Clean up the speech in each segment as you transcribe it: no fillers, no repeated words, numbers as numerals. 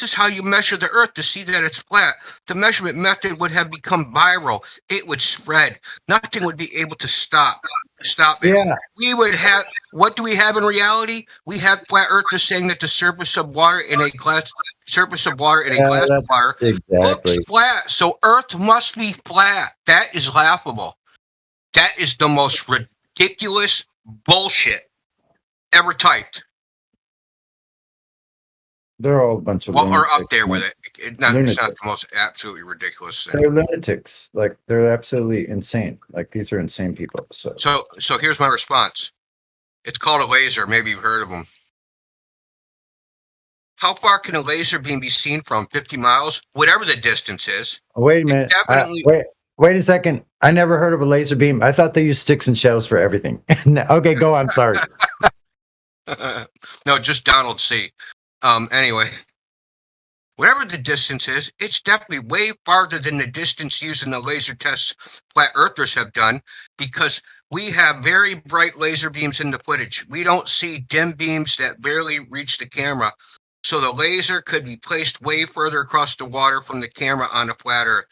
is how you measure the Earth to see that it's flat. The measurement method would have become viral. It would spread. Nothing would be able to stop it. Yeah. We would have. What do we have in reality? We have flat earthers saying that the surface of water in a glass of water looks Exactly. flat. So Earth must be flat. That is laughable. That is the most ridiculous bullshit ever typed. They're all a bunch of Well, or lunatics. up there with it. It's not the most absolutely ridiculous thing. They're lunatics. Like, they're absolutely insane. Like, these are insane people. So here's my response. It's called a laser. Maybe you've heard of them. How far can a laser beam be seen from? 50 miles? Whatever the distance is. Wait a minute. Wait a second. I never heard of a laser beam. I thought they used sticks and shells for everything. Okay, go on. Sorry. No, just Donald C. Anyway, whatever the distance is, it's definitely way farther than the distance used in the laser tests flat earthers have done, because we have very bright laser beams in the footage. We don't see dim beams that barely reach the camera. So the laser could be placed way further across the water from the camera on a flat Earth.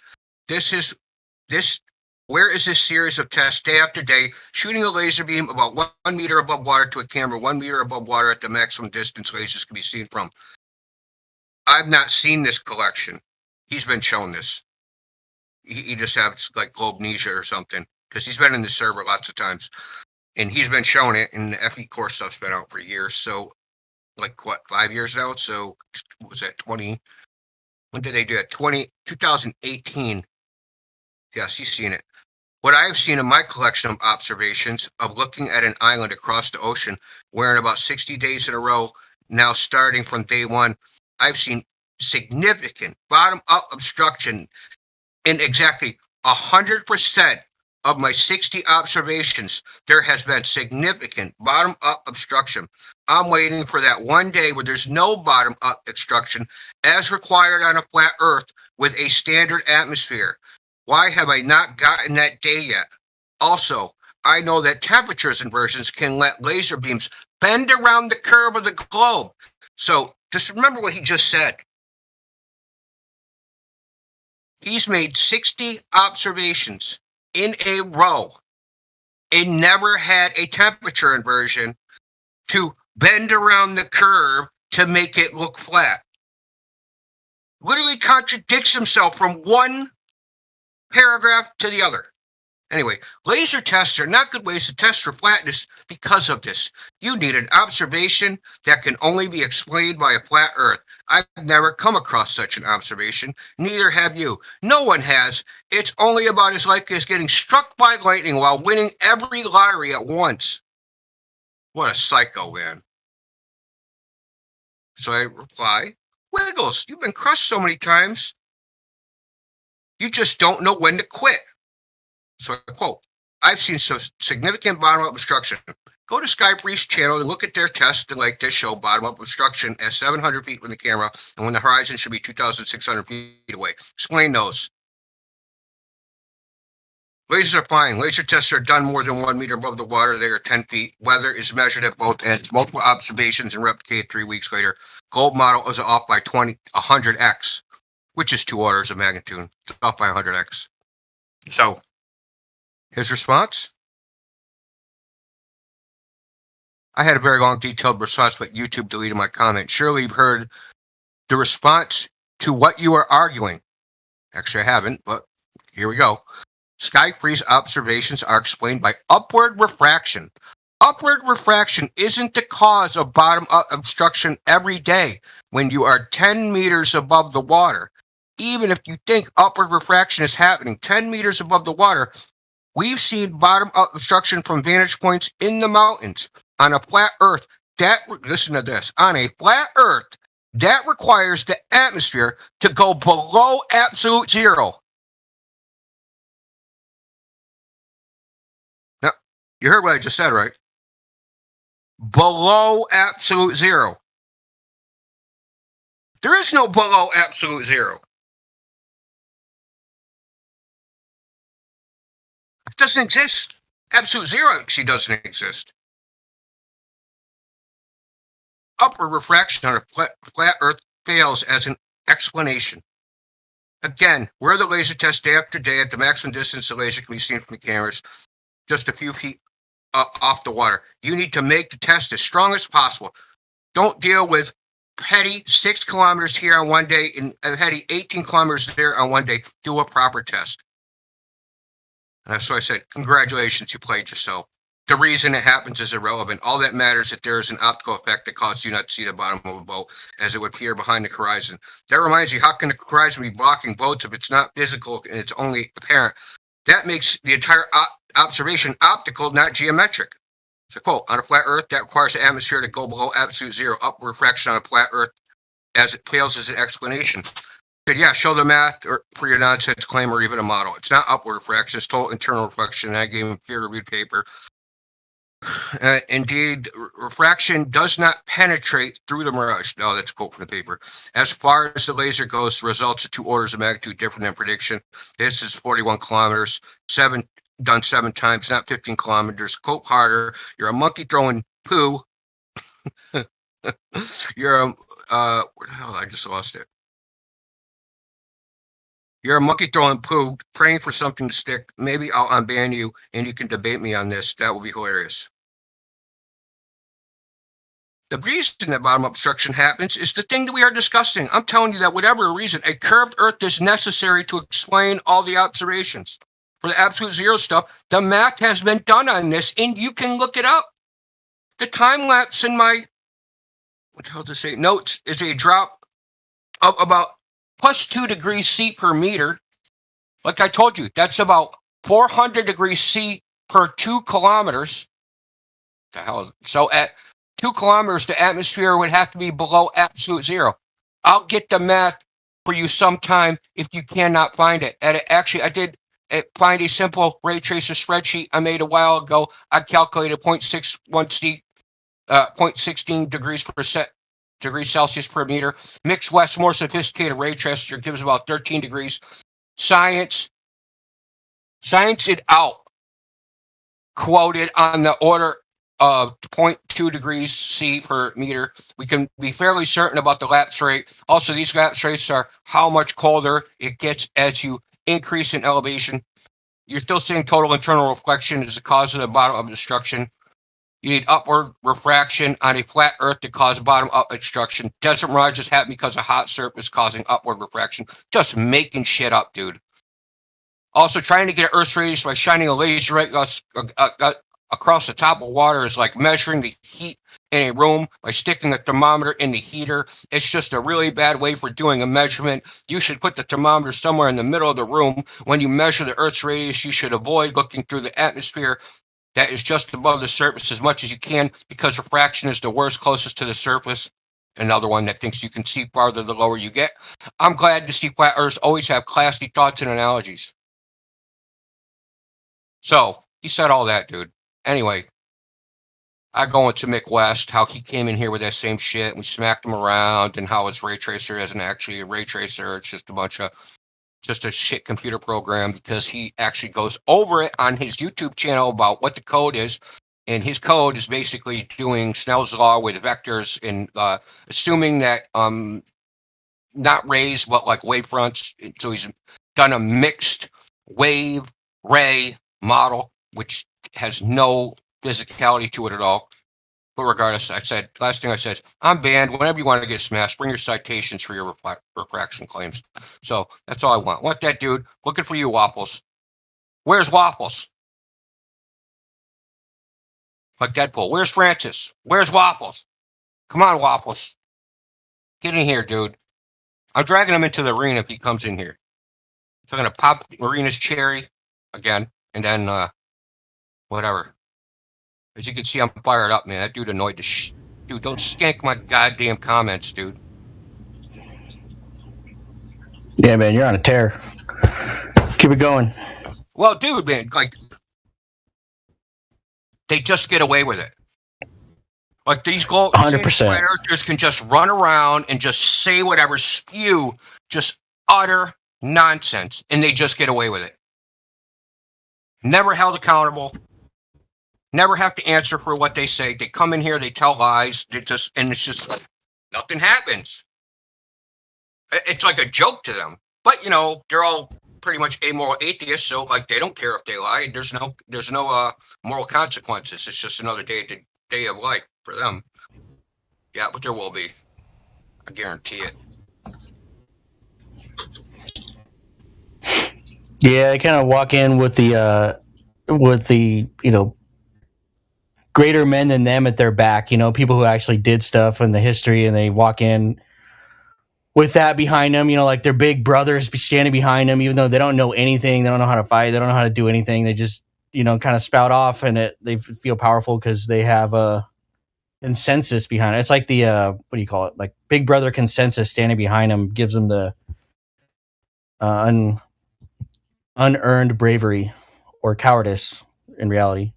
Where is this series of tests day after day, shooting a laser beam about 1 meter above water to a camera 1 meter above water at the maximum distance lasers can be seen from? I've not seen this collection. He's been shown this. He just has like globnesia or something, because he's been in the server lots of times, and he's been showing it, and the FE core stuff's been out for years. So, like, what, 5 years now? So, what was that, 20? When did they do it? 2018. Yes, he's seen it. What I have seen in my collection of observations of looking at an island across the ocean, where in about 60 days in a row, now starting from day one, I've seen significant bottom-up obstruction in exactly 100% of my 60 observations. There has been significant bottom-up obstruction. I'm waiting for that one day where there's no bottom-up obstruction as required on a flat Earth with a standard atmosphere. Why have I not gotten that day yet? Also, I know that temperatures inversions can let laser beams bend around the curve of the globe. So just remember what he just said. He's made 60 observations in a row and never had a temperature inversion to bend around the curve to make it look flat. Literally contradicts himself from one paragraph to the other. Anyway, laser tests are not good ways to test for flatness because of this. You need an observation that can only be explained by a flat Earth. I've never come across such an observation. Neither have you. No one has. It's only about as likely as getting struck by lightning while winning every lottery at once. What a psycho, man. So I reply, Wiggles, you've been crushed so many times. You just don't know when to quit. So I quote, I've seen so significant bottom-up obstruction. Go to Skyfree's channel and look at their test like this show bottom-up obstruction at 700 feet from the camera and when the horizon should be 2,600 feet away. Explain those. Lasers are fine. Laser tests are done more than 1 meter above the water. They are 10 feet. Weather is measured at both ends. Multiple observations and replicated 3 weeks later. Globe model is off by 100x, which is 2 orders of magnitude. It's off by 100x. So, his response? I had a very long, detailed response, but YouTube deleted my comment. Surely you've heard the response to what you are arguing. Actually, I haven't, but here we go. Skyfree's observations are explained by upward refraction. Upward refraction isn't the cause of bottom-up obstruction every day when you are 10 meters above the water. Even if you think upward refraction is happening 10 meters above the water, we've seen bottom-up obstruction from vantage points in the mountains. On a flat Earth, listen to this, on a flat Earth, that requires the atmosphere to go below absolute zero. Now, you heard what I just said, right? Below absolute zero. There is no below absolute zero. It doesn't exist. Absolute zero actually doesn't exist. Upward refraction on a flat Earth fails as an explanation. Again, where the laser test day after day at the maximum distance the laser can be seen from the cameras, just a few feet off the water. You need to make the test as strong as possible. Don't deal with petty 6 kilometers here on one day and petty 18 kilometers there on one day. Do a proper test. And so I said, congratulations, you played yourself. The reason it happens is irrelevant. All that matters is that there is an optical effect that causes you not to see the bottom of a boat as it would appear behind the horizon. That reminds you, how can the horizon be blocking boats if it's not physical and it's only apparent? That makes the entire observation optical, not geometric. So, quote, on a flat Earth, that requires the atmosphere to go below absolute zero. Upward refraction on a flat Earth as it fails as an explanation. Said, yeah, show the math or for your nonsense claim or even a model. It's not upward refraction, it's total internal reflection. And I gave him a peer-reviewed paper. Indeed, refraction does not penetrate through the mirage. No, that's a quote from the paper. As far as the laser goes, the results are 2 orders of magnitude different than prediction. This is 41 kilometers, done 7 times, not 15 kilometers. Quote harder. You're a monkey throwing poo. You're where the hell? I just lost it. You're a monkey throwing poo, praying for something to stick. Maybe I'll unban you and you can debate me on this. That will be hilarious. The reason that bottom obstruction happens is the thing that we are discussing. I'm telling you that whatever reason, a curved Earth is necessary to explain all the observations. For the absolute zero stuff, the math has been done on this, and you can look it up. The time lapse in my notes is a drop of about plus 2 degrees C per meter. Like I told you, that's about 400 degrees C per 2 kilometers. The hell? So at 2 kilometers, the atmosphere would have to be below absolute zero. I'll get the math for you sometime if you cannot find it. And actually, I did find a simple ray tracer spreadsheet I made a while ago. I calculated 0.16 degrees Celsius per meter. Mixed West, more sophisticated ray tracer gives about 13 degrees. Science it out. Quoted on the order of 0.2 degrees C per meter. We can be fairly certain about the lapse rate. Also, these lapse rates are how much colder it gets as you increase in elevation. You're still seeing total internal reflection as the cause of the bottom obstruction. You need upward refraction on a flat Earth to cause bottom up obstruction. Desert mirages happen because of hot surface causing upward refraction. Just making shit up, dude. Also, trying to get Earth's radius by shining a laser right across the top of water is like measuring the heat in a room by sticking a thermometer in the heater. It's just a really bad way for doing a measurement. You should put the thermometer somewhere in the middle of the room. When you measure the Earth's radius, you should avoid looking through the atmosphere that is just above the surface as much as you can, because refraction is the worst closest to the surface. Another one that thinks you can see farther the lower you get. I'm glad to see flat Earths always have classy thoughts and analogies. So, he said all that, dude. Anyway, I go into Mick West, how he came in here with that same shit, and we smacked him around, and how his ray tracer isn't actually a ray tracer, it's just a shit computer program, because he actually goes over it on his YouTube channel about what the code is, and his code is basically doing Snell's law with vectors and assuming that not rays, but like wavefronts. So he's done a mixed wave ray model, which has no physicality to it at all. But regardless, last thing I said, I'm banned. Whenever you want to get smashed, bring your citations for your refraction claims. So that's all I want. Want that dude looking for you, Waffles. Where's Waffles? Like Deadpool. Where's Francis? Where's Waffles? Come on, Waffles. Get in here, dude. I'm dragging him into the arena if he comes in here. So I'm going to pop Marina's cherry again, and then whatever. As you can see, I'm fired up, man. That dude annoyed the dude, don't skank my goddamn comments, dude. Yeah, man, you're on a tear. Keep it going. Well, dude, man, like, they just get away with it. Like, these 100% Earthers can just run around and just say whatever, spew just utter nonsense, and they just get away with it. Never held accountable. Never have to answer for what they say. They come in here, they tell lies, and it's just like nothing happens. It's like a joke to them. But they're all pretty much amoral atheists, so like they don't care if they lie. There's no moral consequences. It's just another day of life for them. Yeah, but there will be. I guarantee it. Yeah, they kind of walk in with the greater men than them at their back. People who actually did stuff in the history, and they walk in with that behind them. Like their big brothers standing behind them, even though they don't know anything, they don't know how to fight, they don't know how to do anything. They just kind of spout off, and they feel powerful because they have a consensus behind it. It's like the what do you call it? Like Big Brother consensus standing behind them gives them the unearned bravery or cowardice in reality.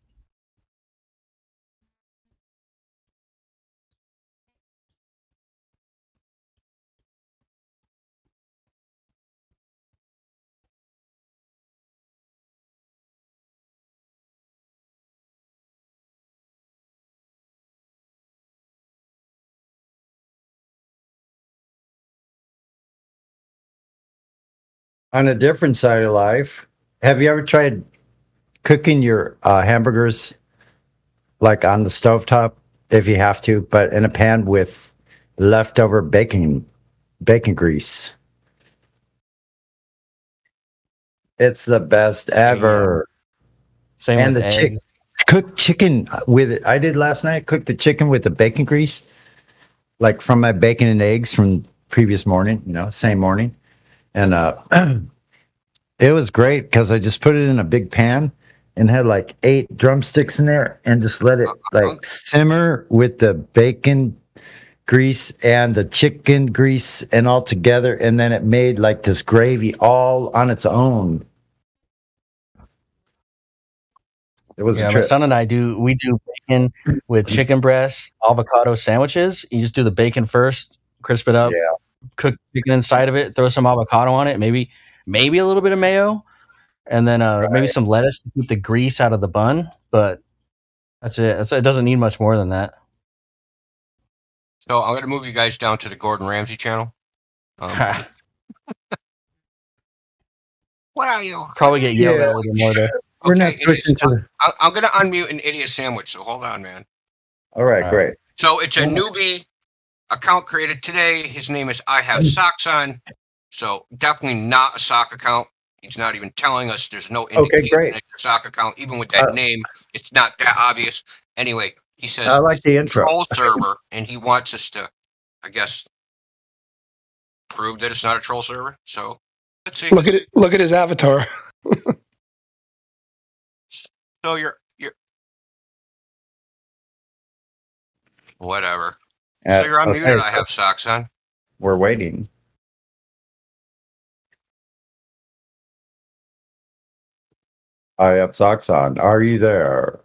On a different side of life, have you ever tried cooking your hamburgers like on the stovetop if you have to, but in a pan with leftover bacon grease? It's the best ever. Same And with the eggs. cooked chicken with it. I did last night. Cooked the chicken with the bacon grease, like from my bacon and eggs from previous morning. Same morning, and it was great because I just put it in a big pan and had like 8 drumsticks in there and just let it like simmer with the bacon grease and the chicken grease and all together, and then it made like this gravy all on its own. It was a My trip. son and I do bacon with chicken breasts, avocado sandwiches. You just do the bacon first, crisp it up, cook chicken inside of it, throw some avocado on it, maybe a little bit of mayo, and then maybe some lettuce to keep the grease out of the bun. But that's it. It doesn't need much more than that. So I'm going to move you guys down to the Gordon Ramsay channel. What are you? Probably get yelled at a little more there. We're not switching to the... I'm going to unmute an idiot sandwich, so hold on, man. All right, great. So it's a newbie account created today. His name is I Have Socks On. So definitely not a sock account. He's not even telling us there's no indication it's a sock account. Even with that name, it's not that obvious. Anyway, he says I like the intro. Troll server, and he wants us to, I guess, prove that it's not a troll server. So let's see. Look at it. Look at his avatar. So you're whatever. So you're unmuted. Okay. I Have Socks On. We're waiting. I have socks on. Are you there?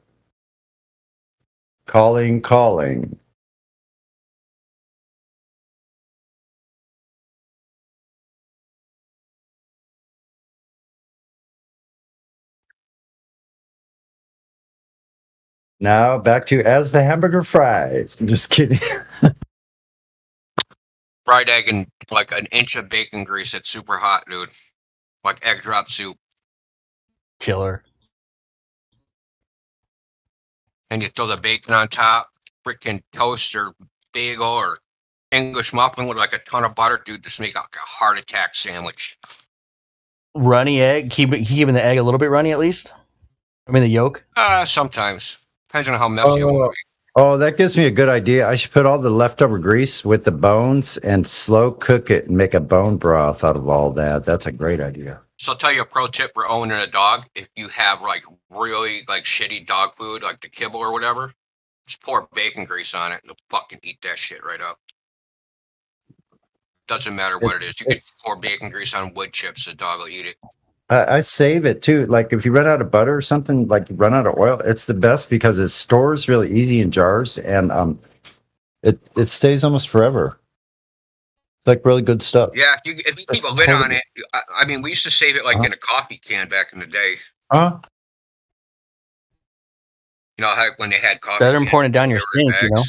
Calling. Now back to as the hamburger fries. I'm just kidding. Fried egg and like an inch of bacon grease. It's super hot, dude. Like egg drop soup. Killer. And you throw the bacon on top. Freaking toast or bagel or English muffin with like a ton of butter, dude. Just make like a heart attack sandwich. Runny egg. Keeping the egg a little bit runny at least. I mean the yolk. Sometimes. Depends on how messy it will be. Oh, that gives me a good idea. I should put all the leftover grease with the bones and slow cook it and make a bone broth out of all that. That's a great idea. So I'll tell you a pro tip for owning a dog. If you have like really like shitty dog food, like the kibble or whatever, just pour bacon grease on it and they'll fucking eat that shit right up. Doesn't matter what it is. You can pour bacon grease on wood chips. The dog will eat it. I save it too. Like if you run out of butter or something, like you run out of oil, it's the best because it stores really easy in jars and it stays almost forever. It's like really good stuff. Yeah, if you keep a lid on it, I mean, we used to save it like in a coffee can back in the day. Huh? You know how when they had coffee. Better than pouring it down your sink, you know.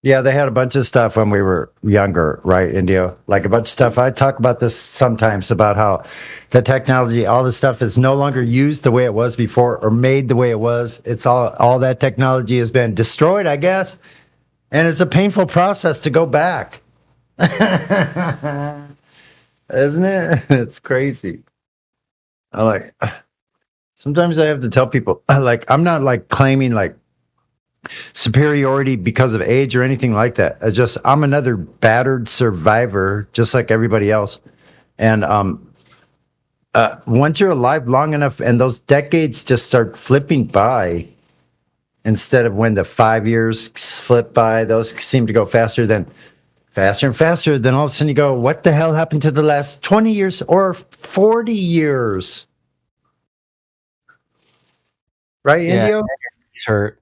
Yeah, they had a bunch of stuff when we were younger, right, Indio? Like a bunch of stuff. I talk about this sometimes about how the technology, all the stuff is no longer used the way it was before or made the way it was. It's all that technology has been destroyed, I guess. And it's a painful process to go back. Isn't it? It's crazy. I like sometimes I have to tell people like I'm not like claiming like superiority because of age or anything like that. It's just I'm another battered survivor, just like everybody else. And once you're alive long enough, and those decades just start flipping by, instead of when the 5 years flip by, those seem to go faster and faster. Then all of a sudden you go, "What the hell happened to the last 20 years or 40 years?" Right, Yeah. Indio? Knees hurt.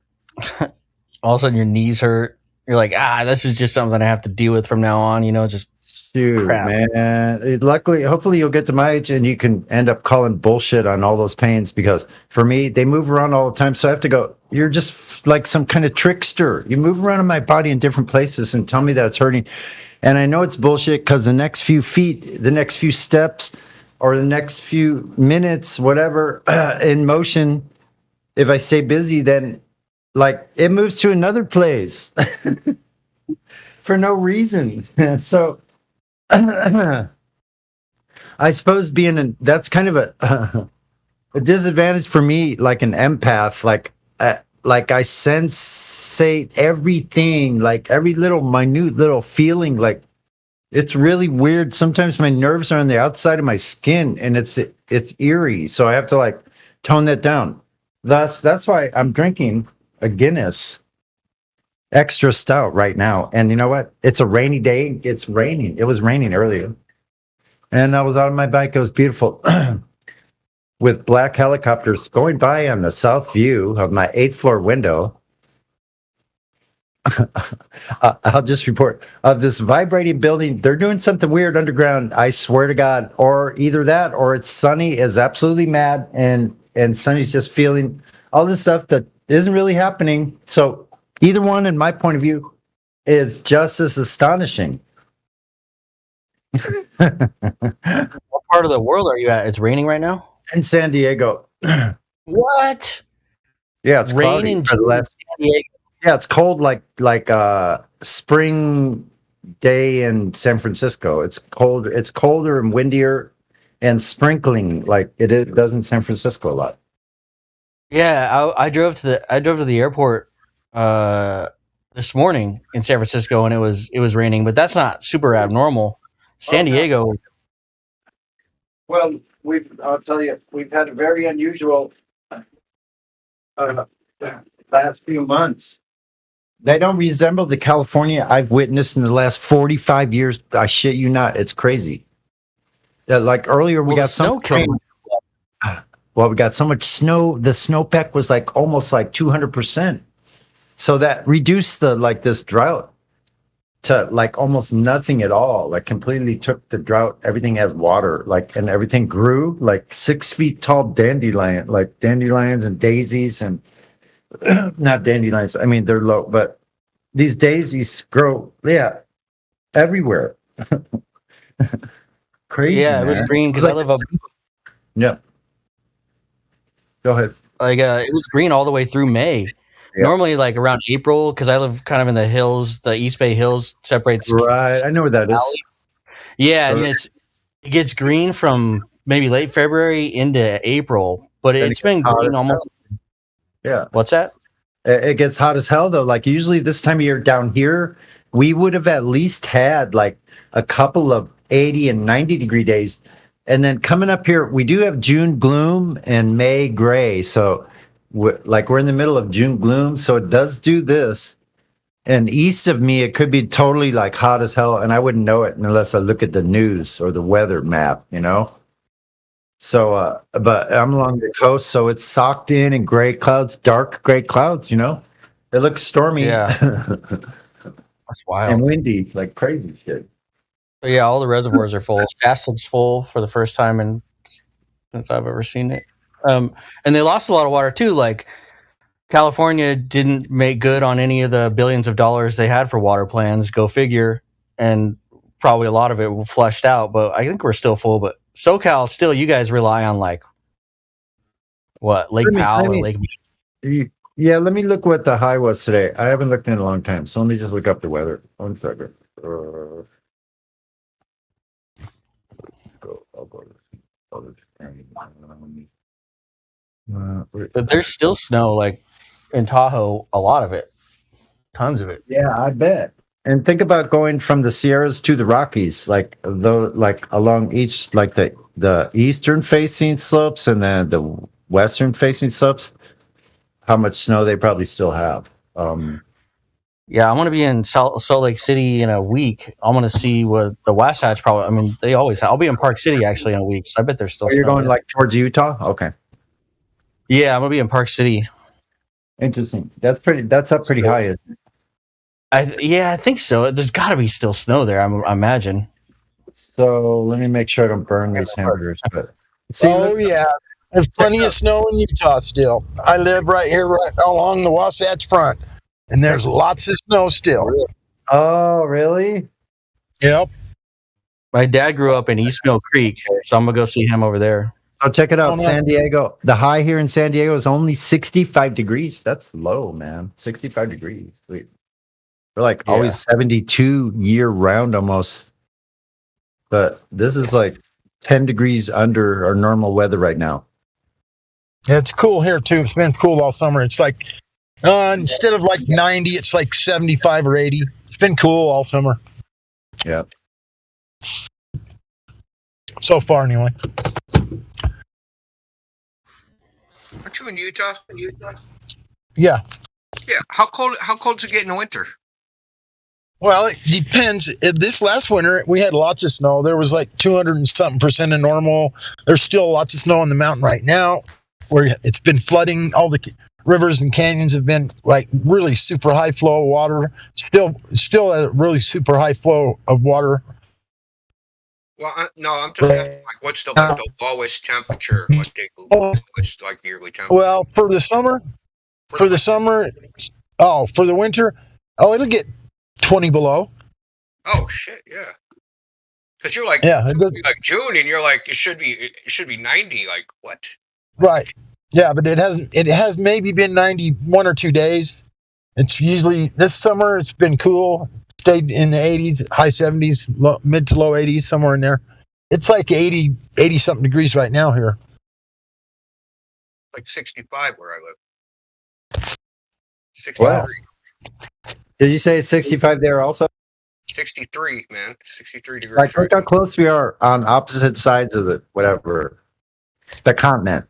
All of a sudden your knees hurt. You're like, this is just something I have to deal with from now on. Just Shoot, crap. man. Luckily, hopefully you'll get to my age and you can end up calling bullshit on all those pains, because for me, they move around all the time. So I have to go, "You're just like some kind of trickster. You move around in my body in different places and tell me that it's hurting." And I know it's bullshit, because the next few feet, the next few steps, or the next few minutes, whatever, in motion, if I stay busy, then like it moves to another place for no reason. So I suppose that's kind of a disadvantage for me, like an empath, like I sensate everything, like every little minute little feeling. Like it's really weird. Sometimes my nerves are on the outside of my skin, and it's eerie. So I have to like tone that down. Thus, that's why I'm drinking a Guinness extra stout right now. And you know what? It's a rainy day. It's raining. It was raining earlier. And I was out on my bike. It was beautiful. With black helicopters going by on the south view of my 8th floor window. I'll just report of this vibrating building. They're doing something weird underground. I swear to God. Or either that, or it's Sunny is absolutely mad, and Sunny's just feeling all this stuff that isn't really happening. So either one, in my point of view, is just as astonishing. What part of the world are you at? It's raining right now? In San Diego. What? Yeah, it's Rain cloudy in for the last. San Diego. Yeah, it's cold like spring day in San Francisco. It's cold. It's colder and windier and sprinkling like it does in San Francisco a lot. Yeah, I drove to the airport this morning in San Francisco, and it was raining, but that's not super abnormal. San Diego. Well, I'll tell you, we've had a very unusual last few months. They don't resemble the California I've witnessed in the last 45 years. I shit you not. It's crazy. Like earlier, we got some rain. Well, we got so much snow. The snowpack was like almost like 200%. So that reduced this drought to like almost nothing at all. Like completely took the drought. Everything has water, and everything grew like 6 feet tall dandelions and daisies, and not dandelions. I mean, they're low, but these daisies grow, everywhere. Crazy. Yeah, it was green because I live up. Yeah. Go ahead. It was green all the way through May. Yeah. Normally, like around April, because I live kind of in the hills. The East Bay Hills separates. Right, I know where that is. Yeah, and it gets green from maybe late February into April, but it's been green almost. Yeah. What's that? It gets hot as hell though. Like usually this time of year down here, we would have at least had like a couple of 80 and 90 degree days. And then coming up here, we do have June gloom and May gray. So we're in the middle of June gloom. So it does do this. And east of me, it could be totally like hot as hell. And I wouldn't know it unless I look at the news or the weather map, So, but I'm along the coast, so it's socked in gray clouds, dark gray clouds, It looks stormy. Yeah. That's wild. And windy, like crazy shit. But yeah, all the reservoirs are full. Shasta's full for the first time since I've ever seen it. And they lost a lot of water too, because California didn't make good on any of the billions of dollars they had for water plans. Go figure. And probably a lot of it flushed out, but I think we're still full. But SoCal, still, you guys rely on like what, Lake Powell or Lake? Yeah, let me look what the high was today. I haven't looked in a long time, so let me just look up the weather. 1 second. I'll go to But there's still snow, like in Tahoe, a lot of it, tons of it. Yeah, I bet. And think about going from the Sierras to the Rockies, like along each, like the eastern facing slopes and then the western facing slopes. How much snow they probably still have. Yeah, I'm gonna be in Salt Lake City in a week. I'm gonna see what the Wasatch probably. I mean, they always. I'll be in Park City actually in a week, so I bet there's still. You're going there. like towards Utah? Okay. Yeah, I'm gonna be in Park City. Interesting. That's up pretty high, isn't it? I think so. There's got to be still snow there. I imagine. So let me make sure I don't burn these hamburgers. But yeah, there's plenty of snow in Utah still. I live right here, right along the Wasatch Front, and there's lots of snow still. Oh, really? Yep. My dad grew up in East Mill Creek, so I'm gonna go see him over there. So check it out, Oh, no. San Diego. The high here in San Diego is only 65 degrees. That's low, man. 65 degrees. We're like always 72 year round almost. But this is like 10 degrees under our normal weather right now. Yeah, it's cool here too. It's been cool all summer. It's like instead of like 90, it's like 75 or 80. It's been cool all summer. Yeah. So far, anyway. Aren't you in Utah? Yeah. Yeah. How cold's it get in the winter? Well, it depends. This last winter, we had lots of snow. There was like 200 and something % of normal. There's still lots of snow on the mountain right now, where it's been flooding. All the rivers and canyons have been like really super high flow of water. Still at a really super high flow of water. Well, I'm just asking, like, what's the lowest temperature? What's the lowest like yearly temperature? Well, for the summer, for the winter, it'll get 20 below. Oh shit, yeah. Because you're like, Yeah, like June, and you're like, it should be 90. Like what? right. Yeah, but it has maybe been 90 1 or 2 days. It's usually this summer. It's been cool. Stayed in the 80s, high 70s, mid to low 80s, somewhere in there. It's like 80 something degrees right now here. Like 65 where I live. 63. Wow. Did you say 65 there also? 63, man. 63 degrees. Like, look right how now. close we are on opposite sides of the continent.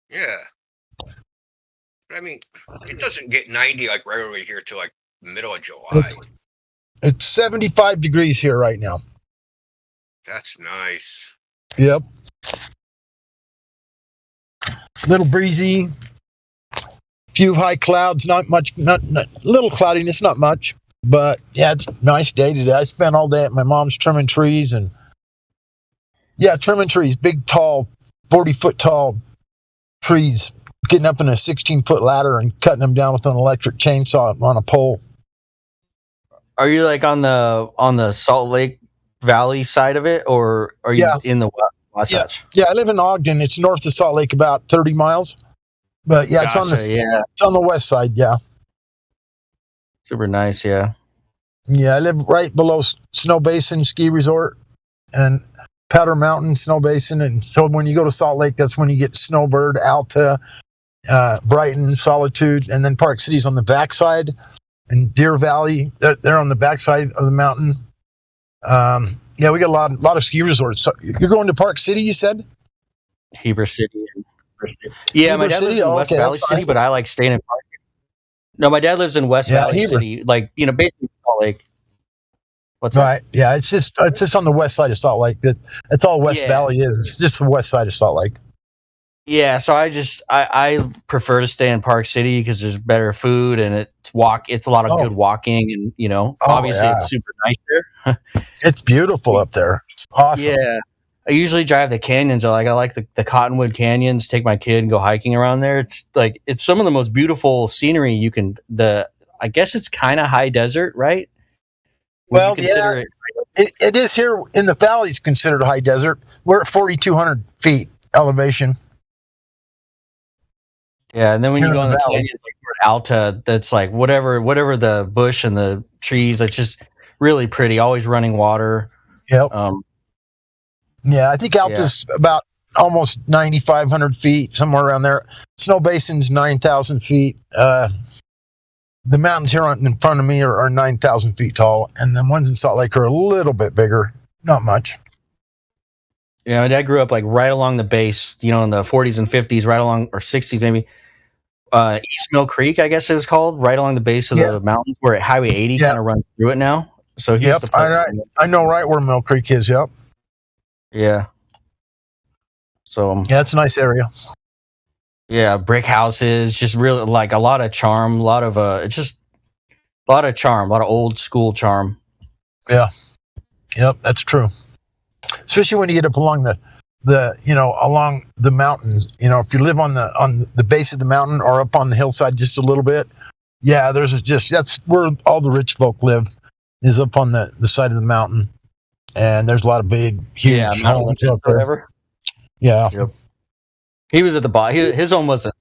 Yeah. But I mean, it doesn't get 90 like regularly here till like middle of July. It's 75 degrees here right now. That's nice. Yep. Little breezy. Few high clouds, not much, not little cloudiness, not much. But yeah, it's a nice day today. I spent all day at my mom's trimming trees trimming trees, big, tall, 40-foot tall trees, getting up in a 16-foot ladder and cutting them down with an electric chainsaw on a pole. Are you like on the Salt Lake Valley side of it, or are you in the Wasatch? Yeah, I live in Ogden. It's north of Salt Lake, about 30 miles. But yeah, it's on the west side. Yeah, super nice. Yeah, I live right below Snow Basin Ski Resort and Powder Mountain Snow Basin, and so when you go to Salt Lake, that's when you get Snowbird, Alta, Brighton, Solitude, and then Park City's on the backside, and Deer Valley they're on the backside of the mountain. We got a lot of ski resorts. So you're going to Park City, you said? Heber City. Yeah, my dad lives in West Valley City, but I like staying in Park. No, my dad lives in West Valley City, like basically Salt Lake. What's right? That? Yeah, it's just on the west side of Salt Lake. That's all West Valley is. It's just the west side of Salt Lake. Yeah, so I prefer to stay in Park City because there's better food and it's a lot of good walking, and obviously it's super nice there. It's beautiful up there. It's awesome. Yeah. I usually drive the canyons. I like the Cottonwood Canyons. Take my kid and go hiking around there. It's some of the most beautiful scenery you can. I guess it's kind of high desert, right? Would Well, you consider it? it is here in the valleys considered high desert. We're at 4,200 feet elevation. Yeah, and then when Here you go in in the the valley. canyon, like toward Alta, that's like whatever the bush and the trees. It's just really pretty. Always running water. Yep. Um, Yeah, I think Alta's about almost 9,500 feet, somewhere around there. Snow Basin's 9,000 feet. The mountains here in front of me are 9,000 feet tall, and the ones in Salt Lake are a little bit bigger, not much. my dad grew up like right along the base, in the 40s and 50s, right along or 60s maybe. East Mill Creek, I guess it was called, right along the base of the mountains where Highway 80 kind of runs through it now. So he's Yep, I know right where Mill Creek is. Yep. Yeah. So Yeah, it's a nice area. yeah, brick houses, just really like a lot of charm, a lot of charm, a lot of old school charm. Yeah. Yep, that's true. Especially when you get up along along the mountain. If you live on the base of the mountain or up on the hillside just a little bit. Yeah, that's where all the rich folk live, is up on the side of the mountain. And there's a lot of big, huge homes up there. Whatever. Yeah. Yep. He was at the bottom. His home wasn't.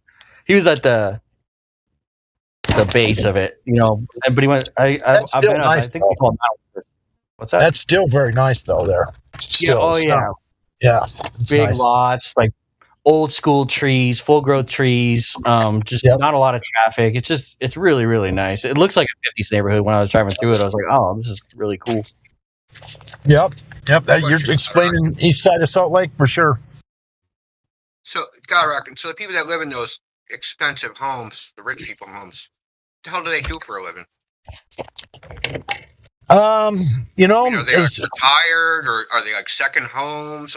He was at the base of it, But he went. That's I've still been. nice, I think they call it. What's that? That's still very nice though there. Still. Yeah. Yeah. It's Big nice. lots, like old school trees, full growth trees. Just not a lot of traffic. It's really, really nice. It looks like a 50s neighborhood. When I was driving through it, I was like, oh, this is really cool. Yep. You're explaining east side of Salt Lake for sure. So, God, so the people that live in those expensive homes, the rich people homes, what the hell do they do for a living? Are they like retired, or are they like second homes?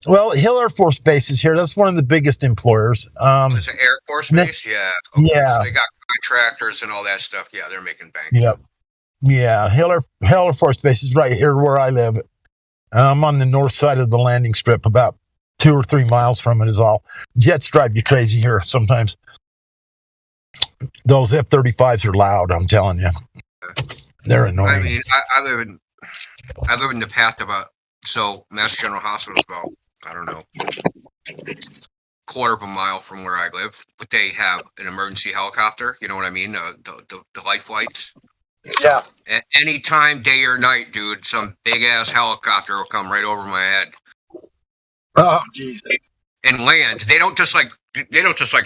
Well, Hill Air Force Base is here. That's one of the biggest employers. It's an Air Force Base, yeah. Okay. Yeah. So they got contractors and all that stuff. Yeah, they're making bank. Yep. Yeah, Hill Air Force Base is right here where I live. I'm on the north side of the landing strip, about 2 or 3 miles from it is all. Jets drive you crazy here sometimes. Those F-35s are loud, I'm telling you. They're annoying. I mean, I live in the path of Mass General Hospital is about, I don't know, quarter of a mile from where I live, but they have an emergency helicopter. You know what I mean? The life flights. Yeah. At any time, day or night, dude, some big ass helicopter will come right over my head. Oh, jeez. And land. They don't just like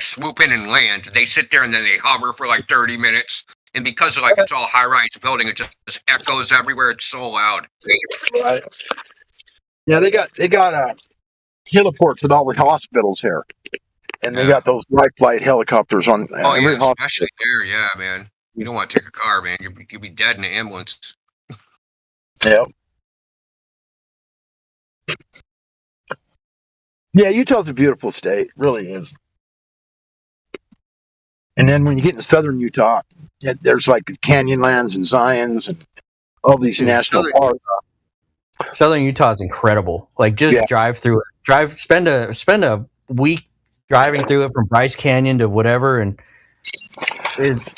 swoop in and land. They sit there and then they hover for like 30 minutes. And because of it's all high rise building, it just echoes everywhere. It's so loud. Right. Yeah, they got heliports at all the hospitals here, and they got those life flight helicopters on every hospital. Especially there. Yeah, man. You don't want to take a car, man. You'll be dead in the ambulance. Yep. Yeah, Utah's a beautiful state. It really is. And then when you get into southern Utah, there's like Canyonlands and Zions and all these national parks. Southern Utah is incredible. Like just drive through it. Spend a week driving through it from Bryce Canyon to whatever, and it's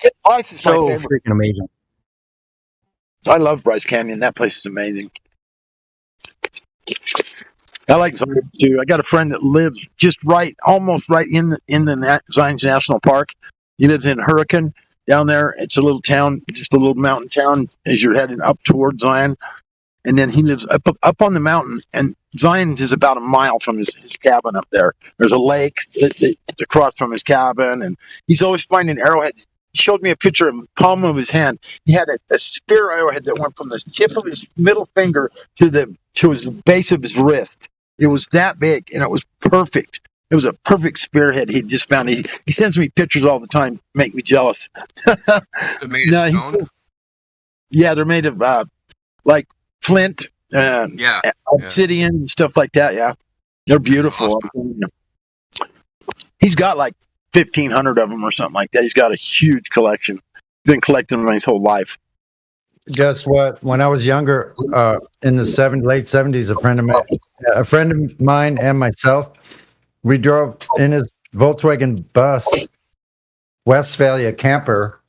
so freaking amazing. I love Bryce Canyon. That place is amazing. I like Zions too. I got a friend that lives just almost right in the Zions National Park. He lives in Hurricane down there. It's a little town, just a little mountain town as you're heading up towards Zion. And then he lives up on the mountain, and Zions is about a mile from his cabin up there. There's a lake that's across from his cabin, and he's always finding arrowheads. He showed me a picture of the palm of his hand. He had a spear arrowhead that went from the tip of his middle finger to his base of his wrist. It was that big, and it was perfect. It was a perfect spearhead he'd just found. He sends me pictures all the time, make me jealous. They're made of stone? Yeah, they're made of like flint, obsidian, and stuff like that. Yeah, they're beautiful. Awesome. He's got like 1,500 of them or something like that. He's got a huge collection. Been collecting them his whole life. guess what? When I was younger, in the late 70s, a friend of mine and myself, we drove in his Volkswagen bus, Westphalia camper,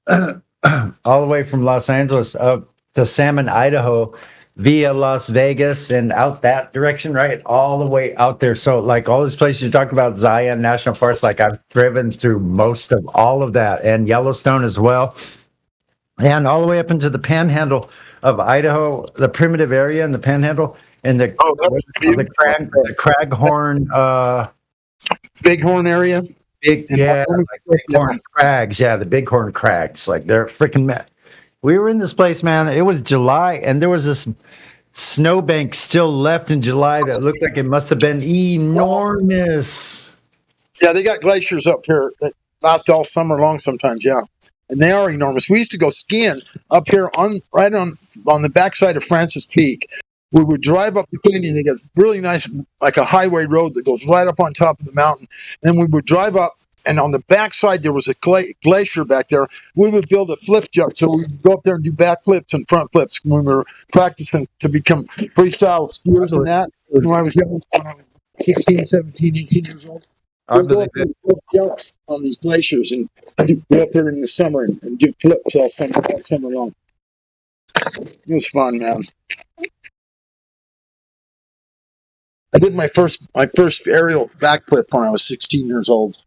all the way from Los Angeles up to Salmon, Idaho, via Las Vegas and out that direction, right? All the way out there. So, like all these places you talked about, Zion National Forest, like I've driven through most of all of that, and Yellowstone as well, and all the way up into the panhandle of Idaho, the primitive area in the panhandle, and the Craghorn, Bighorn area. Bighorn crags. Yeah, the Bighorn crags. Like they're freaking. We were in this place, man. It was July, and there was this snowbank still left in July that looked like it must have been enormous. Yeah, they got glaciers up here that last all summer long sometimes, yeah. And they are enormous. We used to go skiing up here on the backside of Francis Peak. We would drive up the canyon. They got really nice, like a highway road that goes right up on top of the mountain. And we would drive up, and on the backside there was a glacier back there. We would build a flip jump, so we would go up there and do back flips and front flips when we were practicing to become freestyle skiers and that. When I was young, 16, 17, 18 years old. We'll go up and do jumps on these glaciers and go up there in the summer and do flips all summer long. It was fun, man. I did my first aerial backflip when I was 16 years old.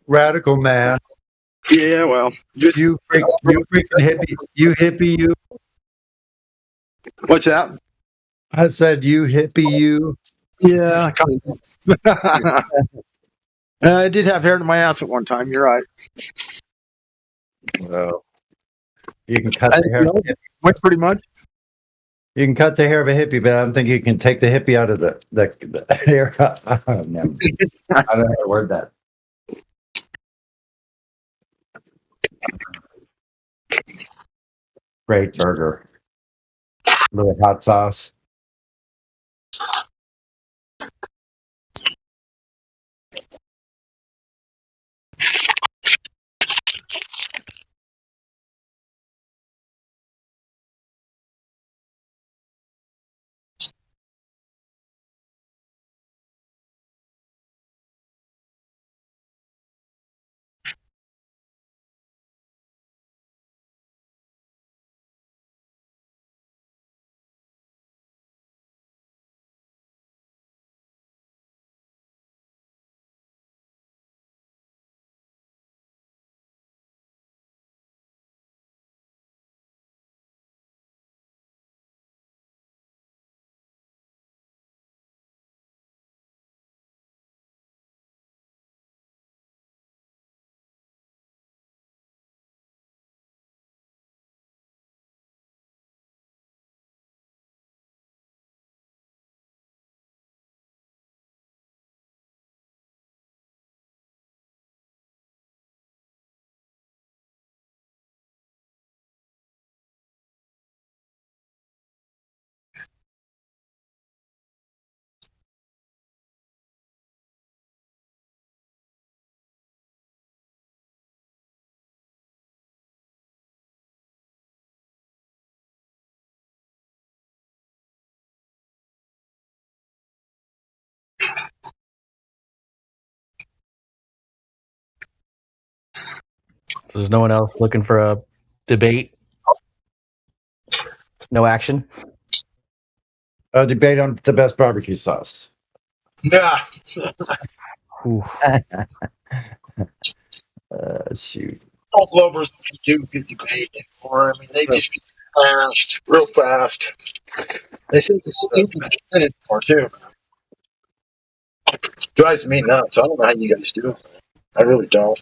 Radical man. Yeah, well, You freaking hippie. You hippie, you. What's that? I said, you hippie, you. Yeah, kind of. I did have hair to my ass at one time. You're right. Well, you can cut the hair. Went pretty much. You can cut the hair of a hippie, but I don't think you can take the hippie out of the hair. I don't know how to word that. Great burger. A little hot sauce. So there's no one else looking for a debate? No action? A debate on the best barbecue sauce. Yeah. Ooh. Shoot. All Glovers can do good debate anymore. I mean, they just get fast, real fast. They say the stupid shit anymore too. It drives me nuts. I don't know how you guys do it. I really don't.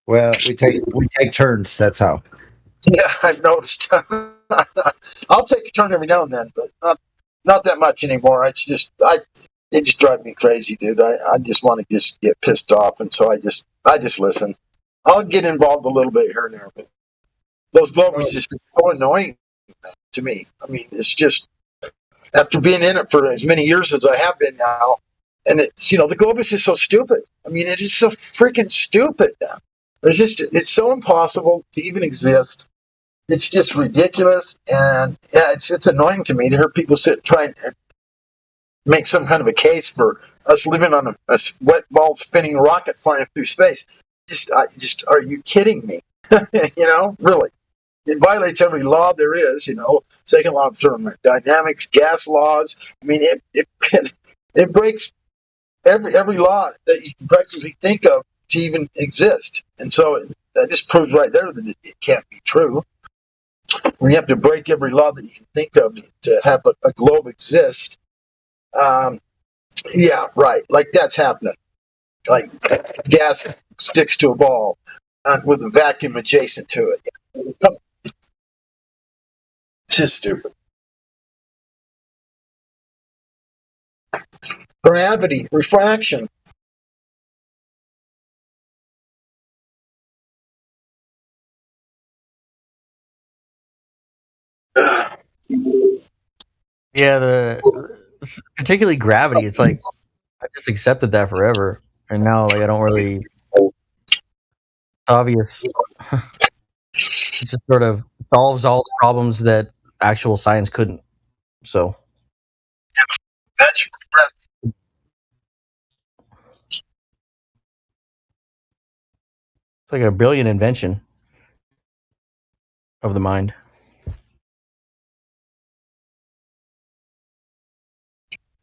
Well, we take turns. That's how. Yeah, I've noticed. I'll take a turn every now and then, but not that much anymore. They just drive me crazy, dude. I just want to just get pissed off, and so I just listen. I'll get involved a little bit here and there, but those Glovers just so annoying to me. I mean, it's just after being in it for as many years as I have been now, And it's, the globe is just so stupid. I mean, it is so freaking stupid now. It's so impossible to even exist. It's just ridiculous. And yeah, it's just annoying to me to hear people try and make some kind of a case for us living on a wet ball spinning rocket flying through space. Are you kidding me? Really. It violates every law there is, second law of thermodynamics, gas laws. I mean, it breaks every law that you can practically think of to even exist. And so that just proves right there that it can't be true. We have to break every law that you can think of to have a globe exist. Yeah, right. Like that's happening. Like gas sticks to a ball with a vacuum adjacent to it. It's just stupid. Gravity, refraction. Yeah, particularly gravity. It's like I just accepted that forever, and now like I don't really. It's obvious. It just sort of solves all the problems that actual science couldn't. So Magic gravity. it's like a brilliant invention of the mind.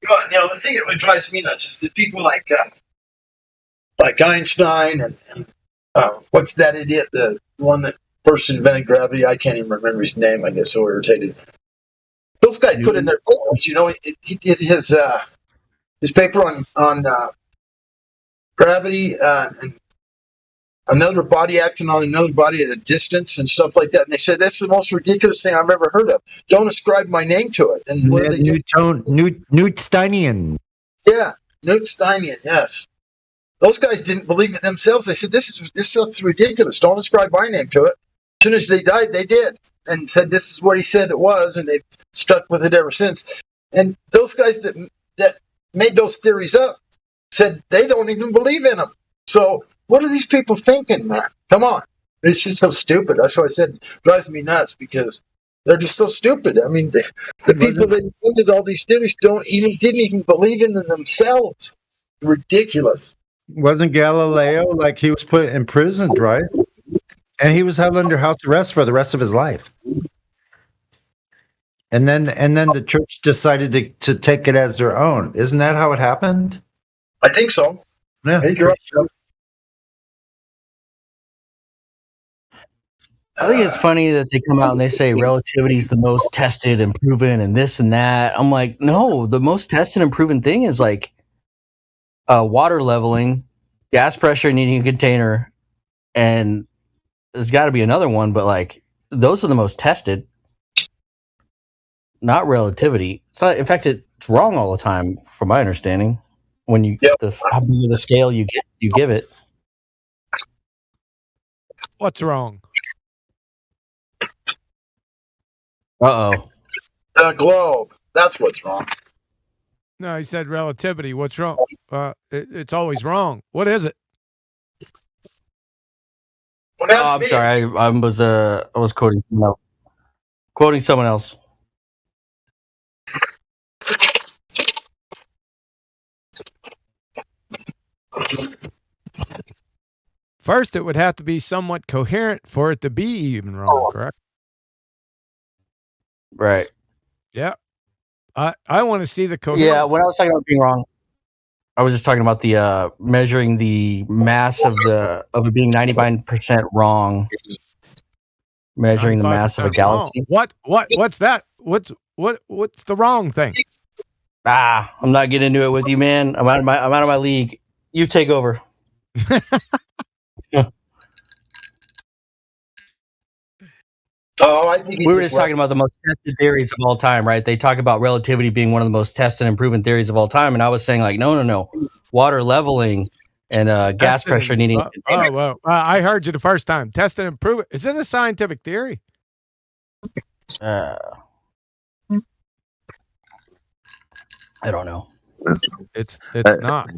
The thing that drives me nuts is that people like Einstein and what's that idiot, the one that first invented gravity? I can't even remember his name. I get so irritated. Those guys put in their papers. He did his paper on gravity and another body acting on another body at a distance and stuff like that. And they said that's the most ridiculous thing I've ever heard of. Don't ascribe my name to it. And what do they do? Newtonian. Yeah, Newtonian. Yes. Those guys didn't believe it themselves. They said, this stuff's ridiculous. Don't ascribe my name to it. As soon as they died, they did. And said, this is what he said it was. And they've stuck with it ever since. And those guys that made those theories up said they don't even believe in them. So what are these people thinking, man? Come on. It's just so stupid. That's why I said it drives me nuts, because they're just so stupid. I mean, the people that invented all these theories didn't even believe in them themselves. Ridiculous. Wasn't Galileo like he was put in prison, right? And he was held under house arrest for the rest of his life. And then the church decided to take it as their own. Isn't that how it happened? I think so. Yeah. I think you're right. I think it's funny that they come out and they say relativity is the most tested and proven and this and that. I'm like, no, the most tested and proven thing is like water leveling, gas pressure needing a container, and there's got to be another one, but like those are the most tested, not relativity. It's not, in fact, it's wrong all the time, from my understanding. When you how big of the scale you give it. What's wrong? Uh-oh. The globe. That's what's wrong. No, he said relativity. What's wrong? It's always wrong. What is it? Oh, I'm sorry. I was quoting someone else. Quoting someone else. First, it would have to be somewhat coherent for it to be even wrong, correct? Right. Yeah. I want to see the coherence. Yeah, when I was talking about being wrong, I was just talking about the measuring the mass of it being 99% wrong. Measuring the mass of a galaxy. Wrong. What's that? What's the wrong thing? I'm not getting into it with you, man. I'm out of my league. You take over. I think we were just talking about the most tested theories of all time, right? They talk about relativity being one of the most tested and proven theories of all time, and I was saying like, no, water leveling and gas pressure needing. I heard you the first time. Test and improve it. Is it a scientific theory? I don't know. It's Uh, not.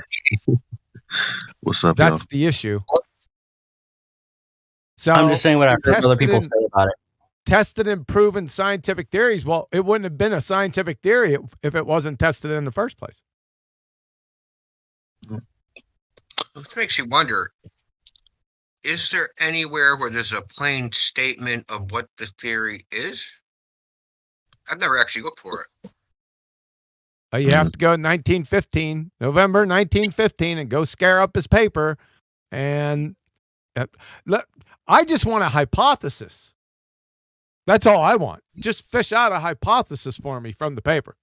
What's up, y'all? That's the issue. So I'm just saying what I've heard other tested people in- say about it. tested and proven scientific theories. Well, it wouldn't have been a scientific theory if it wasn't tested in the first place. Which makes you wonder, is there anywhere where there's a plain statement of what the theory is? I've never actually looked for it. You have to go 1915, November 1915, and go scare up his paper. And look, I just want a hypothesis. That's all I want. Just fish out a hypothesis for me from the paper.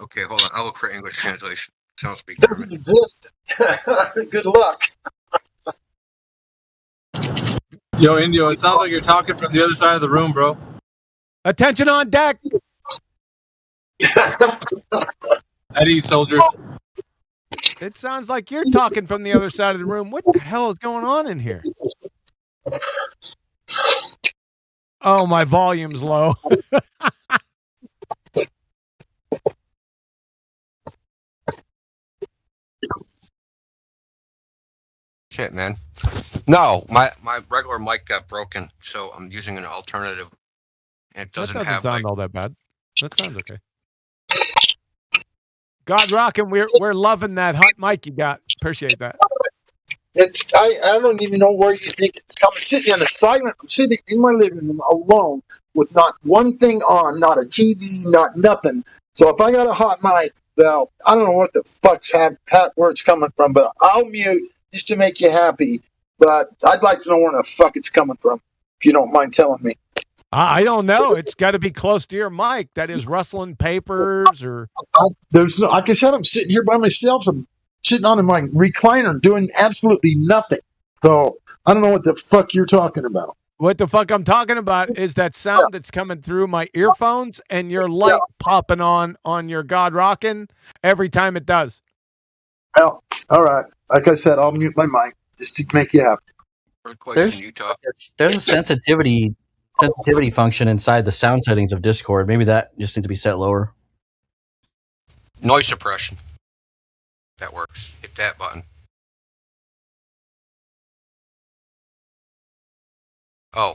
Okay, hold on. I'll look for English translation. Sounds speak Doesn't German. exist. Good luck. Yo, Indio, it sounds like you're talking from the other side of the room, bro. Attention on deck. At ease, soldiers. It sounds like you're talking from the other side of the room. What the hell is going on in here? Oh, my volume's low. Shit, man. No, my regular mic got broken, so I'm using an alternative. And it doesn't that doesn't have sound like, all that bad. That sounds okay. God rockin', we're loving that hot mic you got. Appreciate that. It's I don't even know where you think it's coming. Sitting in a silent. I'm sitting in my living room alone with not one thing on, not a TV, not nothing. So if I got a hot mic, well, I don't know what the fuck's where it's coming from, but I'll mute just to make you happy. But I'd like to know where the fuck it's coming from, if you don't mind telling me. I don't know. It's got to be close to your mic. That is rustling papers or. There's no, like I said, I'm sitting here by myself. I'm sitting on my recliner doing absolutely nothing. So I don't know what the fuck you're talking about. What the fuck I'm talking about is that sound that's coming through my earphones and your light popping on your God Rockin' every time it does. Well, all right. Like I said, I'll mute my mic just to make you happy. earthquakes There's- in Utah. There's a sensitivity function inside the sound settings of Discord. Maybe that just needs to be set lower. Noise suppression. That works. Hit that button. Oh.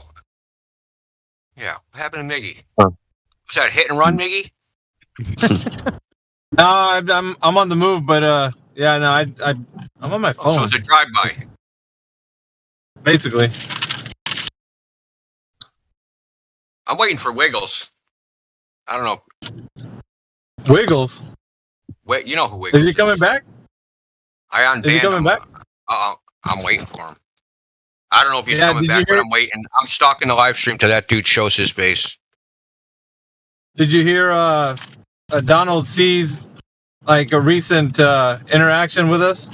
Yeah. What happened to Miggy? Huh. Was that a hit and run, Miggy? No, I'm on the move, but yeah, no, I'm on my Oh, so phone it's a drive-by. basically. I'm waiting for Wiggles. I don't know. Wiggles, Wait, you know who Wiggles is he coming back? I unbanned Is he coming him. back? I'm waiting for him. I don't know if he's Yeah, coming did you back, but hear- I'm waiting. I'm stalking the live stream till that dude shows his face. Did you hear Donald C's like a recent interaction with us?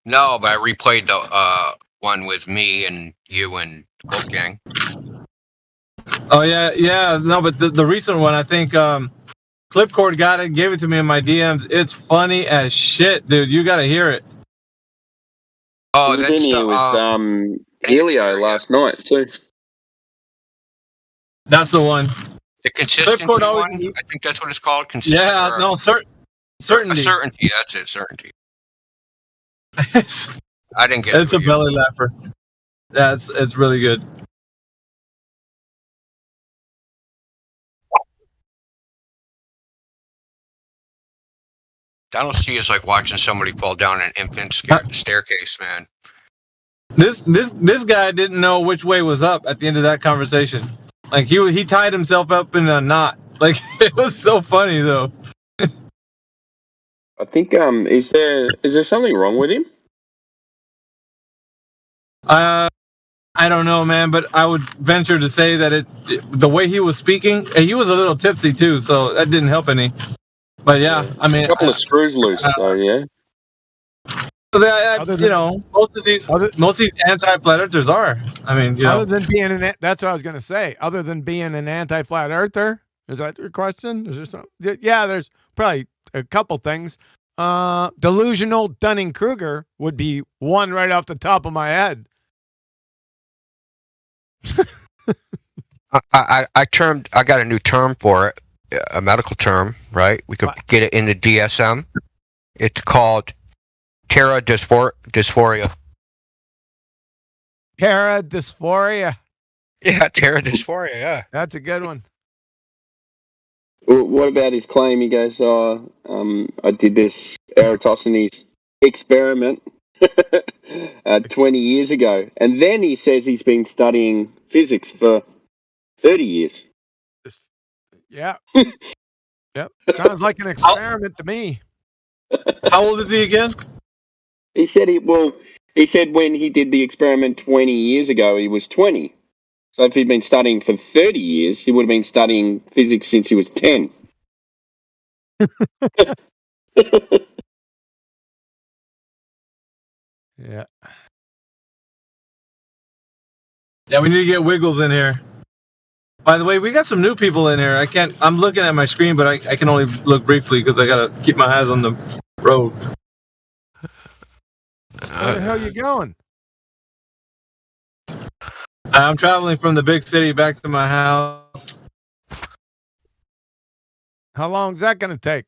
No, but I replayed the one with me and you and Wolfgang. Oh yeah, no, but the recent one, I think Clipcord got it, gave it to me in my DMs. It's funny as shit, dude. You got to hear it. Oh, He was that's in the here with Helio last night too. That's the one. the consistency Clipboard always- one. I think that's what it's called. Consistent. Yeah, no, certainty. Certainty. That's it. Certainty. it's I didn't get a it. belly laugher. It's really good. Donald C is like watching somebody fall down an infant staircase, man. This guy didn't know which way was up at the end of that conversation. Like he tied himself up in a knot. Like it was so funny though. I think is there something wrong with him? I don't know, man, but I would venture to say that the way he was speaking, and he was a little tipsy too, so that didn't help any. But yeah, I mean, A couple of screws loose, so yeah. Other than- you know, most of these anti-flat earthers are. I mean, you know, Other than being that's what I was going to say. Other than being an anti-flat earther, is that your question? Is there something? Yeah, there's probably a couple things. Delusional Dunning-Kruger would be one right off the top of my head. I got a new term for it. a medical term, right? We could What? get it in the DSM. It's called pterodysphoria. Paradysphoria. Yeah, pterodysphoria. Yeah. That's a good one. What about his claim? He goes, I did this Eratosthenes experiment 20 years ago. And then he says he's been studying physics for 30 years. Yeah. Yep. Sounds like an experiment to me. How old is he again? He said he said when he did the experiment 20 years ago, he was 20. So if he'd been studying for 30 years, he would have been studying physics since he was 10. Yeah. Yeah, we need to get Wiggles in here. By the way, we got some new people in here. I'm looking at my screen, but I can only look briefly because I gotta keep my eyes on the road. Where the hell you going? I'm traveling from the big city back to my house. How long is that going to take?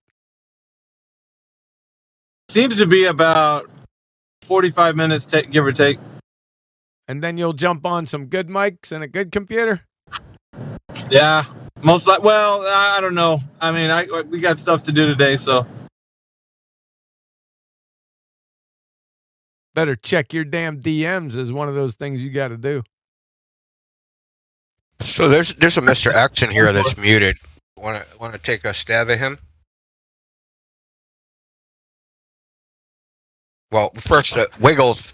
Seems to be about 45 minutes, give or take. And then you'll jump on some good mics and a good computer? Yeah, most like. Well, I don't know. I mean, we got stuff to do today, so. Better check your damn DMs is one of those things you got to do. So there's a Mr. X in here that's muted. Want to take a stab at him? Well, first, Wiggles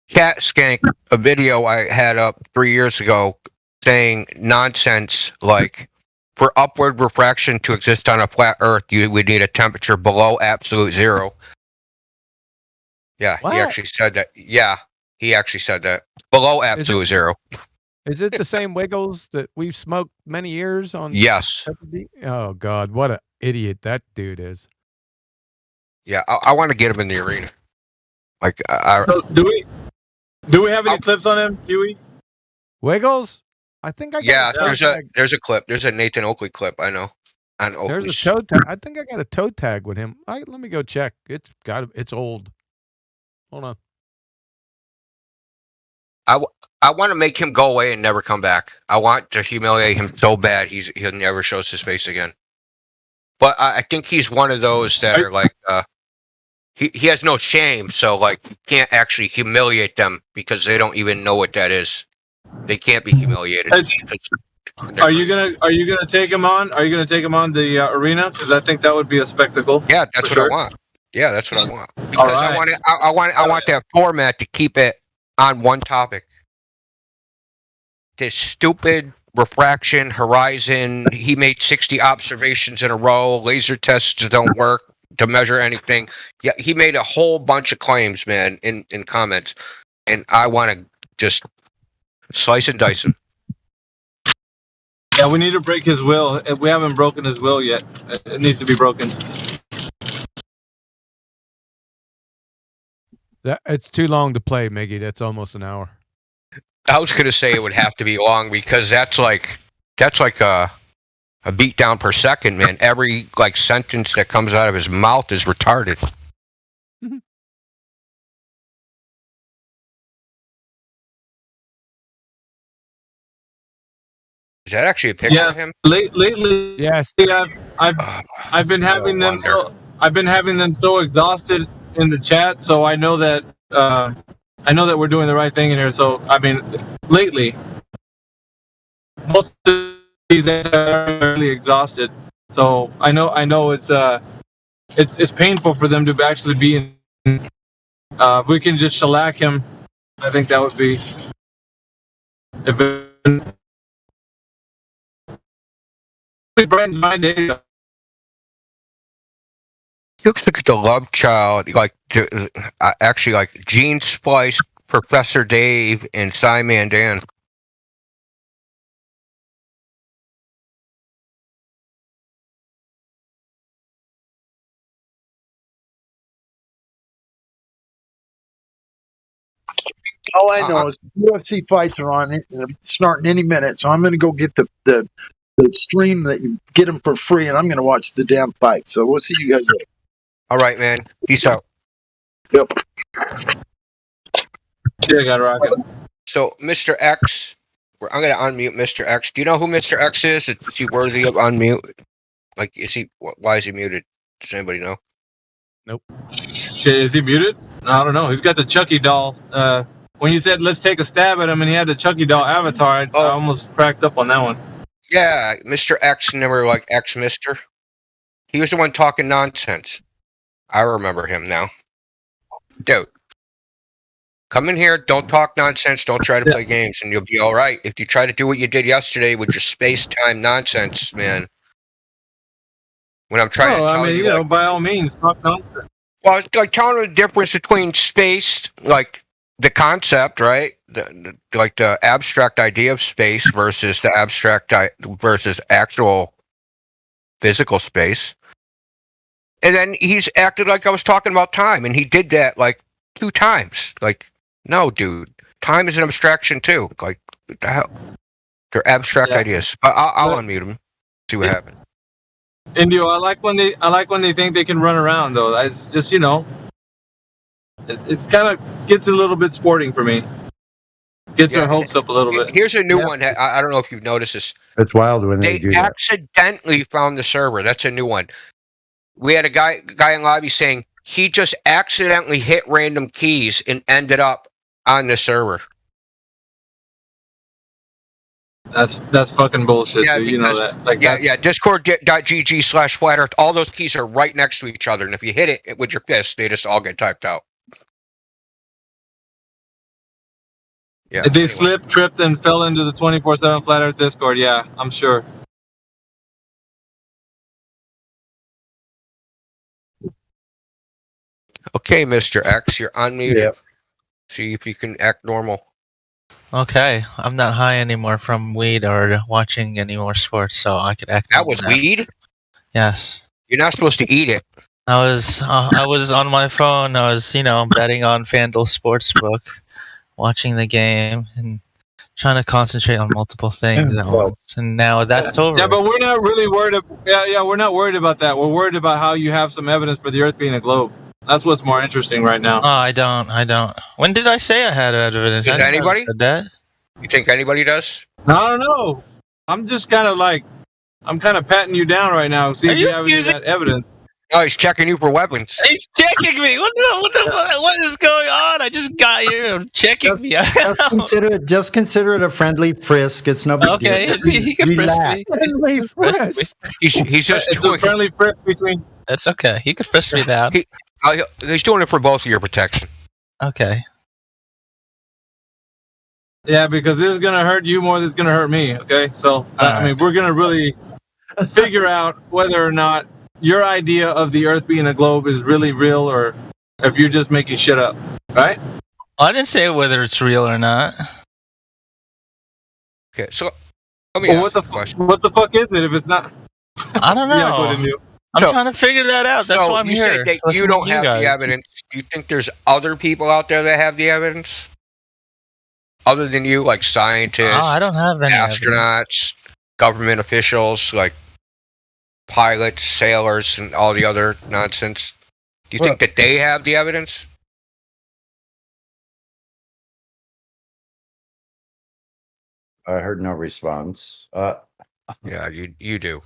cat skank a video I had up 3 years ago saying nonsense like for upward refraction to exist on a flat Earth, you would need a temperature below absolute zero. Yeah, What? he actually said that. Yeah, he actually said that below absolute zero. Is it the same Wiggles that we've smoked many years on? Yes. Oh God, what an idiot that dude is. Yeah, I want to get him in the arena. Like, So do we have any clips on him, Huey? Wiggles? I think I got yeah, a toe tag. there's a clip. There's a Nathan Oakley clip. I know. On There's Oakley's. a toe tag. I think I got a toe tag with him. Let me go check. It's old. Hold on. I want to make him go away and never come back. I want to humiliate him so bad he'll never shows his face again. But I think he's one of those that are like he has no shame, so like you can't actually humiliate them because they don't even know what that is. They can't be humiliated. Are you gonna take him on? Are you gonna take him on the arena? Because I think that would be a spectacle. Yeah, that's what I want. Yeah, that's what I want. Because right. I want that format to keep it on one topic. This stupid refraction horizon. He made 60 observations in a row. Laser tests don't work to measure anything. Yeah, he made a whole bunch of claims, man, in comments, and I want to just slice and dice him. Yeah, we need to break his will. We haven't broken his will yet. It needs to be broken. It's too long to play, Miggy. That's almost an hour. I was gonna say it would have to be long because that's like a beat down per second, man. Every like sentence that comes out of his mouth is retarded. Is that actually a picture of him? Lately, yes. I've been having them so exhausted in the chat. So I know that we're doing the right thing in here. So I mean, lately, most of these are really exhausted. So I know it's painful for them to actually be in. If we can just shellac him, I think that would be. Brand's my day. Looks like the love child, like actually like Gene Splice, Professor Dave, and Simon Dan. All I know is UFC fights are on it, starting any minute. So I'm going to go get the the stream that you get them for free, and I'm going to watch the damn fight. So we'll see you guys later. All right, man. Peace out. Yep. Yeah, got rocket. So, Mr. X, I'm going to unmute Mr. X. Do you know who Mr. X is? Is he worthy of unmute? Like, why is he muted? Does anybody know? Shit, is he muted? I don't know. He's got the Chucky doll. When you said let's take a stab at him, and he had the Chucky doll avatar, I almost cracked up on that one. Yeah, Mr. X, never like X Mister. He was the one talking nonsense. I remember him now. Dude, come in here, don't talk nonsense, don't try to play games, and you'll be all right. If you try to do what you did yesterday with your space-time nonsense, man. When I'm trying to tell you, know, by all means, talk nonsense. Well, it's like telling the difference between space, like the concept, right? Like the abstract idea of space versus the abstract versus actual physical space. And then he's acted like I was talking about time, and he did that like 2 times. Like, no, dude, time is an abstraction too. Like, what the hell? They're abstract ideas. I'll unmute him. See what happens. Indio, I like when they think they can run around though. That's just, you know, it's kind of gets a little bit sporting for me. Gets their hopes up a little bit. Here's a new one. I don't know if you've noticed this. It's wild when they do that. Accidentally found the server. That's a new one. We had a guy in lobby saying he just accidentally hit random keys and ended up on the server. That's fucking bullshit. Yeah, dude. You know that. Like, Discord.gg/flat earth. All those keys are right next to each other, and if you hit it with your fist, they just all get typed out. Yeah. They slipped, tripped, and fell into the 24/7 Flat Earth Discord. Yeah, I'm sure. Okay, Mr. X, you're unmuted. Yep. See if you can act normal. Okay, I'm not high anymore from weed or watching any more sports, so I could act. That was weed? Yes. You're not supposed to eat it. I was on my phone. I was, betting on FanDuel Sportsbook, watching the game, and trying to concentrate on multiple things at once. And now that's over. Yeah, but we're not really worried. We're not worried about that. We're worried about how you have some evidence for the Earth being a globe. That's what's more interesting right now. Oh, I don't. When did I say I had evidence? Does anybody? Said that? You think anybody does? I don't know. I'm just kind of patting you down right now. See if you have any of that evidence. Oh, he's checking you for weapons. He's checking me. What is going on? I just got here checking me. Just consider it a friendly frisk. It's no big deal. Okay, he can frisk me. Friendly frisk. He's just It's doing a friendly frisk between. That's okay. He could frisk me down. He's doing it for both of your protection. Okay. Yeah, because this is gonna hurt you more than it's gonna hurt me. Okay, so I mean, we're gonna really figure out whether or not your idea of the Earth being a globe is really real, or if you're just making shit up, right? I didn't say whether it's real or not. Okay, so let me ask what you a question. What the fuck is it if it's not? I don't know. Yeah, go ahead, Neil. I'm trying to figure that out. That's why I'm you here. Say that you don't have the evidence. Do you think there's other people out there that have the evidence? Other than you, like scientists, I don't have any astronauts, government officials, like pilots, sailors, and all the other nonsense. Do you think that they have the evidence? I heard no response. Yeah, you do.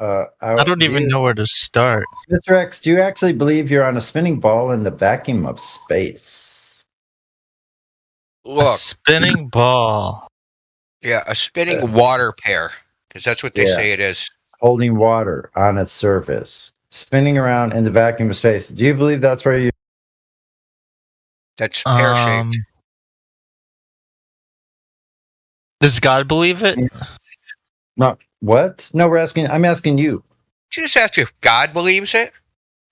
I don't even know where to start. Mr. X, do you actually believe you're on a spinning ball in the vacuum of space? Look, a spinning ball. Yeah, a spinning water pair, because that's what they say it is. Holding water on its surface, spinning around in the vacuum of space. Do you believe that's where you? That's pear-shaped. Does God believe it? No. What? No, I'm asking you. You just asked if God believes it?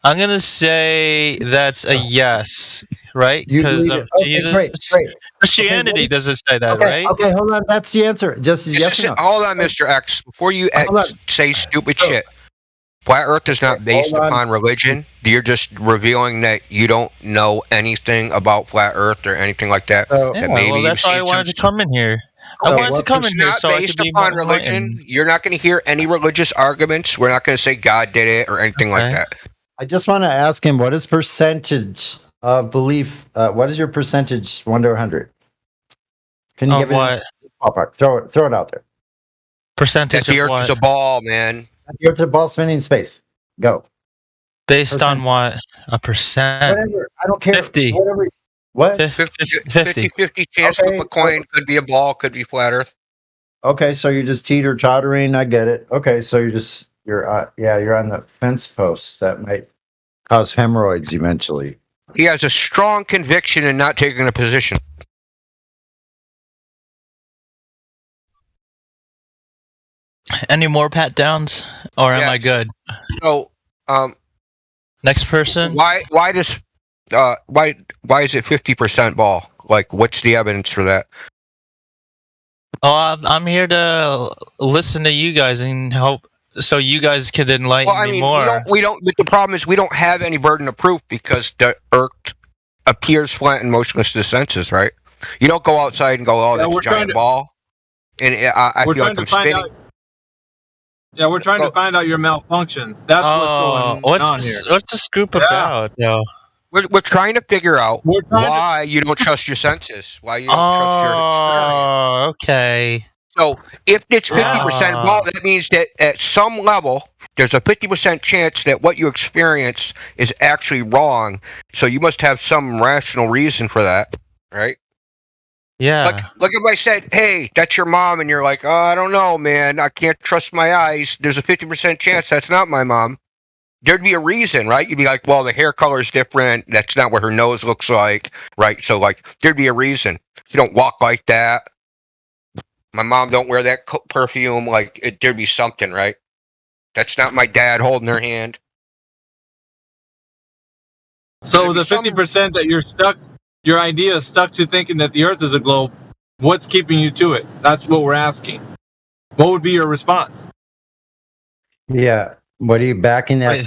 I'm going to say that's a yes, right? Because of Jesus. Great. Christianity doesn't say that, right? Okay, hold on. That's the answer. Just yes or no. Hold on, Mr. X. Before you say stupid shit, Flat Earth is not based Hold on. upon religion. You're just revealing that you don't know anything about Flat Earth or anything like that. So, Yeah, that maybe well, that's you've why I seen wanted some to come in here. I So wanted to what come It's in here not so I could based be upon more religion. enlightened. You're not going to hear any religious arguments. We're not going to say God did it or anything like Okay. that. I just want to ask him, what is percentage of belief? What is your percentage 1 to 100? Can you Of give it what? a ballpark? Throw it out there. That Percentage the of Earth is what? a ball, man. You're the ball spinning in space. Go. Based Percent. on what? A percent. Whatever. I don't care. 50. Whatever. What? 50. 50-50 chance to Okay. flip a coin. Could be a ball, could be flat Earth. Okay, so you're just teeter-tottering. I get it. Okay, so you're on the fence post. That might cause hemorrhoids eventually. He has a strong conviction in not taking a position. Oh, Any more pat downs? Or am I Yes. good? So, Next person? why is it 50% ball? Like, what's the evidence for that? Oh, I'm here to listen to you guys and hope so you guys could enlighten Well, I me mean, more. we don't. But the problem is, we don't have any burden of proof because the Earth appears flat and motionless to the senses, right? You don't go outside and go, "Oh, Yeah, that's a we're trying giant to- ball," and I We're feel trying like to I'm find spinning. out. Yeah, we're trying to find out your malfunction. That's Oh, what's going on here. what's this group Yeah. about? Yo? We're trying to figure out We're trying to- why you don't trust your senses, why you don't trust your experience. Oh, okay. So if it's 50% Yeah. ball, that means that at some level, there's a 50% chance that what you experience is actually wrong. So you must have some rational reason for that, right? Yeah. Like if I said, "Hey, that's your mom," and you're like, "Oh, I don't know, man. I can't trust my eyes." There's a 50% chance that's not my mom. There'd be a reason, right? You'd be like, "Well, the hair color is different. That's not what her nose looks like," right? So, like, there'd be a reason. You don't walk like that. My mom don't wear that perfume. Like, there'd be something, right? That's not my dad holding her hand. So There'd be the 50% that you're stuck, your idea is stuck to thinking that the Earth is a globe. What's keeping you to it? That's what we're asking. What would be your response? Yeah. What are you backing that Wait,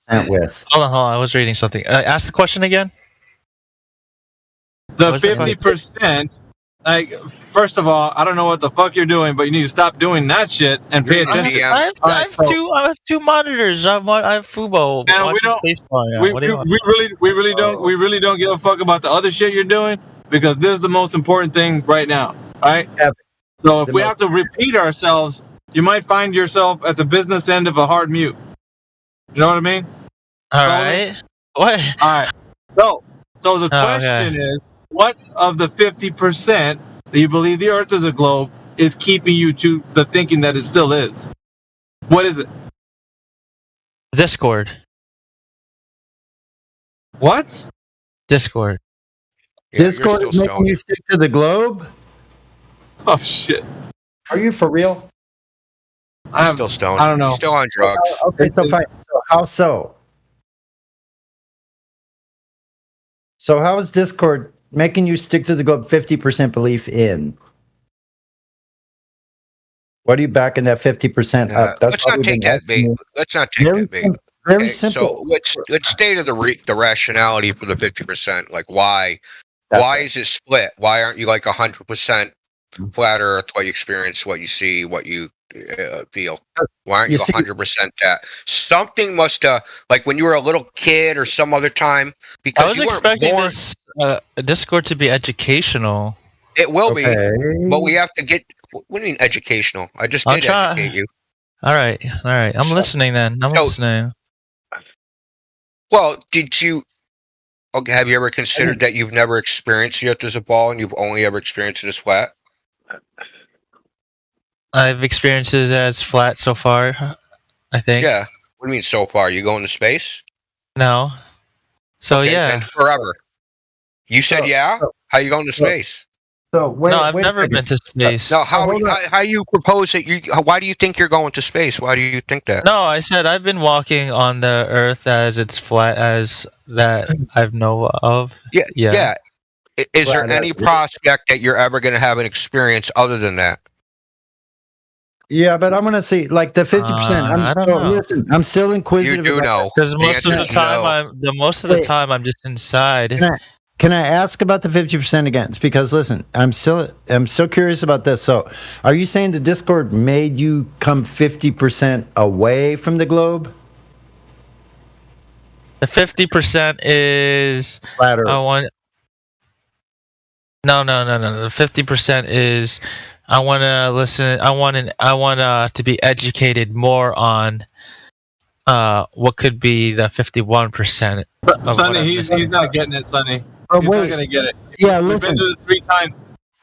50% with? Hold on. I was reading something. Ask the question again. The What was the question? 50%. Like, first of all, I don't know what the fuck you're doing, but you need to stop doing that shit and pay You're an attention. idiot. I have two monitors. I have Fubo. Man, we watching don't- baseball now. We, What do you want? we really don't give a fuck about the other shit you're doing because this is the most important thing right now. All right. Yeah. So if The we most- have to repeat ourselves, you might find yourself at the business end of a hard mute. You know what I mean? All right. What? All right. So the Oh, question is, what of the 50% that you believe the Earth is a globe is keeping you to the thinking that it still is? What is it? Discord. What? Discord. Yeah, you're Discord still is making stoned. you stick to the globe? Oh shit! Are you for real? I'm Still stoned. I don't know. Still on drugs. Okay, so fine. So how so? So how is Discord making you stick to the globe 50% belief in? What are you backing that 50% up? Let's all not we've take been that bait. asking you. Let's not take Very that bait. simple. Very Okay, simple. So let's state of the rationality for the 50%. Like why That's why it. is it split? Why aren't you like 100% flat Earth? What you experience, what you see, what you feel. Why aren't You you see- 100% that? Something must like when you were a little kid or some other time because I was you weren't expecting born. this Discord to be educational. It will be, Okay. but we have to get. What do you mean educational? I just I'll did try. educate you. All right. I'm So- listening then. I'm so- listening. Well, did you? Okay, have you ever considered that you've never experienced the Earth as a ball and you've only ever experienced it as flat? I've experienced it as flat so far. I think. Yeah. What do you mean so far? You going to space? No. So Okay, yeah. then forever. You said yeah. How you going to space? So wait, No, I've wait a never second. been to space. No, how hold on. how you propose that you? Why do you think you're going to space? Why do you think that? No, I said I've been walking on the Earth as it's flat as that I've know of. Yeah, Yeah. yeah. Is there Flat any Earth. prospect that you're ever going to have an experience other than that? Yeah, but I'm gonna see like the 50%. I don't know. Listen, I'm still You inquisitive. do about know. Because The most of answer the is time, no. most of the Wait. time I'm just inside. Can I ask about the 50% again? It's because listen, I'm still curious about this. So, are you saying the Discord made you come 50% away from the globe? The 50% is Flat Earth. I want. No. The 50% is I want to listen. I want to be educated more on what could be the 51%. Sonny, he's not getting it, Sonny. Oh, He's wait. not gonna get it. Yeah, We've listen. been to this 3 times.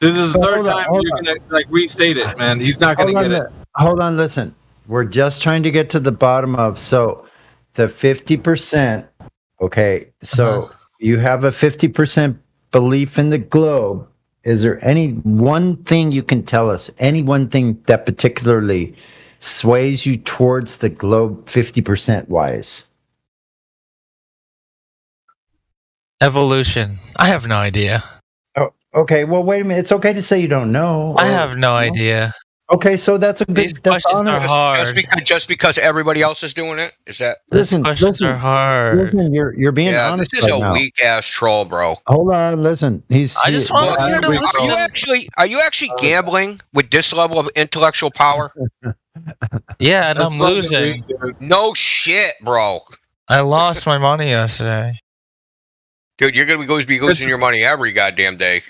This is the But third hold on, time hold you're on. gonna like restate it, man. He's not gonna get it. Hold on, listen. We're just trying to get to the bottom of the 50%. Okay, so you have a 50% belief in the globe. Is there any one thing you can tell us? Any one thing that particularly sways you towards the globe 50% wise? Evolution. I have no idea. Oh, okay. Well, wait a minute. It's okay to say you don't know. I have no idea. Okay, so that's a good. These questions are hard. Just because everybody else is doing it? Is that? These questions are hard. Listen, you're being Yeah, honest. this is right a now. weak ass troll, bro. Hold on, listen. I just want to hear to listen. Are you actually gambling with this level of intellectual power? Yeah, and That's I'm fucking losing. weak, dude. No shit, bro. I lost my money yesterday. Dude, you're gonna be losing your money every goddamn day.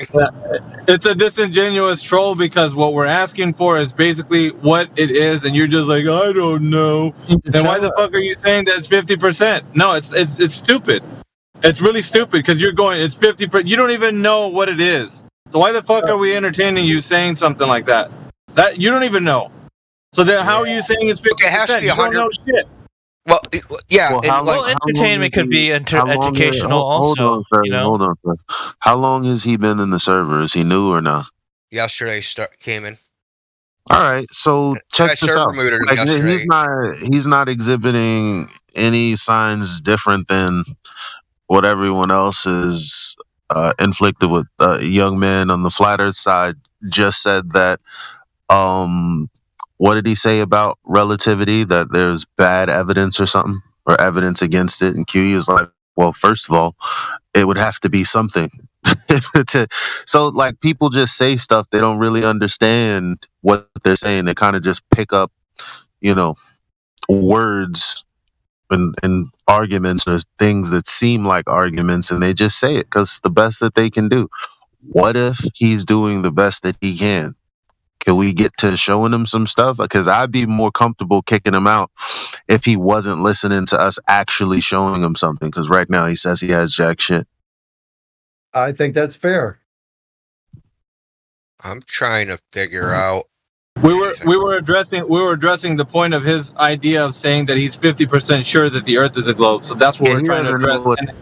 It's a disingenuous troll because what we're asking for is basically what it is, and you're just like, I don't know. Then why the fuck are you saying that's 50%? No, it's stupid. It's really stupid because you're going. It's 50%. You don't even know what it is. So why the fuck are we entertaining you saying something like that? That you don't even know. So then how are you saying it's 50%? Okay, it has to be You don't 100. know shit. Well, yeah. Well, and how like, long- entertainment could be educational hold also. on, sir, You know? hold on, sir. How long has he been in the server? Is he new or not? yesterday came in. All right, so check I this server out. mooted him Like, yesterday. he's not exhibiting any signs different than what everyone else is inflicted with. Young man on the flat Earth side just said that. What did he say about relativity? That there's bad evidence or something, or evidence against it. And QE is like, well, first of all, it would have to be something. So, like, people just say stuff, they don't really understand what they're saying. They kind of just pick up, words and arguments or things that seem like arguments, and they just say it because it's the best that they can do. What if he's doing the best that he can? Can we get to showing him some stuff? Because I'd be more comfortable kicking him out if he wasn't listening to us actually showing him something. Because right now he says he has jack shit. I think that's fair. I'm trying to figure out. We were addressing the point of his idea of saying that he's 50% sure that the Earth is a globe. So that's what Yeah, we're he trying to doesn't address. know what- And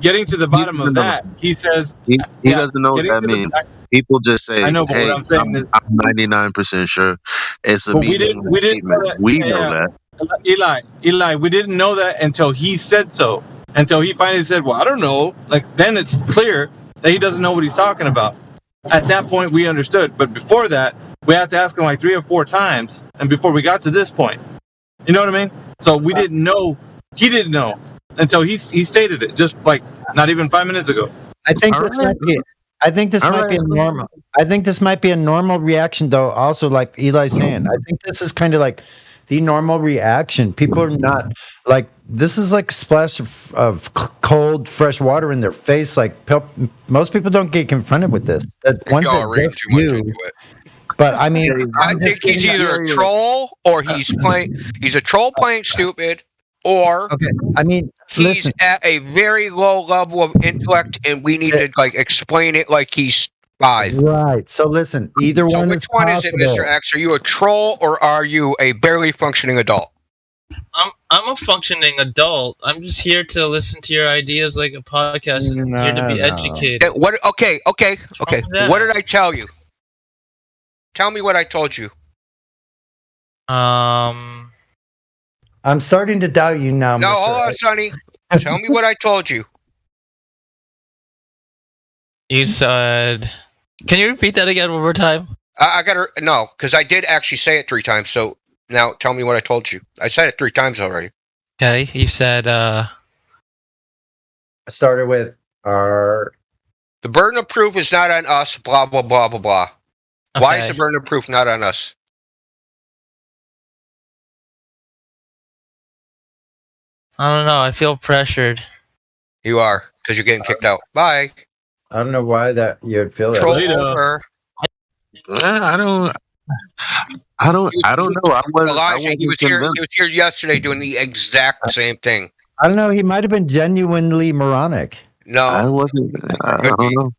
getting to the bottom of that, he says He doesn't know what getting that to the- means. People just say, I know, but hey, what I'm saying is- I'm 99% sure. It's a But we meaningless didn't know statement. that. We Yeah, know yeah. that. Eli, we didn't know that until he said so. Until he finally said, well, I don't know. Like, then it's clear that he doesn't know what he's talking about. At that point, we understood. But before that, we had to ask him like 3 or 4 times, and before we got to this point. You know what I mean? So we didn't know. He didn't know until he stated it just like not even 5 minutes ago. I think All this right. might be. I think this All might be a right. normal. I think this might be a normal reaction, though. Also, like Eli's saying, I think this is kind of like the normal reaction. People are not like this is like a splash of cold, fresh water in their face. Like most people don't get confronted with this. That once Y'all are reading it too much you, into it. but I mean, I think he's either a troll or he's a troll playing stupid, or okay. I mean, he's listen. at a very low level of intellect, and we need to like explain it like he's 5. Right. So listen, either So one which is one is it, possible. Mr. X? Are you a troll or are you a barely functioning adult? I'm a functioning adult. I'm just here to listen to your ideas like a podcast and here to be No. educated. Okay. wrong with that? What did I tell you? Tell me what I told you. I'm starting to doubt you now. No, Mr. hold on, X. Sonny. Tell me what I told you. You said, can you repeat that again one more time? I got to no, because I did actually say it 3 times. So now tell me what I told you. I said it 3 times already. Okay, you said I started with our. The burden of proof is not on us. Blah blah blah blah blah. Why is okay. the burden of proof not on us? I don't know. I feel pressured. You are, because you're getting kicked out. Bye. I don't know why that you'd feel that. Troll way. Later. over. I don't know. Elijah, he was here yesterday doing the exact same thing. I don't know. He might have been genuinely moronic. No, I wasn't. I don't know.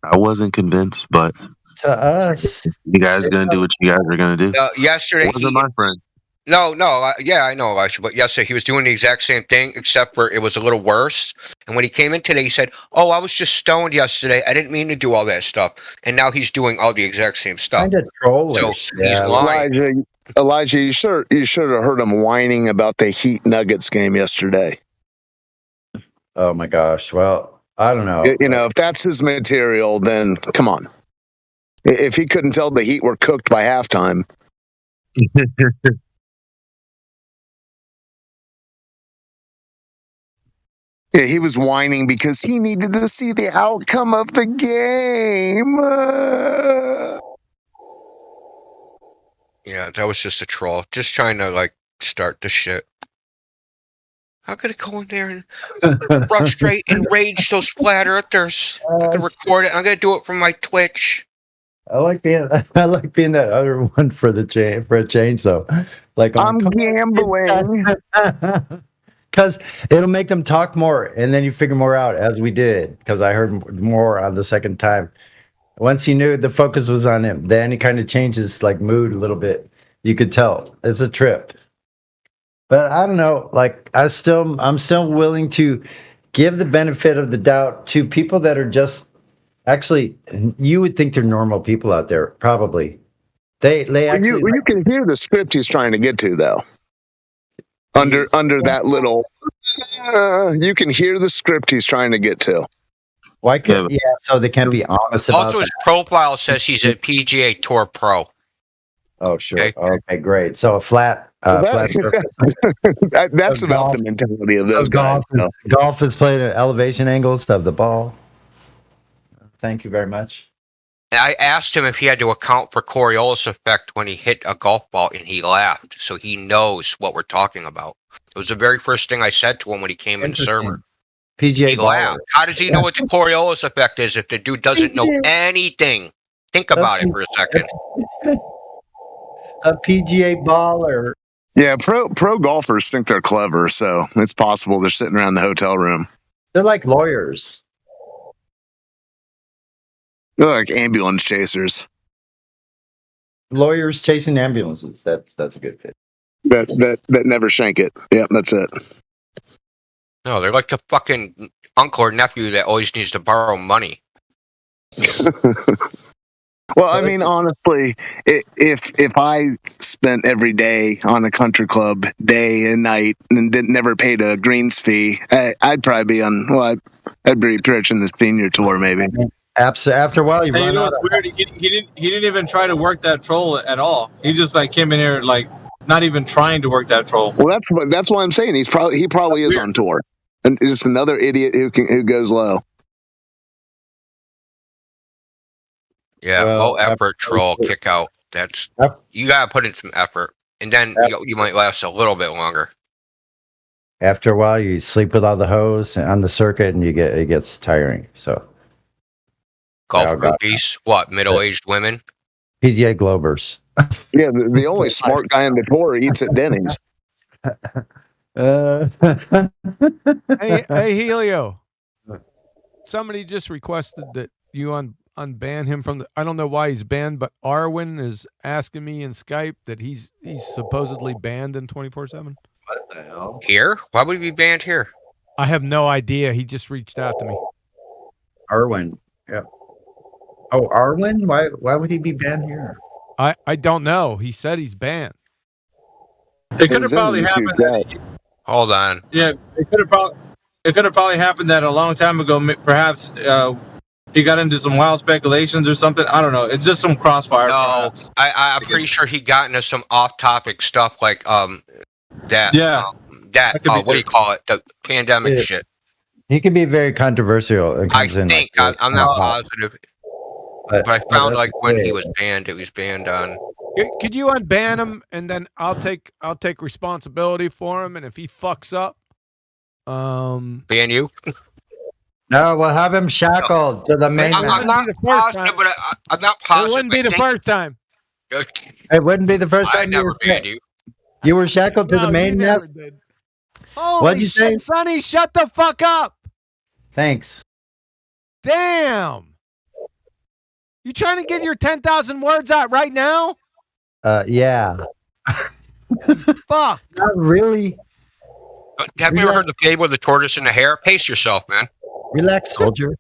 I wasn't convinced, but To us, you guys gonna do what you guys are gonna do. yesterday Wasn't my friend. yeah, I know, Elijah, but yesterday he was doing the exact same thing, except for it was a little worse. And when he came in today, he said, "Oh, I was just stoned yesterday. I didn't mean to do all that stuff." And now he's doing all the exact same stuff. kind of trollish. So he's lying. Elijah, you should have heard him whining about the Heat Nuggets game yesterday. Oh my gosh. Well, I don't know. You know, if that's his material, then come on. If he couldn't tell the Heat were cooked by halftime. Yeah, he was whining because he needed to see the outcome of the game. Yeah, that was just a troll, just trying to like start the shit. How could it go in there and frustrate and rage those flat earthers? I could record it. I'm gonna do it from my Twitch. I like being that other one for a change though. Like I'm gambling. Because it'll make them talk more, and then you figure more out, as we did. Because I heard more on the second time. Once he knew the focus was on him, then he kind of changes like mood a little bit. You could tell it's a trip. But I don't know. Like I'm still willing to give the benefit of the doubt to people that are just actually. You would think they're normal people out there, probably. They actually. You can hear the script he's trying to get to, though. Under that little, you can hear the script he's trying to get to. Why can't? Yeah, so they can't be honest about Also, that. his profile says he's a PGA Tour pro. Oh, sure. Okay. Okay, great. So a flat. Flat That's So about golf- the mentality of so those guys. golf is played at elevation angles of the ball. Thank you very much. And I asked him if he had to account for Coriolis effect when he hit a golf ball, and he laughed. So he knows what we're talking about. It was the very first thing I said to him when he came in the server. PGA He laughed. How does he know what the Coriolis effect is if the dude doesn't know anything? Think about it for a second. A PGA baller. Yeah, pro golfers think they're clever, so it's possible they're sitting around the hotel room. They're like lawyers. They're like ambulance chasers. Lawyers chasing ambulances. That's a good fit. That never shank it. Yep, that's it. No, they're like the fucking uncle or nephew that always needs to borrow money. Well, I mean, honestly, if I spent every day on a country club, day and night, and never paid a greens fee, I'd probably be on. Well, I'd be rich in the senior tour, maybe. After a while, you Hey, you run know out what's of. weird? He didn't even try to work that troll at all. He just like came in here like not even trying to work that troll. Well, that's what I'm saying. He probably is on tour, and just another idiot who goes low. Yeah, Well, low effort troll kick out. That's you gotta put in some effort, and then you might last a little bit longer. After a while, you sleep with all the hoes on the circuit, and it gets tiring. So Golf Oh, God. groupies, what middle-aged women? PGA Globers. Yeah, the only smart guy in the tour eats at Denny's. Hey, Helio. Somebody just requested that you unban him from the. I don't know why he's banned, but Arwen is asking me in Skype that he's supposedly banned in 24/7. What the hell? Here? Why would he be banned here? I have no idea. He just reached out to me. Arwen. Yeah. Oh, Arwen? Why would he be banned here? I don't know. He said he's banned. It could have It's in probably the happened. YouTube Hold on. Yeah, it could have probably happened that a long time ago. Perhaps he got into some wild speculations or something. I don't know. It's just some crossfire. No, perhaps. I'm pretty sure he got into some off-topic stuff like that. Yeah. That That could be what do you true. call it? The pandemic Yeah. shit. He can be very controversial. It I comes in think like, I'm not positive, but I found that's like when he okay. was banned, it was banned on. Could you unban him and then I'll take responsibility for him, and if he fucks up, Ban you? No, we'll have him shackled to the main. It I'm wouldn't not be the first positive, time. but I'm not positive. It wouldn't be I the think- first time. It wouldn't be the first I time never banned you. you were shackled to No, the you main never nest. did. Holy What'd you say? shit, Sonny, shut the fuck up. Thanks. Damn. You trying to get your 10,000 words out right now? Yeah. Fuck. Not really. Have you ever heard the fable of the tortoise and the hare? Pace yourself, man. Relax, soldier.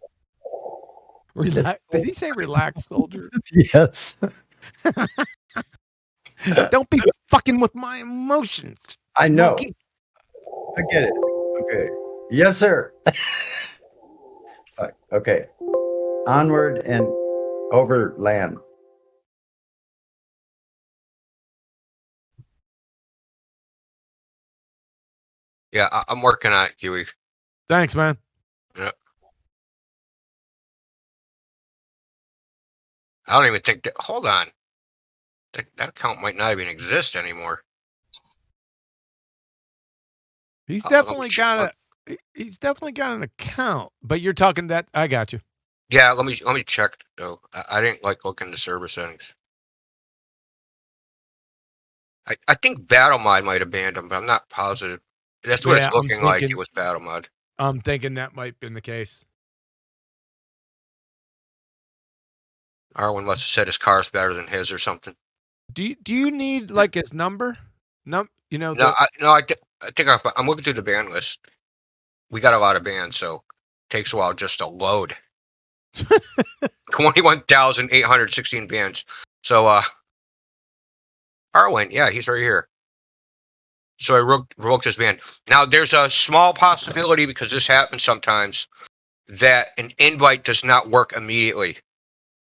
Relax. Did he say relax, soldier? Yes. Don't be fucking with my emotions. I know. monkey. I get it. Okay. Yes, sir. Fuck. Okay. Onward and over land. Yeah, I'm working on it, Huey. Thanks, man. I don't even think that. Hold on. That account might not even exist anymore. He's Let me definitely check. he's definitely got an account. But you're talking that I got you. Yeah, let me check though. I didn't like looking the server settings. I think BattleMod might have banned him, but I'm not positive. That's what Yeah, it's I'm looking like. thinking- It was BattleMod. I'm thinking that might have been the case. Arwen must have said his car's better than his or something. Do you need like his number? You know, No, I think I'm looking through the ban list. We got a lot of bans, so it takes a while just to load. 21,816 bans. So, Arwen, yeah, he's right here. So I revoked his ban. Now, there's a small possibility, because this happens sometimes, that an invite does not work immediately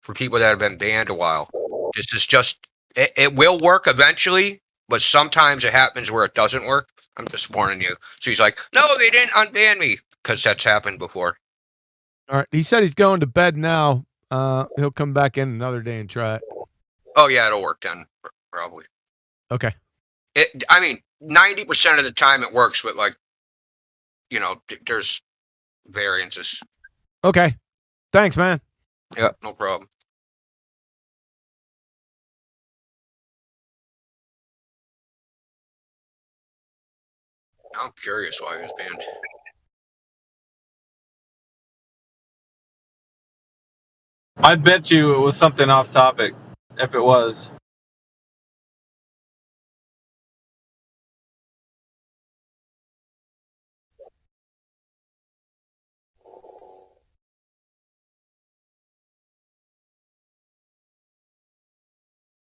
for people that have been banned a while. This is just, it will work eventually, but sometimes it happens where it doesn't work. I'm just warning you. So he's like, no, they didn't unban me, because that's happened before. all right. He said he's going to bed now. He'll come back in another day and try it. Oh, yeah, it'll work then, probably. Okay. I mean, 90% of the time it works, but like, you know, there's variances. Okay. Thanks, man. Yeah, no problem. I'm curious why he was banned. I bet you it was something off topic. If it was,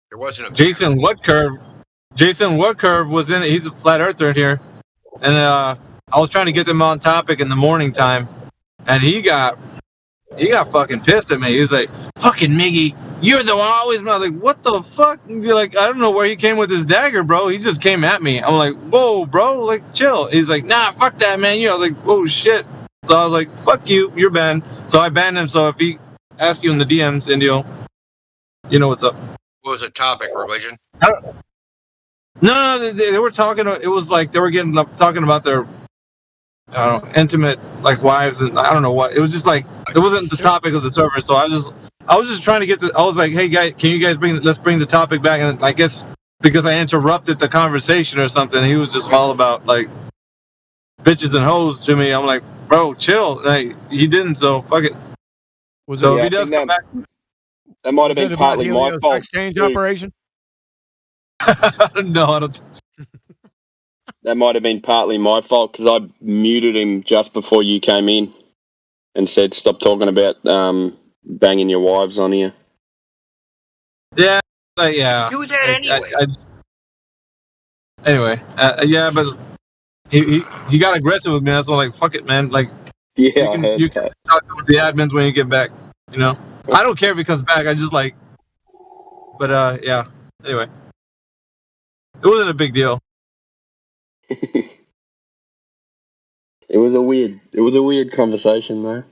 There wasn't a Jason Woodcurve was in it. He's a flat earther in here, and I was trying to get them on topic in the morning time, and he got fucking pissed at me. He was like, "Fucking Miggy, you're the one always." I was like, "What the fuck?" And you're like, "I don't know where he came with his dagger, bro. He just came at me." I'm like, "Whoa, bro, like chill." He's like, "Nah, fuck that, man." You know, like, "Oh shit." So I was like, "Fuck you, you're banned." So I banned him. So if he asks you in the DMs, Indio, you know what's up. What was the topic? Religion? No, they were talking. It was like they were talking about their, I don't know, intimate like wives, and I don't know what. It was just like it wasn't the topic of the server. So I was just trying to get I was like, hey guys, can you guys let's bring the topic back? And I guess because I interrupted the conversation or something, he was just all about like bitches and hoes to me. I'm like, bro, chill. Like he didn't, so fuck it. Was So it, if Yeah, he I does think come back, That might have was been it about partly my Helio's fault. exchange too. operation? no, I don't. That might have been partly my fault because I muted him just before you came in and said, "Stop talking about banging your wives on here." Yeah, yeah. Do that anyway. Anyway, yeah, but he got aggressive with me. I was like, fuck it, man. Like Yeah, I heard you that. can talk to the admins when you get back. You know, I don't care if he comes back. I just like, but yeah. Anyway, it wasn't a big deal. It was a weird conversation though.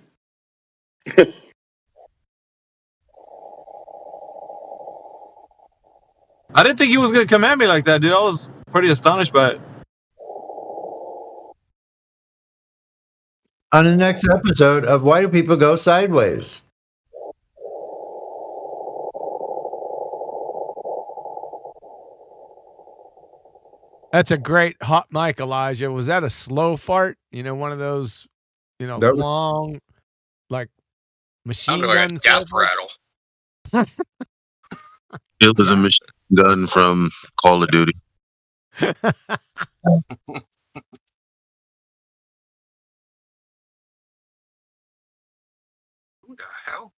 I didn't think he was gonna come at me like that, dude. I was pretty astonished by it. On the next episode of Why Do People Go Sideways? That's a great hot mic, Elijah. Was that a slow fart? You know, one of those, you know, That was- long, like machine Sounded like a gun. death sort of- rattle. It was a machine gun from Call of Duty. Who the hell?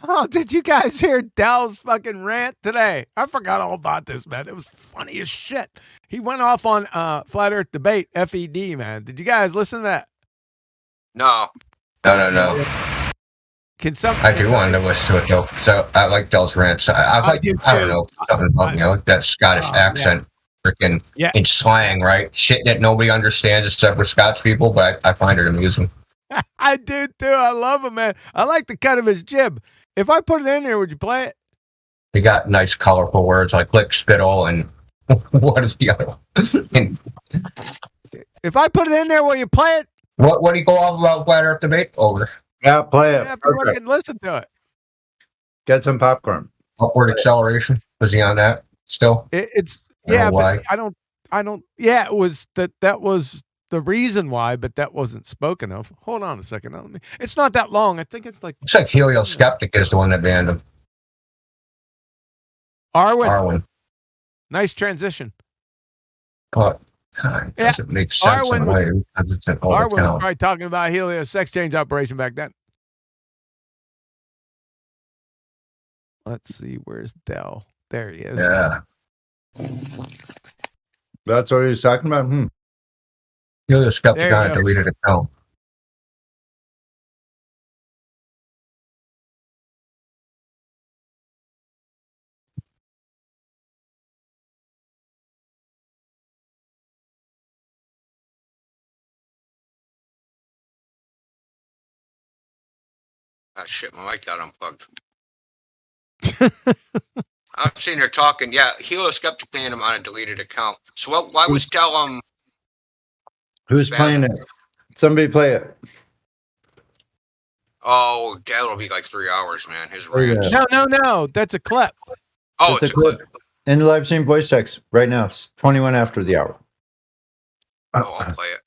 Oh, did you guys hear Dell's fucking rant today? I forgot all about this, man. It was funny as shit. He went off on Flat Earth Debate, FED, man. Did you guys listen to that? No. No. Can some? I do want to listen to it though. So I like Dell's rants. I like. do I don't too. know something about that Scottish Oh, yeah. accent, freaking Yeah. in slang, right? Shit that nobody understands except for Scots people, but I find it amusing. I do too. I love him, man. I like the cut of his jib. If I put it in there, would you play it? He got nice, colorful words like lick, spittle, and what is the other one? And If I put it in there, will you play it? what do you go off about Flat Earth Debate? Over. Yeah, play You it. have to look Perfect. and listen to it. Get some popcorn. Upward acceleration. Was he on that still? It's I don't yeah, know but why. I don't. Yeah, it was that was the reason why, but that wasn't spoken of. Hold on a second. Let me, it's not that long. I think it's like Looks like Helio Skeptic is the one that banned him. Arwen. Nice transition. But God, it Yeah, doesn't make sense in a way because it's an old Arwen was account. probably talking about Helio's sex change operation back then. Let's see, where's Dell? There he is. Yeah. That's what he was talking about. Helio Skeptic There you on a go. deleted account. Ah, shit, my mic got unplugged. I've seen her talking. Yeah, Helio Skeptic banned him on a deleted account. So why was Dell Who's playing it? Somebody play it. Oh, that'll be like 3 hours, man. His Oh, yeah. rants. No. That's a clip. Oh, It's a clip in the live stream voice text right now. It's 21 after the hour. Oh, I'll play it.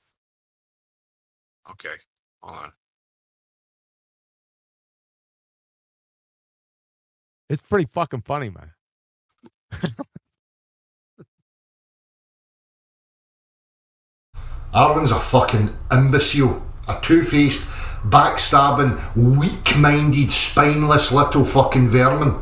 Okay, hold on. It's pretty fucking funny, man. Arwen's a fucking imbecile, a two-faced, backstabbing, weak-minded, spineless little fucking vermin.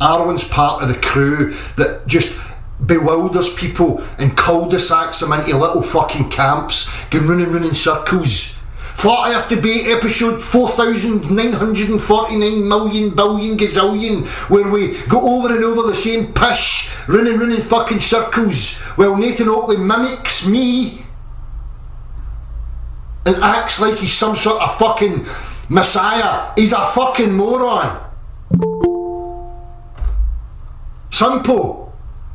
Arwen's part of the crew that just bewilders people and cul-de-sacs them into little fucking camps, going round in circles. Flat Earth Debate episode 4,949 million billion gazillion, where we go over and over the same pish, running in fucking circles, while Nathan Oakley mimics me and acts like he's some sort of fucking messiah. He's a fucking moron. Simple.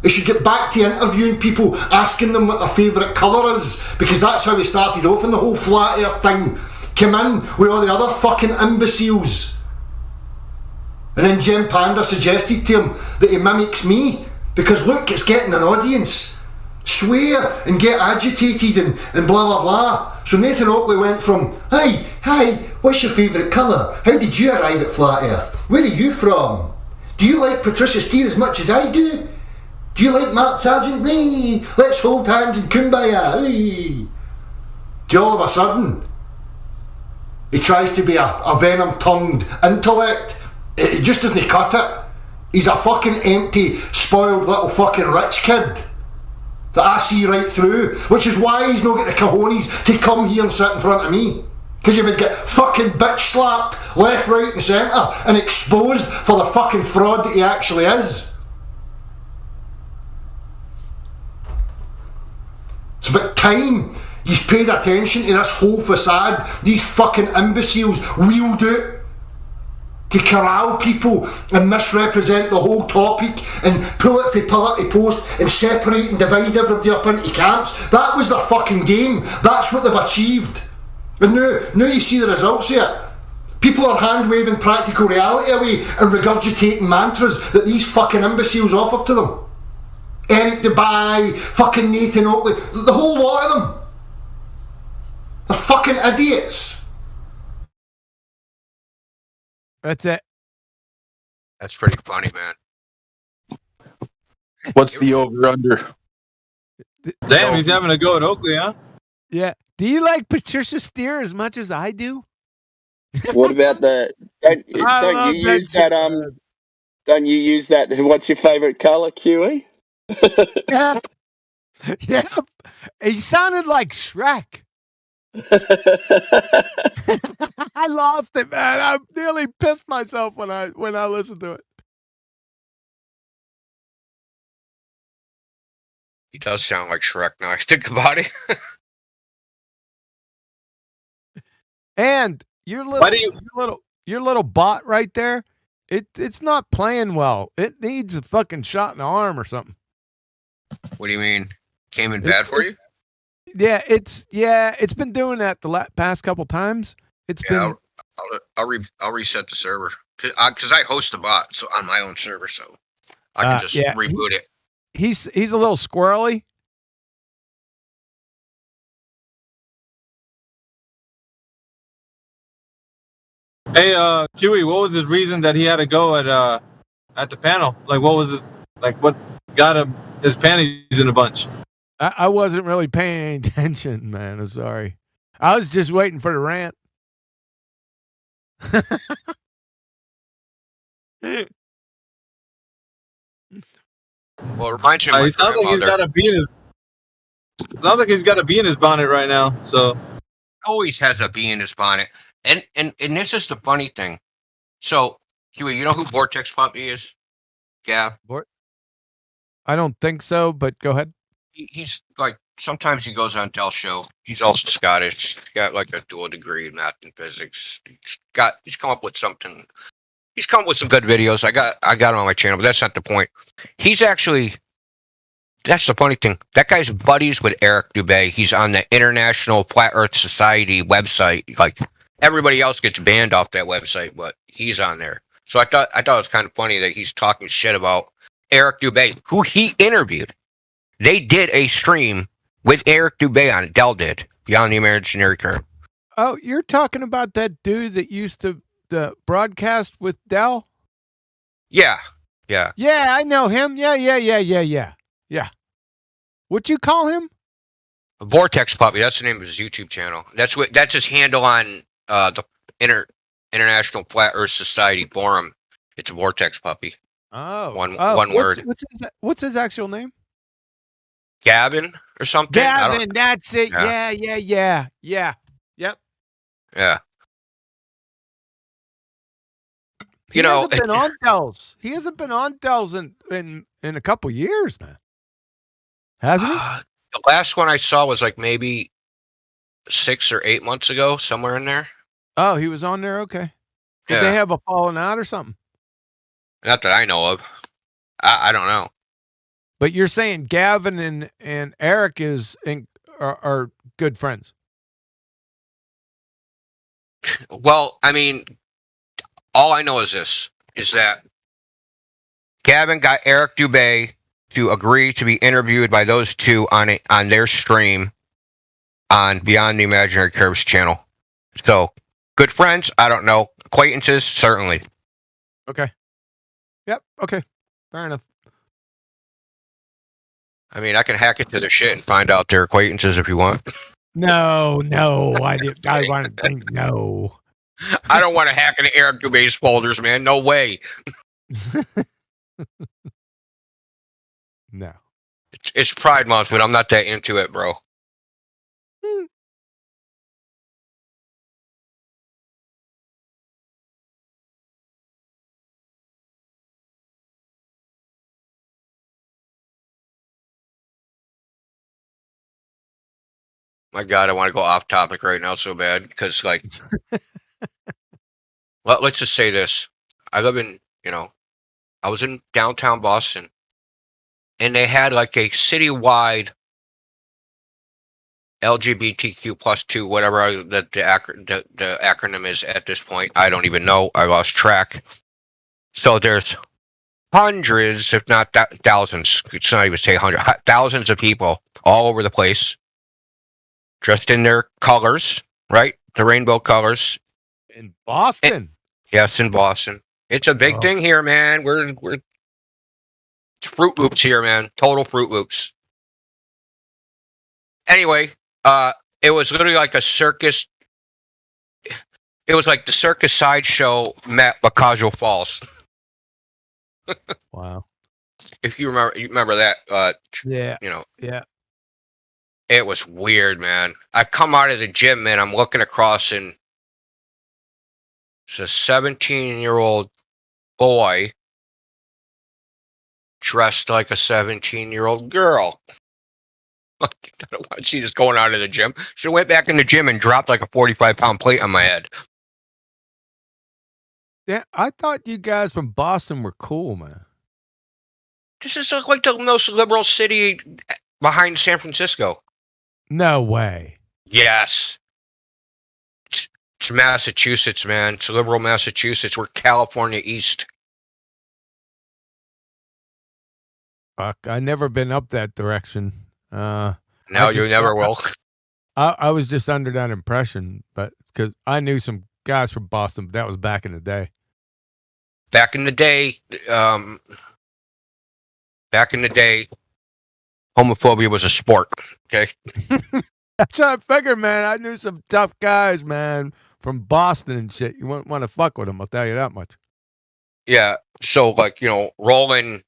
He should get back to interviewing people, asking them what their favourite colour is, because that's how he started off in the whole flat earth thing. Came in with all the other fucking imbeciles. And then Jem Panda suggested to him that he mimics me, because look, it's getting an audience. Swear and get agitated and blah blah blah. So Nathan Oakley went from, hi, what's your favourite colour? How did you arrive at flat earth? Where are you from? Do you like Patricia Steere as much as I do? Do you like Mark Sargent? Wee, let's hold hands and kumbaya. Wee. To all of a sudden, he tries to be a venom-tongued intellect. It just doesn't cut it. He's a fucking empty, spoiled little fucking rich kid. that I see right through, which is why he's not got the cojones to come here and sit in front of me. Because he would get fucking bitch slapped left, right and centre and exposed for the fucking fraud that he actually is. It's about time you've paid attention to this whole facade these fucking imbeciles wheeled out to corral people and misrepresent the whole topic and pull it to pillar to post and separate and divide everybody up into camps. That was their fucking game. That's what they've achieved. And now you see the results of it. People are hand-waving practical reality away and regurgitating mantras that these fucking imbeciles offer to them. Eric Dubai, fucking Nathan Oakley, the whole lot of them. They're fucking idiots. That's it. That's pretty funny, man. What's the over-under? Damn, he's having a go at Oakley, huh? Yeah. Do you like Patricia Steer as much as I do? What about the? Don't you use that? Don't you use that? What's your favourite colour, QE? Yeah. Yeah. He sounded like Shrek. I lost it, man. I nearly pissed myself when I listened to it. He does sound like Shrek now I think about it. And your little bot right there, it's not playing well. It needs a fucking shot in the arm or something. What do you mean? Came in bad for you? Yeah, it's been doing that the past couple times. It's been. I'll reset the server because I host the bot so on my own server, so I can just reboot it. He's a little squirrely. Hey, QE, what was his reason that he had to go at the panel? Like, what was what got him his panties in a bunch? I wasn't really paying any attention, man. I'm sorry. I was just waiting for the rant. Well, it reminds me of my It sounds like he's got a bee in his. It sounds like he's got a bee in his bonnet right now. So always has a bee in his bonnet, and this is the funny thing. So, Huey, you know who Vortex Puppy is? Yeah. I don't think so, but go ahead. He's like sometimes he goes on Del Show. He's also Scottish. He's got like a dual degree in math and physics. He's come up with something. He's come up with some good videos. I got him on my channel, but that's not the point. He's actually. That's the funny thing. That guy's buddies with Eric Dubay. He's on the International Flat Earth Society website. Like everybody else gets banned off that website, but he's on there. So I thought it was kind of funny that he's talking shit about Eric Dubay, who he interviewed. They did a stream with Eric Dubay on it. Dell did Beyond the Imaginary Curve. Oh, you're talking about that dude that used to broadcast with Dell? Yeah. Yeah, I know him. Yeah. What'd you call him? Vortex Puppy. That's the name of his YouTube channel. That's his handle on the International Flat Earth Society forum. It's a Vortex Puppy. Oh, one word. What's his actual name? Gavin or something. Gavin, that's it. Yeah. Yeah. Yep. Yeah. He hasn't been on Dells. He hasn't been on Dells in a couple years, man. Hasn't he? The last one I saw was like maybe 6 or 8 months ago, somewhere in there. Oh, he was on there. Okay. Did they have a falling out or something? Not that I know of. I don't know. But you're saying Gavin and Eric are good friends. Well, I mean, all I know is that Gavin got Eric Dubay to agree to be interviewed by those two on their stream on Beyond the Imaginary Curves channel. So, good friends? I don't know. Acquaintances? Certainly. Okay. Yep. Okay. Fair enough. I mean, I can hack into their shit and find out their acquaintances if you want. No. I want to think no. I don't want to hack into Eric Dubay's folders, man. No way. No. It's Pride Month, but I'm not that into it, bro. My God, I want to go off topic right now so bad because, like, let's just say this: I live in, I was in downtown Boston, and they had like a citywide LGBTQ plus 2, whatever the acronym is at this point. I don't even know. I lost track. So there's hundreds, if not thousands. It's not even say thousands of people all over the place, dressed in their colors, right? The rainbow colors. In Boston. Yes, in Boston. It's a big thing here, man. We're Fruit Loops here, man. Total Fruit Loops. Anyway, it was literally like a circus. It was like the circus sideshow met Bacajal Falls. Wow. If you remember that. Yeah. Yeah. It was weird, man. I come out of the gym, man. I'm looking across, and it's a 17-year-old boy dressed like a 17-year-old girl. I don't want to see this going out of the gym. Should have went back in the gym and dropped like a 45-pound plate on my head. Yeah, I thought you guys from Boston were cool, man. This is like the most liberal city behind San Francisco. No way. Yes. It's Massachusetts, man. It's liberal Massachusetts. We're California East. Fuck, I never been up that direction. No, you never will. I was just under that impression, but because I knew some guys from Boston, but that was back in the day. Back in the day, homophobia was a sport. Okay. That's what I figured, man. I knew some tough guys, man, from Boston and shit. You wouldn't want to fuck with them, I'll tell you that much. Yeah. So, like, rolling,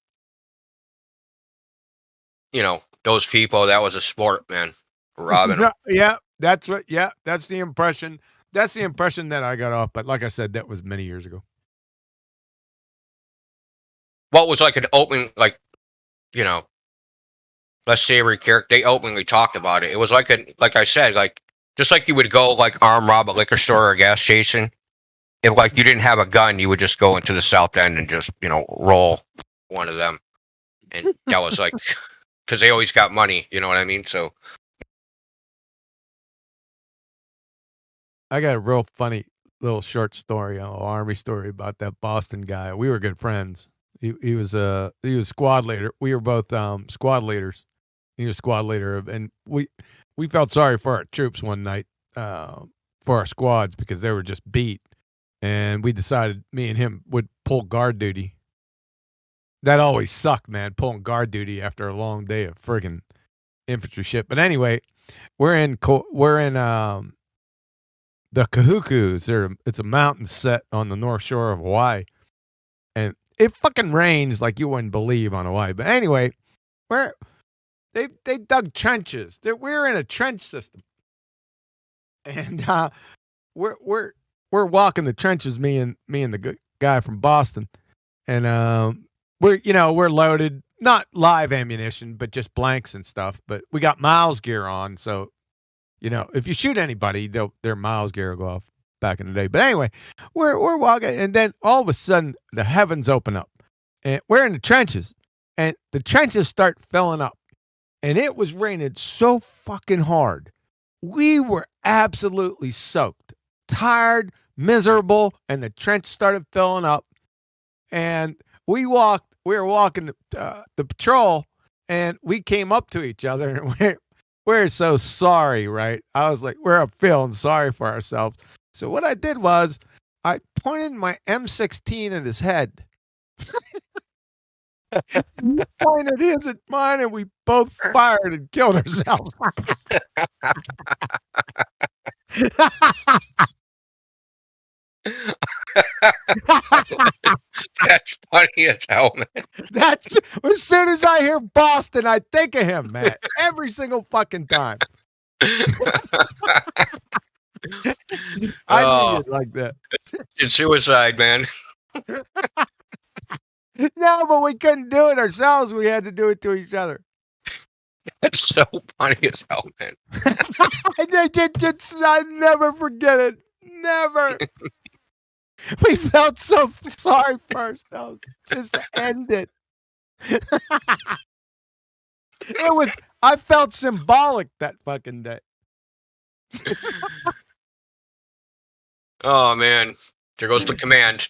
those people, that was a sport, man. Robbing them. Yeah, that's the impression. That's the impression that I got off. But like I said, that was many years ago. What was like an open, like, less savory character. They openly talked about it. It was like I said, like, just like you would go like arm rob a liquor store or a gas station. If like you didn't have a gun, you would just go into the South End and just, roll one of them. And that was like, because they always got money, you know what I mean? So I got a real funny little short story, a little army story about that Boston guy. We were good friends. He was squad leader. We were both squad leaders. He was squad leader, and we felt sorry for our troops one night, for our squads, because they were just beat, and we decided me and him would pull guard duty. That always sucked, man, pulling guard duty after a long day of friggin' infantry shit. But anyway, we're in the Kahukus. It's a mountain set on the north shore of Hawaii, and it fucking rains like you wouldn't believe on Hawaii. But anyway, they dug trenches. We're in a trench system, and we're walking the trenches. Me and the guy from Boston, and we're loaded, not live ammunition, but just blanks and stuff. But we got Miles gear on, so if you shoot anybody, their Miles gear will go off back in the day. But anyway, we're walking, and then all of a sudden the heavens open up, and we're in the trenches, and the trenches start filling up, and it was raining so fucking hard. We were absolutely soaked, tired, miserable, and the trench started filling up, and we were walking the patrol, and we came up to each other, and we're so sorry, right? I was like, we're feeling sorry for ourselves. So what I did was I pointed my M16 at his head. He pointed his at mine, and we both fired and killed ourselves. That's funny as hell, man. That's as soon as I hear Boston, I think of him, Matt. Every single fucking time. I knew you'd like that. It's suicide, man. No, but we couldn't do it ourselves. We had to do it to each other. That's so funny as hell, man. I never forget it. Never. We felt so sorry for ourselves just to end it. I felt symbolic that fucking day. Oh man, there goes the command.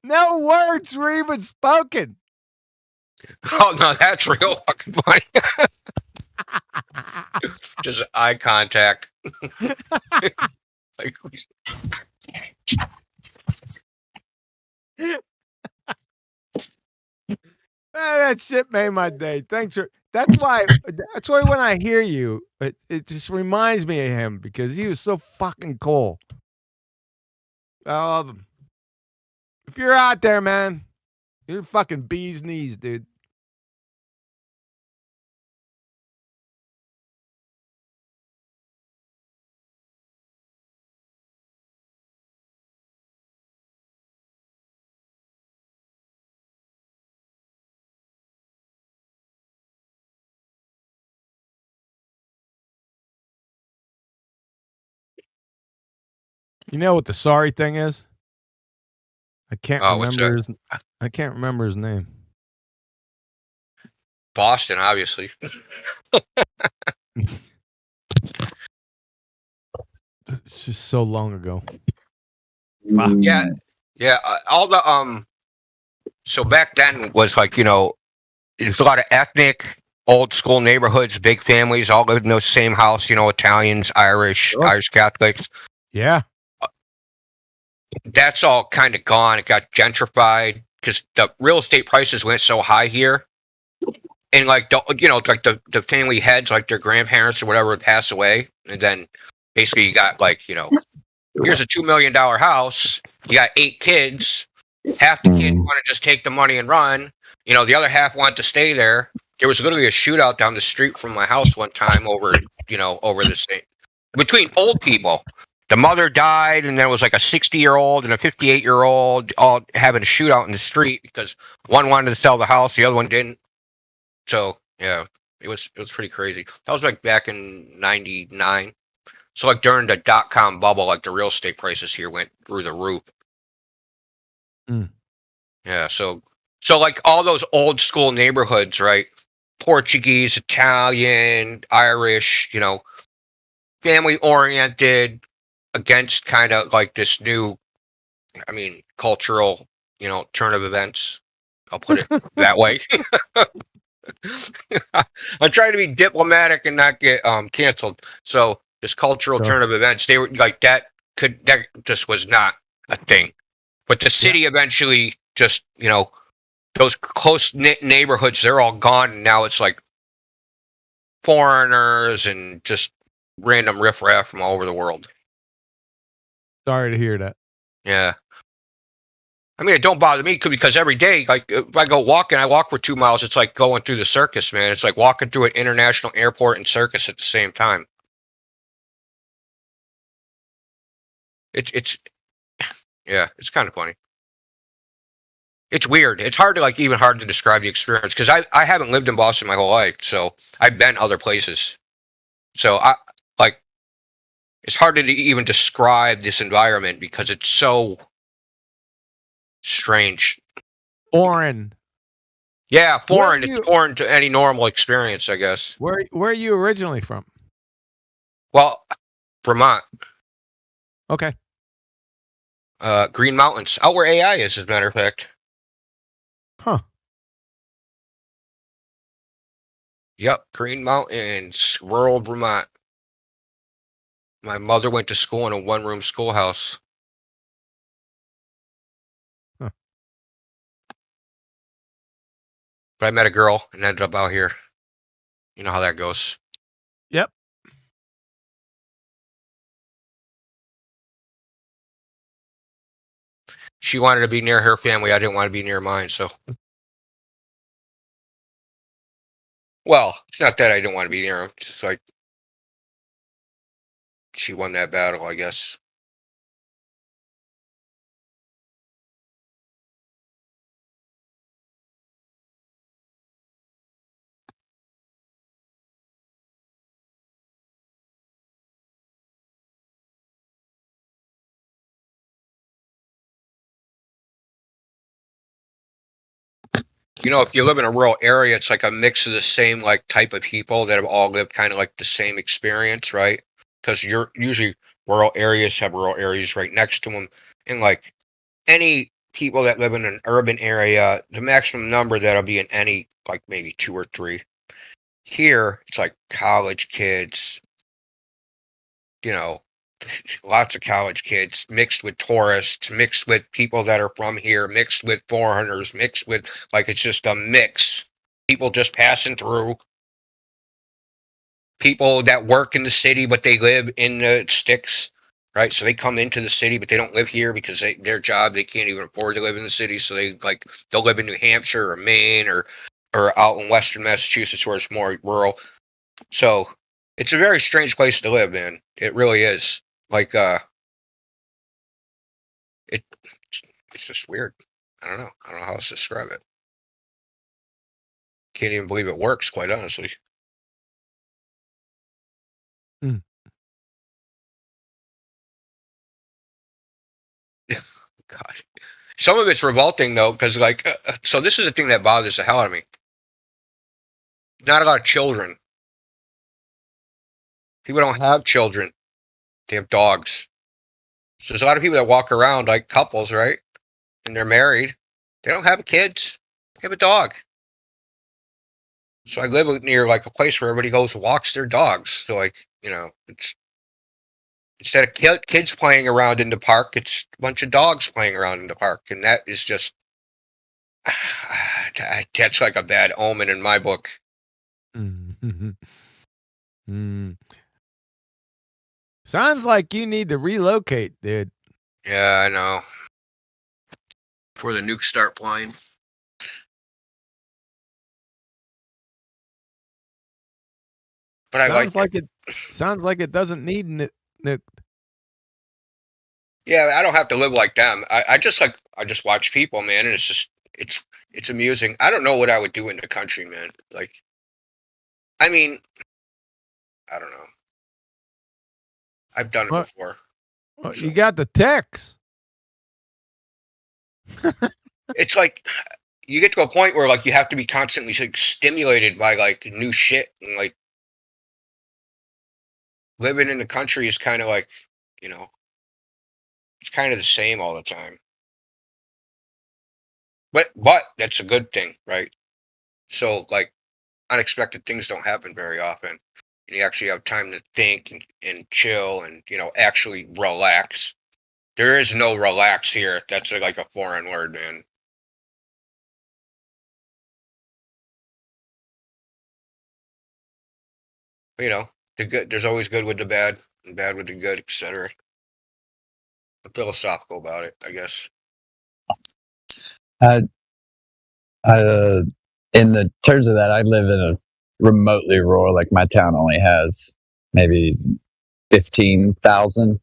No words were even spoken. Oh no, that's real fucking funny. Just eye contact. Like, that shit made my day. Thanks for. That's why when I hear you, it just reminds me of him because he was so fucking cool. I love him. If you're out there, man, you're fucking bee's knees, dude. You know what the sorry thing is? I can't remember his. I can't remember his name. Boston, obviously. It's just so long ago. Yeah, yeah. All the So back then was like, there's a lot of ethnic, old school neighborhoods, big families, all lived in the same house. Italians, Irish, Irish Catholics. Yeah. That's all kind of gone. It got gentrified because the real estate prices went so high here, and like the family heads, like their grandparents or whatever, would pass away, and then basically you got like here's a $2 million house. You got 8 kids. Half the kids want to just take the money and run. The other half want to stay there. There was literally a shootout down the street from my house one time over this thing between old people. The mother died, and there was like a 60-year-old and a 58-year-old all having a shootout in the street because one wanted to sell the house, the other one didn't. So yeah, it was pretty crazy. That was like back in '99. So like during the .com bubble, like the real estate prices here went through the roof. Yeah, so like all those old school neighborhoods, right? Portuguese, Italian, Irish, family oriented, against kind of like this new, cultural, turn of events. I'll put it that way. I'm trying to be diplomatic and not get canceled. So this cultural turn of events, they were like that just was not a thing. But the city eventually just, those close knit neighborhoods, they're all gone, and now it's like foreigners and just random riffraff from all over the world. Sorry to hear that. Yeah. It don't bother me because every day, like if I go walking, I walk for 2 miles. It's like going through the circus, man. It's like walking through an international airport and circus at the same time. It's it's kind of funny. It's weird. It's hard to even hard to describe the experience because I haven't lived in Boston my whole life, so I've been other places. So it's hard to even describe this environment because it's so strange. Foreign. Yeah, foreign. It's foreign to any normal experience, I guess. Where are you originally from? Well, Vermont. Okay. Green Mountains. Out where AI is, as a matter of fact. Huh. Yep, Green Mountains, rural Vermont. My mother went to school in a one-room schoolhouse. Huh. But I met a girl and ended up out here. You know how that goes. Yep. she wanted to be near her family. I didn't want to be near mine. So, well, it's not that I didn't want to be near them. It's just like she won that battle, I guess. You know, if you live in a rural area, it's like a mix of the same like type of people that have all lived kind of like the same experience, right? Because you're usually rural areas have rural areas right next to them, and like any people that live in an urban area, the maximum number that'll be in any like maybe 2 or 3. Here, it's like college kids, you know, lots of college kids mixed with tourists, mixed with people that are from here, mixed with foreigners, mixed with like it's just a mix. People just passing through. People that work in the city, but they live in the sticks, right? So they come into the city, but they don't live here because their job, they can't even afford to live in the city. So they'll live in New Hampshire or Maine or out in Western Massachusetts where it's more rural. So it's a very strange place to live, man. It really is. Like, it's just weird. I don't know how else to describe it. Can't even believe it works, quite honestly. Mm. God. Some of it's revolting though, because like, so this is the thing that bothers the hell out of me. Not a lot of children. People don't have children. They have dogs. So there's a lot of people that walk around like couples, right? And they're married. They don't have kids. They have a dog. So I live near like a place where everybody goes and walks their dogs. So like, you know, it's instead of kids playing around in the park, it's a bunch of dogs playing around in the park. And that is just, that's like a bad omen in my book. Mm-hmm. Mm. Sounds like you need to relocate, dude. Yeah, I know. Before the nukes start flying. But I sounds like it doesn't need nuke. Yeah, I don't have to live like them. I just watch people, man, and it's just it's amusing. I don't know what I would do in the country, man. Like, I mean, I don't know. I've done it before. Well, you got the ticks. It's like you get to a point where like you have to be constantly like stimulated by like new shit, and like living in the country is kind of like, you know, it's kind of the same all the time. But that's a good thing, right? So like unexpected things don't happen very often. And you actually have time to think and chill and, you know, actually relax. There is no relax here. That's like a foreign word, man. But, you know, the good, there's always good with the bad and bad with the good, etc. I'm philosophical about it, I guess. In the terms of that, I live in a remotely rural, like my town only has maybe 15,000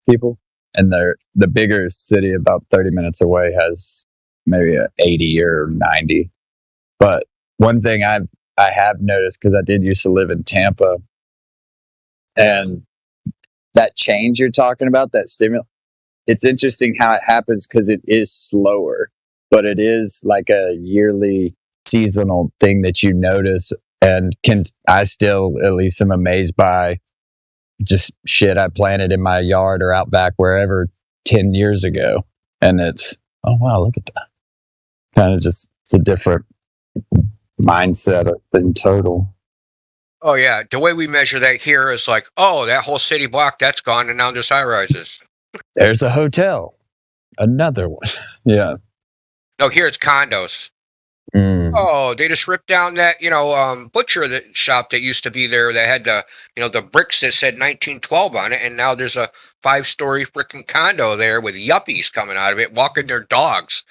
people, and the bigger city about 30 minutes away has maybe 80 or 90. But one thing I have noticed, because I did used to live in Tampa, and that change you're talking about, that stimulus, it's interesting how it happens because it is slower, but it is like a yearly seasonal thing that you notice. And I still at least am amazed by just shit I planted in my yard or out back wherever 10 years ago. And it's, oh wow, look at that. Kind of just, it's a different mindset in total. Oh yeah, the way we measure that here is like, oh, that whole city block, that's gone, and now there's high rises. There's a hotel, another one. Yeah. No, here it's condos. Mm. Oh, they just ripped down that, butcher that shop that used to be there that had the bricks that said 1912 on it, and now there's a 5-story freaking condo there with yuppies coming out of it, walking their dogs.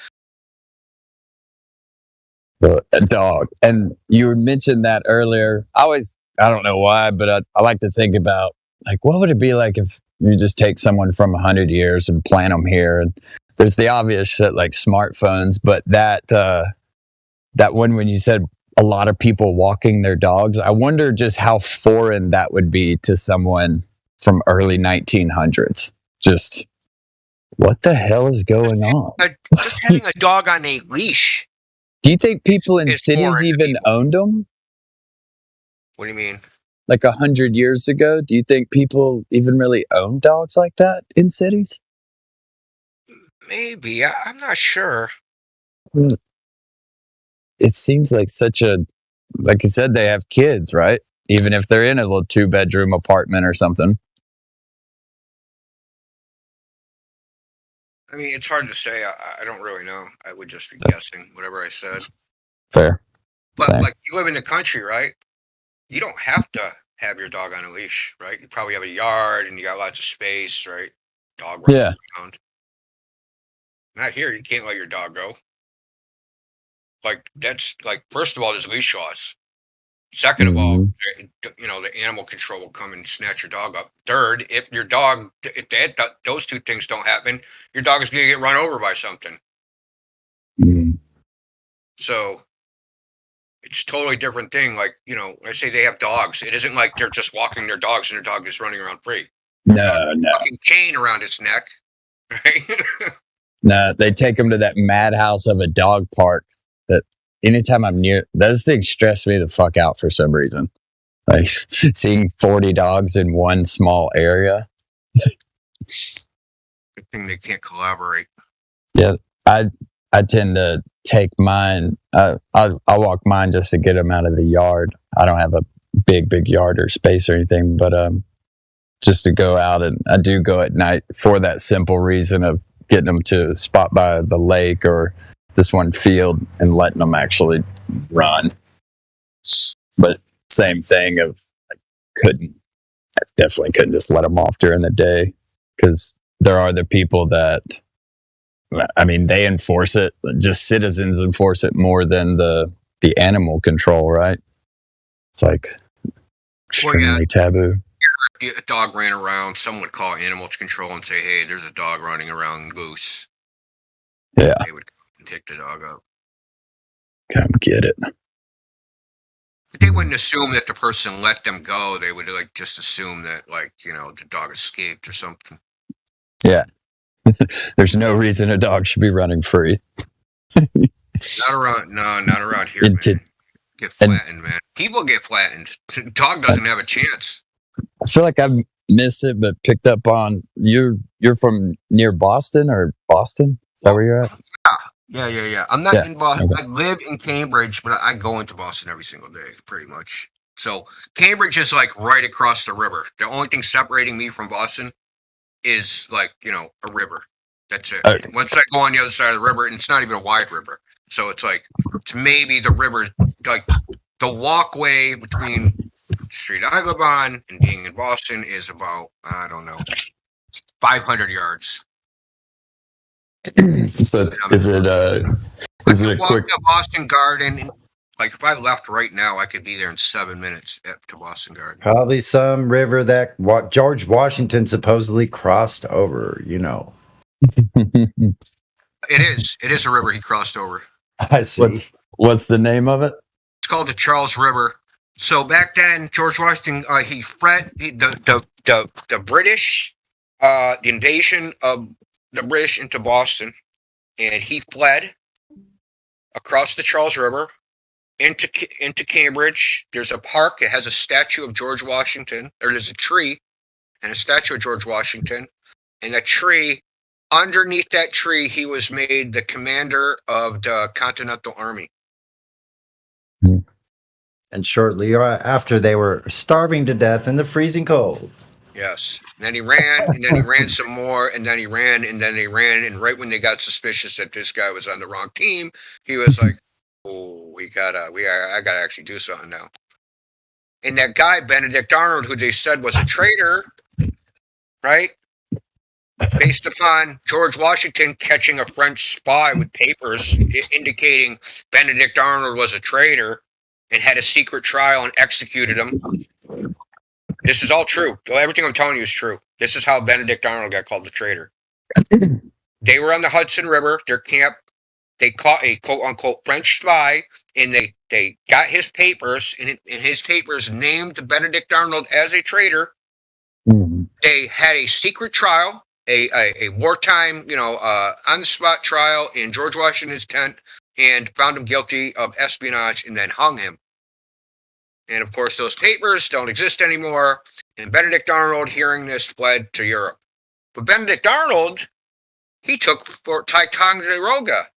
A dog. And you mentioned that earlier. I don't know why, but I like to think about, like, what would it be like if you just take someone from 100 years and plant them here? And there's the obvious shit like smartphones, but that one when you said a lot of people walking their dogs, I wonder just how foreign that would be to someone from early 1900s. Just what the hell is going on? Just having a dog on a leash. Do you think people in It's cities foreign to even people. owned them? What do you mean? Like 100 years ago? Do you think people even really owned dogs like that in cities? Maybe. I'm not sure. It seems like like you said, they have kids, right? Even if they're in a little 2-bedroom apartment or something. I mean, it's hard to say. I don't really know. I would just be guessing whatever I said. Fair. But Same. like, you live in the country, right? You don't have to have your dog on a leash, right? You probably have a yard and you got lots of space, right? Dog running Yeah. around. Not here. You can't let your dog go. Like, that's like, first of all, there's leash laws. Second of all, the animal control will come and snatch your dog up. Third, if those two things don't happen, your dog is going to get run over by something. So it's a totally different thing. Like, I say they have dogs. It isn't like they're just walking their dogs and their dog is running around free. No. Fucking chain around its neck. Right? No, they take them to that madhouse of a dog park that anytime I'm near, those things stress me the fuck out for some reason. Like seeing 40 dogs in one small area. Good thing they can't collaborate. Yeah, I tend to take mine. I walk mine just to get them out of the yard. I don't have a big yard or space or anything, but just to go out, and I do go at night for that simple reason of getting them to a spot by the lake or this one field and letting them actually run. But same thing of I definitely couldn't just let them off during the day, because there are the people that, I mean, they enforce it. Just citizens enforce it more than the animal control, right? It's like extremely taboo. If a dog ran around, someone would call animal control and say, "Hey, there's a dog running around loose." Yeah, they would come and take the dog up. Come get it. But they wouldn't assume that the person let them go. They would just assume that the dog escaped or something. Yeah. There's no reason a dog should be running free. Not around here, man. Get flattened, man. People get flattened. The dog doesn't have a chance. I feel like I missed it, but picked up on you're from near Boston or Boston? Is that where you're at? Yeah. I'm not in Boston. Okay. I live in Cambridge, but I go into Boston every single day, pretty much. So Cambridge is like right across the river. The only thing separating me from Boston is a river. That's it. Okay. Once I go on the other side of the river, and it's not even a wide river, so it's maybe the river, like the walkway between the street I live on and being in Boston is about, I don't know, 500 yards. So is it a quick Boston Garden? Like if I left right now, I could be there in 7 minutes to Boston Garden. Probably some river that George Washington supposedly crossed over. It is a river he crossed over. I see. What's the name of it? It's called the Charles River. So back then, George Washington, he fled the British, the invasion of the British into Boston, and he fled across the Charles River into Cambridge. There's a park. It has a statue of George Washington, or there's a tree and a statue of George Washington, and a tree. Underneath that tree, he was made the commander of the Continental Army. And shortly after, they were starving to death in the freezing cold. Yes. And then he ran, and then he ran some more, and then he ran, and then they ran. And right when they got suspicious that this guy was on the wrong team, he was like, Oh, I gotta actually do something now. And that guy, Benedict Arnold, who they said was a traitor, right? Based upon George Washington catching a French spy with papers indicating Benedict Arnold was a traitor and had a secret trial and executed him. This is all true. Everything I'm telling you is true. This is how Benedict Arnold got called the traitor. They were on the Hudson River, their camp. They caught a quote-unquote French spy, and they got his papers, and his papers named Benedict Arnold as a traitor. Mhm. They had a secret trial, a wartime, on-the-spot trial in George Washington's tent, and found him guilty of espionage, and then hung him. And of course, those papers don't exist anymore. And Benedict Arnold, hearing this, fled to Europe. But Benedict Arnold, he took Fort Ticonderoga.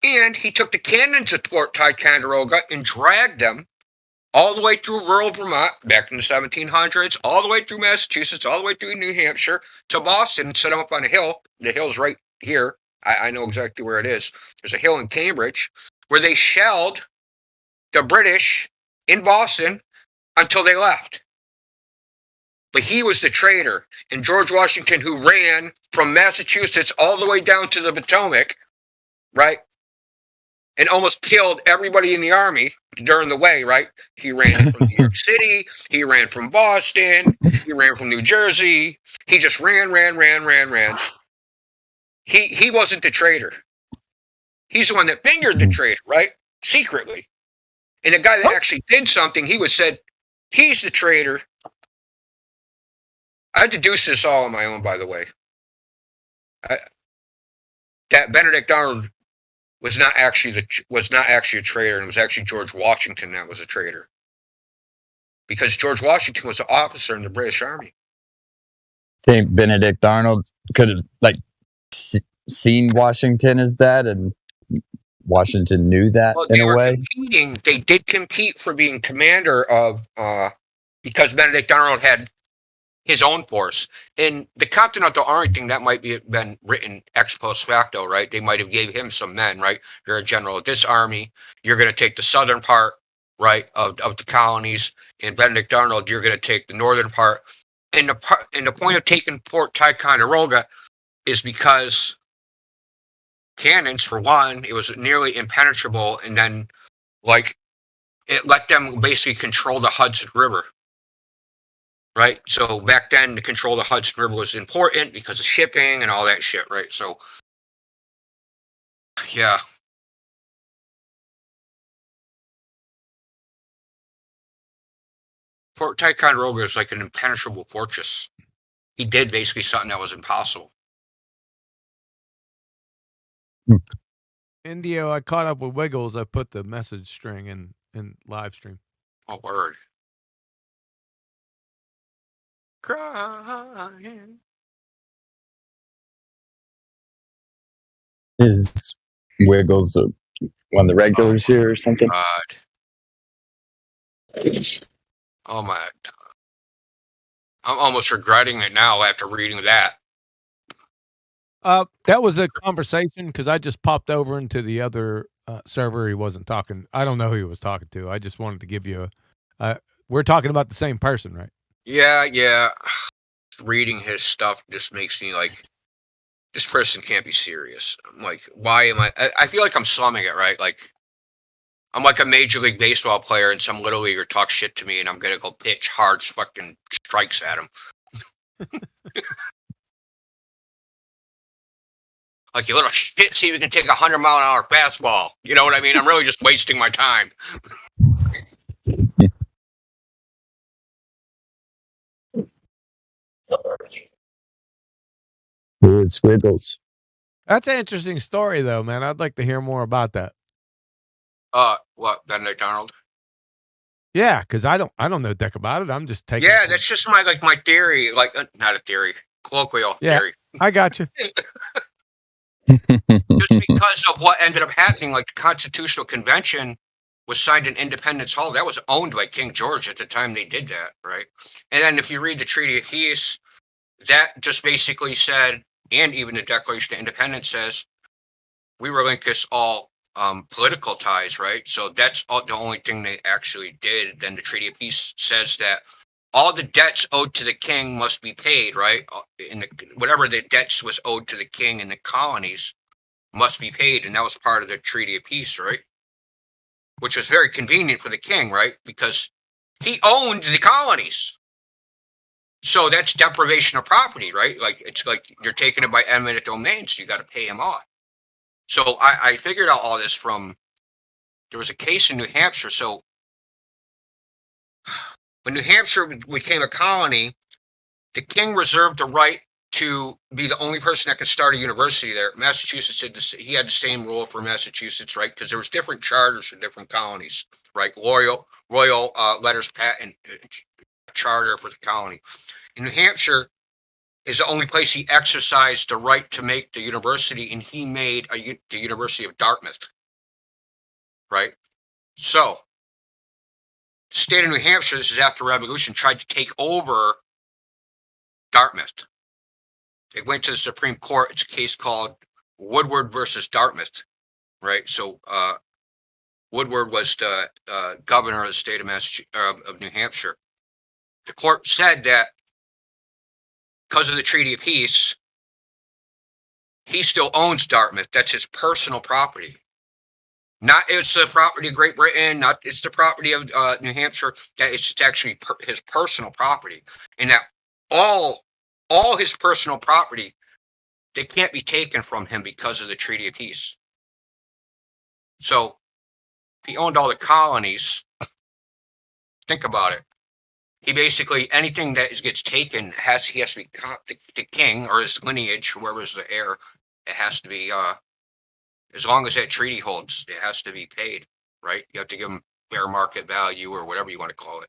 And he took the cannons at Fort Ticonderoga and dragged them all the way through rural Vermont back in the 1700s, all the way through Massachusetts, all the way through New Hampshire to Boston and set them up on a hill. The hill's right here. I know exactly where it is. There's a hill in Cambridge where they shelled the British in Boston until they left. But he was the traitor. And George Washington, who ran from Massachusetts all the way down to the Potomac, right? And almost killed everybody in the army during the way, right? He ran from New York City. He ran from Boston. He ran from New Jersey. He just ran. He wasn't the traitor. He's the one that fingered the traitor, right? Secretly. And the guy that actually did something, he was said, he's the traitor. I deduced this all on my own, by the way. That Benedict Arnold was not actually a traitor, and it was actually George Washington that was a traitor. Because George Washington was an officer in the British Army. Think Benedict Arnold could have seen Washington as that, and Washington knew that in a way. They did compete for being commander of, because Benedict Arnold had his own force. In the Continental Army thing, that might be been written ex post facto, right? They might have gave him some men, right? You're a general of this army. You're going to take the southern part, right, of the colonies. And Benedict Arnold, you're going to take the northern part. And the point of taking Fort Ticonderoga is because cannons, for one, it was nearly impenetrable, and then it let them basically control the Hudson River. Right? So back then, the control of the Hudson River was important because of shipping and all that shit, right? So, yeah. Fort Ticonderoga is like an impenetrable fortress. He did basically something that was impossible. Indio, I caught up with Wiggles. I put the message string in live stream. Oh, word. Crying. Is Wiggles one of the regulars here or something? God. Oh my. I'm almost regretting it now after reading that. That was a conversation because I just popped over into the other server. He wasn't talking. I don't know who he was talking to. I just wanted to give you we're talking about the same person, right? Yeah. Reading his stuff just makes me like, this person can't be serious. I'm like, why am I feel like I'm slumming it, right? Like, I'm like a Major League Baseball player and some little leaguer talks shit to me and I'm going to go pitch hard fucking strikes at him. Like, you little shit, see if you can take 100-mile-an-hour fastball. You know what I mean? I'm really just wasting my time. It's Wiggles. That's an interesting story, though, man. I'd like to hear more about that. What, Benedict Arnold? Yeah, because I don't know dick about it. I'm just taking. Yeah, that's just my theory. Like, not a theory, colloquial theory. I got you. Just because of what ended up happening, like the Constitutional Convention was signed in Independence Hall. That was owned by King George at the time they did that, right? And then if you read the Treaty of Peace, that just basically said, and even the Declaration of Independence says, we relinquish all political ties, right? So that's the only thing they actually did. Then the Treaty of Peace says that all the debts owed to the king must be paid, right? Whatever the debts was owed to the king in the colonies must be paid, and that was part of the Treaty of Peace, right? Which was very convenient for the king, right? Because he owned the colonies. So that's deprivation of property, right? Like it's like you're taking it by eminent domain, so you got to pay him off. So I figured out all this from, there was a case in New Hampshire. So when New Hampshire became a colony, the king reserved the right to be the only person that could start a university there. Massachusetts he had the same rule for Massachusetts, right? Because there was different charters for different colonies, right? Royal letters patent charter for the colony. In New Hampshire is the only place he exercised the right to make the university, and he made the University of Dartmouth, right? So the state of New Hampshire, this is after Revolution, tried to take over Dartmouth. They went to the Supreme Court. It's a case called Woodward versus Dartmouth, right? So Woodward was the governor of the state of New Hampshire. The court said that because of the Treaty of Peace, he still owns Dartmouth. That's his personal property. Not it's the property of Great Britain, not it's the property of New Hampshire. That it's actually his personal property, and that all his personal property, they can't be taken from him because of the Treaty of Peace. So if he owned all the colonies, think about it. He basically, anything that gets taken he has to be the king or his lineage, whoever's the heir. It has to be as long as that treaty holds, it has to be paid, right? You have to give them fair market value or whatever you want to call it.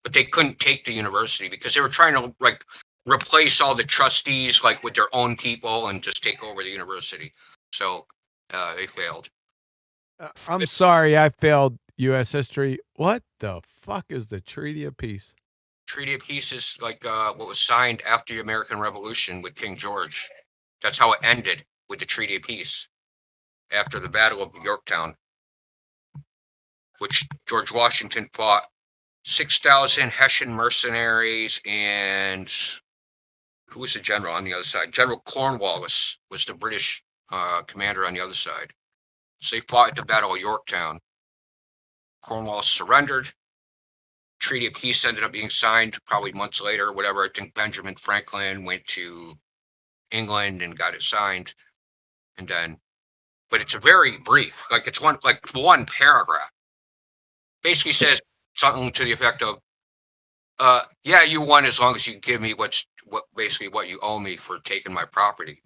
But they couldn't take the university because they were trying to like replace all the trustees like with their own people and just take over the university. So they failed. I'm sorry, I failed U.S. history. What the fuck is the Treaty of Peace? Treaty of Peace is like what was signed after the American Revolution with King George. That's how it ended, with the Treaty of Peace after the Battle of Yorktown, which George Washington fought 6,000 Hessian mercenaries, and who was the general on the other side? General Cornwallis was the British commander on the other side. So they fought at the Battle of Yorktown. Cornwallis surrendered. Treaty of Peace ended up being signed probably months later or whatever. I think Benjamin Franklin went to England and got it signed. And then, but it's a very brief, like it's one paragraph. Basically says something to the effect of, yeah, you won as long as you give me what you owe me for taking my property.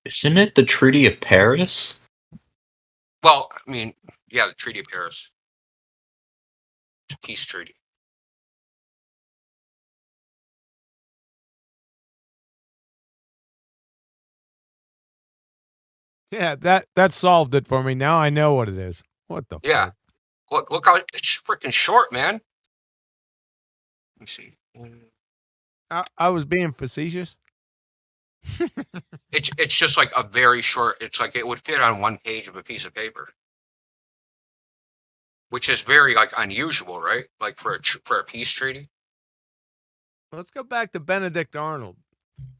Isn't it the Treaty of Paris? Well, I mean, yeah, the Treaty of Paris. It's a peace treaty. Yeah, that solved it for me. Now I know what it is. What the Yeah. fuck? Look how it's freaking short, man. Let me see. I was being facetious. It's just like a very short. It's like it would fit on one page of a piece of paper, which is very like unusual, right? Like for a peace treaty. Let's go back to Benedict Arnold.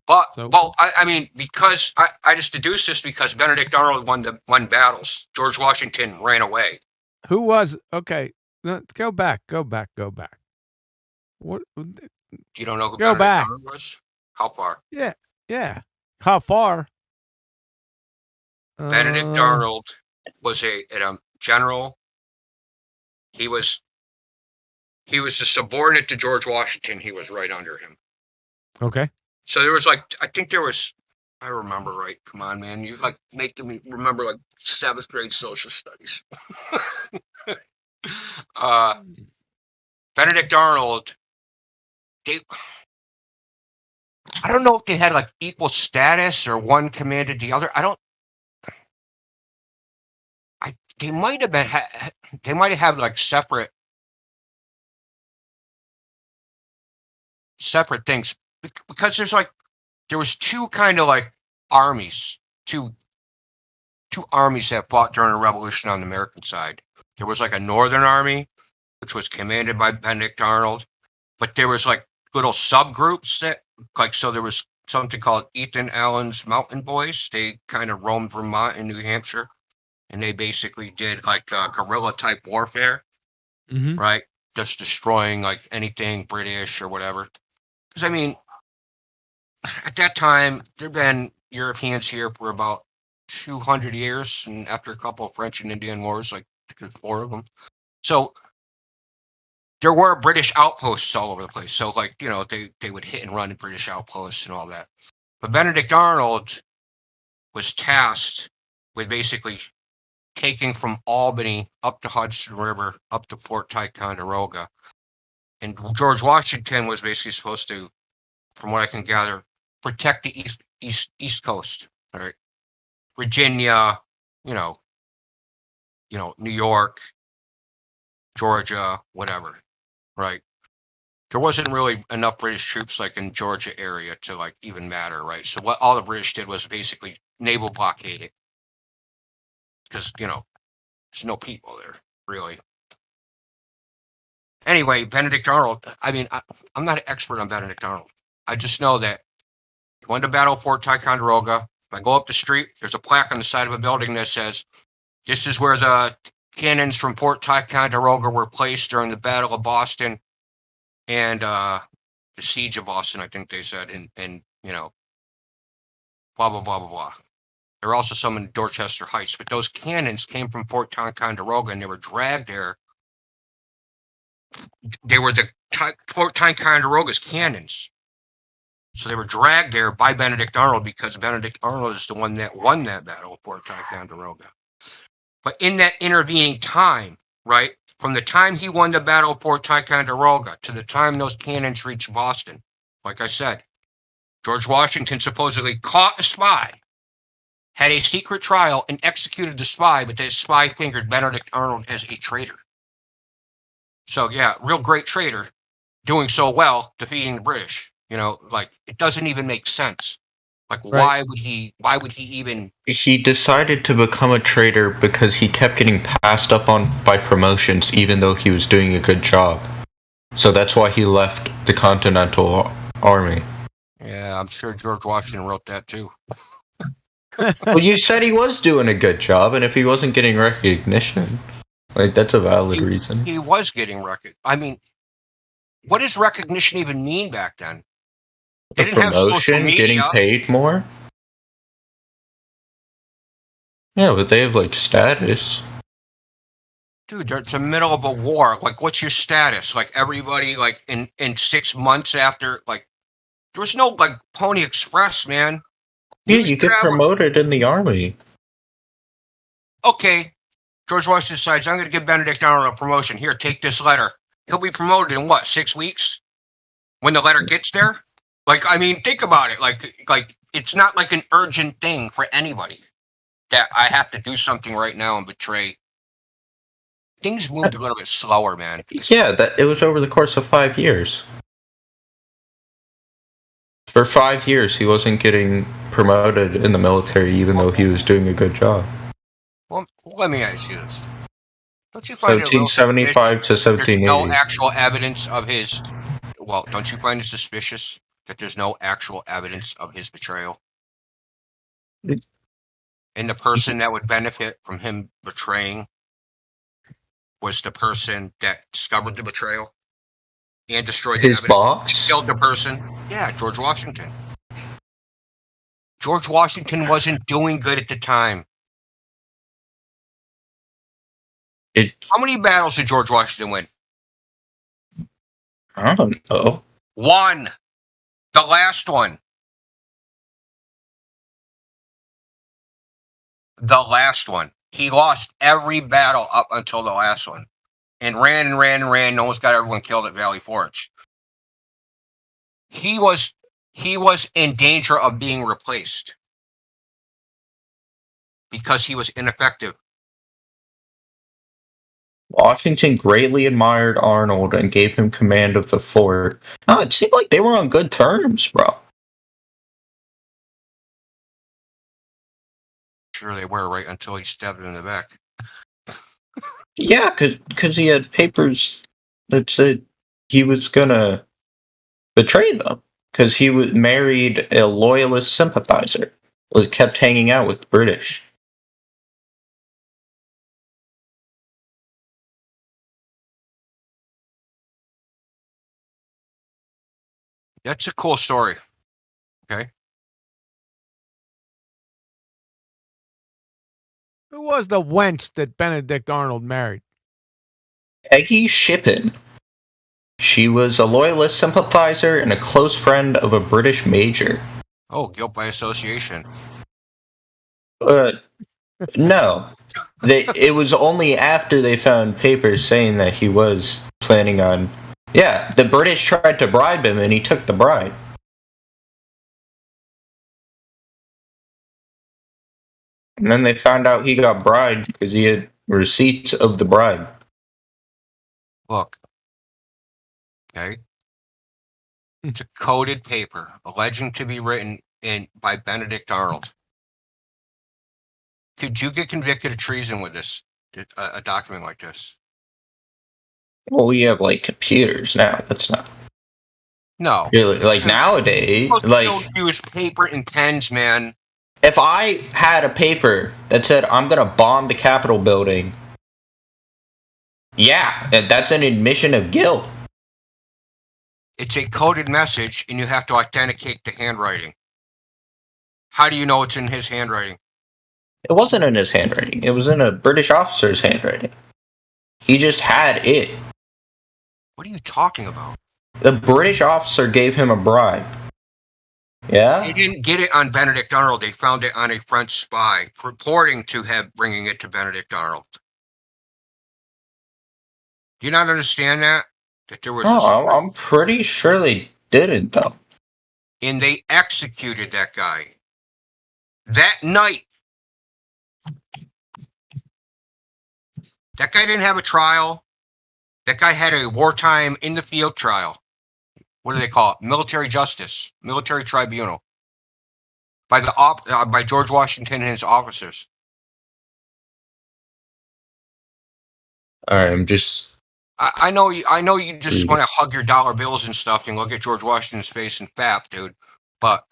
But I mean, because I just deduced this because Benedict Arnold won battles. George Washington ran away. Who was okay? Go back. What? You don't know who Go Benedict back. Arnold was? How far? Yeah. How far? Benedict Arnold was a general. He was the subordinate to George Washington. He was right under him. Okay. So there was I remember right. Come on, man. You're like making me remember like 7th grade social studies. Benedict Arnold, I don't know if they had like equal status or one commanded the other. They might have been, they might have had like separate things because there was two kind of like armies, two two armies that fought during the Revolution on the American side. There was like a Northern Army, which was commanded by Benedict Arnold, but there was like little subgroups that, like, so there was something called Ethan Allen's Mountain Boys. They kind of roamed Vermont and New Hampshire, and they basically did like guerrilla type warfare, right? Just destroying like anything British or whatever. Because I mean, at that time, there'd been Europeans here for about 200 years, and after a couple of French and Indian wars, like 4 of them. So there were British outposts all over the place. So, like, you know, they would hit and run in British outposts and all that. But Benedict Arnold was tasked with basically taking from Albany up the Hudson River, up to Fort Ticonderoga. And George Washington was basically supposed to, from what I can gather, protect the East Coast, all right? Virginia, you know, New York, Georgia, whatever, right? There wasn't really enough British troops like in Georgia area to like even matter, right? So what all the British did was basically naval blockade it, because, you know, there's no people there, really. Anyway, Benedict Arnold, I mean, I'm not an expert on Benedict Arnold. I just know that he went to battle Fort Ticonderoga. If I go up the street, there's a plaque on the side of a building that says, "This is where the cannons from Fort Ticonderoga were placed during the Battle of Boston and the Siege of Boston," I think they said, and you know, blah, blah, blah, blah, blah. There were also some in Dorchester Heights, but those cannons came from Fort Ticonderoga and they were dragged there. They were the Fort Ticonderoga's cannons. So they were dragged there by Benedict Arnold because Benedict Arnold is the one that won that battle of Fort Ticonderoga. But in that intervening time, right, from the time he won the battle of Fort Ticonderoga to the time those cannons reached Boston, like I said, George Washington supposedly caught a spy, had a secret trial, and executed the spy, but that spy fingered Benedict Arnold as a traitor. So yeah, real great traitor, doing so well, defeating the British. You know, like, it doesn't even make sense. Like, why would he even... He decided to become a traitor because he kept getting passed up on by promotions even though he was doing a good job. So that's why he left the Continental Army. Yeah, I'm sure George Washington wrote that too. Well, you said he was doing a good job, and if he wasn't getting recognition, like, that's a valid reason. He was getting recognition. I mean, what does recognition even mean back then? They didn't have social media. Getting paid more? Yeah, but they have, like, status. Dude, it's the middle of a war. Like, what's your status? Like, everybody, like, in 6 months after, like, there was no, like, Pony Express, man. Yeah, you get promoted in the army. Okay, George Washington decides, I'm going to give Benedict Arnold a promotion. Here, take this letter. He'll be promoted in what, 6 weeks? When the letter gets there? Like, I mean, think about it. Like it's not like an urgent thing for anybody that I have to do something right now and betray. Things moved a little bit slower, man. Yeah, it was over the course of 5 years. For 5 years, he wasn't getting promoted in the military, even though he was doing a good job. Well, let me ask you this. Don't you find 1775 to 1780. There's no actual evidence of his... Well, don't you find it suspicious that there's no actual evidence of his betrayal? And the person that would benefit from him betraying was the person that discovered the betrayal and destroyed the his evidence. boss? Killed the person. Yeah, George Washington. George Washington wasn't doing good at the time. How many battles did George Washington win? I don't know. 1. The last one. The last one. He lost every battle up until the last one. And ran and ran and ran. Almost got everyone killed at Valley Forge. He was in danger of being replaced. Because he was ineffective. Washington greatly admired Arnold and gave him command of the fort. No, it seemed like they were on good terms, bro. Sure they were, right until he stabbed him in the back. Yeah, because he had papers that said he was gonna betray them because he was married a loyalist sympathizer. Was kept hanging out with the British. That's a cool story. Okay. Who was the wench that Benedict Arnold married? Peggy Shippen. She was a loyalist sympathizer and a close friend of a British major. Oh, guilt by association. No. It was only after they found papers saying that he was planning on... Yeah, the British tried to bribe him and he took the bribe. And then they found out he got bribed because he had receipts of the bribe. Look. Okay. It's a coded paper alleging to be written by Benedict Arnold. Could you get convicted of treason with this, a document like this? Well, we have, like, computers now. That's not... No. Really, like, nowadays, Most like... don't use paper and pens, man. If I had a paper that said, I'm gonna bomb the Capitol building, yeah, that's an admission of guilt. It's a coded message, and you have to authenticate the handwriting. How do you know it's in his handwriting? It wasn't in his handwriting. It was in a British officer's handwriting. He just had it. What are you talking about? The British officer gave him a bribe. Yeah? They didn't get it on Benedict Arnold. They found it on a French spy, purporting to have bringing it to Benedict Arnold. Do you not understand that? That there was. No, I'm pretty sure they didn't, though. And they executed that guy that night. That guy didn't have a trial. That guy had a wartime in the field trial. What do they call it? Military justice, military tribunal, by George Washington and his officers. All right, I'm just. I know you just want to hug your dollar bills and stuff and look at George Washington's face and fap, dude. But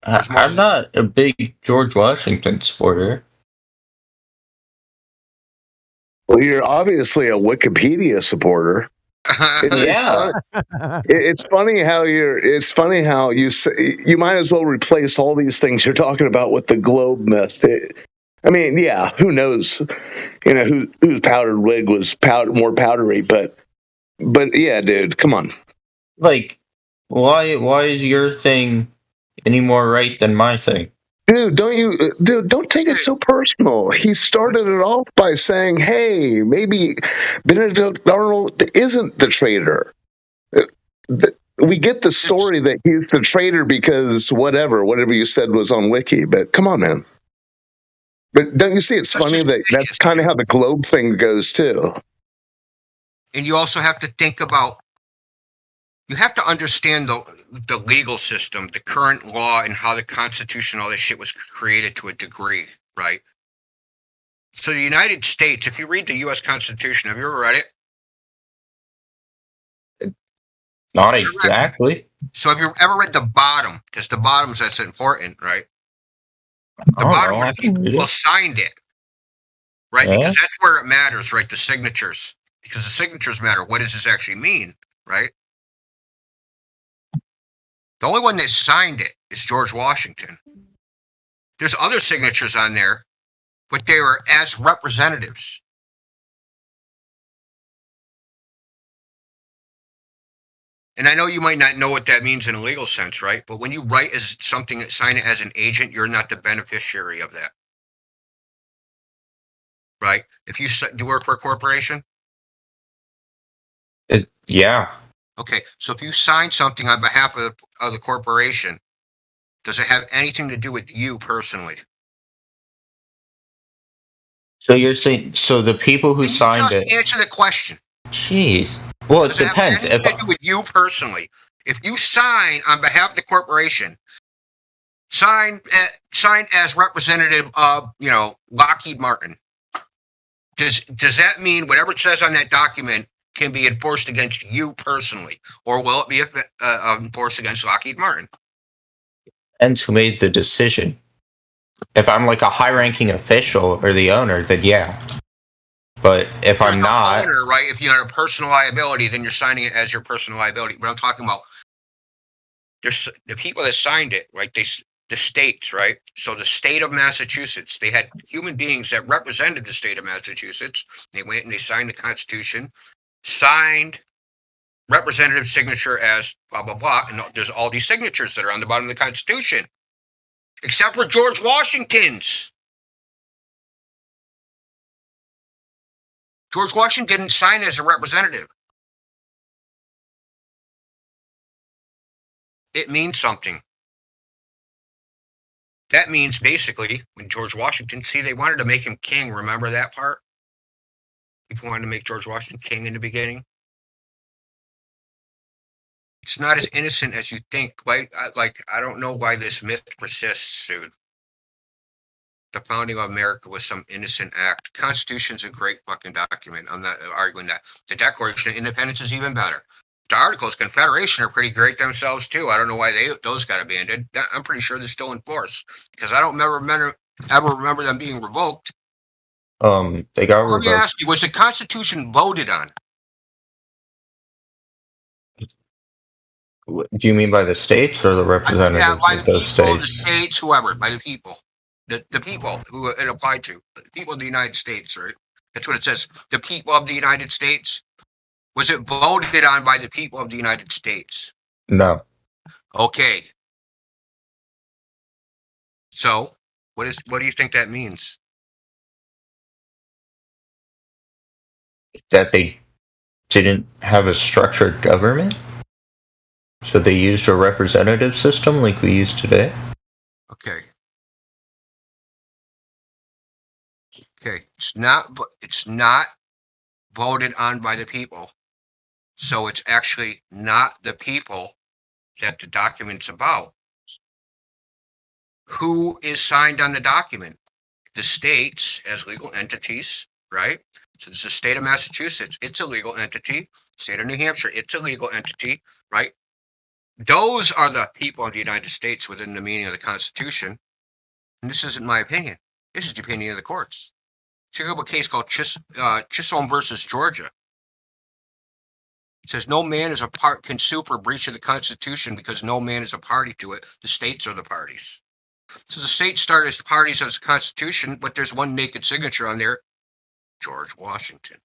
I'm not a big George Washington supporter. Well, you're obviously a Wikipedia supporter. Yeah. It's funny how you might as well replace all these things you're talking about with the globe myth. I mean, yeah, who knows, whose powdered wig was more powdery, but yeah, dude, come on. Like, why is your thing any more right than my thing? Dude, don't take it so personal. He started it off by saying, hey, maybe Benedict Arnold isn't the traitor. We get the story that he's the traitor because whatever you said was on Wiki, but come on, man. But don't you see it's funny that that's kind of how the globe thing goes, too? And you also have to think about, you have to understand the legal system, the current law, and how the Constitution, all this shit was created to a degree, right? So the United States, if you read the U.S. Constitution, have you ever read it? Not exactly. So have you ever read the bottom? Because the bottom's that's important, right? The bottom where the people signed it, right? Yeah. Because that's where it matters, right? The signatures. Because the signatures matter. What does this actually mean, right? The only one that signed it is George Washington. There's other signatures on there, but they were as representatives. And I know you might not know what that means in a legal sense, right? But when you write as something, sign it as an agent, you're not the beneficiary of that. Right? If you do work for a corporation? Yeah. Okay, so if you sign something on behalf of the corporation, does it have anything to do with you personally? So you're saying, so the people who signed it... Answer the question. Jeez. Well, it does depends. It have anything to do with you personally? If you sign on behalf of the corporation, signed as representative of, Lockheed Martin. Does that mean whatever it says on that document can be enforced against you personally, or will it be enforced against Lockheed Martin? And who made the decision? If I'm like a high-ranking official or the owner, then yeah. But if I'm not, owner, right? If you're a personal liability, then you're signing it as your personal liability. But I'm talking about there's the people that signed it, right? The states, right? So the state of Massachusetts, they had human beings that represented the state of Massachusetts. They went and they signed the Constitution, signed representative signature as blah, blah, blah. And there's all these signatures that are on the bottom of the Constitution, except for George Washington's. George Washington didn't sign as a representative. It means something. That means basically when George Washington, they wanted to make him king. Remember that part? People wanted to make George Washington king in the beginning. It's not as innocent as you think. Like I don't know why this myth persists, dude. The founding of America was some innocent act. Constitution's a great fucking document. I'm not arguing that. The Declaration of Independence is even better. The Articles of Confederation are pretty great themselves too. I don't know why those got abandoned. I'm pretty sure they're still in force because I don't ever remember them being revoked. they got Let me revoked. ask you: was the Constitution voted on? Do you mean by the states or the representatives Yeah, by the of those people, the states? states, whoever, by the people. The people who it applied to. The people of the United States, right? That's what it says. The people of the United States. Was it voted on by the people of the United States? No. Okay. So, what do you think that means? That they didn't have a structured government? So they used a representative system like we use today? Okay. Okay. It's not voted on by the people. So it's actually not the people that the document's about. Who is signed on the document? The states as legal entities, right? So it's the state of Massachusetts, it's a legal entity. State of New Hampshire, it's a legal entity, right? Those are the people of the United States within the meaning of the Constitution. And this isn't my opinion. This is the opinion of the courts. Check out a case called Chisholm versus Georgia. It says no man can sue for breach of the Constitution because no man is a party to it. The states are the parties. So the states start as parties of the Constitution, but there's one naked signature on there, George Washington.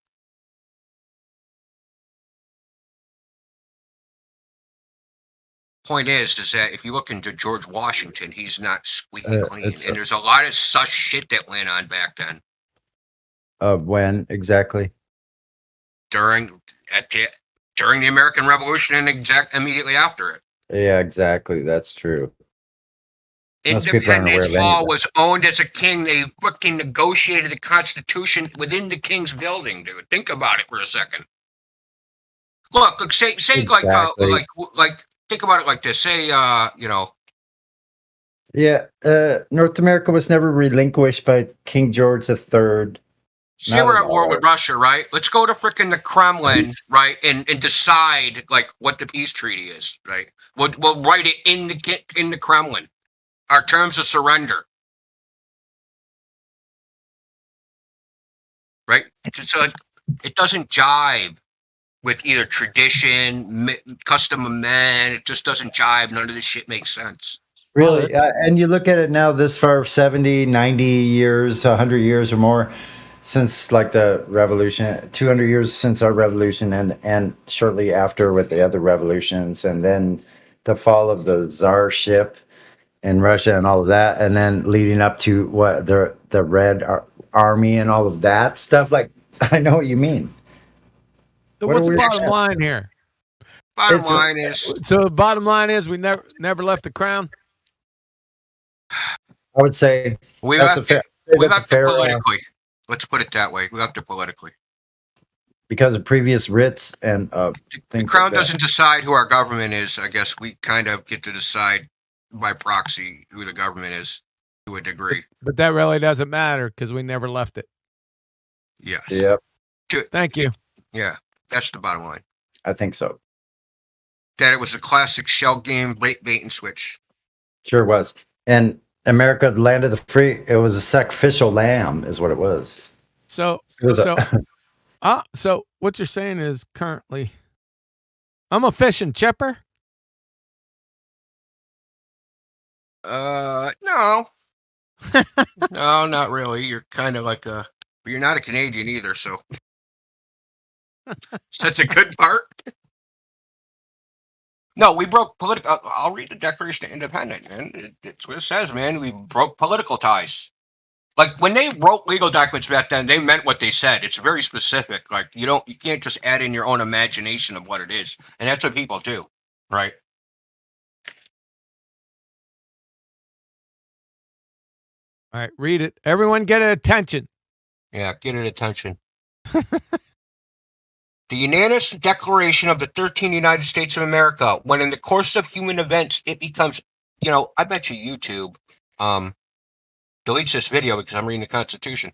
Point is that if you look into George Washington, he's not squeaky clean. And there's a lot of such shit that went on back then. When exactly? During the American Revolution and immediately after it. Yeah, exactly. That's true. Independence Hall was owned as a king. They fucking negotiated the Constitution within the king's building, dude. Think about it for a second. Look, say exactly. like think about it like this. Say, Yeah, North America was never relinquished by King George III. Say we're at war with Russia, right? Let's go to frickin' the Kremlin, right, and decide like what the peace treaty is, right? We'll write it in the Kremlin. Our terms of surrender, right? So it doesn't jive with either tradition, custom of man. It just doesn't jive. None of this shit makes sense. Really? And you look at it now, this far, 70, 90 years, 100 years or more since like the revolution, 200 years since our revolution and shortly after with the other revolutions, and then the fall of the czarship in Russia and all of that, and then leading up to what the Red Army and all of that stuff. Like, I know what you mean. So what's the bottom line here? Bottom line is we never left the crown. I would say we left it politically. Let's put it that way. We left it politically because of previous writs and the crown doesn't decide who our government is. I guess we kind of get to decide by proxy who the government is to a degree. But that really doesn't matter because we never left it. Yes. Yep. Thank you. Yeah, that's the bottom line. I think so. That it was a classic shell game, bait and switch. Sure was. And America, the land of the free, it was a sacrificial lamb, is what it was. So, It was so what you're saying is currently, I'm a fish and chipper. No, no, not really. You're kind of like but you're not a Canadian either, so that's a good part. No, we broke political. I'll read the Declaration of Independence, man. It's what it says, man. We broke political ties. Like when they wrote legal documents back then, they meant what they said. It's very specific. Like you can't just add in your own imagination of what it is, and that's what people do, right? All right, read it. Everyone get attention. Yeah, get it attention. The unanimous declaration of the 13 United States of America, when in the course of human events, it becomes, I bet you YouTube deletes this video because I'm reading the Constitution.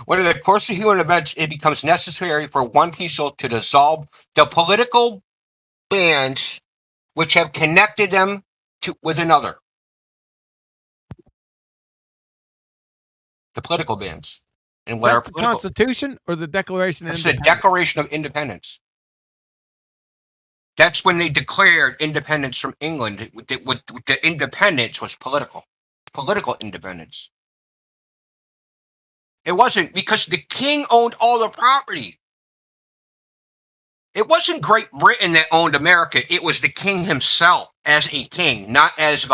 When in the course of human events, it becomes necessary for one people to dissolve the political bands which have connected them with another. The political bands. And what That's the Constitution or the Declaration of Independence? It's the Declaration of Independence. That's when they declared independence from England. The independence was political independence. It wasn't because the king owned all the property. It wasn't Great Britain that owned America. It was the king himself as a king, not as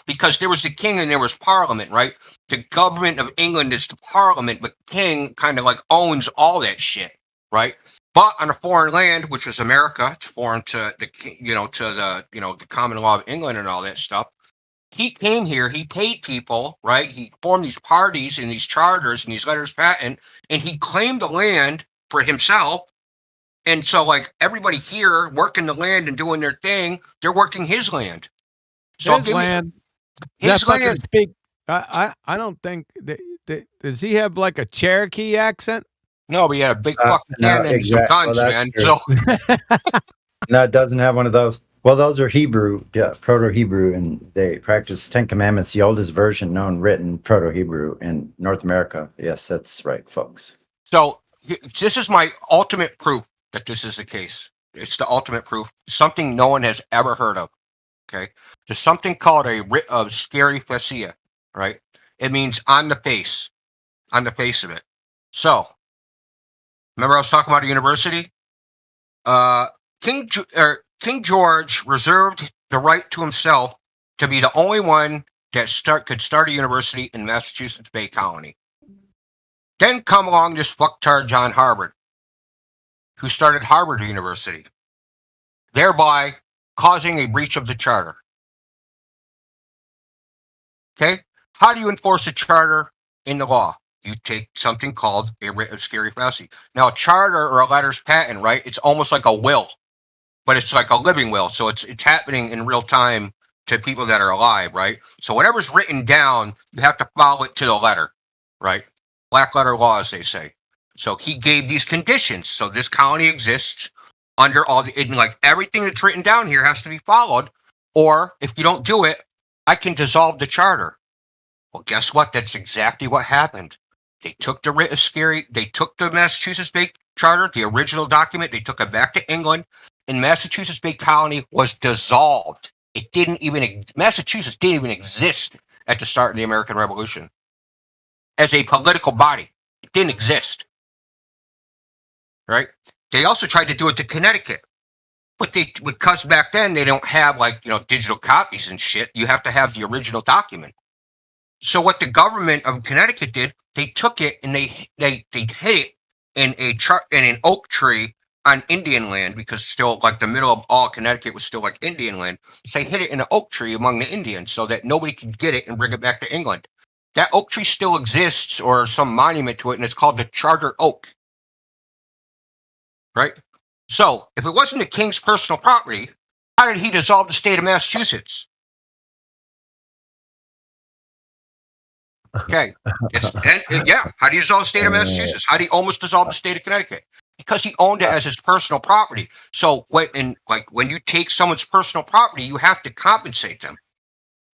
because there was the king and there was Parliament, right? The government of England is the Parliament, but king kind of owns all that shit, right? But on a foreign land, which was America, it's foreign to the the common law of England and all that stuff. He came here, he paid people, right? He formed these parties and these charters and these letters patent, and he claimed the land for himself. And so, everybody here working the land and doing their thing, they're working his land. So his land. His land. Speak. I don't think does he have a Cherokee accent? No, but he had a big fucking cannon and some guns, man. So no, it doesn't have one of those. Well, those are Hebrew, Proto-Hebrew, and they practice Ten Commandments, the oldest version known written Proto-Hebrew in North America. Yes, that's right, folks. So this is my ultimate proof that this is the case. It's the ultimate proof. Something no one has ever heard of. Okay. There's something called a writ of scary facia, right? It means on the face of it. So, remember I was talking about a university? King George reserved the right to himself to be the only one that could start a university in Massachusetts Bay Colony. Then come along this fucktard John Harvard, who started Harvard University, thereby causing a breach of the charter. Okay? How do you enforce a charter in the law? You take something called a writ of scary facie. Now, a charter or a letters patent, right? It's almost like a will, but it's like a living will. So it's happening in real time to people that are alive, right? So whatever's written down, you have to follow it to the letter, right? Black letter law, as they say. So he gave these conditions. So this colony exists under everything that's written down here has to be followed. Or if you don't do it, I can dissolve the charter. Well, guess what? That's exactly what happened. They took the writ of scary. They took the Massachusetts Bay Charter, the original document. They took it back to England, and Massachusetts Bay Colony was dissolved. Massachusetts didn't even exist at the start of the American Revolution as a political body. It didn't exist. Right? They also tried to do it to Connecticut. But because back then they don't have digital copies and shit, you have to have the original document. So what the government of Connecticut did, they took it and they hid it in an oak tree on Indian land, because still the middle of all Connecticut was still Indian land. So they hid it in an oak tree among the Indians so that nobody could get it and bring it back to England. That oak tree still exists, or some monument to it, and it's called the Charter Oak. Right? So if it wasn't the king's personal property, How did he dissolve the state of Massachusetts? Okay. How do you dissolve the state of Massachusetts? How do you almost dissolve the state of Connecticut? Because he owned it as his personal property. So when you take someone's personal property, you have to compensate them.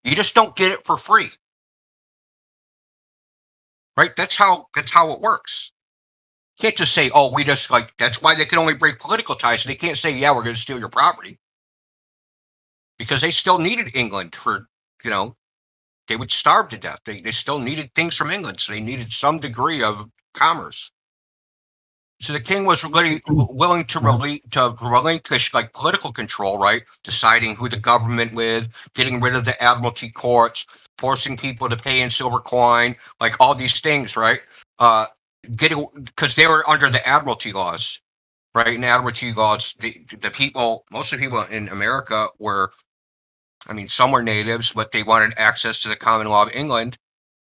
You just don't get it for free. Right? That's how it works. You can't just say, oh, we just that's why they can only break political ties. They can't say, yeah, we're going to steal your property. Because they still needed England for, they would starve to death. They still needed things from England. So they needed some degree of commerce. So the king was really willing to relinquish political control, right? Deciding who the government with, getting rid of the admiralty courts, forcing people to pay in silver coin, all these things, right? Because they were under the admiralty laws, right? And admiralty laws, most of the people in America were, some were natives, but they wanted access to the common law of England.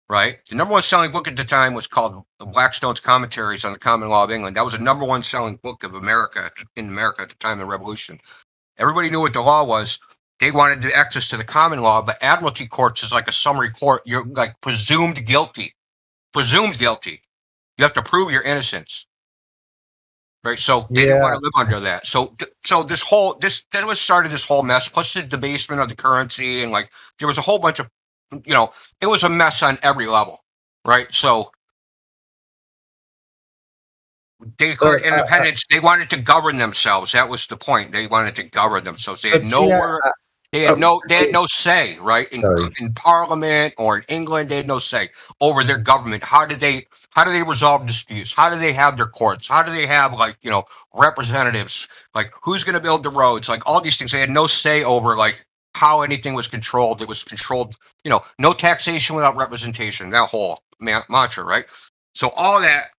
Right. The number one selling book at the time was called Blackstone's Commentaries on the Common Law of England. That was the number one selling book of America at the time of the Revolution. Everybody knew what the law was. They wanted the access to the common law, but admiralty courts is like a summary court. You're presumed guilty. Presumed guilty. You have to prove your innocence. Right. So they didn't want to live under that. So that was started this whole mess, plus the debasement of the currency, and there was a whole bunch of it was a mess on every level, right? So they declared independence. They wanted to govern themselves. That was the point. They wanted to govern themselves. They had They had no say, right? In Parliament or in England, they had no say over their government. How do they resolve disputes? How do they have their courts? How do they have representatives? Who's going to build the roads? All these things. They had no say over how anything was controlled. It was controlled, no taxation without representation, that whole mantra, right? So all that,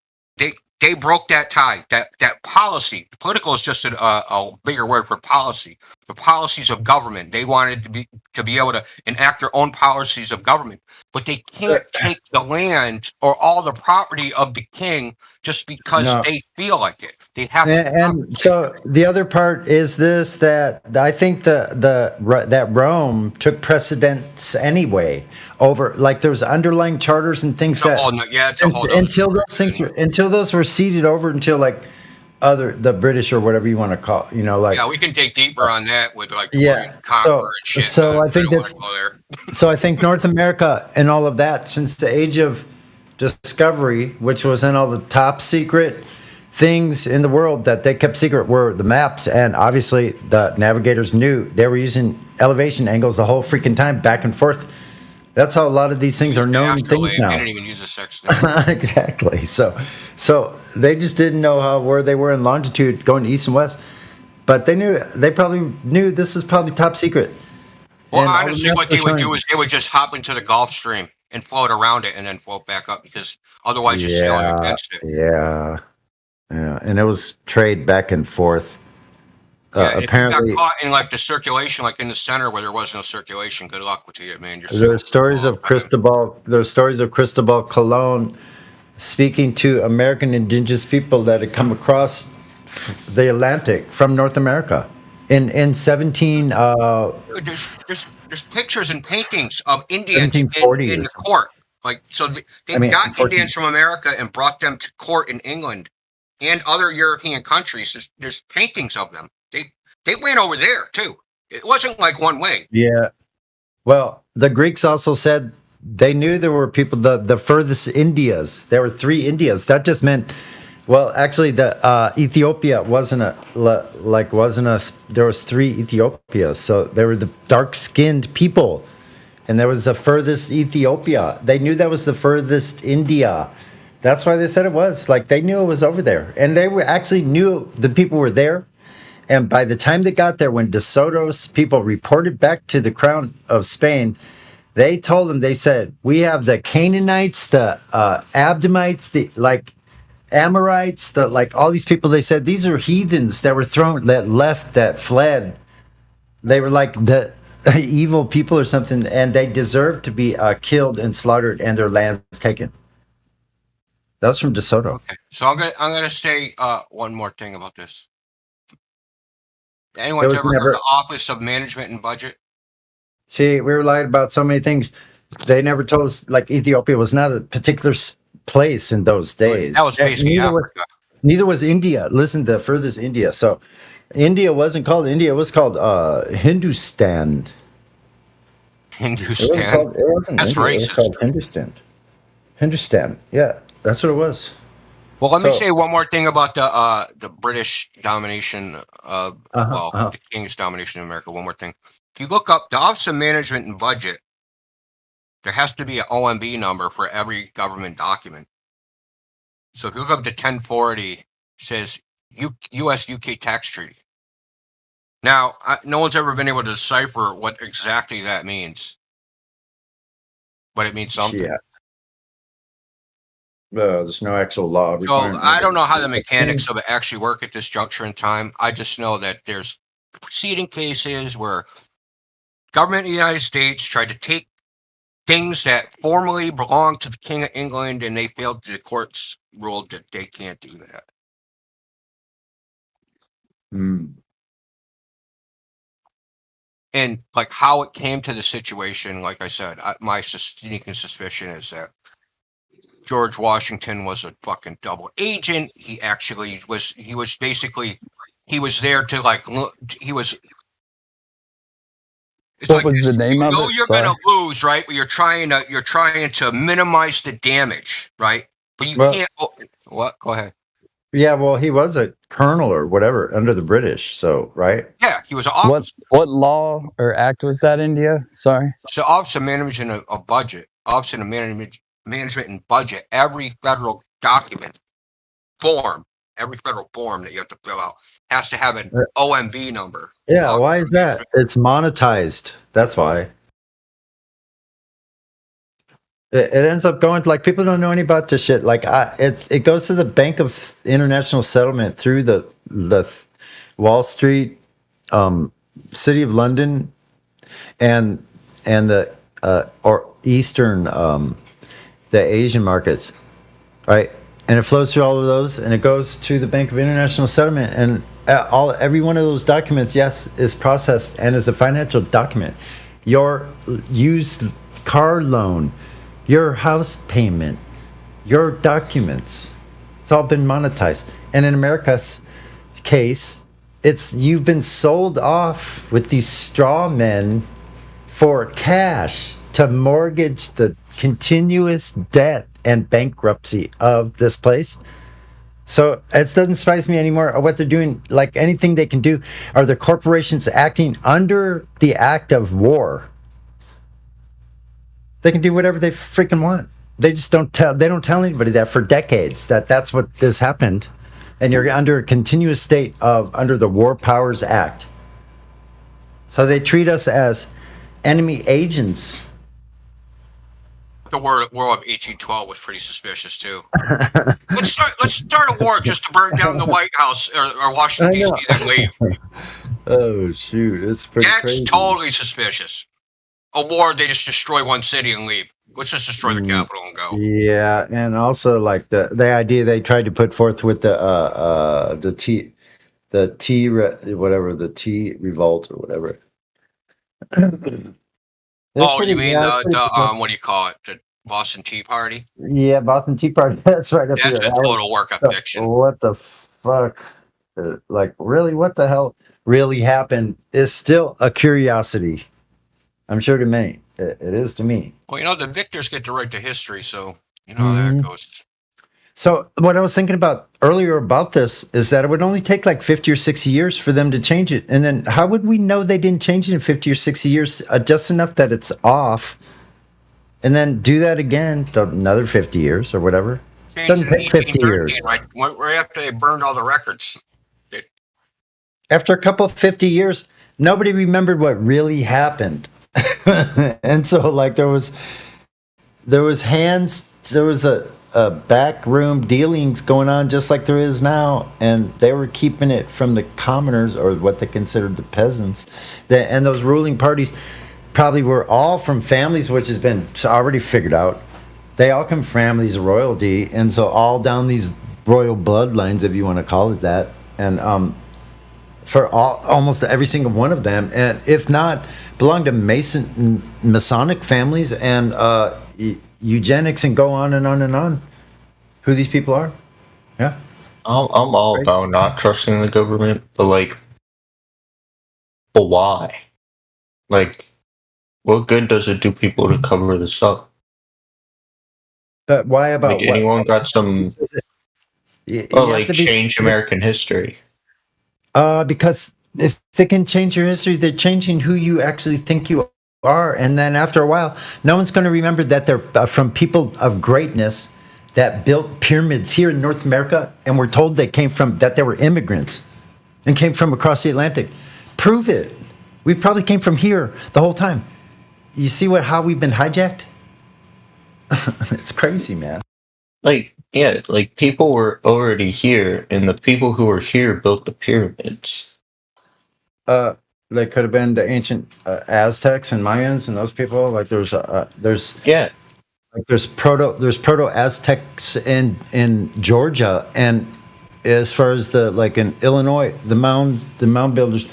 they broke that tie, that policy. Political is just a bigger word for policy. The policies of government. They wanted to be able to enact their own policies of government, but they can't take the land or all the property of the king just because they feel like it. They have to. And so the other part is this: that I think that Rome took precedence anyway over there's underlying charters and things until those were ceded over until the British or whatever you want to call we can dig deeper on that with Conqueror and shit. So I think so I think North America and all of that, since the age of discovery, which was in all the top secret things in the world that they kept secret, were the maps, and obviously the navigators knew they were using elevation angles the whole freaking time, back and forth. That's how a lot of these things are known things now. They didn't even use a sextant. Exactly. So they just didn't know where they were in longitude going east and west, but they probably knew this is probably top secret. Well, honestly, what they would do is they would just hop into the Gulf Stream and float around it and then float back up, because otherwise you're sailing against it. Yeah. And it was trade back and forth. Apparently, if you got caught in the circulation, in the center where there was no circulation, good luck with you, man. There are stories of Cristobal Colon speaking to American indigenous people that had come across the Atlantic from North America in 17. There's pictures and paintings of Indians in the court. They got Indians from America and brought them to court in England and other European countries. There's paintings of them. They went over there too. It wasn't one way. Yeah. Well, the Greeks also said they knew there were people, the furthest Indias. There were 3 Indias. That just meant, well, actually, the Ethiopia wasn't there was 3 Ethiopias. So there were the dark-skinned people, and there was the furthest Ethiopia. They knew that was the furthest India. That's why they said it was. They knew it was over there. And they actually knew the people were there. And by the time they got there, when De Soto's people reported back to the crown of Spain, they told them, they said, we have the Canaanites, the Abdamites, the Amorites, all these people. They said these are heathens that were that fled. They were the evil people or something, and they deserved to be killed and slaughtered and their lands taken. That was from De Soto. Okay, so I'm gonna say one more thing about this. Anyone's was ever heard never- of the Office of Management and Budget? See, we were lied about so many things. They never told us, like, Ethiopia was not a particular place in those days. That was basically Africa. Neither was India. Listen, the furthest India. So India wasn't called India. It was called Hindustan. Hindustan. It wasn't That's India. It was racist. called Hindustan. Hindustan. Yeah, that's what it was. Well, let me So- say one more thing about the British domination of the King's domination in America. One more thing. If you look up the Office of Management and Budget, there has to be an OMB number for every government document. So if you look up the 1040, it says U.S. UK tax treaty. Now, no one's ever been able to decipher what exactly that means, but it means something. Yeah. There's no actual law. So requirement. I don't know how the mechanics of it actually work at this juncture in time. I just know that there's preceding cases where government of the United States tried to take things that formerly belonged to the King of England, and they failed. The courts ruled that they can't do that. And like how it came to the situation, like I said, my sneaking suspicion is that George Washington was a fucking double agent. He actually was. He was basically. He was there to like. He was. It's What like was the this. name You of know it? you're Sorry. gonna lose, right? But you're trying to minimize the damage, right? But you Well- can't. What? Go ahead. Yeah, well, he was a colonel or whatever under the British. So, right? Yeah, he was an What officer. what law or act was that, India? Sorry. So, Office of Management of Budget, Office of Management and Budget. Every federal document form, every federal form that you have to fill out has to have an OMB number. Yeah. Why is that? It's monetized. That's why. It ends up going to, like, people don't know any about this shit. Like, it goes to the Bank of International Settlement through the Wall Street, City of London, and the or Eastern, the Asian markets, right? And it flows through all of those, and it goes to the Bank of International Settlement, and every one of those documents, yes, is processed and is a financial document. Your used car loan, your house payment, your documents, it's all been monetized. And in America's case, you've been sold off with these straw men for cash to mortgage the continuous debt and bankruptcy of this place. So it doesn't surprise me anymore what they're doing. Like, anything they can do. Are the corporations acting under the act of war? They can do whatever they freaking want. They just don't tell anybody that for decades that's what this happened. And you're under a continuous state of under the War Powers Act. So they treat us as enemy agents. The war of 1812 was pretty suspicious too. Let's start a war just to burn down the White House or Washington I know. D.C. and leave. Oh shoot, it's pretty That's crazy. totally suspicious. A war, they just destroy one city and leave. Let's just destroy the capital and go. Yeah, and also like the idea they tried to put forth with the tea revolt or whatever. Oh, you mean the what do you call it? The Boston Tea Party? Yeah, Boston Tea Party. That's right up That's here. a total work of fiction. What the fuck? Like, really, what the hell really happened is still a curiosity. I'm sure to me. It is to me. Well, you know, the victors get to write the history, so you know how that goes. So what I was thinking about earlier about this is that it would only take like 50 or 60 years for them to change it. And then how would we know they didn't change it in 50 or 60 years, just enough that it's off, and then do that again another 50 years or whatever? It doesn't take 50 years. Right after they burned all the records. After a couple of 50 years, nobody remembered what really happened. And so like there was a backroom dealings going on just like there is now, and they were keeping it from the commoners, or what they considered the peasants. And those ruling parties probably were all from families, which has been already figured out. They all come from families of royalty, and so all down these royal bloodlines, if you want to call it that. And for almost every single one of them, and if not, belong to Masonic families and eugenics, and go on and on and on. Who these people are? Yeah, I'm all about not trusting the government, but why? Like, what good does it do people to cover this up? but why about Like, what? anyone got some? You Oh, have like to be change American history. because if they can change your history, they're changing who you actually think you are, and then after a while, no one's going to remember that they're from people of greatness that built pyramids here in North America, and we're told that they were immigrants and came from across the Atlantic. Prove it. We probably came from here the whole time. You see how we've been hijacked? It's crazy, man. Like people were already here, and the people who were here built the pyramids. They could have been the ancient Aztecs and Mayans and those people. Like there's proto Aztecs in Georgia, and as far as in Illinois, the mound builders,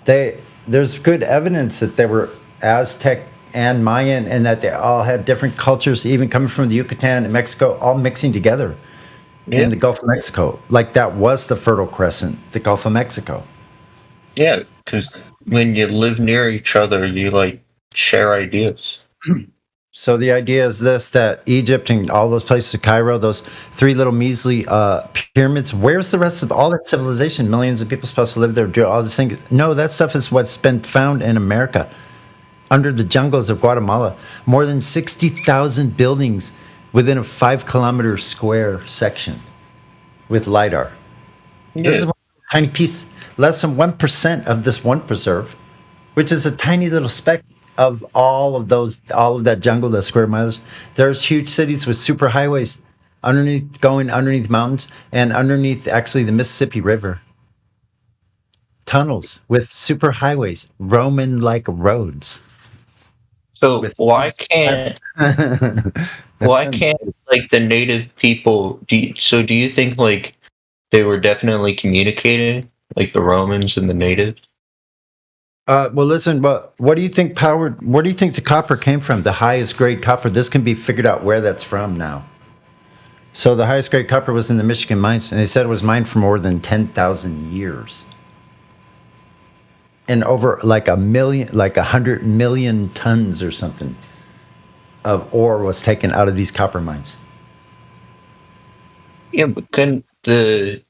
there's good evidence that they were Aztec and Mayan, and that they all had different cultures, even coming from the Yucatan and Mexico, all mixing together in the Gulf of Mexico. Like that was the Fertile Crescent, the Gulf of Mexico. Yeah, because when you live near each other, you share ideas. So the idea is this: that Egypt and all those places, Cairo, those three little measly pyramids. Where's the rest of all that civilization? Millions of people supposed to live there, do all this thing. No, that stuff is what's been found in America, under the jungles of Guatemala. More than 60,000 buildings within a 5-kilometer square section with LiDAR. Yeah. This is one tiny piece, less than 1% of this one preserve, which is a tiny little speck of all of that jungle, the square miles. There's huge cities with super highways going underneath mountains and underneath actually the Mississippi River. Tunnels with super highways, Roman-like roads. So why can't the native people? Do you think they were definitely communicating, like the Romans and the natives? Well, listen. But what do you think Where do you think the copper came from? The highest grade copper. This can be figured out where that's from now. So the highest grade copper was in the Michigan mines, and they said it was mined for more than 10,000 years. And over 100 million tons or something of ore was taken out of these copper mines. Yeah, but couldn't the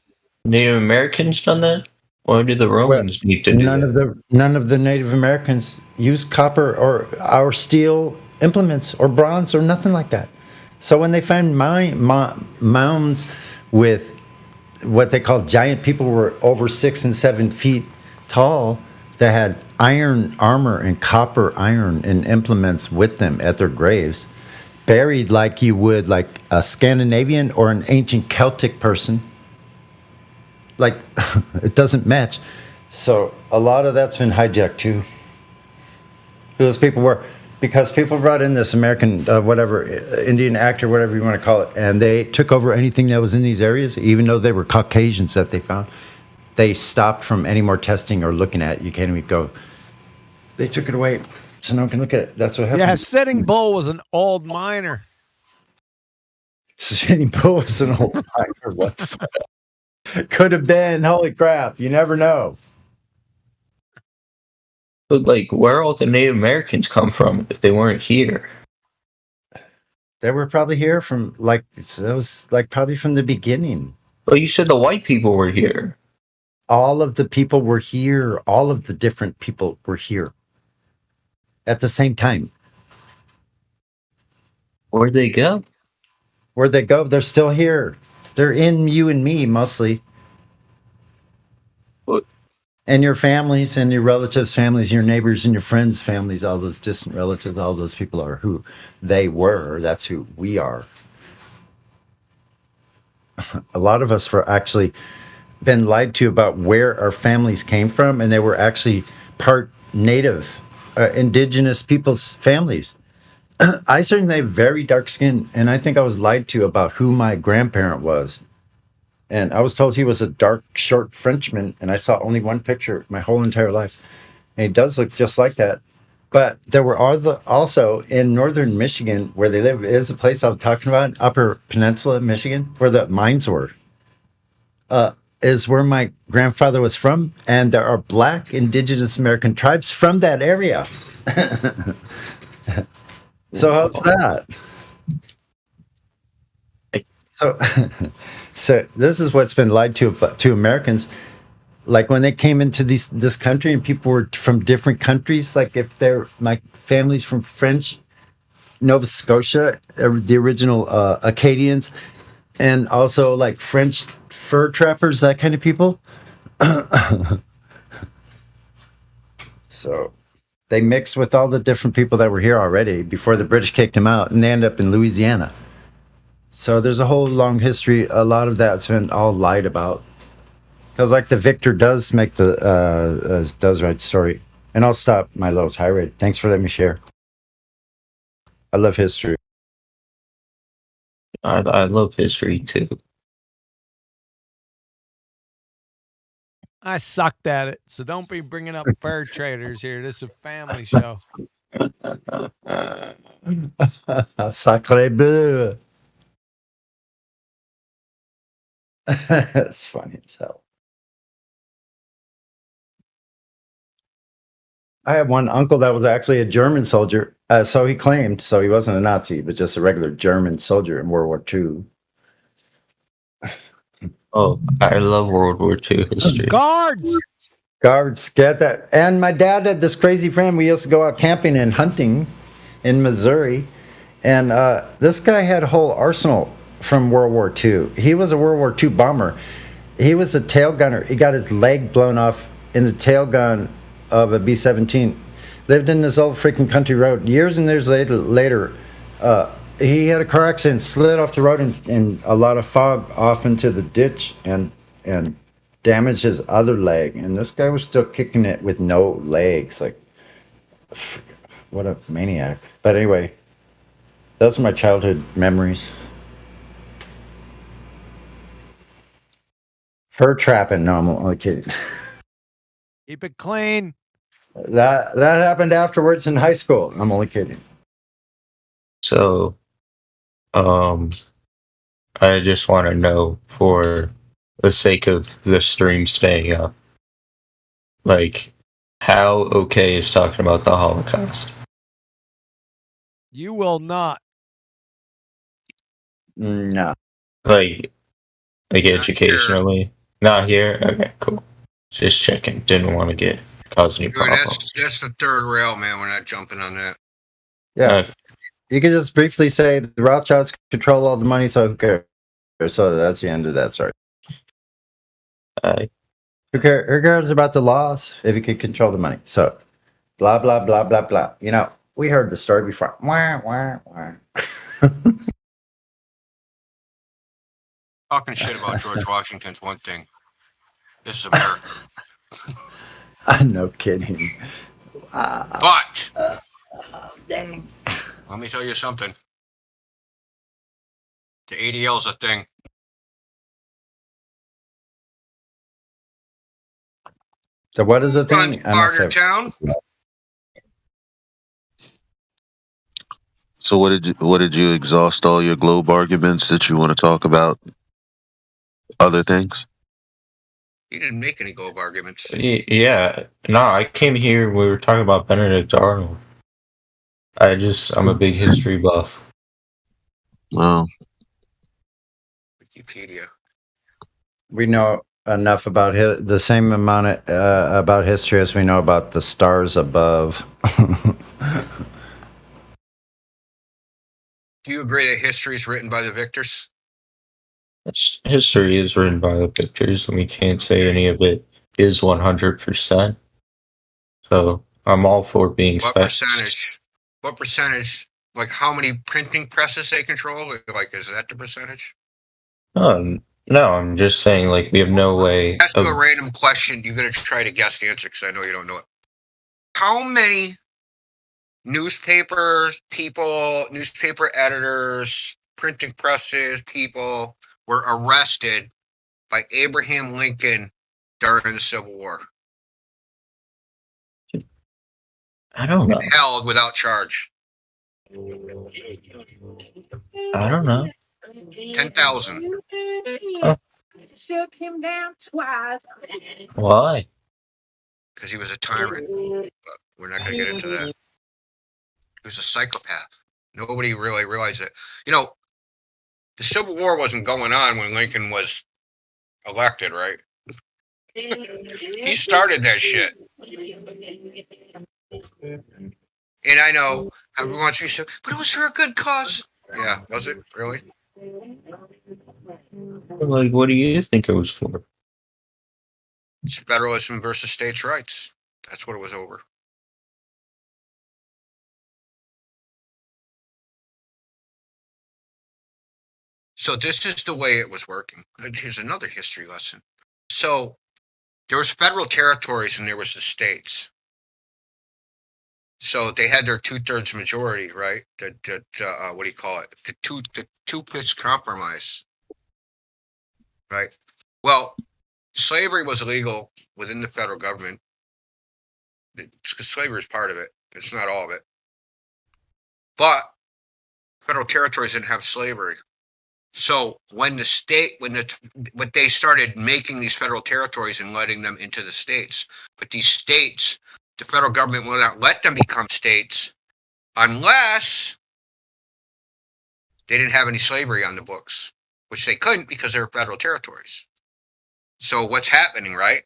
Native Americans done that? Why do the Romans need to do that? None of the Native Americans used copper or steel implements or bronze or nothing like that. So when they found mounds with what they call giant people who were over 6 and 7 feet tall, that had iron armor and copper iron and implements with them at their graves, buried like you would like a Scandinavian or an ancient Celtic person. Like, it doesn't match. So a lot of that's been hijacked too. Those people were, because people brought in this American, Indian actor, whatever you want to call it, and they took over anything that was in these areas, even though they were Caucasians that they found. They stopped from any more testing or looking at it. You can't even go. They took it away, so no one can look at it. That's what happened. Yeah, Sitting Bull was an old miner. Sitting Bull was an old miner. What the fuck? Could have been. Holy crap. You never know. But where all the Native Americans come from if they weren't here? They were probably here from probably from the beginning. Well, you said the white people were here. All of the people were here. All of the different people were here at the same time. Where'd they go? Where'd they go? They're still here. They're in you and me mostly. What? And your families and your relatives' families, your neighbors and your friends' families, all those distant relatives, all those people are who they were. That's who we are. A lot of us were actually been lied to about where our families came from, and they were actually part native, indigenous people's families. I certainly have very dark skin, and I think I was lied to about who my grandparent was. And I was told he was a dark, short Frenchman, and I saw only one picture my whole entire life. And he does look just like that. But there were also in northern Michigan, where they live, is a place I'm talking about, Upper Peninsula, Michigan, where the mines were. Is where my grandfather was from, and there are Black Indigenous American tribes from that area. So how's that? So, so this is what's been lied to Americans. Like when they came into this country, and people were from different countries. Like if they're my family's from French Nova Scotia, the original Acadians, and also like French fur trappers, that kind of people. So they mixed with all the different people that were here already before the British kicked them out, and they end up in Louisiana. So there's a whole long history. A lot of that's been all lied about. Because like the Victor does make does write the story. And I'll stop my little tirade. Thanks for letting me share. I love history. I love history too. I sucked at it, so don't be bringing up fur traders here. This is a family show. Sacré bleu. That's funny as hell. I had one uncle that was actually a German soldier. So he claimed. So he wasn't a Nazi, but just a regular German soldier in World War II. Oh, I love World War II history. Guards, get that. And my dad had this crazy friend. We used to go out camping and hunting in Missouri. And this guy had a whole arsenal from World War II. He was a World War II bomber. He was a tail gunner. He got his leg blown off in the tail gun of a B-17. Lived in this old freaking country road. Years and years later, he had a car accident, slid off the road and a lot of fog off into the ditch and damaged his other leg. And this guy was still kicking it with no legs. Like, what a maniac. But anyway, those are my childhood memories. Fur trapping. No, I'm only kidding. Keep it clean. That happened afterwards in high school. I'm only kidding. So, I just want to know, for the sake of the stream staying up, like, how okay is talking about the Holocaust? You will not. No. Like educationally? Not here? Okay, cool. Just checking. Didn't want to cause any Dude, problems. that's the third rail, man. We're not jumping on that. Yeah. You could just briefly say the Rothschilds control all the money, so who cares? So that's the end of that story. Who cares about the laws if you could control the money? So, blah, blah, blah, blah, blah. You know, we heard the story before. Wah, wah, wah. Talking shit about George Washington's one thing. This is America. No kidding. But dang. Let me tell you something. The ADL's a thing. So what is the thing? Bartertown. So what did you exhaust all your globe arguments that you want to talk about? Other things? He didn't make any globe arguments. Yeah. No, I came here, we were talking about Benedict Arnold. I'm a big history buff. Wow. Wikipedia. We know enough about the same amount about history as we know about the stars above. Do you agree that history is written by the victors? History is written by the victors, and we can't say any of it is 100%. So I'm all for being What special. percentage? What percentage? Like how many printing presses they control? Like is that the percentage? No, I'm just saying, like, we have no way. Ask you a random question. You're gonna try to guess the answer because I know you don't know it. How many newspaper editors, printing presses people were arrested by Abraham Lincoln during the Civil War? I don't know. Held without charge. I don't know. 10,000. Oh. Shook him down twice. Why? Because he was a tyrant. But we're not going to get into that. He was a psychopath. Nobody really realized it. You know, the Civil War wasn't going on when Lincoln was elected, right? He started that shit. And I know everyone says, but it was for a good cause. Yeah, was it really? Like, what do you think it was for? It's federalism versus states' rights. That's what it was over. So this is the way it was working. Here's another history lesson. So there was federal territories and there was the states. So they had their 2/3 majority, right? What do you call it? The two-pitch compromise, right? Well, slavery was illegal within the federal government. Slavery is part of it. It's not all of it. But federal territories didn't have slavery. So when they started making these federal territories and letting them into the states, but these states, the federal government will not let them become states unless they didn't have any slavery on the books, which they couldn't because they were federal territories. So what's happening, right?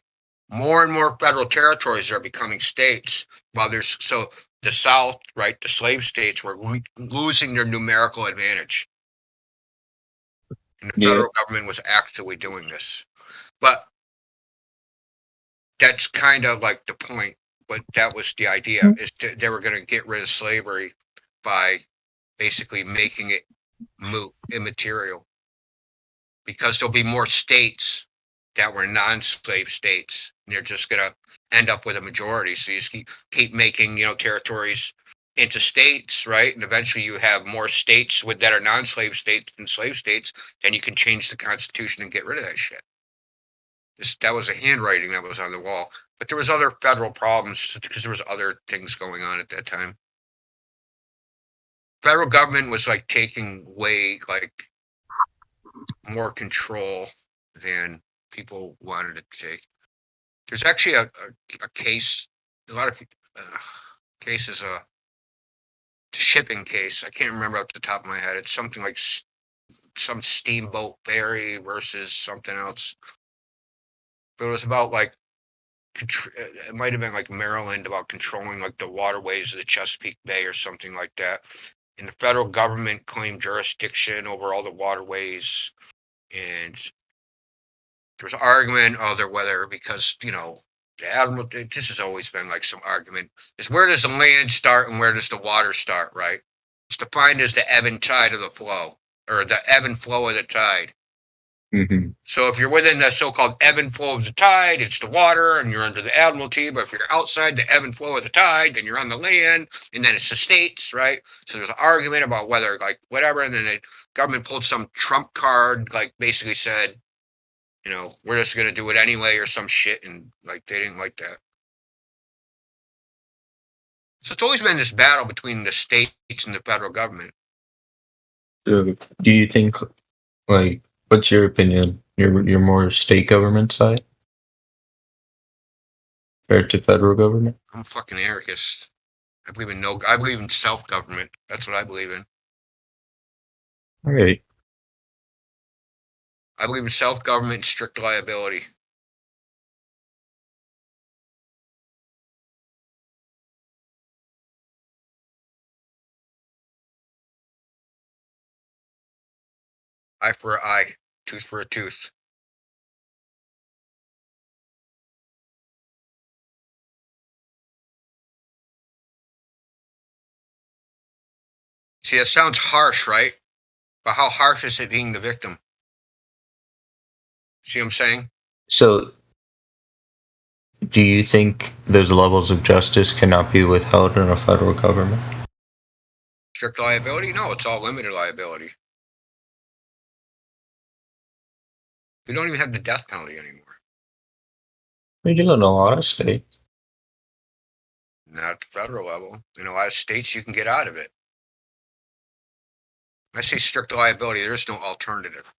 More and more federal territories are becoming states. While so the South, right, the slave states were losing their numerical advantage. And the federal government was actively doing this. But that's kind of like the point. But that was the idea, is they were going to get rid of slavery by basically making it moot, immaterial. Because there'll be more states that were non-slave states. And they're just going to end up with a majority. So you just keep making, territories into states, right? And eventually you have more states that are non-slave states and slave states. Then you can change the Constitution and get rid of that shit. That was a handwriting that was on the wall. But there was other federal problems because there was other things going on at that time. Federal government was like taking way more control than people wanted it to take. There's actually a case, a lot of cases, shipping case. I can't remember off the top of my head. It's something like some steamboat ferry versus something else. But it was about it might have been like Maryland, about controlling like the waterways of the Chesapeake Bay or something like that. And the federal government claimed jurisdiction over all the waterways. And there was an argument whether because, the admiral, this has always been like some argument, is where does the land start and where does the water start, right? It's defined as the ebb and tide of the flow, or the ebb and flow of the tide. Mm-hmm. So if you're within the so-called ebb and flow of the tide, it's the water and you're under the admiralty. But if you're outside the ebb and flow of the tide, then you're on the land, and then it's the states, right? So there's an argument about whether, whatever, and then the government pulled some trump card, basically said, we're just going to do it anyway or some shit, and they didn't like that. So it's always been this battle between the states and the federal government. So do you think, what's your opinion? You're more state government side compared to federal government? I'm a fucking anarchist. I believe in self-government. That's what I believe in. All right. I believe in self-government and strict liability. Eye for an eye, tooth for a tooth. See, that sounds harsh, right? But how harsh is it being the victim? See what I'm saying? So, do you think those levels of justice cannot be withheld in a federal government? Strict liability? No, it's all limited liability. We don't even have the death penalty anymore. We do in a lot of states. Not at the federal level. In a lot of states, you can get out of it. When I say strict liability, there is no alternative.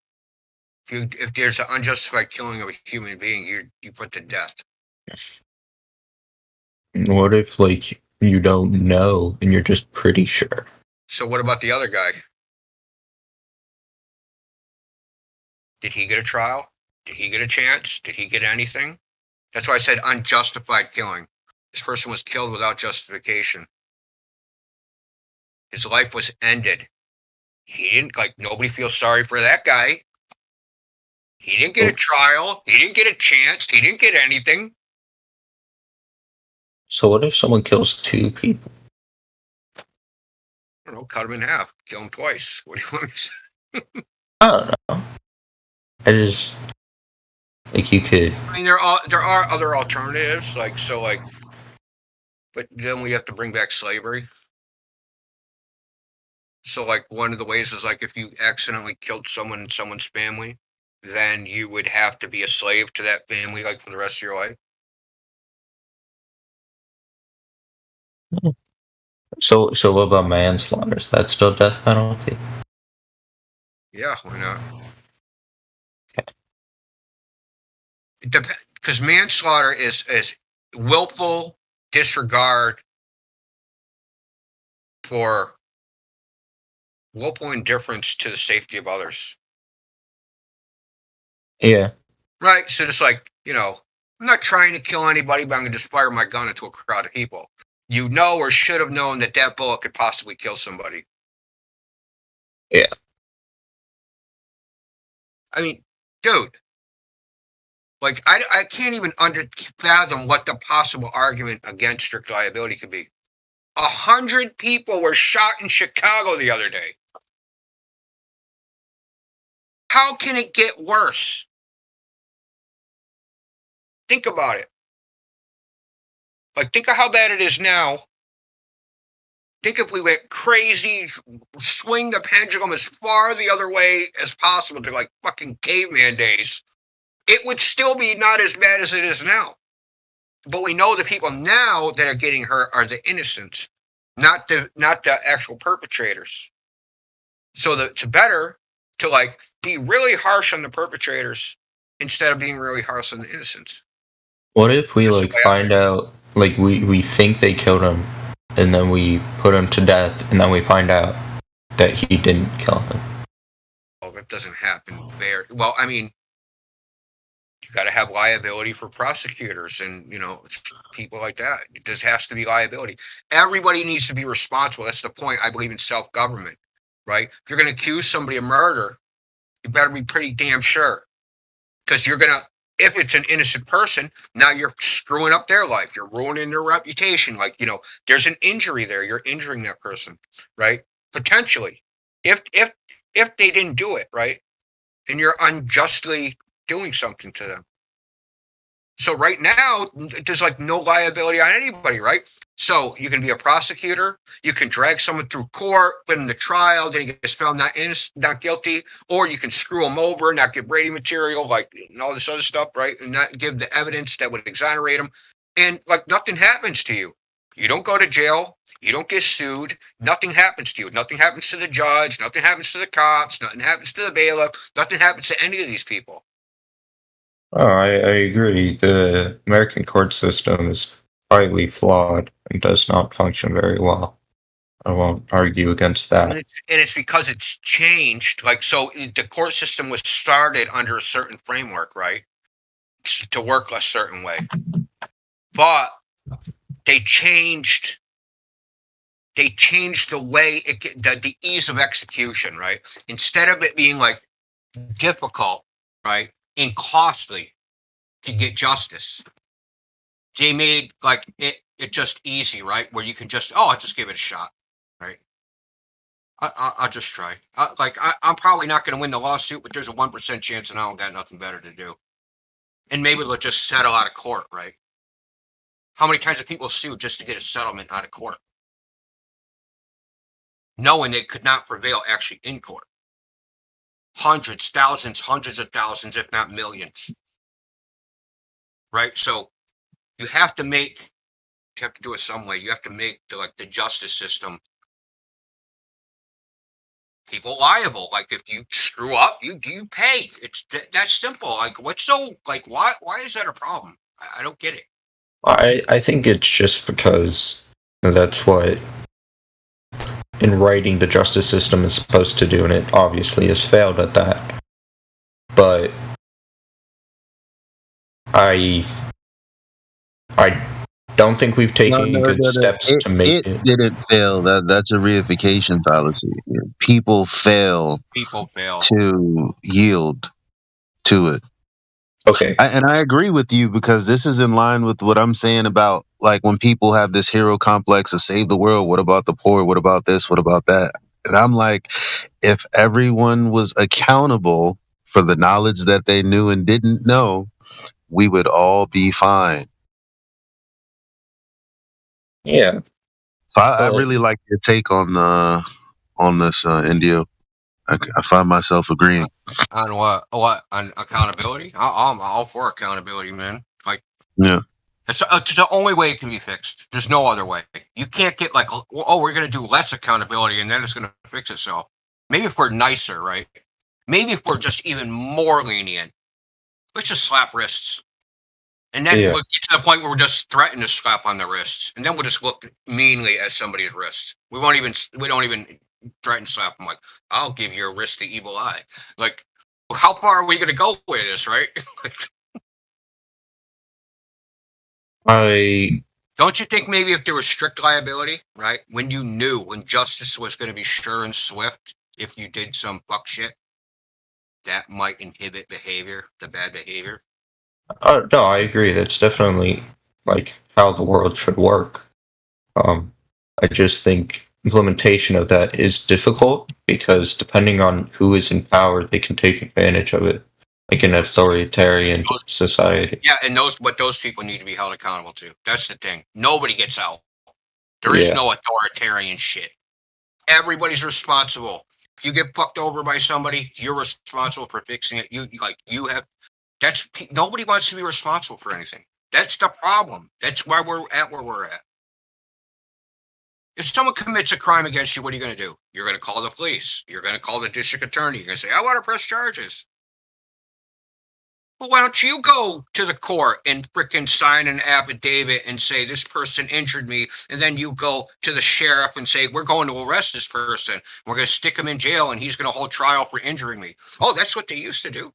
If there's an unjustified killing of a human being, you put to death. What if, like, you don't know and you're just pretty sure? So what about the other guy? Did he get a trial? Did he get a chance? Did he get anything? That's why I said unjustified killing. This person was killed without justification. His life was ended. He didn't, like, nobody feels sorry for that guy. He didn't get a trial. He didn't get a chance. He didn't get anything. So what if someone kills two people? I don't know, cut him in half. Kill him twice. What do you want me to say? I don't know. I just, like, you could. I mean, there are other alternatives, but then we have to bring back slavery. So, like, one of the ways is, like, if you accidentally killed someone in someone's family, then you would have to be a slave to that family, like, for the rest of your life. So what about manslaughter? Is that still death penalty? Yeah, why not? Because manslaughter is willful disregard for willful indifference to the safety of others. Yeah. Right? So it's like, I'm not trying to kill anybody, but I'm going to just fire my gun into a crowd of people. You know or should have known that bullet could possibly kill somebody. Yeah. I mean, dude. Like, I can't even fathom what the possible argument against strict liability could be. 100 people were shot in Chicago the other day. How can it get worse? Think about it. Like, think of how bad it is now. Think if we went crazy, swing the pendulum as far the other way as possible to, like, fucking caveman days. It would still be not as bad as it is now. But we know the people now that are getting hurt are the innocents, not the actual perpetrators. So it's better to, like, be really harsh on the perpetrators instead of being really harsh on the innocents. What if we, like, find out, like, we think they killed him, and then we put him to death, and then we find out that he didn't kill him? Well, that doesn't happen very well. I mean, you got to have liability for prosecutors and, people like that. There has to be liability. Everybody needs to be responsible. That's the point. I believe in self-government, right? If you're going to accuse somebody of murder, you better be pretty damn sure. Because if it's an innocent person, now you're screwing up their life. You're ruining their reputation. Like, there's an injury there. You're injuring that person, right? Potentially. If they didn't do it, right? And you're unjustly doing something to them. So right now, there's, like, no liability on anybody, right? So you can be a prosecutor, you can drag someone through court, put in the trial, then he gets found not guilty, or you can screw them over, not give Brady material, like, and all this other stuff, right? And not give the evidence that would exonerate them. And, like, nothing happens to you. You don't go to jail. You don't get sued. Nothing happens to you. Nothing happens to the judge. Nothing happens to the cops. Nothing happens to the bailiff. Nothing happens to any of these people. Oh, I agree. The American court system is highly flawed and does not function very well. I won't argue against that. And it's because it's changed. Like, so the court system was started under a certain framework, right? To work a certain way. But they changed the way the ease of execution, right? Instead of it being, like, difficult, right, and costly to get justice, they made, like, it just easy, right? Where you can I'll just give it a shot, right? I'll just try. I'm probably not going to win the lawsuit, but there's a 1% chance, and I don't got nothing better to do. And maybe they'll just settle out of court, right? How many times have people sued just to get a settlement out of court, knowing they could not prevail actually in court? hundreds, thousands, hundreds of thousands, if not millions. Right? So you have to do it some way. You have to make the justice system people liable. Like if you screw up, you pay. It's that simple. Like what's so like why is that a problem? I don't get it. I think it's just because that's what in writing the justice system is supposed to do, and it obviously has failed at that. But I don't think we've taken good steps to make it. didn't fail. That's a reification fallacy. People fail to yield to it. Okay. And I agree with you, because this is in line with what I'm saying about like when people have this hero complex of save the world. What about the poor? What about this? What about that? And I'm like, if everyone was accountable for the knowledge that they knew and didn't know, we would all be fine. Yeah. So I really like your take on this, Indio. I find myself agreeing. On what? On accountability? I'm all for accountability, man. Like, yeah, it's the only way it can be fixed. There's no other way. You can't get like, oh, we're gonna do less accountability and then it's gonna fix itself. Maybe if we're nicer, right? Maybe if we're just even more lenient, let's just slap wrists, and then we'll get to the point where we're just threatened to slap on the wrists, and then we'll just look meanly at somebody's wrist. We don't even threaten to slap them. Like, I'll give your wrist the evil eye. Like, how far are we going to go with this, right? Don't you think maybe if there was strict liability, right? When justice was going to be sure and swift, if you did some fuck shit, that might inhibit the bad behavior? No, I agree. That's definitely like how the world should work. I just think implementation of that is difficult because depending on who is in power, they can take advantage of it, like an authoritarian society. Yeah, and those people need to be held accountable too. That's the thing. Nobody gets out. There is no authoritarian shit. Everybody's responsible. If you get fucked over by somebody, you're responsible for fixing it. Nobody wants to be responsible for anything. That's the problem. That's why we're at where we're at. If someone commits a crime against you, what are you going to do? You're going to call the police. You're going to call the district attorney. You're going to say, I want to press charges. Well, why don't you go to the court and frickin' sign an affidavit and say this person injured me, and then you go to the sheriff and say we're going to arrest this person. We're going to stick him in jail, and he's going to hold trial for injuring me. Oh, that's what they used to do.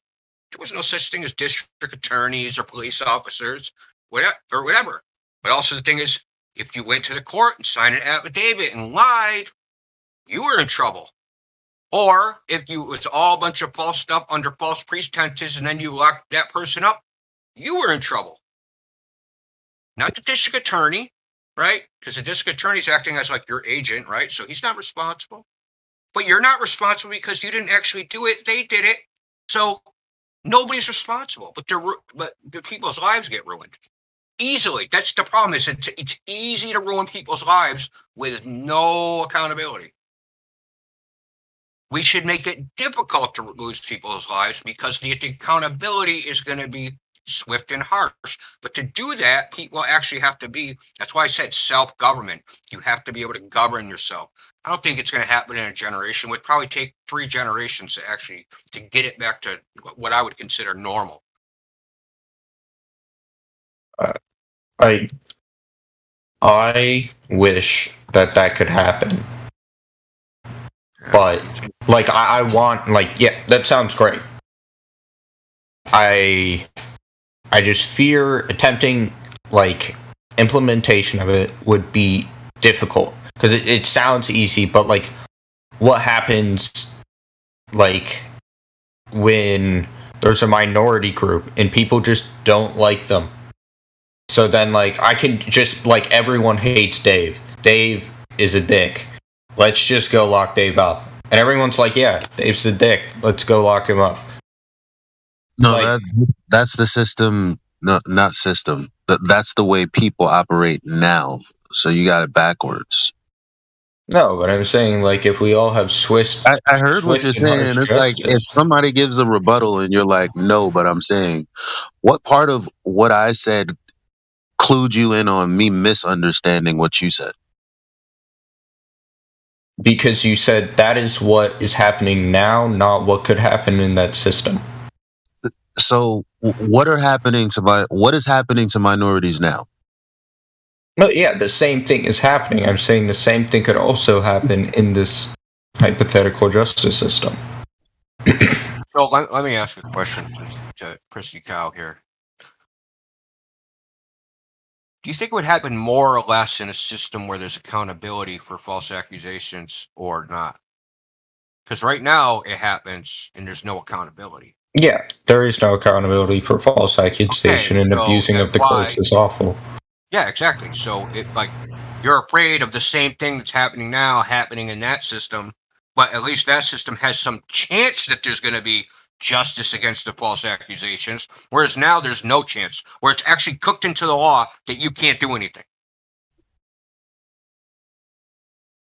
There was no such thing as district attorneys or police officers, whatever. But also the thing is, if you went to the court and signed an affidavit and lied, you were in trouble. Or if it's all a bunch of false stuff under false pretenses and then you locked that person up, you were in trouble. Not the district attorney, right? Because the district attorney is acting as like your agent, right? So he's not responsible. But you're not responsible because you didn't actually do it. They did it. So nobody's responsible. But the people's lives get ruined. Easily. That's the problem. Is it's easy to ruin people's lives with no accountability. We should make it difficult to lose people's lives because the accountability is going to be swift and harsh. But to do that, people actually have to be, that's why I said self-government. You have to be able to govern yourself. I don't think it's going to happen in a generation. It would probably take 3 generations to get it back to what I would consider normal. I wish that could happen. But like I want that sounds great. I just fear attempting implementation of it would be difficult because it sounds easy, but what happens when there's a minority group and people just don't like them? So then I can just everyone hates Dave. Dave is a dick. Let's just go lock Dave up. And everyone's like, yeah, Dave's a dick. Let's go lock him up. No, that's the system, not system. That's the way people operate now. So you got it backwards. No, but I'm saying, like, if we all have I heard what swift you're and harsh saying. It's like if justice, somebody gives a rebuttal and you're like, no, but I'm saying, what part of what I said clued you in on me misunderstanding what you said? because you said that is what is happening now, not what could happen in that system. So what is happening to minorities now? No, yeah, the same thing is happening. I'm saying the same thing could also happen in this hypothetical justice system. So let me ask a question to Prissy Cow here. Do you think it would happen more or less in a system where there's accountability for false accusations or not? Because right now it happens and there's no accountability. Yeah, there is no accountability for false accusation, and so abusing of that's the courts why- is awful. Yeah, exactly. So you're afraid of the same thing that's happening now happening in that system, but at least that system has some chance that there's going to be justice against the false accusations, whereas now there's no chance, where it's actually cooked into the law that you can't do anything.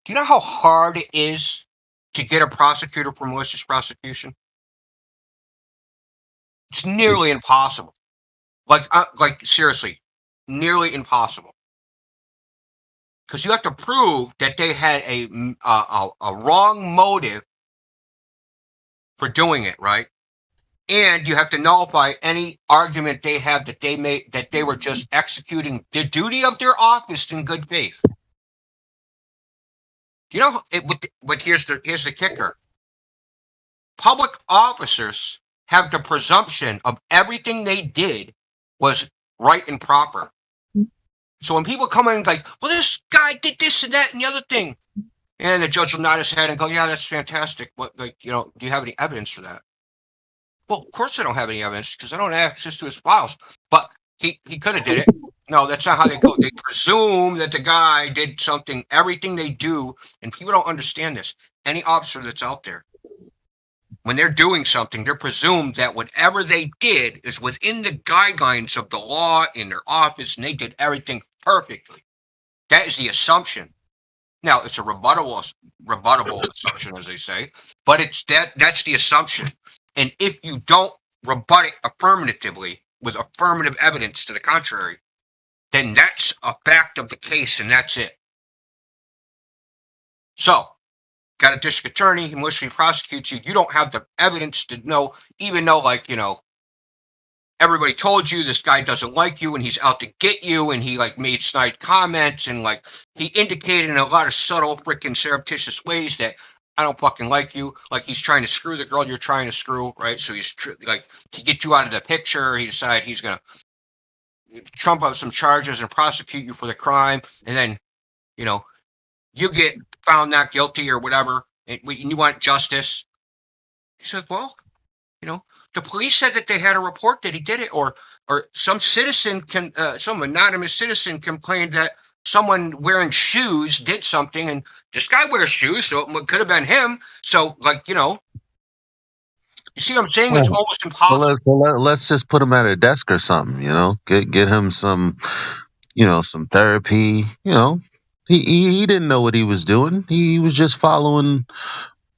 Do you know how hard it is to get a prosecutor for malicious prosecution? It's nearly impossible. Like seriously, nearly impossible. Because you have to prove that they had a wrong motive for doing it, right? And you have to nullify any argument they have that they made that they were just executing the duty of their office in good faith. You know, but here's the kicker. Public officers have the presumption of everything they did was right and proper. So when people come in and like, well, this guy did this and that and the other thing, and the judge will nod his head and go, yeah, that's fantastic. What, do you have any evidence for that? Well, of course I don't have any evidence because I don't have access to his files. But he could have did it. No, that's not how they go. They presume that the guy did something, everything they do, and people don't understand this. Any officer that's out there, when they're doing something, they're presumed that whatever they did is within the guidelines of the law in their office, and they did everything perfectly. That is the assumption. Now, it's a rebuttable assumption, as they say, but that's the assumption. And if you don't rebut it affirmatively with affirmative evidence to the contrary, then that's a fact of the case, and that's it. So, got a district attorney, he maliciously prosecutes you. You don't have the evidence to know, even though, everybody told you this guy doesn't like you and he's out to get you, and he made snide comments and he indicated in a lot of subtle freaking surreptitious ways that I don't fucking like you. Like he's trying to screw the girl you're trying to screw, right? So he's to get you out of the picture. He decided he's gonna trump up some charges and prosecute you for the crime, and then you get found not guilty or whatever, and you want justice. He said, well, the police said that they had a report that he did it, or some citizen some anonymous citizen complained that someone wearing shoes did something, and this guy wears shoes, so it could have been him. So, you see what I'm saying? It's almost impossible. Well, let's just put him at a desk or something. Get him some, some therapy. He didn't know what he was doing. He was just following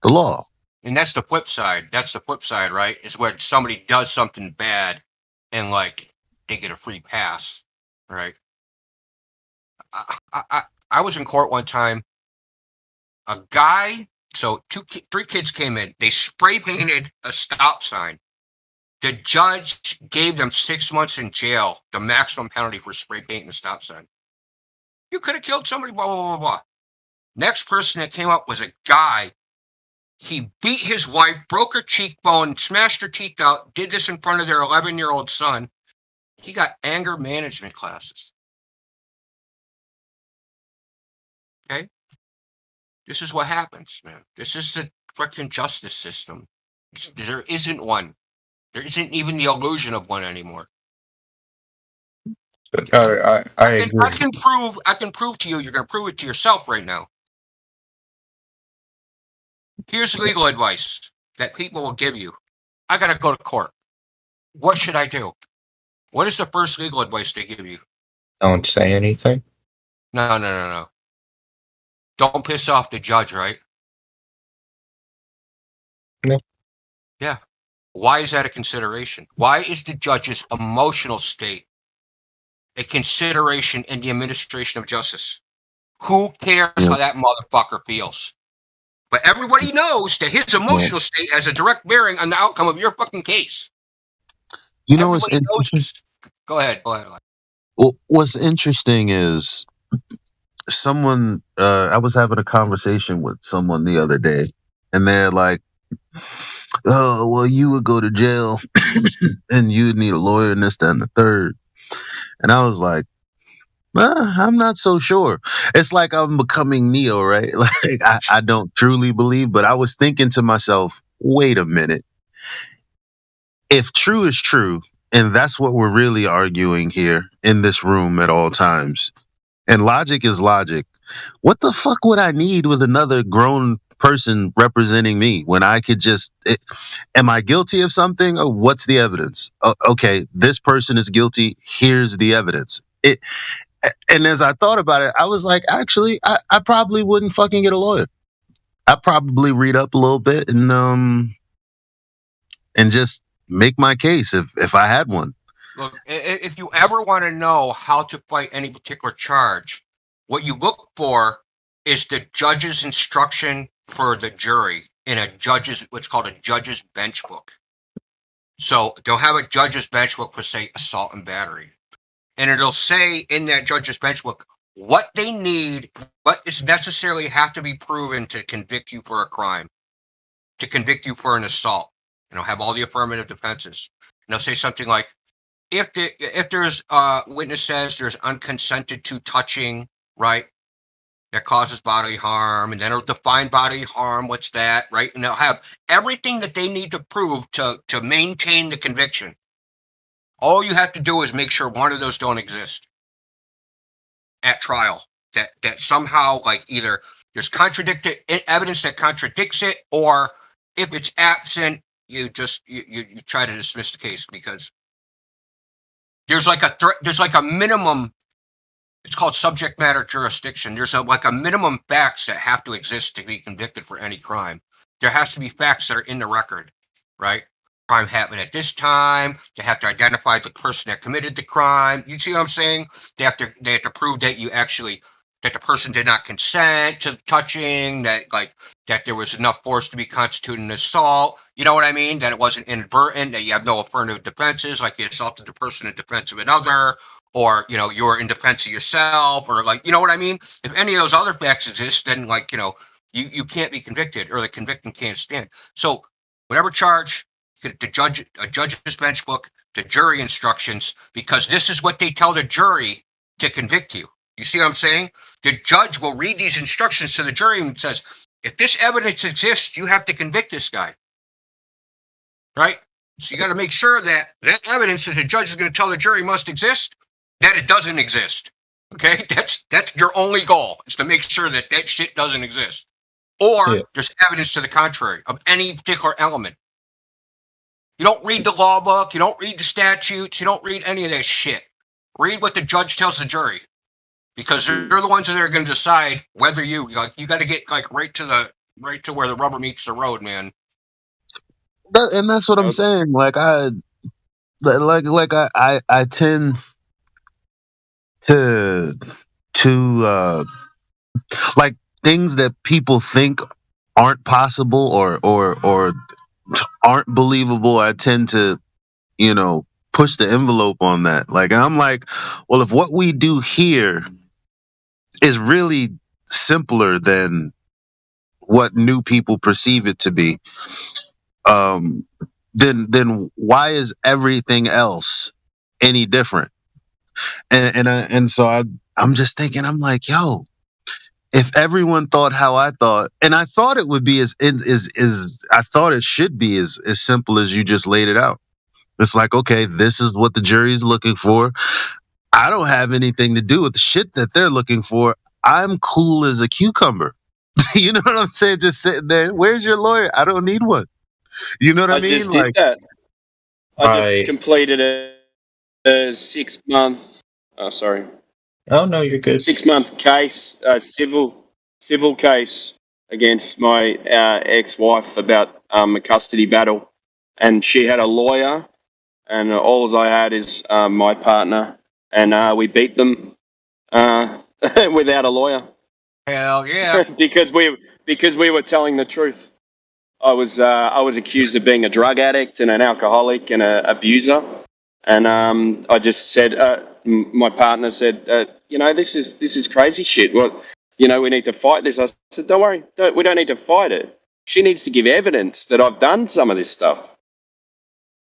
the law. And that's the flip side. That's the flip side, right? Is where somebody does something bad and they get a free pass, right? I was in court one time. A guy, so three kids came in. They spray painted a stop sign. The judge gave them 6 months in jail, the maximum penalty for spray painting a stop sign. You could have killed somebody, blah, blah, blah, blah. Next person that came up was a guy. He beat his wife, broke her cheekbone, smashed her teeth out, did this in front of their 11-year-old son. He got anger management classes. Okay? This is what happens, man. This is the freaking justice system. There isn't one. There isn't even the illusion of one anymore. I agree. I can prove to you, you're going to prove it to yourself right now. Here's legal advice that people will give you. I got to go to court. What should I do? What is the first legal advice they give you? Don't say anything. No. don't piss off the judge, right? No. Yeah. Why is that a consideration? Why is the judge's emotional state a consideration in the administration of justice? Who cares how that motherfucker feels? But everybody knows that his emotional state has a direct bearing on the outcome of your fucking case. You know what's Everybody knows interesting? this. Go ahead. Well, what's interesting is someone. I was having a conversation with someone the other day, and they're like, "Oh, well, you would go to jail, and you'd need a lawyer, and this, that, and the third." And I was like, I'm not so sure. It's like I'm becoming Neo, right? Like I don't truly believe, but I was thinking to myself, wait a minute. If true is true, and that's what we're really arguing here in this room at all times, and logic is logic, what the fuck would I need with another grown person representing me when I could just am I guilty of something? Oh, what's the evidence? Okay, this person is guilty. Here's the evidence. And as I thought about it, I was like, actually, I probably wouldn't fucking get a lawyer. I'd probably read up a little bit and just make my case if I had one. Look, if you ever want to know how to fight any particular charge, what you look for is the judge's instruction for the jury in what's called a judge's bench book. So they'll have a judge's bench book for, say, assault and battery. And it'll say in that judge's bench book what they need, what is necessarily have to be proven to convict you for a crime, to convict you for an assault. And it'll have all the affirmative defenses. And they'll say something like, if there's witness says there's unconsented to touching, right, that causes bodily harm, and then it'll define bodily harm, what's that, right? And they'll have everything that they need to prove to maintain the conviction. All you have to do is make sure one of those don't exist at trial. That somehow, like, either there's contradicted evidence that contradicts it, or if it's absent, you try to dismiss the case because there's like a minimum. It's called subject matter jurisdiction. There's like a minimum facts that have to exist to be convicted for any crime. There has to be facts that are in the record, right? Crime happened at this time. They have to identify the person that committed the crime. You see what I'm saying? They have to prove that that the person did not consent to touching, that there was enough force to be constituting an assault. You know what I mean? That it wasn't inadvertent, that you have no affirmative defenses, like you assaulted the person in defense of another, or, you're in defense of yourself, or you know what I mean? If any of those other facts exist, then you can't be convicted, or the conviction can't stand. So whatever charge, a judge's bench book, the jury instructions, because this is what they tell the jury to convict you. You see what I'm saying? The judge will read these instructions to the jury and says, if this evidence exists, you have to convict this guy. Right? So you got to make sure that evidence that the judge is going to tell the jury must exist, that it doesn't exist. Okay? That's your only goal, is to make sure that shit doesn't exist. Or there's evidence to the contrary of any particular element. You don't read the law book. You don't read the statutes. You don't read any of that shit. Read what the judge tells the jury, because they're the ones that are going to decide whether you got to get right to where the rubber meets the road, man. And that's what I'm saying. I tend to like things that people think aren't possible or aren't believable. I tend to, push the envelope on that. I'm like, well, if what we do here is really simpler than what new people perceive it to be, then why is everything else any different? And so I'm just thinking, I'm like, yo, if everyone thought how I thought, and I thought it would be I thought it should be as simple as you just laid it out. It's like, okay, this is what the jury is looking for. I don't have anything to do with the shit that they're looking for. I'm cool as a cucumber. You know what I'm saying? Just sitting there. Where's your lawyer? I don't need one. You know what I mean? Just did that. I just completed a 6 month. Oh, sorry. Oh no, you're good. 6 month case, civil civil case against my ex-wife about a custody battle, and she had a lawyer, and all I had is my partner, and we beat them without a lawyer. Hell yeah! because we were telling the truth. I was accused of being a drug addict and an alcoholic and an abuser, and I just said, my partner said, this is crazy shit. Well, we need to fight this. I said, don't worry, we don't need to fight it. She needs to give evidence that I've done some of this stuff.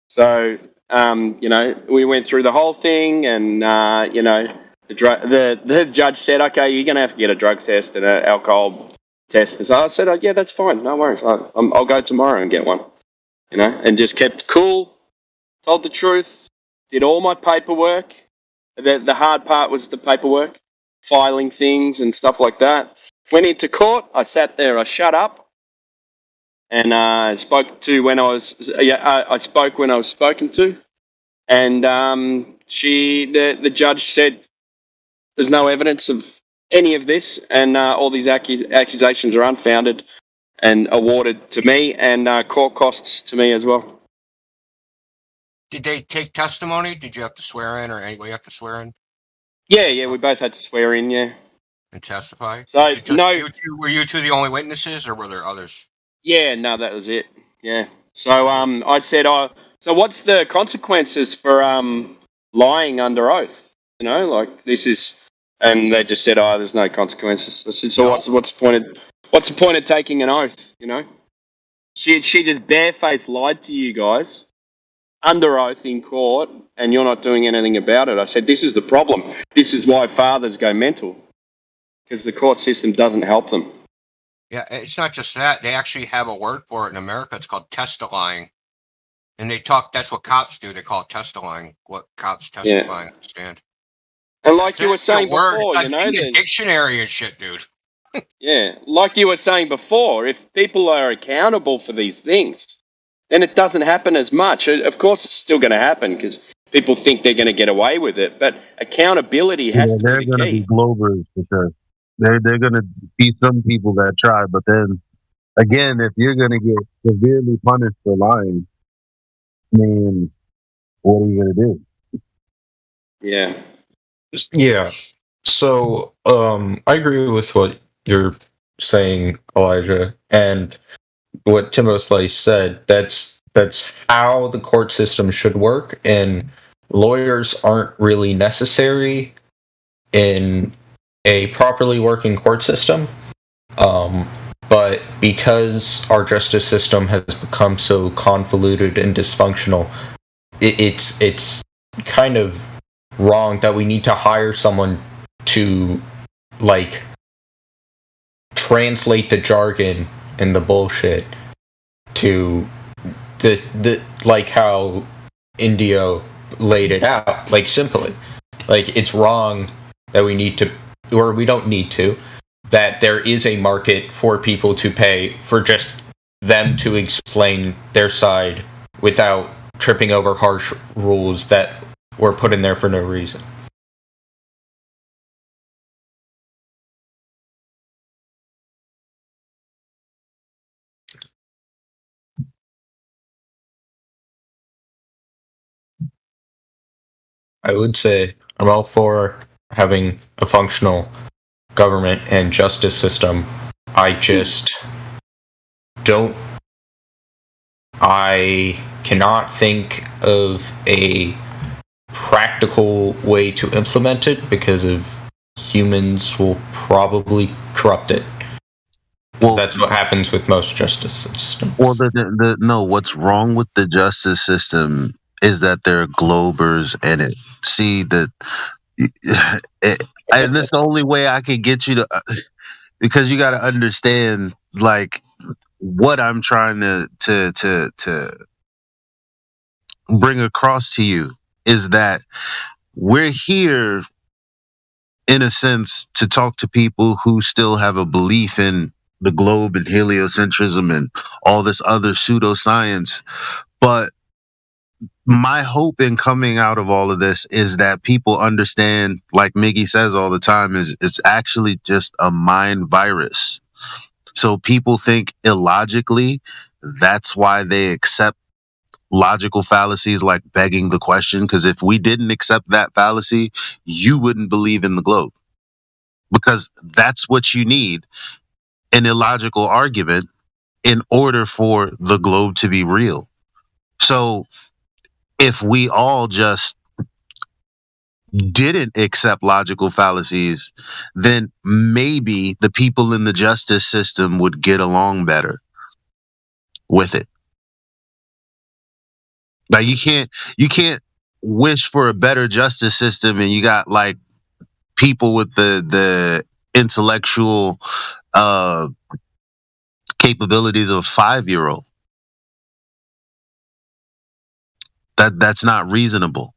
So, we went through the whole thing, and the judge said, okay, you're going to have to get a drug test and an alcohol test. And so I said, yeah, that's fine, no worries. I'll go tomorrow and get one. And just kept cool, told the truth, did all my paperwork. The hard part was the paperwork, filing things and stuff like that. Went into court. I sat there. I shut up, and I spoke when I was spoken to, and the judge said there's no evidence of any of this, and all these accusations are unfounded, and awarded to me, and court costs to me as well. Did they take testimony? Did you have to swear in, or anybody have to swear in? Yeah, we both had to swear in, yeah. And testify? So, no. Were you two the only witnesses, or were there others? Yeah, no, that was it. Yeah. So, I said, so what's the consequences for lying under oath? This is, and they just said, there's no consequences. I said, so what's the point of taking an oath? She just barefaced lied to you guys under oath in court, and you're not doing anything about it. I said, this is the problem. This is why fathers go mental, because the court system doesn't help them. Yeah, it's not just that. They actually have a word for it in America. It's called testifying. And that's what cops do. They call it testifying, what cops testifying stand. And like you were saying before, it's like in the dictionary and shit, dude. Yeah, like you were saying before, if people are accountable for these things, then it doesn't happen as much. Of course, it's still going to happen because people think they're going to get away with it, but accountability has to be the key. They're going to be Globers for sure. They're going to be some people that try, but then again, if you're going to get severely punished for lying, I mean, what are you going to do? Yeah. Yeah. So, I agree with what you're saying, Elijah, and what Timothy said. That's how the court system should work, and lawyers aren't really necessary in a properly working court system. But because our justice system has become so convoluted and dysfunctional, it's kind of wrong that we need to hire someone to translate the jargon and the bullshit to how Indio laid it out, simply. It's wrong that we need to, or we don't need to, that there is a market for people to pay for just them to explain their side without tripping over harsh rules that were put in there for no reason. I would say I'm all for having a functional government and justice system. I just I cannot think of a practical way to implement it because of humans will probably corrupt it. Well, that's what happens with most justice systems. Well, no, what's wrong with the justice system is that there are Globers in it. See, and that's the only way I can get you to, because you got to understand, what I'm trying to bring across to you is that we're here, in a sense, to talk to people who still have a belief in the globe and heliocentrism and all this other pseudoscience, but my hope in coming out of all of this is that people understand, like Miggy says all the time, is it's actually just a mind virus. So people think illogically. That's why they accept logical fallacies like begging the question. Because if we didn't accept that fallacy, you wouldn't believe in the globe. Because that's what you need, an illogical argument, in order for the globe to be real. So if we all just didn't accept logical fallacies, then maybe the people in the justice system would get along better with it. Like you can't wish for a better justice system and you got like people with the intellectual capabilities of a 5-year-old. That's not reasonable.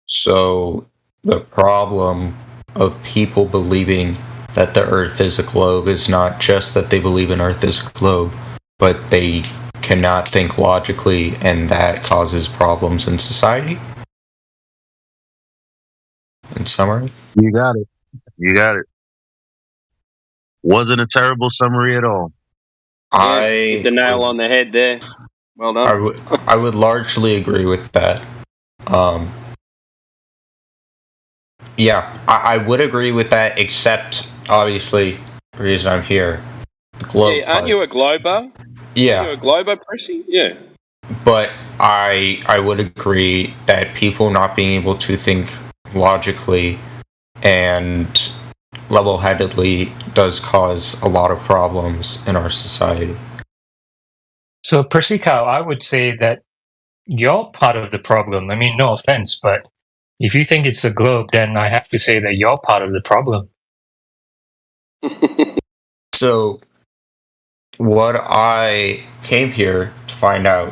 So the problem of people believing that the Earth is a globe is not just that they believe an Earth is a globe, but they cannot think logically, and that causes problems in society? In summary? You got it. You got it. Wasn't a terrible summary at all. Yes, hit the nail on the head there. Well done. I would largely agree with that. Yeah, I would agree with that, except obviously the reason I'm here. The globe. Yeah, aren't you a glober? Yeah. You're a glober, Prissy? Yeah. But I would agree that people not being able to think logically and level-headedly does cause a lot of problems in our society. So, Percy Cow, I would say that you're part of the problem. I mean, no offense, but if you think it's a globe, then I have to say that you're part of the problem. So, what I came here to find out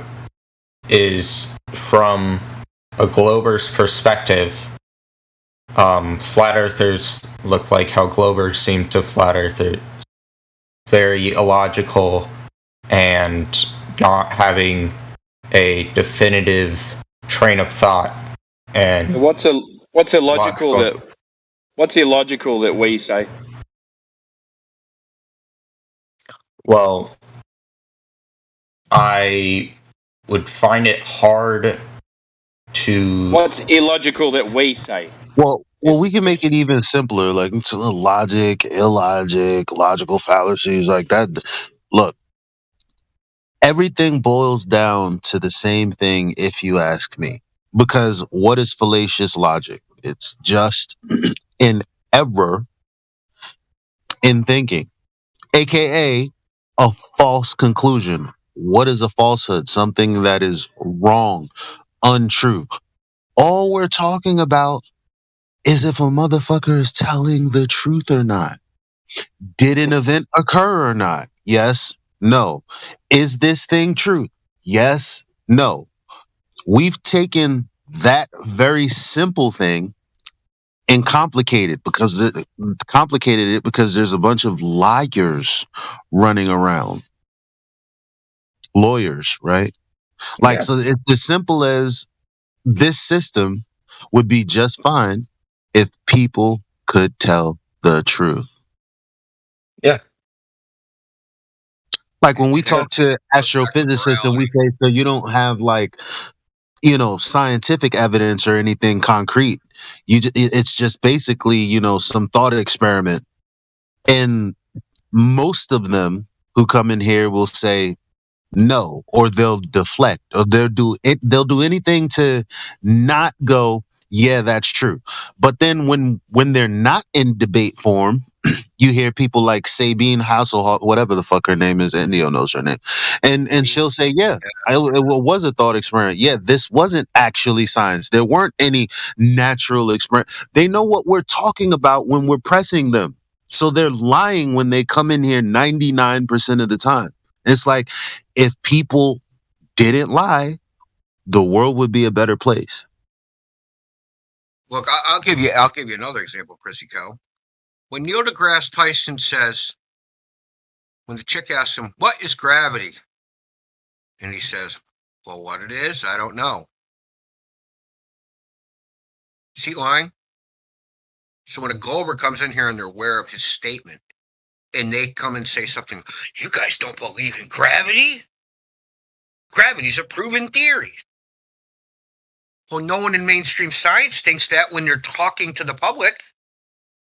is from a glober's perspective, flat earthers look like how globers seem to flat earthers. Very illogical and not having a definitive train of thought. And what's illogical that we say? Well, I would find it hard to. What's illogical that we say? Well, we can make it even simpler. Like it's logic, illogic, logical fallacies like that. Look, everything boils down to the same thing. If you ask me, because what is fallacious logic? It's just an error in thinking, aka a false conclusion. What is a falsehood? Something that is wrong, untrue. All we're talking about is if a motherfucker is telling the truth or not. Did an event occur or not? Yes, no. Is this thing true? Yes, no. We've taken that very simple thing and complicated it because there's a bunch of liars running around. Lawyers, right? Like, Yeah. so it's as simple as this system would be just fine if people could tell the truth. Yeah. Like when we talk to astrophysicists and we say, so you don't have like, scientific evidence or anything concrete. It's just basically, some thought experiment. And most of them who come in here will say no, or they'll deflect, or they'll do anything to not go, yeah, that's true. But then when they're not in debate form, you hear people like Sabine Hasselhoff, whatever the fuck her name is, Indio knows her name, and she'll say, yeah, it was a thought experiment. Yeah, this wasn't actually science. There weren't any natural experiment. They know what we're talking about when we're pressing them. So they're lying when they come in here 99% of the time. It's like, if people didn't lie, the world would be a better place. Look, I'll give you another example, Prissy Cow. When Neil deGrasse Tyson says, when the chick asks him, what is gravity? And he says, Well, what it is, I don't know. See line? So when a Glober comes in here and they're aware of his statement, and they come and say something, you guys don't believe in gravity? Gravity's a proven theory. Well, no one in mainstream science thinks that when they're talking to the public.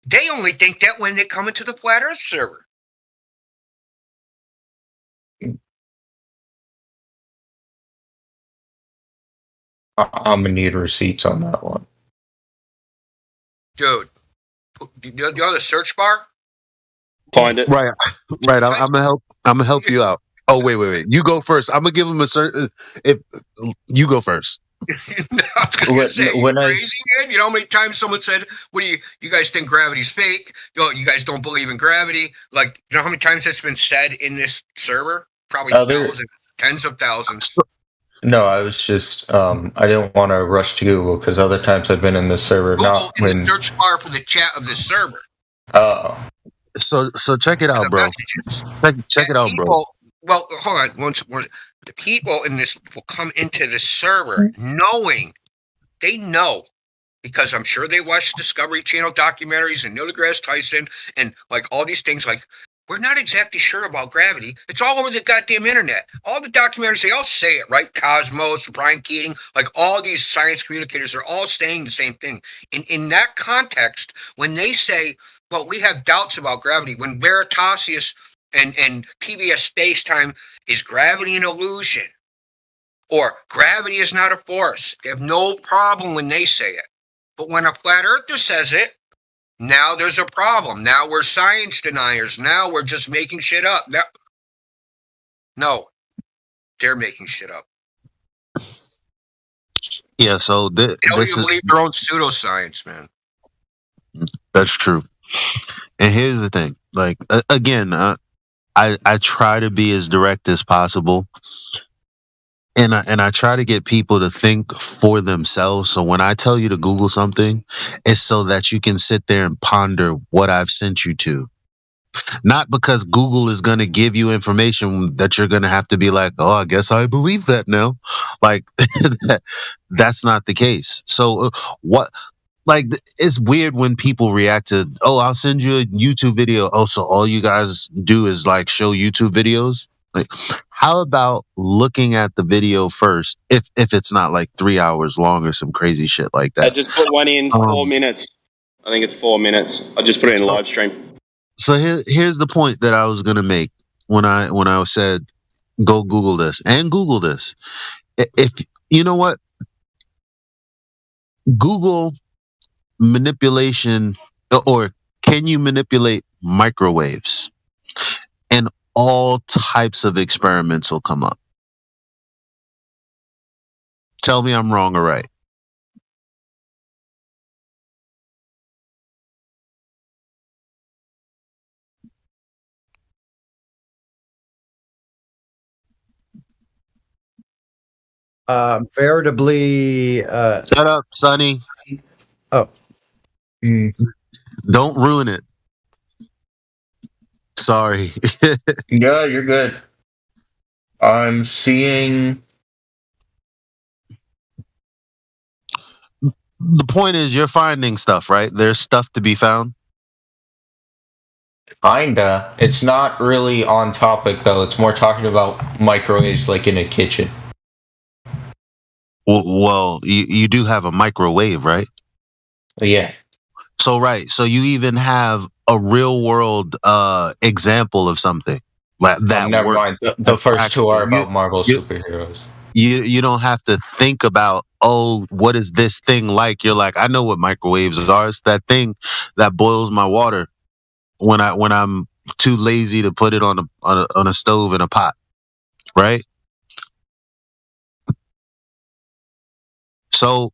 They only think that when they come into the Flat Earth server. I'm gonna need receipts on that one. Dude, you're on the search bar? Find it. Right. I'm gonna help you out. Oh, wait. You go first. I'm gonna give him a certain. If you go first. I was gonna say, you crazy, man? You know how many times someone said, "What do you guys think gravity's fake? You guys don't believe in gravity?" Like, you know how many times that's been said in this server? Probably thousands, tens of thousands. No, I was just I didn't want to rush to Google because other times I've been in this server Google in the search bar for the chat of this server. Oh. So check it out, bro. Check it out, bro. Well, hold on. Once the people in this will come into the server knowing, they know, because I'm sure they watch Discovery Channel documentaries and Neil deGrasse Tyson and like all these things. Like, we're not exactly sure about gravity. It's all over the goddamn internet. All the documentaries, they all say it, right? Cosmos, Brian Keating, like all these science communicators are all saying the same thing. In that context, when they say, well, we have doubts about gravity, when Veritasius and PBS Space-Time is gravity an illusion, or gravity is not a force, they have no problem when they say it. But when a flat earther says it, now there's a problem. Now we're science deniers. Now we're just making shit up. No, they're making shit up. Yeah, so They don't even believe their own pseudoscience, man. That's true. And here's the thing. Like, again, I try to be as direct as possible. And I try to get people to think for themselves. So when I tell you to Google something, it's so that you can sit there and ponder what I've sent you to. Not because Google is going to give you information that you're going to have to be like, oh, I guess I believe that now. Like, that's not the case. So what? Like, it's weird when people react to, oh, I'll send you a YouTube video. Oh, so all you guys do is like show YouTube videos? Like, how about looking at the video first, if it's not like 3 hours long or some crazy shit like that? I just put one in 4 minutes. I think it's 4 minutes. I just put it in live stream. So here's the point that I was gonna make when I said go Google this and Google this. If you know what, Google manipulation, or can you manipulate microwaves? And all types of experiments will come up. Tell me I'm wrong or right. Veritably. Shut up, Sonny. Oh. Don't ruin it. Sorry. Yeah, you're good. I'm seeing. The point is, you're finding stuff, right? There's stuff to be found. Kinda. It's not really on topic though. It's more talking about microwaves, like in a kitchen. Well, you do have a microwave, right? Yeah. So right. So you even have a real world example of something like that. Never mind. The first two are about Marvel superheroes. You don't have to think about, oh, what is this thing like? You're like, I know what microwaves are. It's that thing that boils my water when I'm too lazy to put it on a stove in a pot, right? So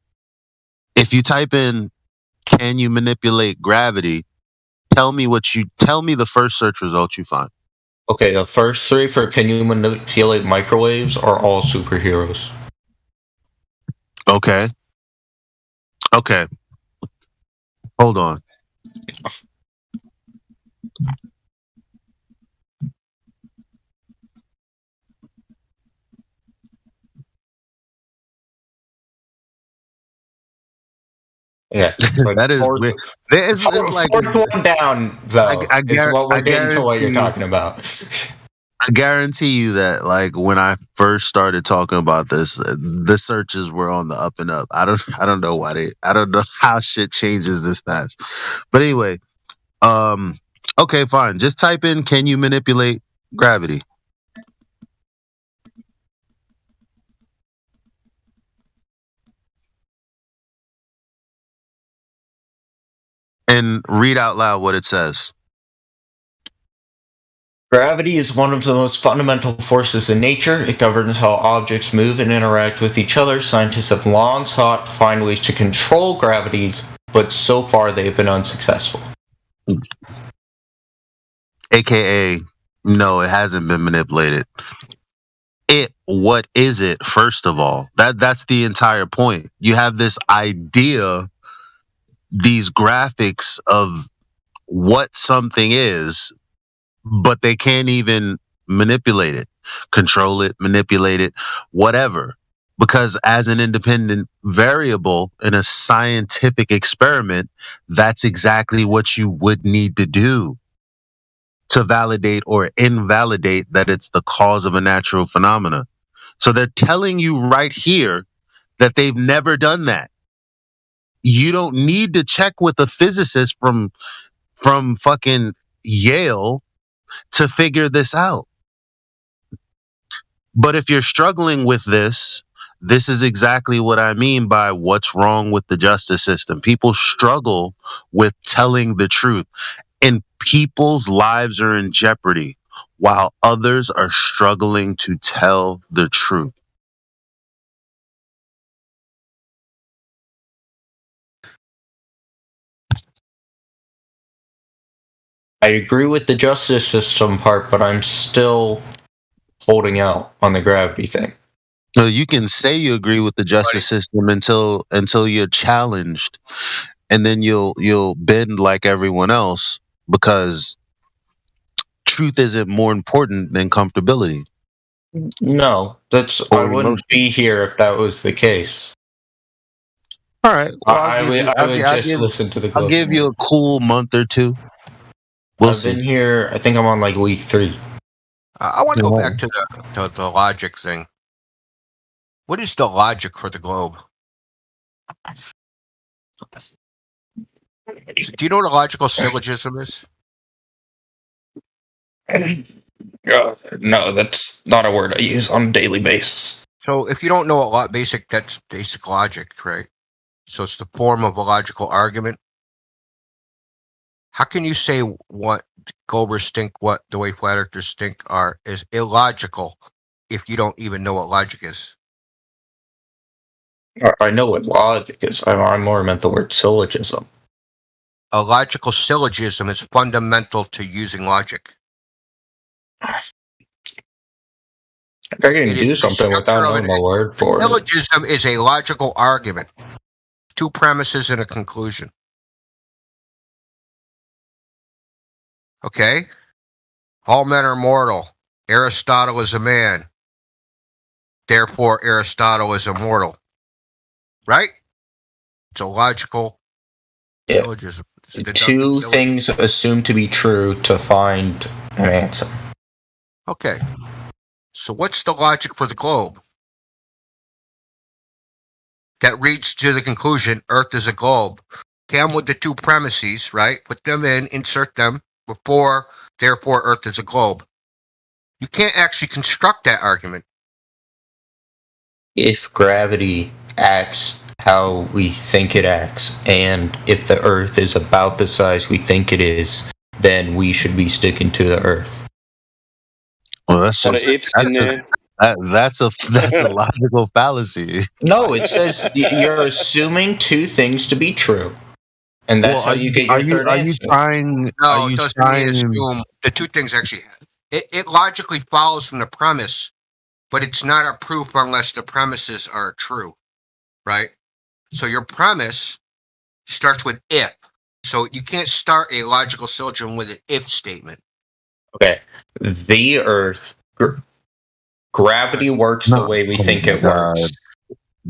if you type in, can you manipulate gravity? Tell me the first search result you find. Okay, the first three for can you manipulate microwaves are all superheroes. Okay. Hold on. Yeah, so That is fourth, weird. It's like fourth one down though is what we're getting to what you're talking about. I guarantee you that, like, when I first started talking about this, the searches were on the up and up. I don't know why I don't know how shit changes this fast. But anyway, okay, fine. Just type in, can you manipulate gravity? And read out loud what it says. Gravity is one of the most fundamental forces in nature. It governs how objects move and interact with each other. Scientists have long sought to find ways to control gravity, but so far they've been unsuccessful. AKA, no, it hasn't been manipulated. What is it, first of all? That's the entire point. You have this idea, these graphics of what something is, but they can't even manipulate it, control it, manipulate it, whatever. Because as an independent variable in a scientific experiment, that's exactly what you would need to do to validate or invalidate that it's the cause of a natural phenomena. So they're telling you right here that they've never done that. You don't need to check with a physicist from fucking Yale to figure this out. But if you're struggling with this is exactly what I mean by what's wrong with the justice system. People struggle with telling the truth, and people's lives are in jeopardy while others are struggling to tell the truth. I agree with the justice system part, but I'm still holding out on the gravity thing. So you can say you agree with the justice system until you're challenged, and then you'll bend like everyone else because truth isn't more important than comfortability. No, I wouldn't be here if that was the case. All right. Well, I would just listen to the I'll give you a cool month or two. We'll I've been here. I think I'm on like week 3. I want to go back to the logic thing. What is the logic for the globe? Do you know what a logical syllogism is? No, that's not a word I use on a daily basis. So if you don't know a lot, that's basic logic, right? So it's the form of a logical argument. How can you say what Globers think, what the way flat earthers think is illogical if you don't even know what logic is? I know what logic is. I more meant the word syllogism. A logical syllogism is fundamental to using logic. I can do something without knowing the word for it. Syllogism is a logical argument. 2 premises and a conclusion. Okay? All men are mortal. Aristotle is a man. Therefore, Aristotle is immortal. Right? It's a logical syllogism. It's 2 things assumed to be true to find an answer. Okay. So what's the logic for the globe? That reads to the conclusion, Earth is a globe. Come with the 2 premises, right? Put them in, insert them before, therefore, Earth is a globe. You can't actually construct that argument. If gravity acts how we think it acts, and if the Earth is about the size we think it is, then we should be sticking to the Earth. Well, that's a logical fallacy. No, it says you're assuming 2 things to be true, and that's how you get your third answer. No, it doesn't mean assume. The 2 things actually, it logically follows from the premise, but it's not a proof unless the premises are true, right? So your premise starts with if. So you can't start a logical syllogism with an if statement. Okay, the Earth, gravity works the way we think it works.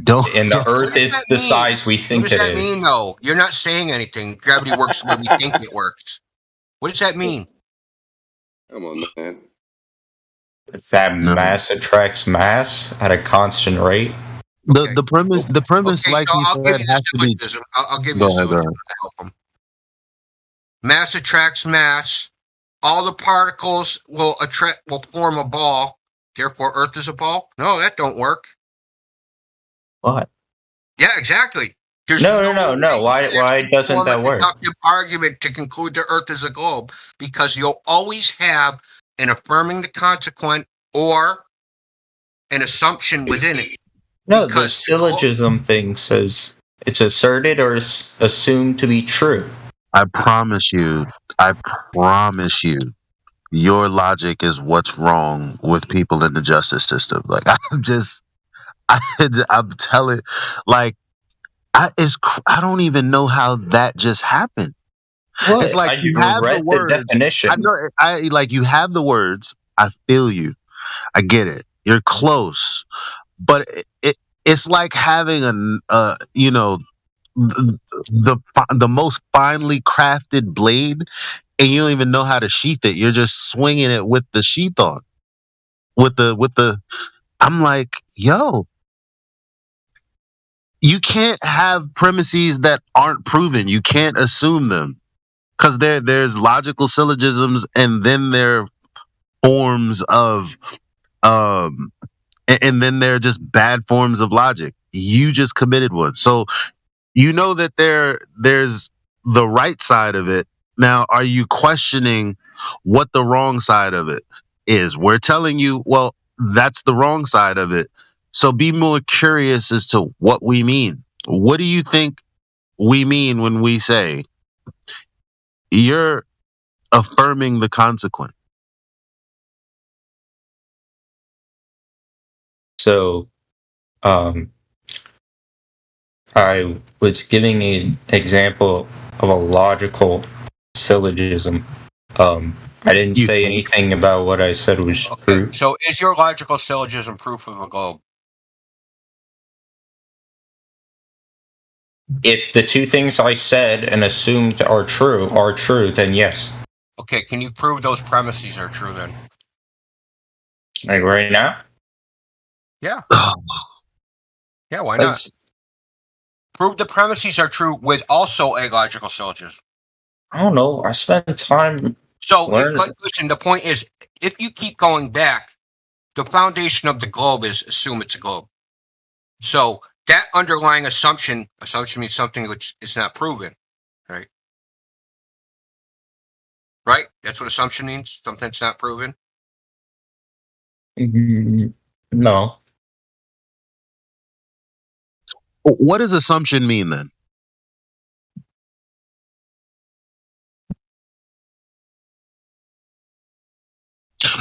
Don't. And the Earth What does is that the mean? size we What think does it that is. mean, though? You're not saying anything. Gravity works the way we think it works. What does that mean? Come on, man. That mass attracts mass at a constant rate. The premise, Okay, like so you I'll give said, you the has to be. syllogism. I'll give you Go the ahead, go syllogism to help them. Mass attracts mass. All the particles will form a ball. Therefore, Earth is a ball. No, that don't work. What? Yeah, exactly. There's No. way Why doesn't form that a work? deductive argument to conclude the Earth is a globe, because you'll always have an affirming the consequent or an assumption within it. No, the syllogism thing says it's asserted or assumed to be true. I promise you, your logic is what's wrong with people in the justice system. Like I'm telling, like I don't even know how that just happened. What? It's like I you have read the words. definition. I know. Like you have the words. I feel you. I get it. You're close, but it's like having the most finely crafted blade, and you don't even know how to sheath it. You're just swinging it with the sheath on. With the. I'm like, yo. You can't have premises that aren't proven. You can't assume them, because there's logical syllogisms, and then there are forms of and then there are just bad forms of logic. You just committed one, so you know that there's the right side of it. Now, are you questioning what the wrong side of it is? We're telling you, well, that's the wrong side of it. So be more curious as to what we mean. What do you think we mean when we say you're affirming the consequent? So, I was giving an example of a logical syllogism. I didn't say anything about what I said was true. So, is your logical syllogism proof of a globe? If the two things I said and assumed are true, then yes. Okay, can you prove those premises are true then? Like right now? Yeah. Yeah, why not? Prove the premises are true with also a logical syllogism. I don't know. I spent time. So, listen, the point is, if you keep going back, the foundation of the globe is assume it's a globe. So, that underlying assumption means something which is not proven, right? Right? That's what assumption means? Something that's not proven? No. What does assumption mean then?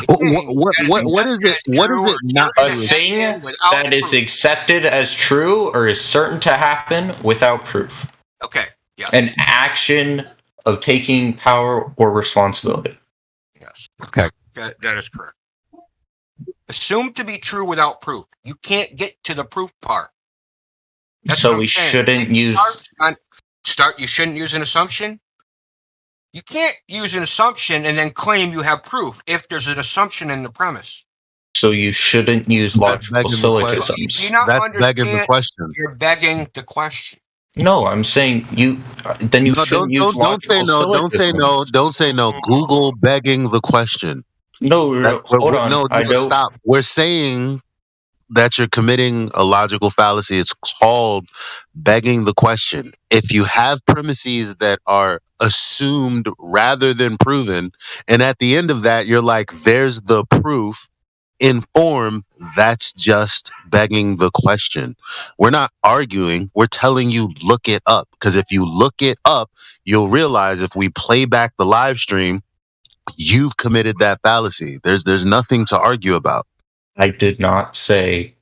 What is it? What is it not? A thing that is accepted as true or is certain to happen without proof. Okay. Yeah. An action of taking power or responsibility. Yes. Okay. That is correct. Assumed to be true without proof. You can't get to the proof part. That's so what I'm we saying. shouldn't use. You shouldn't use an assumption. You can't use an assumption and then claim you have proof if there's an assumption in the premise. So you shouldn't use logical syllogisms. Do you not understand? You're begging the question. No, I'm saying you. Then you shouldn't use logical syllogisms. Don't say no. Google begging the question. No, hold on. No, stop. We're saying that you're committing a logical fallacy. It's called begging the question. If you have premises that are assumed rather than proven, and at the end of that, you're like, there's the proof in form, that's just begging the question. We're not arguing. We're telling you, look it up. Because if you look it up, you'll realize if we play back the live stream, you've committed that fallacy. There's nothing to argue about. I did not say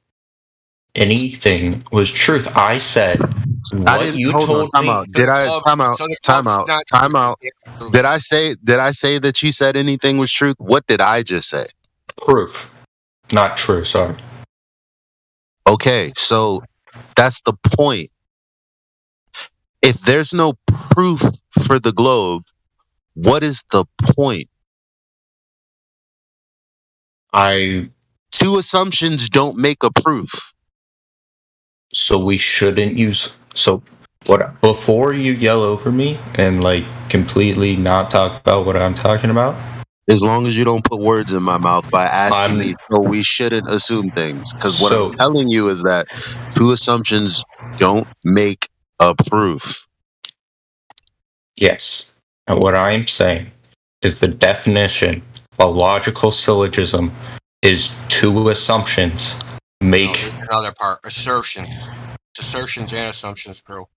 anything was truth. I said what you told me. Did I time out? Did I say that you said anything was truth? What did I just say? Proof. Not true, sorry. Okay, so That's the point. If there's no proof for the globe, what is the point? Two assumptions don't make a proof. So we shouldn't use. So what? Before you yell over me and like completely not talk about what I'm talking about. As long as you don't put words in my mouth by asking me, so we shouldn't assume things. Because what I'm telling you is that two assumptions don't make a proof. Yes. And what I'm saying is the definition of a logical syllogism is two assumptions make. No, there's another part. Assertions. It's assertions and assumptions, bro.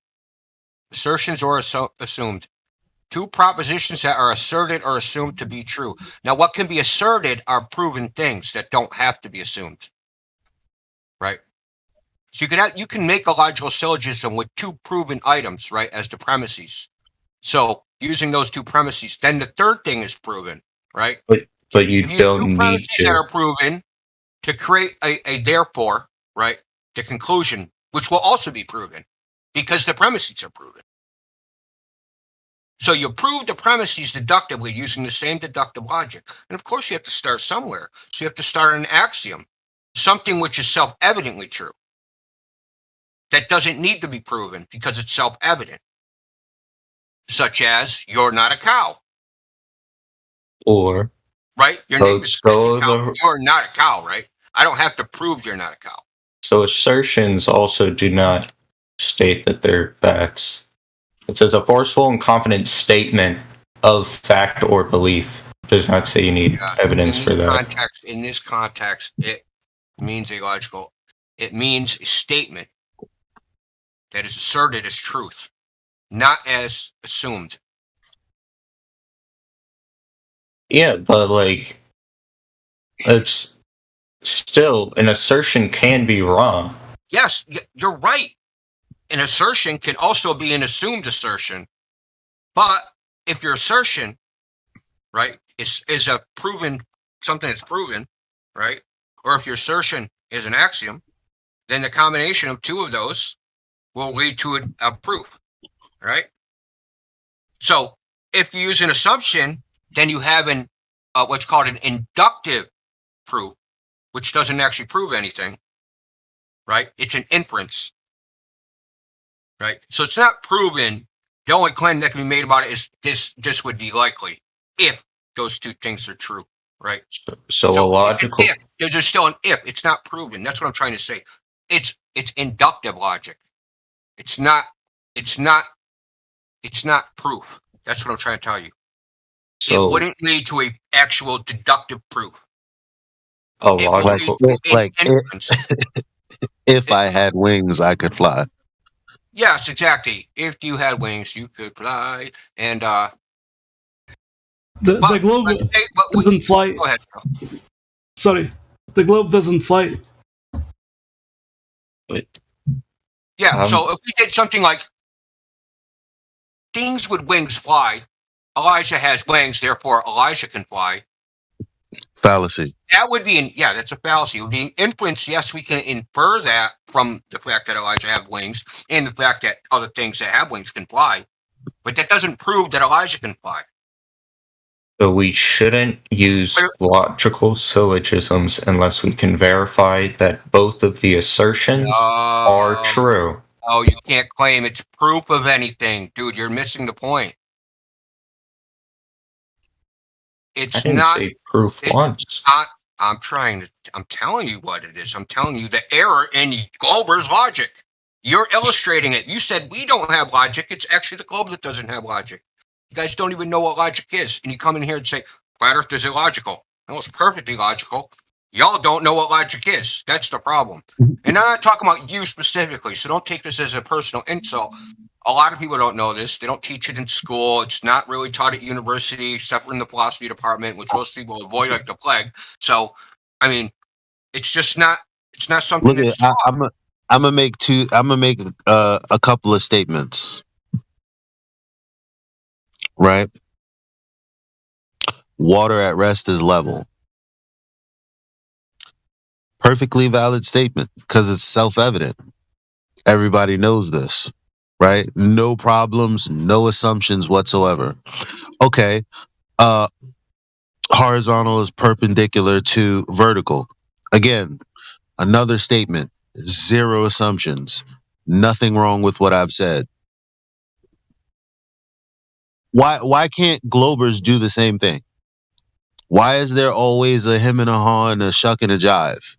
Assertions or assumed. Two propositions that are asserted or assumed to be true. Now, what can be asserted are proven things that don't have to be assumed. Right? So you can make a logical syllogism with two proven items, right, as the premises. So using those two premises, then the third thing is proven, right? But you don't need premises to. that are proven to create a therefore, right? The conclusion, which will also be proven because the premises are proven. So you prove the premises deductively using the same deductive logic. And of course you have to start somewhere. So you have to start an axiom, something which is self-evidently true. That doesn't need to be proven because it's self-evident. Such as, you're not a cow. Or right? Your name is cow. You're not a cow, right? I don't have to prove you're not a cow. So assertions also do not state that they're facts. It says a forceful and confident statement of fact or belief. It does not say you need evidence for that. In this context, it means it means a statement that is asserted as truth, not as assumed. Yeah, but like, it's still an assertion can be wrong. Yes, you're right. An assertion can also be an assumed assertion. But if your assertion, right, is a proven, something that's proven, right, or if your assertion is an axiom, then the combination of two of those will lead to a proof, right? So if you use an assumption, then you have what's called an inductive proof, which doesn't actually prove anything, right? It's an inference, right? So it's not proven. The only claim that can be made about it is this would be likely if those two things are true, right? So a logical. There's still an if. It's not proven. That's what I'm trying to say. It's inductive logic. It's not proof. That's what I'm trying to tell you. So it wouldn't lead to an actual deductive proof. A logical, if I had wings, I could fly. Yes, exactly. If you had wings, you could fly. And the globe doesn't fly. Go ahead. Sorry, the globe doesn't fly. Yeah. So if we did something like things with wings fly, Elijah has wings, therefore Elijah can fly. Fallacy. That would be that's a fallacy. It would be an inference. Yes, we can infer that from the fact that Elijah have wings and the fact that other things that have wings can fly. But that doesn't prove that Elijah can fly. So we shouldn't use logical syllogisms unless we can verify that both of the assertions are true. Oh, you can't claim it's proof of anything. Dude, you're missing the point. It's not proof once. I'm telling you what it is. I'm telling you the error in Glober's logic. You're illustrating it. You said we don't have logic. It's actually the globe that doesn't have logic. You guys don't even know what logic is. And you come in here and say, flat earth is illogical. No, it's perfectly logical. Y'all don't know what logic is. That's the problem. And I'm not talking about you specifically, so don't take this as a personal insult. A lot of people don't know this. They don't teach it in school. It's not really taught at university, except for in the philosophy department, which most people avoid like the plague. So, I mean, it's just not. It's not something. Look, I'm gonna make a couple of statements. Right. Water at rest is level. Perfectly valid statement because it's self-evident. Everybody knows this, right? No problems, no assumptions whatsoever. Okay, horizontal is perpendicular to vertical. Again, another statement. Zero assumptions. Nothing wrong with what I've said. Why can't Globers do the same thing? Why is there always a him and a haw and a shuck and a jive?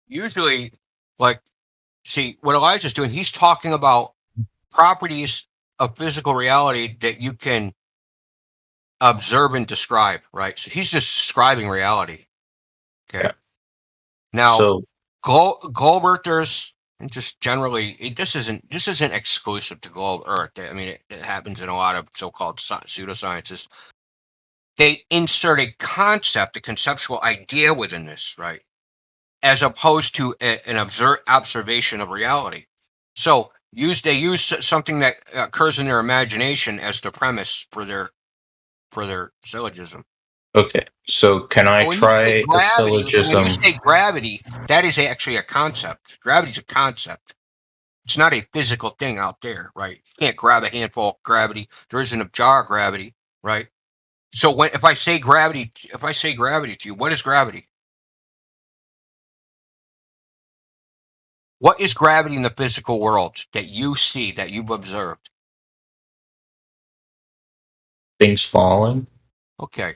Usually, like, see, what Elijah's doing, he's talking about properties of physical reality that you can observe and describe, right? So he's just describing reality. Okay. Yeah. Now, So Globerters, and just generally, this isn't exclusive to Globe Earth. I mean, it happens in a lot of so-called pseudosciences. They insert a concept, a conceptual idea within this, right? As opposed to an observation of reality. So they use something that occurs in their imagination as the premise for their syllogism. okay, so can I When try you say a gravity, syllogism? when you say gravity, that is actually a concept. Gravity's a concept. It's not a physical thing out there, right? You can't grab a handful of gravity. There isn't a jar of gravity, right? So if I say gravity to you, what is gravity? What is gravity in the physical world that you see, that you've observed? Things falling. Okay.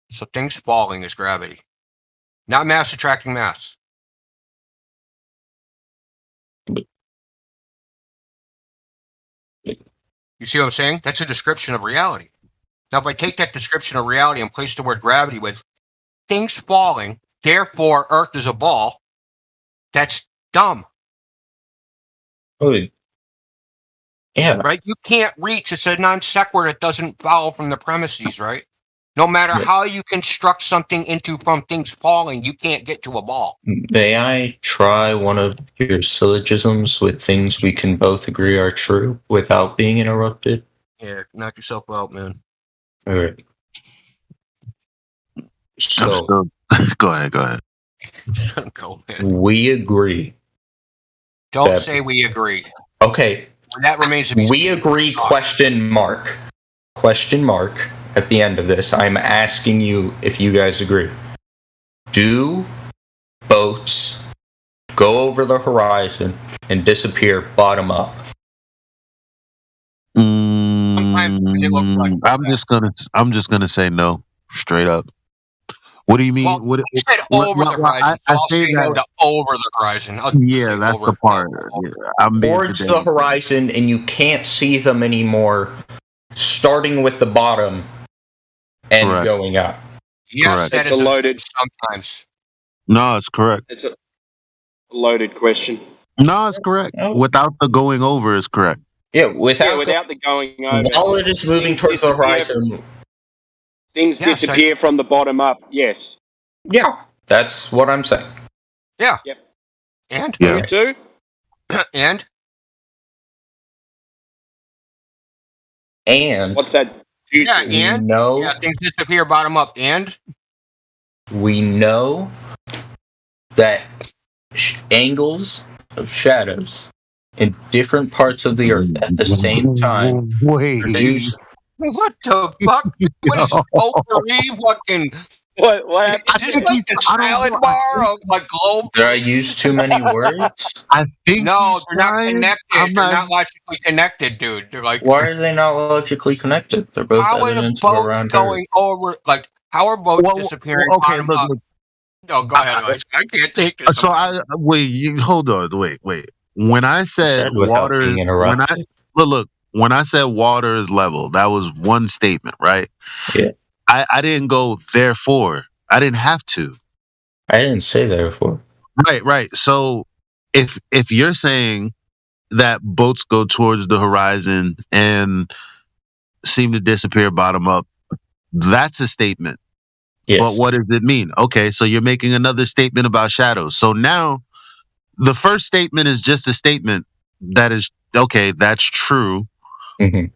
So things falling is gravity. Not mass attracting mass. You see what I'm saying? That's a description of reality. Now, if I take that description of reality and place the word gravity with things falling, therefore Earth is a ball, that's dumb. Oh, yeah. Right? You can't reach. It's a non sequitur that doesn't follow from the premises, right? No matter how you construct something from things falling, you can't get to a ball. May I try one of your syllogisms with things we can both agree are true without being interrupted? Yeah, knock yourself out, man. All right. So, go ahead. Let him go, man. We agree. Don't say we agree. Okay. That remains to be We agree, question mark. Question mark at the end of this. I'm asking you if you guys agree. Do boats go over the horizon and disappear bottom up? I'm just gonna say no, straight up. What do you mean? Well, you said over the horizon. I'll say no to over the horizon. Yeah, that's the part. I'm being Towards the pedantic. horizon, and you can't see them anymore, starting with the bottom and Correct. going up. Yes, Correct. that It's is a loaded. sometimes. No, it's correct. It's a loaded question. No, it's correct. Without the going over is correct. Yeah, without the going over. while it is moving things towards the disappear- horizon. Things disappear from the bottom up. Yes. Yeah, that's what I'm saying. Yeah. Yep. And? Yeah. You too? And? And what's that? Yeah, and? No. Yeah, things disappear bottom up. And? We know that angles of shadows in different parts of the earth at the same time produce. What the fuck? What is potpourri fucking... What is this like the salad bar of like globe? Did I use too many words? I think no, they're not connected. They're not logically connected, dude. They're like, why are they not logically connected? They're both how are the evidence of boats around going over? Like, how are boats disappearing? Okay, bottom look, up? No, go ahead. Alex. I can't take this. So hold on, wait. When I said without water, being interrupted. when I said water is level, that was one statement, right? Yeah. I didn't go therefore. I didn't have to. I didn't say therefore. Right. So if you're saying that boats go towards the horizon and seem to disappear bottom up, that's a statement. Yes. But what does it mean? Okay, so you're making another statement about shadows. So now the first statement is just a statement that is okay, that's true. Mm-hmm.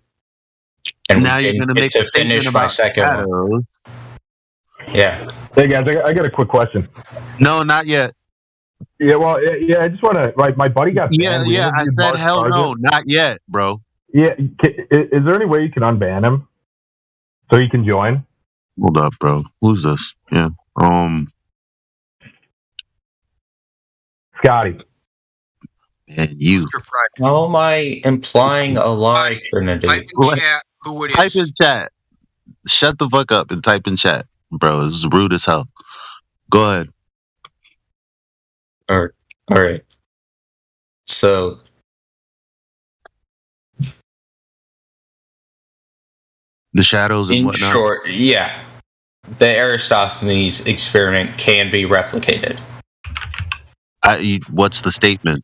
And now you're going to make to a statement finish my about second shadows. one. Yeah. Hey guys, I got a quick question. No, not yet. Yeah, well, yeah, I just want to. Like, my buddy got banned. Yeah, We yeah. I interviewed said Mark hell no, Sargent. not yet, bro. Yeah, is there any way you can unban him so he can join? Hold up, bro. Who's this? Yeah. Scotty. And you. How am I implying a lie, Trinity? Type in chat who it Type is. in chat. Shut the fuck up and type in chat, bro. This is rude as hell. Go ahead. All right. So, The shadows and in whatnot. short, yeah, the Aristophanes experiment can be replicated. What's the statement?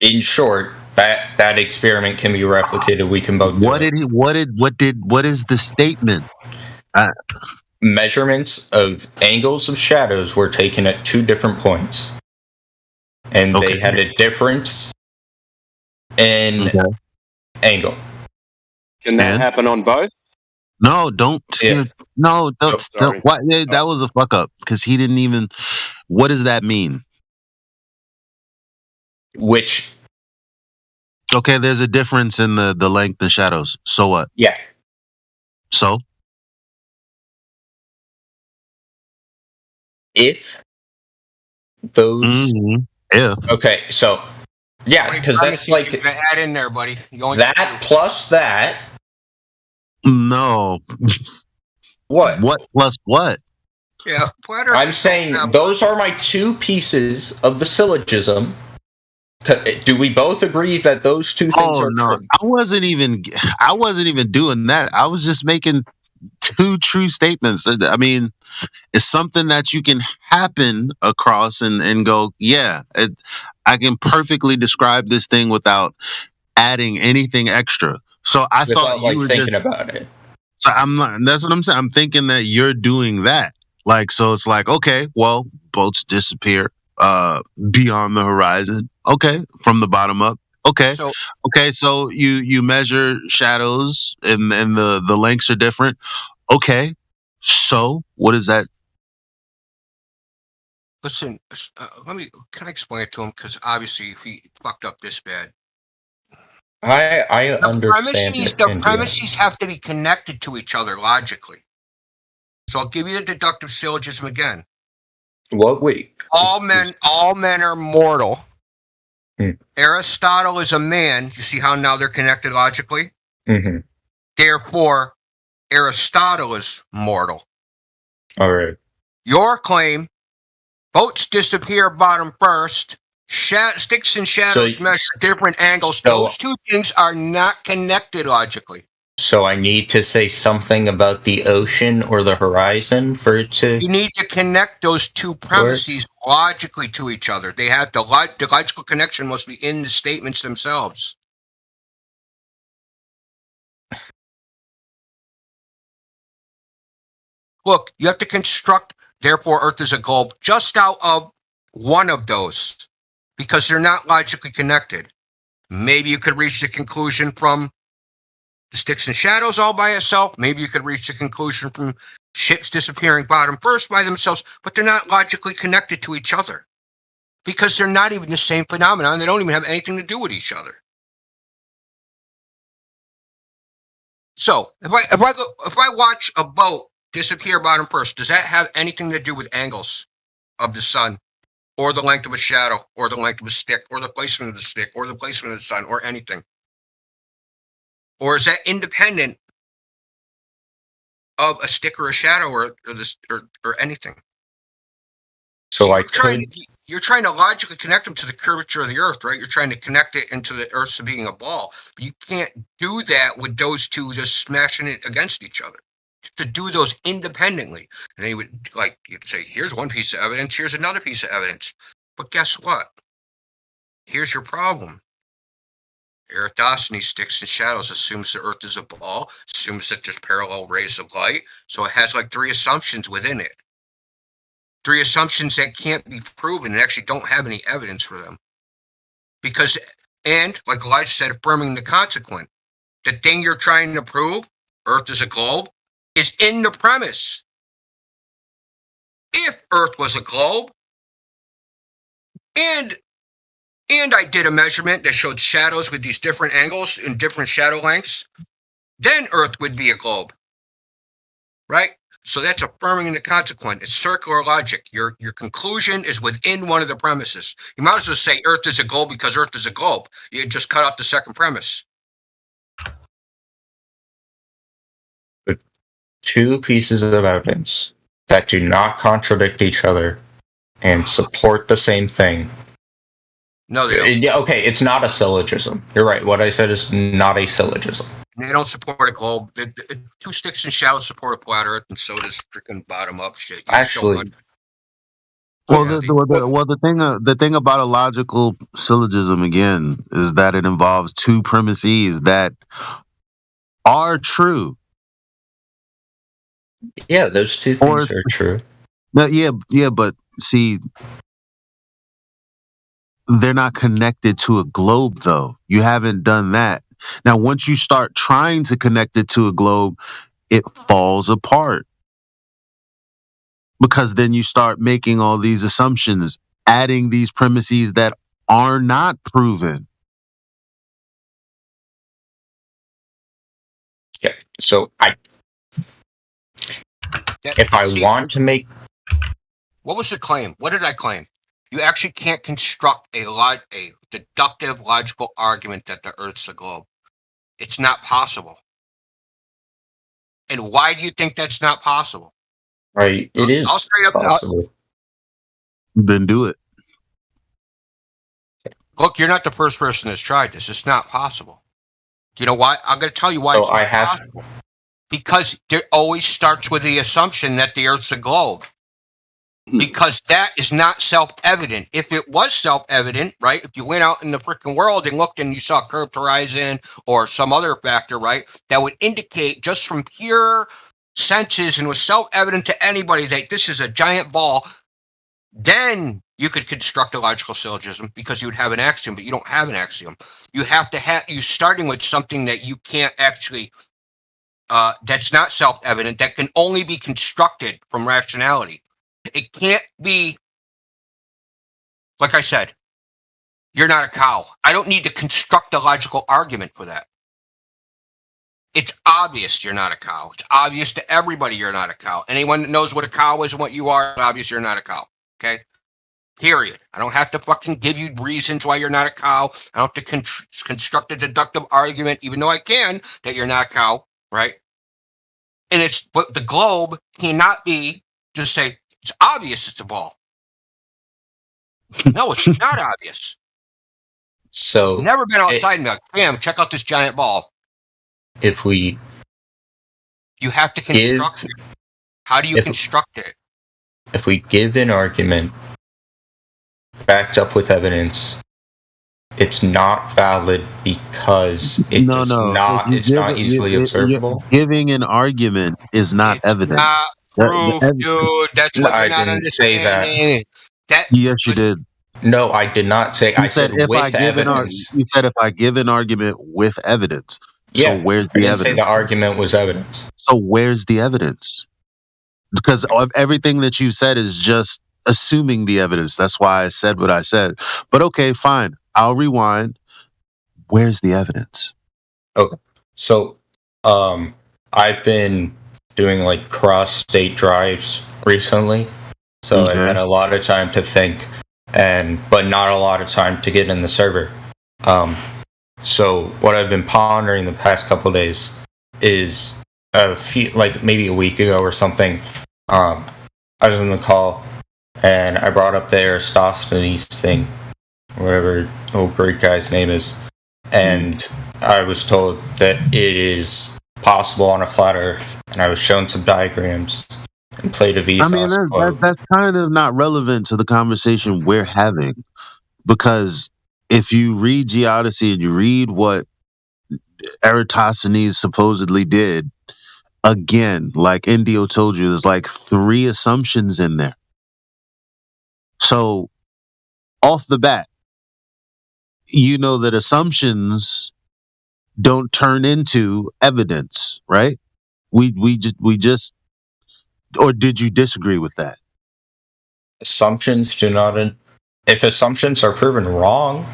In short, that experiment can be replicated. We can both do What it. did he? What is the statement? Measurements of angles of shadows were taken at 2 different points, and they had a difference in angle. Can that happen on both? No, don't. Yeah. No, don't. sorry. What? That was a fuck up because he didn't even. What does that mean? Which? Okay, there's a difference in the length and shadows. So what? Yeah. So If those. Yeah. Okay, so yeah, because that's like You can add in there, buddy. You only that plus that. No. What? What plus what? Yeah, platter. I'm saying those are my 2 pieces of the syllogism. Do we both agree that those 2 things are no. true? I wasn't even doing that. I was just making 2 true statements. I mean, it's something that you can happen across and go, yeah, I can perfectly describe this thing without adding anything extra. So I thought you were thinking about it. So I'm not. That's what I'm saying. I'm thinking that you're doing that. Like, so it's like, okay, well, boats disappear beyond the horizon. Okay, from the bottom up. Okay, so you measure shadows and the lengths are different. Okay, so what is that? Listen, can I explain it to him? Because obviously, if he fucked up this bad. I understand. The premises have to be connected to each other logically. So I'll give you the deductive syllogism again. What week? All men are mortal. Aristotle is a man. You see how now they're connected logically? Mm-hmm. Therefore, Aristotle is mortal. All right. Your claim, boats disappear bottom first. Sticks and shadows measure different angles. Those 2 things are not connected logically. So I need to say something about the ocean or the horizon for it to. You need to connect those 2 premises logically to each other. They have the logical connection must be in the statements themselves. Look, you have to construct. Therefore, Earth is a globe just out of one of those. Because they're not logically connected. Maybe you could reach the conclusion from the sticks and shadows all by itself. Maybe you could reach the conclusion from ships disappearing bottom first by themselves, but they're not logically connected to each other. Because they're not even the same phenomenon. They don't even have anything to do with each other. So, if I watch a boat disappear bottom first, does that have anything to do with angles of the sun? Or the length of a shadow, or the length of a stick, or the placement of the stick, or the placement of the sun, or anything? Or is that independent of a stick or a shadow, or anything? So you're trying to logically connect them to the curvature of the Earth, right? You're trying to connect it into the Earth to being a ball, but you can't do that with those 2 just smashing it against each other. To do those independently. And then you'd say, here's one piece of evidence, here's another piece of evidence. But guess what? Here's your problem. Eratosthenes, sticks and shadows, assumes the Earth is a ball, assumes that there's parallel rays of light, so it has 3 assumptions within it. 3 assumptions that can't be proven and actually don't have any evidence for them. Because, and like Elijah said, affirming the consequent. The thing you're trying to prove, Earth is a globe, is in the premise. If Earth was a globe, and I did a measurement that showed shadows with these different angles and different shadow lengths, then Earth would be a globe, right? So that's affirming the consequent. It's circular logic. Your conclusion is within one of the premises. You might as well say Earth is a globe because Earth is a globe. You just cut out the second premise. Two pieces of evidence that do not contradict each other and support the same thing. No, they don't. Yeah, okay, it's not a syllogism. You're right. What I said is not a syllogism. They don't support a globe. Two sticks and shadows support a flat Earth, and so does freaking bottom up shit. You Actually, the thing about a logical syllogism again is that it involves two premises that are true. Yeah, those two things are true. No, yeah, but see, they're not connected to a globe, though. You haven't done that. Now, once you start trying to connect it to a globe, it falls apart. Because then you start making all these assumptions, adding these premises that are not proven. Yeah, so if I want to make... What was the claim? What did I claim? You actually can't construct a deductive logical argument that the Earth's a globe. It's not possible. And why do you think that's not possible? Right, it is possible. Then do it. Look, you're not the first person that's tried this. It's not possible. Do you know why? I'm going to tell you why it's not possible. Because it always starts with the assumption that the Earth's a globe. Because that is not self-evident. If it was self-evident, right? If you went out in the freaking world and looked and you saw curved horizon or some other factor, right? That would indicate just from pure senses and was self-evident to anybody that this is a giant ball, then you could construct a logical syllogism because you would have an axiom, but you don't have an axiom. You have to have you starting with something that you can't actually, that's not self-evident, that can only be constructed from rationality. It can't be, like I said, you're not a cow. I don't need to construct a logical argument for that. It's obvious you're not a cow. It's obvious to everybody you're not a cow. Anyone that knows what a cow is and what you are, it's obvious you're not a cow. Okay? Period. I don't have to fucking give you reasons why you're not a cow. I don't have to construct a deductive argument, even though I can, that you're not a cow, right? But the globe cannot be just say, it's obvious it's a ball. No, it's not obvious. So I've never been outside and be like, bam, check out this giant ball. If we... You have to construct it. How do you construct it? If we give an argument backed up with evidence, it's not valid because it's not easily observable. Giving an argument is not evidence. Proof, dude. That's what you're not understanding. Yes, you did. No, I did not say. I said with evidence. You said if I give an argument with evidence. Yeah, so where's I the didn't evidence? say the argument was evidence. So where's the evidence? Because of everything that you said is just assuming the evidence. That's why I said what I said. But okay, fine. I'll rewind. Where's the evidence? Okay. So, I've been doing like cross-state drives recently. So I've had a lot of time to think, but not a lot of time to get in the server. So what I've been pondering the past couple of days is maybe a week ago or something. I was in the call and I brought up the Eratosthenes thing, whatever old Greek guy's name is, and I was told that it is possible on a flat Earth, and I was shown some diagrams and played a Vsauce. I mean, that's kind of not relevant to the conversation we're having, because if you read Geodesy and you read what Eratosthenes supposedly did, again, like Indio told you, there's like 3 assumptions in there. So, off the bat, you know that assumptions don't turn into evidence, right? We just, or did you disagree with that? Assumptions do not. If assumptions are proven wrong,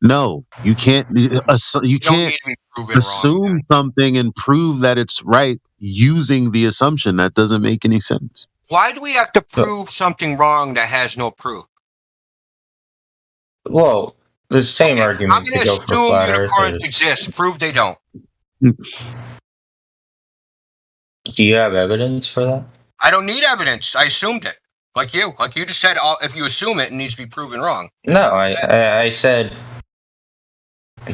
No, you can't. You You don't can't need to be proven wrong. assume something and prove that it's right using the assumption. That doesn't make any sense. Why do we have to prove something wrong that has no proof? well, the same I'm argument going could to go for assume flat unicorns earthers. exist. Prove they don't. Do you have evidence for that? I don't need evidence. I assumed it. Like you just said, if you assume it, it needs to be proven wrong. No, I said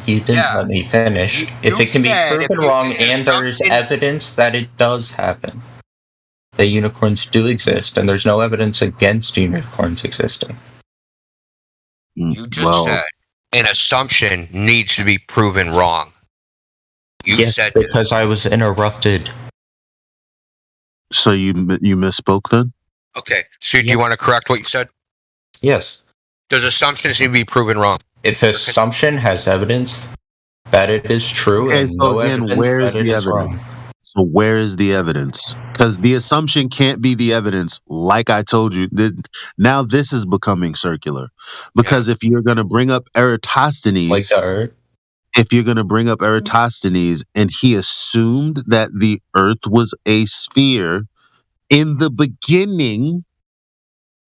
you didn't let me finish. If it can be proven wrong and there's evidence that it does happen, that unicorns do exist, and there's no evidence against unicorns existing. You just said an assumption needs to be proven wrong. You said because I was interrupted. So you misspoke then? Okay. So do you want to correct what you said? Yes. Does assumptions need to be proven wrong? If assumption has evidence that it is true Okay, and so no again, evidence where is that it the is evidence? wrong. So where is the evidence? Because the assumption can't be the evidence. Like I told you, now this is becoming circular. Because if you're going to bring up Eratosthenes, if you're going to bring up Eratosthenes, and he assumed that the Earth was a sphere in the beginning,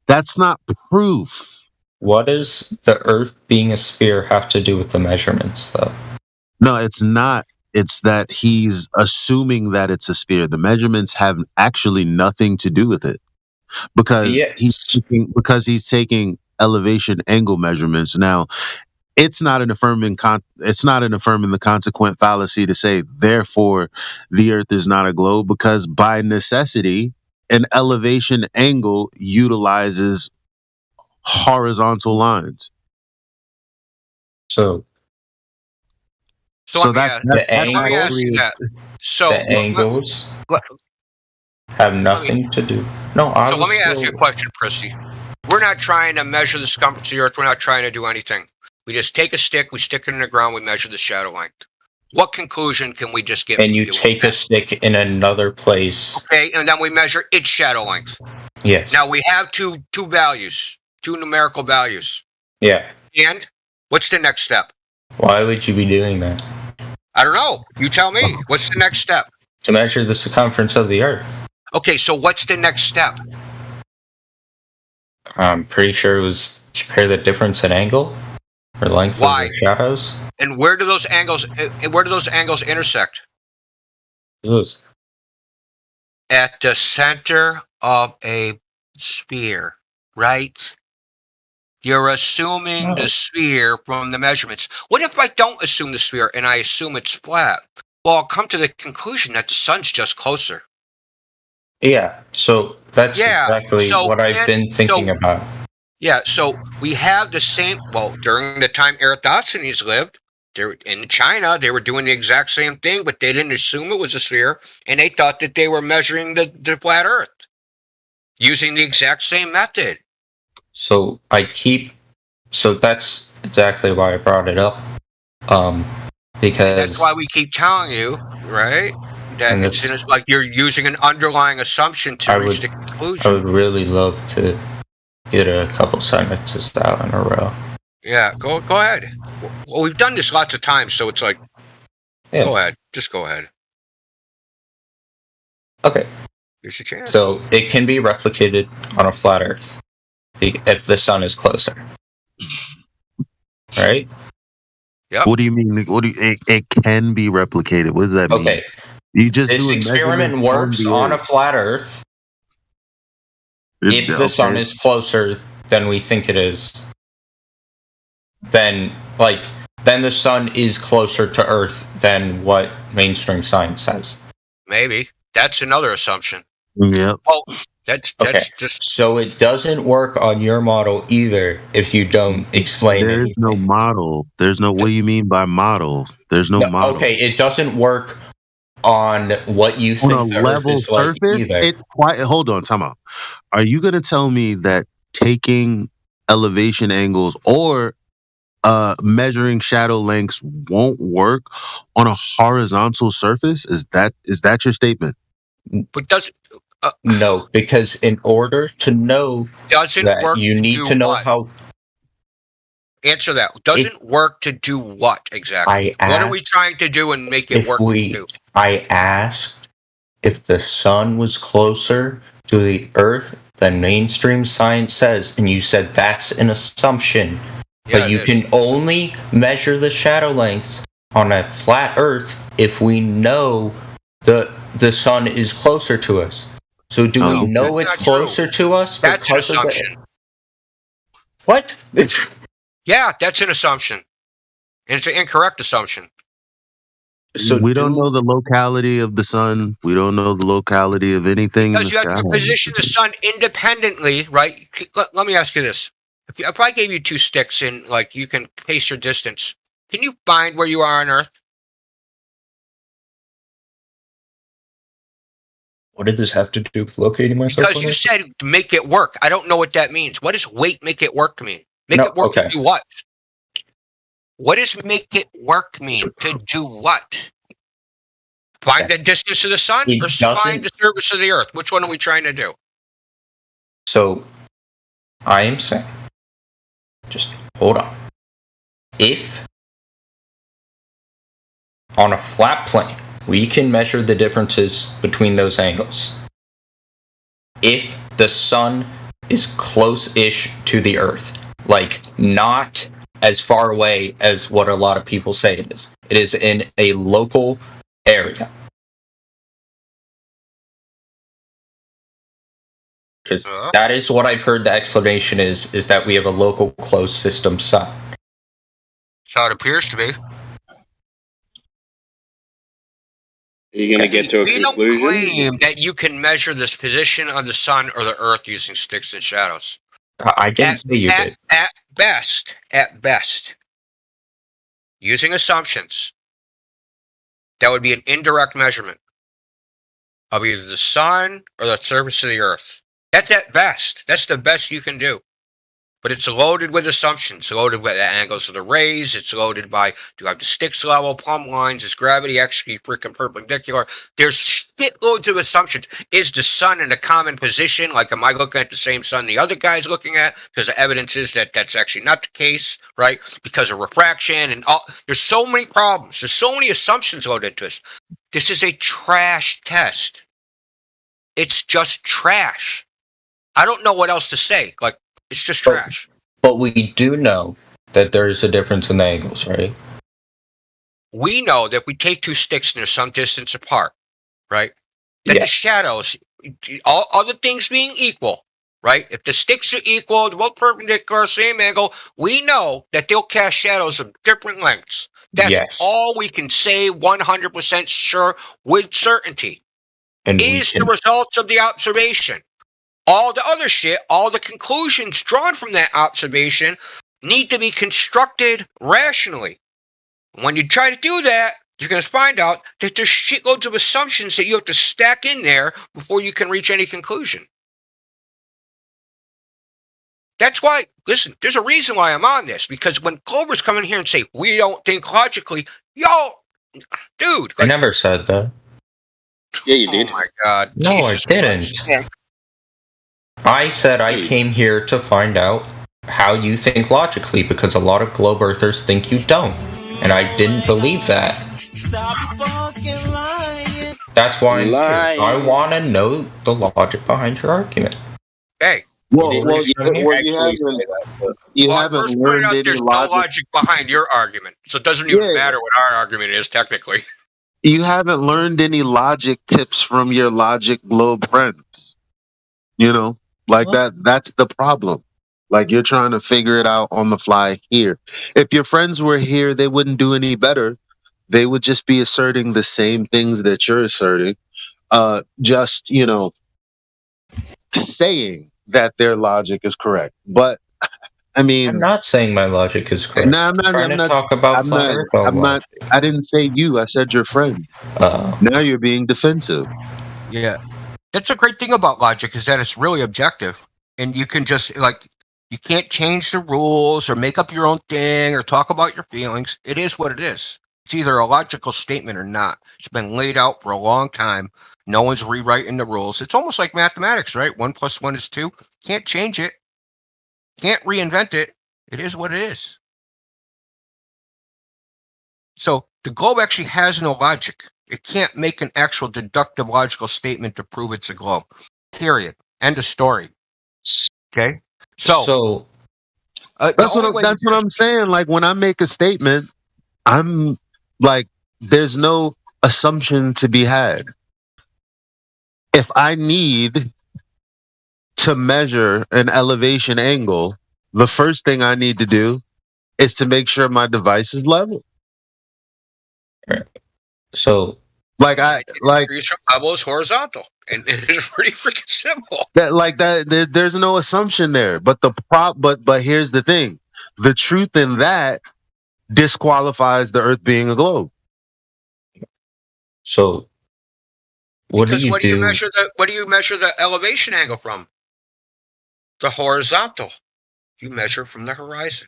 that's not proof. What does the Earth being a sphere have to do with the measurements, though? No, it's not. It's that he's assuming that it's a sphere. The measurements have actually nothing to do with it, because he's taking elevation angle measurements. Now, it's not an affirming the consequent fallacy to say therefore the Earth is not a globe, because by necessity an elevation angle utilizes horizontal lines. So let me ask you that. So the angles have nothing to do. No, so let me ask you a question, Prissy. We're not trying to measure the circumference of the Earth. We're not trying to do anything. We just take a stick, we stick it in the ground, we measure the shadow length. What conclusion can we just get? And you take a stick in another place. Okay, and then we measure its shadow length. Yes. Now we have two values, two numerical values. Yeah. And what's the next step? Why would you be doing that? I don't know. You tell me. What's the next step? To measure the circumference of the Earth. Okay, so what's the next step? I'm pretty sure it was compare the difference in angle or length of the shadows. And where do those angles intersect? At the center of a sphere, right? You're assuming the sphere from the measurements. What if I don't assume the sphere and I assume it's flat? Well, I'll come to the conclusion that the sun's just closer. Yeah, so that's exactly what I've been thinking about. Yeah, so we have the same. Well, during the time Eratosthenes lived, in China, they were doing the exact same thing, but they didn't assume it was a sphere, and they thought that they were measuring the flat Earth using the exact same method. So that's exactly why I brought it up. Because that's why we keep telling you, right? That it's like you're using an underlying assumption to reach the conclusion. I would really love to get a couple sentences out in a row. Yeah, go ahead. Well, we've done this lots of times, so it's like, go ahead. Just go ahead. Okay. Here's your chance. So it can be replicated on a flat Earth if the sun is closer. Right? Yep. What do you mean? It can be replicated? What does that mean? Okay. You just this experiment works on a flat Earth if the sun is closer than we think it is. Then the sun is closer to Earth than what mainstream science says. Maybe that's another assumption. Yeah. Well, that's just so it doesn't work on your model either if you don't explain it. There's no model. There's no. What do you mean by model? There's no model. Okay, it doesn't work on what you think on a the level Earth is surface. like either. Hold on, time out. Are you going to tell me that taking elevation angles or measuring shadow lengths won't work on a horizontal surface? Is that your statement? But does No, because in order to know doesn't that, work you to need do to know what? how. Answer that. Doesn't work to do what exactly? I What are we asked trying to do and make it if work we. to do? I asked if the sun was closer to the Earth than mainstream science says, and you said that's an assumption. Yeah, But you can only measure the shadow lengths on a flat Earth if we know the sun is closer to us. So do we know it's That's not closer to us That's an because of assumption. What? Yeah, that's an assumption. And it's an incorrect assumption. So we don't know the locality of the sun. We don't know the locality of anything in the Because you have sky. to position the sun independently, right? Let me ask you this. If I gave you two sticks and like you can pace your distance, can you find where you are on Earth? What did this have to do with locating myself? Because you said make it work. I don't know what that means. What does wait make it work mean? Make it work to do what? What does make it work mean? To do what? Find the distance of the sun or find the surface of the Earth? Which one are we trying to do? So, I am saying, just hold on. If on a flat plane, we can measure the differences between those angles. If the sun is close-ish to the Earth, like not as far away as what a lot of people say it is in a local area. Because that is what I've heard the explanation is that we have a local closed system sun. That's how it appears to be. Are you going to get to a We conclusion? don't claim that you can measure the position of the sun or the Earth using sticks and shadows. I didn't say you did. At best, using assumptions, that would be an indirect measurement of either the sun or the surface of the Earth. That's at best. That's the best you can do. But it's loaded with assumptions, loaded with the angles of the rays. It's loaded by, do you have the sticks level, plumb lines? Is gravity actually freaking perpendicular? There's shitloads of assumptions. Is the sun in a common position? Like, am I looking at the same sun the other guy's looking at? Because the evidence is that that's actually not the case, right? Because of refraction and all. There's so many problems. There's so many assumptions loaded into this. This is a trash test. It's just trash. I don't know what else to say. Like, it's just trash. But we do know that there's a difference in the angles, right? We know that if we take two sticks and they're some distance apart, right? That the shadows, all other things being equal, right? If the sticks are equal, both perpendicular, same angle, we know that they'll cast shadows of different lengths. That's all we can say 100% sure with certainty. And is the results of the observation. All the other shit, all the conclusions drawn from that observation need to be constructed rationally. When you try to do that, you're going to find out that there's shitloads of assumptions that you have to stack in there before you can reach any conclusion. That's why, listen, there's a reason why I'm on this, because when Clover's come in here and say, we don't think logically, dude. I never said that. Yeah, you did. Oh my God. No, Jesus I didn't. Christ. I said I came here to find out how you think logically, because a lot of globe earthers think you don't. And I didn't believe that. That's why I'm here. I want to know the logic behind your argument. Hey. You haven't learned any there's no logic behind your argument. So it doesn't even matter what our argument is, technically. You haven't learned any logic tips from your logic globe friends. You know, like that's the problem. Like, you're trying to figure it out on the fly here. If your friends were here, they wouldn't do any better. They would just be asserting the same things that you're asserting. Just, you know, saying that their logic is correct. But I mean, I'm not saying my logic is correct. No, I'm not. trying to talk about flat Earth. I'm not. I didn't say you. I said your friend. Now you're being defensive. Yeah, that's a great thing about logic, is that it's really objective, and you can just like You can't change the rules or make up your own thing or talk about your feelings. It is what it is. It's either a logical statement or not. It's been laid out for a long time. No one's rewriting the rules. It's almost like mathematics, right? 1 + 1 is 2. Can't change it. Can't reinvent it. It is what it is. So the globe actually has no logic. It can't make an actual deductive logical statement to prove it's a globe. Period. End of story. Okay? So that's what I'm saying. Like when I make a statement, I'm like, there's no assumption to be had. If I need to measure an elevation angle, the first thing I need to do is to make sure my device is level. So, level is horizontal, and it's pretty freaking simple. There's no assumption there. But but here's the thing: the truth in that disqualifies the Earth being a globe. So, what do you measure the elevation angle from? The horizontal. You measure from the horizon.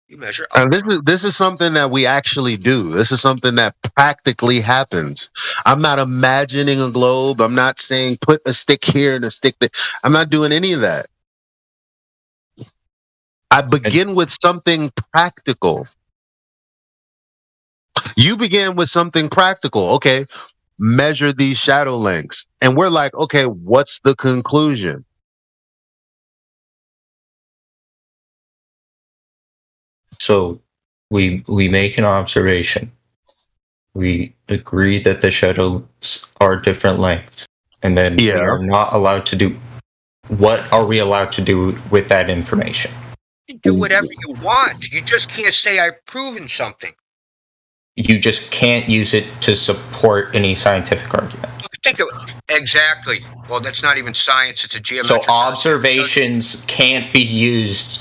You measure up. And this is something that we actually do. This is something that practically happens. I'm not imagining a globe. I'm not saying put a stick here and a stick there. I'm not doing any of that. I begin with something practical. You begin with something practical. Okay, measure these shadow lengths. And we're like, okay, what's the conclusion? So we make an observation. We agree that the shadows are different lengths, and then we are not allowed to do. What are we allowed to do with that information? Do whatever you want. You just can't say I've proven something. You just can't use it to support any scientific argument. Think of it. Exactly. Well, that's not even science. It's a geometric. So observations can't be used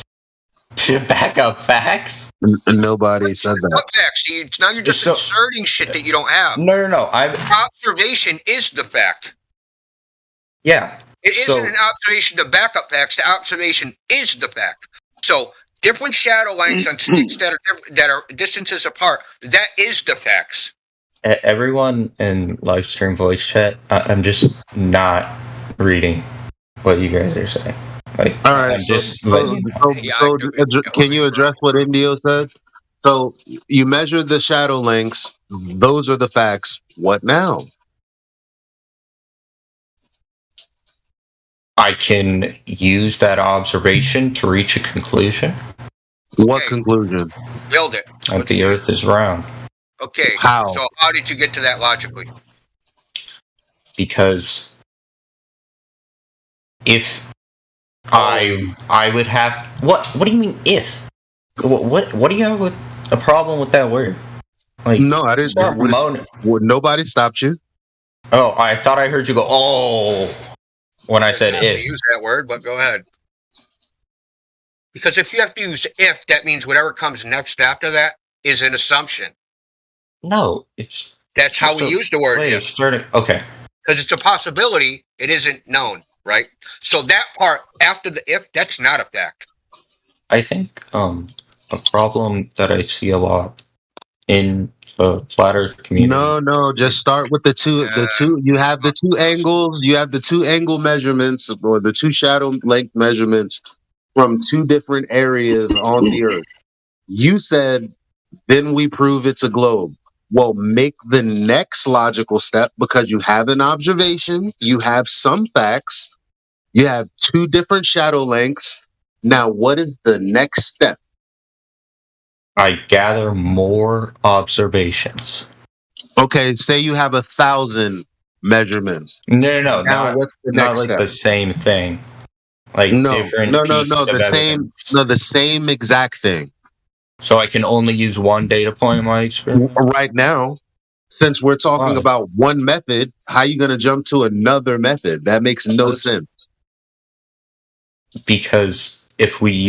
to back up facts? Nobody said that. What facts? Now you're just inserting shit that you don't have. No. Observation is the fact. Yeah. It isn't an observation to back up facts. The observation is the fact. So different shadow lengths on sticks that are distances apart. That is the facts. Everyone in live stream voice chat, I'm just not reading what you guys are saying. Like, all right, so can you address what Indio said? So you measure the shadow lengths; those are the facts. What now? I can use that observation to reach a conclusion. What conclusion? Build it. That the Earth is round. Okay. How? So how did you get to that logically? Because if I would have what do you mean if? What do you have with a problem with that word? Like, no, I didn't. Nobody stopped you. Oh, I thought I heard you go, oh, when I said if. Use that word, but go ahead. Because if you have to use if, that means whatever comes next after that is an assumption. No, that's how we use the word if. Okay. Because it's a possibility, it isn't known, right? So that part after the if, that's not a fact. I think a problem that I see a lot in the flat Earth community. No, just start with the two. You have the two angles. You have the two angle measurements, or the two shadow length measurements from two different areas on the Earth. You said, then we prove it's a globe. Well, make the next logical step, because you have an observation, you have some facts, you have two different shadow lengths. Now, what is the next step? I gather more observations. Okay, say you have 1,000 measurements. No, Now, what's the not next like step? the same thing. Like different pieces of evidence. The same exact thing. So I can only use one data point in my experiment? Right now, since we're talking about one method, how are you going to jump to another method? That makes no sense. Because if we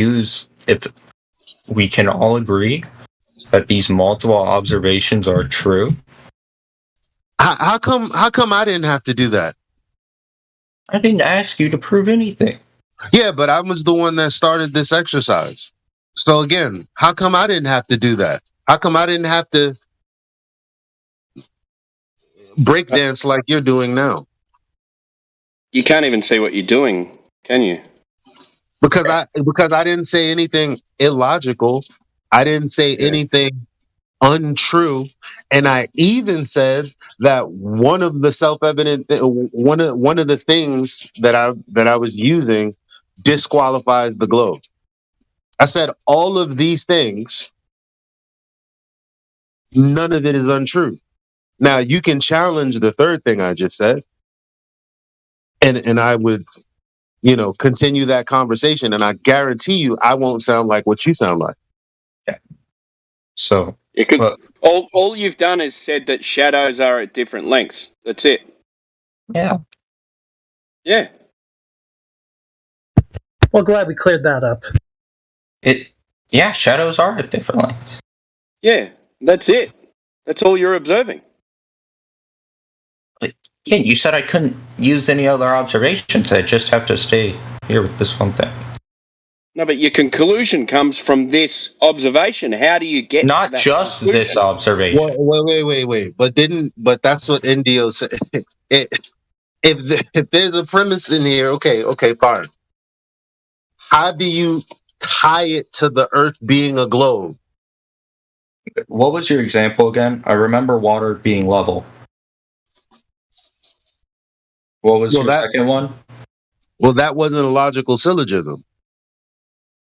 can all agree that these multiple observations are true. How come I didn't have to do that? I didn't ask you to prove anything. Yeah, but I was the one that started this exercise. So again, how come I didn't have to do that? How come I didn't have to break dance like you're doing now? You can't even see what you're doing, can you? Because I didn't say anything illogical. I didn't say anything untrue, and I even said that one of the self-evident one of the things that I was using disqualifies the globe. I said all of these things, none of it is untrue. Now you can challenge the third thing I just said, and I would, continue that conversation, and I guarantee you I won't sound like what you sound like. So, Because all you've done is said that shadows are at different lengths. That's it. yeah. Yeah. Well, glad we cleared that up. Yeah, shadows are at different lengths. Yeah. That's it. That's all you're observing. Yeah, you said I couldn't use any other observations. I just have to stay here with this one thing. No, but your conclusion comes from this observation. How do you get Not to that just conclusion? this observation. Wait. But that's what Indio said. If there's a premise in here, okay, fine. How do you tie it to the Earth being a globe? What was your example again? I remember water being level. What was your second one? Well, that wasn't a logical syllogism.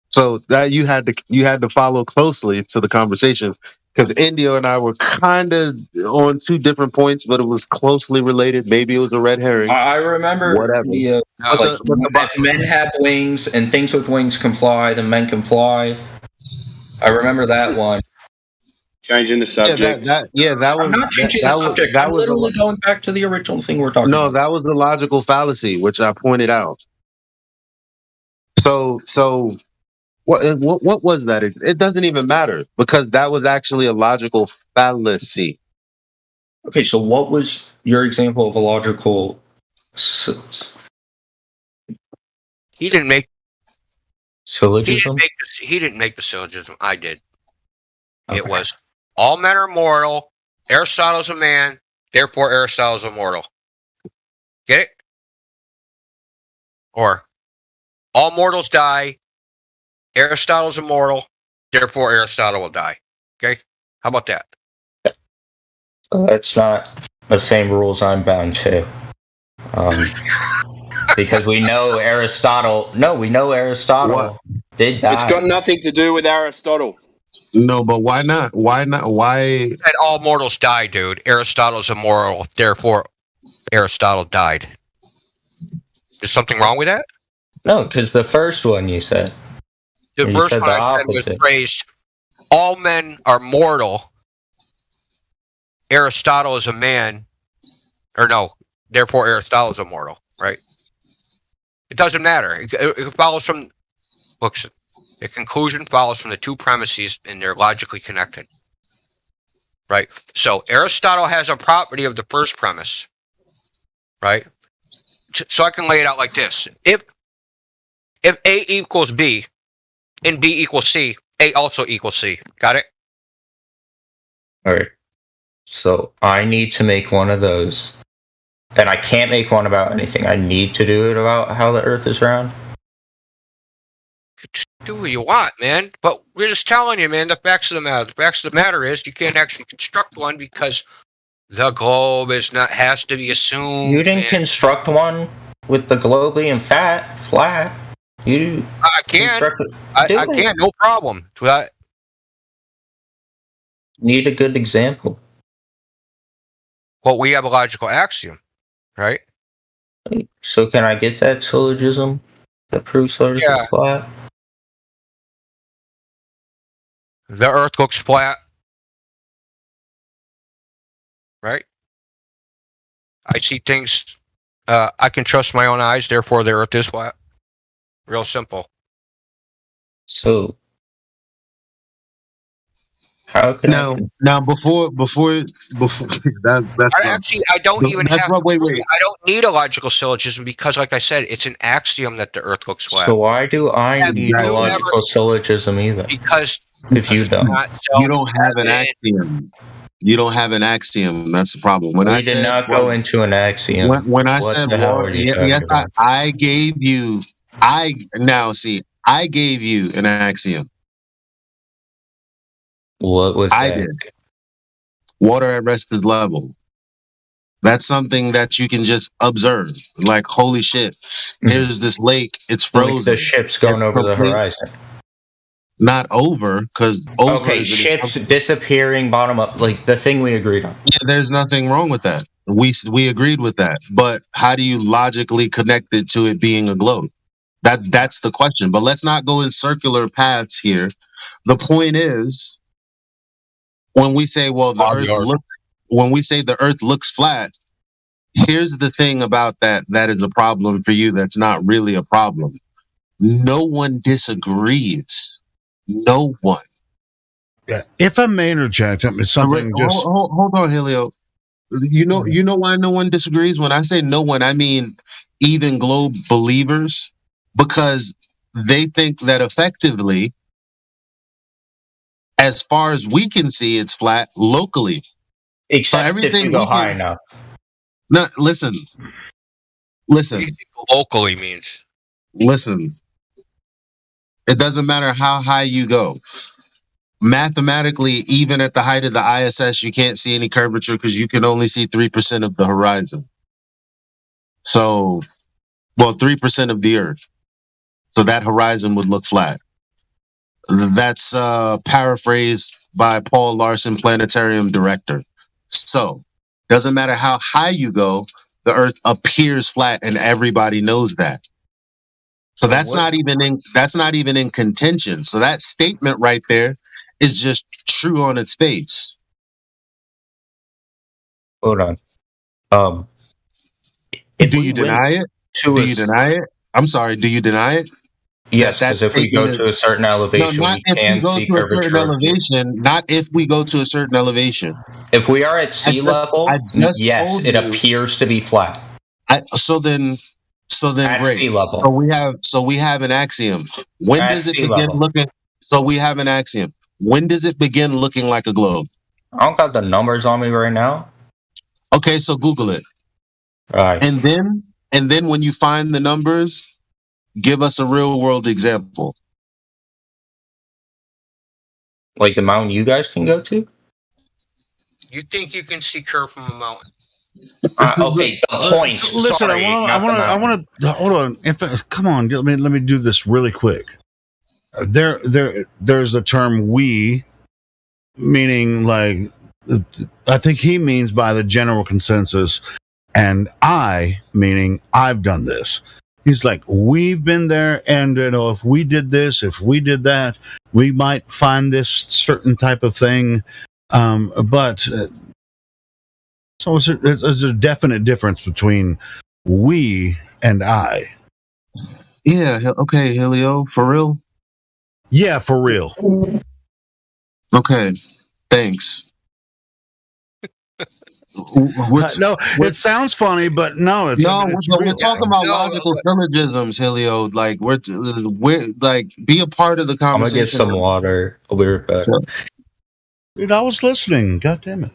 So that you had to follow closely to the conversation, because Indio and I were kind of on two different points, but it was closely related. Maybe it was a red herring. I remember whatever. If men have wings and things with wings can fly, then men can fly. I remember that one. Changing the subject. That was. I'm not changing the subject. I'm literally going back to the original thing we're talking about. No, that was the logical fallacy, which I pointed out. So what was that? It doesn't even matter, because that was actually a logical fallacy. Okay, so what was your example of a logical? He didn't make syllogism. He didn't make the syllogism. I did. Okay. It was all men are mortal. Aristotle's a man, therefore Aristotle's immortal. Get it? Or all mortals die. Aristotle's immortal, therefore Aristotle will die. Okay? How about that? That's not the same rules I'm bound to. Because we know Aristotle. No, we know Aristotle did die. It's got nothing to do with Aristotle. No, but why not? Why not? Why? That all mortals die, dude. Aristotle's immortal, therefore Aristotle died. Is something wrong with that? No, because the first one you said. The first one I said was phrased, all men are mortal. Aristotle is a man. Or no, therefore Aristotle is immortal, right? It doesn't matter. It follows from books. The conclusion follows from the two premises, and they're logically connected. Right? So Aristotle has a property of the first premise. Right? So I can lay it out like this. If A equals B, and B equals C, A also equals C. Got it? All right. So I need to make one of those. And I can't make one about anything. I need to do it about how the Earth is round. Do what you want, man. But we're just telling you, man, the facts of the matter. The facts of the matter is you can't actually construct one because the globe has to be assumed. You didn't construct one with the globe being flat. I can. I can, no problem. Need a good example. Well, we have a logical axiom, right? So can I get that syllogism that proves the Earth is flat? The Earth looks flat, right? I see things. I can trust my own eyes, therefore the Earth is flat. Real simple. So, How can Now before that's Actually, I don't even that's have. right. Wait. I don't need a logical syllogism because, like I said, it's an axiom that the Earth looks flat. So why do I Have need a you logical ever- syllogism either? Because If you don't, You don't have an axiom. You don't have an axiom. That's the problem. When we I did said not go into an axiom. when I What said the hell water, are you yes, talking about? I gave you. I gave you an axiom. What was I that? did. Water at rest is level. That's something that you can just observe. Like, holy shit, here's this lake. It's Like frozen. the ship's going over the horizon. Not over, because over. Okay, ships disappearing bottom up, like the thing we agreed on. Yeah, there's nothing wrong with that. We agreed with that. But how do you logically connect it to it being a globe? That's the question. But let's not go in circular paths here. The point is, when we say, well, when we say the Earth looks flat, here's the thing about that is a problem for you. That's not really a problem. No one disagrees. No one. Yeah. If I may interject, it's something just. Hold on, Helio. You know why no one disagrees? When I say no one, I mean even globe believers, because they think that effectively, as far as we can see, it's flat locally. Except if you go high enough. No, listen. Locally means. Listen. It doesn't matter how high you go. Mathematically, even at the height of the ISS, you can't see any curvature because you can only see 3% of the horizon. So, 3% of the Earth. So that horizon would look flat. That's paraphrased by Paul Larson, planetarium director. So, doesn't matter how high you go, the Earth appears flat, and everybody knows that. So that's not even in contention. So that statement right there is just true on its face. Hold on. Do you deny it? Do you deny it? I'm sorry. Do you deny it? Yes, because if we go to a certain elevation, we can see curvature. Not if we go to a certain elevation. If we are at sea level, yes, it appears to be flat. So then at great. Sea level. So we have an axiom. When At does it sea begin level. looking? So we have an axiom. When does it begin looking like a globe? I don't got the numbers on me right now. Okay, so Google it. All right. And then when you find the numbers, give us a real world example. Like the mountain you guys can go to? You think you can see curve from a mountain? Okay, the point. Listen, Sorry, I want to hold on. Come on, let me do this really quick. There's the term "we," meaning like I think he means by the general consensus, and I meaning I've done this. He's like, we've been there, and if we did this, if we did that, we might find this certain type of thing. So there's a definite difference between we and I. Yeah. Okay, Helio, for real. Yeah, for real. Okay. Thanks. No, it sounds funny, but no, we're talking about logical syllogisms, Helio. Like we're like be a part of the conversation. I'm gonna get some water. I'll be right back. Dude, I was listening. God damn it!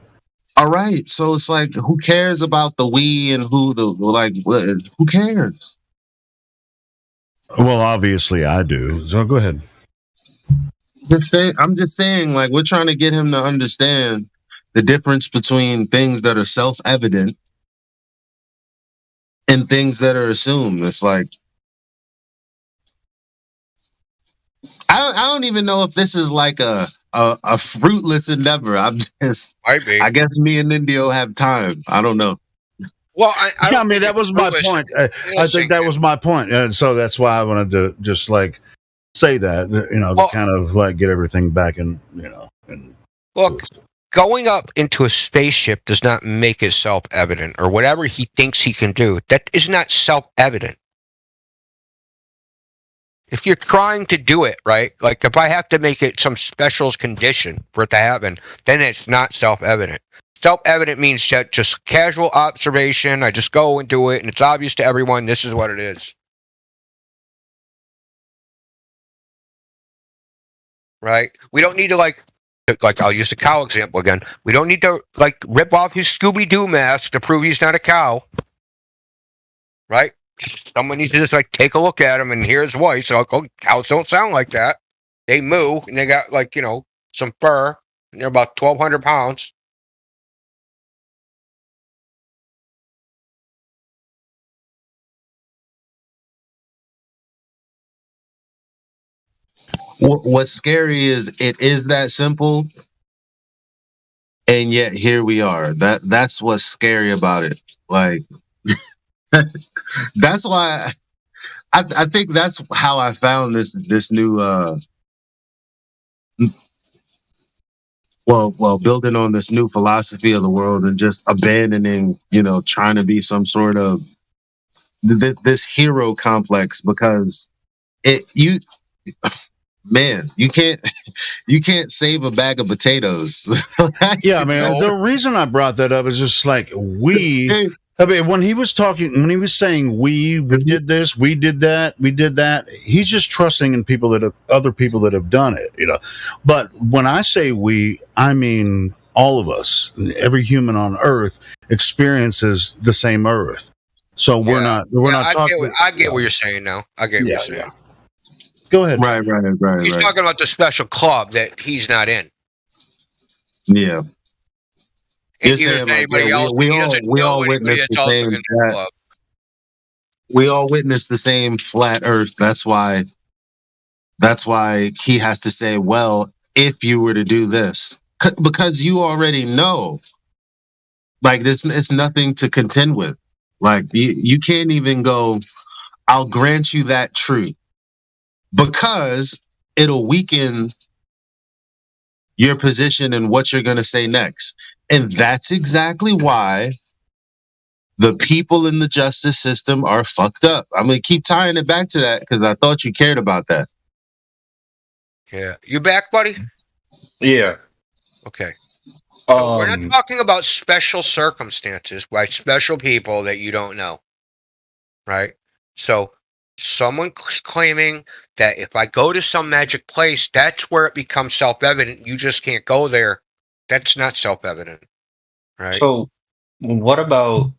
All right, so it's like, who cares about the we and who cares? Well, obviously I do. So go ahead. I'm just saying, like, we're trying to get him to understand the difference between things that are self-evident and things that are assumed. It's like, I don't even know if this is like a fruitless endeavor. I guess me and Indio have time. I don't know. Well, I mean, that was my point. I think that was my point. And so that's why I wanted to just like say that, to kind of like get everything back in, Look, going up into a spaceship does not make it self-evident, or whatever he thinks he can do. That is not self-evident. If you're trying to do it, right? Like if I have to make it some special condition for it to happen, then it's not self-evident. Self-evident means just casual observation. I just go and do it, and it's obvious to everyone this is what it is. Right? We don't need to like I'll use the cow example again. We don't need to like rip off his Scooby-Doo mask to prove he's not a cow. Right? Someone needs to just like take a look at him and hear his voice. So cows don't sound like that. They moo and they got like, some fur and they're about 1,200 pounds. What's scary is it is that simple, and yet here we are. That's what's scary about it. Like that's why I think that's how I found this new building on this new philosophy of the world and just abandoning, trying to be some sort of this hero complex, because you can't save a bag of potatoes. Yeah, man. The reason I brought that up is just like when he was saying we did this, we did that, he's just trusting in other people that have done it, But when I say we, I mean all of us. Every human on Earth experiences the same Earth. So we're not talking. I get what you're saying now. I get what you're saying. Yeah. Go ahead. Right. He's talking about the special club that he's not in. Yeah. And anybody else, we all witnessed the same flat Earth. That's why he has to say, well, if you were to do this, because you already know, like this, it's nothing to contend with. Like you can't even go, I'll grant you that truth, because it'll weaken your position and what you're going to say next. And that's exactly why the people in the justice system are fucked up. I'm going to keep tying it back to that because I thought you cared about that. Yeah. You back, buddy? Yeah. Okay. So we're not talking about special circumstances by special people that you don't know. Right? So someone's claiming that if I go to some magic place, that's where it becomes self-evident. You just can't go there. That's not self-evident. Right? So what about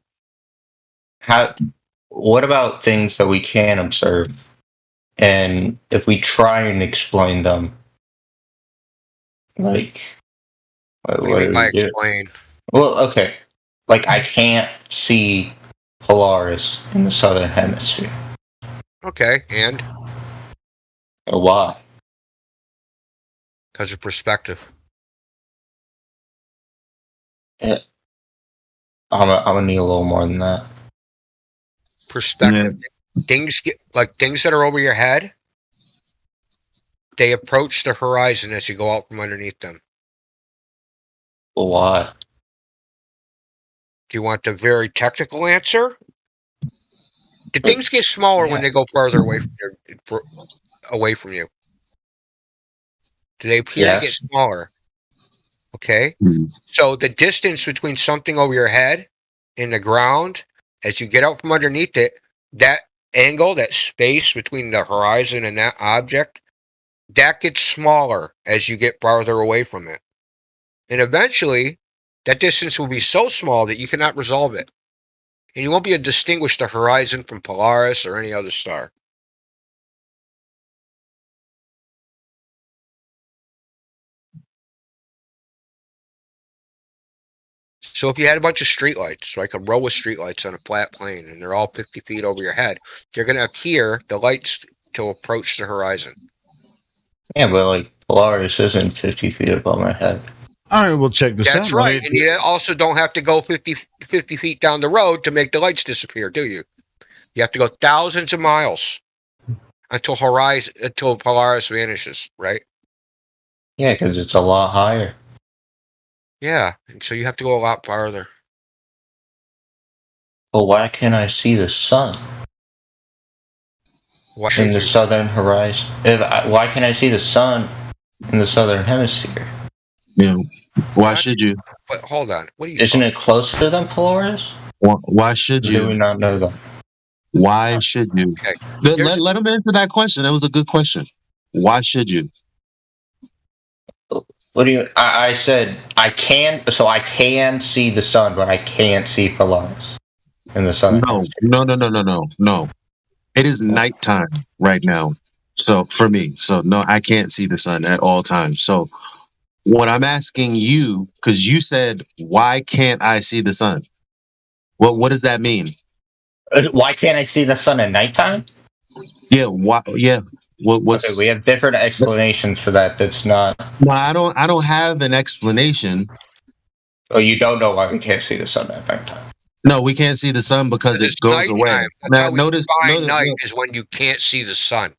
things that we can observe, and if we try and explain them, like what do you mean by explain? Well, okay, like I can't see Polaris in the southern hemisphere. Okay, and why? Because of perspective. I'm gonna need a little more than that. Perspective. Yeah. Things that are over your head, they approach the horizon as you go out from underneath them. Why? Do you want the very technical answer? Do things get smaller when they go farther away from you? Do they appear to get smaller? Okay. So the distance between something over your head and the ground, as you get out from underneath it, that angle, that space between the horizon and that object, that gets smaller as you get farther away from it. And eventually, that distance will be so small that you cannot resolve it. And you won't be able to distinguish the horizon from Polaris or any other star. So if you had a bunch of streetlights, like a row of streetlights on a flat plane, and they're all 50 feet over your head, they're going to appear, the lights, to approach the horizon. Yeah, but like Polaris isn't 50 feet above my head. All right, we'll check this out. That's right. And you also don't have to go 50 feet down the road to make the lights disappear, do you? You have to go thousands of miles until Polaris vanishes, right? Yeah, because it's a lot higher. Yeah, and so you have to go a lot farther. But why can't I see the sun? Why in should the you? southern horizon. Why can't I see the sun in the southern hemisphere? Yeah. Why should you? But hold on. What are you? Isn't it closer than Polaris? Why should Or do we you? not know that? Why should you? Okay. Let him answer that question. That was a good question. Why should you? What do you? I said I can. So I can see the sun, but I can't see Polaris in the southern. No. It is nighttime right now. So for me, no, I can't see the sun at all times. So what I'm asking you, because you said, why can't I see the sun? What does that mean? Why can't I see the sun at nighttime? Yeah. Why? Yeah. What's? Okay, we have different explanations for that. That's not. No, I don't have an explanation. Oh, you don't know why we can't see the sun at nighttime? No, we can't see the sun because it goes away. Nighttime. Now, That's notice night is when you can't see the sun.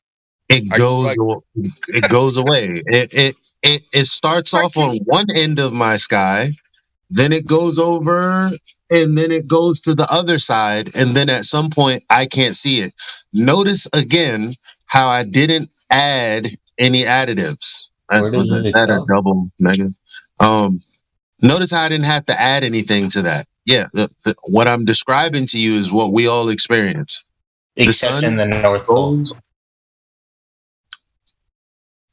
it goes away. It starts off on one end of my sky, then it goes over, and then it goes to the other side, and then at some point I can't see it. Notice again how I didn't add any additives. Where does Was it that a go? double negative? Notice how I didn't have to add anything to that. Yeah, what I'm describing to you is what we all experience. Except in the North Pole.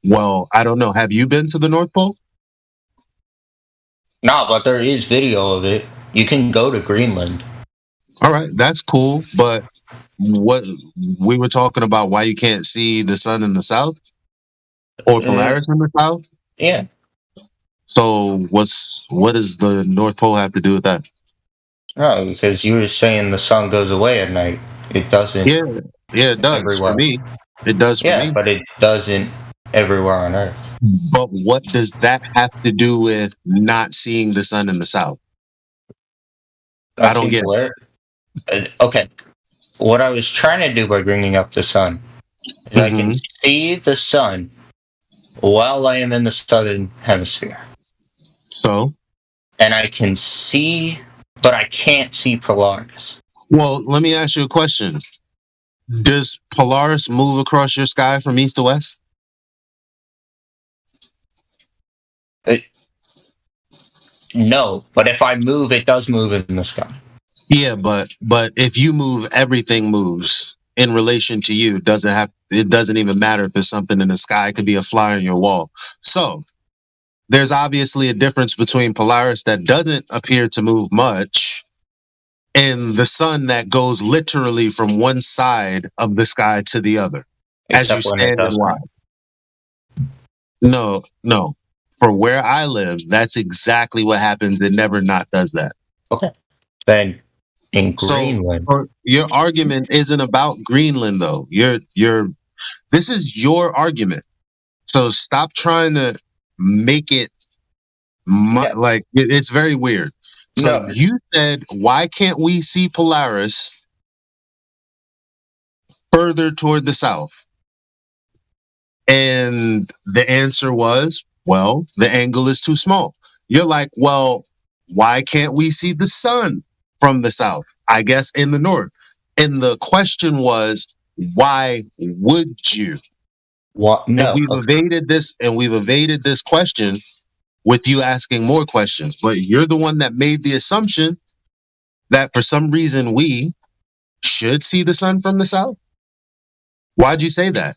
Well, I don't know. Have you been to the North Pole? No, but there is video of it. You can go to Greenland. All right, that's cool. But what we were talking about, why you can't see the sun in the south or Polaris in the south? Yeah. So what does the North Pole have to do with that? No, because you were saying the sun goes away at night. It doesn't. Yeah, it does everywhere. for me. It does for me. But it doesn't everywhere on Earth. But what does that have to do with not seeing the sun in the south? I don't get it. Okay. What I was trying to do by bringing up the sun is I can see the sun while I am in the southern hemisphere. So? And I can see, but I can't see Polaris. Well, let me ask you a question. Does Polaris move across your sky from east to west? No, but if I move, it does move in the sky. Yeah, but if you move, everything moves in relation to you. It doesn't even matter if it's something in the sky. It could be a fly on your wall. So there's obviously a difference between Polaris that doesn't appear to move much and the sun that goes literally from one side of the sky to the other. Except as you when it stand and does watch. No. For where I live, that's exactly what happens. It never not does that. Okay. Then in Greenland. So your argument isn't about Greenland though. This is your argument. So stop trying to make it like it's very weird. So you said, why can't we see Polaris further toward the south? And the answer was, well, the angle is too small. You're like, well, why can't we see the sun from the south? I guess in the north. And the question was, why would you? What? No. And we've evaded this question with you asking more questions. But you're the one that made the assumption that for some reason we should see the sun from the south. Why'd you say that?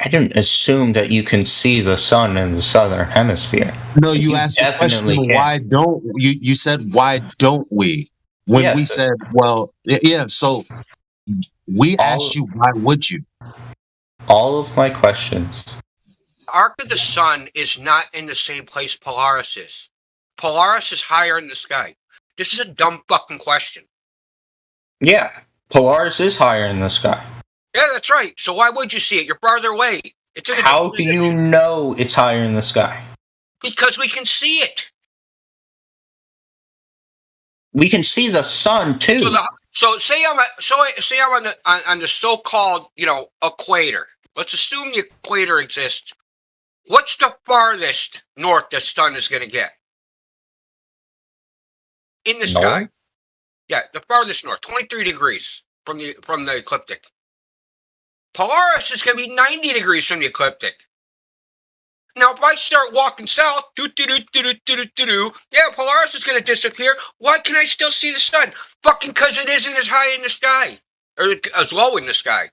I didn't assume that you can see the sun in the southern hemisphere. No, you asked the question, why don't you said, why don't we? When we said, well, yeah, so we asked you, why would you? All of my questions. Arc of the sun is not in the same place Polaris is. Polaris is higher in the sky. This is a dumb fucking question. Yeah, Polaris is higher in the sky. Yeah, that's right. So why would you see it? You're farther away. It's in a How do you know it's higher in the sky? Because we can see it. We can see the sun too. So say I'm on the so-called equator. Let's assume the equator exists. What's the farthest north the sun is going to get? In the sky. Yeah, the farthest north, 23 degrees. from the ecliptic. Polaris is going to be 90 degrees from the ecliptic. Now, if I start walking south, yeah, Polaris is going to disappear. Why can I still see the sun? Fucking because it isn't as high in the sky, or as low in the sky.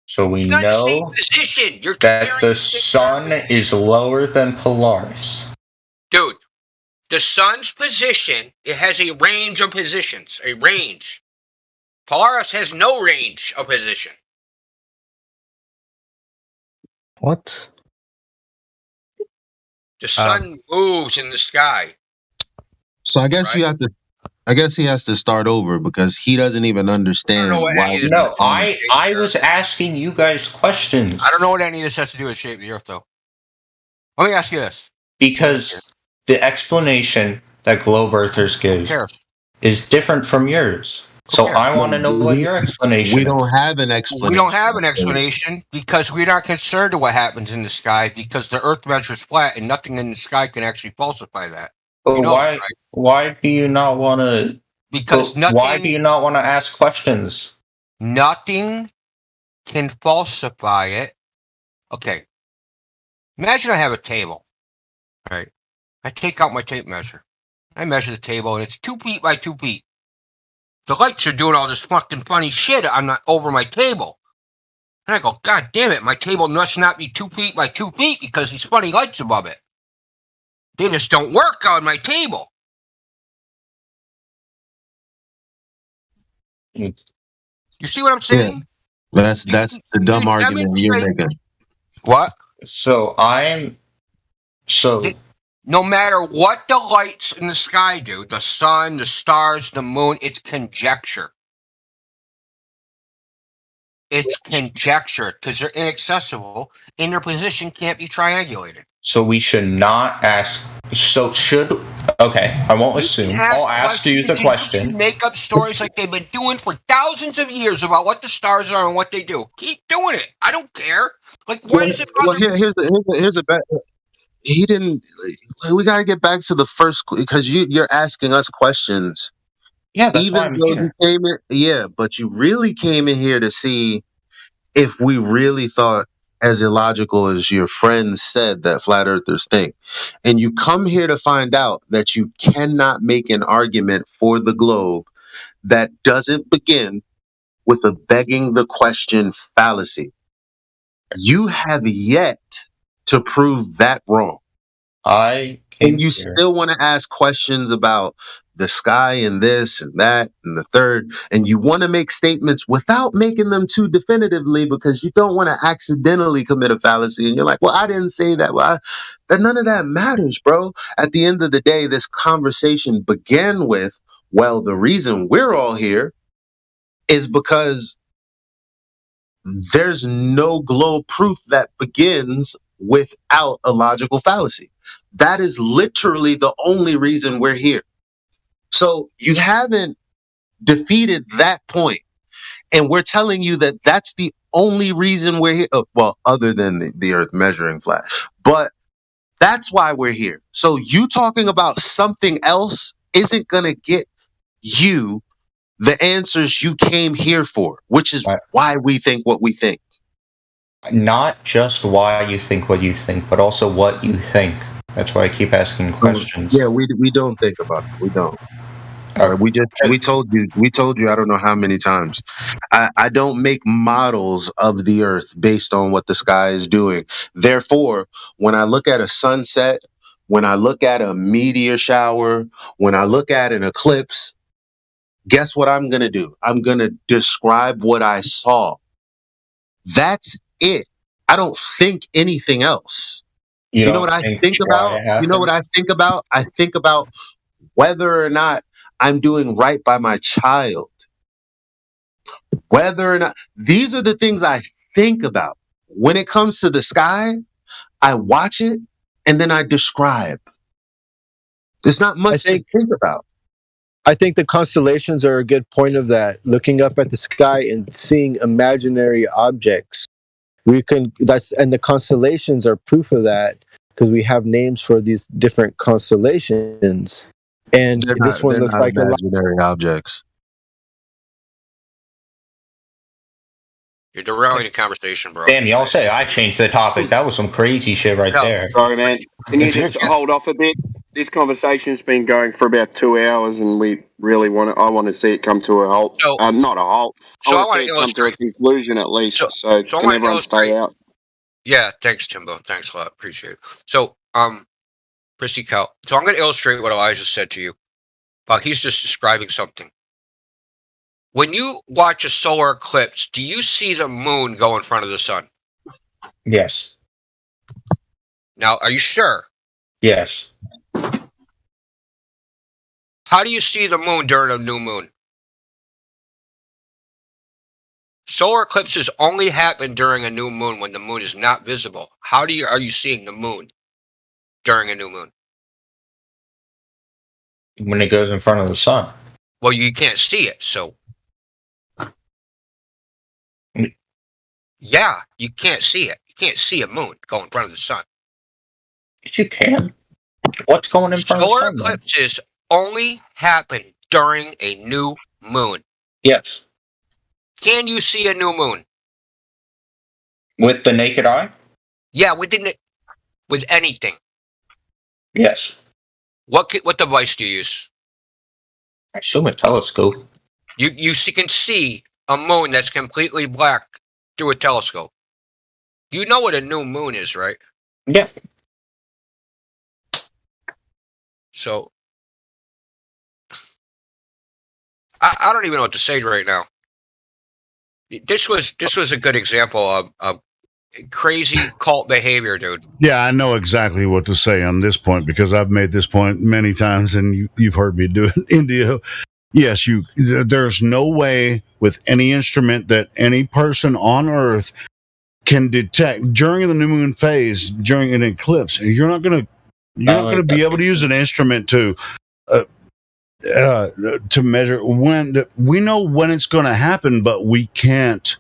So we You're not in the same know position. You're that carrying the sun is lower than Polaris. Dude, the sun's position, it has a range of positions. A range. Polaris has no range of position. What? The sun moves in the sky. So I guess you have to. I guess he has to start over because he doesn't even understand why. No, I was asking you guys questions. I don't know what any of this has to do with shape of the Earth, though. Let me ask you this. Because the explanation that globe earthers give is different from yours. So I want to know what your explanation We is. don't have an explanation. We don't have an explanation because we're not concerned with what happens in the sky because the Earth measures flat and nothing in the sky can actually falsify that. But You know why? that, right? Why do you not want to? Because why do you not want to ask questions? Nothing can falsify it. Okay. Imagine I have a table. All right. I take out my tape measure. I measure the table and it's 2 feet by 2 feet. The lights are doing all this fucking funny shit over my table. And I go, God damn it, my table must not be 2 feet by 2 feet because these funny lights above it. They just don't work on my table. You see what I'm saying? That's the dumb argument you're making. What? So no matter what the lights in the sky do, the sun, the stars, the moon, it's conjecture. It's conjecture because they're inaccessible and their position can't be triangulated. So we should not ask. Okay, I won't assume. I'll ask you the question. You make up stories like they've been doing for thousands of years about what the stars are and what they do. Keep doing it. I don't care. Like, why is it? Well, here's a bet. He didn't. We got to get back to the first because you're asking us questions. Yeah, that's why I'm here. You came in, yeah, but you really came in here to see if we really thought as illogical as your friends said that flat earthers think. And you come here to find out that you cannot make an argument for the globe that doesn't begin with a begging the question fallacy. You have yet to prove that wrong. And you still want to ask questions about the sky and this and that and the third, and you want to make statements without making them too definitively because you don't want to accidentally commit a fallacy. And you're like, well, I didn't say that. But none of that matters, bro. At the end of the day, this conversation began with, well, the reason we're all here is because there's no globe proof that begins without a logical fallacy. That is literally the only reason we're here. So you haven't defeated that point, and we're telling you that that's the only reason we're here. Well, other than the Earth measuring flat, but that's why we're here. So you talking about something else isn't going to get you the answers you came here for, which is why we think what we think. Not just why you think what you think, but also what you think. That's why I keep asking questions. Yeah, we don't think about it. We don't. We told you I don't know how many times. I don't make models of the earth based on what the sky is doing. Therefore, when I look at a sunset, when I look at a meteor shower, when I look at an eclipse, guess what I'm going to do? I'm going to describe what I saw. That's it. I don't think anything else. You know what I think about? You know what I think about? I think about whether or not I'm doing right by my child. Whether or not, these are the things I think about. When it comes to the sky, I watch it and then I describe. There's not much to think about. I think the constellations are a good point of that. Looking up at the sky and seeing imaginary objects. And the constellations are proof of that because we have names for these different constellations. And this one looks like imaginary objects. You're derailing the conversation, bro. Damn, y'all say I changed the topic. That was some crazy shit right there. Sorry, man. Can you just hold off a bit? This conversation's been going for about 2 hours, and we really I want to see it come to a halt. Not a halt. So I want to see it come to a conclusion at least. So I can wanna everyone stay out? Yeah, thanks, Timbo. Thanks a lot. Appreciate it. So, Christy Cal. So I'm going to illustrate what Elijah said to you. He's just describing something. When you watch a solar eclipse, do you see the moon go in front of the sun? Yes. Now, are you sure? Yes. How do you see the moon during a new moon? Solar eclipses only happen during a new moon when the moon is not visible. How are you seeing the moon during a new moon? When it goes in front of the sun. Well, you can't see it, so. Yeah, you can't see it. You can't see a moon go in front of the sun. Yes, you can. What's going in front of the sun? Solar eclipses only happen during a new moon. Yes. Can you see a new moon? With the naked eye? Yeah, with anything. Yes. What device do you use? I assume a telescope. You can see a moon that's completely black through a telescope. You know what a new moon is, right? Yeah. So I don't even know what to say right now. This was a good example of crazy cult behavior, dude. Yeah, I know exactly what to say on this point because I've made this point many times, and you've heard me do it. India, yes, there's no way with any instrument that any person on Earth can detect during the new moon phase, during an eclipse. You're not going to be able to use an instrument to measure when. We know when it's going to happen, but we can't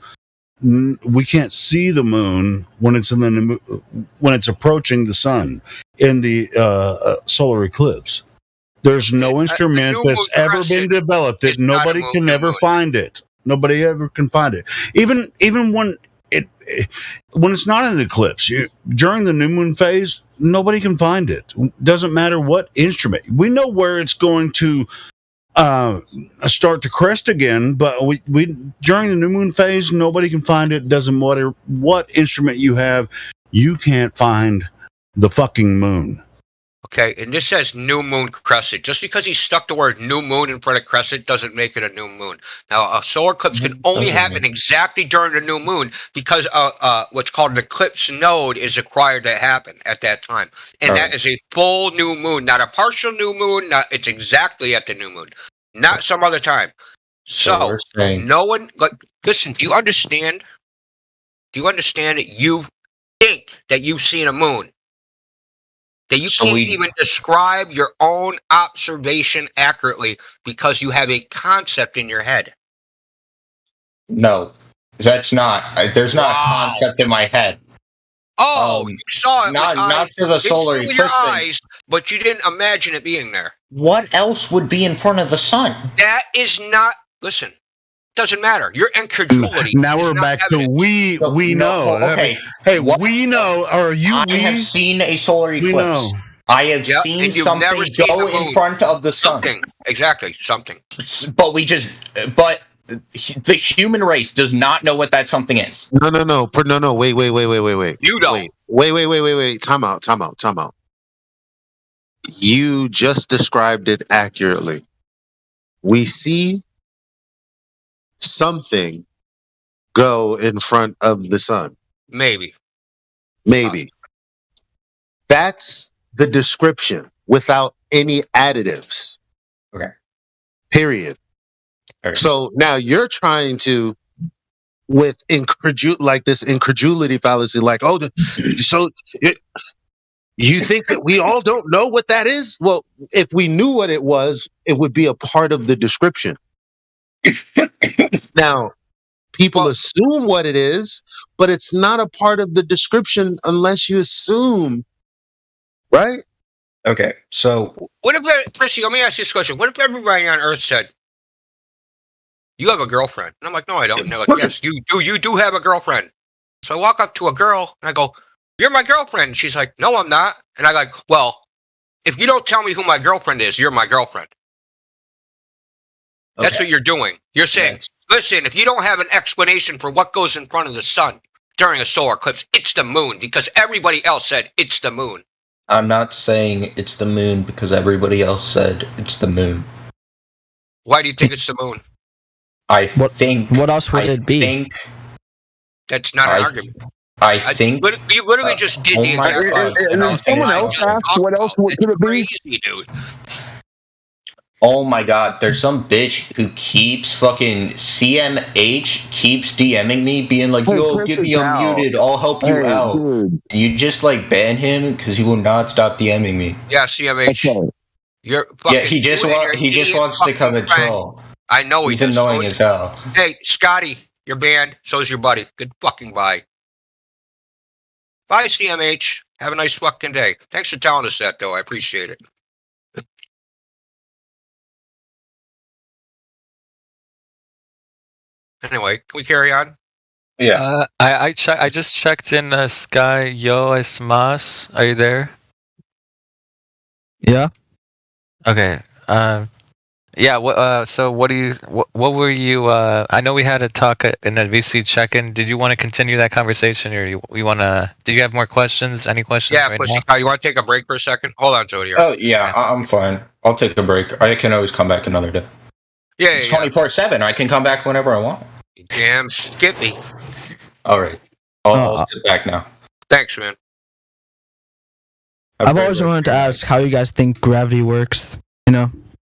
see the moon when it's when it's approaching the sun in the solar eclipse. There's no instrument that's ever been developed that nobody can ever find it. Nobody ever can find it. Even when it's not an eclipse during the new moon phase, nobody can find it. Doesn't matter what instrument. We know where it's going to start to crest again, but we during the new moon phase, nobody can find it. Doesn't matter what instrument you have, you can't find the fucking moon. Okay, and this says new moon crescent. Just because he stuck the word new moon in front of crescent doesn't make it a new moon. Now, a solar eclipse can only happen exactly during the new moon because what's called an eclipse node is required to happen at that time. And that is a full new moon, not a partial new moon. It's exactly at the new moon, not some other time. So no one, listen, do you understand? Do you understand that you think that you've seen a moon? That you can't even describe your own observation accurately because you have a concept in your head. No, that's not. There's not a concept in my head. Oh, you saw it. Not for the solar eclipse. With your eyes, but you didn't imagine it being there. What else would be in front of the sun? That is not. Listen, doesn't matter. Your incredulity. Now we're back to we know. Okay. Hey, we know. Are you? I have seen a solar eclipse. I have seen something go in front of the sun. Exactly, something. But the human race does not know what that something is. No. Wait. You don't. Wait. Time out. You just described it accurately. We see something go in front of the sun. Maybe. That's the description without any additives. Okay. Period. Okay. So now you're trying to, with this incredulity fallacy, you think that we all don't know what that is? Well, if we knew what it was, it would be a part of the description. Now, people assume what it is, but it's not a part of the description unless you assume, right? Okay, so what if, Chrissy, let me ask you this question. What if everybody on Earth said, you have a girlfriend. And I'm like, no, I don't. And they're like, yes, you do. You do have a girlfriend. So I walk up to a girl and I go, you're my girlfriend. And she's like, no, I'm not. And I like, well, if you don't tell me who my girlfriend is, you're my girlfriend. That's what you're doing. You're saying, listen, if you don't have an explanation for what goes in front of the sun during a solar eclipse, it's the moon, because everybody else said it's the moon. I'm not saying it's the moon because everybody else said it's the moon. Why do you think it's the moon? I think. What else would it be? That's not an argument. I think you literally just did the exact Someone else asked what else could it be? crazy, dude. Oh my god, there's some bitch who keeps fucking CMH keeps DMing me being like, Hey, yo, Chris get me is out. unmuted, I'll help you Hey, out. dude. And you just like ban him because he will not stop DMing me. Yeah, CMH. You're fucking, Yeah, he just wants to come and troll. I know he He's does. annoying as hell. Hey, Scotty, you're banned. So's your buddy. Good fucking bye. Bye, CMH. Have a nice fucking day. Thanks for telling us that, though. I appreciate it. Anyway, can we carry on? Yeah. I just checked in Sky. Yo, es más. Are you there? Yeah. Okay. Yeah. So what do you? What were you? I know we had a talk in the VC check-in. Did you want to continue that conversation, or you want to? Do you have more questions? Any questions? Yeah, right Pussy now? Cow, you want to take a break for a second? Hold on, Jody. Oh yeah, I'm fine. I'll take a break. I can always come back another day. Yeah, It's 24/7. I can come back whenever I want. Damn Skippy. All right. I'll sit back now. Thanks, man. I've always wanted to ask how you guys think gravity works. You know,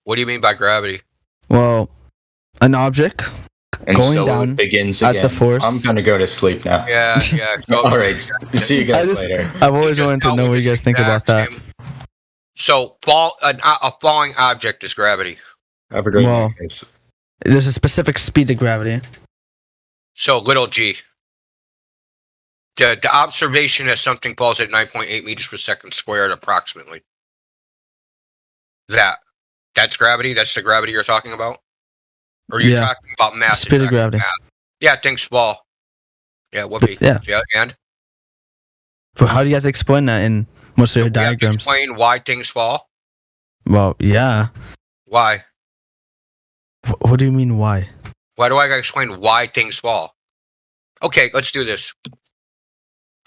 What do you mean by gravity? well, an object And going so down it begins at again. the force. I'm gonna go to sleep now. Yeah, yeah. All right. See you guys later. I've always wanted to know what you guys think about that. So, a falling object is gravity. Have a great Well, day, guys. there's a specific speed to gravity. So, little g. The observation that something falls at 9.8 meters per second squared, approximately. That's gravity? That's the gravity you're talking about? Or are you Yeah. talking about mass? Speed of exactly gravity. mass? Yeah, things fall. Yeah, whoopee. Yeah. And? But how do you guys explain that in most of your We have to diagrams? explain why things fall? Well, yeah. Why? What do you mean, why? Why do I gotta explain why things fall? Okay, let's do this.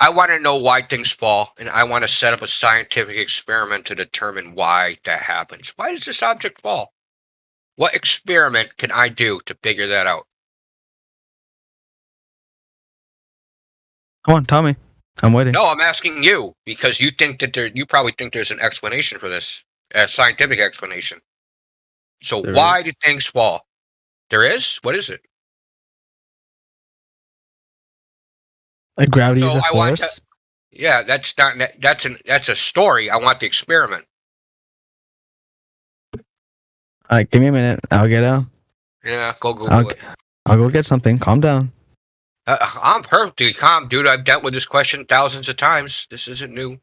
I want to know why things fall, and I want to set up a scientific experiment to determine why that happens. Why does this object fall? What experiment can I do to figure that out? Come on, tell me. I'm waiting. No, I'm asking you because you think that you probably think there's an explanation for this, a scientific explanation. So There why do things fall? There is? What is it? Like gravity is So a I want force. Yeah, that's not that's a story. I want the experiment. All right, give me a minute. I'll get out. Yeah, go Google I'll, it. I'll go get something. Calm down. I'm perfectly calm, dude. I've dealt with this question thousands of times. This isn't new.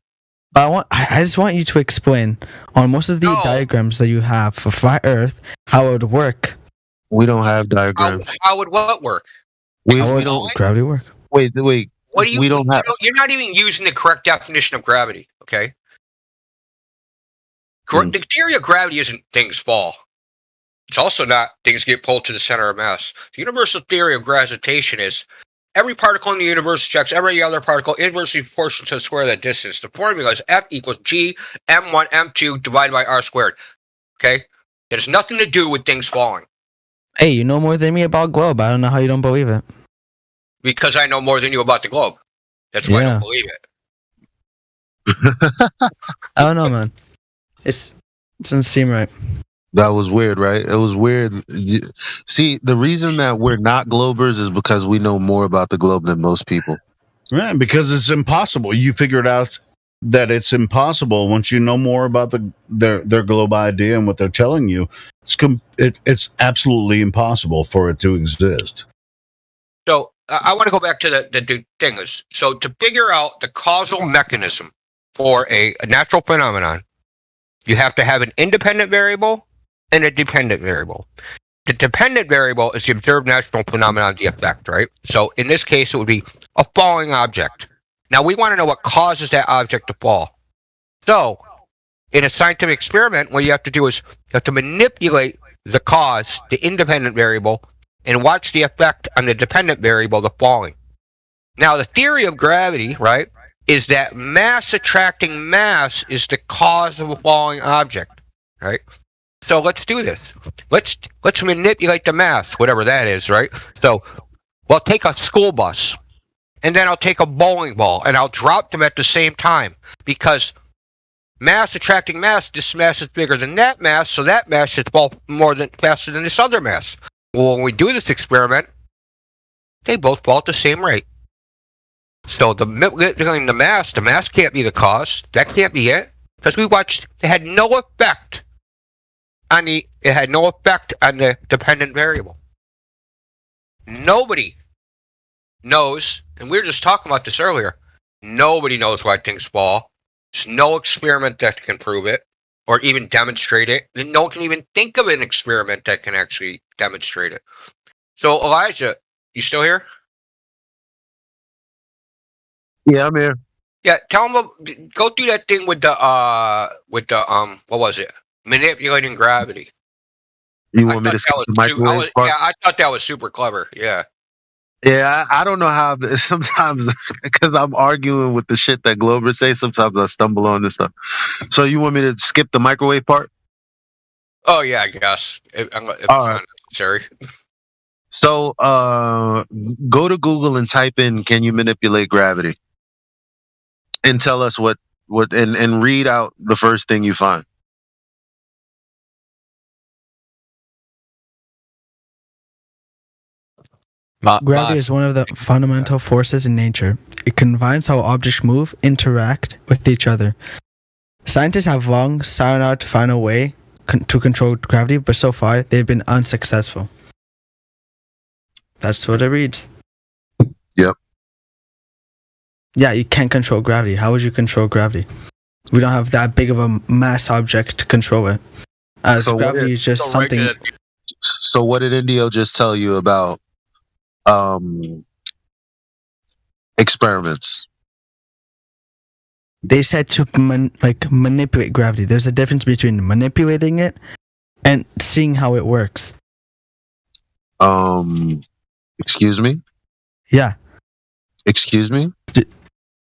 But I just want you to explain on most of the diagrams that you have for flat Earth how it would work. We don't have diagrams. How would what work? How would gravity work? Wait. What do you? We don't have. You're not even using the correct definition of gravity. Okay. The theory of gravity isn't things fall. It's also not things get pulled to the center of mass. The universal theory of gravitation is every particle in the universe checks every other particle inversely proportional to the square of that distance. The formula is F equals G M1 M2 divided by R squared. Okay? It has nothing to do with things falling. Hey, you know more than me about globe. I don't know how you don't believe it. Because I know more than you about the globe. That's why I Yeah. don't believe it. I don't know, man. It doesn't seem right. That was weird, right? It was weird. See, the reason that we're not globers is because we know more about the globe than most people. Right, because it's impossible. You figured out that it's impossible once you know more about their globe idea and what they're telling you. It's absolutely impossible for it to exist. So I want to go back to the thing is, so to figure out the causal mechanism for a natural phenomenon, you have to have an independent variable and a dependent variable. the dependent variable is the observed natural phenomenon, the effect, right? So in this case, it would be a falling object. Now we want to know what causes that object to fall. So in a scientific experiment, what you have to do is you have to manipulate the cause, the independent variable, and watch the effect on the dependent variable, the falling. Now the theory of gravity, right, is that mass attracting mass is the cause of a falling object, right? So let's do this. Let's manipulate the mass, whatever that is, right? So we'll take a school bus, and then I'll take a bowling ball, and I'll drop them at the same time, because mass attracting mass, this mass is bigger than that mass, so that mass should fall faster than this other mass. Well, when we do this experiment, they both fall at the same rate. So the mass can't be the cause. That can't be it, because we watched. It had no effect on the dependent variable. Nobody knows, and we were just talking about this earlier. Nobody knows why things fall. There's no experiment that can prove it or even demonstrate it. And no one can even think of an experiment that can actually demonstrate it. So Elijah, you still here? Yeah, I'm here. Yeah, tell them. Go through that thing with the what was it? Manipulating gravity. You want me to skip the microwave part? Yeah, I thought that was super clever. Yeah. Yeah, I don't know how. Sometimes, because I'm arguing with the shit that Glover says, sometimes I stumble on this stuff. So you want me to skip the microwave part? Oh yeah, I guess if All it's right. not necessary. So go to Google and type in "Can you manipulate gravity?" and tell us what and read out the first thing you find. Gravity is one of the fundamental forces in nature. It confines how objects move, interact with each other. Scientists have long sought out to find a way to control gravity, but so far they've been unsuccessful. That's what it reads. Yep. Yeah, you can't control gravity. How would you control gravity? We don't have that big of a mass object to control it. So gravity is just something. So what did Indio just tell you about experiments? They said to manipulate gravity. There's a difference between manipulating it and seeing how it works. Excuse me? Yeah. Excuse me?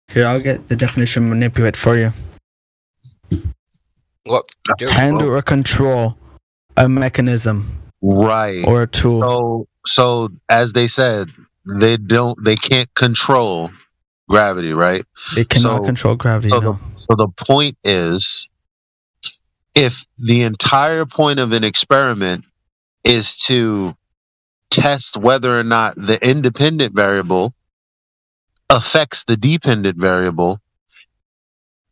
Here, I'll get the definition of manipulate for you. What? Handle or control a mechanism. Right. Or a tool. So as they said, they can't control gravity, right? They cannot control gravity, no. So the point is, if the entire point of an experiment is to test whether or not the independent variable affects the dependent variable,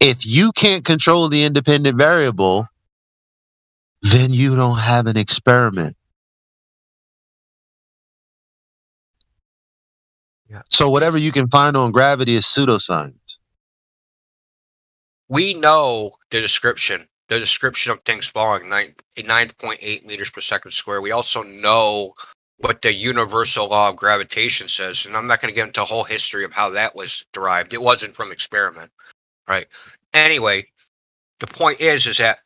if you can't control the independent variable, then you don't have an experiment. Yeah. So whatever you can find on gravity is pseudoscience. We know the description of things falling 9.8 meters per second square. We also know what the universal law of gravitation says, and I'm not going to get into a whole history of how that was derived. It wasn't from experiment, right? Anyway, the point is that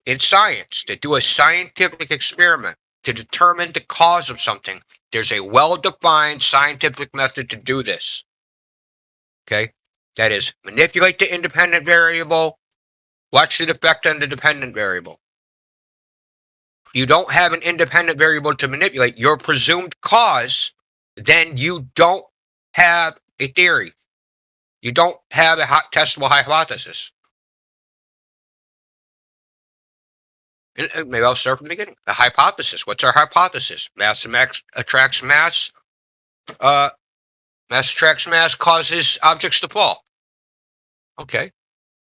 in science, to do a scientific experiment to determine the cause of something, there's a well-defined scientific method to do this. Okay? That is, manipulate the independent variable, watch the effect on the dependent variable. If you don't have an independent variable to manipulate, your presumed cause, then you don't have a theory. You don't have a testable hypothesis. And maybe I'll start from the beginning. The hypothesis. What's our hypothesis? Mass attracts mass. Mass attracts mass causes objects to fall. Okay.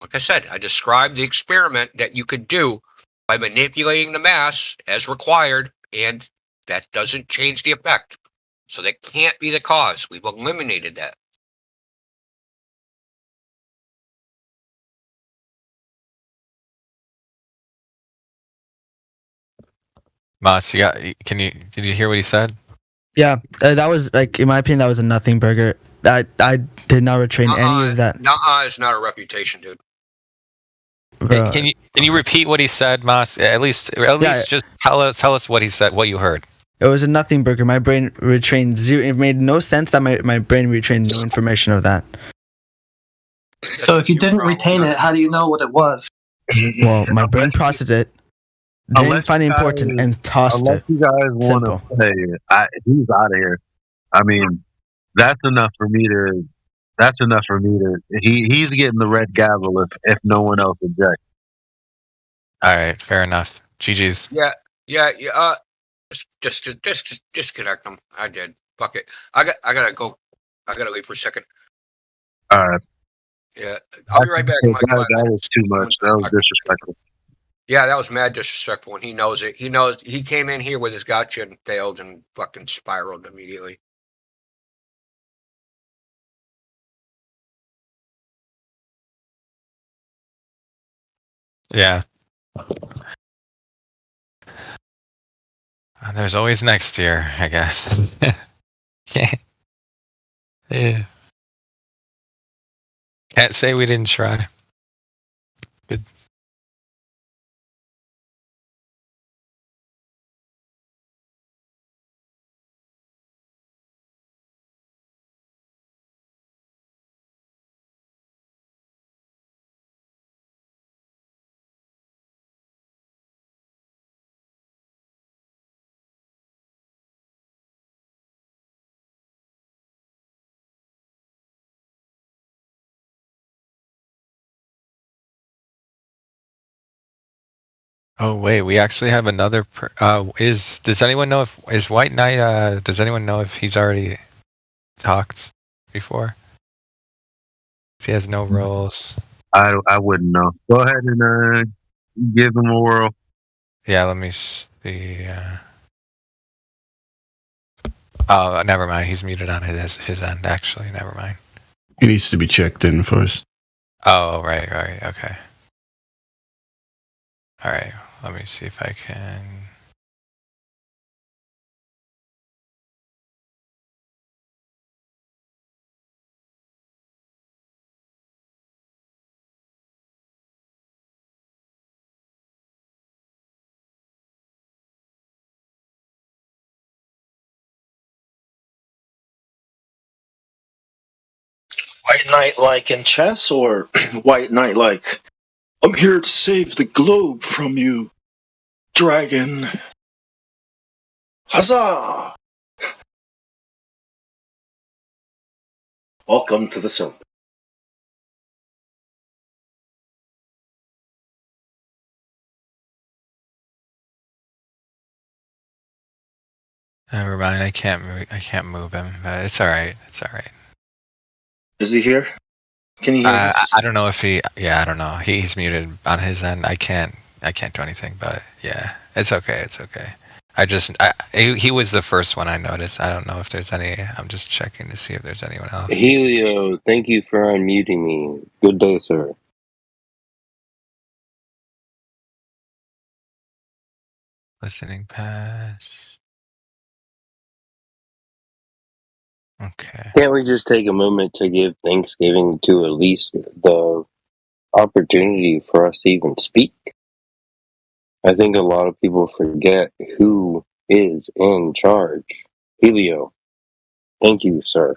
Like I said, I described the experiment that you could do by manipulating the mass as required, and that doesn't change the effect. So that can't be the cause. We've eliminated that. Moss, did you hear what he said? Yeah, that was like, in my opinion, that was a nothing burger. I did not retrain any of that. Nuh-uh is not a reputation, dude. Bro. Can you repeat what he said, Moss? At least just tell us what he said, what you heard. It was a nothing burger. My brain retrained zero. It made no sense that my brain retrained no information of that. So if you didn't retain it, how do you know what it was? Well, my brain processed it, didn't find it important, and tossed it. Unless you guys want to play, he's out of here. I mean, that's enough for me to. He's getting the red gavel if no one else objects. All right, fair enough. GG's. Yeah. Just disconnect them. I did. Fuck it. I gotta go. I gotta leave for a second. All right. Yeah, I'll be right back. That was too much. That was disrespectful. Yeah, that was mad disrespectful, and he knows it. He knows he came in here with his gotcha and failed and fucking spiraled immediately. Yeah. There's always next year, I guess. Yeah. Can't say we didn't try. Good. Oh wait, we actually have another. Does anyone know if is White Knight? Does anyone know if he's already talked before? He has no roles. I wouldn't know. Go ahead and give him a whirl. Yeah, let me see. Oh, never mind. He's muted on his end. Actually, never mind. He needs to be checked in first. Oh, right. Okay. All right. Let me see if I can. White Knight like in chess, or White Knight like, I'm here to save the globe from you, dragon. Huzzah! Welcome to the serpent. Never mind. I can't move him. But it's all right. Is he here? Can you hear us? I don't know if he. Yeah, I don't know. He's muted on his end. I can't do anything. But yeah, it's okay. He was the first one I noticed. I don't know if there's any. I'm just checking to see if there's anyone else. Helio, thank you for unmuting me. Good day, sir. Listening pass. Okay. Can't we just take a moment to give Thanksgiving to at least the opportunity for us to even speak? I think a lot of people forget who is in charge. Helio, thank you, sir.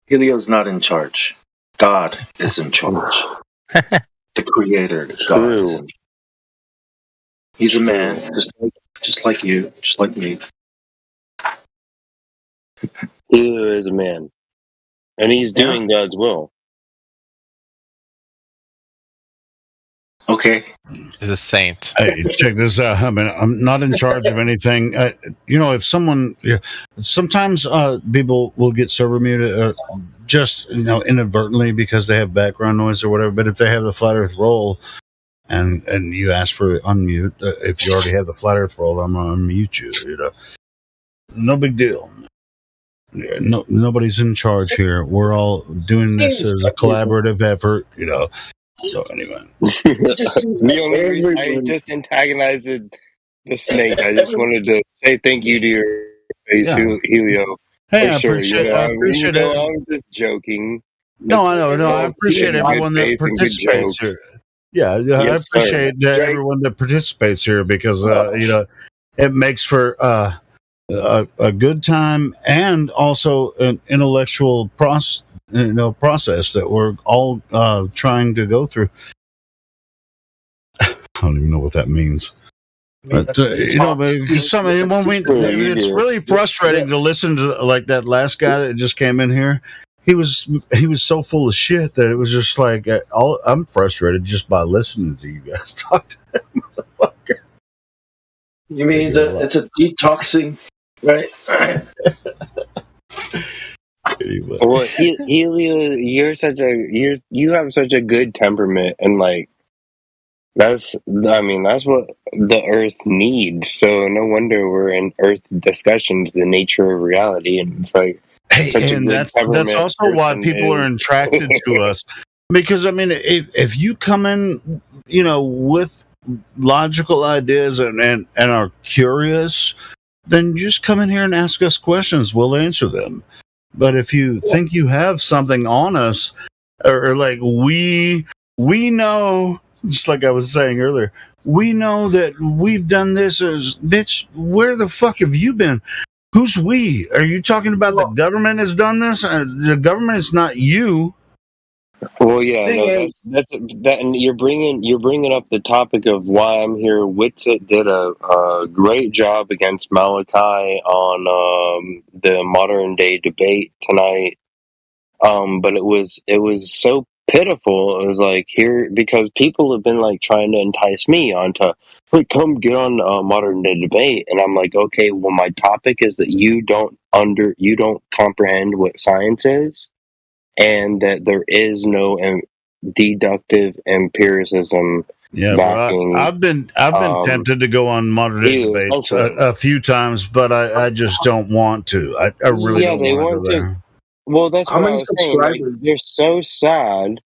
Helio's not in charge. God is in charge. The creator, God is in charge. He's a man, just like you, just like me. Helio is a man. And he's doing God's will. Okay. He's a saint. Hey, check this out. I mean, I'm not in charge of anything. If someone, sometimes people will get server muted just inadvertently because they have background noise or whatever. But if they have the Flat Earth role, and you ask for unmute, if you already have the Flat Earth role, I'm gonna unmute you. No big deal. No, nobody's in charge here. We're all doing this as a collaborative effort. So anyway, The only reason I just antagonized the snake. I just wanted to say thank you to your face, Yeah. Helio. Hey, For I sure. appreciate. I appreciate it. I'm just joking. No, I It's, know. it's No, I all appreciate in good everyone that faith and good participates here. jokes. Yeah, I Yes, sir. appreciate everyone that participates here because it makes for a good time and also an intellectual process that we're all trying to go through. I don't even know what that means. But it's really frustrating to listen to like that last guy that just came in here. He was so full of shit that it was just like I'm frustrated just by listening to you guys talk to that motherfucker. You mean it's a detoxing, right? Anyway. Well, Helio, you have such a good temperament, and like that's what the Earth needs. So no wonder we're in Earth discussions, the nature of reality, and it's like And that's also why people are attracted to us, because I mean, if you come in, with logical ideas and are curious, then just come in here and ask us questions. We'll answer them. But if you think you have something on us, or like we know, just like I was saying earlier, we know that we've done this as bitch. Where the fuck have you been? Who's we? Are you talking about the government has done this? The government is not you. Well, yeah, no, that's and you're bringing up the topic of why I'm here. Witsit did a great job against Malachi on the modern day debate tonight. But it was so pitiful. It was like here because people have been like trying to entice me onto, hey, come get on modern day debate, and I'm like, okay, well, my topic is that you don't comprehend what science is, and that there is no deductive empiricism. Yeah, well, I've been tempted to go on modern day debates a few times, but I just don't want to. I really don't want to go there. Well, that's How what I many was saying. Like, they're so sad.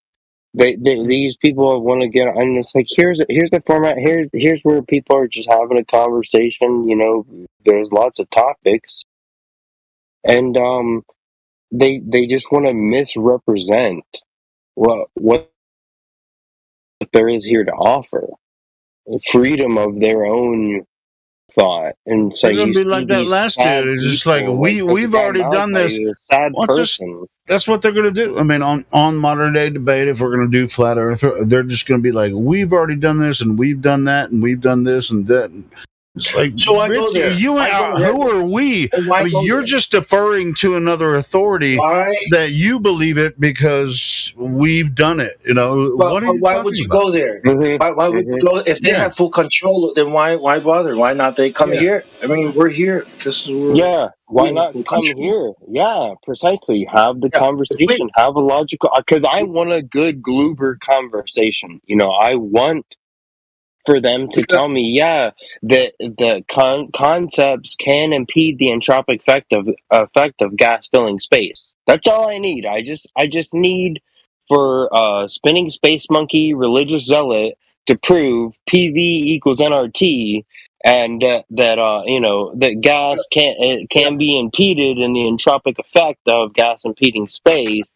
These people want to get, and it's like here's the format. Here's where people are just having a conversation. There's lots of topics, and they just want to misrepresent what there is here to offer, freedom of their own thought. And so they're gonna be like that last dude. It's just like we've already done this. Sad person. That's what they're gonna do. I mean, on modern day debate, if we're gonna do flat Earth, they're just gonna be like, we've already done this, and we've done that, and we've done this and that. It's like, so I go there. Who are we? I mean, you're just deferring to another authority that you believe it because we've done it. Why would you go there? Why would you go if they have full control? Then why bother? Why not they come here? I mean, we're here. Why not come here? Yeah, precisely. Have the conversation. Have a logical. Because I want a good Gluber conversation. I want for them to tell me, that the concepts can impede the entropic effect of gas filling space. That's all I need. I just need for spinning space monkey religious zealot to prove PV equals nRT, and that gas can be impeded, and the entropic effect of gas impeding space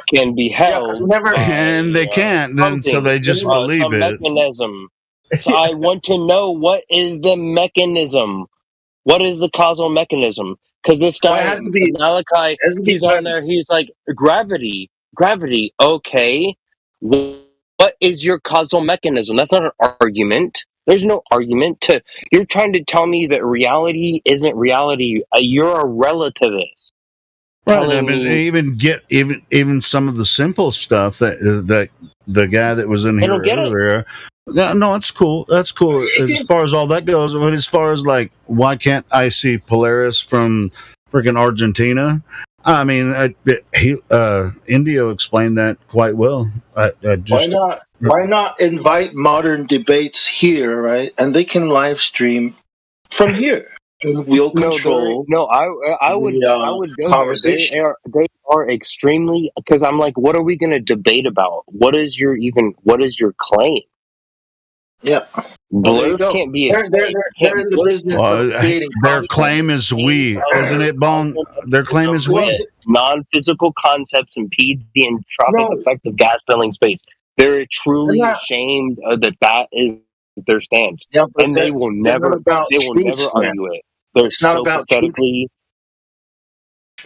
can be held, and they can't. Then so they just believe it. Mechanism. So I want to know what is the mechanism. What is the causal mechanism? Because this guy, Malachi, he's on there. He's like, gravity. Okay. What is your causal mechanism? That's not an argument. There's no argument to. You're trying to tell me that reality isn't reality. You're a relativist. Right. I mean, even some of the simple stuff that the guy that was in here earlier. No, it's cool. That's cool as far as all that goes. But as far as like, why can't I see Polaris from freaking Argentina? I mean, Indio explained that quite well. Why not invite modern debates here, right? And they can live stream from here. We'll control. I would go there. They are extremely, because I'm like, what are we going to debate about? What is your claim? Yeah. Well, there you Blurb go. can't be a They're in the business of creating their content. claim is we, isn't it, Bong? Their claim is we. Non-physical concepts impede the entropic No. effect of gas filling space. They're truly They're not- ashamed that is their stance, Yeah, but and they will they're never not about they will truth, never man. argue it. They're It's not so about truth. pathetically.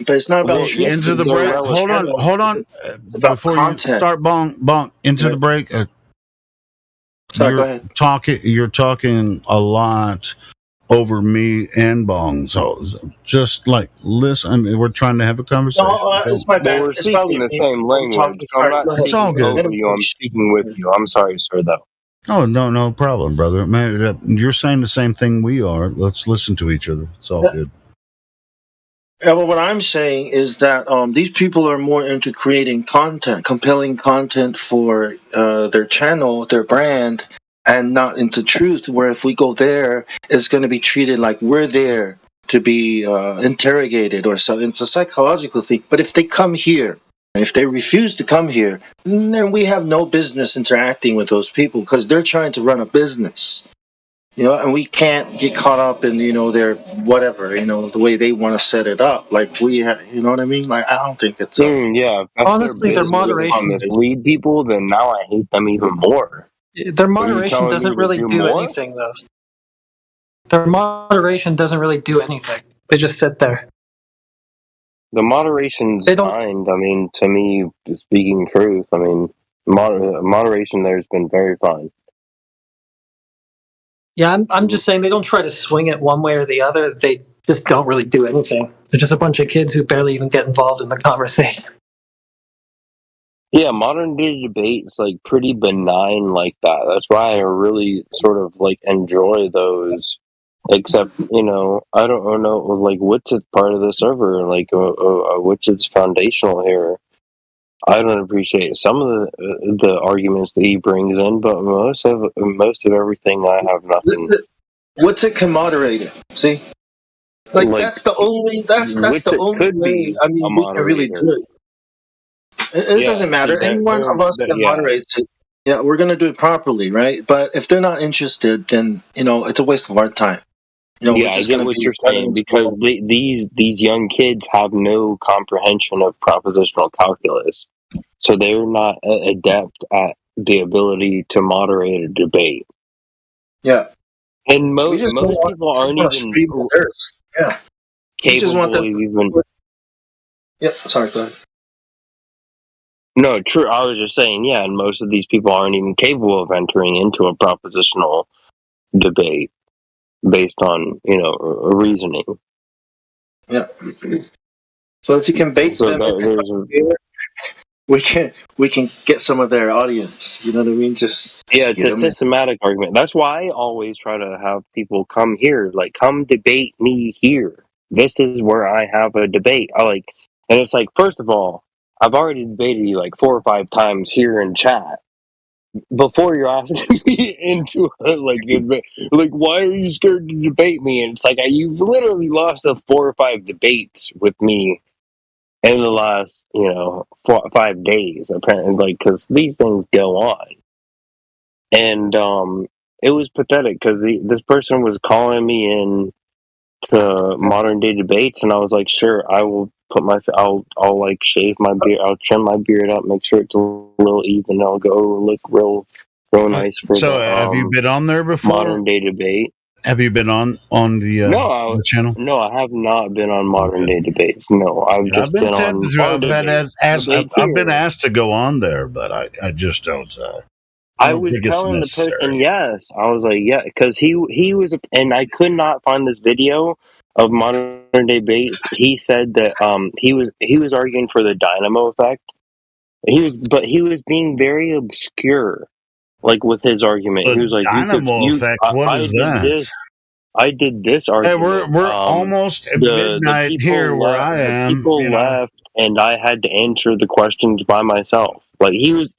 But it's not about Well, truth. Into the It's break. about Hold on, channel. hold on. It's about Before content. you start, Bong, into the break. Sorry, go ahead. You're talking a lot over me and Bong. So just like listen. I mean, we're trying to have a conversation. No, it's my bad. Well, we're It's probably speaking the me. same I'm language, talking. so I'm Sorry, not go ahead. It's all speaking good. over you. I'm speaking with you. I'm sorry, sir. Though. Oh no problem, brother. Man, you're saying the same thing we are. Let's listen to each other. It's all good. Yeah, well, what I'm saying is that these people are more into creating content, compelling content for their channel, their brand, and not into truth. Where if we go there, it's going to be treated like we're there to be interrogated or so. It's a psychological thing. But if they come here, and if they refuse to come here, then we have no business interacting with those people because they're trying to run a business. You know, and we can't get caught up in, their whatever, the way they want to set it up. Like you know what I mean? Like, I don't think it's Yeah, if that's Honestly, their their business on moderation, mislead people, then now I hate them even more. their Are you moderation telling me doesn't to really do do more? anything though. Their moderation doesn't really do anything. They just sit there. The moderation's They don't. fine. I mean, to me, speaking truth, I mean, moderation there's been very fine. Yeah, I'm just saying they don't try to swing it one way or the other. They just don't really do anything. They're just a bunch of kids who barely even get involved in the conversation. Yeah, modern day debate's like pretty benign like that. That's why I really sort of like enjoy those. Except, I don't know, like Wits is part of the server, like Wits is foundational here. I don't appreciate some of the arguments that he brings in, but most of everything I have nothing. what's it can moderate it. See, like that's the only way. I mean, we can really do it. It doesn't matter. Any one of us that moderates it. Yeah, we're gonna do it properly, right? But if they're not interested, then it's a waste of our time. I get what you're saying because these young kids have no comprehension of propositional calculus, so they're not adept at the ability to moderate a debate. Yeah, and most people aren't even Yeah, capable of even. Yeah, sorry, go ahead. No, true. I was just saying, yeah, and most of these people aren't even capable of entering into a propositional debate based on reasoning. Yeah. So if you can bait them, we can get some of their audience. You know what I mean? Just it's a systematic argument. That's why I always try to have people come here, like come debate me here. This is where I have a debate. And it's like, first of all, I've already debated you like 4 or 5 times here in chat. Before you're asking me into like why are you scared to debate me? And it's like you've literally lost 4 or 5 debates with me in the last 4 or 5 days apparently, because these things go on, and it was pathetic because this person was calling me in to modern day debates, and I was like, sure, I will put I'll like shave my beard, I'll trim my beard up, make sure it's a little even, I'll go look real nice for have you been on there before? Modern day debate. Have you been on the channel? No, I have not been on modern day debates. No, I've just been on. I've been asked to go on there, but I just don't. I was telling the person yes. I was like, yeah, because he was, and I could not find this video of modern day debates. He said that he was arguing for the dynamo effect. He was being very obscure, like with his argument. He was like, dynamo effect. What is that? I did this argument. Hey, we're almost at midnight here where I am. People left, and I had to answer the questions by myself. Like he was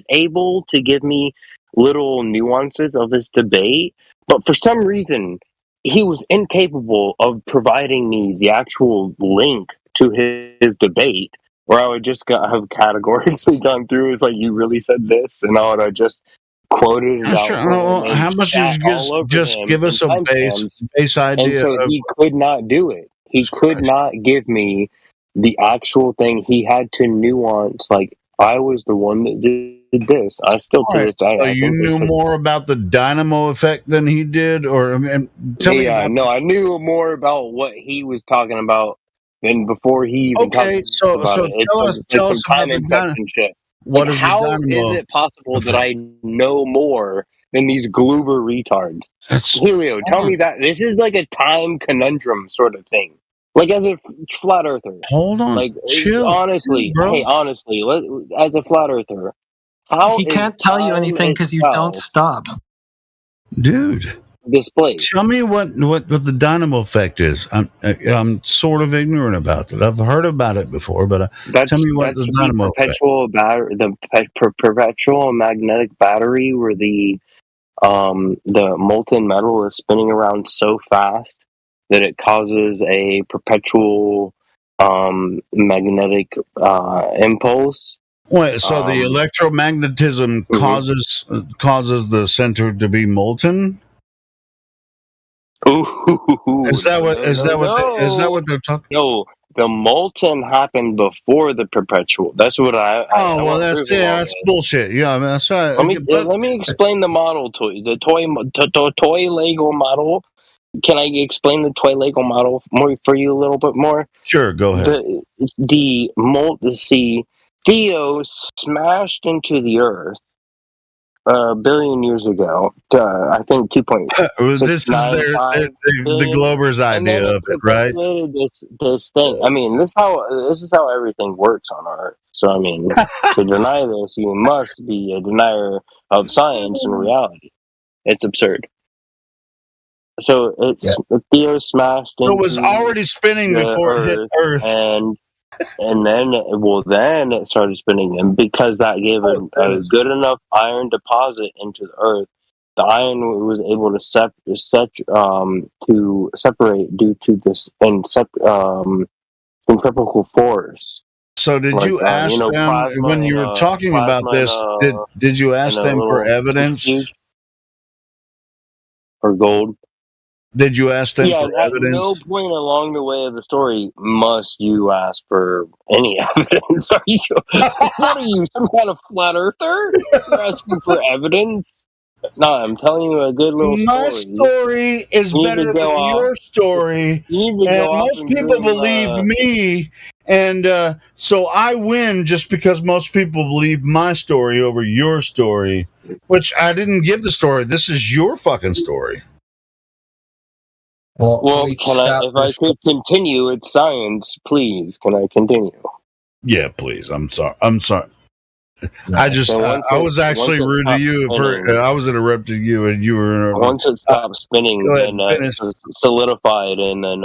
able to give me little nuances of his debate, but for some reason, he was incapable of providing me the actual link to his debate, where I would just have categorically gone through. It's like, you really said this, and I would have just quoted it Yeah, out sure. for him Well, and how about you shat all over just him give in us a timestamps, base and idea so of he could not do it. He could not give me the actual thing. He had to nuance, like, I was the one that did this. I still, all to right. this day, So I you think they knew should. more about the dynamo effect than he did, or I mean, tell me Yeah, about. no, I knew more about what he was talking about than before he even talked Okay, so about it. It's tell some us time about the dynamo. inception. What Like, is the how is dynamo it possible that effect? I know more than these Gloober retards? Helio, tell me that. This is like a time conundrum sort of thing. Like, as a flat earther. Hold on. Like, Chill, honestly, bro. hey, honestly, as a flat earther, how He is can't tell you time anything because you don't itself stop. Dude, displayed? tell me what the dynamo effect is. I'm sort of ignorant about that. I've heard about it before, but tell me what That's the the dynamo effect. perpetual battery, the perpetual magnetic battery, where the molten metal is spinning around so fast that it causes a perpetual magnetic impulse. Wait, so the electromagnetism causes the center to be molten? Ooh, Is that what they're talking? No, the molten happened before the perpetual. That's what I Oh well, want that's proof of all that's this. bullshit. Yeah, I mean, that's right. Let me explain the model toy, the toy Lego model. Can I explain the toy Lego model more for you a little bit more? Sure, go ahead. Theo smashed into the Earth a billion years ago. I think 2.695 This is the Glober's and then idea it of it, right? perpetuated this thing. I mean, this is how everything works on Earth. So I mean, to deny this, you must be a denier of science and reality. It's absurd. So Theo smashed So it into was already spinning the before it hit Earth. and then it started spinning, and because that gave a good enough iron deposit into the Earth, the iron was able to separate due to this centrifugal force. So did you ask them when you were talking about this? Did you ask them for evidence or gold? Did you ask them for at evidence? no point along the way of the story must you ask for any evidence. Are you? What are you, some kind of flat earther? You're asking for evidence? No, I'm telling you a good little My story is better than your story, and most people believe me, and so I win just because most people believe my story over your story, which I didn't give the story. This is your fucking story. Well, can I? If I could continue, it's science, please. Can I continue? Yeah, please. I'm sorry. I was actually rude to you. I was interrupting you, and you were. Once it stopped spinning, then solidified, and then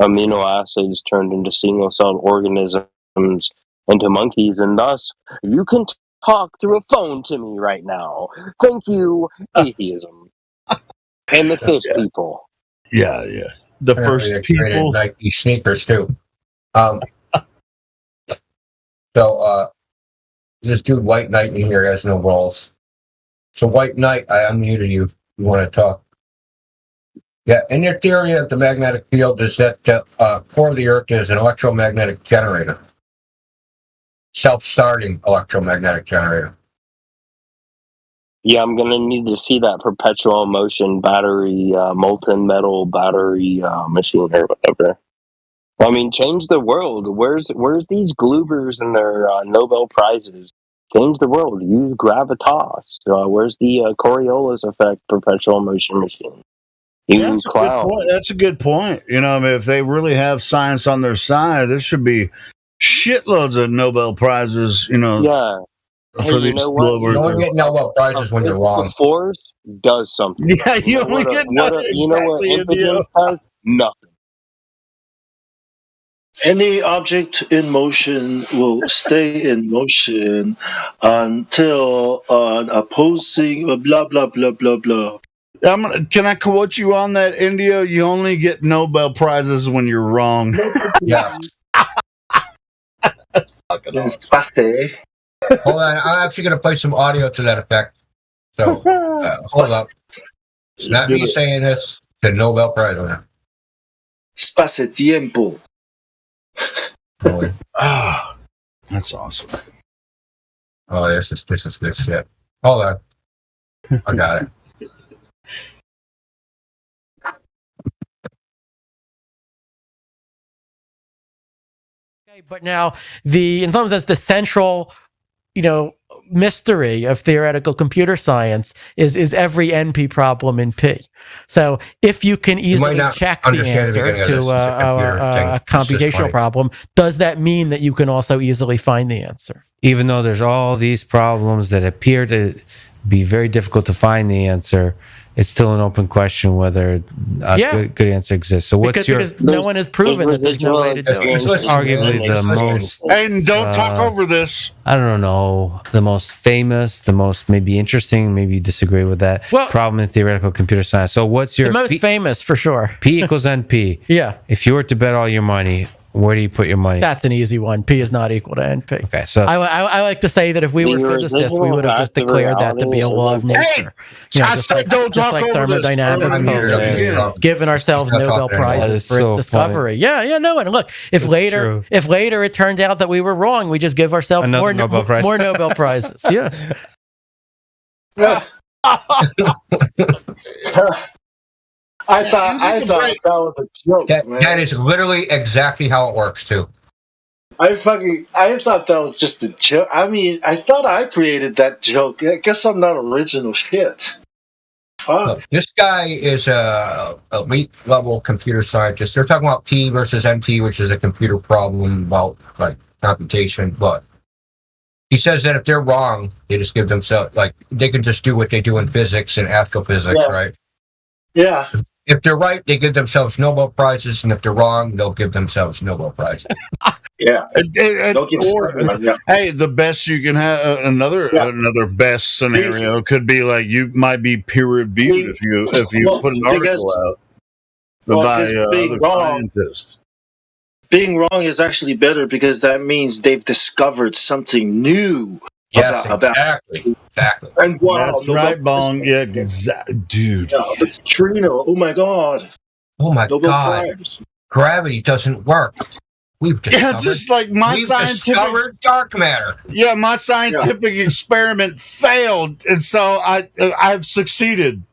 amino acids turned into single-celled organisms into monkeys, and thus you can talk through a phone to me right now. Thank you, atheism, and the fish people. Yeah. The first people. Nike sneakers too. This dude White Knight in here has no balls. So White Knight, I unmuted you. You want to talk? Yeah, in your theory of the magnetic field is that core of the Earth is an electromagnetic generator, self-starting electromagnetic generator. Yeah, I'm gonna need to see that perpetual motion battery, molten metal battery machine or whatever. I mean, change the world. Where's these Gloobers and their Nobel prizes? Change the world. Use gravitas. Where's the Coriolis effect perpetual motion machine? That's a good point. You know, I mean, if they really have science on their side, there should be shitloads of Nobel prizes. You know, for these Globers. You only get Nobel prizes when you're wrong. Force does something. Yeah, you only get you know what impotence does? Nothing. Any object in motion will stay in motion until an opposing blah blah blah blah blah. Can I quote you on that, India? You only get Nobel prizes when you're wrong. Yeah. That's fucking awesome. Hold on, I'm actually going to play some audio to that effect. So, hold up. It's not me saying this. The Nobel Prize winner. Space tiempo. Ah, that's awesome. Oh, this is good shit. Hold on. I got it. Okay, but now in some sense, the central, mystery of theoretical computer science is every NP problem in P. So if you can easily check the answer to a computational problem, does that mean that you can also easily find the answer? Even though there's all these problems that appear to be very difficult to find the answer, it's still an open question whether a good answer exists. So because no one has proven that there's no way to do it. It's arguably the most... And don't talk over this. I don't know. The most famous, the most maybe interesting, maybe you disagree with that, problem in theoretical computer science. So what's your... The most famous, for sure. P equals NP. Yeah. If you were to bet all your money, where do you put your money? That's an easy one. P is not equal to NP. Okay, so I like to say that if we were physicists, we would have just declared that to be a law of nature. Just like thermodynamics, giving ourselves Nobel Prizes for its discovery. Yeah, no. And look, if later it turned out that we were wrong, we just give ourselves more Nobel Prizes. Yeah. I thought that was a joke. That is literally exactly how it works too. I thought that was just a joke. I mean, I thought I created that joke. I guess I'm not original shit. Look, this guy is a elite level computer scientist. They're talking about P versus NP, which is a computer problem about like computation. But he says that if they're wrong, they just give themselves they can just do what they do in physics and astrophysics, right? Yeah. If they're right, they give themselves Nobel Prizes, and if they're wrong, they'll give themselves Nobel Prizes. Yeah. Hey, the best you can have another best scenario could be like you might be peer reviewed if you put an article out by other scientists. Being wrong is actually better because that means they've discovered something new. Yes, exactly. And wow, that's right, Bong. Yeah, exactly, dude. Yeah, the neutrino. Oh my god. Oh my god. Gravity doesn't work. We've discovered, just like we've discovered dark matter. Yeah, my scientific experiment failed, and so I've succeeded.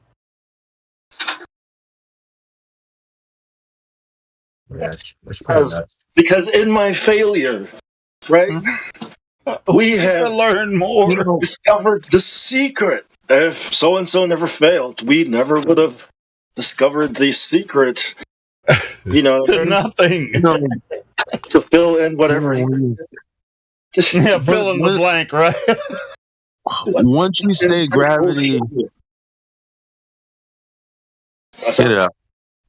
Yeah, it's because in my failure, right? We have learned more. Discovered the secret. If so and so never failed, we never would have discovered the secret. Nothing. To fill in whatever. Fill in the blank, right? Once you say gravity,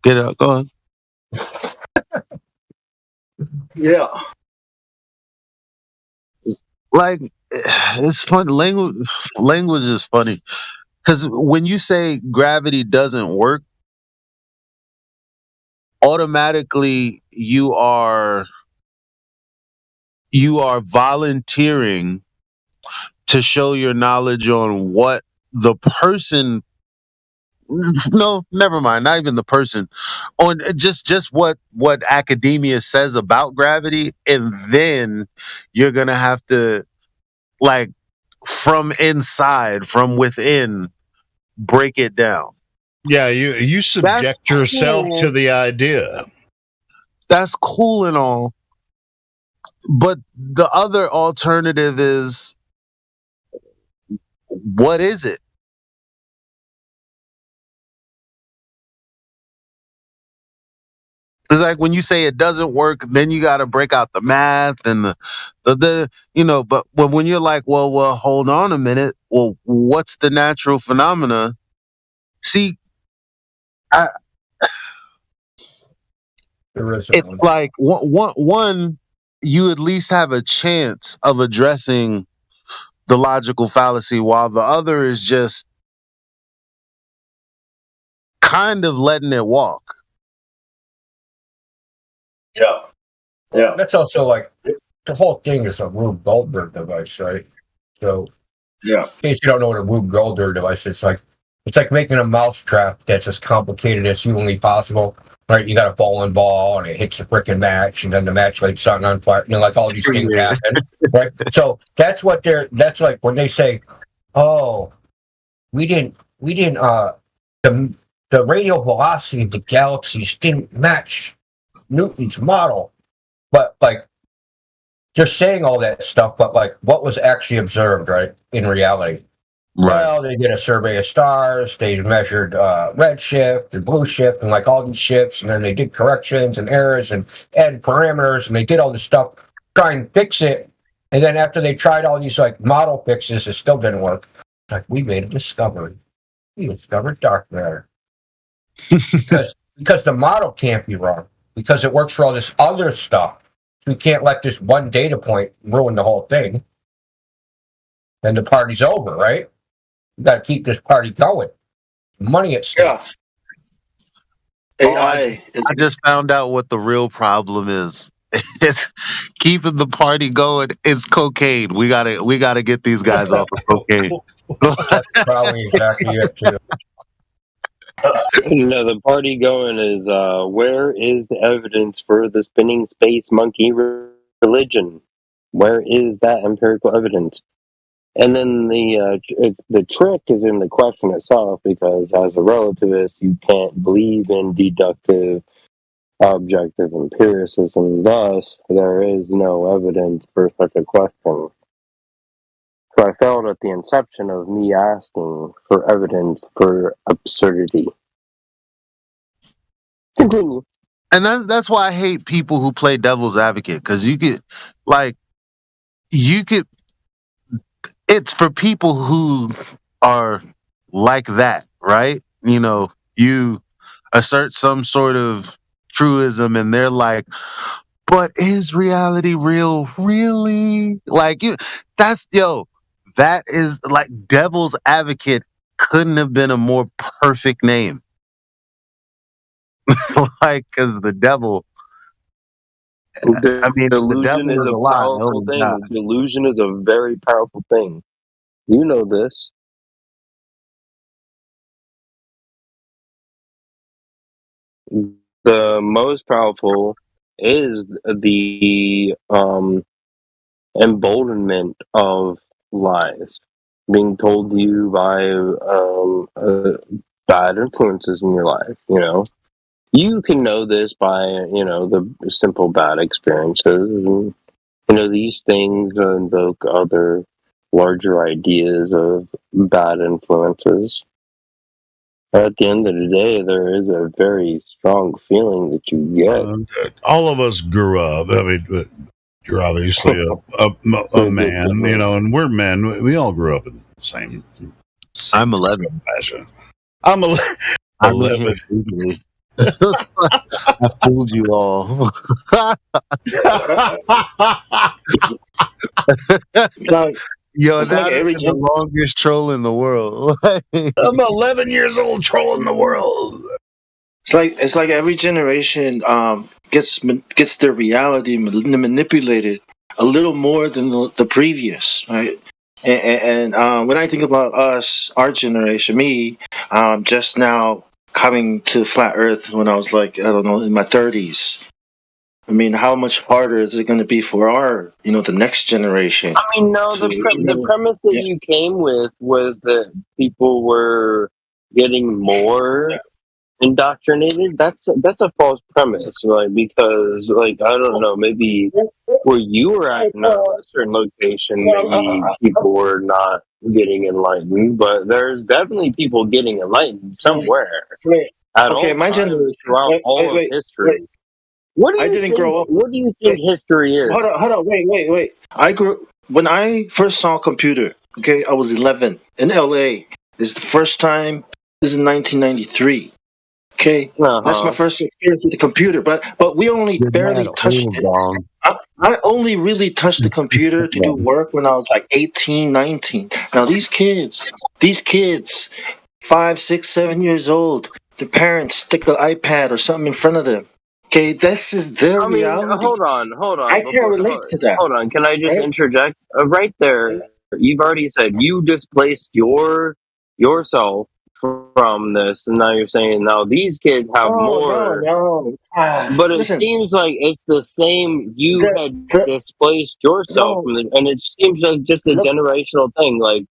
get out. Go on. Yeah. Like, it's fun. Language is funny because when you say gravity doesn't work, automatically you are volunteering to show your knowledge on what the person. No, never mind. Not even the person. On just what academia says about gravity, and then you're gonna have to, like, from within, break it down. Yeah, you subject yourself to the idea. That's cool and all, but the other alternative is, what is it? It's like when you say it doesn't work, then you got to break out the math and the but when you're like, well, hold on a minute. Well, what's the natural phenomena? See, it's like one, you at least have a chance of addressing the logical fallacy, while the other is just kind of letting it walk. Yeah. That's also like the whole thing is a Rube Goldberg device, right? So, yeah. In case you don't know what a Rube Goldberg device is, it's like making a mousetrap that's as complicated as humanly possible. Right? You got a bowling ball and it hits the frickin' match, and then the match lights something on fire. Like all these things happen, right? So that's like when they say, "Oh, we didn't the radial velocity of the galaxies didn't match Newton's model," but like they're saying all that stuff, but like what was actually observed, right? In reality. Right. Well, they did a survey of stars. They measured redshift and blue shift and like all these shifts, and then they did corrections and errors and added parameters, and they did all this stuff, try and fix it. And then after they tried all these like model fixes, it still didn't work. It's like we made a discovery. We discovered dark matter because the model can't be wrong because it works for all this other stuff. We can't let this one data point ruin the whole thing. And the party's over, right? We got to keep this party going. Money at stake. Yeah. I just found out what the real problem is. It's keeping the party going. It's cocaine. We gotta get these guys off of cocaine. That's probably exactly it too. No, the party going is where is the evidence for the spinning space monkey religion? Where is that empirical evidence? And then the trick is in the question itself, because as a relativist, you can't believe in deductive, objective empiricism. Thus, there is no evidence for such a question. So I failed at the inception of me asking for evidence for absurdity. Continue. And that's why I hate people who play devil's advocate, because it's for people who are like that, right? You know, you assert some sort of truism and they're like, but is reality real? Really? Like, that is like devil's advocate couldn't have been a more perfect name. Like, because the devil, delusion is a powerful thing. Delusion is a very powerful thing. You know this. The most powerful is the emboldenment of lies being told to you by bad influences in your life. You know, you can know this by the simple bad experiences. And, these things invoke other larger ideas of bad influences. At the end of the day, there is a very strong feeling that you get. All of us grew up. I mean, you're obviously a man, and we're men. We all grew up in the same. I'm 11. Fashion. I'm 11. I fooled you all. That's like the longest troll in the world. I'm 11 years old trolling the world. It's like every generation gets their reality manipulated a little more than the previous, right? And when I think about us, our generation, me, just now coming to flat Earth when I was like, I don't know, in my 30s. I mean, how much harder is it going to be for our, the next generation? I mean, no, the premise that you came with was that people were getting more indoctrinated. That's a false premise, right? Because, I don't know, maybe where you were at in a certain location, maybe people were not getting enlightened, but there's definitely people getting enlightened somewhere. My generation throughout all of history. What do you grow up. What do you think history is? Hold on, wait. When I first saw a computer, I was 11 in LA. This is the first time. This is in 1993. That's my first experience with the computer. But we only barely touched it. I only really touched the computer to do work when I was like 18, 19. Now these kids, 5, 6, 7 years old, their parents stick an iPad or something in front of them. This is their reality. Hold on. I can't relate to that. Hold on, can I just interject? Right there, You've already said you displaced yourself from this, and now you're saying now these kids have more. No. But it Listen, seems like it's the same. You had displaced yourself no. from and it seems like just a Look, generational thing. Like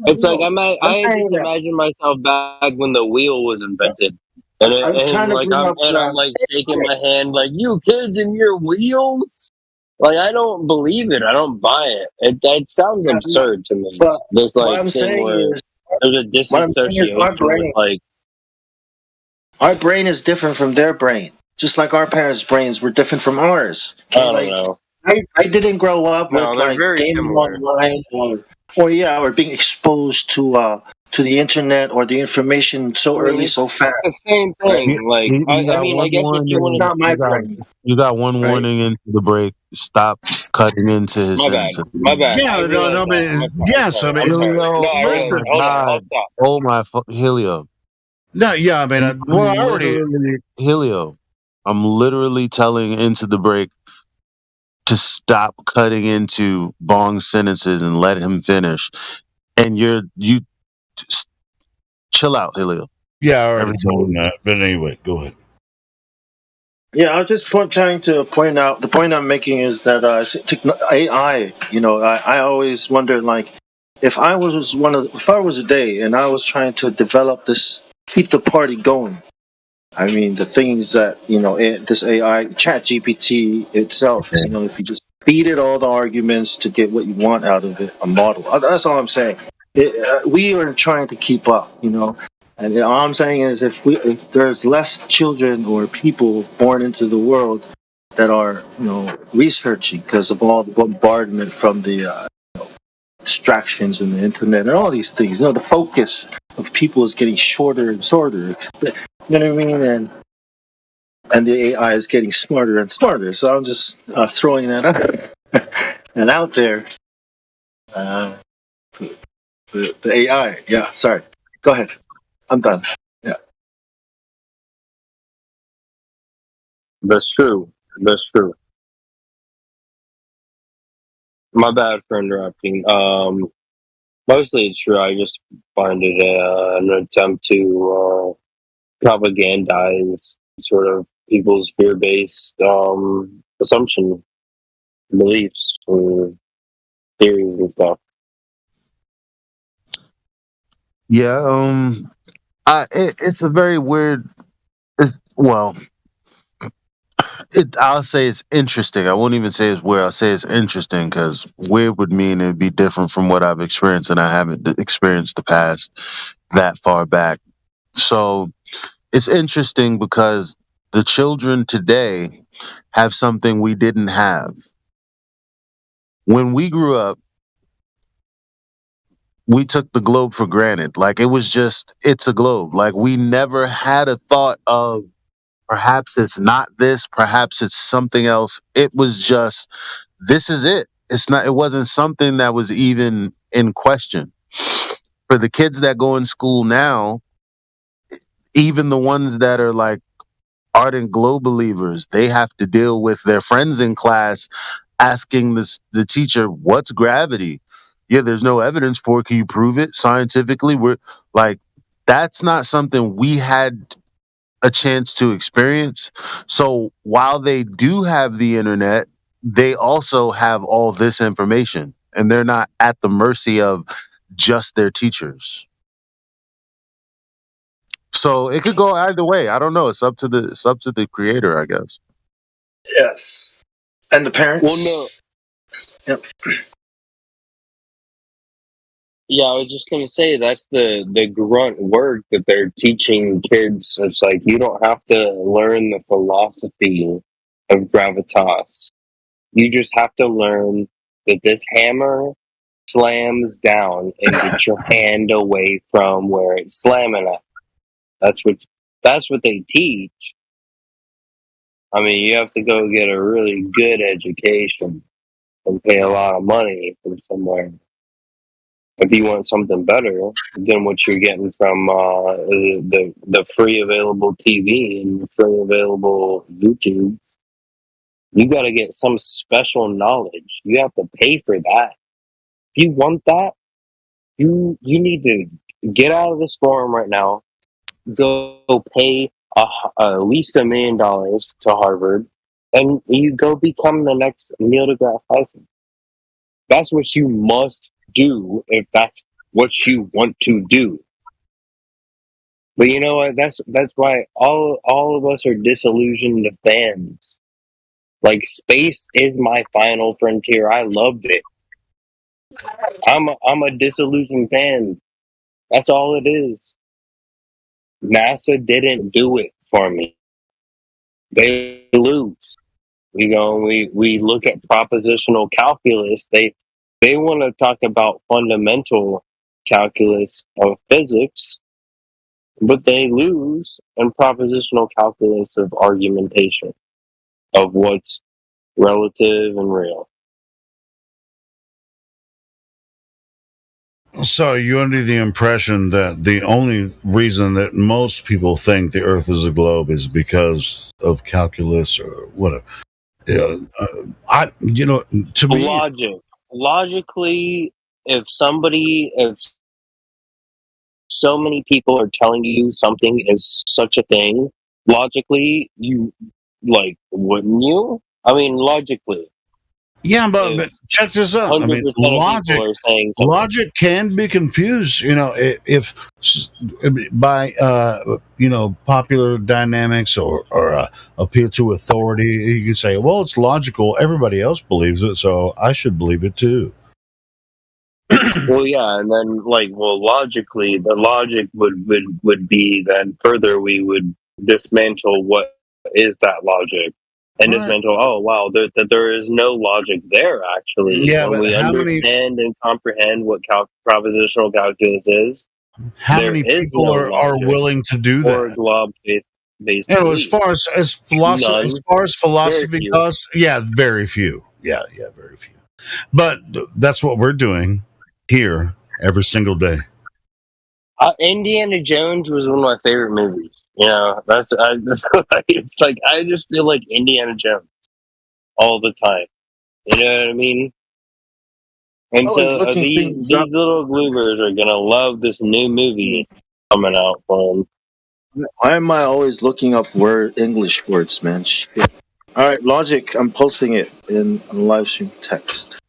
it's like no. I'm I saying just that. imagine myself back when the wheel was invented, and I'm trying to like bring up I'm like shaking my hand like you kids and your wheels. Like I don't believe it. I don't buy it. It sounds absurd to me. But This what like I'm thing saying where is, there's a what I'm saying is, disassociation with like. our brain is different from their brain. Just like our parents' brains were different from ours. Okay, I don't like know. I didn't grow up No, with they're like very gaming similar. online or being exposed to the internet or the information so early, so fast. It's the same thing. Like I mean, I guess if you want to. Not my brain. You got one warning into the break. Stop cutting into his My bad. sentences. My bad. I Yeah, realize that. yes, I mean, I'm sorry. Helio, No, I oh realize my that. Hold on. I'll God. stop. Oh my, Helio. No, yeah, I mean, well, I already. Helio, I'm literally telling into the break to stop cutting into Bong's sentences and let him finish. And you just chill out, Helio. Yeah, I already told him that. But anyway, go ahead. Yeah, I was just trying to point out. The point I'm making is that AI. I always wondered, like, if I was a day and I was trying to develop this, keep the party going. I mean, the things that this AI, Chat GPT itself. If you just feed it all the arguments to get what you want out of it, a model. That's all I'm saying. We are trying to keep up. And all I'm saying is, if there's less children or people born into the world that are, researching because of all the bombardment from the distractions and the internet and all these things, the focus of people is getting shorter and shorter. You know what I mean? And the AI is getting smarter and smarter. So I'm just throwing that out there. The AI. Yeah. Sorry. Go ahead. I'm done. Yeah. That's true. That's true. My bad for interrupting. Mostly it's true. I just find it an attempt to propagandize sort of people's fear-based assumption, beliefs, or theories and stuff. Yeah, it's a very weird. I'll say it's interesting. I won't even say it's weird. I'll say it's interesting because weird would mean it'd be different from what I've experienced, and I haven't experienced the past that far back. So it's interesting because the children today have something we didn't have. When we grew up, we took the globe for granted. Like it's a globe. Like we never had a thought of perhaps it's not this, perhaps it's something else. It was just, this is it. It wasn't something that was even in question. For the kids that go in school now, even the ones that are like ardent globe believers, they have to deal with their friends in class asking the teacher, what's gravity? Yeah, there's no evidence for it. Can you prove it scientifically? We're like, that's not something we had a chance to experience. So while they do have the internet, they also have all this information, and they're not at the mercy of just their teachers. So it could go either way. I don't know. It's up to the creator, I guess. Yes. And the parents. Well, no. Yep. Yeah, I was just gonna say that's the grunt work that they're teaching kids. It's like you don't have to learn the philosophy of gravitas. You just have to learn that this hammer slams down and get your hand away from where it's slamming at. That's what they teach. I mean, you have to go get a really good education and pay a lot of money from somewhere if you want something better than what you're getting from the free available TV and the free available YouTube. You got to get some special knowledge. You have to pay for that. If you want that, you need to get out of this forum right now. Go pay at least $1 million to Harvard, and you go become the next Neil deGrasse Tyson. That's what you must do if that's what you want to do. But you know what? That's why all of us are disillusioned fans. Like, space is my final frontier. I loved it. I'm a disillusioned fan. That's all it is. NASA didn't do it for me. They lose. We look at propositional calculus. They want to talk about fundamental calculus of physics, but they lose in propositional calculus of argumentation of what's relative and real. So you're under the impression that the only reason that most people think the Earth is a globe is because of calculus or whatever. To me, Logically, if so many people are telling you something is such a thing, logically, you wouldn't you? I mean, logically. Yeah, but check this out. I mean, logic can be confused. If by popular dynamics or appeal to authority, you can say, well, it's logical. Everybody else believes it, so I should believe it too. Well, yeah, and then logically, the logic would be then further we would dismantle what is that logic. And dismantle, oh wow, there is no logic there actually. Yeah, when but we understand and comprehend what propositional calculus is, how many people are willing to do that? Or glob-based as far as philosophy goes, yeah, very few. Yeah, very few. But that's what we're doing here every single day. Indiana Jones was one of my favorite movies. It's like I just feel like Indiana Jones all the time. You know what I mean? And so these little gloobers are gonna love this new movie coming out for them. Why am I always looking up English words, man? Shit. All right, Logic. I'm posting it in live stream text.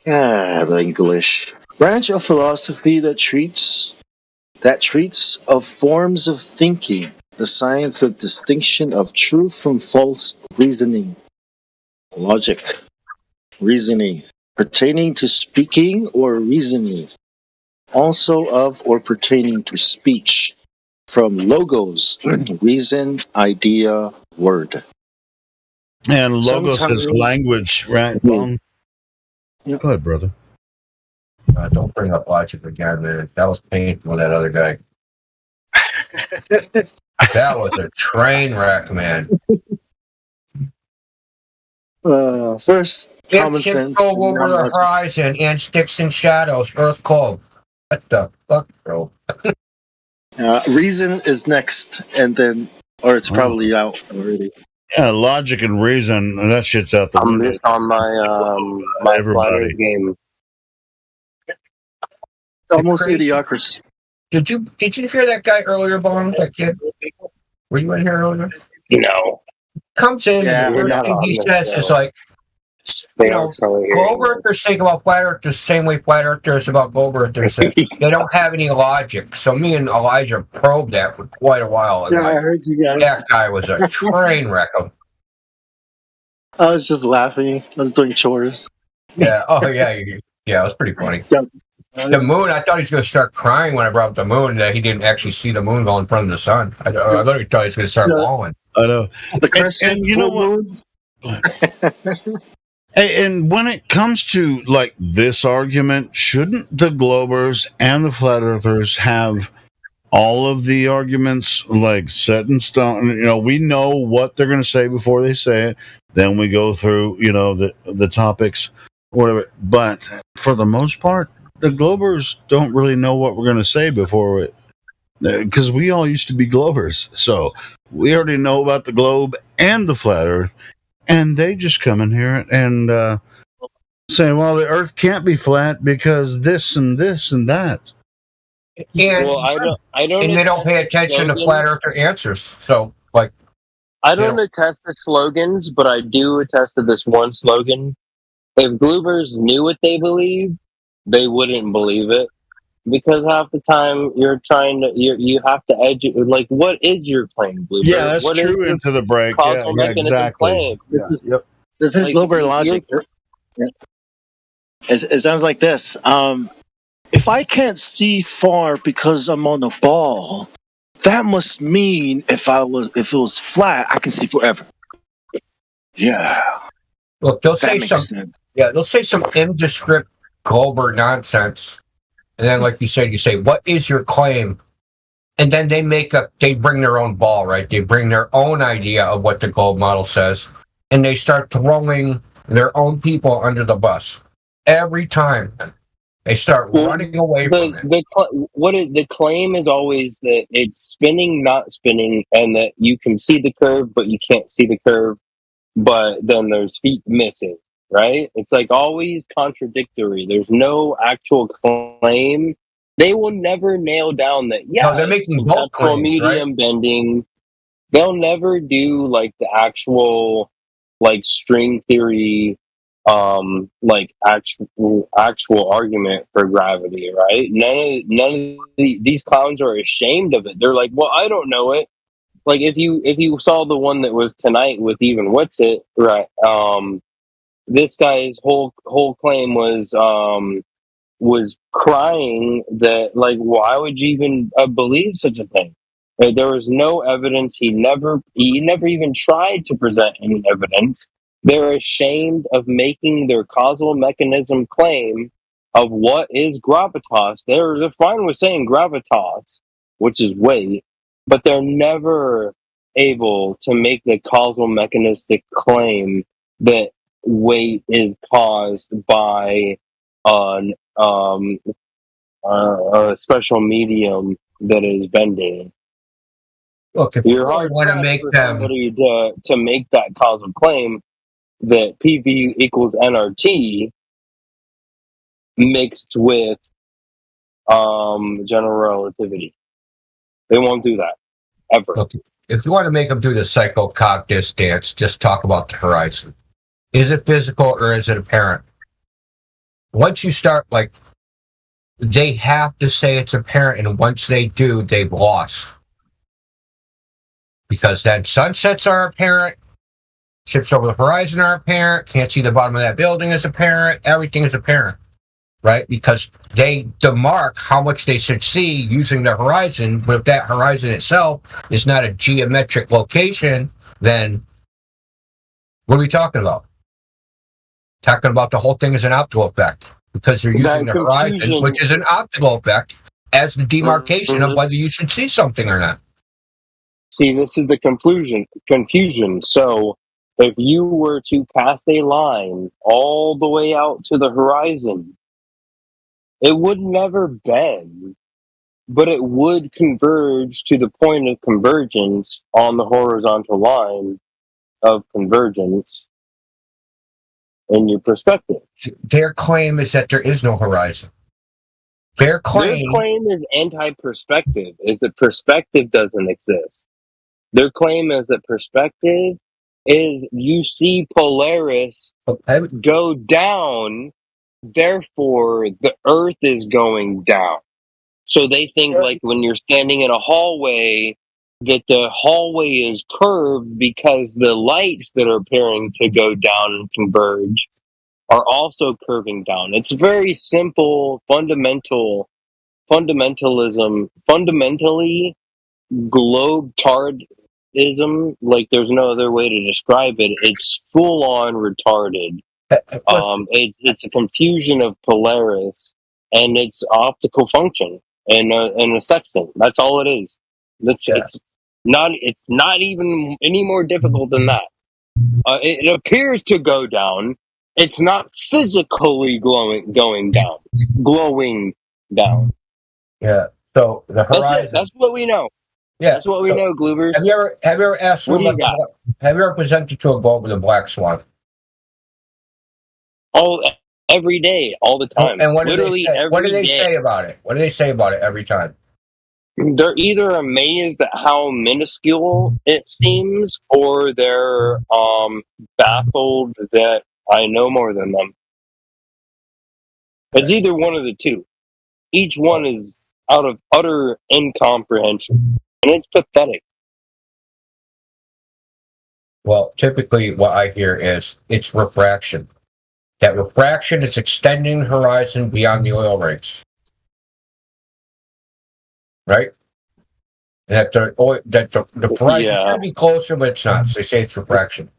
The English branch of philosophy that treats of forms of thinking, the science of distinction of true from false reasoning. Logic. Reasoning. Pertaining to speaking or reasoning. Also of or pertaining to speech. From logos, reason, idea, word. And logos is language, right? Go ahead, brother. Don't bring up logic again, man. That was painful, that other guy. That was a train wreck, man. First, common sense. Go over the horizon and sticks and shadows, earth cold. What the fuck, bro? Reason is next, and then, or it's probably out already. Yeah, logic and reason, that shit's out the window. I'm just on my everybody game. It's almost idiocracy. Did you hear that guy earlier, Bones? That kid? Were you in here earlier? No. Comes in, and the first thing he says is like, globe earthers think about flat earth the same way flat earthers about globe earthers. They don't have any logic. So me and Elijah probed that for quite a while. And I heard you guys. That guy was a train wreck. I was just laughing. I was doing chores. Yeah. Oh, yeah. Yeah, it was pretty funny. The moon, I thought he was going to start crying when I brought up the moon, that he didn't actually see the moon go in front of the sun. I literally thought he was going to start bawling. I know. The crescent, and you know what? And when it comes to this argument, shouldn't the globers and the flat earthers have all of the arguments set in stone? We know what they're going to say before they say it. Then we go through, the topics, whatever. But for the most part, the globers don't really know what we're going to say before it. Because we all used to be globers. So we already know about the globe and the flat earth. And they just come in here and saying, well, the Earth can't be flat because this and this and that. And, well, I don't, and they don't pay attention to flat earther answers. So, like, I don't attest to slogans, but I do attest to this one slogan. If Gloobers knew what they believe, they wouldn't believe it. Because half the time you're trying to, you have to educate. Like, what is your claim, Gloober? Yeah, that's what true. Into the break. Causal mechanism exactly. claim? This is Yep. this is Like, Glober logic. It sounds like this. If I can't see far because I'm on a ball, that must mean if it was flat, I can see forever. Yeah. Look, they'll That say makes some. sense. Yeah, they'll say some indescript Glober nonsense, and then, like you say, what is your claim? And then they bring their own ball, right? They bring their own idea of what the globe model says, and they start throwing their own people under the bus every time. They start running away from it. The claim is always that it's spinning, not spinning, and that you can see the curve, but you can't see the curve. But then there's feet missing, right? It's like always contradictory. There's no actual claim. They will never nail down that. Yeah, they're making bulk claims, medium right? bending. They'll never do like the actual like string theory, like actual argument for gravity, right? None of these clowns are ashamed of it. They're like, well, I don't know it. Like if you saw the one that was tonight with even what's it, right? This guy's whole claim was crying that, like, why would you even believe such a thing? There was no evidence. He never even tried to present any evidence. They're ashamed of making their causal mechanism claim of what is gravitas. They're fine with saying gravitas, which is weight, but they're never able to make the causal mechanistic claim that weight is caused by a special medium that is bending. Look, if you really want to make somebody to make that causal claim that PV equals nRT mixed with general relativity, they won't do that ever. Look, if you want to make them do the psychocognitive dance, just talk about the horizon. Is it physical or is it apparent? Once you start, like, they have to say it's apparent, and once they do, they've lost. Because then sunsets are apparent, ships over the horizon are apparent, can't see the bottom of that building is apparent, everything is apparent, right? Because they demark how much they should see using the horizon, but if that horizon itself is not a geometric location, then what are we talking about? Talking about the whole thing as an optical effect, because they're using the horizon, which is an optical effect, as the demarcation of whether you should see something or not. See, this is the confusion. So if you were to cast a line all the way out to the horizon, it would never bend, but it would converge to the point of convergence on the horizontal line of convergence in your perspective. Their claim is that there is no horizon. Their claim is anti-perspective, is that perspective doesn't exist. Their claim is that perspective is you see Polaris go down, therefore the Earth is going down. So they think like when you're standing in a hallway, that the hallway is curved because the lights that are appearing to go down and converge are also curving down. It's very simple, fundamentalism, fundamentally globe-tardism. Like there's no other way to describe it. It's full-on retarded. It's a confusion of Polaris and its optical function and a sextant. That's all it is. It's not even any more difficult than that. It appears to go down. It's not physically glowing down. Yeah. So the horizon. That's what we know. Yeah. That's what we know, Gloobers. Have you ever asked? What do you got? Have you ever presented to a globe with a black swan? Oh, every day, all the time. And what Literally do they say? every What do they day. say about it? What do they say about it every time? They're either amazed at how minuscule it seems, or they're baffled that I know more than them. It's either one of the two. Each one is out of utter incomprehension, and it's pathetic. Well, typically what I hear is it's refraction. That refraction is extending horizon beyond the oil rigs. Right? That the horizon should be closer, but it's not. So they say it's refraction.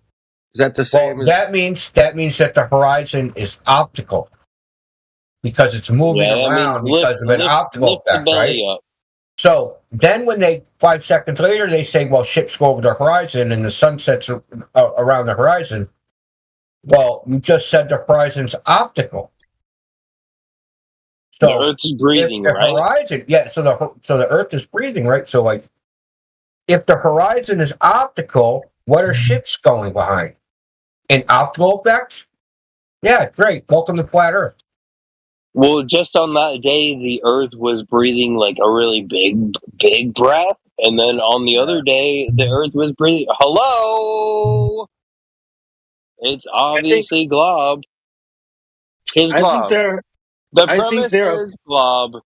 Is that the same? That means that the horizon is optical because it's moving around because of an optical effect, right? Up. So then, when 5 seconds later they say, "Well, ships go over the horizon and the sun sets around the horizon," well, you just said the horizon's optical. So the Earth's breathing, right? Horizon, so the Earth is breathing, right? So if the horizon is optical, what are ships going behind? An optical effect? Yeah, great. Welcome to Flat Earth. Well, just on that day, the Earth was breathing like a really big breath, and then on the other day, the Earth was breathing. Hello, it's obviously glob. His glob. The premise is glob.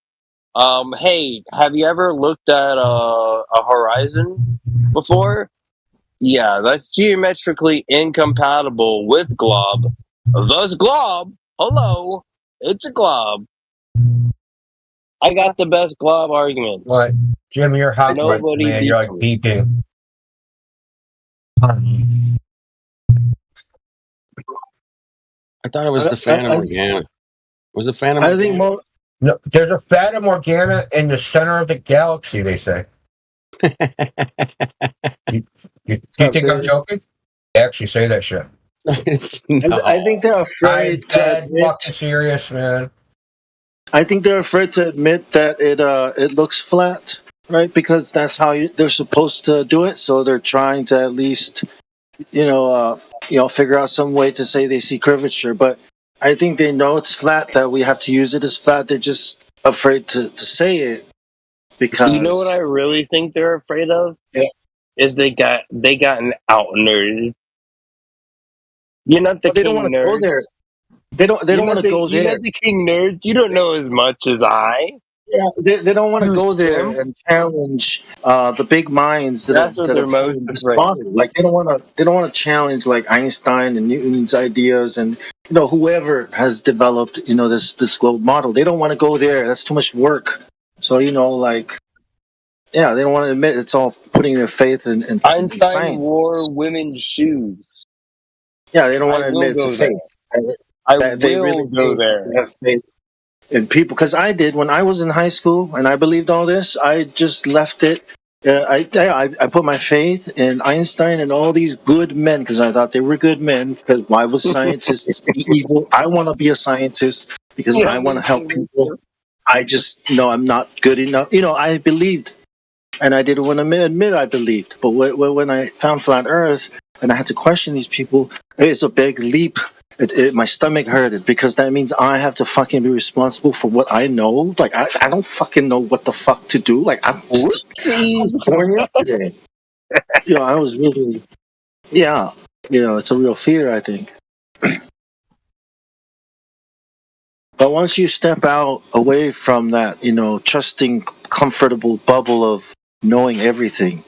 Hey, have you ever looked at a horizon before? Yeah, that's geometrically incompatible with glob. Thus, glob. Hello. It's a glob. I got the best glob arguments. What? Jim, you're hot. Nobody man. You're like beeping. I thought it was the Phantom Morgana. Was it Phantom Morgana? I think no, there's a Phantom Morgana in the center of the galaxy, they say. you think I'm joking? They actually say that shit. No. I think they're afraid to admit, fucking serious, man. I think they're afraid to admit that it looks flat, right? Because that's how they're supposed to do it. So they're trying to at least, figure out some way to say they see curvature. But I think they know it's flat, that we have to use it as flat. They're just afraid to say it because you know what I really think they're afraid of? Yeah. Is they gotten out nerded. You're not the king they don't want to go there. They don't want to go there. You're not the king nerd. You don't know as much as I. Yeah, they don't want to go there and challenge the big minds that are most responded. Like they don't want to challenge like Einstein and Newton's ideas and whoever has developed this globe model. They don't want to go there. That's too much work. So they don't want to admit it's all putting their faith in Einstein science. Wore women's shoes. Yeah, they don't want to admit it's a faith. They really go there. Have faith in people, because I did when I was in high school and I believed all this. I just left it. I put my faith in Einstein and all these good men because I thought they were good men. Because why would scientists be evil? I want to be a scientist because I want to help people. I just know I'm not good enough. I believed, and I didn't want to admit I believed. But when I found flat Earth and I had to question these people, it's a big leap. My stomach hurted because that means I have to fucking be responsible for what I know. Like I don't fucking know what the fuck to do. Like I was born yesterday. I was really, it's a real fear, I think. But once you step out away from that, trusting, comfortable bubble of knowing everything,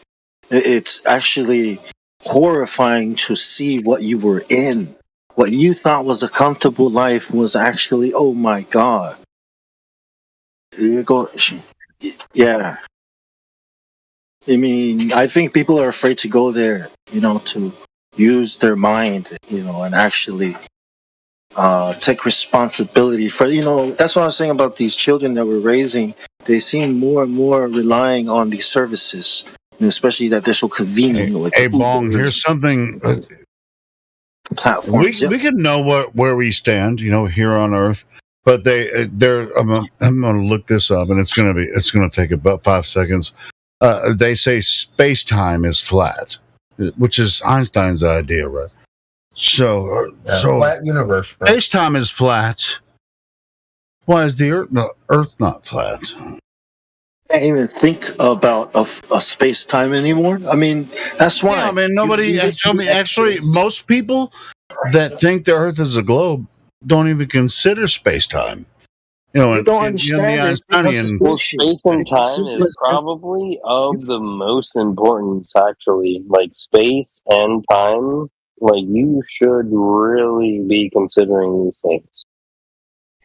it's actually horrifying to see what you were in. What you thought was a comfortable life was actually, oh my God. Yeah. I mean, I think people are afraid to go there, to use their mind, and actually take responsibility for, that's what I was saying about these children that we're raising. They seem more and more relying on these services, especially that they're so convenient. Hey, Bong, here's something. Platforms. We can know where we stand, here on Earth, but I'm going to look this up, and it's going to take about 5 seconds. They say space-time is flat, which is Einstein's idea, right? So, flat universe. Space time is flat. Why is the Earth not flat? Can't even think about a space time anymore. I mean, that's why. Yeah, I mean, nobody. Actually, most people that think the Earth is a globe don't even consider space time. You know, don't understand well, space and time is probably of the most importance, actually. Like, space and time, like, you should really be considering these things.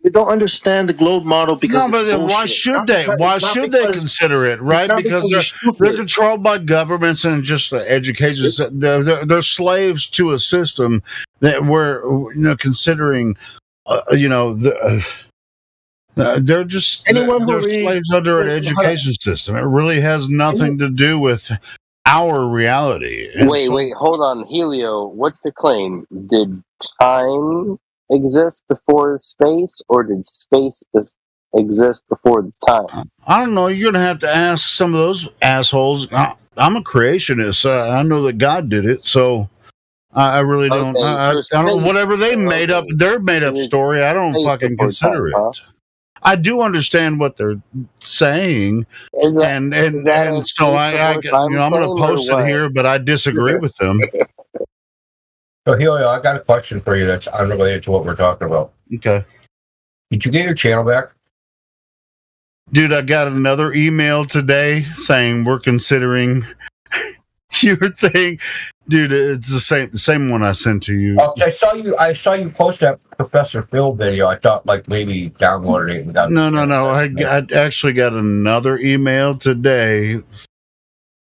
You don't understand the globe model because why should they? Why should they consider it? Right? Because they're controlled by governments and just education. They're slaves to a system that we're considering. They're just they're slaves under an education system. It really has nothing to do with our reality. Wait, hold on, Helio. What's the claim? Did time exist before space, or did space exist before the time? I don't know. You're gonna have to ask some of those assholes. I'm a creationist. I know that God did it, so I really don't. I don't. Whatever they made up, their made up story. I don't fucking consider it. Huh? I do understand what they're saying, and so I'm going to post it here, but I disagree with them. So Helio, I got a question for you that's unrelated to what we're talking about. Okay. Did you get your channel back? Dude, I got another email today saying we're considering your thing. Dude, it's the same one I sent to you. Okay, I saw you post that Professor Phil video. I thought like maybe downloaded it and got No. I actually got another email today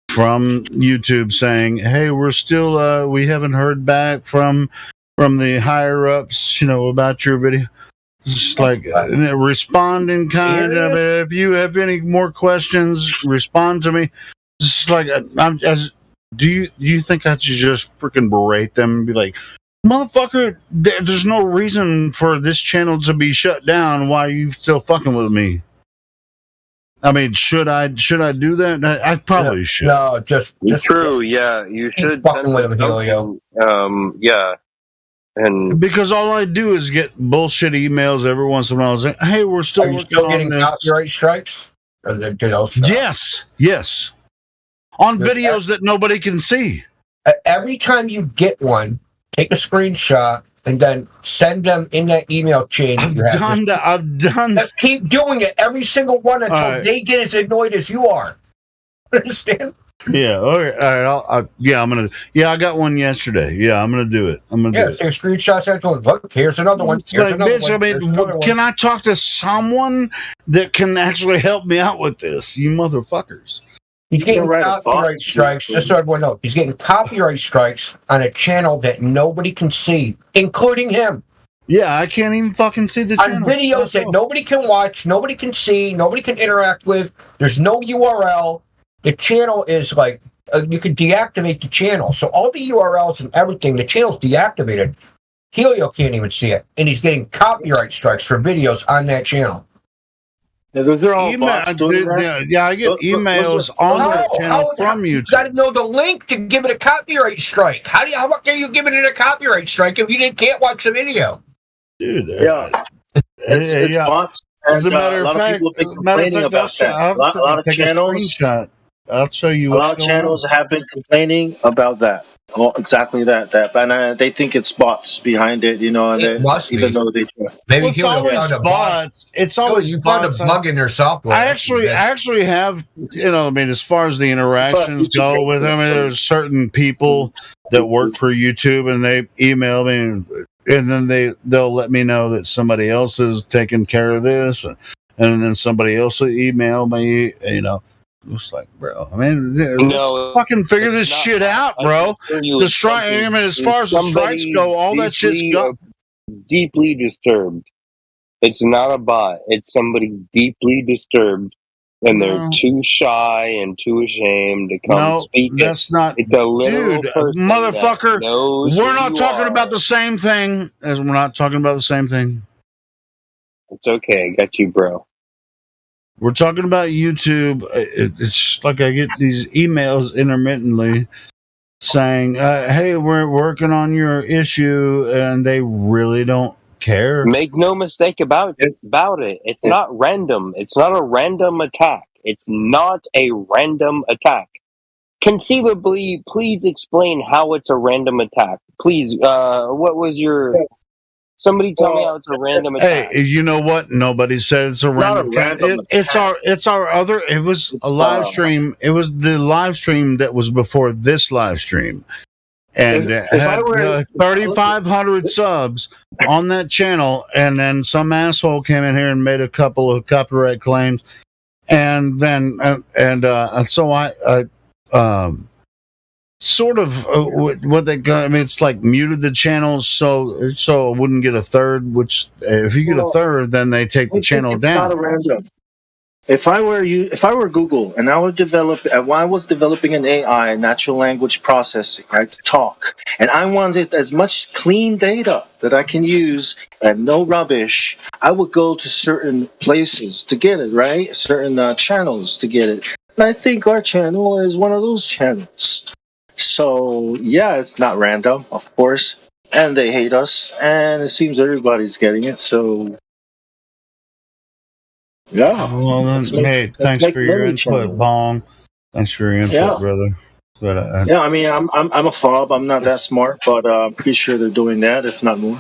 from YouTube saying, "Hey, we're still we haven't heard back from the higher ups, about your video." Just like responding kind of. If you have any more questions, respond to me. Just like do you think I should just freaking berate them and be like, motherfucker, there's no reason for this channel to be shut down. Why are you still fucking with me? I mean, should I do that? I probably should. No, just true. Yeah, you should fucking with him, Helio. Yeah, and because all I do is get bullshit emails every once in a while saying, "Hey, we're still." Are you still getting copyright strikes? Or Yes. On videos that nobody can see. Every time you get one, take a screenshot and then send them in that email chain. I've done that. Let's keep doing it, every single one, until they get as annoyed as you are. Understand? Yeah. All right. I'm gonna. Yeah, I got one yesterday. Yeah, I'm gonna do it. Take screenshots. Look, here's another one. Can I talk to someone that can actually help me out with this? You motherfuckers. He's getting copyright strikes, just so everyone knows. He's getting copyright strikes on a channel that nobody can see, including him. Yeah, I can't even fucking see the channel. On videos that nobody can watch, nobody can see, nobody can interact with. There's no URL. The channel is like, you can deactivate the channel. So all the URLs and everything, the channel's deactivated. Helio can't even see it. And he's getting copyright strikes for videos on that channel. Yeah, those are all bots doing that. Yeah, I get emails on that channel from YouTube. You got to know the link to give it a copyright strike. How much are you giving it a copyright strike if you can't watch the video? Dude, it's bots. As a matter of fact, a lot of channels. I'll show you. A lot of channels have been complaining about that. Oh, exactly that. And they think it's bots behind it, even though they try. Maybe it's always bots. It's always you found a bug in their software. I actually have, as far as the interactions go with them, there's certain people that work for YouTube and they email me and then they'll let me know that somebody else is taking care of this, and then somebody else will email me, It's like, bro, let's fucking figure this shit out, bro. The strike, as far as the strikes go, all that shit's got deeply disturbed. It's not a bot. It's somebody deeply disturbed, and they're too shy and too ashamed to come speak. That's not. It's a literal motherfucker. We're not talking about the same thing. We're not talking about the same thing. It's okay. I got you, bro. We're talking about YouTube. It's like I get these emails intermittently saying, "Hey, we're working on your issue," and they really don't care. Make no mistake about it. It's not random. It's not a random attack. It's not a random attack. Conceivably, please explain how it's a random attack. Please, what was your... Somebody tell me how it's a random attack. Hey, you know what? Nobody said it's a random attack. It's our other. It was a live stream. It was the live stream that was before this live stream, and it had 3,500 subs on that channel. And then some asshole came in here and made a couple of copyright claims, and then so I sort of what they got. I mean, it's like muted the channels so it wouldn't get a third. Which if you get a third, then they take the channel down. Not a random. If I were Google and I was developing an AI, natural language processing, right, to talk, and I wanted as much clean data that I can use and no rubbish, I would go to certain places to get it, right? Certain channels to get it. And I think our channel is one of those channels. So, yeah, it's not random, of course. And they hate us, and it seems everybody's getting it, so... Yeah. Well, then, hey, thanks for your input, Bong. Thanks for your input, brother. But, yeah, I mean, I'm a fob. I'm not that smart, but I'm pretty sure they're doing that, if not more.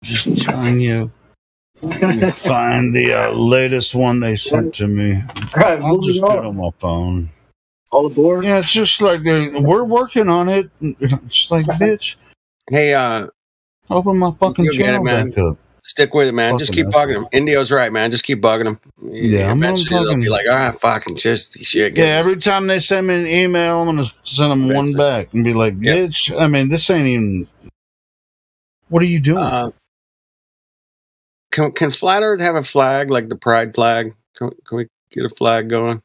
Just telling you. Find the latest one they sent to me. Right, I'll just get on my phone. All aboard? Yeah, it's just like we're working on it. It's like, bitch. Hey, open my fucking channel back up. Stick with it, man. Just keep bugging them. Indio's right, man. Just keep bugging them. Yeah, eventually they'll be like, fucking just shit. Yeah, every time they send me an email, I'm gonna send them one back and be like, bitch. I mean, this ain't even. What are you doing? Can Flat Earth have a flag like the Pride flag? Can we get a flag going?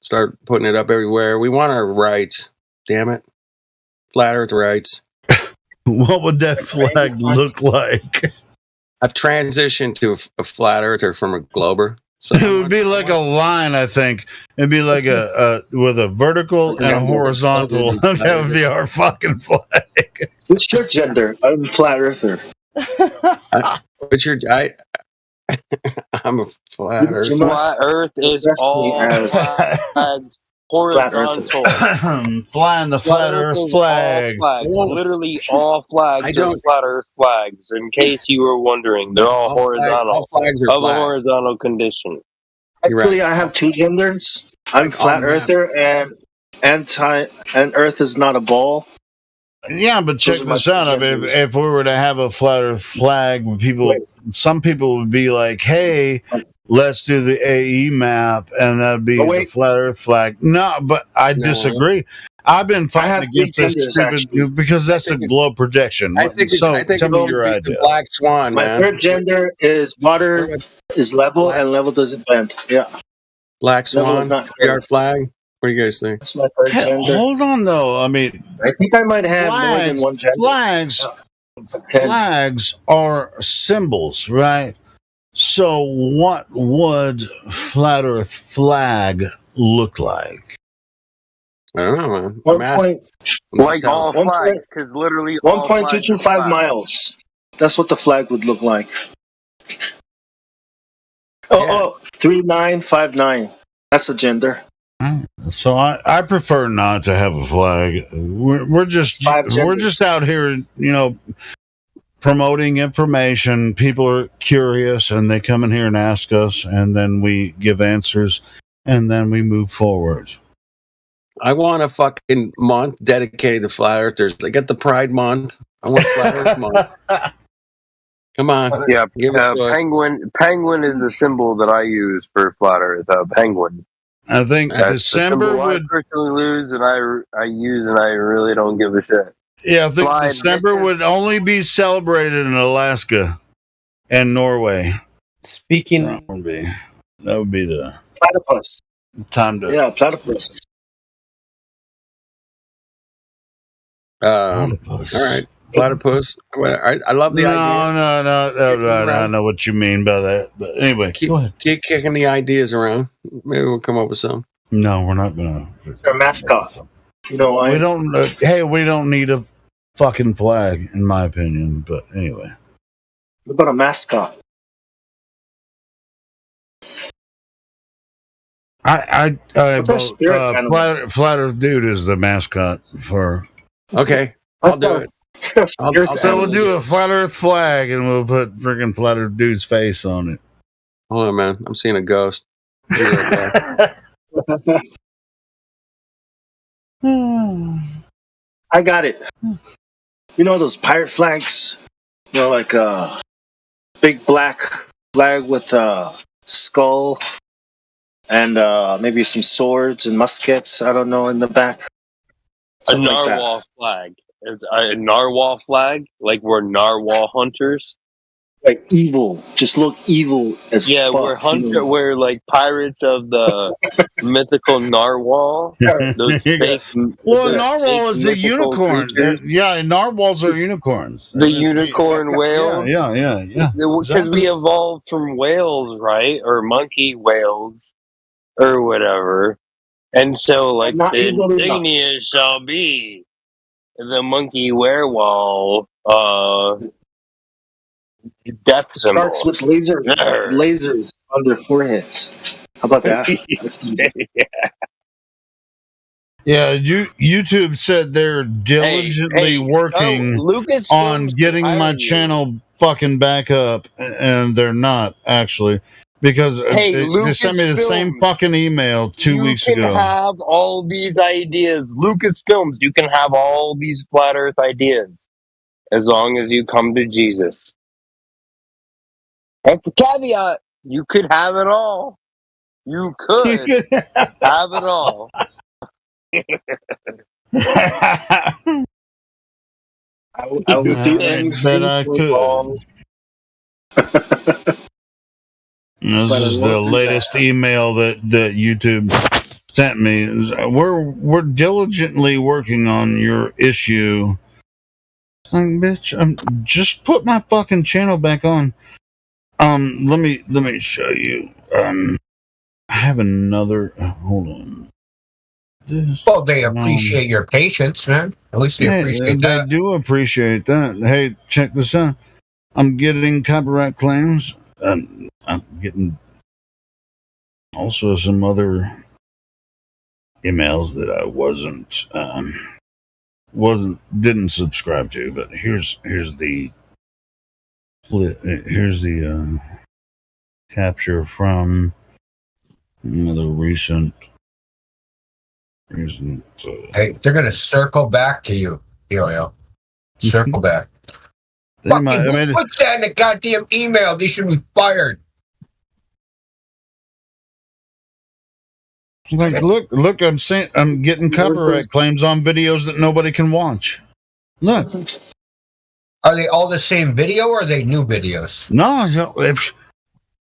Start putting it up everywhere. We want our rights. Damn it. Flat Earth rights. What would that flag look like? I've transitioned to a flat earther from a glober. So it would be like a line, I think. It'd be like a with a vertical and a horizontal. That would be our fucking flag. What's your gender? I'm flat earther. I'm a flat earther. Flat Earth is all flags horizontal. Flying the flat Earth flag. Literally all flags are flat Earth flags. In case you were wondering, they're all horizontal. All flags are of a horizontal condition. Actually, I have two genders. I'm flat earther and Earth is not a ball. Yeah, but check this out. I mean, if we were to have a flat Earth flag, some people would be like, "Hey, let's do the AE map," and that'd be the flat Earth flag. No, but I disagree. I've been fighting against this stupid because that's a globe projection. I think tell me your idea. The black swan, man. My third gender is water is level and level doesn't bend. Yeah. Black swan, our flag. What do you guys think? That's my third gender. Hold on, though. I mean, I think I might have more than one gender. Flags are symbols, right? So, what would flat Earth flag look like? I don't know, man. Like all flags, because literally 1.225 miles. That's what the flag would look like. 3959. That's a gender. So I prefer not to have a flag. We're just out here, promoting information. People are curious and they come in here and ask us, and then we give answers, and then we move forward. I want a fucking month dedicated to flat earthers. I got the Pride Month. I want Flat Earth Month. Come on. Yeah, penguin is the symbol that I use for flat Earth. Penguin. I think December would. I personally lose, and I use, and I really don't give a shit. Yeah, I think December would only be celebrated in Alaska and Norway. Speaking, that would be the platypus time to. Yeah, platypus. All right, platypus. I love the ideas. No. I know what you mean by that. But anyway, go ahead. Keep kicking the ideas around. Maybe we'll come up with some. No, we're not going to. It's our mascot. You know, we don't. Hey, we don't need a fucking flag, in my opinion. But anyway, what about a mascot? I vote Flat Earth Dude is the mascot for. Okay, I'll do it. So we'll do a Flat Earth flag, and we'll put freaking Flat Earth Dude's face on it. Hold on, man. I'm seeing a ghost. I got it. You know those pirate flags? You know, like a big black flag with a skull and maybe some swords and muskets, I don't know, in the back. Something a narwhal flag. A narwhal flag? Like we're narwhal hunters? Like evil. Just look evil as fuck. We're like pirates of the mythical narwhal. Those fake, narwhal is a unicorn. Yeah, narwhals are unicorns. The unicorn whales. Yeah. Because we evolved from whales, right? Or monkey whales, or whatever. And so, like, the insignia shall be the monkey werewolf death symbol. Starts with lasers on their foreheads. How about that? Yeah, YouTube said they're diligently working on getting my channel fucking back up, and they're not actually, because they sent me the same fucking email 2 weeks ago. You can have all these ideas, Lucasfilms. You can have all these flat Earth ideas as long as you come to Jesus. That's the caveat. You could have it all. You could have it all. I would do anything I could. This is the latest email that YouTube sent me. We're diligently working on your issue. It's like, bitch, just put my fucking channel back on. Let me show you. I have another. Hold on. Well, they appreciate your patience, man. At least they appreciate that. They do appreciate that. Hey, check this out. I'm getting copyright claims. I'm getting also some other emails that I didn't subscribe to. But here's the capture from another recent. Hey, they're gonna circle back to you, Helio. Circle back. Put that in the goddamn email. They should be fired. Like, look! I'm getting copyright claims on videos that nobody can watch. Look. Are they all the same video, or are they new videos? No,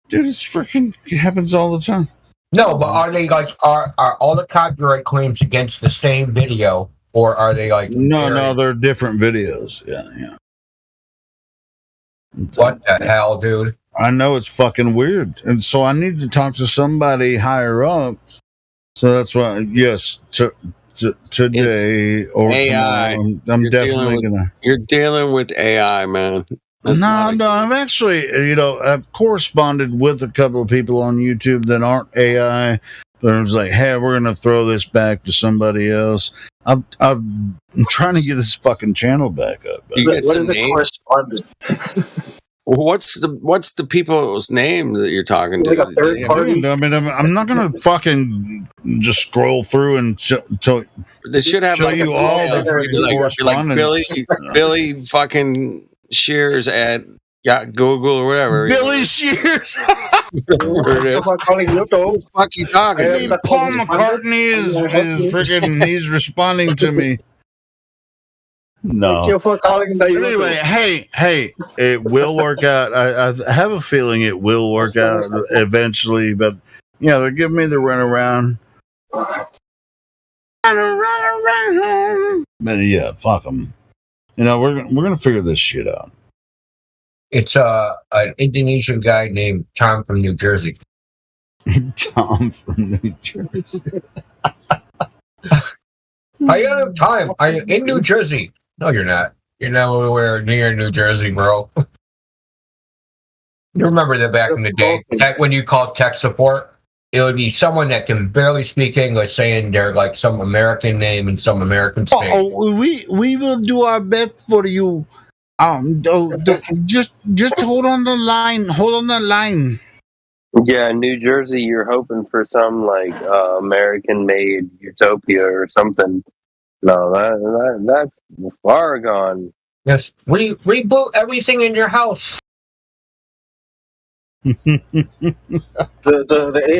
dude, it's freaking happens all the time. No, but are they like are all the copyright claims against the same video, or are they like no, they're different videos. Yeah. What the hell, dude? I know, it's fucking weird, and so I need to talk to somebody higher up. So that's why, yes, today or AI. tomorrow, I'm definitely gonna. You're dealing with AI, man. No, I've actually, I've corresponded with a couple of people on YouTube that aren't AI. But it was like, hey, we're gonna throw this back to somebody else. I'm trying to get this fucking channel back up. What is a correspondent? What's the people's name that you're talking to? Like a third party? I mean, I'm not gonna fucking just scroll through and they should have show like you all the correspondence. Like Billy fucking Shears at Google or whatever. Billy Shears. Whatever it is. What fuck you talking? Paul McCartney is freaking. He's responding to me. No. Thank you for calling the anyway, hey, it will work out. I have a feeling it will work out eventually, but they're giving me the runaround. But yeah, fuck them. We're gonna figure this shit out. It's an Indonesian guy named Tom from New Jersey. Tom from New Jersey. I have time. I'm in New Jersey. No, you're not. You're nowhere near New Jersey, bro. You remember that back in the day, that when you called tech support, it would be someone that can barely speak English saying they're like some American name in some American state. We will do our best for you. Just hold on the line. Hold on the line. Yeah, New Jersey, you're hoping for some like American-made utopia or something. No, that's far gone. Yes, reboot everything in your house. The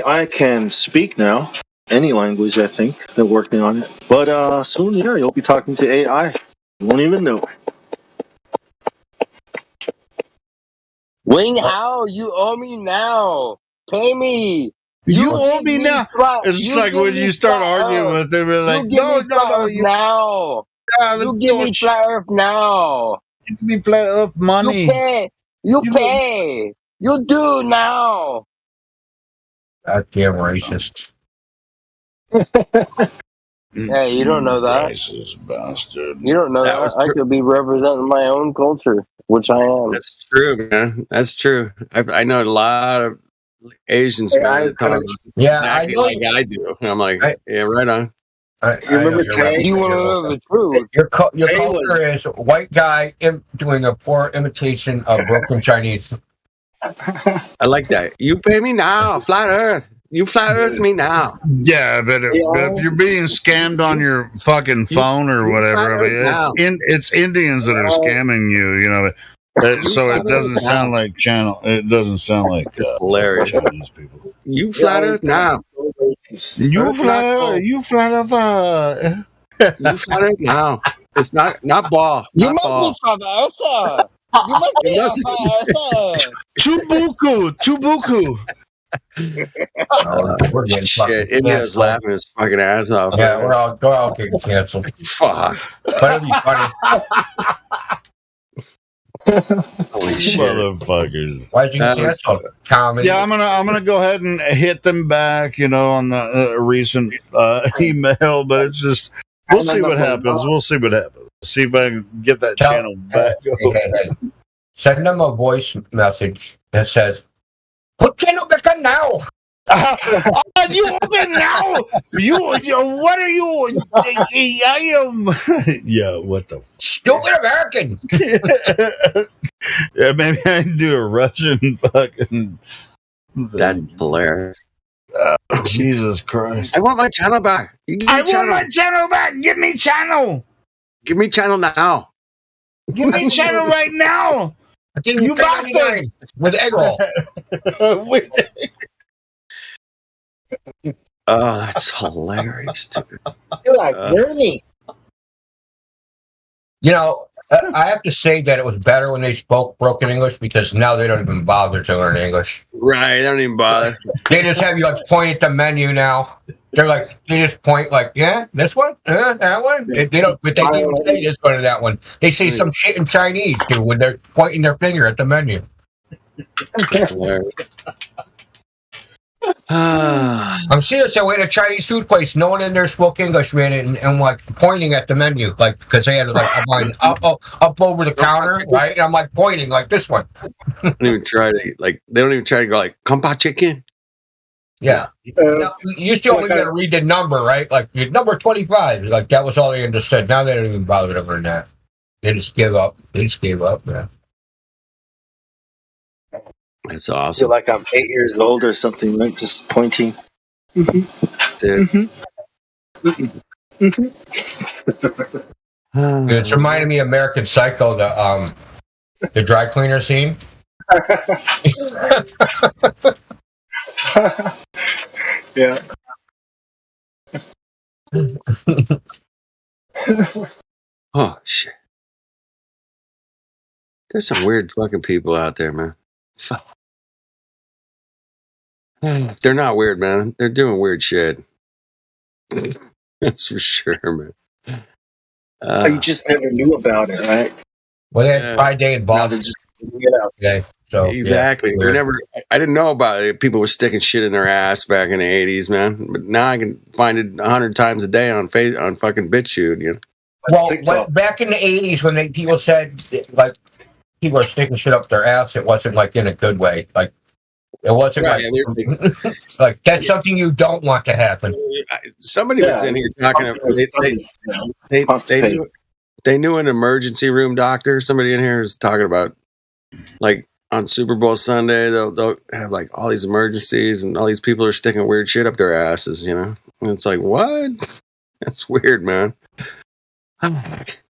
AI can speak now, any language. I think they're working on it. But soon, yeah, you'll be talking to AI. You won't even know. Wing Hao, you owe me now. Pay me. You owe me now. It's like when you start arguing with them, they're like, no, now. You give me flat earth now. Give me flat earth money. You pay. You do now. That damn racist. Hey, you don't know that. Racist bastard. You don't know that. I could be representing my own culture, which I am. That's true, man. That's true. I know a lot of Asians that talk exactly like I do. And I'm like, yeah, right on. You remember Tay? You want to know the truth? Your culture is a white guy doing a poor imitation of broken Chinese. I like that. You pay me now, flat earth. You flat earth me now. Yeah, but if you're being scammed on your fucking phone or whatever, I mean, it's Indians that are scamming you, you know. So it doesn't sound like channel. It doesn't sound like hilarious. Chinese people. You flat earth now. You flat earth. You flat earth. You flat earth now. It's not ball. You must be from Earth. You must be from Earth. Tubuku. We're getting shit. India's laughing his fucking ass off. Yeah, we're all getting canceled. Fuck. But it'll be funny. Holy shit, motherfuckers! Why'd you cancel comedy? Yeah, I'm gonna go ahead and hit them back, you know, on the recent email. But it's just we'll see what happens. We'll see what happens. See if I can get that channel back. Hey. Send them a voice message that says, "Put channel back on now." You open now? What are you? I am. Yeah, what the stupid American? Yeah, maybe I can do a Russian fucking. That's hilarious. Jesus Christ! I want my channel back. I want my channel back. Give me channel. Give me channel now. Give me channel right now. You bastards with egg roll. Oh, that's hilarious, dude. You're like Bernie. You know, I have to say that it was better when they spoke broken English because now they don't even bother to learn English. Right, they don't even bother. They just have you like point at the menu now. They're like, they just point like, yeah, this one, that one. They don't, but they don't even say this one or that one. They say some shit in Chinese too when they're pointing their finger at the menu. I'm serious. I went to a Chinese food place. No one in there spoke English, man, and like pointing at the menu, like because they had like up over the counter, right? And I'm like pointing like this one. They don't even try to go like compa chicken. Yeah, you still only got to read the number, right? Like number 25. Like that was all they understood. Now they don't even bother to learn that. They just give up. They just gave up, man. That's awesome. I feel like I'm 8 years old or something, like just pointing. Dude. It's reminding me of American Psycho, the dry cleaner scene. Yeah. Oh shit! There's some weird fucking people out there, man. Fuck. If they're not weird, man, they're doing weird shit. That's for sure, man. You just never knew about it, right? Well, they had Friday in Boston. today. So exactly. Yeah, I didn't know about it. People were sticking shit in their ass back in the 80s, man. But now I can find it 100 times a day on fucking BitChute, you know. Well, back in the 80s when people said like people were sticking shit up their ass, it wasn't like in a good way. Like it wasn't like that's something you don't want to happen. Somebody was in here talking about they knew an emergency room doctor. Somebody in here was talking about like on Super Bowl Sunday they'll have like all these emergencies and all these people are sticking weird shit up their asses, you know. And it's like, what? That's weird, man. Like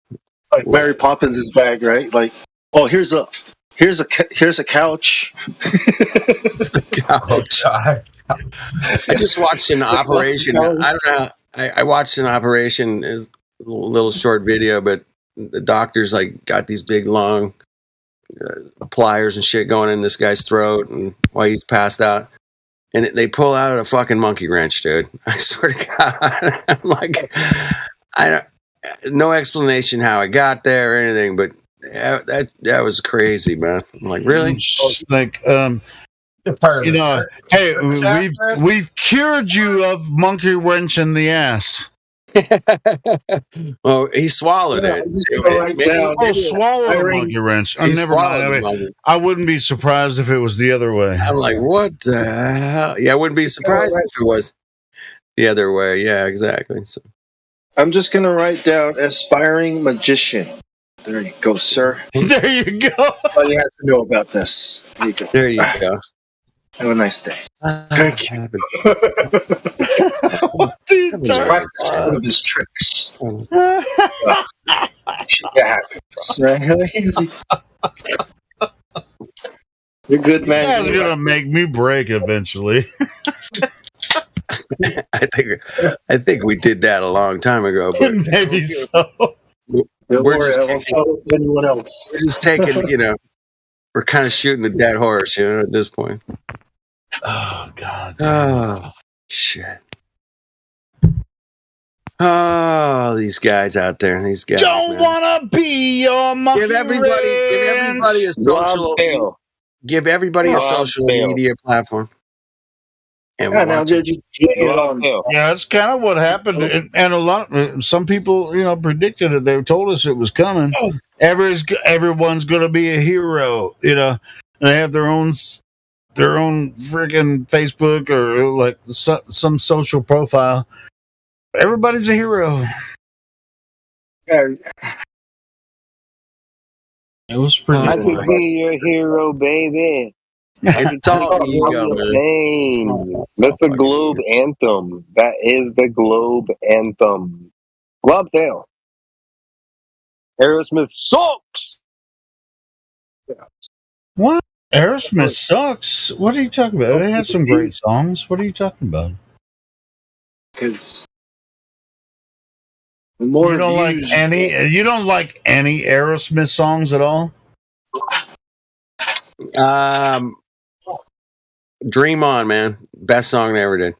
Mary Poppins' bag, right? Like, oh, here's a couch. Couch. I just watched an operation. I don't know. I watched an operation, is a little short video, but the doctors like got these big long pliers and shit going in this guy's throat, and while he's passed out, and they pull out a fucking monkey wrench, dude. I swear to God, I'm like, no explanation how it got there or anything, but that was crazy, man. I'm like, really? Like, you know, hey, we've cured you of monkey wrench in the ass. Well, he swallowed it. Swallow a monkey wrench. Oh, never mind. I wouldn't be surprised if it was the other way. I'm like, what the hell? Yeah, I wouldn't be surprised if it was the other way. Yeah, exactly. So I'm just gonna write down aspiring magician. There you go, sir. There you go. Everybody has to know about this. There you go. Have a nice day. Thank you. Practice one of his tricks. Shit happens, right? You're good, man. That's gonna make me break eventually. I think we did that a long time ago. But maybe so. We're just anyone else. We're just taking, you know, we're kind of shooting a dead horse, you know, at this point. Oh God. Oh shit. Oh, these guys out there, these guys. Don't wanna be your monkey. Give everybody a social. Give everybody a social media platform. And that's kind of what happened, and some people, you know, predicted it. They told us it was coming. Everyone's going to be a hero, you know. They have their own freaking Facebook or like some social profile. Everybody's a hero. It was pretty. I could be your hero, baby. That's the Globe anthem. That is the Globe anthem. Globdale. Aerosmith sucks. What? Aerosmith sucks? What are you talking about? They had some great songs. What are you talking about? Because you don't like any Aerosmith songs at all? Dream On, man. Best song they ever did.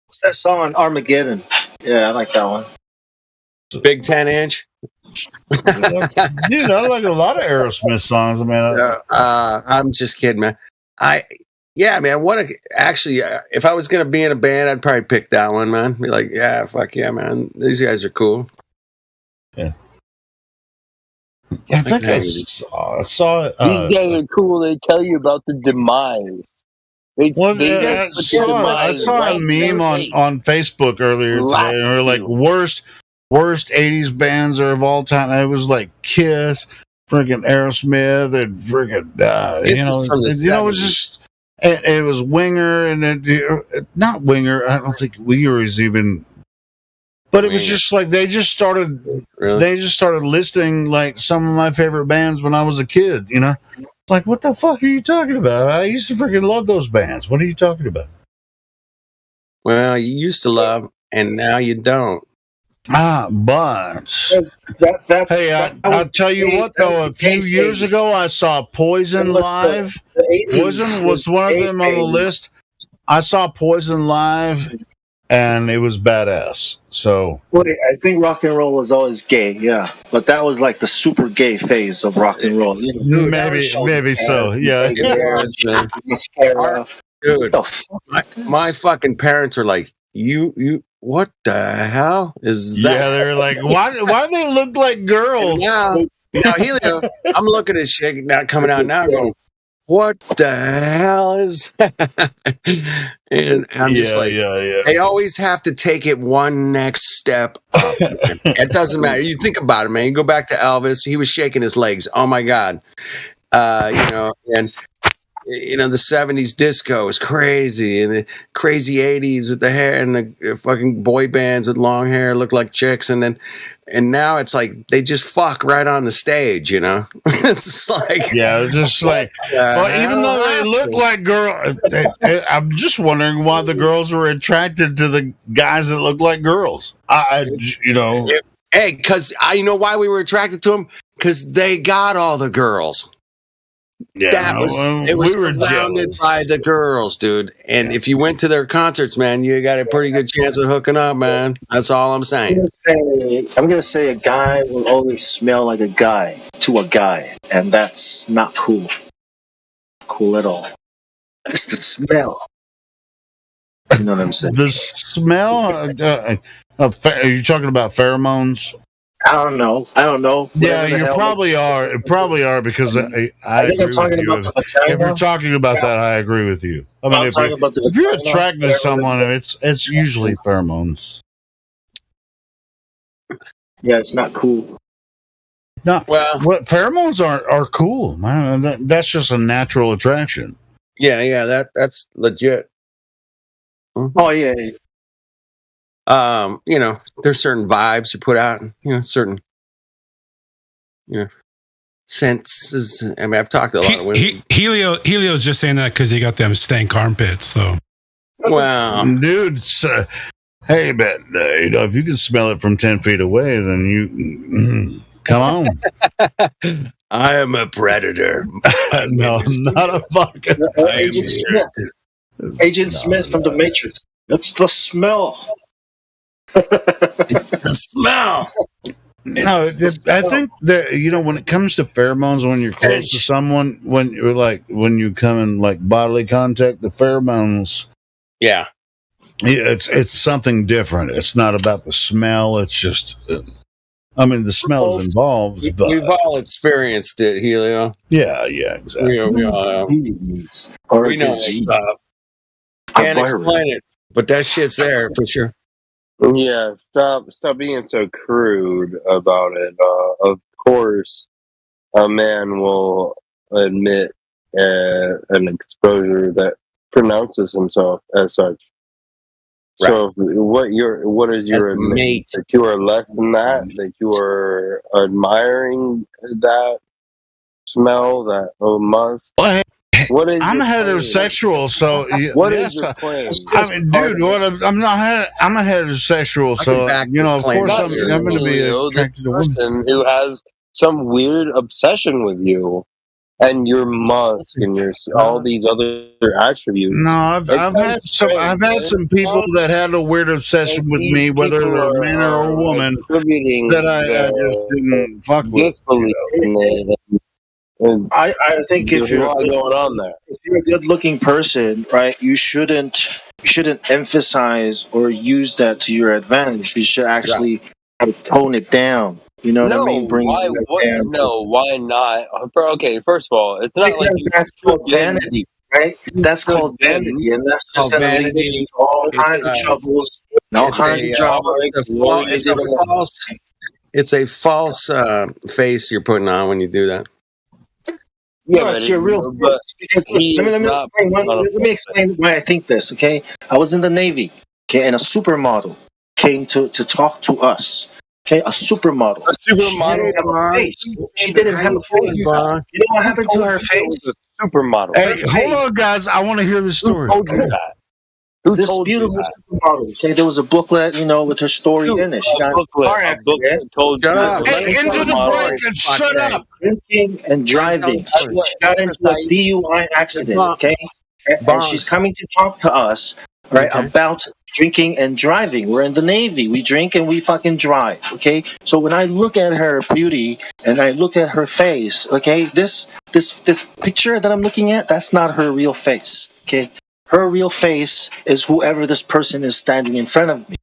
What's that song? Armageddon. Yeah, I like that one. Big 10-inch. Dude, I like a lot of Aerosmith songs, man. I'm just kidding, man. Actually, if I was gonna be in a band, I'd probably pick that one, man. Be like, yeah, fuck yeah, man. These guys are cool. Yeah. I think I saw these guys are cool. They tell you about the demise. I saw a meme on Facebook earlier today, and we're like worst 80s bands of all time. And it was like Kiss, freaking Aerosmith, and freaking it was just it was Winger, and not Winger. I don't think Winger is even. But it was just like they just started listing like some of my favorite bands when I was a kid, you know? It's like, what the fuck are you talking about? I used to freaking love those bands. What are you talking about? Well, you used to love, and now you don't. But I'll tell you what, though. A few years ago, I saw Poison live. Poison was one of them on the list. I saw Poison live. and it was badass. So I think rock and roll was always gay, yeah, but that was like the super gay phase of rock and roll. You know, maybe so, yeah. Mascara. Dude, my fucking parents were like, "You, what the hell is that?" Yeah, they were like, "Why do they look like girls?" Now, Helio, I'm looking at shit now coming out now, going, "What the hell is that?" And I'm just like, they always have to take it one next step up. It doesn't matter. You think about it, man. You go back to Elvis. He was shaking his legs. Oh my God, and. The 70s disco was crazy, and the crazy 80s with the hair, and the fucking boy bands with long hair look like chicks, and now it's like they just fuck right on the stage, It's just like well, even though they look like girls, I'm just wondering why the girls were attracted to the guys that look like girls. Hey, because you know why we were attracted to them? Because they got all the girls. Yeah, it was surrounded by the girls, dude. And if you went to their concerts, man, you got a pretty good chance of hooking up, man. That's all I'm saying. I'm gonna say a guy will always smell like a guy to a guy, and that's not cool. Cool at all. It's the smell. You know what I'm saying? The smell. Are you talking about pheromones? I don't know. Yeah, you probably are. Probably are because I agree with you. If you're talking about that, I agree with you. I mean, if you're attracted to someone, it's usually pheromones. Yeah, it's not cool. No, what pheromones are cool, man. That's just a natural attraction. Yeah, that's legit. Oh yeah. There's certain vibes you put out, certain, senses. I mean, I've talked to a lot of women. Helio's just saying that because he got them stank armpits, though. Wow, dude. Hey, man, if you can smell it from 10 feet away, then you come on. I am a predator. No, I'm not a fucking Agent Smith. Agent Smith from the Matrix. It's the smell. It's the smell. No, I think that when it comes to pheromones, when you're close to someone, when you come in bodily contact, the pheromones. Yeah, it's something different. It's not about the smell. It's just, the smell is involved. But we've all experienced it, Helio. Yeah, exactly. We know. Can't explain it, but that shit's there for sure. Yeah, stop being so crude about it. Of course, a man will admit an exposure that pronounces himself as such. Right. So, what is your admit that you are less than that you are admiring that smell, that musk? I'm heterosexual, so what is your claim? I mean, dude, I'm a heterosexual, so of course I'm going to be attracted to women who has some weird obsession with you and your musk and your all these other attributes. No, I've had some people that had a weird obsession with me, whether they're a man or a woman, that I just didn't fuck with. I think if you're a good-looking person, right, you shouldn't emphasize or use that to your advantage. You should actually tone it down. You know what I mean? Why not? Okay, first of all, it's not like that's called vanity, right? That's called vanity, and that's just going to lead you to all kinds of troubles, all kinds of drama. It's a false face you're putting on when you do that. Yeah, no, it's your real face. Because let me explain why I think this. Okay, I was in the Navy. Okay, and a supermodel came to talk to us. Okay, a supermodel. She didn't have a face. She didn't have a face. You know what happened to her face? A supermodel. Hey, hold on, guys. I want to hear the story. Who told you that? This beautiful supermodel. Okay, there was a booklet, with her story in it. She got a car accident. Hey, into the break and shut up. Drinking and driving. She got into a DUI accident. Okay, and she's coming to talk to us, right, about drinking and driving. We're in the Navy. We drink and we fucking drive. Okay. So when I look at her beauty and I look at her face, okay, this picture that I'm looking at, that's not her real face. Okay. Her real face is whoever this person is standing in front of me.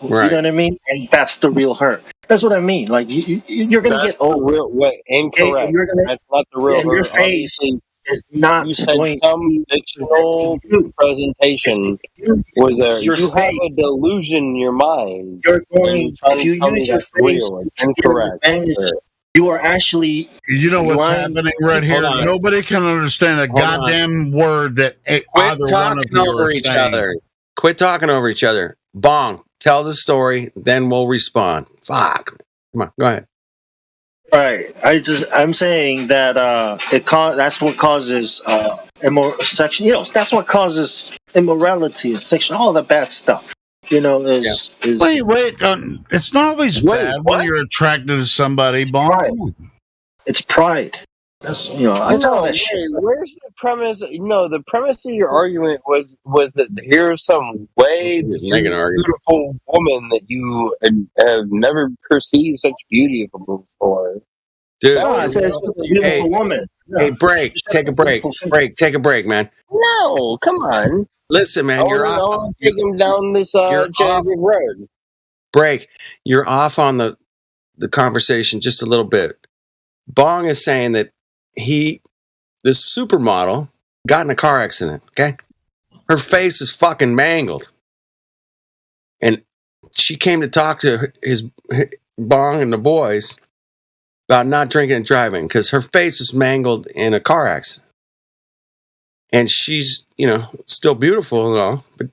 Right. You know what I mean? And that's the real her. That's what I mean. Like you're gonna get old. Incorrect. That's not the real her. Your face is not going. Some fictional presentation was there. You have a delusion in your mind. You're going. If you use your face to incorrect. You are actually. You know what's happening right here? Nobody can understand a goddamn word that either one of you are saying. Quit talking over each other. Bong, tell the story, then we'll respond. Fuck. Come on, go ahead. All right. I'm saying that that's what causes section. You know, that's what causes immorality and section. All the bad stuff. You know, is wait. It's not always bad when you're attracted to somebody. Bong. It's pride. That's I tell that shit. Where's the premise? No, the premise of your argument was that here's some way beautiful woman that you have never perceived such beauty before. Dude, I said it's a beautiful woman. Yeah. Hey, take a break, man. No, come on. Listen, man, you're off. Taking down this road. Break. You're off on the conversation just a little bit. Bong is saying that this supermodel got in a car accident, okay? Her face is fucking mangled. And she came to talk to his Bong and the boys about not drinking and driving because her face is mangled in a car accident. And she's, still beautiful and all, but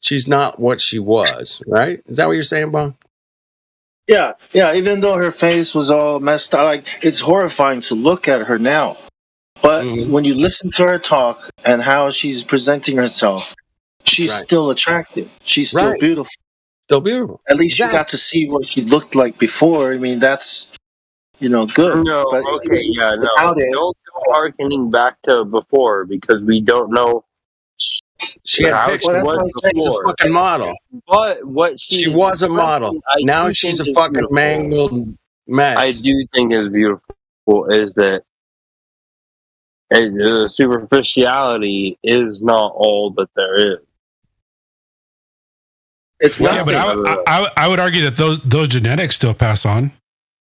she's not what she was, right? Is that what you're saying, Bong? Yeah. Even though her face was all messed up, like it's horrifying to look at her now. But when you listen to her talk and how she's presenting herself, she's still attractive. She's still beautiful. Still beautiful. At least you got to see what she looked like before. I mean, that's good. No, but okay, yeah, no. Don't go harkening back to before because we don't know. She had pictures. She's a fucking model. But what she was a model. Now she's a fucking mangled mess. I do think is beautiful is that the superficiality is not all that there is. It's not. Yeah, but I would argue that those genetics still pass on.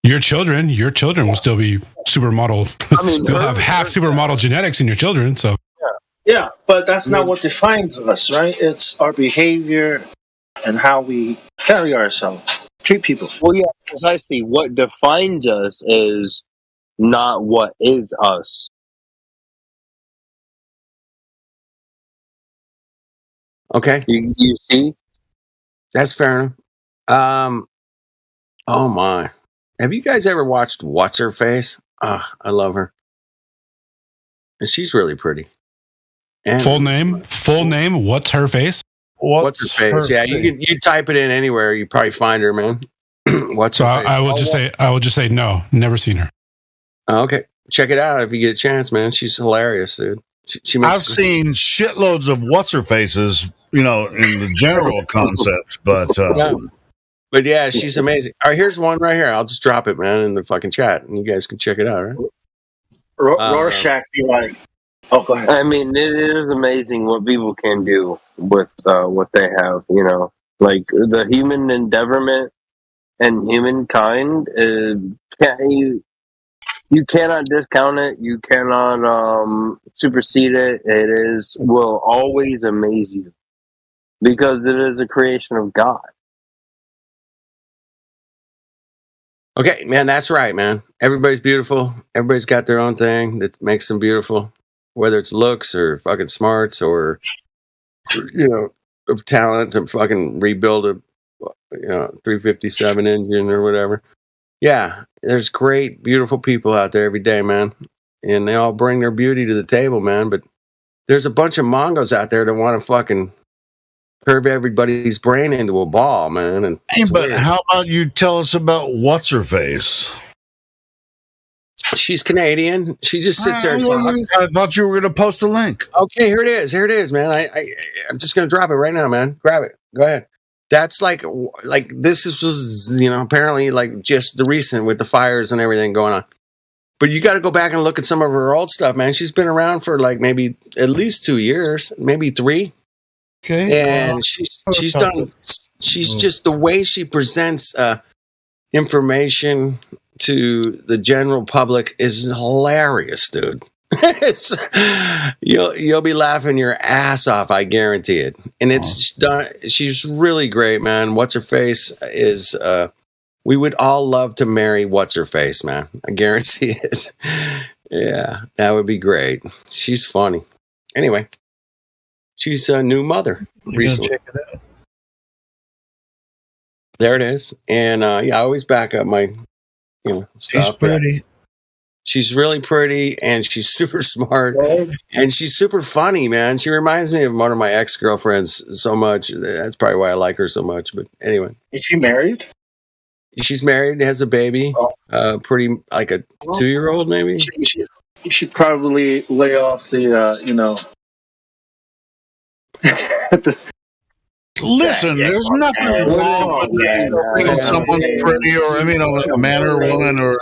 Your children will still be supermodel. I mean, you'll have half supermodel genetics in your children. So. Yeah, but that's not what defines us, right? It's our behavior and how we carry ourselves, treat people. Well, yeah, precisely. What defines us is not what is us. Okay. You see? That's fair enough. Oh, my. Have you guys ever watched What's Her Face? I love her. And she's really pretty. And full name, What's Her Face? What's Her Face? Yeah, you type it in anywhere, you probably find her, man. What's her face? I will just say no, never seen her. Okay, check it out if you get a chance, man. She's hilarious, dude. I've seen shitloads of What's Her Faces, in the general concept, but yeah, she's amazing. All right, here's one right here. I'll just drop it, man, in the fucking chat, and you guys can check it out. Right? Rorschach be like. Oh, go ahead. I mean, it is amazing what people can do with what they have, Like, the human endeavorment and humankind, you cannot discount it. You cannot supersede it. It will always amaze you because it is a creation of God. Okay, man, that's right, man. Everybody's beautiful. Everybody's got their own thing that makes them beautiful. Whether it's looks or fucking smarts or, of talent to fucking rebuild a, 357 engine or whatever. Yeah, there's great, beautiful people out there every day, man. And they all bring their beauty to the table, man. But there's a bunch of Mongos out there that want to fucking curve everybody's brain into a ball, man. And but weird. How about you tell us about What's Her Face? She's Canadian. She just sits there and talks. I thought you were going to post a link. Okay, here it is. Here it is, man. I'm just going to drop it right now, man. Grab it. Go ahead. That's like this was, apparently like just the recent with the fires and everything going on. But you got to go back and look at some of her old stuff, man. She's been around for like maybe at least 2 years, maybe 3. Okay. And she's done. She's just the way she presents information to the general public is hilarious, dude. You'll be laughing your ass off, I guarantee it. And it's done. She's really great, man. What's her face is. We would all love to marry what's her face, man. I guarantee it. Yeah, that would be great. She's funny. Anyway, she's a new mother recently. Check it out. There it is. And I always back up my, stuff. She's pretty. She's really pretty, and she's super smart, and she's super funny, man. She reminds me of one of my ex-girlfriends so much. That's probably why I like her so much. But anyway. Is she married? She's married, has a baby, pretty like a 2-year-old maybe. You should probably lay off the, Listen, there's nothing wrong with thinking someone's pretty, or a man or a woman, or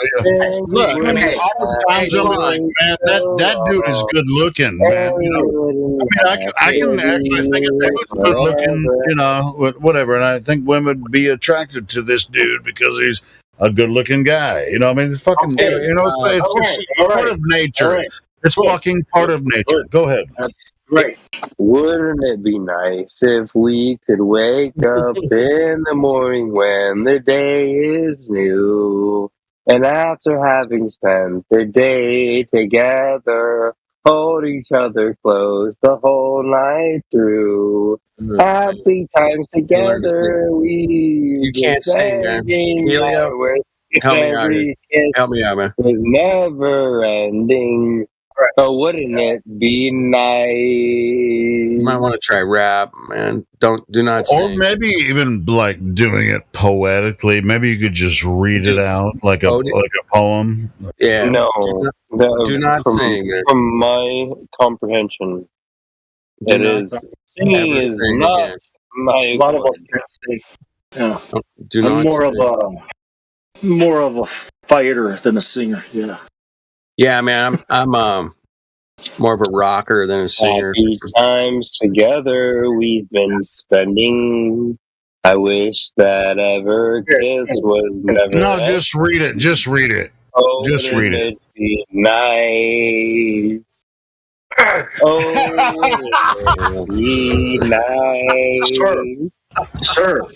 look. I mean, sometimes I'm like, man, that dude is good looking, man. I can actually think a dude's good looking, whatever, and I think women would be attracted to this dude because he's a good looking guy. It's fucking, it's just part of nature. Right. It's fucking part of nature. Go ahead. That's great. Wouldn't it be nice if we could wake up in the morning when the day is new, and after having spent the day together, hold each other close the whole night through. Happy times together. You can't sing, man. Help me out, man. Was never ending. Oh, wouldn't it be nice? You might want to try rap, man. Do not sing. Or maybe even like doing it poetically. Maybe you could just read it out like a poem. Yeah. No. Do not sing. Man. From my comprehension, singing is not my. A lot of us can't sing. Yeah. I'm more of a fighter than a singer. Yeah. Yeah, man, I'm more of a rocker than a singer. Happy times together we've been spending. I wish that ever kiss was never. No, just read it. Just read it. Oh, just read it. Be nice. Oh, be nice. Sir.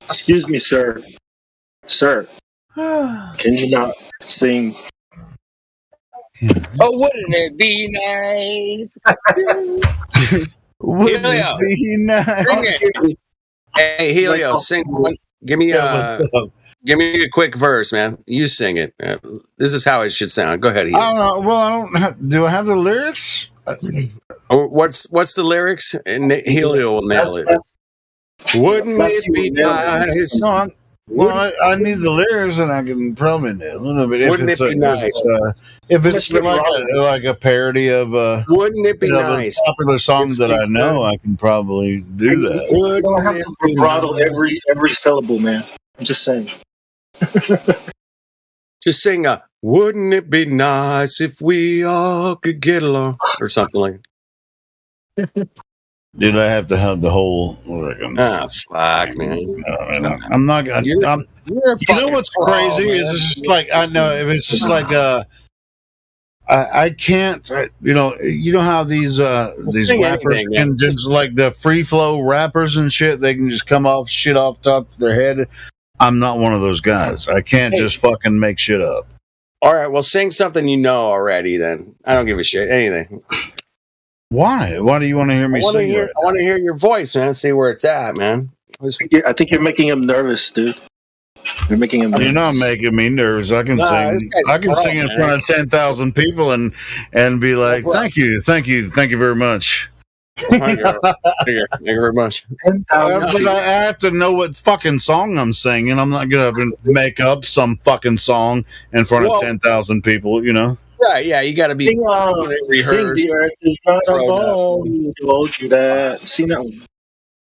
Excuse me, sir. Sir. Can you not sing? Oh, wouldn't it be nice? Wouldn't it be nice? Hey, Helio, sing one. Give me a quick verse, man. You sing it. This is how it should sound. Go ahead, Helio. I don't know. Well, do I have the lyrics? What's the lyrics? And Helio will nail it. Wouldn't it be nice? No, well, I need the lyrics, and I can probably nail a little bit. Wouldn't it be nice? If it's like a parody of wouldn't it be nice? Popular songs that I know, I can probably do that. You don't have to vibrato every syllable, man. I'm just saying. Just sing "Wouldn't it be nice if we all could get along" or something like that. Did I have to have the whole? Fuck, man! I'm not gonna. You know what's crazy is it's just like I know if it's just like I can't. You know how these rappers can just like the free flow rappers and shit. They can just come off shit off top of their head. I'm not one of those guys. I can't just fucking make shit up. All right, well, sing something you know already. Then I don't give a shit. Anything. Why? Why do you want to hear me sing? I want to hear your voice, man. See where it's at, man. I think you're making him nervous, dude. You're making him nervous. You're not making me nervous. I can sing. I can sing in front of 10,000 people and be like, thank you very much. Thank you very much. But I have to know what fucking song I'm singing. I'm not gonna make up some fucking song in front of 10,000 people. You know. Yeah, you got to be Sing the earth is not a ball. Who told you that? Sing that one.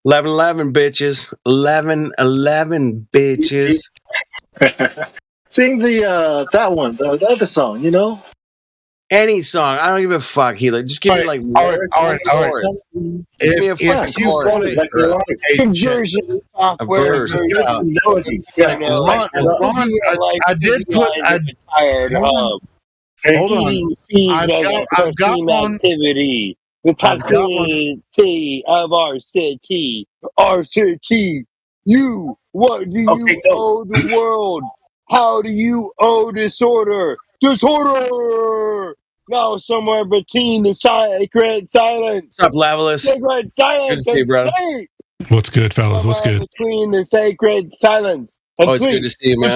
11-11, bitches. 11-11, bitches. Sing the that one, the other song. You know. Any song, I don't give a fuck, Healer. Just give me like all right. Give me a fucking chord. A verse. Melody. Yeah, I did put. Hold on. Eating seeds as a protein activity. The toxicity of RCT. RCT. You. What do you owe the world? How do you owe disorder? Disorder! Now somewhere between the sacred silence. What's up, Levelus? Sacred silence Good to see you, brother. sleep. What's good, fellas? What's good? Between the sacred silence and Always good to see you, man.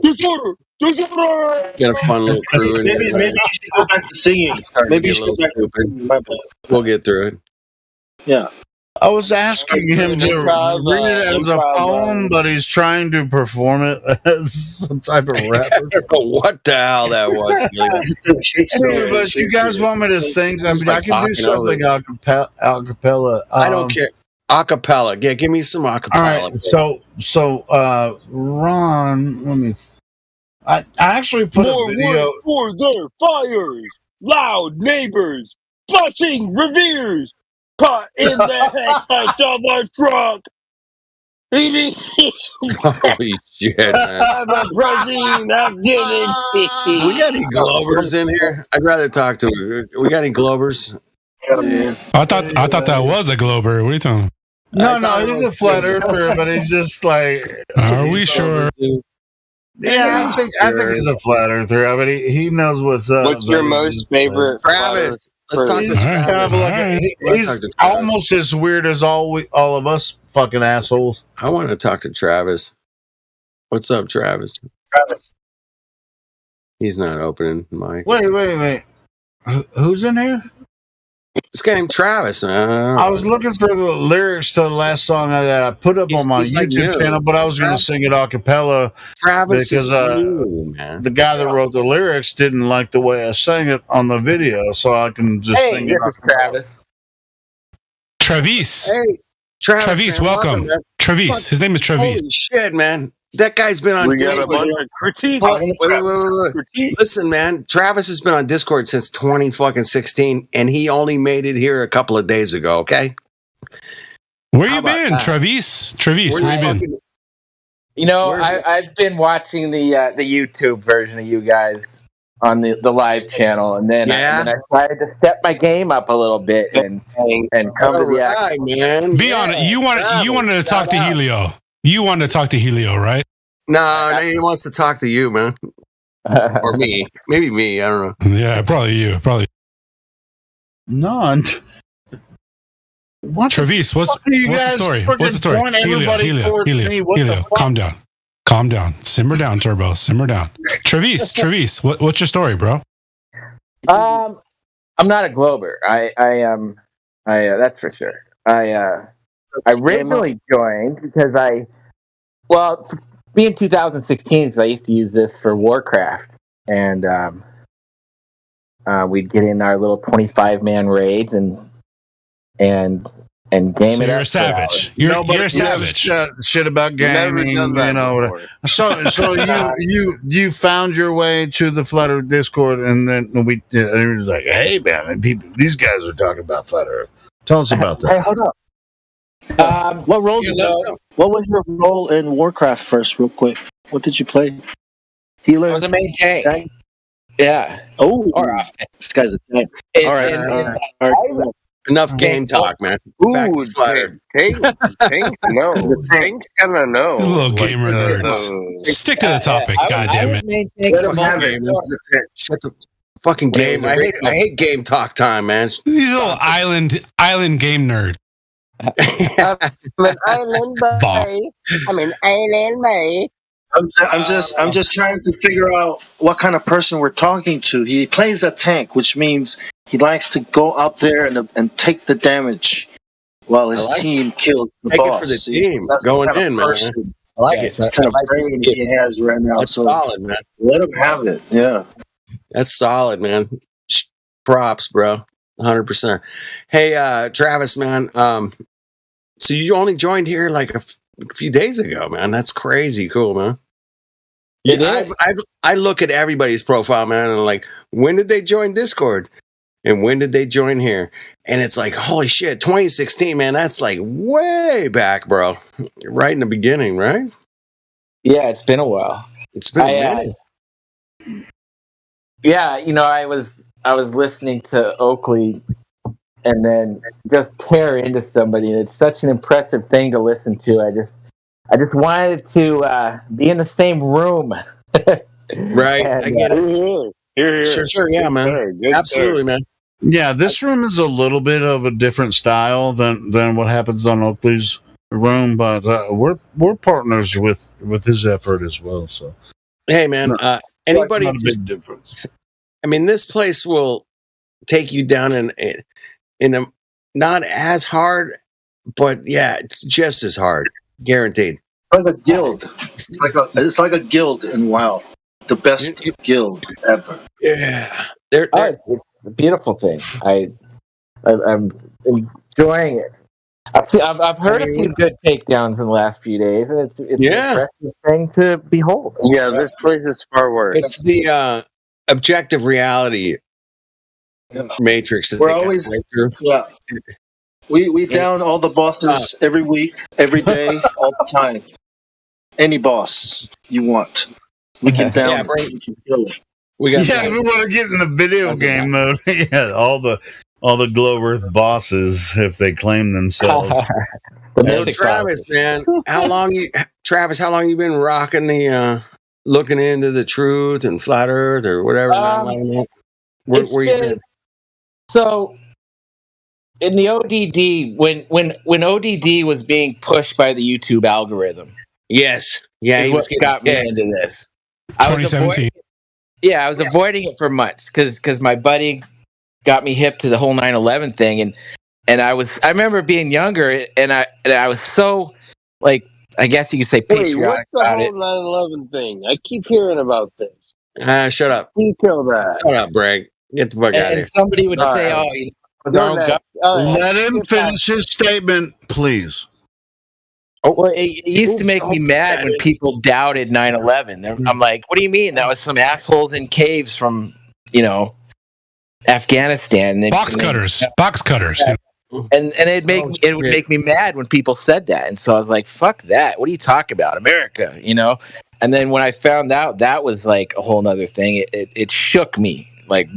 Disorder! Get a fun little crew in Maybe you should go back to singing. Maybe you should go back to singing. We'll get through it. Yeah. I was asking him to read it as a poem, but he's trying to perform it as some type of rapper. What the hell that was? Anyway, but you guys want me to sing? I mean, I can do something a cappella. I don't care. Acapella. Yeah, give me some acapella. All right. So, Ron, let me. I actually put a video for their fires. Loud neighbors, flashing reveres. Caught in the headlights of a truck. Holy shit, man. I'm a protein activity. We got any Globers in here? I'd rather talk to her. We got any Globers? I thought that was a Glober. What are you talking about? No, he's a flat earther, but he's just like. Are we sure? Yeah, I think he's a flat earther. I mean, he knows what's up. What's your most favorite? Travis. Let's talk to Travis. He's almost as weird as all of us fucking assholes. I want to talk to Travis. What's up, Travis? He's not opening mic. Wait. Who's in here? This guy named Travis. I was looking for the lyrics to the last song that I put up on my YouTube channel, but I was going to sing it a cappella. Travis because the guy that wrote the lyrics didn't like the way I sang it on the video, so I can just sing it. This is Travis. Travis. Hey, Travis, welcome. Travis. His name is Travis. Holy shit, man. That guy's been on Discord. Wait. Listen, man. Travis has been on Discord since 2016, and he only made it here a couple of days ago, okay? Where you been, Travis? Where you been? You know, I've been watching the YouTube version of you guys on the live channel, and then I tried to step my game up a little bit and come to the action. Man. Be honest. You wanted to talk to Helio. You wanted to talk to Helio, right? No, he wants to talk to you, man. Or me. Maybe me. I don't know. Yeah, probably you. Probably. No. What? Travis, what's the story? What's the story? Helio, calm down. Calm down. Simmer down, Turbo. Simmer down. Travis, what's your story, bro? I'm not a Glober. I am. That's for sure. I originally joined because being 2016, so I used to use this for Warcraft, and we'd get in our little 25-man raids and game it up. You're a savage. You're a savage. Shit about gaming, you know. So you found your way to the Flat Earth Discord, and then it was like, hey man, these guys are talking about Flat Earth. Tell us about that. Hey, hold up. What role? What was your role in Warcraft first, real quick? What did you play? Healer. I was a main tank. Yeah. Oh, this guy's a tank. All right. Enough game talk, man. Back to Flat Tanks no. Tanks gotta know. Little gamer nerds. Stick to the topic, goddammit. Shut the fucking game. I hate game talk time, man. These little island game nerd. I'm an island boy. I'm an island boy. I'm just trying to figure out what kind of person we're talking to. He plays a tank, which means he likes to go up there and take the damage while his team kills the Take boss. it for the team. That's Going the kind in, of man. person. I like it. It's kind of brain he has right now. That's so solid, man. Let him have it. Yeah. That's solid, man. Props, bro. 100%. Hey, Travis, man. So you only joined here like a few days ago, man. That's crazy cool, man. I look at everybody's profile, man, and I'm like, when did they join Discord? And when did they join here? And it's like, holy shit, 2016, man. That's like way back, bro. Right in the beginning, right? Yeah, it's been a while. It's been a minute. Yeah, I was listening to Oakley and then just tear into somebody, and it's such an impressive thing to listen to. I just wanted to be in the same room. Right. And, I get it. Here. Sure, yeah, man. Absolutely, man. Yeah, this room is a little bit of a different style than what happens on Oakley's room, but we're partners with his effort as well. So, hey, man, anybody? Not a big difference. I mean, this place will take you down in a not as hard, but yeah, just as hard, guaranteed. Like a guild. It's like a guild in WoW. The best guild ever. Yeah, it's a beautiful thing. I'm enjoying it. I've heard a few good takedowns in the last few days, and it's an impressive thing to behold. Yeah, this place is far worse. It's the objective reality matrix that we're always through. Yeah. We down all the bosses every week, every day, all the time. Any boss you want, we can down. We can kill it. We want to get in the video game mode. Yeah, all the Glow Earth bosses, if they claim themselves. So Travis, man, how long you been rocking the looking into the truth and flat Earth or whatever? Where you been? So in the ODD, when ODD was being pushed by the YouTube algorithm, yes, yeah, is what got me into this. 2017. I was avoiding it for months because my buddy got me hip to the whole 9/11 thing, and I remember being younger, and I was so, like, I guess you could say patriotic about it. What's the whole 9/11 thing? I keep hearing about this. Shut up. Detail that. Shut up, Bragg. Get the fuck out of here. And somebody would say, let him finish his statement, please. Well, it used to make me mad when people doubted 9/11. I'm like, what do you mean? That was some assholes in caves from, Afghanistan. Box cutters. And it would make me mad when people said that. And so I was like, fuck that. What are you talking about? America, And then when I found out that was like a whole nother thing, it shook me like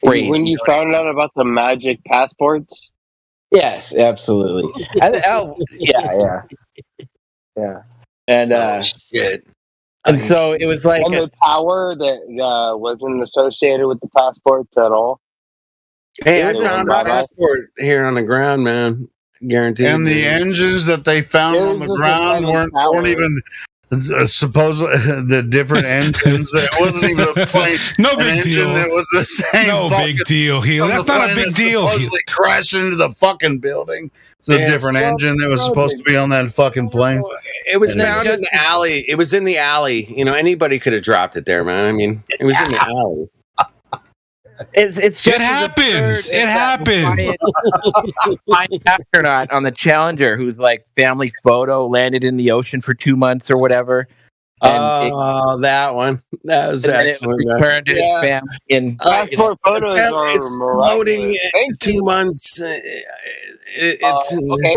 crazy. When you found out about the magic passports? Yes, absolutely. Yeah. And shit. And so it was like the power that wasn't associated with the passports at all. Hey, I found my passport here on the ground, man. Guaranteed. And the engines that they found on the ground weren't even supposedly the different engines. It wasn't even a plane. No big deal. It was the same. No big deal, Heel. That's not a big deal. Supposedly crashed into the fucking building. It's a different engine that was supposed to be on that fucking plane. It was found in the alley. It was in the alley. Anybody could have dropped it there, man. I mean, it was in the alley. It's just it happens. It happens. My astronaut on the Challenger, whose like family photo landed in the ocean for 2 months or whatever. And that one. That was excellent. It returned to his family. And passport photos are floating 2 months. It's okay.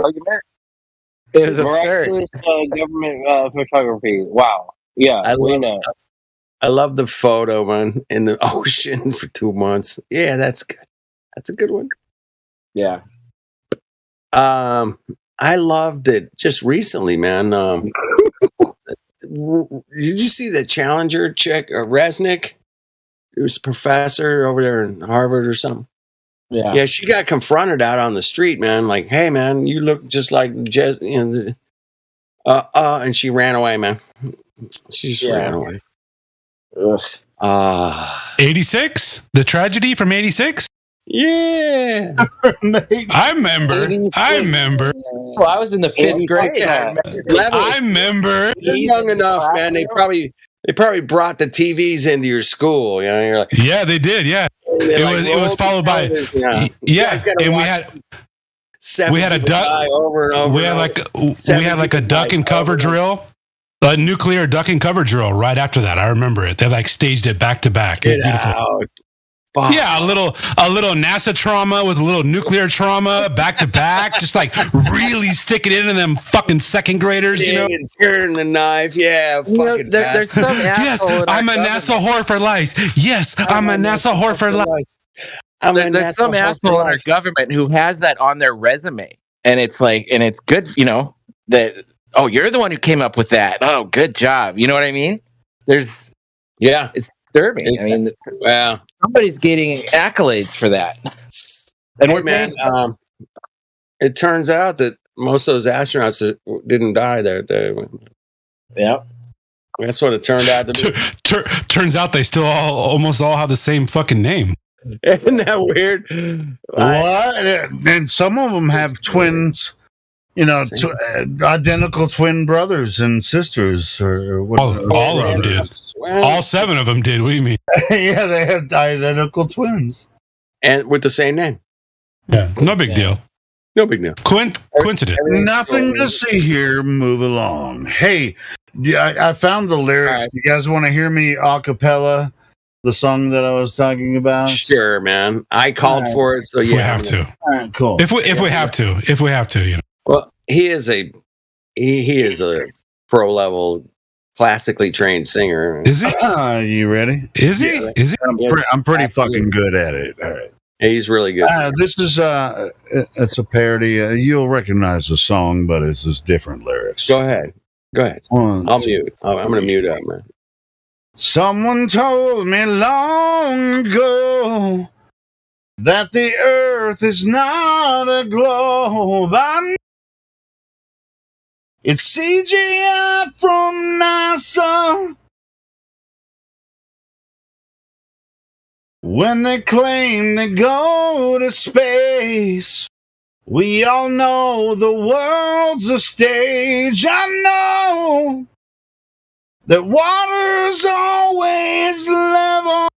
It was miraculous government photography. Wow. Yeah, I love the photo, man, in the ocean for 2 months. Yeah, that's good. That's a good one. Yeah. I loved it just recently, man. Did you see the Challenger chick, Resnick? He was a professor over there in Harvard or something. Yeah, she got confronted out on the street, man. Like, hey, man, you look just like and she ran away, man. She just ran away. 86? The tragedy from 86? Yeah. I remember. Well, I was in the 5th grade. I remember. You're young enough, man. They probably brought the TVs into your school. You know, you're like, yeah, they did. Yeah, it was followed by and we had a duck over and over. We had like a duck and cover drill, a nuclear duck and cover drill right after that. I remember it. They like staged it back to back. It was beautiful. Yeah, a little NASA trauma with a little nuclear trauma back to back, just like really sticking it into them fucking second graders, you know. And turn the knife, fucking. There's some yes, I'm a NASA whore for life. Yes, I'm a NASA whore for life. There's some asshole in our government who has that on their resume, and it's like, and it's good, you know, that you're the one who came up with that. Oh, good job. You know what I mean? It's disturbing. I mean, somebody's getting accolades for that. And it turns out that most of those astronauts didn't die there. Yep. That's what it turned out to be. Turns out they still almost all have the same fucking name. Isn't that weird? What? And some of them have twins, you know, identical twin brothers and sisters. Or all of them did. All 7 of them did. What do you mean? Yeah, they have identical twins. And with the same name. Yeah, no big deal. No big deal. Coincidence. Nothing to see here. Move along. Hey, I found the lyrics. Right. You guys want to hear me a cappella? The song that I was talking about? Sure, man. I called for it, so if we have to. All right, cool. If we have to, you know. Well, he is a pro level, classically trained singer. Is he? You ready? Is he? Yeah. Is he? I'm pretty fucking good at it. All right. He's really good. This is it's a parody. You'll recognize the song, but it's just different lyrics. Go ahead. I'll mute. I'm going to mute up, man. Someone told me long ago that the earth is not a globe. It's CGI from NASA. When they claim they go to space, we all know the world's a stage. I know that water's always level.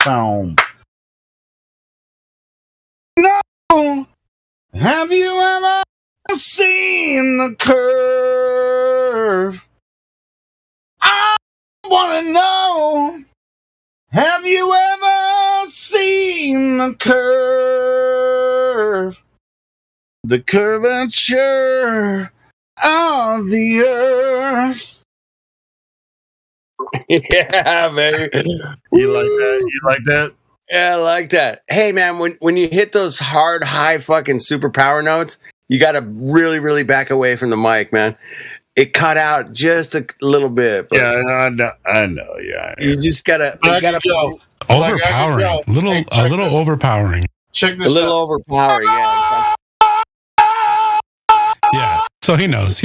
Boom. No, have you ever seen the curve? I want to know, have you ever seen the curve? The curvature of the earth. Yeah, baby. You like that? You like that? Yeah, I like that. Hey, man, when you hit those hard, high fucking superpower notes, you got to really, really back away from the mic, man. It cut out just a little bit. Yeah, I know. Yeah, you just gotta go. Overpowering. A little overpowering. Check this out. A little overpowering. Yeah. Yeah. So he knows.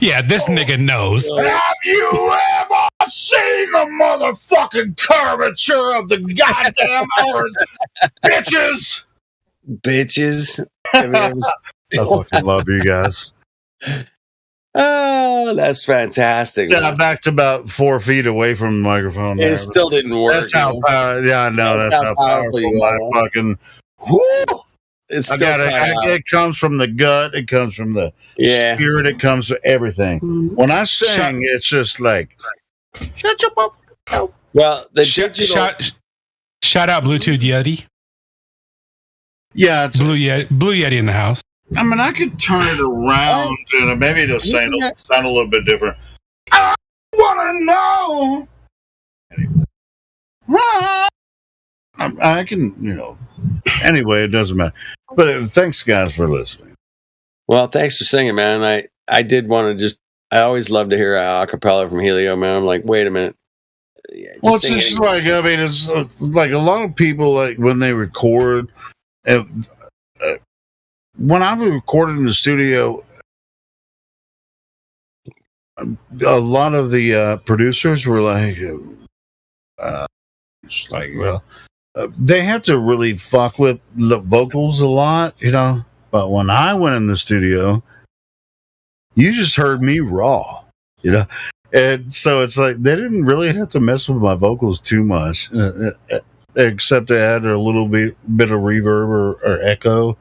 Yeah, this nigga knows. Have you ever seen the motherfucking curvature of the goddamn earth? Bitches. I fucking love you guys. Oh, that's fantastic. Yeah, I backed about 4 feet away from the microphone. It still didn't work. That's how powerful. Yeah, I know. That's how powerful my fucking. Whoo! It comes from the gut. It comes from the spirit. It comes from everything. When I sing, it's just like, shut your mouth. Well, the shout out Bluetooth Yeti. Yeah, it's Blue Yeti in the house. I mean, I could turn it around and maybe it'll sound a little bit different. I want to know. I can, anyway, it doesn't matter. But thanks, guys, for listening. Well, thanks for singing, man. I did want to I always love to hear a cappella from Helio, man. I'm like, wait a minute. Well, it's just like, I mean, it's like a lot of people, like when they record, when I recorded in the studio, a lot of the producers were like, just like, well, they have to really fuck with the vocals a lot, you know. But when I went in the studio, you just heard me raw, you know. And so it's like they didn't really have to mess with my vocals too much, except they had a little bit of reverb or echo.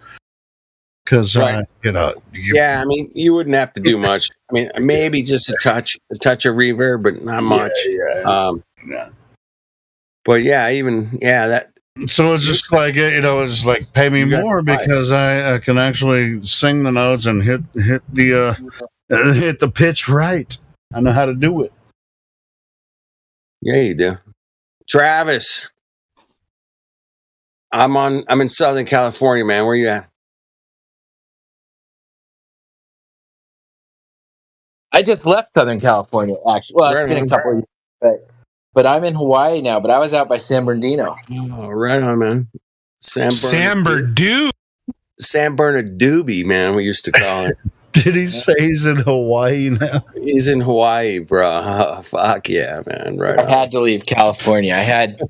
Because Right. you know, Yeah, I mean, you wouldn't have to do much. I mean, maybe just a touch of reverb, but not much. Yeah. But yeah, that. So it's just like, you know, it's like pay me You got more the vibe. because I can actually sing the notes and hit the pitch right. I know how to do it. Yeah, you do. Travis, I'm in Southern California, man. Where you at? I just left Southern California, actually. Well, it's Right been on. a couple of years, but I'm in Hawaii now. But I was out by San Bernardino. Oh, right on, man. San Bernardino. San Bernardino, man. We used to call it. Did he say he's in Hawaii now? He's in Hawaii, bro. Fuck yeah, man. Right. I had to leave California. I had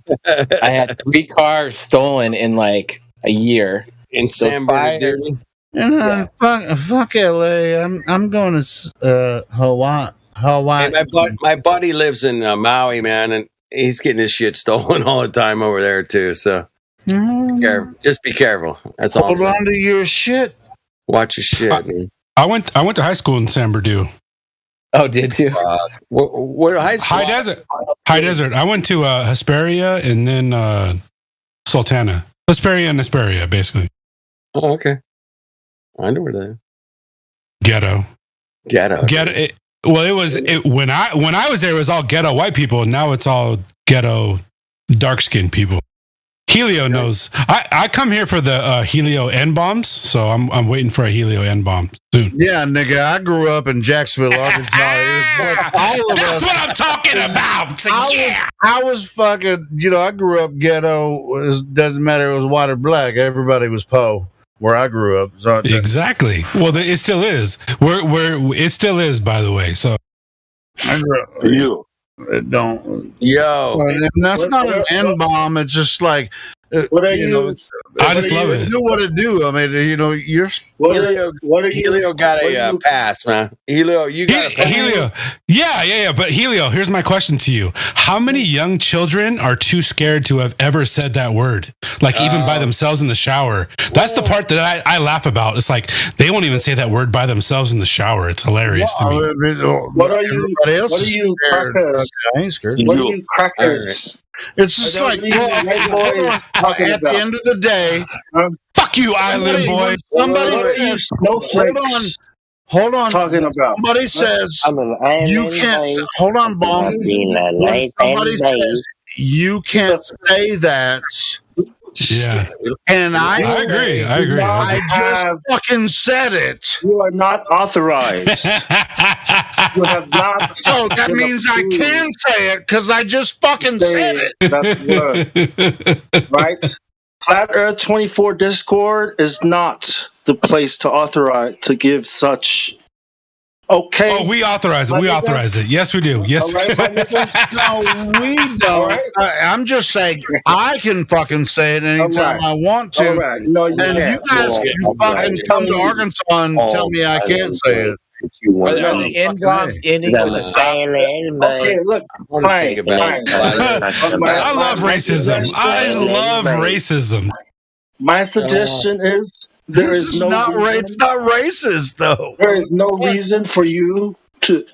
3 cars stolen in like a year in San Bernardino. And fuck LA. I'm going to Hawaii. Hey, my buddy lives in Maui, man, and he's getting his shit stolen all the time over there too. So just be careful. That's all. Hold on to your shit. Watch your shit, man. I went to high school in San Bernardino. Oh, did you? What high school? High desert. I went to Hesperia and then Sultana. Hesperia and Hesperia, basically. Oh, okay. I know where that is. Ghetto. Well, when I was there, it was all ghetto white people. Now it's all ghetto dark skinned people. Helio knows. I come here for the Helio N bombs, so I'm waiting for a Helio N bomb soon. Yeah, nigga, I grew up in Jacksonville, Arkansas. That's what I'm talking about. I was fucking, you know, I grew up ghetto. It doesn't matter if it was white or black. Everybody was po where I grew up. So exactly. Well, it still is. It still is, by the way. So I grew up. You. Don't. Yo. And that's not an N bomb. It's just like. What are you? I just love it. Do what it do. I mean, you know, you're. Helio got a pass, man. Helio, you got a pass. Helio. Yeah. But Helio, here's my question to you: how many young children are too scared to have ever said that word? Like even by themselves in the shower. That's the part that I laugh about. It's like they won't even say that word by themselves in the shower. It's hilarious to me. What are you? What are you crackers? I ain't scared. What are you crackers? It's just like at the end of the day, fuck you, Island boy. Somebody says, hold on. Talking about somebody says you can't. Hold on, Bong. Somebody says you can't say that. Yeah, and I agree. I just fucking said it. You are not authorized. You have not. So that means I can say it because I just fucking said it. That's good. Right? Flat Earth 24 Discord is not the place to authorize to give such. Okay. Oh, we authorize it. We authorize it. Yes, we do. Yes. No, we don't. Right. I'm just saying I can fucking say it anytime I want to. Right. No, you and can't. you guys can fucking come to Arkansas and tell me I can't say it. Are the end bombs ending with a soft? Okay, look, fine. I love racism. I love racism. My suggestion is there is no. It's not racist though. There is no reason for you to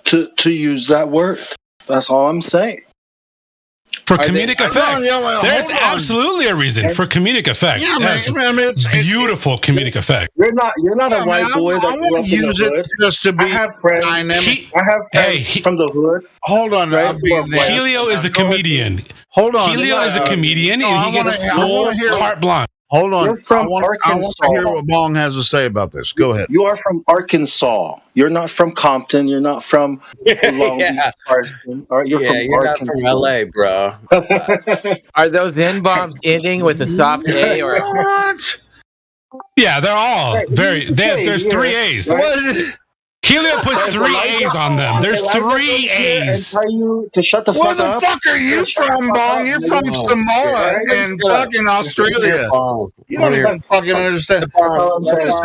use that word. That's all I'm saying. For comedic effect. There's absolutely a reason for comedic effect. Yeah, man, it's beautiful comedic effect. You're not a white boy that grew up in the hood. Just to be I have friends. I have friends from the hood. Hold on. Helio is a comedian. Hold on. Helio is a comedian and he gets full carte blanche. Hold on. You're from Arkansas. I want to hear what Bong has to say about this. Go ahead. You are from Arkansas. You're not from Compton. You're not from Long Beach, Carson. You're from Arkansas. Not from LA, bro. Are those N bombs ending with a soft A or? What? Yeah, they're all very. There's 3 A's. Right? Helio puts 3 A's on them. There's 3 A's. Tell you to shut the fuck up. Where the fuck are you from, Bong? You're from Samoa and fucking Australia. You don't even fucking understand.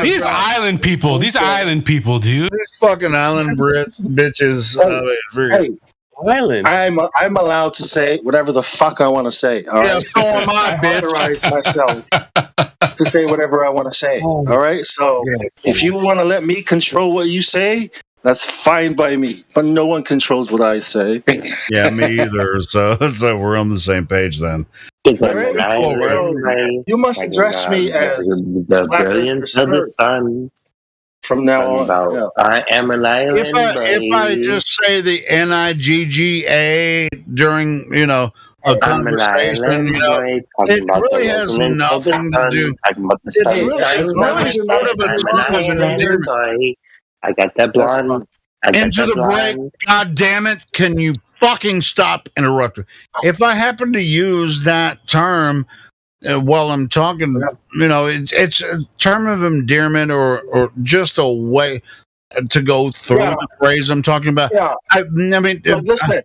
These island people. These island people, dude. These fucking island Brits, bitches. Hey, island. I'm allowed to say whatever the fuck I want to say. All right? So am I, bitch. Authorize myself to say whatever I want to say. All right. So if you want to let me control what you say, that's fine by me. But no one controls what I say. Yeah, me either. So we're on the same page then. Right. You must address me as the brilliance of the sun. From now on, I am an island. If I just say the NIGGA during, a conversation, it really has nothing to do. It really is sort of a term of endearment. I got that blonde. Into the break, God damn it! Can you fucking stop interrupting? If I happen to use that term while I'm talking, it's a term of endearment or just a way to go through the phrase I'm talking about. Yeah. I mean, listen.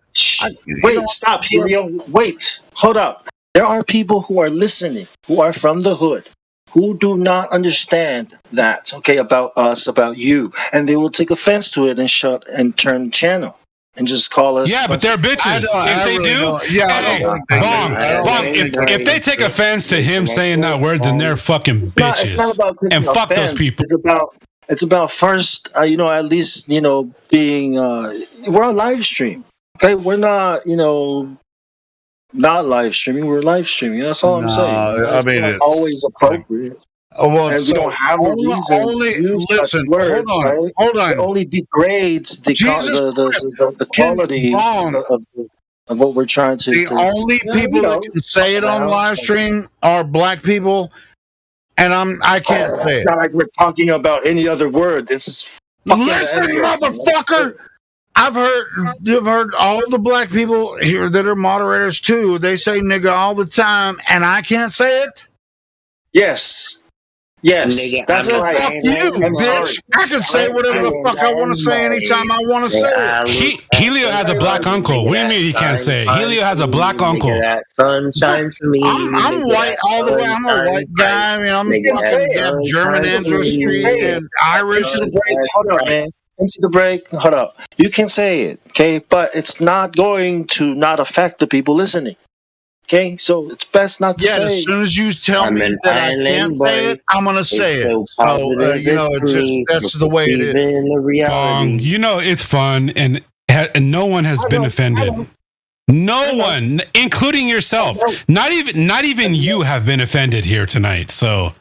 Wait, stop, Helio. Wait, hold up. There are people who are listening, who are from the hood, who do not understand that, about us, about you, and they will take offense to it and turn channel. And just call us. Yeah, but they're bitches. If they do, if they take offense to him saying that word, then they're fucking bitches. It's not about and fuck offense. Those people. It's about first, at least, being. We're on live stream. Okay, we're not, not live streaming. We're live streaming. That's all I'm saying. I mean, it's always appropriate. Well, and we don't have a reason to use such words, right? Hold on. It only degrades the quality of what we're trying to. The only people that can say it on live stream are black people, and I can't say it. It's not like we're talking about any other word. This is listen, motherfucker. You've heard all the black people here that are moderators too. They say nigga all the time, and I can't say it. Yes. Yes, nigga, that's right. Fuck you, bitch. I can say whatever the fuck I want to say anytime I want to say it. Helio has a black uncle. What do you mean he can't say it? Helio has a black uncle. Sunshine for me. I'm white all the way. I'm a white guy. I mean, I'm fucking German ancestry and Irish. Hold up, man. Into the break. Hold up. You can say it, okay? But it's not going to not affect the people listening. Okay, so it's best not to say. As soon as you tell me that I can't say it, I'm gonna say it. So that's the way it is. It's fun, and no one has been offended. No one, including yourself. Not even you have been offended here tonight. So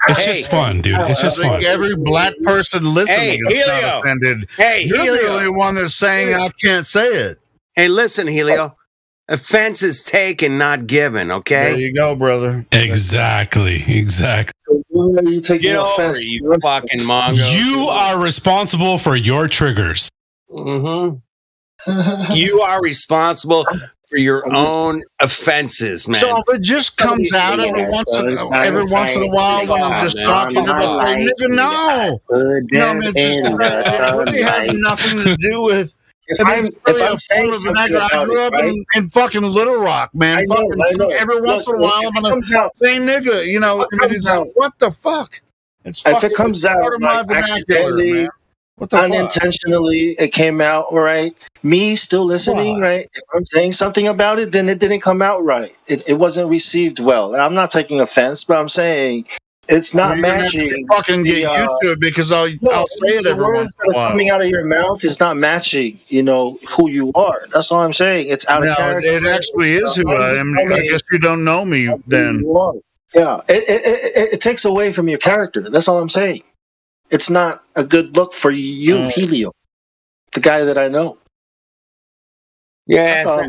it's just fun, dude. It's just fun. Every black person listening is not offended. You're the only one that's saying I can't say it. Hey, listen, Helio. Offense is taken, not given, okay? There you go, brother. Exactly. Get over, you fucking mongo. You are responsible for your triggers. Mm-hmm. You are responsible for your own offenses, man. So if it just comes out every once in a while when I'm just talking to us, nigga, no. No, man, it really has nothing to do with... If I'm saying something I grew up in fucking Little Rock, man. Every once in a while, I'm gonna say nigga. What the fuck? If it comes out accidentally, unintentionally, it came out right. Me still listening, right? If I'm saying something about it, then it didn't come out right. It wasn't received well. I'm not taking offense, but I'm saying. It's not matching. Fucking get used to it because I'll say it every once in a while. Coming out of your mouth is not matching, who you are. That's all I'm saying. It's out of character. It actually is who I am. I guess you don't know me then. Yeah, it takes away from your character. That's all I'm saying. It's not a good look for you, Helio, the guy that I know. Yeah,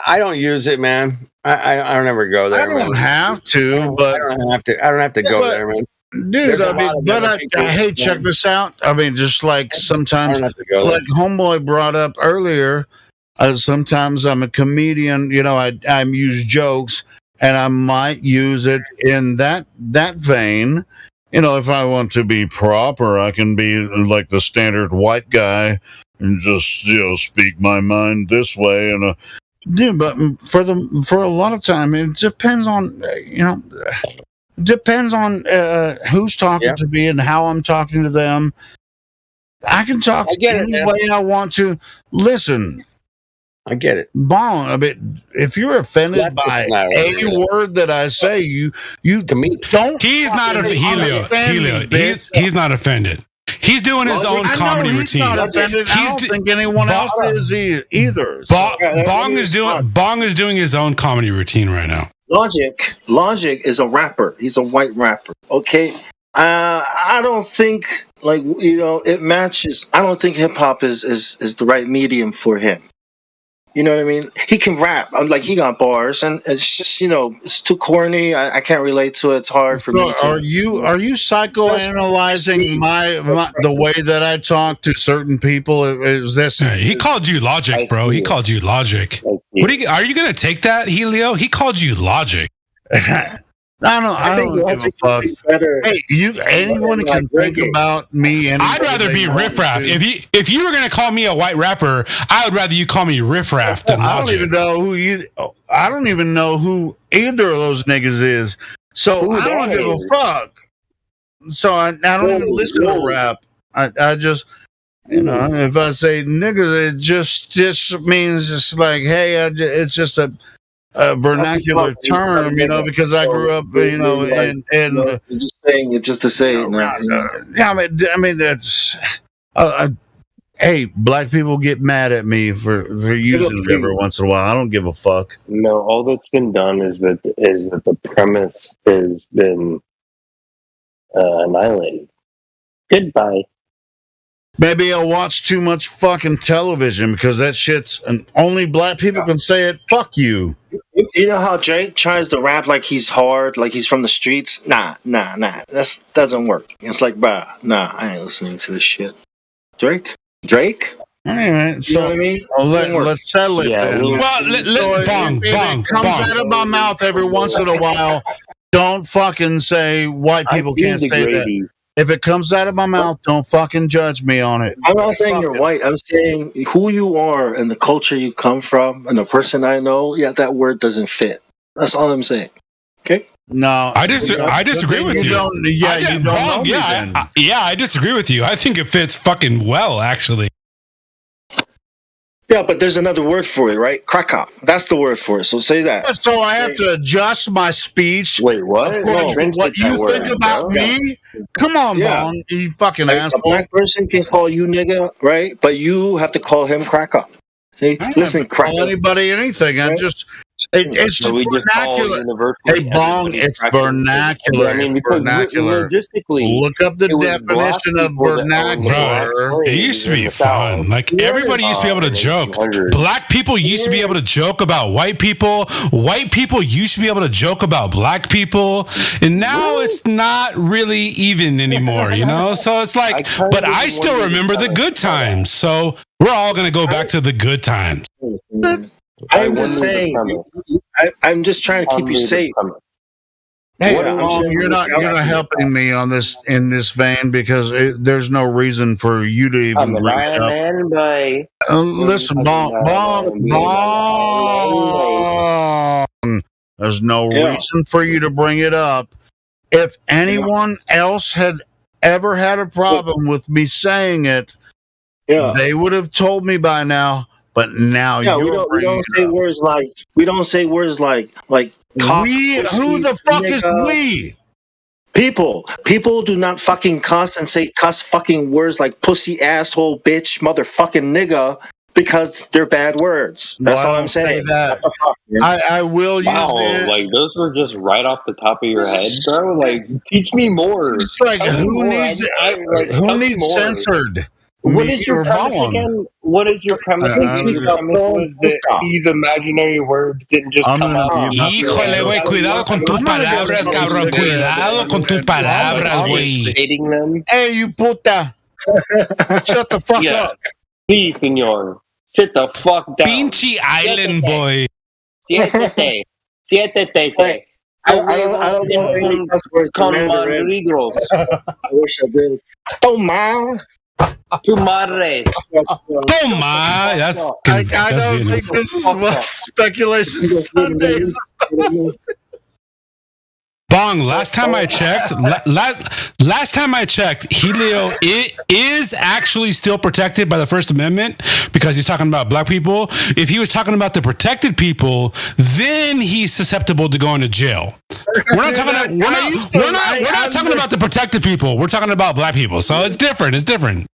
I don't use it, man. I don't ever go there. I don't have to, but I don't have to go there, man. Dude, hey, check this out. I mean, just like sometimes, like Homeboy brought up earlier, sometimes I'm a comedian. I use jokes, and I might use it in that vein. if I want to be proper, I can be like the standard white guy and just speak my mind this way. And but for a lot of time, it depends on who's talking to me and how I'm talking to them. I can talk any way I want to. Listen, I get it. Bong, if you're offended by a word that I say, you don't. He's not Helio. He's not offended. He's doing his own comedy routine. Not offended. I don't think anyone else is either. Bong is doing his own comedy routine right now. Logic is a rapper. He's a white rapper. Okay. I don't think it matches. I don't think hip hop is the right medium for him. You know what I mean? He can rap. He got bars, and it's just it's too corny. I can't relate to it. It's hard for me. Are you psychoanalyzing the way that I talk to certain people? Is this? He called you Logic, bro. He called you Logic. Are you gonna take that, Helio? He called you Logic. I don't give a fuck. Hey, anyone can think about me. I'd rather be Riff Raff. If you were gonna call me a white rapper, I would rather you call me Riff Raff than Logic. I don't even know who either of those niggas is. So I don't give a fuck. So I don't even listen to rap. I just if I say nigga, it just means just like, hey, it's just a vernacular term, because I grew up, and just saying it just to say it. Yeah, I mean that's. Hey, black people get mad at me for using it every once in a while. I don't give a fuck. No, all that's been done is that the premise has been annihilated. Goodbye. Maybe I watch too much fucking television because that shit's and only black people can say it. Fuck you. You know how Drake tries to rap like he's hard, like he's from the streets? Nah. That doesn't work. It's like, I ain't listening to this shit. Drake? All right, so you know what I mean? Let's settle it. Yeah, Bong. It comes out of my mouth every once in a while. Don't fucking say white people can't say that. If it comes out of my mouth, don't fucking judge me on it. I'm not saying you're white. I'm saying who you are and the culture you come from and the person I know. Yeah, that word doesn't fit. That's all I'm saying. Okay. No, I disagree with you. I disagree with you. I think it fits fucking well, actually. Yeah, but there's another word for it, right? Krakow. That's the word for it. So say that. So I have to adjust my speech. Wait, what? What you think about me? Come on, Bong, you fucking asshole. A black person can call you nigga, right? But you have to call him Krakow. See, listen, Krakow. Call anybody anything. I'm just. It's just vernacular. Hey, Bong, it's vernacular. I mean, vernacular. Logistically, look up the definition of vernacular. It used to be fun. Like, everybody used to be able to joke. Black people used to be able to joke about white people. White people used to be able to joke about black people. And now it's not really even anymore, So it's like, but I still remember the good times. So we're all going to go back to the good times. I'm just saying. I'm just trying to keep you safe. Hey, you're not helping me on this in this vein because there's no reason for you to even bring it up. Listen, Bong. There's no reason for you to bring it up. If anyone else had ever had a problem with me saying it, they would have told me by now. But now we don't say words like we. Who the fuck is we? People do not fucking cuss and say cuss fucking words like pussy, asshole, bitch, motherfucking nigga because they're bad words. That's all I'm saying. I will use it. Like those were just right off the top of your head, bro. Like teach me more. It's like who needs censored? What is your premise again? What is your premise? Was that these imaginary words didn't just come out? Híjole, güey, cuidado con tus palabras, cabrón. Cuidado con tus palabras, güey. Hey, you puta. Shut the fuck up. Sí, señor. Sit the fuck down. Pinchy Island boy. Siéntate. don't know any cuss words in Mandarin. I wish I did. Toma. Tu madre. Toma. That's I don't think this is what Speculation Sunday is. Bong, last time I checked, Helio is actually still protected by the First Amendment because he's talking about black people. If he was talking about the protected people, then he's susceptible to going to jail. We're not talking about the protected people. We're talking about black people. So it's different. It's different.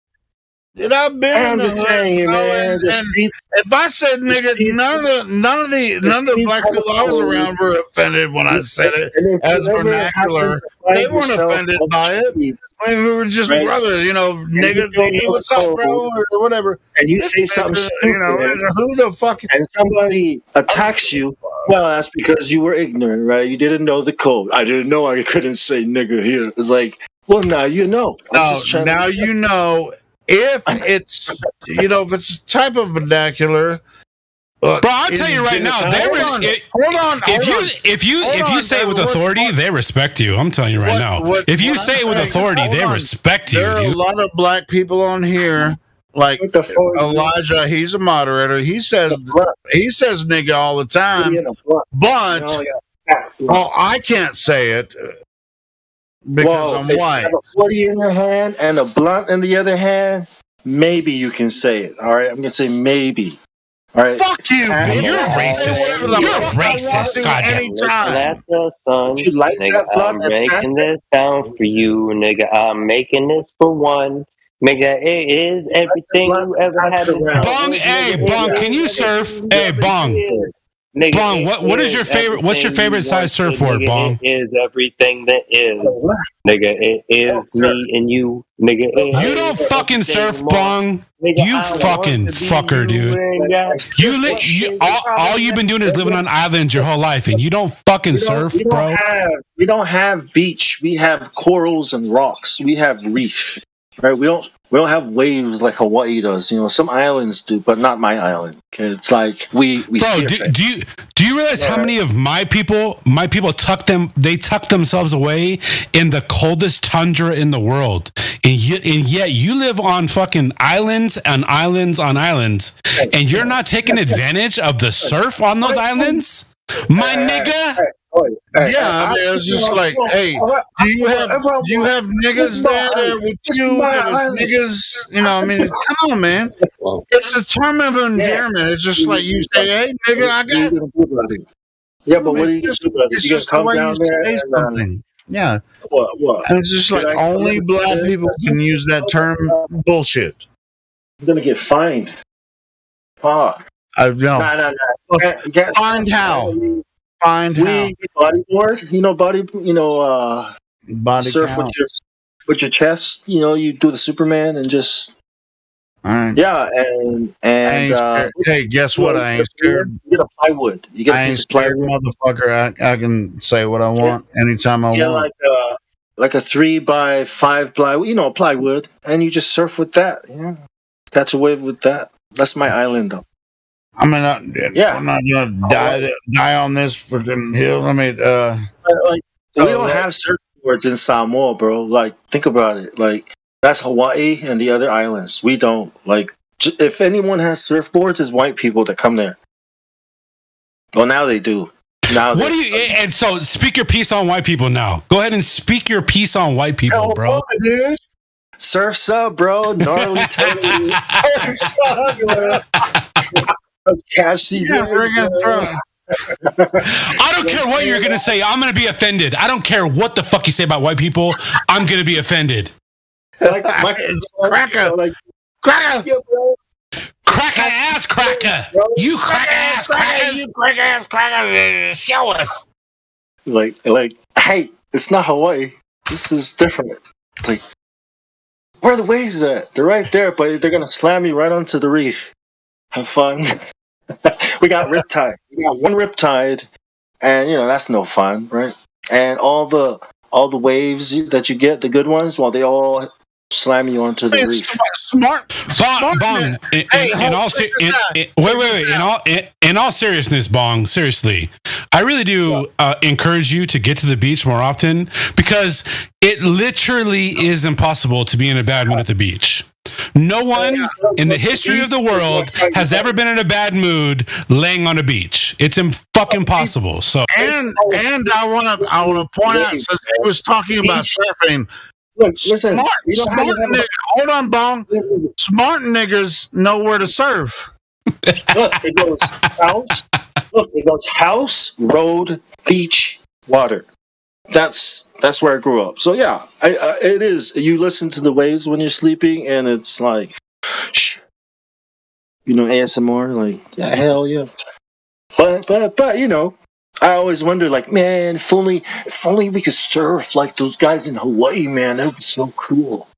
Dude, I've been I'm just telling you, man. If I said nigga, none of the black people I was around were offended when I said it as vernacular. They weren't offended by it. I mean, we were just brothers, nigga, what's up, bro, or whatever. And you say something stupid, who the fuck? And somebody attacks you. Well, that's because you were ignorant, right? You didn't know the code. I didn't know I couldn't say nigga here. It's like, well, now you know. Now you know. If it's if it's a type of vernacular, bro, I'll tell you right now. If you say it with authority, they respect you. I'm telling you right now. If you say it with authority, they respect you. There are a lot of black people on here, like Elijah. He's a moderator. He says nigga all the time, but I can't say it. Because I'm white. If you have a 40 in your hand and a blunt in the other hand, maybe you can say it. All right, I'm gonna say maybe. All right. Fuck you, man. You're a racist. You're a racist. Goddamn. Let the sun, you like nigga, that blunt, I'm making this down for you, nigga. I'm making this for one. Nigga, it is everything you ever had around. Bong, Bong, can you surf? Hey, Bong. Nigga, Bong, what is your favorite? What's your favorite size surfboard, Bong? It is everything that is, nigga. It is me and you, nigga. You don't fucking surf, Bong. You fucking fucker, dude. All you've been doing is living on islands your whole life, and you don't fucking surf, bro. We don't have beach. We have corals and rocks. We have reef, right? We don't have waves like Hawaii does. Some islands do, but not my island. Okay, it's like we. Bro, do you realize how many of my people tuck themselves away in the coldest tundra in the world, and yet you live on fucking islands and islands on islands, and you're not taking advantage of the surf on those islands, my nigga. Yeah, I mean, it's just like, hey, do you have niggas there with you? Niggas, I mean, come on, man. It's a term of endearment. It's just like you say, hey, nigga, I got it. Yeah, but what do you do? It's you just come the way down you there say something. Yeah. What? And it's just like only black people can use that term. Bullshit. I'm gonna get fined. I know. No. Find how. Find how. Bodyboard. Body surf counts. with your chest. You do the Superman and just. Right. Yeah, and hey, guess what? I ain't scared. You get a plywood. You get I a ain't piece of scared, plywood. motherfucker. I can say what I want anytime I want. Like a 3x5 plywood, plywood, and you just surf with that. Yeah, catch a wave with that. That's my island, though. I mean, I'm not gonna die on this freaking hill. I mean, we don't have surfboards in Samoa, bro. Like, think about it. Like, that's Hawaii and the other islands. We don't. Like, if anyone has surfboards, it's white people that come there. Well, now they do. And so speak your piece on white people now. Go ahead and speak your piece on white people, bro. Dude. Surf's up, bro. Gnarly turtle. Catch these. I don't care what you're gonna say. I'm gonna be offended. I don't care what the fuck you say about white people. I'm gonna be offended. Cracker. Cracker ass cracker. You cracker ass crackers. You cracker ass crackers. Show us. Like, hey, it's not Hawaii. This is different. Like, where are the waves at? They're right there, but they're gonna slam you right onto the reef. Have fun. We got riptide. We got one riptide, and that's no fun, right? And all the waves that you get, the good ones, well, they all slam you onto the reef. Smart. Bong. In all seriousness, Bong. Seriously, I really do encourage you to get to the beach more often because it literally is impossible to be in a bad mood at the beach. No one in the history of the world has ever been in a bad mood laying on a beach. It's fucking possible. So and I want to point out, since he was talking about surfing. Look, listen. Smart niggas, hold on, Bong. Smart niggas know where to surf. Look, it goes house. Look, it goes house, road, beach, water. That's where I grew up. So yeah, it is. You listen to the waves when you're sleeping, and it's like, shh, ASMR. Like, yeah, hell yeah. But I always wonder, like, man, if only we could surf like those guys in Hawaii, man, that would be so cool.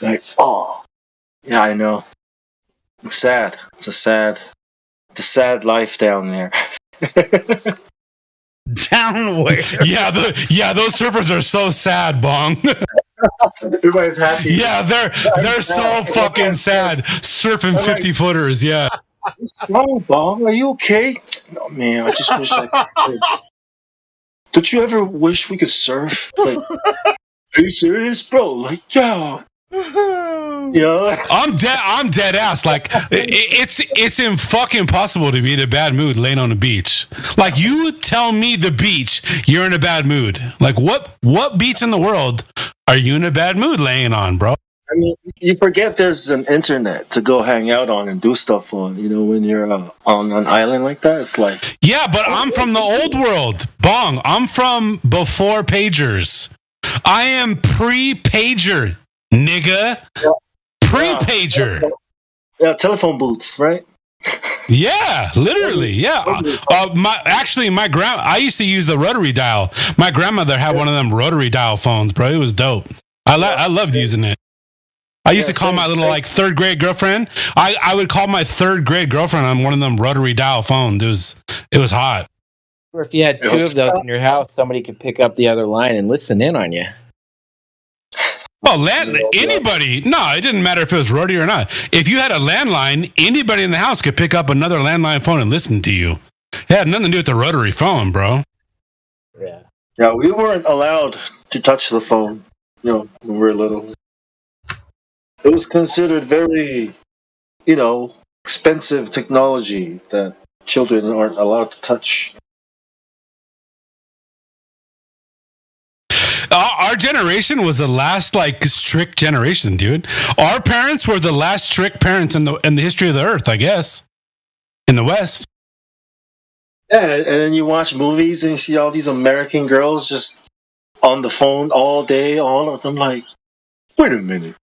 Like, oh, yeah, I know. It's sad. It's a sad life down there. Down where? Yeah, those surfers are so sad, Bong. Everybody's happy. Yeah, they're so fucking sad. Surfing 50-footers, yeah. No, Bong, are you okay? No, man, I just wish I could. Don't you ever wish we could surf? Like, are you serious, bro? Like, yeah. I'm dead ass. Like, it's fucking possible to be in a bad mood laying on the beach. Like, you tell me the beach, you're in a bad mood. Like, what beach in the world are you in a bad mood laying on, bro? I mean, you forget there's an internet to go hang out on and do stuff on. When you're on an island like that, it's like... Yeah, but I'm from the old world, Bong. I'm from before pagers. I am pre-pager, nigga. Pre-pager. Yeah, telephone booths, right? Yeah, literally. Yeah. My grandma. I used to use the rotary dial. My grandmother had one of them rotary dial phones, bro. It was dope. I loved using it. I used to call my little third grade girlfriend. I would call my third grade girlfriend on one of them rotary dial phones. It was hot. Or if you had two of those in your house, somebody could pick up the other line and listen in on you. Well, anybody. No, it didn't matter if it was rotary or not. If you had a landline, anybody in the house could pick up another landline phone and listen to you. It had nothing to do with the rotary phone, bro. Yeah. Yeah, we weren't allowed to touch the phone, when we were little. It was considered very, expensive technology that children aren't allowed to touch. Our generation was the last strict generation, dude. Our parents were the last strict parents in the history of the earth, I guess, in the West. Yeah, and then you watch movies and you see all these American girls just on the phone all day, all of them. Like, wait a minute,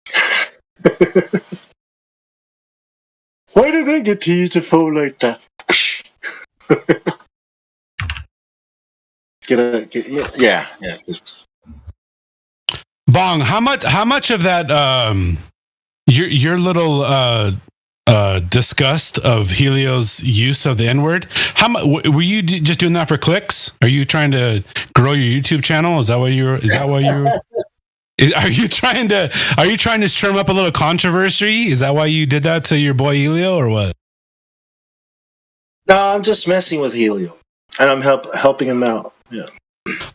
why did they get to use the phone like that? Yeah. Bong, how much of that your little disgust of Helio's use of the N-word, how much were you just doing that for clicks? Are you trying to grow your YouTube channel? Are you trying to stir up a little controversy? Is that why you did that to your boy Helio, or what? No, I'm just messing with Helio, and I'm helping him out. Yeah.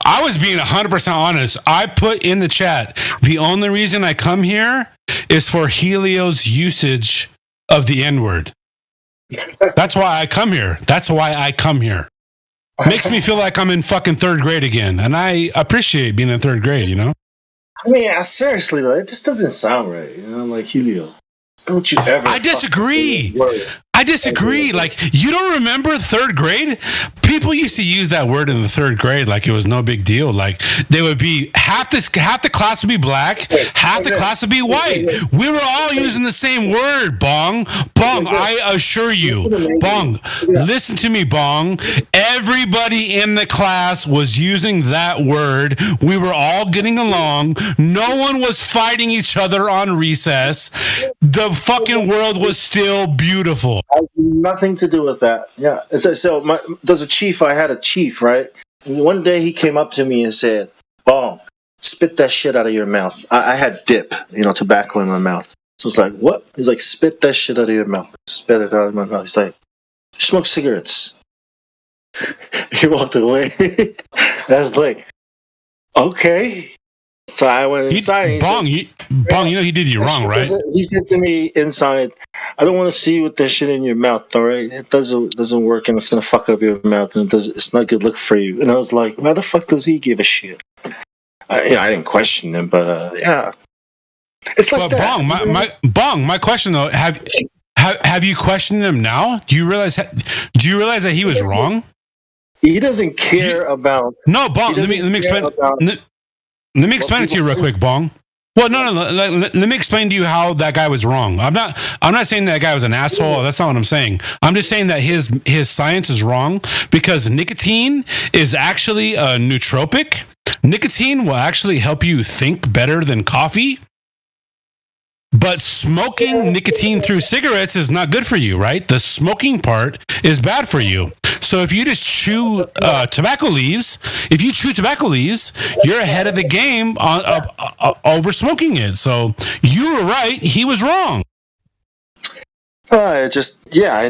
I was being 100% honest. I put in the chat, the only reason I come here is for Helio's usage of the N-word. That's why I come here. Makes me feel like I'm in fucking third grade again. And I appreciate being in third grade, I mean, seriously, though, it just doesn't sound right. Like Helio. Don't you ever... I disagree. Like, you don't remember third grade? People used to use that word in the third grade like it was no big deal. Like, they would be half the class would be black, half the class would be white. We were all using the same word, Bong. I assure you. Bong, listen to me, Bong. Everybody in the class was using that word. We were all getting along. No one was fighting each other on recess. The fucking world was still beautiful. Has nothing to do with that. Yeah. There's a chief. I had a chief, right? And one day he came up to me and said, "Bong, spit that shit out of your mouth. I had dip, tobacco in my mouth. So it's like, what? He's like, spit that shit out of your mouth. Spit it out of my mouth. He's like, smoke cigarettes. He walked away. I was like, okay. So I went inside. Bong, he did you wrong, right? He said to me inside, I don't want to see you with that shit in your mouth, all right? It doesn't work, and it's gonna fuck up your mouth, and it's not good look for you. And I was like, why the fuck does he give a shit? I didn't question him, but yeah, it's like that. Bong, my question though, have you questioned him now? Do you realize that he was wrong? He doesn't care about. No, Bong. Let me explain. Let me explain it to you real quick, Bong. Well, no. Let me explain to you how that guy was wrong. I'm not saying that guy was an asshole. That's not what I'm saying. I'm just saying that his science is wrong because nicotine is actually a nootropic. Nicotine will actually help you think better than coffee. But smoking nicotine through cigarettes is not good for you, right? The smoking part is bad for you. So if you just chew tobacco leaves, you're ahead of the game over smoking it. So you were right. He was wrong. I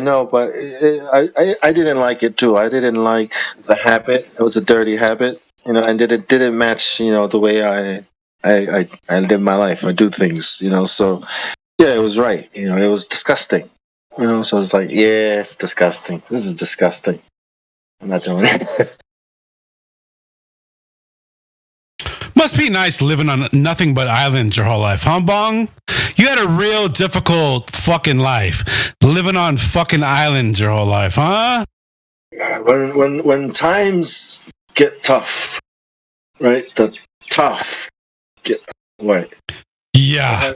know, but I didn't like it too. I didn't like the habit. It was a dirty habit, and it didn't match, the way I live my life. I do things, so yeah, it was right. It was disgusting. So it's like, yeah, it's disgusting. This is disgusting. I'm not doing it. Must be nice living on nothing but islands your whole life, huh, Bong? You had a real difficult fucking life, living on fucking islands your whole life, huh? When times get tough, right? The tough get what? Yeah,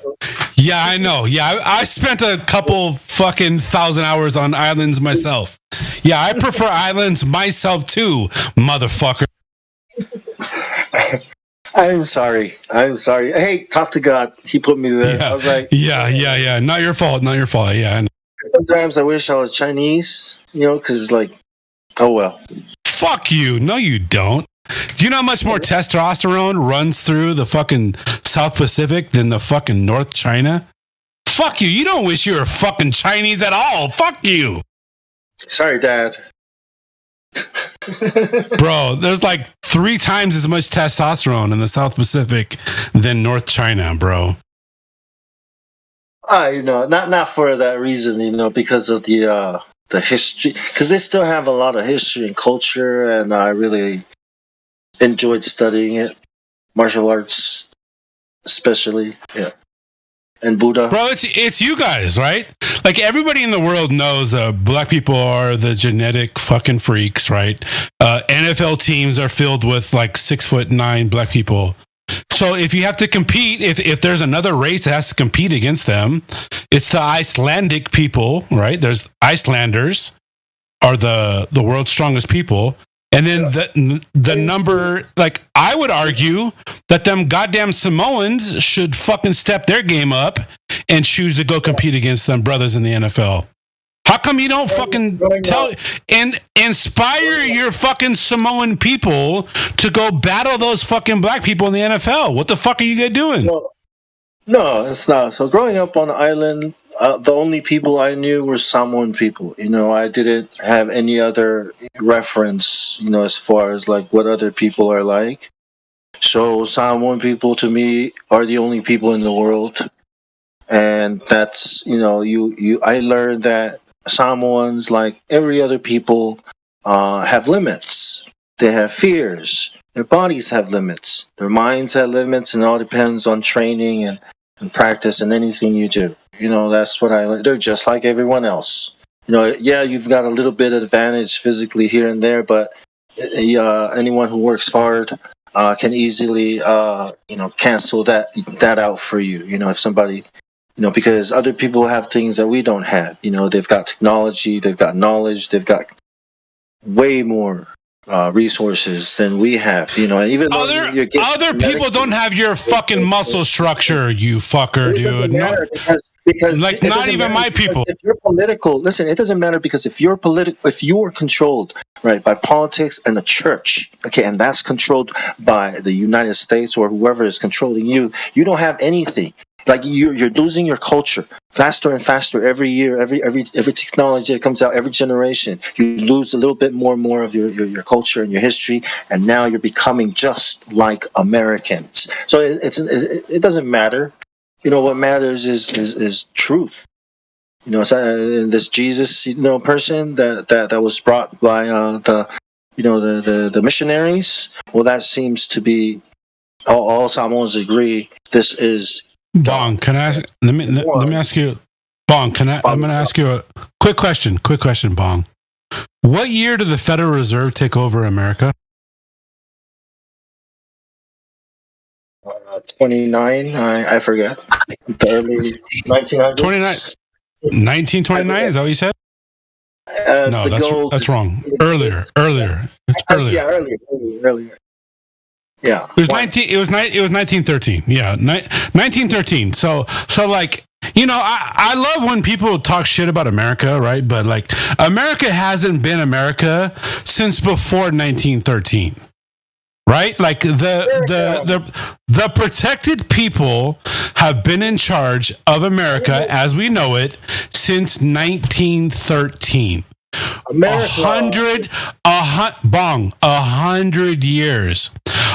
I know. Yeah, I spent a couple fucking 1,000 hours on islands myself. Yeah, I prefer islands myself too, motherfucker. I'm sorry. Hey, talk to God. He put me there. Yeah. I was like, yeah. Not your fault. Yeah, I know. Sometimes I wish I was Chinese, because it's like, oh well. Fuck you. No, you don't. Do you know how much more testosterone runs through the fucking South Pacific than the fucking North China? Fuck you. You don't wish you were fucking Chinese at all. Fuck you. Sorry, Dad. Bro, there's like 3 times as much testosterone in the South Pacific than North China, bro. Not for that reason, because of the history, because they still have a lot of history and culture, and I really enjoyed studying it, martial arts, especially, yeah, and Buddha. Bro, it's you guys, right? Like everybody in the world knows black people are the genetic fucking freaks, right? NFL teams are filled with like 6'9" black people. So if you have to compete, if there's another race that has to compete against them, it's the Icelandic people, right? There's Icelanders are the world's strongest people. And then the number, like, I would argue that them goddamn Samoans should fucking step their game up and choose to go compete against them brothers in the NFL. How come you don't fucking inspire your fucking Samoan people to go battle those fucking black people in the NFL? What the fuck are you guys doing? No, it's not. So growing up on the island, the only people I knew were Samoan people. I didn't have any other reference, as far as like what other people are like. So Samoan people to me are the only people in the world. And that's, I learned that Samoans, like every other people, have limits. They have fears. Their bodies have limits. Their minds have limits, and it all depends on training and practice and anything you do. That's what I learned. They're just like everyone else. You've got a little bit of advantage physically here and there, but anyone who works hard can easily, cancel that out for you. If somebody, because other people have things that we don't have. They've got technology, they've got knowledge, they've got way more resources than we have, and even other people don't have your fucking muscle structure, you fucker, dude. Because like not even my people. If you're political, listen, it doesn't matter, because if you're controlled, right, by politics and the church, okay, and that's controlled by the United States or whoever is controlling you, you don't have anything. Like you're losing your culture faster and faster every year, every technology that comes out, every generation, you lose a little bit more and more of your culture and your history, and now you're becoming just like Americans. So it doesn't matter. You know, what matters is truth. You know, so, this Jesus, person that was brought by the missionaries. Well, that seems to be all Samoans agree. This is Bong. Can I ask? Let me ask you, Bong. I'm going to ask you a quick question. Quick question, Bong. What year did the Federal Reserve take over America? 29. I forget. The early 1900s. 1929. Is that what you said? No, that's wrong. Earlier. It's earlier. Yeah, earlier. Yeah. It was 1913. Yeah, 1913. So like, I love when people talk shit about America, right? But like, America hasn't been America since before 1913. Right? Like the protected people have been in charge of America as we know it since 1913. 100 years.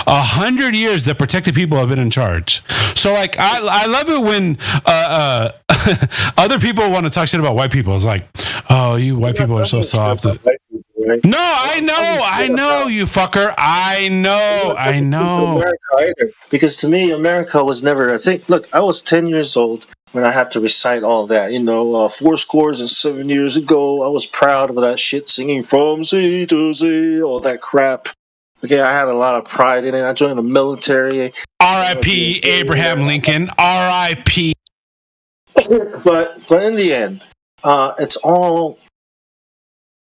100 years the protected people have been in charge. So like I love it when other people want to talk shit about white people. It's like, oh, you white people are so soft. No, I know, you fucker. I know. America either. Because to me, America was never. Look, I was 10 years old when I had to recite all that. 7 years ago, I was proud of that shit, singing from sea to sea, all that crap. Okay, I had a lot of pride in it. I joined the military. R.I.P. Abraham Lincoln. R.I.P. But in the end, it's all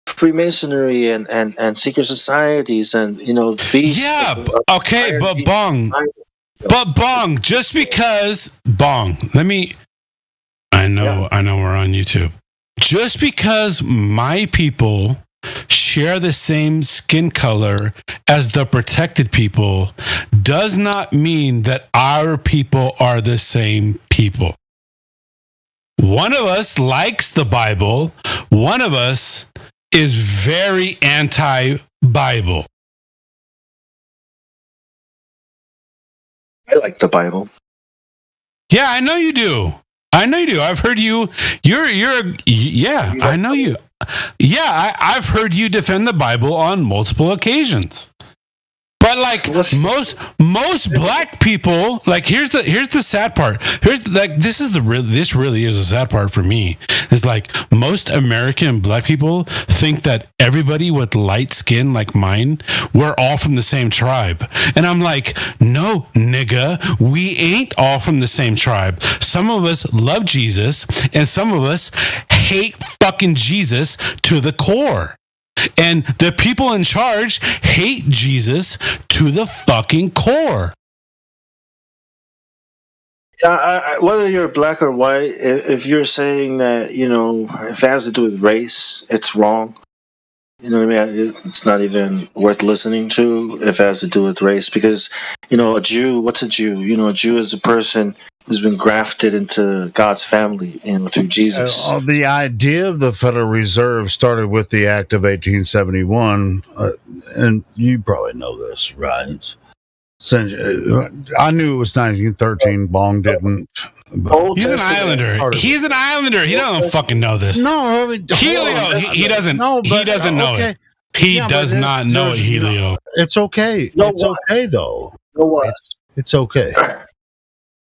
Freemasonry and secret societies and beasts. Yeah, okay, but Bong, just because Bong, I know we're on YouTube. Just because my people share the same skin color as the protected people does not mean that our people are the same people. One of us likes the Bible. One of us is very anti-Bible. I like the Bible. Yeah, I know you do. I've heard you. I know you. Yeah, I've heard you defend the Bible on multiple occasions. But like most black people, like here's the sad part. This really is a sad part for me. It's like most American black people think that everybody with light skin like mine, we're all from the same tribe. And I'm like, no, nigga, we ain't all from the same tribe. Some of us love Jesus and some of us hate fucking Jesus to the core. And the people in charge hate Jesus to the fucking core. Whether you're black or white, if you're saying that, if it has to do with race, it's wrong. You know what I mean? It's not even worth listening to if it has to do with race. Because, a Jew, what's a Jew? A Jew is a person who's been grafted into God's family, through Jesus. The idea of the Federal Reserve started with the Act of 1871, and you probably know this, right? I knew it was 1913. Bong didn't. He's an Islander. He's an Islander. He doesn't fucking know this. No, Helio. He doesn't. He doesn't know it. He does not know it, Helio. It's okay. It's okay though. It's okay.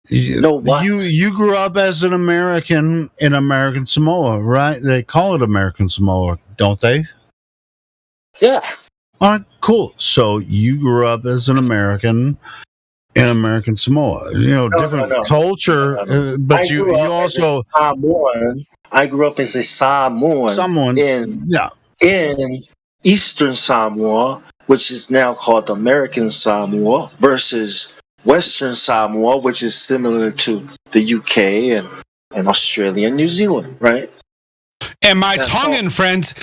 You grew up as an American in American Samoa, right? They call it American Samoa, don't they? Yeah. All right, cool. So you grew up as an American in American Samoa. Different culture, but you also Samoan. I grew up as a Samoan. In Eastern Samoa, which is now called American Samoa, versus Western Samoa, which is similar to the UK and Australia and New Zealand, right? And my Tongan friends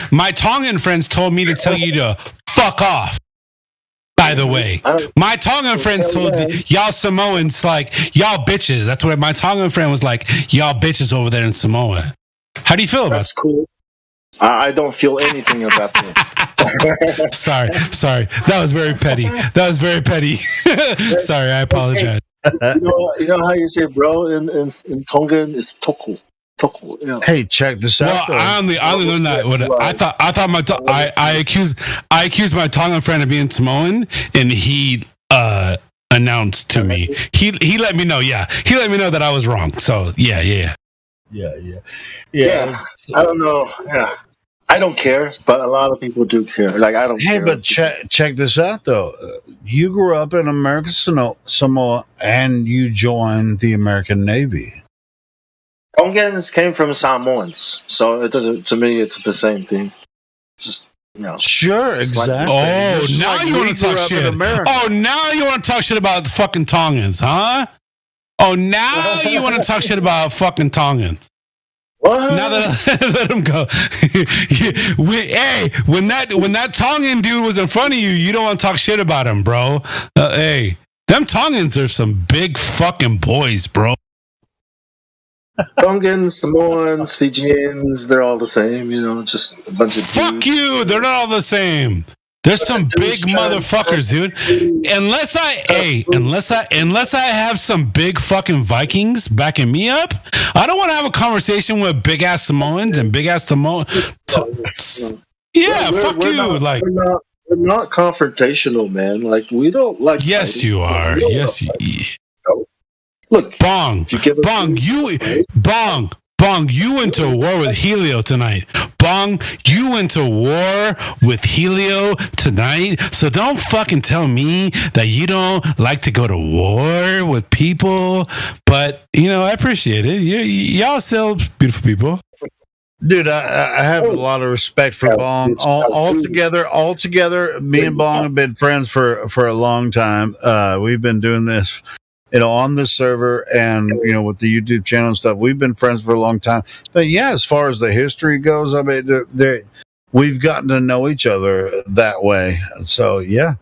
told me to tell you to fuck off. By the way, my Tongan friends told y'all Samoans like y'all bitches. That's what my Tongan friend was like. Y'all bitches over there in Samoa. How do you feel about that? That's cool. I don't feel anything about that. Sorry. That was very petty. Sorry, I apologize. You know how you say bro in Tongan is toku. You know. Hey, check this out. Well, I only learned that. I thought I accused my Tongan friend of being Samoan, and he announced to me. He let me know. Yeah, he let me know that I was wrong. So yeah. I don't know. Yeah, I don't care, but a lot of people do care. Like I don't. Hey, care. but check this out though. You grew up in American Samoa, and you joined the American Navy. Tongans came from Samoans, so it doesn't. To me, it's the same thing. Just Sure, exactly. Oh, now you want to talk shit. Oh, now you want to talk shit about the fucking Tongans, huh? Oh, now you want to talk shit about fucking Tongans. What? Now that let him go. When that Tongan dude was in front of you, you don't want to talk shit about him, bro. Hey, them Tongans are some big fucking boys, bro. Tongans, Samoans, Fijians, they're all the same, just a bunch of Fuck you, they're not all the same. There's some big motherfuckers, dude. Unless I have some big fucking Vikings backing me up, I don't want to have a conversation with big ass Samoans and big ass Samoans. Yeah, fuck you. We're not confrontational, man. Like we don't like. Yes, fighting. You are. Yes, you. Look, Bong, you went to war with Helio tonight. Bong, you went to war with Helio tonight. So don't fucking tell me that you don't like to go to war with people. But, I appreciate it. Y'all still beautiful people. Dude, I have a lot of respect for Bong. Altogether, me and Bong have been friends for a long time. We've been doing this on this server and, with the YouTube channel and stuff, we've been friends for a long time. But yeah, as far as the history goes, I mean, we've gotten to know each other that way. So yeah,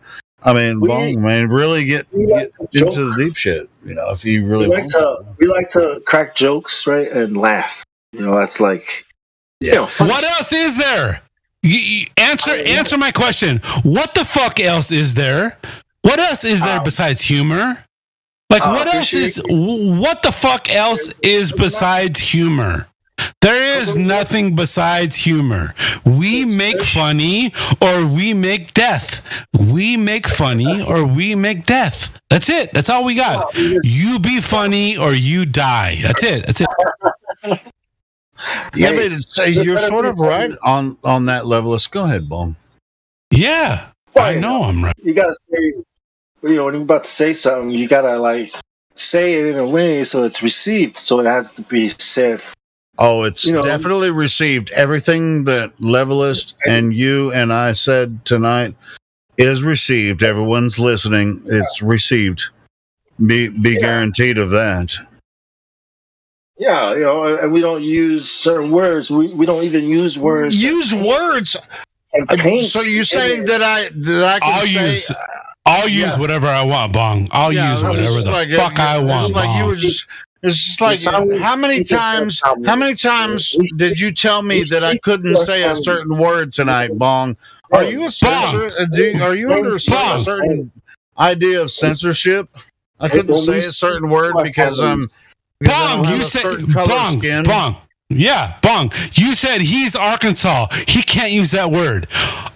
I mean, really get into the deep shit, if you really we like to crack jokes, right? And laugh. That's like, what else is there? Answer my question. What the fuck else is there? What else is there besides humor? Like, what the fuck else is besides humor? There is nothing besides humor. We make funny or we make death. We make funny or we make death. That's it. That's all we got. You be funny or you die. That's it. Yeah, but you're sort of right on that level. Let's go ahead, Bong. Yeah, I know I'm right. You gotta say, when you're about to say something, you gotta say it in a way so it's received. So it has to be said. Oh, it's definitely received. Everything that Levelist and you and I said tonight is received. Everyone's listening. It's received. Be guaranteed of that. Yeah, and we don't use certain words. We don't even use words. Use words. So you're saying that I can I'll use whatever I want, Bong. I'll use whatever the fuck I want, Bong. It's just like, how many times did you tell me that I couldn't say a certain word tonight, Bong? Are you a censor? Are you under a certain idea of censorship? I couldn't say a certain word because I'm Bong. You said Bong. Yeah, Bong. You said he's Arkansas. He can't use that word.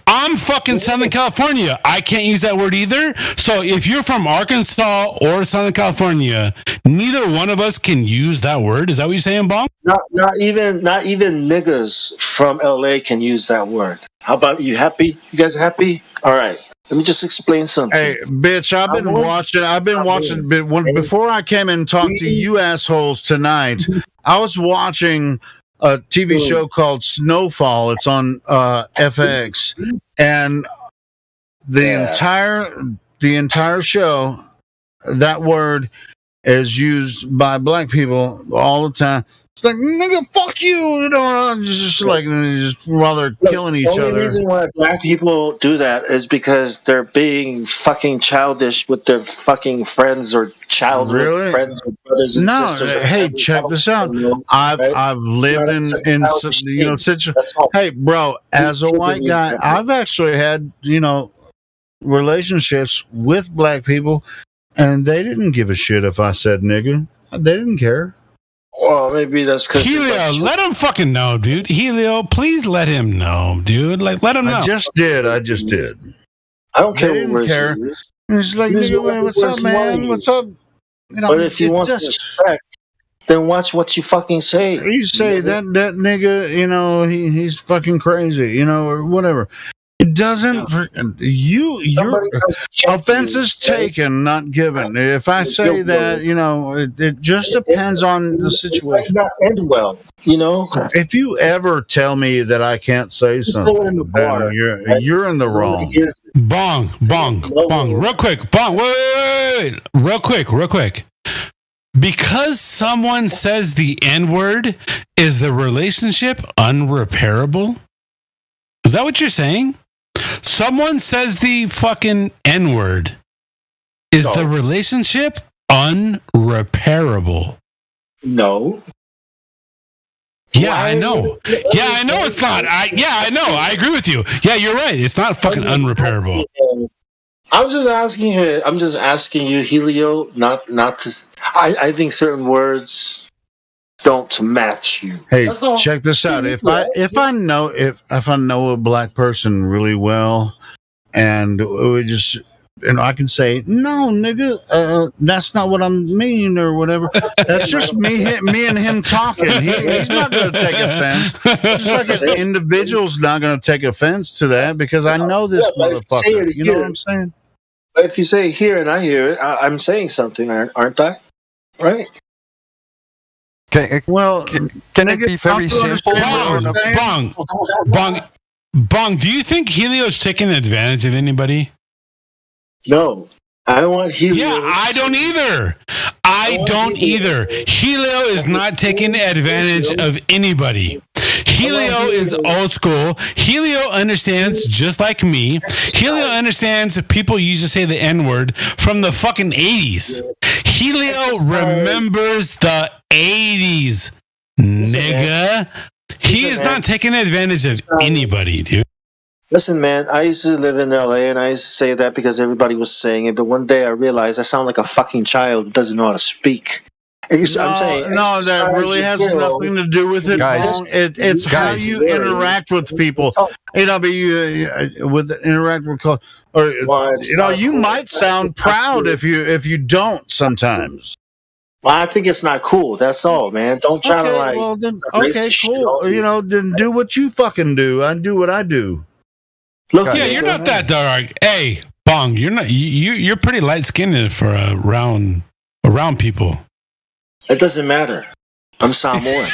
I'm fucking Southern California. I can't use that word either. So if you're from Arkansas or Southern California, neither one of us can use that word. Is that what you're saying, Bong? Not even niggas from LA can use that word. How about you? Happy? You guys happy? All right. Let me just explain something. Hey, bitch, I've been watching before I came and talked to you assholes tonight. I was watching a TV show called Snowfall. It's on FX, and the entire show, that word is used by black people all the time. It's like, nigga, fuck you. Just while they're killing each other. The only reason why black people do that is because they're being fucking childish with their fucking friends or childhood friends or brothers and sisters. Hey, check this out. I've lived in hey, bro, as a white guy, I've actually had, relationships with black people, and they didn't give a shit if I said nigga. They didn't care. Well, maybe that's because Helio, let him fucking know, dude. Helio, please let him know, dude. Like, let him know. I just did. I don't care. They didn't care. It's like, nigga, what's up, man? What's up? But if you want respect, then watch what you fucking say. You say that nigga, he's fucking crazy, or whatever. It doesn't. Your offense is taken, not given. If I say that, it just depends on the situation. Not end well, If you ever tell me that I can't say something, then you're in the wrong. Bong. Real quick, Bong. Wait. Real quick. Because someone says the N-word, is the relationship unrepairable? Is that what you're saying? Someone says the fucking N-word. Is the relationship unrepairable? No. Yeah, I know. Yeah, I know it's not. I know. I agree with you. Yeah, you're right. It's not fucking unrepairable. I'm just asking you, Helio, not to. I think certain words don't match you. Hey, check this out. If I know a black person really well, and we just, I can say, no, nigga, that's not what I mean, or whatever. That's just me and him talking. He's not going to take offense. Just like an individual's not going to take offense to that because I know this motherfucker. You know what I'm saying? If you say here and I hear it, I'm saying something, aren't I? Right? Can it be very simple? Bong, do you think Helio's taking advantage of anybody? No. I don't want Helio. Yeah, I don't either. Helio is not taking advantage of anybody. Helio is old school. Helio understands just like me. Helio understands people used to say the N-word from the fucking 80s. Helio remembers the 80s, nigga. He is not taking advantage of anybody, dude. Listen, man, I used to live in LA and I used to say that because everybody was saying it, but one day I realized I sound like a fucking child who doesn't know how to speak. That really has nothing to do with it. Guys, it's how you interact with people. Interact with, or you might sound proud if you don't sometimes. Well, I think it's not cool. That's all, man. Don't try to like. Well, then, okay, cool. Then do what you fucking do. I do what I do. Look, yeah, you're not that dark. Hey, Bong, you're not. You're pretty light skinned for around people. It doesn't matter. I'm Samoan.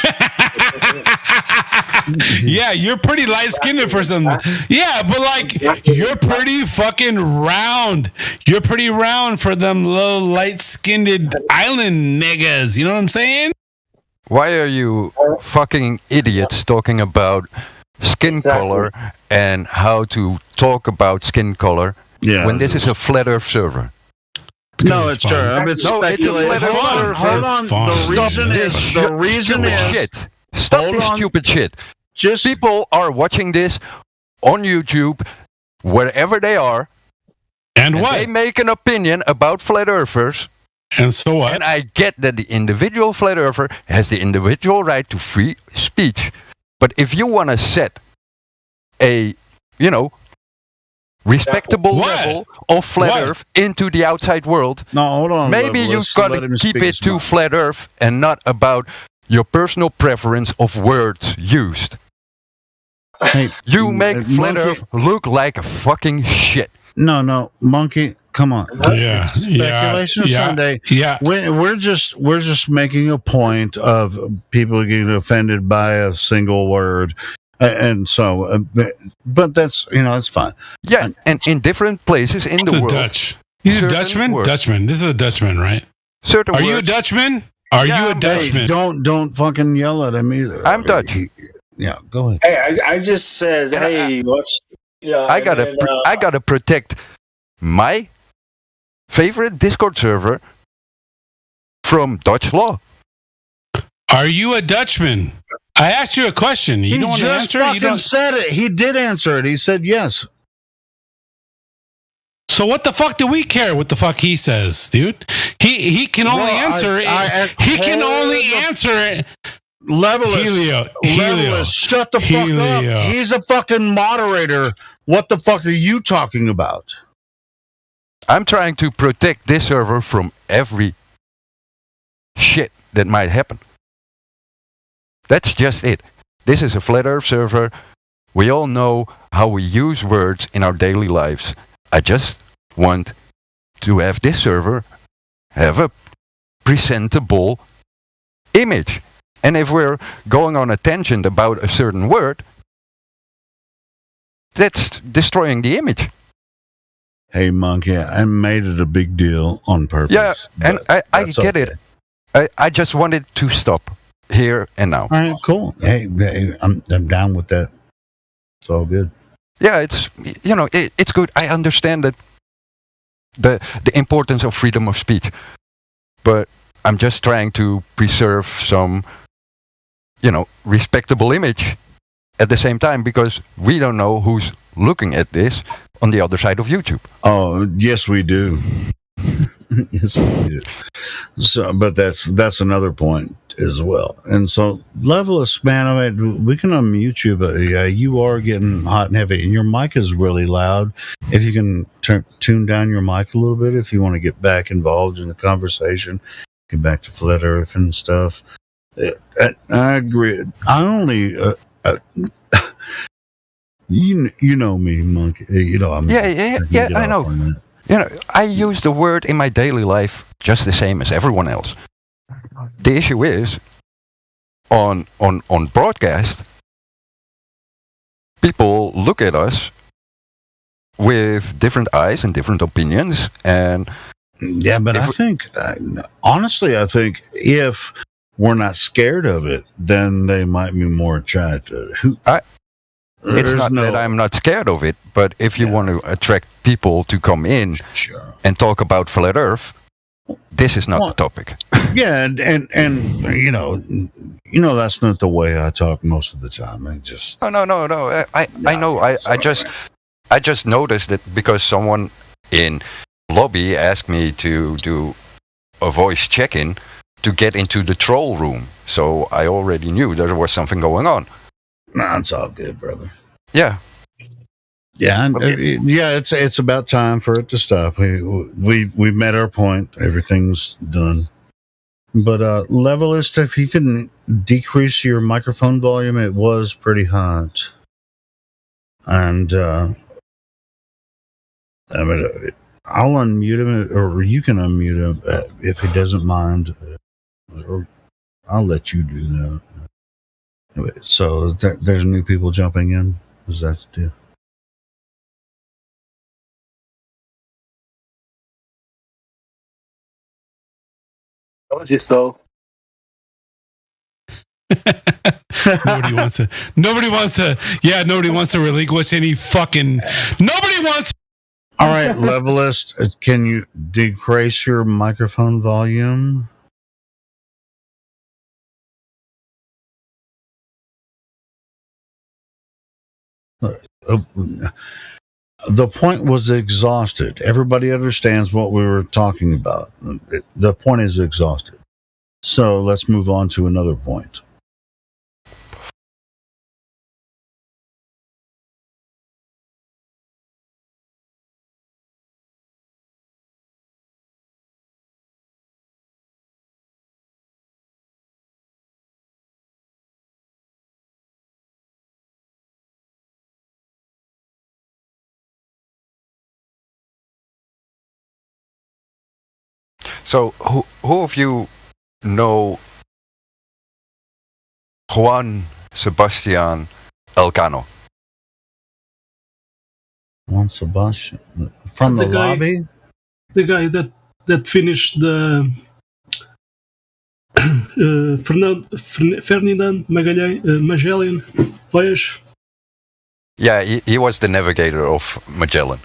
Yeah, you're pretty light skinned for some. Yeah, but like you're pretty fucking round. You're pretty round for them little light skinned island niggas. You know what I'm saying? Why are you fucking idiots talking about skin color and how to talk about skin color when this is a flat Earth server? No, it's true. It's speculation. Hold on. The reason is stop this stupid shit. People are watching this on YouTube, wherever they are, and what? They make an opinion about flat earthers. And so what? And I get that the individual flat earther has the individual right to free speech. But if you want to set a, respectable level of flat Earth into the outside world. No, hold on. Maybe you've got to keep it to flat Earth and not about your personal preference of words used. Hey, you make flat Earth look like a fucking shit. No, Monkey, come on. Yeah, Speculation Sunday. Yeah, we're just making a point of people getting offended by a single word. And so, but that's, it's fine. Yeah, and in different places in the world. Dutch. He's a Dutchman? Dutchman. This is a Dutchman, right? Certain Are you a Dutchman? Are you a Dutchman? Hey, don't fucking yell at him either. I'm Dutch. Yeah, go ahead. Hey, I just said, hey, what's... Yeah, I gotta protect my favorite Discord server from Dutch law. Are you a Dutchman? I asked you a question. You don't want to answer? He just said it. He did answer it. He said yes. So what the fuck do we care what the fuck he says, dude? He can only answer it. He can only answer it. Levelist, shut the fuck up. He's a fucking moderator. What the fuck are you talking about? I'm trying to protect this server from every shit that might happen. That's just it. This is a flat earth server. We all know how we use words in our daily lives. I just want to have this server have a presentable image. And if we're going on a tangent about a certain word, that's destroying the image. Hey, Monkey, I made it a big deal on purpose. Yeah, and I get it. I just wanted to stop here and now. All right, cool. Hey, I'm down with that. It's all good. Yeah, it's it's good. I understand that the importance of freedom of speech, but I'm just trying to preserve some respectable image at the same time, because we don't know who's looking at this on the other side of YouTube. Oh, yes, we do. Yes, we do. So, but that's another point as well. And so, Levelist, man, I mean, we can unmute you, but you are getting hot and heavy, and your mic is really loud. If you can tune down your mic a little bit, if you want to get back involved in the conversation, get back to Flat Earth and stuff. I agree. I only, you know me, Monkey. I know. I use the word in my daily life just the same as everyone else. The issue is, on broadcast, people look at us with different eyes and different opinions, and yeah, but I think, honestly, if we're not scared of it, then they might be more attracted. It's not that I'm not scared of it, but if you want to attract people to come in and talk about Flat Earth, this is not the topic. Yeah, and that's not the way I talk most of the time. I just no. I know. I just noticed that because someone in lobby asked me to do a voice check-in to get into the troll room, so I already knew there was something going on. Nah, it's all good, brother. Yeah. Yeah, it's about time for it to stop. We met our point. Everything's done. But Levelist, if you can decrease your microphone volume, it was pretty hot. And I'll unmute him, or you can unmute him if he doesn't mind. Or I'll let you do that. So there's new people jumping in. Is that the deal? Told you so. Nobody wants to relinquish any fucking. Nobody wants. All right, Levelist, can you decrease your microphone volume? The point was exhausted. Everybody understands what we were talking about. The point is exhausted. So let's move on to another point. So who of you know Juan Sebastian Elcano? Juan Sebastian from the lobby? The guy that finished the Ferdinand Magellan voyage. Yeah, he was the navigator of Magellan.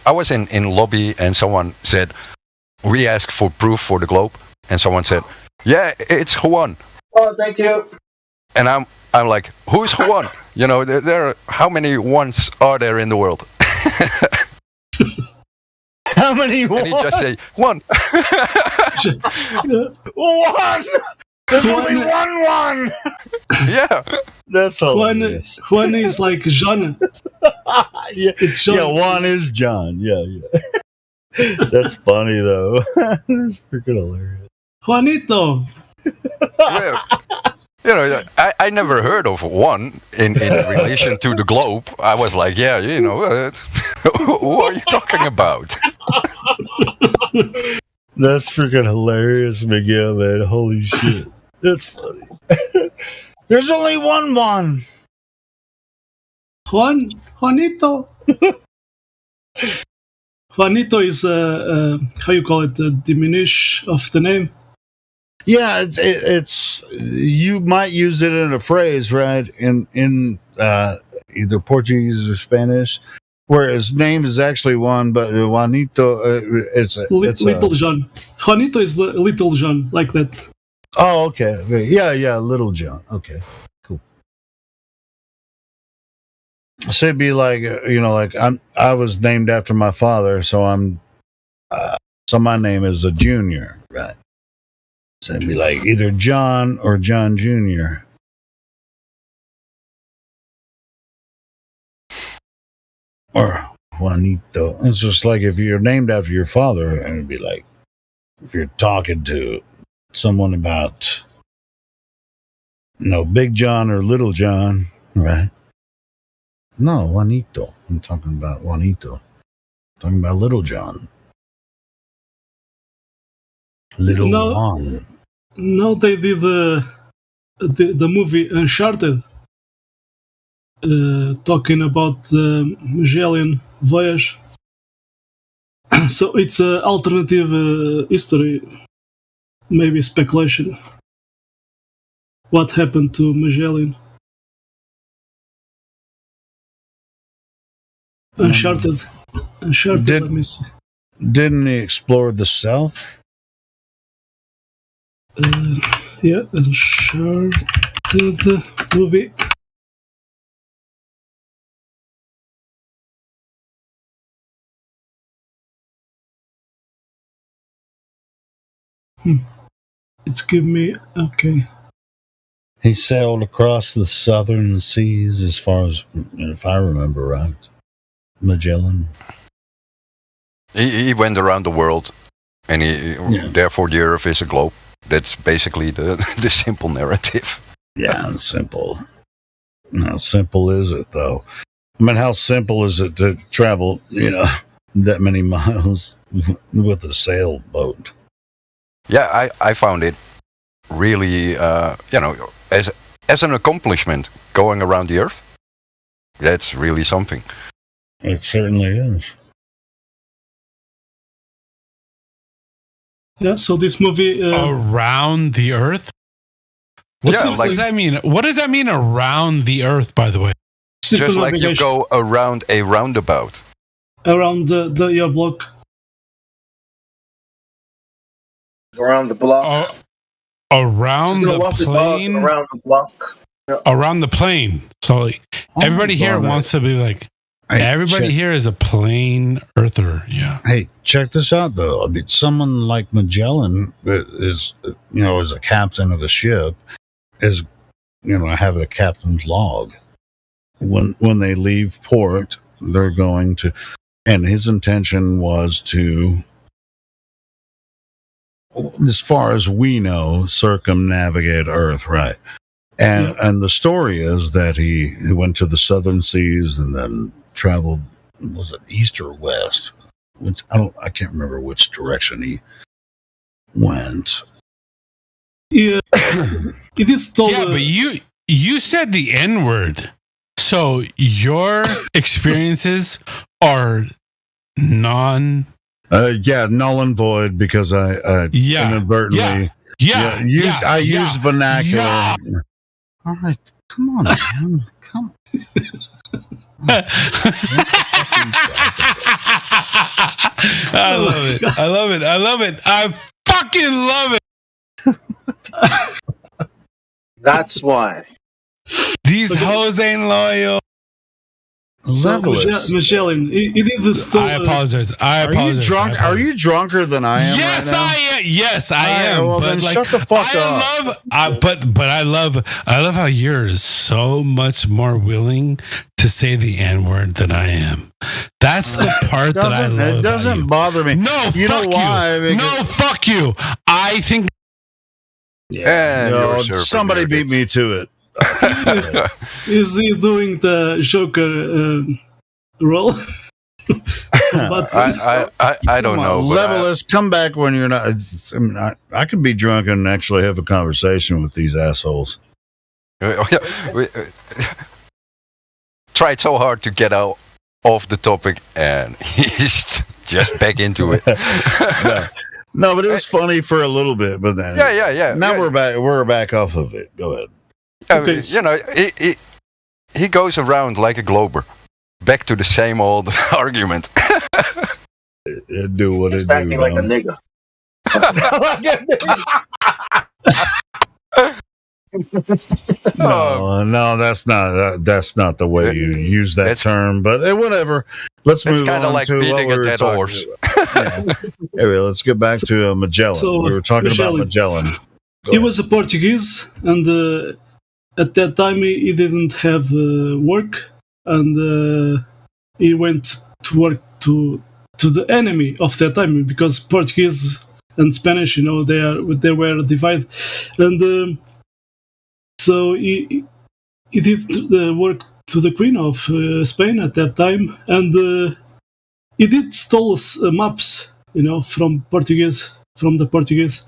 I was in lobby and someone said, we asked for proof for the globe, and someone said, yeah, it's Juan. Oh, thank you. And I'm like, who's Juan? You know, there are, how many ones are there in the world? How many ones? And he just say, one. One! There's only one! Yeah. That's hilarious. Juan is like John. Yeah, it's John. Yeah, Juan is John. Yeah. That's funny, though. That's freaking hilarious. Juanito. Well, you know, I never heard of one in relation to the globe. I was like, yeah, you know, who are you talking about? That's freaking hilarious, Miguel, man. Holy shit. That's funny. There's only one. Juanito. Juanito is how you call it, the diminish of the name. Yeah, it's you might use it in a phrase, right? In either Portuguese or Spanish, where his name is actually Juan, but Juanito it's Little John. Juanito is Little John, like that. Oh, okay. Yeah, Little John. Okay, cool. So it'd be like, you know, like I was named after my father, so so my name is a Junior, right? So it'd be like either John or John Jr. Or Juanito. It's just like if you're named after your father, and it'd be like if you're talking to someone about, you know, Big John or Little John, right? No, Juanito. I'm talking about Juanito. I'm talking about Little John. Little Juan. No, they did the movie Uncharted, talking about the Magellan voyage. So it's an alternative history, maybe speculation. What happened to Magellan? Uncharted. Let me see. Didn't he explore the south? Yeah, Uncharted movie. It's give me okay. He sailed across the southern seas as far as, if I remember right, Magellan. He went around the world, and therefore the Earth is a globe. That's basically the simple narrative. Yeah, simple. How simple is it, though? I mean, how simple is it to travel, you know, that many miles with a sailboat? Yeah, I found it really, you know, as an accomplishment, going around the Earth. That's really something. It certainly is. Yeah, so this movie around the Earth. What does that mean? What does that mean around the Earth? By the way, just like you go around a roundabout. Around your block. Around the block. Around the plane. Around the block. Yeah. Around the plane. So everybody here wants to be like. Hey, everybody here is a plain earther. Yeah. Hey, check this out, though. I mean, someone like Magellan is, you know, as a captain of a ship, is, you know, have a captain's log. When they leave port, they're going to, and his intention was to, as far as we know, circumnavigate Earth, right? And the story is that he went to the southern seas and then traveled, was it east or west? Which I can't remember which direction he went. Yeah, it is told. Yeah, but you said the N-word, so your experiences are non Yeah, null and void because I inadvertently used vernacular. Yeah. All right, come on, man. Come on. I love it. I love it. I love it. I fucking love it. That's why. These hoes ain't loyal. So, Magellan, he did this. I apologize. I apologize. Are you drunk? Are you drunker than I am? Yes, right now? I am. Yes, I am. Well, but then like, shut the fuck up. I love how you're so much more willing to say the N word than I am. That's the part that I love. It doesn't bother me. No, you know why? No, fuck you. I think. Yeah, somebody beat me to it. Is he doing the Joker role? I don't know. Levelist, come back when you're not. I mean, I could be drunk and actually have a conversation with these assholes. Tried so hard to get out off the topic, and he's just back into it. No, but it was funny for a little bit, but then Now we're back off of it. Go ahead. Okay. You know, he goes around like a glober, back to the same old argument. It do what It's it acting do. like a nigga. No, that's not the way you use that term. But whatever. Let's move on like to what beating we a were dead talking horse. about. Anyway, let's get back to Magellan. So, We were talking about Magellan. He was a Portuguese, and at that time he didn't have work, and he went to work to the enemy of that time, because Portuguese and Spanish, they were divided, and so he did the work to the Queen of Spain at that time, and he did stole maps, from the Portuguese,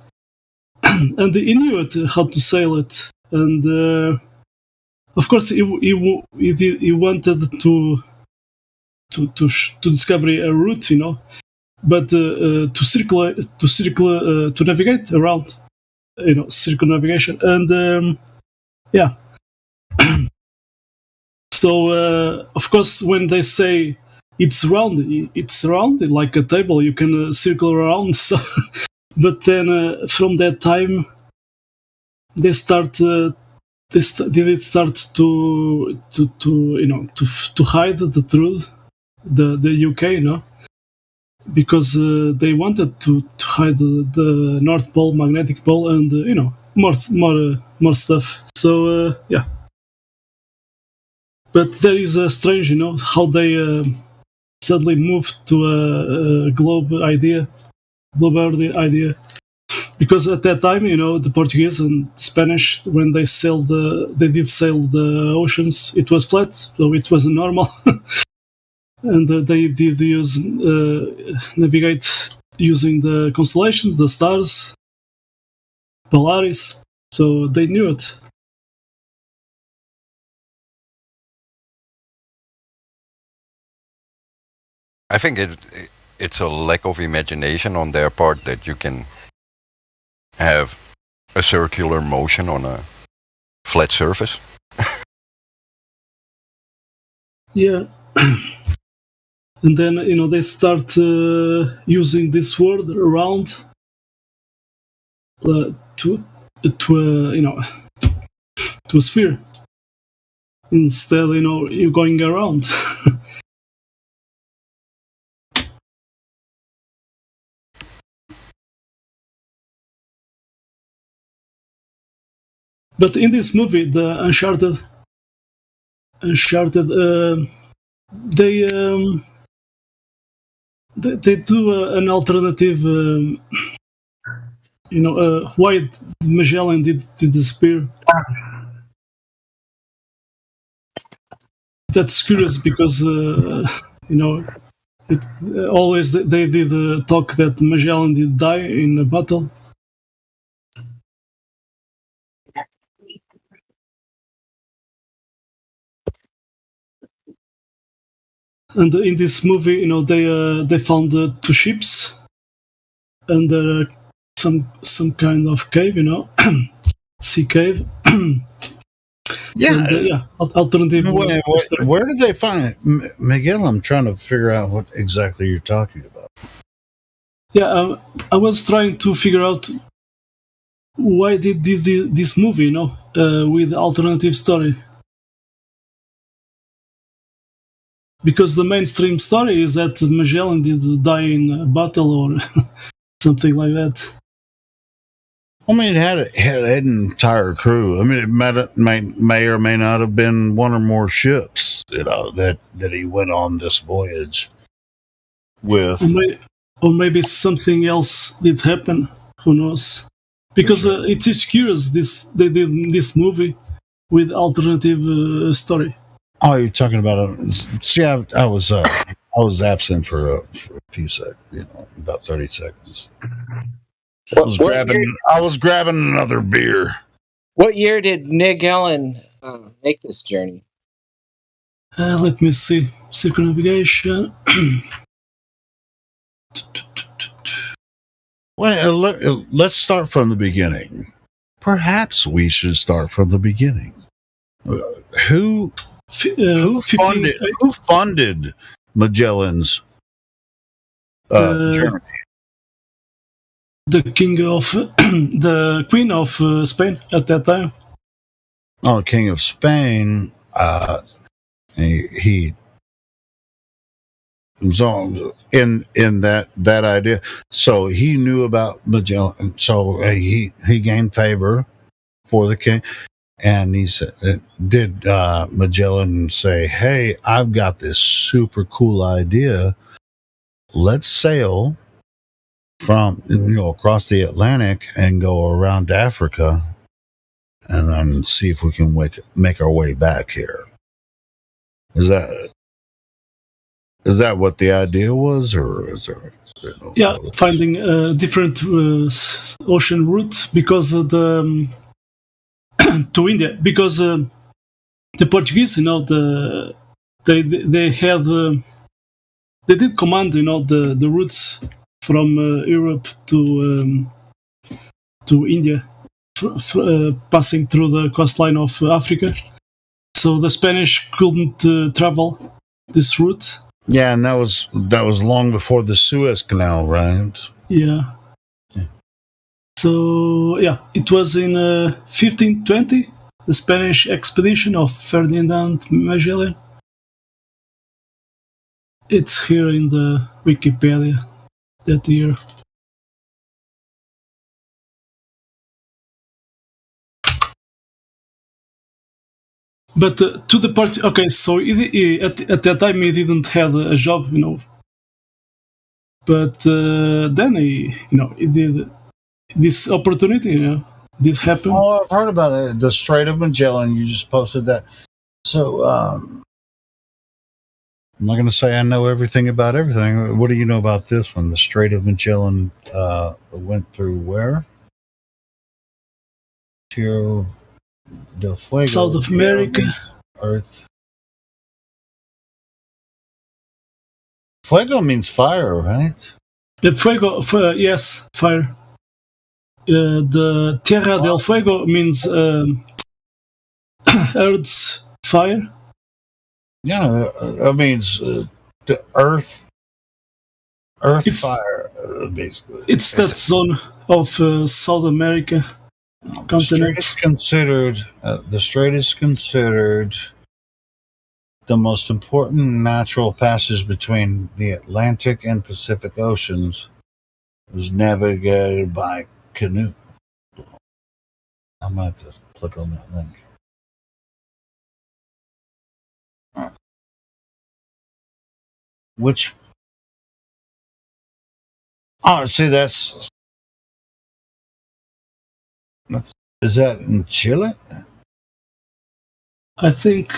and he knew how to sail it, and of course he wanted to discover a route, but to navigate around, circumnavigation, and so of course when they say it's round like a table, you can circle around. So, but then from that time they start to hide the truth, the UK, because they wanted to hide the North Pole, magnetic pole, and more stuff. So but there is a strange, how they suddenly moved to a globe idea, because at that time, the Portuguese and Spanish, when they did sail the oceans, it was flat, so it was normal. And they did navigate using the constellations, the stars, Polaris, so they knew it. I think it's a lack of imagination on their part that you can have a circular motion on a flat surface. Yeah. And then, they start using this word around to a sphere. Instead, you're going around. But in this movie, the Uncharted, they do an alternative. Why Magellan did disappear. That's curious because always they did talk that Magellan did die in a battle. And in this movie, they found 2 ships under some kind of cave, sea cave. Yeah, alternative. Where did they find it? Miguel, I'm trying to figure out what exactly you're talking about. Yeah, I was trying to figure out why did this movie, with alternative story. Because the mainstream story is that Magellan did die in a battle or something like that. I mean, it had an entire crew. I mean, it may or may not have been one or more ships, that he went on this voyage with. Or maybe something else did happen. Who knows? Because it is curious. They did this movie with alternative story. Oh, you're talking about see, I was absent for a few seconds, about 30 seconds. I was grabbing another beer. What year did Magellan make this journey? Let me see. Circumnavigation. Well, let's start from the beginning. Perhaps we should start from the beginning. Who funded Magellan's journey? The the Queen of Spain at that time. Oh, King of Spain. He so in that idea. So he knew about Magellan. So he gained favor for the king. And he said, did Magellan say, "Hey, I've got this super cool idea. Let's sail from across the Atlantic and go around Africa, and then see if we can make our way back here"? Is that what the idea was, or is there? Finding a different ocean route because of the. To India, because the Portuguese, they had they did command, the routes from Europe to India, passing through the coastline of Africa. So the Spanish couldn't travel this route. Yeah, and that was long before the Suez Canal, right? Yeah. So, it was in 1520, the Spanish expedition of Ferdinand Magellan. It's here in the Wikipedia, that year. But to the part, okay, so at that time he didn't have a job, But then he did this opportunity, this happened. Oh, I've heard about it. The Strait of Magellan. You just posted that. So I'm not going to say I know everything about everything. What do you know about this one? The Strait of Magellan went through where? Tierra del Fuego. South of America. Earth. Fuego means fire, right? The fuego, yes, fire. The Tierra del Fuego means Earth's fire. Yeah, that means the Earth fire, basically. It's that zone of South America continent. The strait is considered the most important natural passage between the Atlantic and Pacific Oceans. It was navigated by canoe. I'm going to have to click on that link. Which? Oh, see, is that in Chile? I think.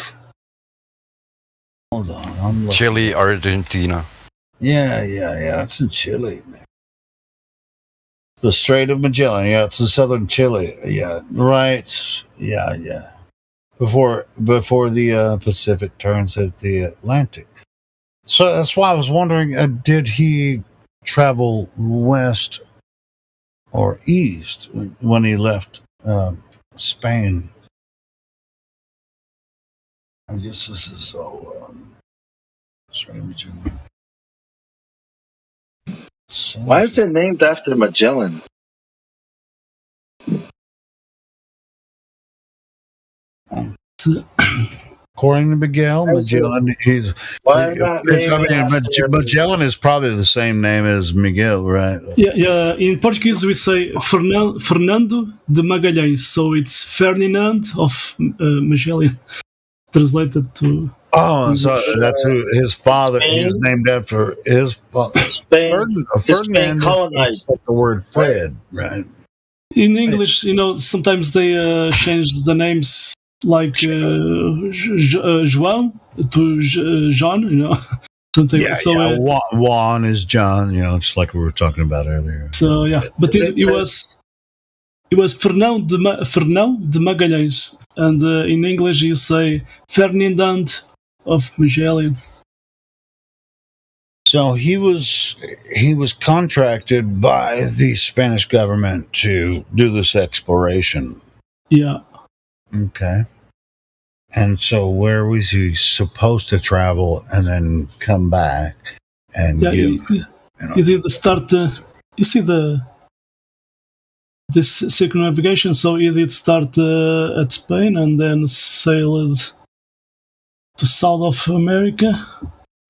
Hold on, I'm looking. Chile, Argentina. Yeah, it's in Chile, man. The Strait of Magellan, it's in southern Chile. Yeah, right. Yeah. Before the Pacific turns at the Atlantic. So that's why I was wondering, did he travel west or east when he left Spain? I guess this is all. Why is it named after Magellan? According to Miguel, Magellan, Magellan is probably the same name as Miguel, right? Yeah. In Portuguese, we say Fernando de Magalhães, so it's Ferdinand of Magellan, translated to. Oh, so that's who his father. He was named after his father. Spain colonized the word Fred, right? In English, sometimes they change the names, like João to John, something. Yeah, so Juan is John, just like we were talking about earlier. So yeah, but it was Fernão de Magalhães, and in English you say Ferdinand of Magellan. So he was contracted by the Spanish government to do this exploration. Yeah. Okay. And so where was he supposed to travel and then come back and give? He did start. You see this circumnavigation. So he did start at Spain and then sailed to South of America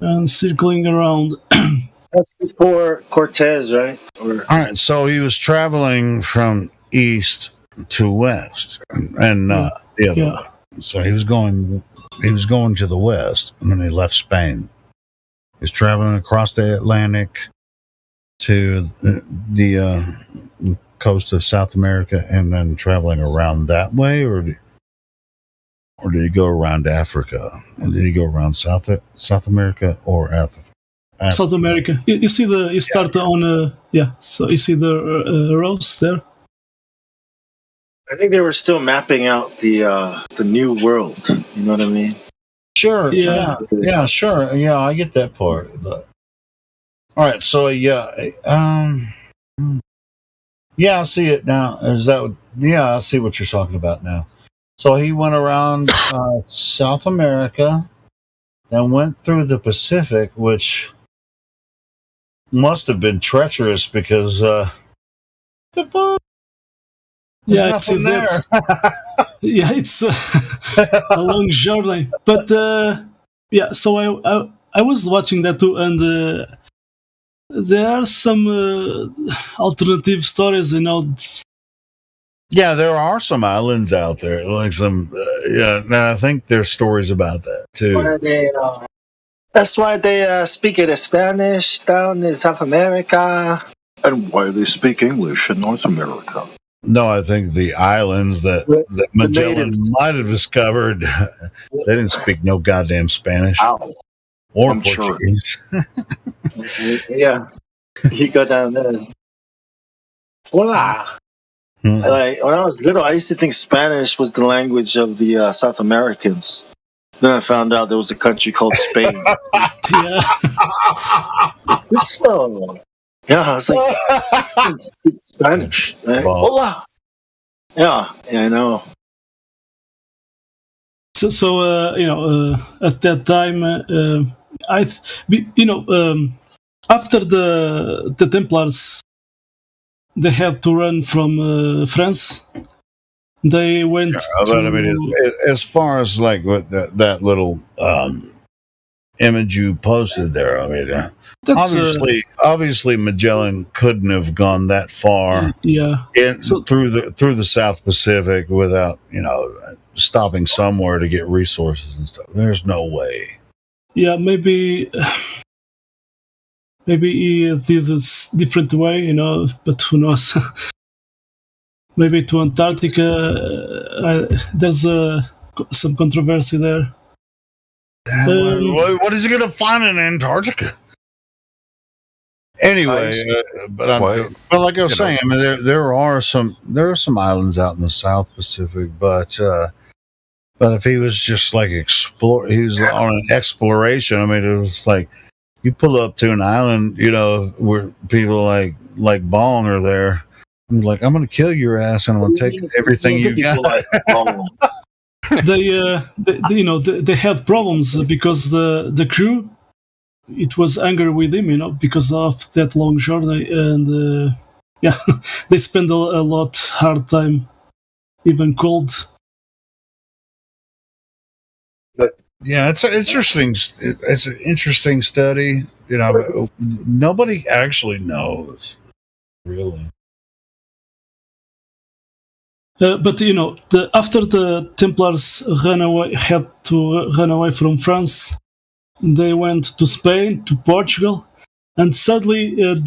and circling around. That's before Cortez, right? All right. So he was traveling from east to west and not the other way. So he was going to the west when he left Spain. He was traveling across the Atlantic to the coast of South America and then traveling around that way, or did he go around Africa? And did he go around South America or Africa? South America. You see you start on so you see the rows there. I think they were still mapping out the new world. You know what I mean? Sure. Yeah, sure. Yeah, I get that part. But all right. So I see it now. I see what you're talking about now. So he went around South America, then went through the Pacific, which must have been treacherous because the fuck. Yeah, it's it's a long journey. But so I was watching that too, and there are some alternative stories, Yeah, there are some islands out there, like some. I think there's stories about that too. That's why they speak it Spanish down in South America, and why they speak English in North America. No, I think the islands that Magellan might have discovered, they didn't speak no goddamn Spanish or Portuguese. Sure. Yeah, you go down there. Hola. Like when I was little, I used to think Spanish was the language of the South Americans. Then I found out there was a country called Spain. Yeah. Yeah, I was like, I speak Spanish. Right? Hola. Yeah, I know. So at that time, after the Templars, they had to run from France. They went. As far as like what that little image you posted there, obviously Magellan couldn't have gone that far. Yeah. Through the South Pacific without stopping somewhere to get resources and stuff. There's no way. Yeah, maybe he did this different way, but who knows? Maybe to Antarctica, there's some controversy there. What is he going to find in Antarctica? Anyway, but like I was saying, there are some islands out in the South Pacific, but if he was just like he was on an exploration. It was like You pull up to an island, where people like Bong are there. I'm like, I'm gonna kill your ass and I'm gonna take everything you got. They had problems because the crew, it was angry with him, because of that long journey, and they spend a lot hard time, even cold. But yeah, it's an interesting study. But nobody actually knows, really. But after the Templars had to run away from France, they went to Spain, to Portugal, and sadly, it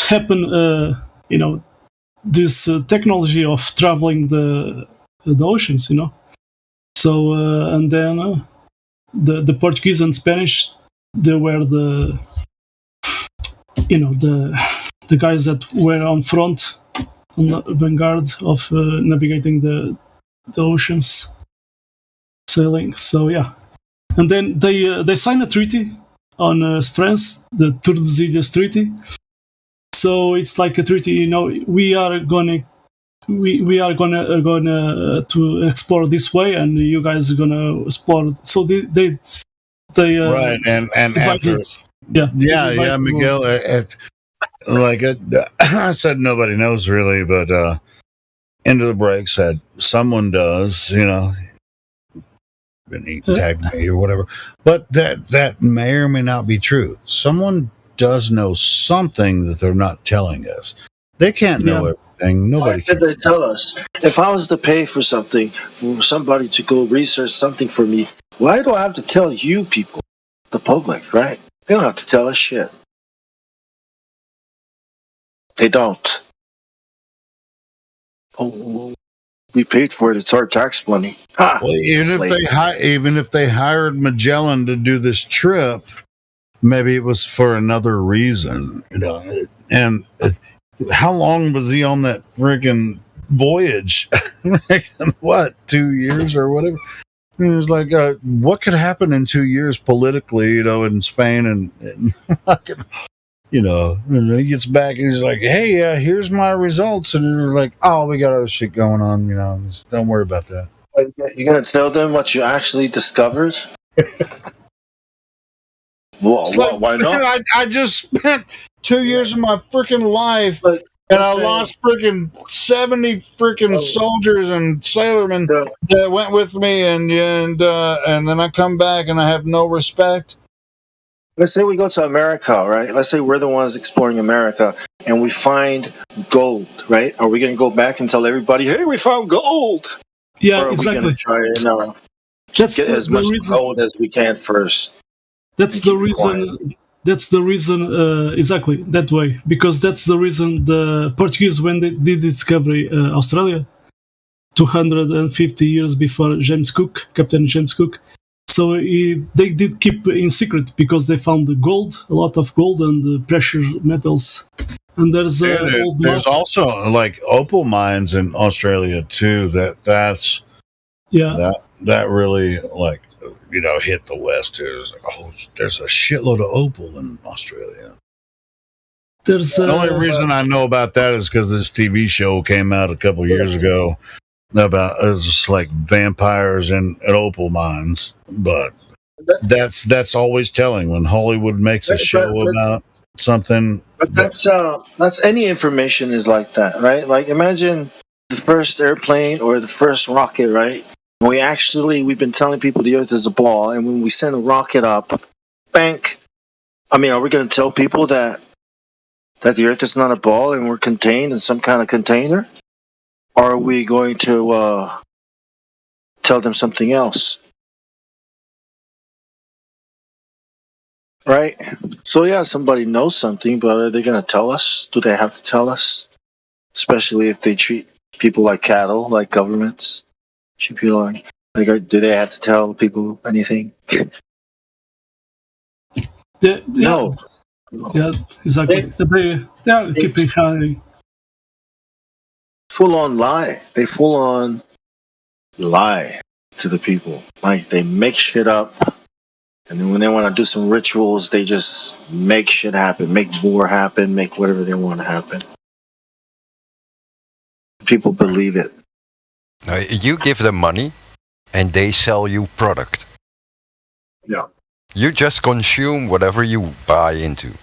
happened. This technology of traveling the oceans, So and then the Portuguese and Spanish, they were the guys that were on front, on the vanguard of navigating the oceans, sailing. So yeah, and then they signed a treaty on France, the Tordesillas Treaty. So it's like a treaty. We are gonna to explore this way, and you guys are gonna explore. So they right, and after, yeah, Miguel. I said, nobody knows really, but Into the Break said someone does, and he tagged me or whatever. But that may or may not be true. Someone does know something that they're not telling us. They can't know everything. Nobody can. They tell us. If I was to pay for something, for somebody to go research something for me, why do I have to tell you people, the public, right? They don't have to tell us shit. They don't. Oh, we paid for it. It's our tax money. Ha! Well, even if they hired Magellan to do this trip, maybe it was for another reason, And how long was he on that freaking voyage? What, 2 years or whatever? It was like, what could happen in 2 years politically, in Spain and and he gets back and he's like, hey, here's my results. And they're like, oh, we got other shit going on, just don't worry about that. You're going to tell them what you actually discovered? Why not? I just spent 2 years of my freaking life, and I lost freaking 70 freaking soldiers and sailormen that went with me, and then I come back and I have no respect. Let's say we go to America, right? Let's say we're the ones exploring America, and we find gold, right? Are we going to go back and tell everybody, hey, we found gold? Yeah, or are exactly. we going to try and get as much gold as we can first? That's the reason. That's the reason, exactly that way, because that's the reason the Portuguese, when they did discovery Australia, 250 years before Captain James Cook. So they did keep in secret because they found the gold, a lot of gold and precious metals. And there's also like opal mines in Australia too. That really hit the West too. There's a shitload of opal in Australia. The only reason I know about that is because this TV show came out a couple years ago about it's just like vampires and opal mines. But that's always telling when Hollywood makes a show about something. But that's any information is like that, right? Like imagine the first airplane or the first rocket, right? We've been telling people the Earth is a ball, and when we send a rocket up, bank. I mean, are we going to tell people that the Earth is not a ball and we're contained in some kind of container? Or are we going to tell them something else? Right? So yeah, somebody knows something, but are they going to tell us? Do they have to tell us? Especially if they treat people like cattle, like governments. Do they have to tell people anything? No. Yeah, exactly. They are keeping hiding. Full on lie. They full on lie to the people. Like they make shit up And then when they want to do some rituals, they just make shit happen, make war happen, make whatever they want to happen. People believe it. You give them money, and they sell you product. Yeah. You just consume whatever you buy into.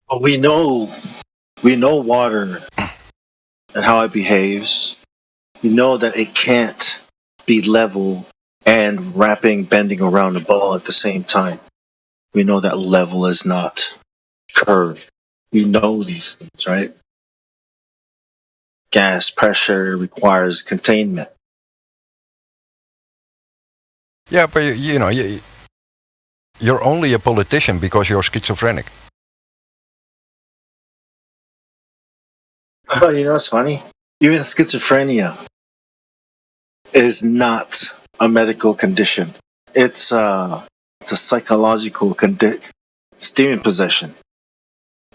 But we know water and how it behaves. We know that it can't be level and bending around the ball at the same time. We know that level is not curved. We know these things, right? Gas pressure requires containment. Yeah, but you're only a politician because you're schizophrenic. But you know what's funny? Even schizophrenia is not a medical condition. It's a psychological condition. It's demon possession.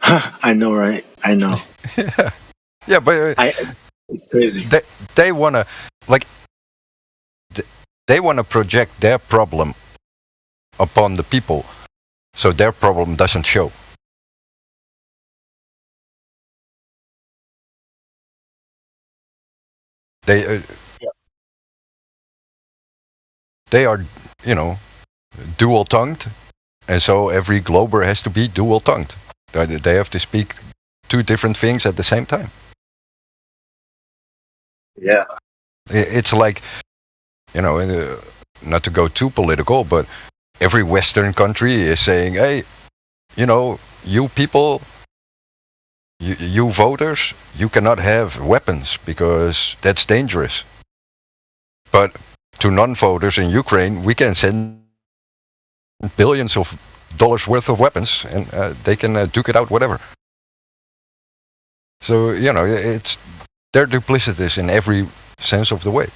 I know, right? I know. Yeah, but it's crazy. They wanna they wanna project their problem upon the people, so their problem doesn't show. They are, dual-tongued, and so every Glober has to be dual-tongued. They have to speak two different things at the same time. Yeah. It's like, not to go too political, but every Western country is saying, hey, you people, you voters, you cannot have weapons because that's dangerous. But to non-voters in Ukraine, we can send billions of dollars worth of weapons, and they can duke it out, whatever. So, they're duplicitous in every sense of the way.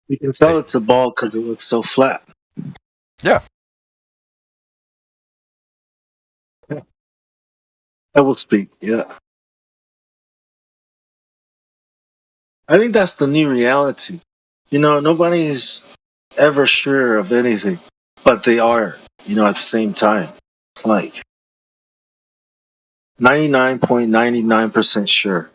You can tell it's a ball because it looks so flat. Yeah. I will speak, yeah. I think that's the new reality. Nobody's ever sure of anything, but they are, at the same time. It's like 99.99% sure.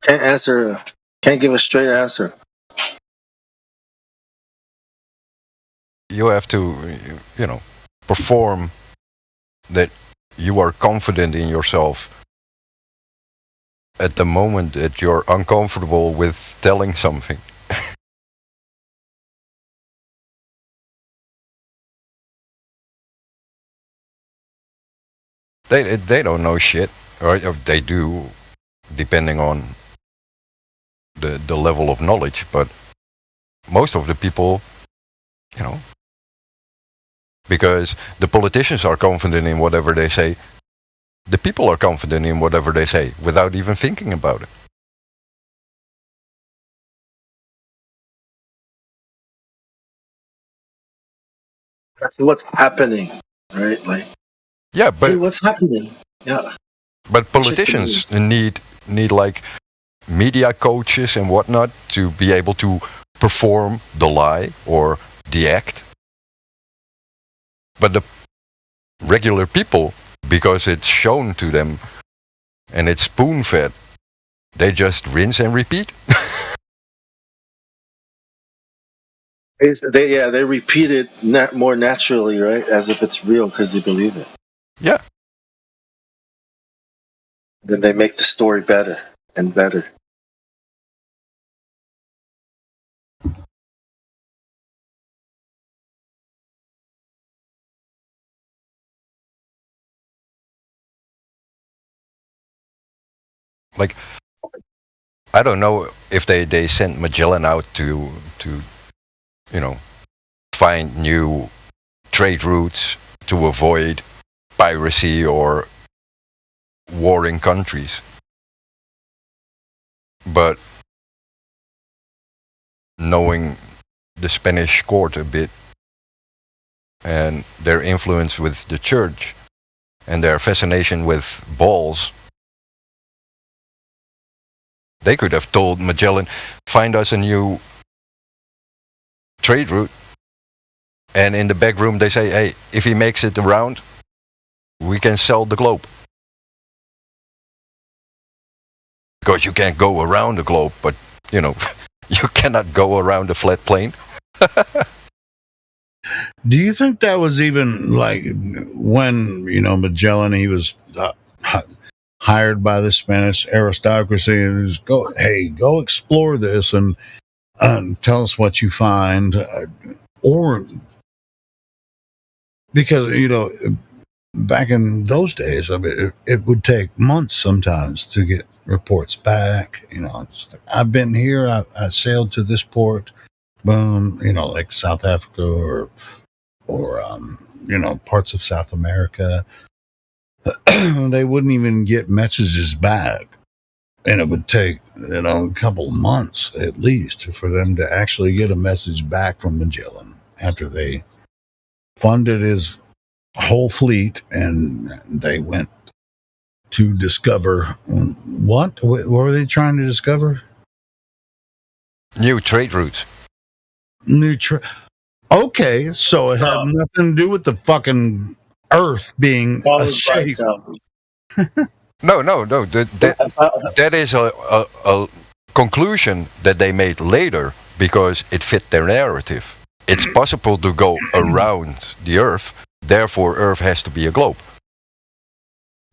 Can't give a straight answer. You have to, perform that you are confident in yourself at the moment that you're uncomfortable with telling something. They don't know shit, or they do, depending on the level of knowledge, but most of the people, because the politicians are confident in whatever they say, the people are confident in whatever they say without even thinking about it. That's what's happening, right? Yeah, but hey, what's happening? Yeah. But politicians need like media coaches and whatnot to be able to perform the lie or the act. But the regular people, because it's shown to them and it's spoon-fed, they just rinse and repeat. They repeat it more naturally, right? As if it's real because they believe it. Yeah. Then they make the story better and better. Like, I don't know if they sent Magellan out to find new trade routes to avoid piracy or warring countries. But knowing the Spanish court a bit and their influence with the church and their fascination with balls, they could have told Magellan, find us a new trade route. And in the back room they say, hey, if he makes it around, we can sell the globe. Because you can't go around the globe, but, you know, you cannot go around a flat plane. Do you think that was even like when, you know, Magellan, he was hired by the Spanish aristocracy and just go explore this and tell us what you find, or because, you know, back in those days, I mean, it would take months sometimes to get reports back. You know, I've been here, I sailed to this port, boom, you know, like South Africa or you know, parts of South America. They wouldn't even get messages back, and it would take, you know, a couple of months at least for them to actually get a message back from Magellan after they funded his whole fleet and they went to discover what were they trying to discover? New trade routes. Okay, so it had nothing to do with the fucking Earth being a shape. No. That is a conclusion that they made later because it fit their narrative. It's possible to go around the Earth, therefore Earth has to be a globe.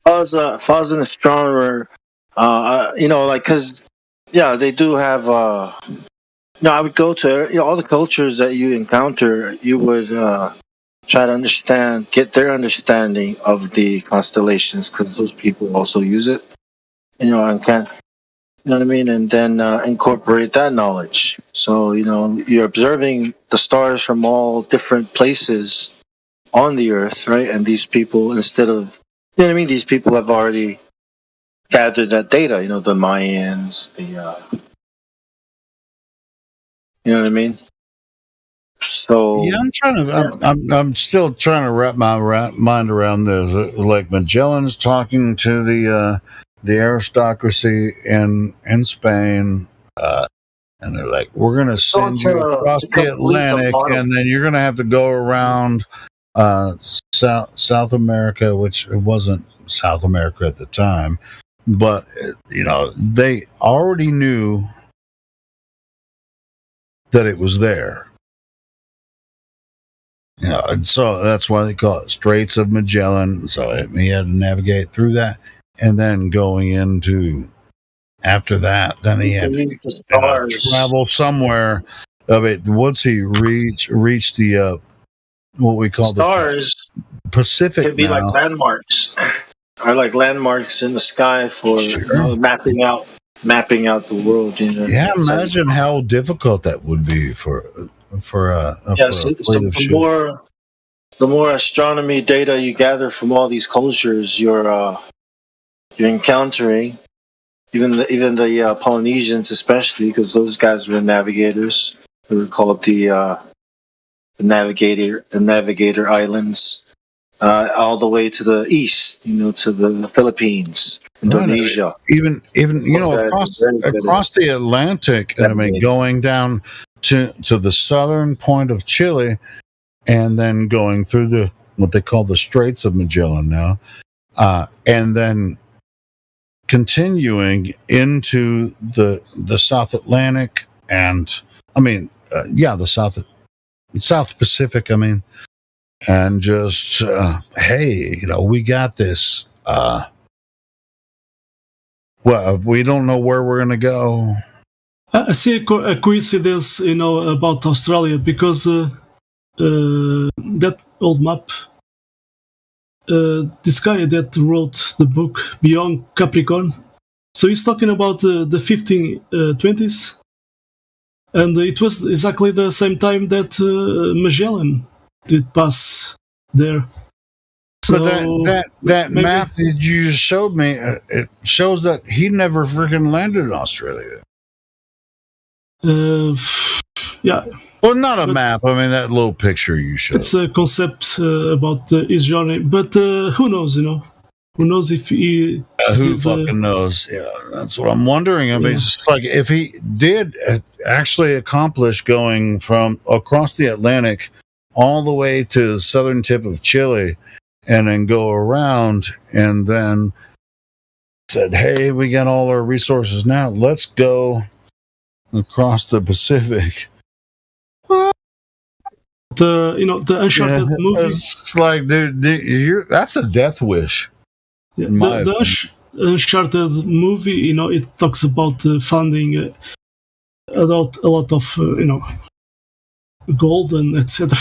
If I was an astronomer, you know, like, because, yeah, they do have, no, I would go to, you know, all the cultures that you encounter, you would try to get their understanding of the constellations, because those people also use it, you know, and you know what I mean, and then incorporate that knowledge. So, you know, you're observing the stars from all different places on the Earth, right? And these people, instead of, you know what I mean, these people have already gathered that data, you know, the Mayans, you know what I mean? So yeah, I'm still trying to wrap my mind around this. Like Magellan's talking to the aristocracy in Spain, and they're like, "We're going to send you across the Atlantic, and then you're going to have to go around South America," which it wasn't South America at the time, but you know, they already knew that it was there. You know, and so that's why they call it Straits of Magellan. So he had to navigate through that, and then going into after that, then he had to travel somewhere. Of it, once he reached the what we call stars, the Pacific, could be now. Like landmarks, are like landmarks in the sky for you know, mapping out the world. You know, yeah, imagine how difficult that would be for a the more astronomy data you gather from all these cultures, you're encountering, even the Polynesians, especially, because those guys were navigators. They were called the Navigator Islands, all the way to the east, you know, to the Philippines, Indonesia. Right. Even you know, across the Atlantic. I mean, going down to the southern point of Chile, and then going through what they call the Straits of Magellan now, and then continuing into the South Atlantic, and I mean, the South Pacific. I mean, and just hey, you know, we got this. Well, we don't know where we're gonna go. I see a coincidence, you know, about Australia, because that old map, this guy that wrote the book Beyond Capricorn, so he's talking about the 1520s, and it was exactly the same time that Magellan did pass there. So but that map that you just showed me, it shows that he never freaking landed in Australia. Yeah. Well, not a map. I mean, that little picture you showed. It's a concept about his journey, but who knows? Who knows if he? Who fucking knows? Yeah, that's what I'm wondering. I mean, it's just like if he did actually accomplish going from across the Atlantic all the way to the southern tip of Chile, and then go around, and then said, "Hey, we got all our resources now. Let's go across the Pacific." The Uncharted movie. It's like, dude, that's a death wish. Yeah, the Uncharted movie, it talks about funding a lot of gold and etc.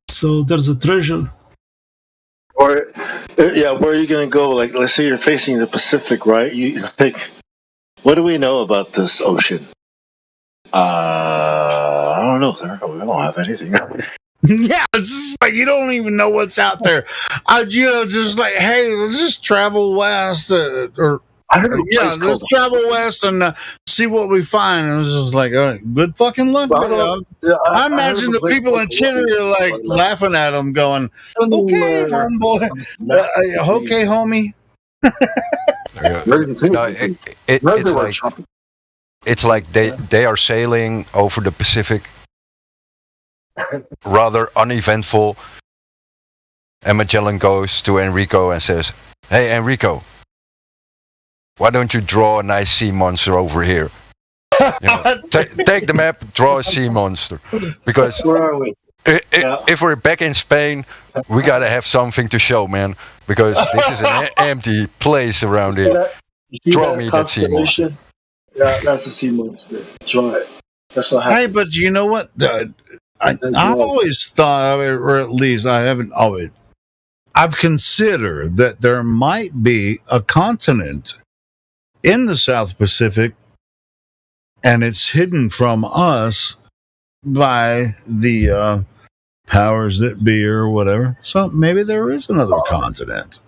So there's a treasure. Or where are you going to go? Like, let's say you're facing the Pacific, right? You think, what do we know about this ocean? I don't know, sir. We don't have anything. Yeah, it's just like you don't even know what's out there. Just like, hey, let's just travel west, let's travel west and see what we find. And it was just like, good fucking luck. I imagine the people in Chile are like laughing at them, going, "Okay, homeboy, okay, homie." It's like they are sailing over the Pacific, rather uneventful. And Magellan goes to Enrico and says, "Hey, Enrico, why don't you draw a nice sea monster over here? Take the map, draw a sea monster. Because where are we? If we're back in Spain, we gotta have something to show, man. Because this is an empty place around here. Draw me that sea monster." Yeah, that's a sea monster. Draw it. That's what happened. Hey, but you know what? I've always thought, or at least I haven't always. I've considered that there might be a continent in the South Pacific, and it's hidden from us by the powers that be or whatever. So maybe there is another continent.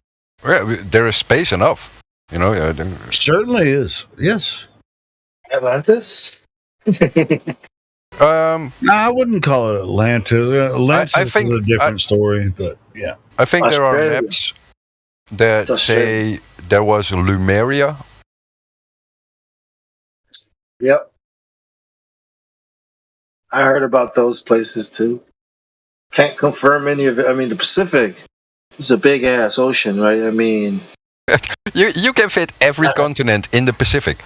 Yeah, there is space enough. Certainly is. Yes. Atlantis? I wouldn't call it Atlantis. Atlantis I think, is a different story, but yeah. I think there are maps that say there was Lumeria. Yep. I heard about those places too. Can't confirm any of it. I mean, the Pacific is a big ass ocean, right? I mean, you can fit every continent in the Pacific.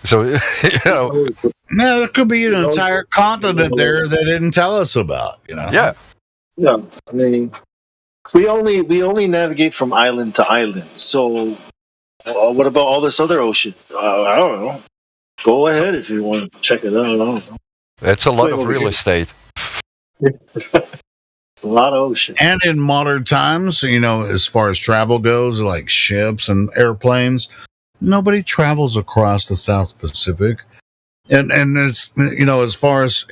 So No, there could be an entire continent there they didn't tell us about. Yeah. Yeah. I mean, we only navigate from island to island. So, what about all this other ocean? I don't know. Go ahead if you want to check it out. I don't know. That's a lot of real estate. It's a lot of ocean. And in modern times, as far as travel goes, like ships and airplanes, nobody travels across the South Pacific. And it's, as far as,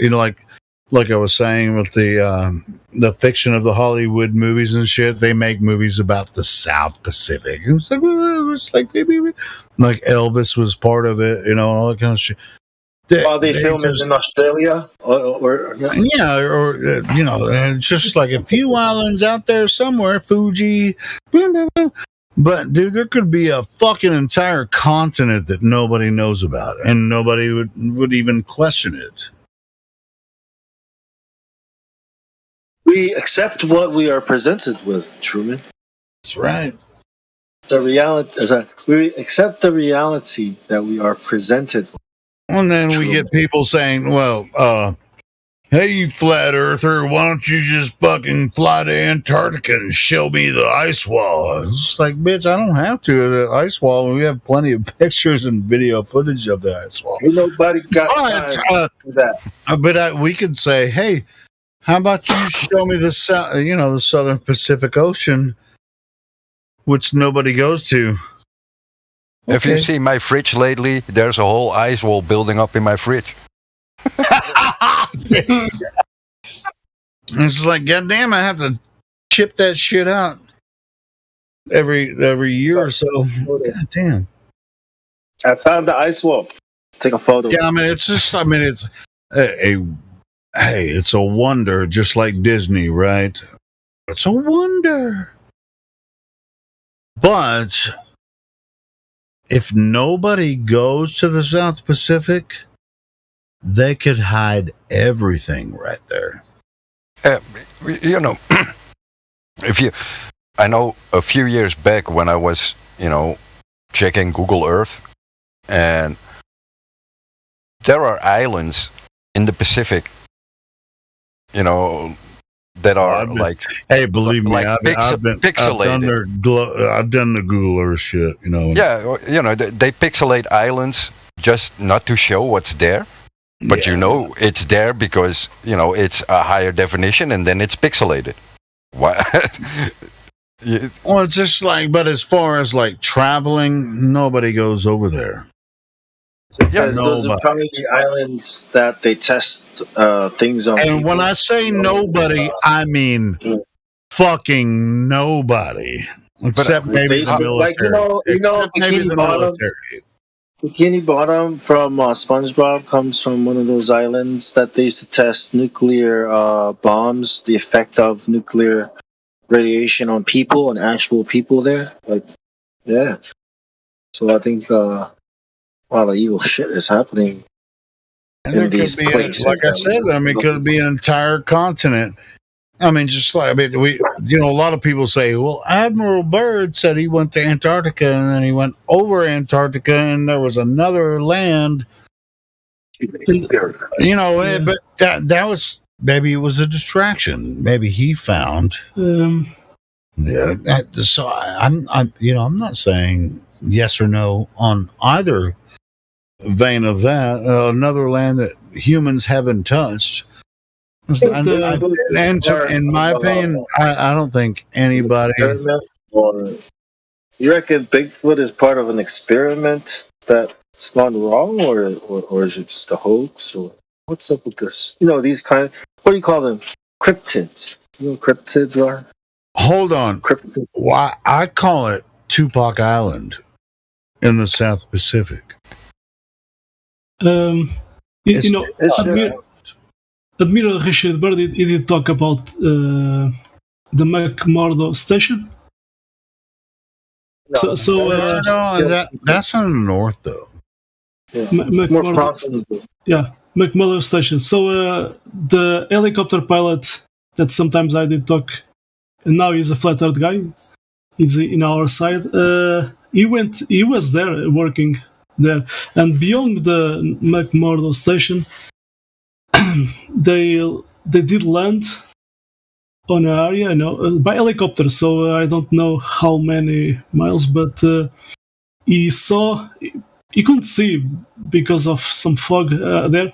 like I was saying with the fiction of the Hollywood movies and shit, they make movies about the South Pacific. And it's like, well, it's like maybe like Elvis was part of it, and all that kind of shit. While they film it in Australia, or just like a few islands out there somewhere, Fuji. Boom, boom, boom. But dude, there could be a fucking entire continent that nobody knows about, and nobody would even question it. We accept what we are presented with, Truman. That's right. We accept the reality that we are presented with. And then we get people saying, well, hey, you flat earther, why don't you just fucking fly to Antarctica and show me the ice wall? It's just like, bitch, I don't have to. The ice wall, we have plenty of pictures and video footage of the ice wall. Ain't nobody got time for that. But we could say, hey, how about you show me the Southern Pacific Ocean, which nobody goes to. If you see my fridge lately, there's a whole ice wall building up in my fridge. It's like, goddamn, I have to chip that shit out every year or so. God damn. I found the ice wall. Take a photo. Yeah, it's just, it's a hey, it's a wonder, just like Disney, right? It's a wonder. But if nobody goes to the South Pacific, they could hide everything right there. You know, I know a few years back when I was, checking Google Earth, and there are islands in the Pacific, that are hey, believe me, like I've been pixelated. I've done the Google Earth shit, Yeah, they pixelate islands just not to show what's there, but it's there because it's a higher definition, and then it's pixelated. Why? Well, it's just but as far as traveling, nobody goes over there. Because those are probably the islands that they test things on. And when I say nobody, I mean fucking nobody, except maybe the military. Bikini Bottom from SpongeBob comes from one of those islands that they used to test nuclear bombs, the effect of nuclear radiation on people and actual people there. So I think a lot of evil shit is happening in these places. Like I said, it could be an entire continent. I mean, a lot of people say, well, Admiral Byrd said he went to Antarctica, and then he went over Antarctica, and there was another land. But that was, maybe it was a distraction. Maybe he found. So I'm not saying yes or no on either vein of that. Another land that humans haven't touched. In my opinion, I don't think anybody. You reckon Bigfoot is part of an experiment that's gone wrong, or is it just a hoax, or what's up with this? These what do you call them? Cryptids. You know what cryptids are? Hold on. Why I call it Tupac Island in the South Pacific. Admiral Richard Byrd, he did talk about the McMurdo station. That's in the north, though. McMurdo station. So the helicopter pilot that sometimes I did talk, and now he's a flat earth guy. He's in our side. He was there working there, and beyond the McMurdo station, they did land on an area, by helicopter. So I don't know how many miles, but he couldn't see because of some fog there.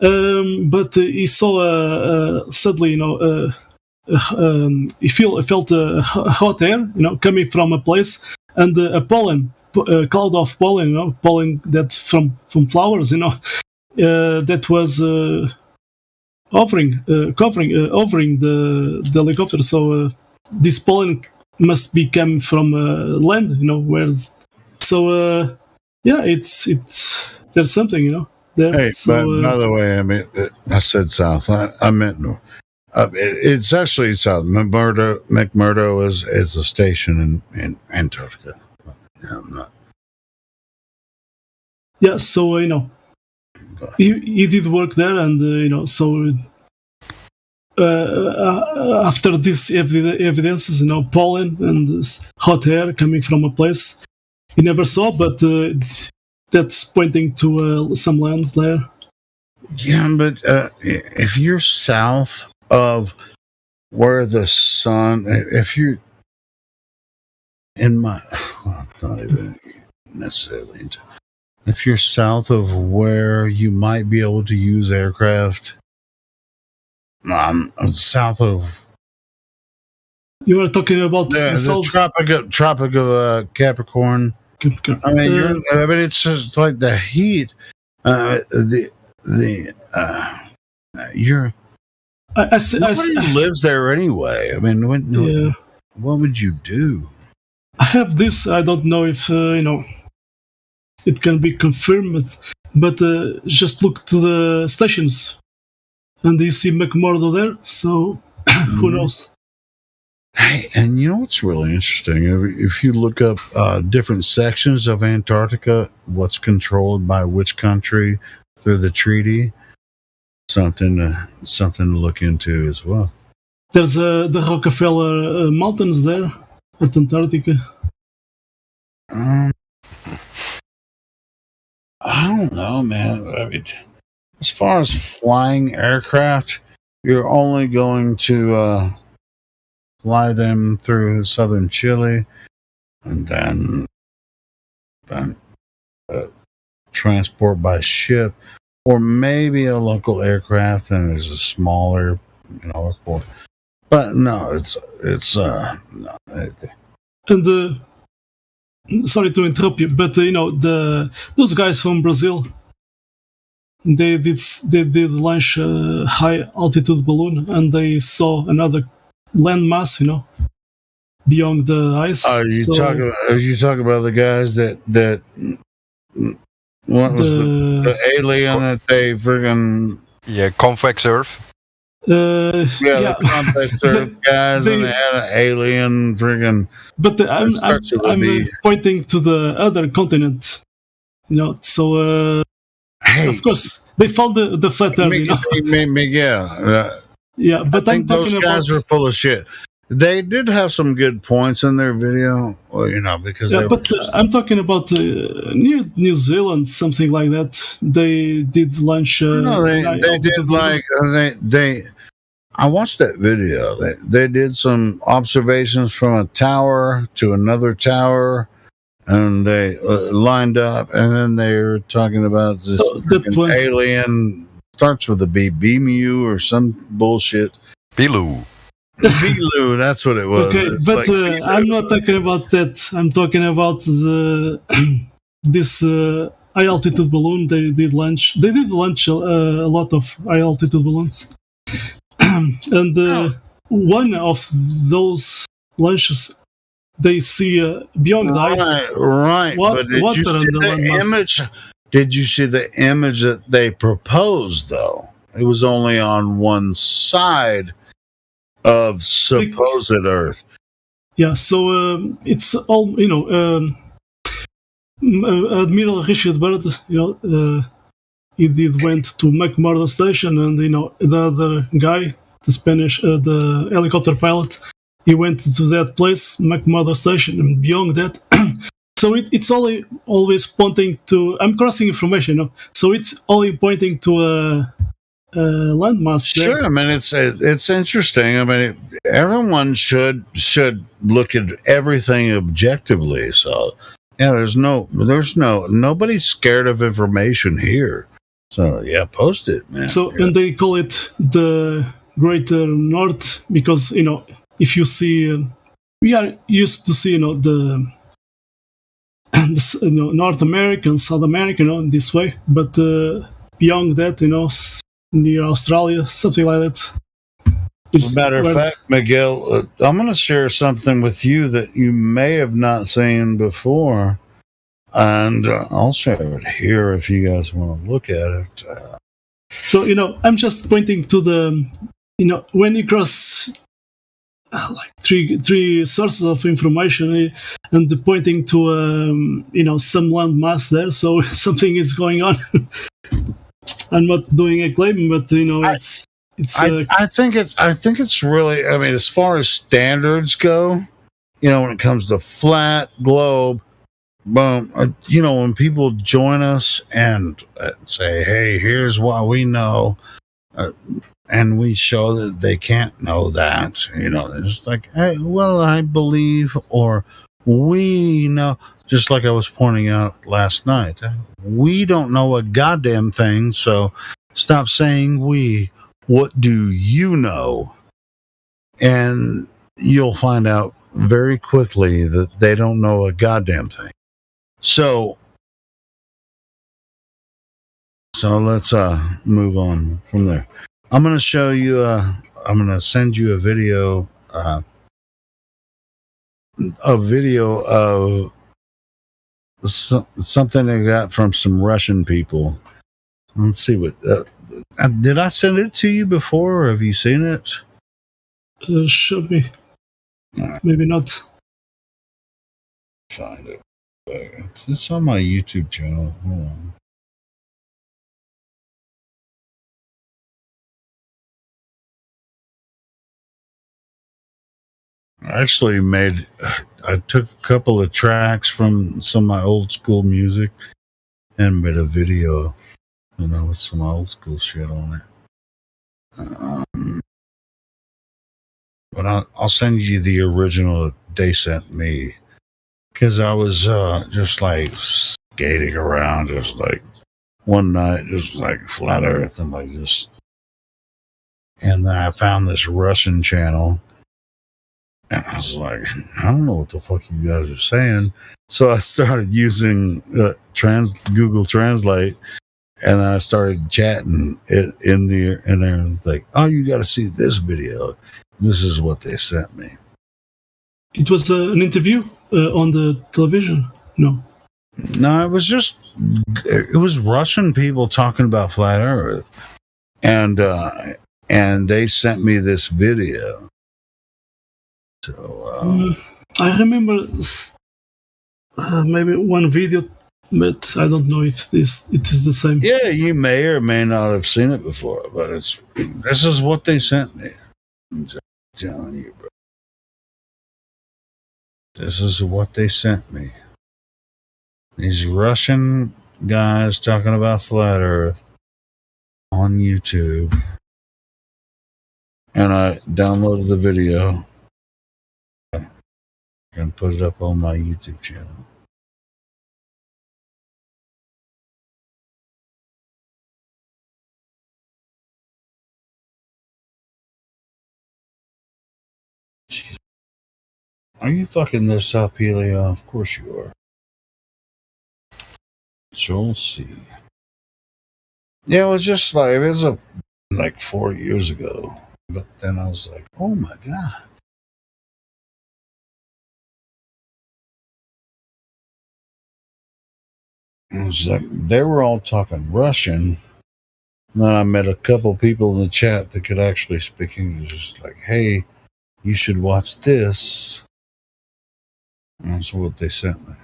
But he saw suddenly, he felt hot air, coming from a place, and a cloud of pollen, pollen that from flowers, that was covering the helicopter. So this pollen must be coming from land, it's there's something, there. Hey, but by the way, I mean, I said south. I meant north. It's actually south. McMurdo is a station in Antarctica. I'm not. Yeah, so he did work there, and so after these evidences, pollen and hot air coming from a place he never saw, but that's pointing to some land there. Yeah, but if you're south of where the sun, if you're not even necessarily. If you're south of where you might be able to use aircraft, south of. You were talking about the Tropic of Capricorn. I mean, it's just like the heat. Nobody lives there anyway. I mean, what would you do? I have this. I don't know if it can be confirmed, but just look to the stations and you see McMurdo there. So who knows? Hey, and you know what's really interesting? If you look up different sections of Antarctica, what's controlled by which country through the treaty, something to look into as well. There's the Rockefeller Mountains there at Antarctica. I don't know, man. I mean, as far as flying aircraft, you're only going to fly them through southern Chile, and then transport by ship, or maybe a local aircraft, and there's a smaller, airport. But no, it's no. And sorry to interrupt you, but those guys from Brazil, they did launch a high altitude balloon, and they saw another landmass, beyond the ice. Are you talking about the guys that what was the alien that they friggin' convex Earth. The convex Earth guys, and they had an alien friggin'. But I'm pointing to the other continent, So of course they found the flat Earth. Yeah, but I think those guys are full of shit. They did have some good points in their video, because. Yeah, but I'm talking about near New Zealand, something like that. They did launch. They did they. I watched that video. They did some observations from a tower to another tower, and they lined up, and then they were talking about this alien. Starts with a B, Bimu or some bullshit. Bilu. Bilu, that's what it was. Okay, but I'm not talking about that. I'm talking about this high altitude balloon they did launch. They did launch a lot of high altitude balloons, and one of those launches, they see beyond the ice. Right. But did you see the image? Did you see the image that they proposed, though? It was only on one side of supposed Earth. Yeah, so it's all, Admiral Richard Byrd, he went to McMurdo Station, and, the other guy, the Spanish, the helicopter pilot, he went to that place, McMurdo Station, and beyond that... So it's always pointing to... I'm crossing information, so it's only pointing to a landmass. Sure, I mean, it's interesting. I mean, everyone should look at everything objectively. So, yeah, nobody's scared of information here. So, yeah, post it, man. So, and they call it the Greater North because, if you see... we are used to see, North America and South America, this way, but beyond that, near Australia, something like that. As a matter of fact, Miguel, I'm going to share something with you that you may have not seen before, and I'll share it here if you guys want to look at it. So, I'm just pointing to the, when you cross like three sources of information and pointing to some landmass there, so something is going on. I'm not doing a claim, but it's I think it's really, I mean, as far as standards go, when it comes to flat globe, boom, when people join us and say, hey, here's why we know, and we show that they can't know that, it's like, hey, well, I believe, or we know, just like I was pointing out last night, we don't know a goddamn thing, so stop saying we. What do you know? And you'll find out very quickly that they don't know a goddamn thing. So let's move on from there. I'm going to show you, I'm going to send you a video of something I got from some Russian people. Let's see what did I send it to you before, or have you seen it? Should be. Right. Maybe not. Find it. It's on my YouTube channel. Hold on. I actually I took a couple of tracks from some of my old school music and made a video, with some old school shit on it. But I'll send you the original they sent me, because I was just like skating around, just like one night, just like flat earth and like this. And then I found this Russian channel. And I was like, I don't know what the fuck you guys are saying. So I started using Google Translate, and then I started chatting it in there. And they was like, oh, you got to see this video. This is what they sent me. It was an interview on the television? No, it was Russian people talking about flat Earth. And they sent me this video. So, I remember maybe one video, but I don't know if it is the same. Yeah, you may or may not have seen it before, but this is what they sent me. I'm just telling you, bro. This is what they sent me. These Russian guys talking about flat Earth on YouTube. And I downloaded the video and put it up on my YouTube channel. Jeez. Are you fucking this up, Helio? Of course you are. Joel C. Yeah, it was just like, like 4 years ago. But then I was like, oh my God. It was like they were all talking Russian. And then I met a couple people in the chat that could actually speak English. Just like, hey, you should watch this. And that's what they sent me.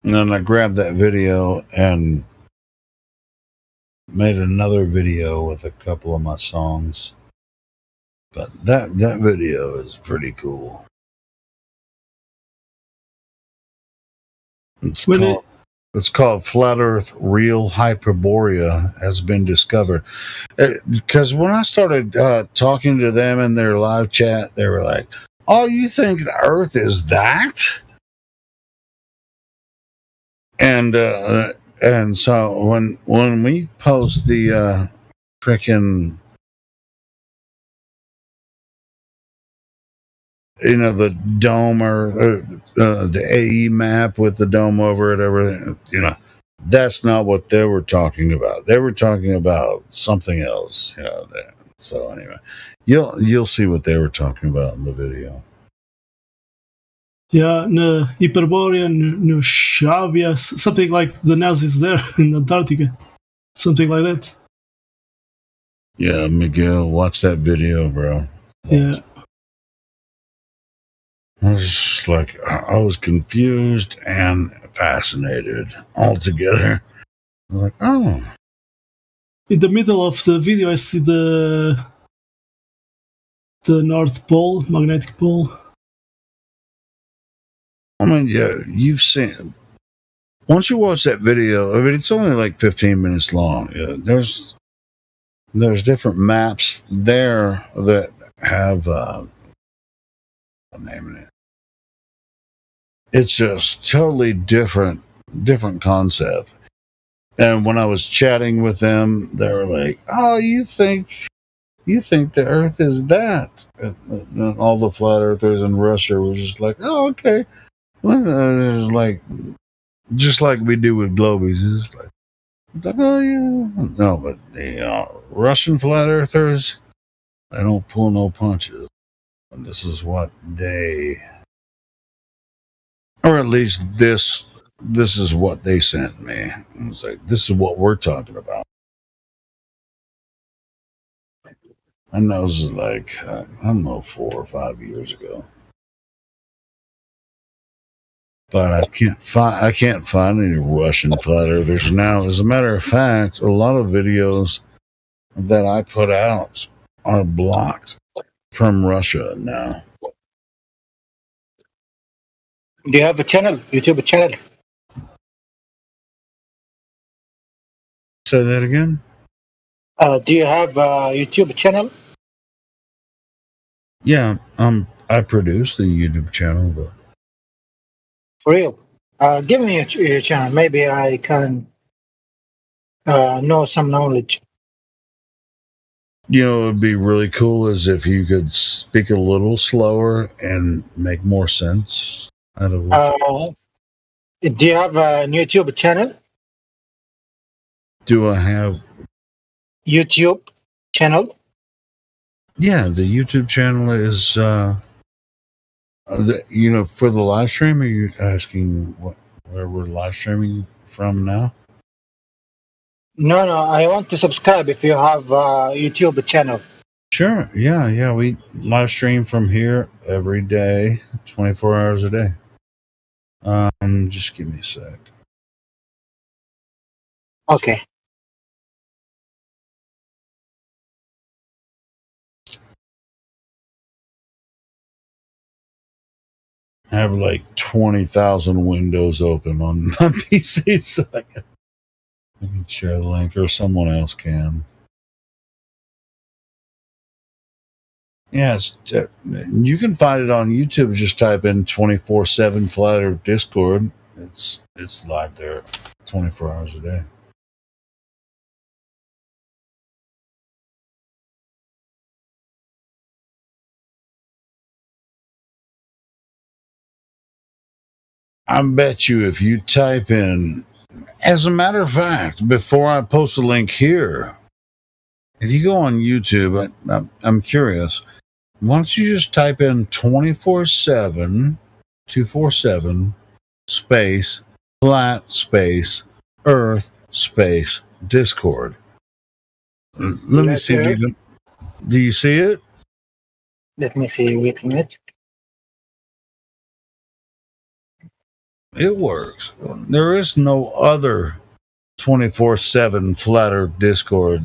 And then I grabbed that video and made another video with a couple of my songs. But that video is pretty cool. It's called Flat Earth Real Hyperborea Has Been Discovered. Because when I started talking to them in their live chat, they were like, oh, you think the Earth is that? And so when we post the freaking the dome or the AE map with the dome over it, everything, that's not what they were talking about. They were talking about something else, So anyway, you'll see what they were talking about in the video. Yeah, no, Hyperborea, no Shavia, something like the Nazis there in Antarctica. Something like that. Yeah, Miguel, watch that video, bro. Yeah. I was just like, I was confused and fascinated all together. I was like, oh. In the middle of the video, I see the North Pole, magnetic pole. I mean, yeah, you've seen. Once you watch that video, I mean, it's only like 15 minutes long. Yeah, there's different maps there that have. I'm naming it. It's just totally different concept. And when I was chatting with them, they were like, "Oh, you think the Earth is that?" And all the flat earthers in Russia were just like, "Oh, okay." Well, like, just like we do with Globies, it's like, oh yeah, no, but the Russian flat earthers, they don't pull no punches. And this is what they. or at least this is what they sent me. It's like, this is what we're talking about. And that was like, I don't know, 4 or 5 years ago. But I can't find any Russian flat earthers now. As a matter of fact, a lot of videos that I put out are blocked from Russia now. Do you have a channel, YouTube channel? Say that again? Do you have a YouTube channel? Yeah, I produce the YouTube channel, but For real? Give me your channel. Maybe I can know some knowledge. You know, it would be really cool is if you could speak a little slower and make more sense out of what do you have a YouTube channel? Do I have YouTube channel? Yeah, the YouTube channel is you know, for the live stream. Are you asking where we're live streaming from now? No, I want to subscribe if you have a YouTube channel. Sure. Yeah. We live stream from here every day, 24 hours a day. Just give me a sec. Okay. I have like 20,000 windows open on my PC, so I can share the link, or someone else can. Yes, you can find it on YouTube. Just type in 24/7 Flat Earth Discord. It's live there, 24 hours a day. I bet you if you type in, as a matter of fact, before I post a link here, if you go on YouTube, I'm curious, why don't you just type in 24/7, 247, space, flat space, earth space, Discord. Let me see if you can. Do you see it? Let me see. Wait a minute. It works. There is no other 24/7 Flat Earth Discord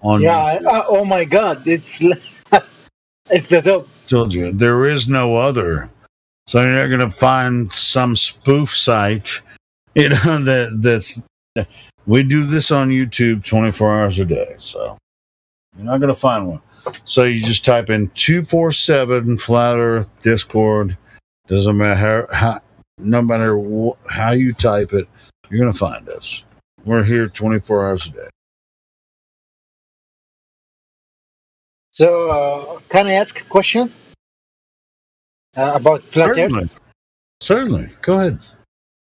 on. Yeah. Oh my God! It's the top. Told you there is no other. So you're not going to find some spoof site, you know, that's. We do this on YouTube 24 hours a day, so you're not going to find one. So you just type in 247 Flat Earth Discord. Doesn't matter how. No matter how you type it, you're going to find us. We're here 24 hours a day. So, can I ask a question about Flat Earth? Certainly. Go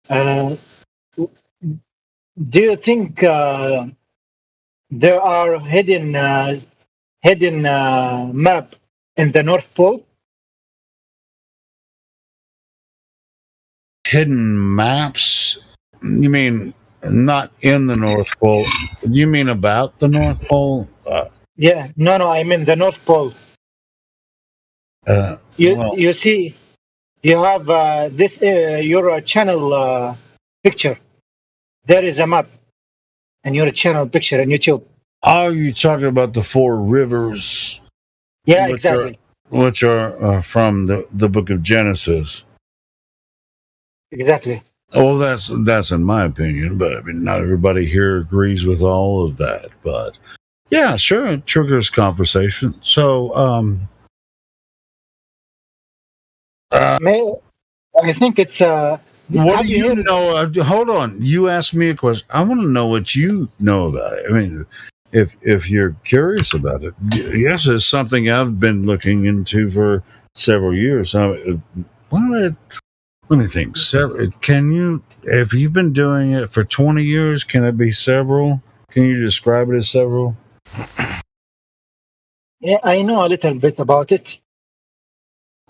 ahead. Do you think there are hidden map in the North Pole? Hidden maps? You mean not in the North Pole? You mean about the North Pole? Yeah, no, I mean the North Pole. You see, you have this your channel picture. There is a map, and your channel picture on YouTube. Are you talking about the 4 rivers? Yeah, exactly. Which are from the Book of Genesis. Exactly. Oh, that's in my opinion, but I mean, not everybody here agrees with all of that. But yeah, sure, it triggers conversation. So, I think it's what do you know? Hold on, you asked me a question. I want to know what you know about it. I mean, if you're curious about it, yes, it's something I've been looking into for several years. Let me think. Can you, if you've been doing it for 20 years, can it be several? Can you describe it as several? Yeah, I know a little bit about it.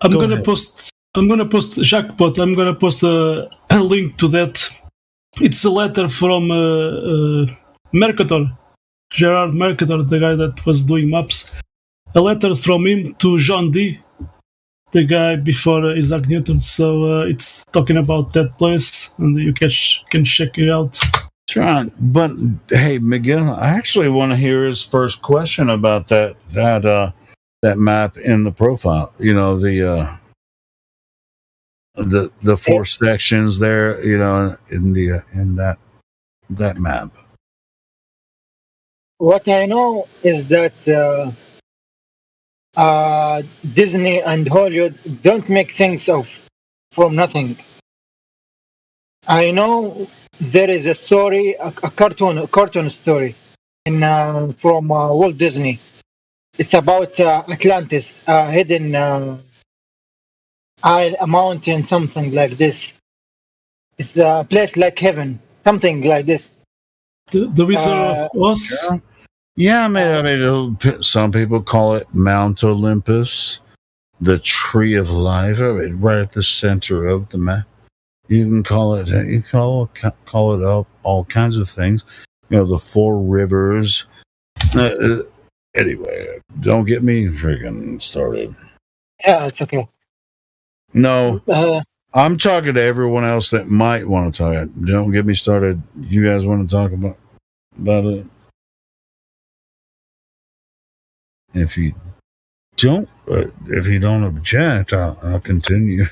I'm going to post I'm gonna post Jackpot. I'm gonna post a link to that. It's a letter from Mercator, Gerard Mercator, the guy that was doing maps. A letter from him to John Dee, the guy before Isaac Newton. So it's talking about that place, and you can check it out. Right. But hey, Miguel, I actually want to hear his first question about that map in the profile. You know, the four sections there. You know, in that map. What I know is that Disney and Hollywood don't make things from nothing. I know there is a story, a cartoon story, from Walt Disney. It's about Atlantis, hidden a mountain, something like this. It's a place like heaven, something like this. The Wizard of Oz. Yeah, I mean, some people call it Mount Olympus, the Tree of Life. I mean, right at the center of the map. You can call it. You call it all kinds of things. You know, the four rivers. Anyway, don't get me freaking started. Yeah, it's okay. No, I'm talking to everyone else that might want to talk. Don't get me started. You guys want to talk about it? If you don't object, I'll continue.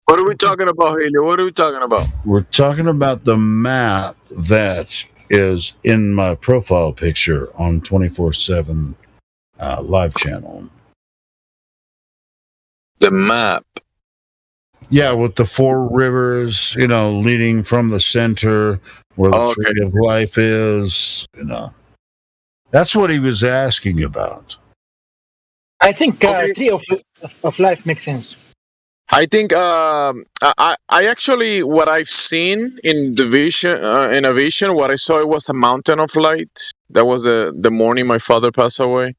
What are we talking about, Haley? What are we talking about? We're talking about the map that is in my profile picture on 24/7 live channel. The map. Yeah, with the four rivers, you know, leading from the center where the Tree of Life is. You know, that's what he was asking about. I think Tree of Life makes sense. I think I actually, what I've seen in the vision, in a vision, what I saw, it was a mountain of light. That was the morning my father passed away,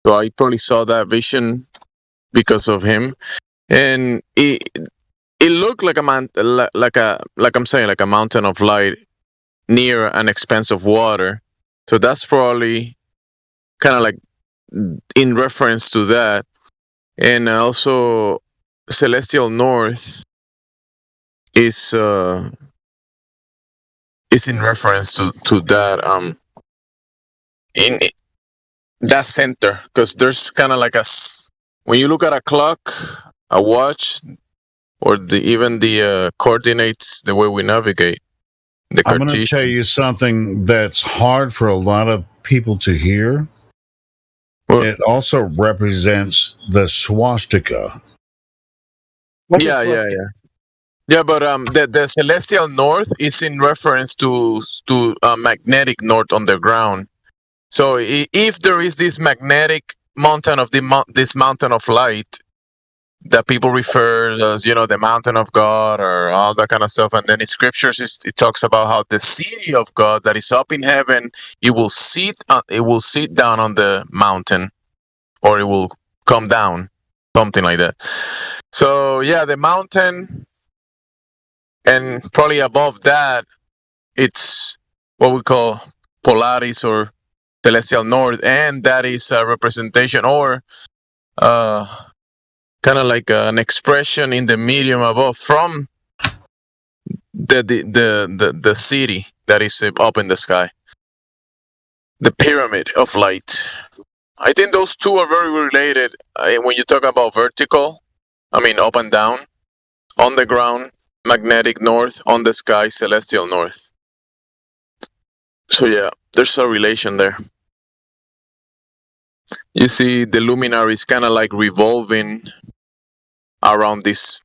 so I probably saw that vision because of him, and it looked like a mountain of light near an expanse of water. So that's probably kind of like in reference to that, and also Celestial North is in reference to that in that center, because there's kind of like when you look at a clock, a watch, or even the coordinates, the way we navigate. I'm going to tell you something that's hard for a lot of people to hear. Well, it also represents the swastika. Yeah. But the Celestial North is in reference to magnetic north on the ground. So if there is this magnetic mountain of this mountain of light that people refer as, you know, the mountain of God or all that kind of stuff, and then in scriptures it talks about how the city of God that is up in heaven, it will sit down on the mountain, or it will come down, something like that. So yeah, the mountain, and probably above that, it's what we call Polaris or Celestial North, and that is a representation or kind of like an expression in the medium above from the city that is up in the sky, the pyramid of light. I think those two are very related. When you talk about vertical, I mean up and down, on the ground, magnetic north, on the sky, celestial north. So yeah, there's a relation there. You see the luminaries kind of like revolving around this,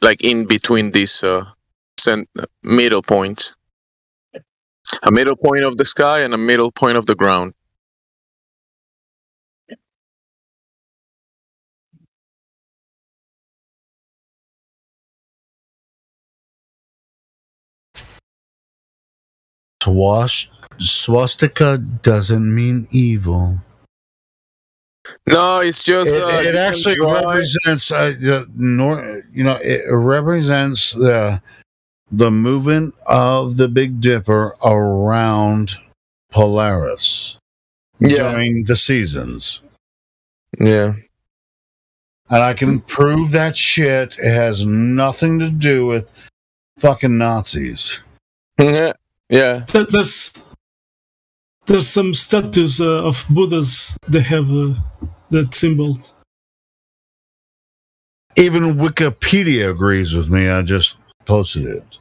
like in between this middle point. A middle point of the sky and a middle point of the ground. To swastika doesn't mean evil. No, it's just it actually represents it represents the movement of the Big Dipper around Polaris during the seasons. Yeah. And I can prove that shit. It has nothing to do with fucking Nazis. Yeah. There's some statues of Buddhas. They have that symbol. Even Wikipedia agrees with me. I just posted it.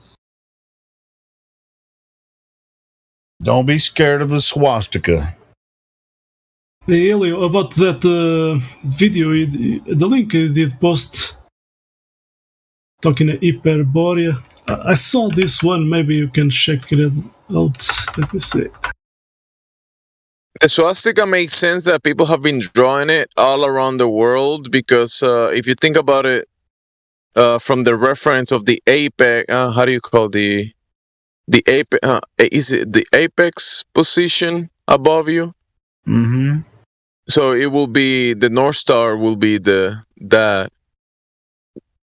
Don't be scared of the swastika. Hey, Elio, about that video, the link you did post talking to Hyperborea. I saw this one. Maybe you can check it out. Let me see. The swastika makes sense that people have been drawing it all around the world because if you think about it from the reference of the apex, how do you call the apex? Is it the apex position above you? Mm-hmm. So it will be the North Star will be that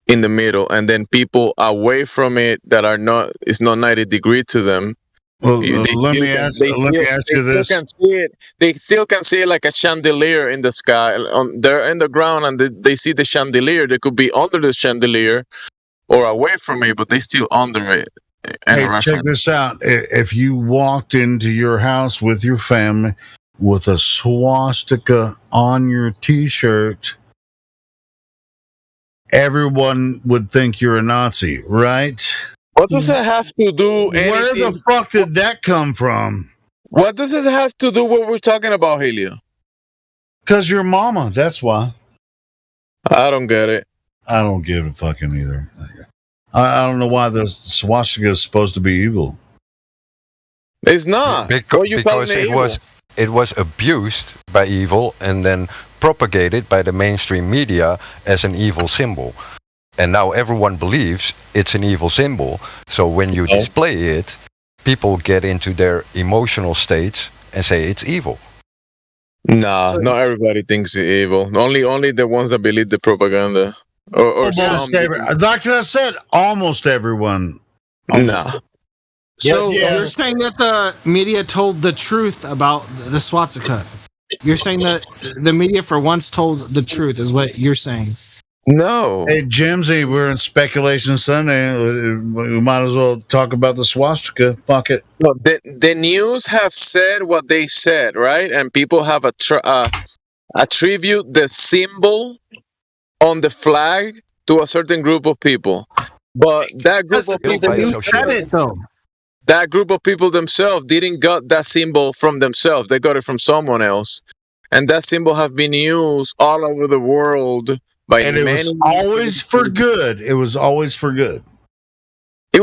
in the middle, and then people away from it that are not, it's not 90 degree to them. Well, let me ask you this. They still can see it like a chandelier in the sky. They're in the ground and they see the chandelier. They could be under the chandelier or away from it, but they still under it. Hey, check this out. If you walked into your house with your family with a swastika on your T-shirt, everyone would think you're a Nazi, right? What does it have to do? Where the fuck did that come from? What does it have to do with what we're talking about, Helio? Because your mama, that's why. I don't get it. I don't give a fucking either. I don't know why the swastika is supposed to be evil. It's not. Because it was abused by evil and then propagated by the mainstream media as an evil symbol. And now everyone believes it's an evil symbol. So when you display it, people get into their emotional states and say it's evil. Nah, not everybody thinks it's evil. Only the ones that believe the propaganda. Or Doctor, I said almost everyone. Nah. So you're saying that the media told the truth about the swastika. You're saying that the media for once told the truth is what you're saying. No. Hey, Jimsy, we're in Speculation Sunday. We might as well talk about the swastika. Fuck it. No, the news have said what they said, right? And people have attribute the symbol on the flag to a certain group of people. But that group of people, that group of people themselves didn't got that symbol from themselves. They got it from someone else. And that symbol have been used all over the world. And it was always for good. It was always for good.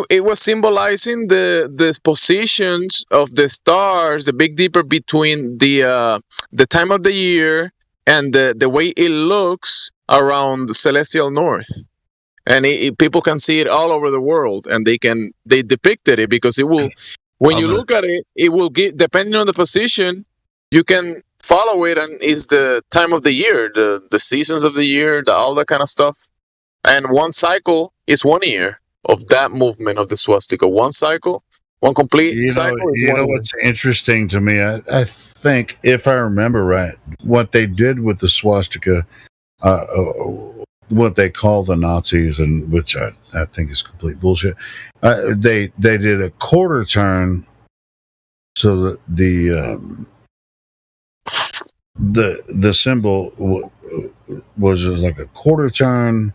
It was symbolizing the positions of the stars, the Big Dipper, between the time of the year and the way it looks around the celestial north. And people can see it all over the world, and they depicted it because it will. When you look at it, it will give, depending on the position, you can follow it, and it's the time of the year, the seasons of the year, all that kind of stuff. And one cycle is 1 year of that movement of the swastika. One cycle, one complete cycle. You know what's interesting to me? I think, if I remember right, what they did with the swastika, what they call the Nazis, and which I think is complete bullshit. They did a quarter turn, so that the symbol was like a quarter turn,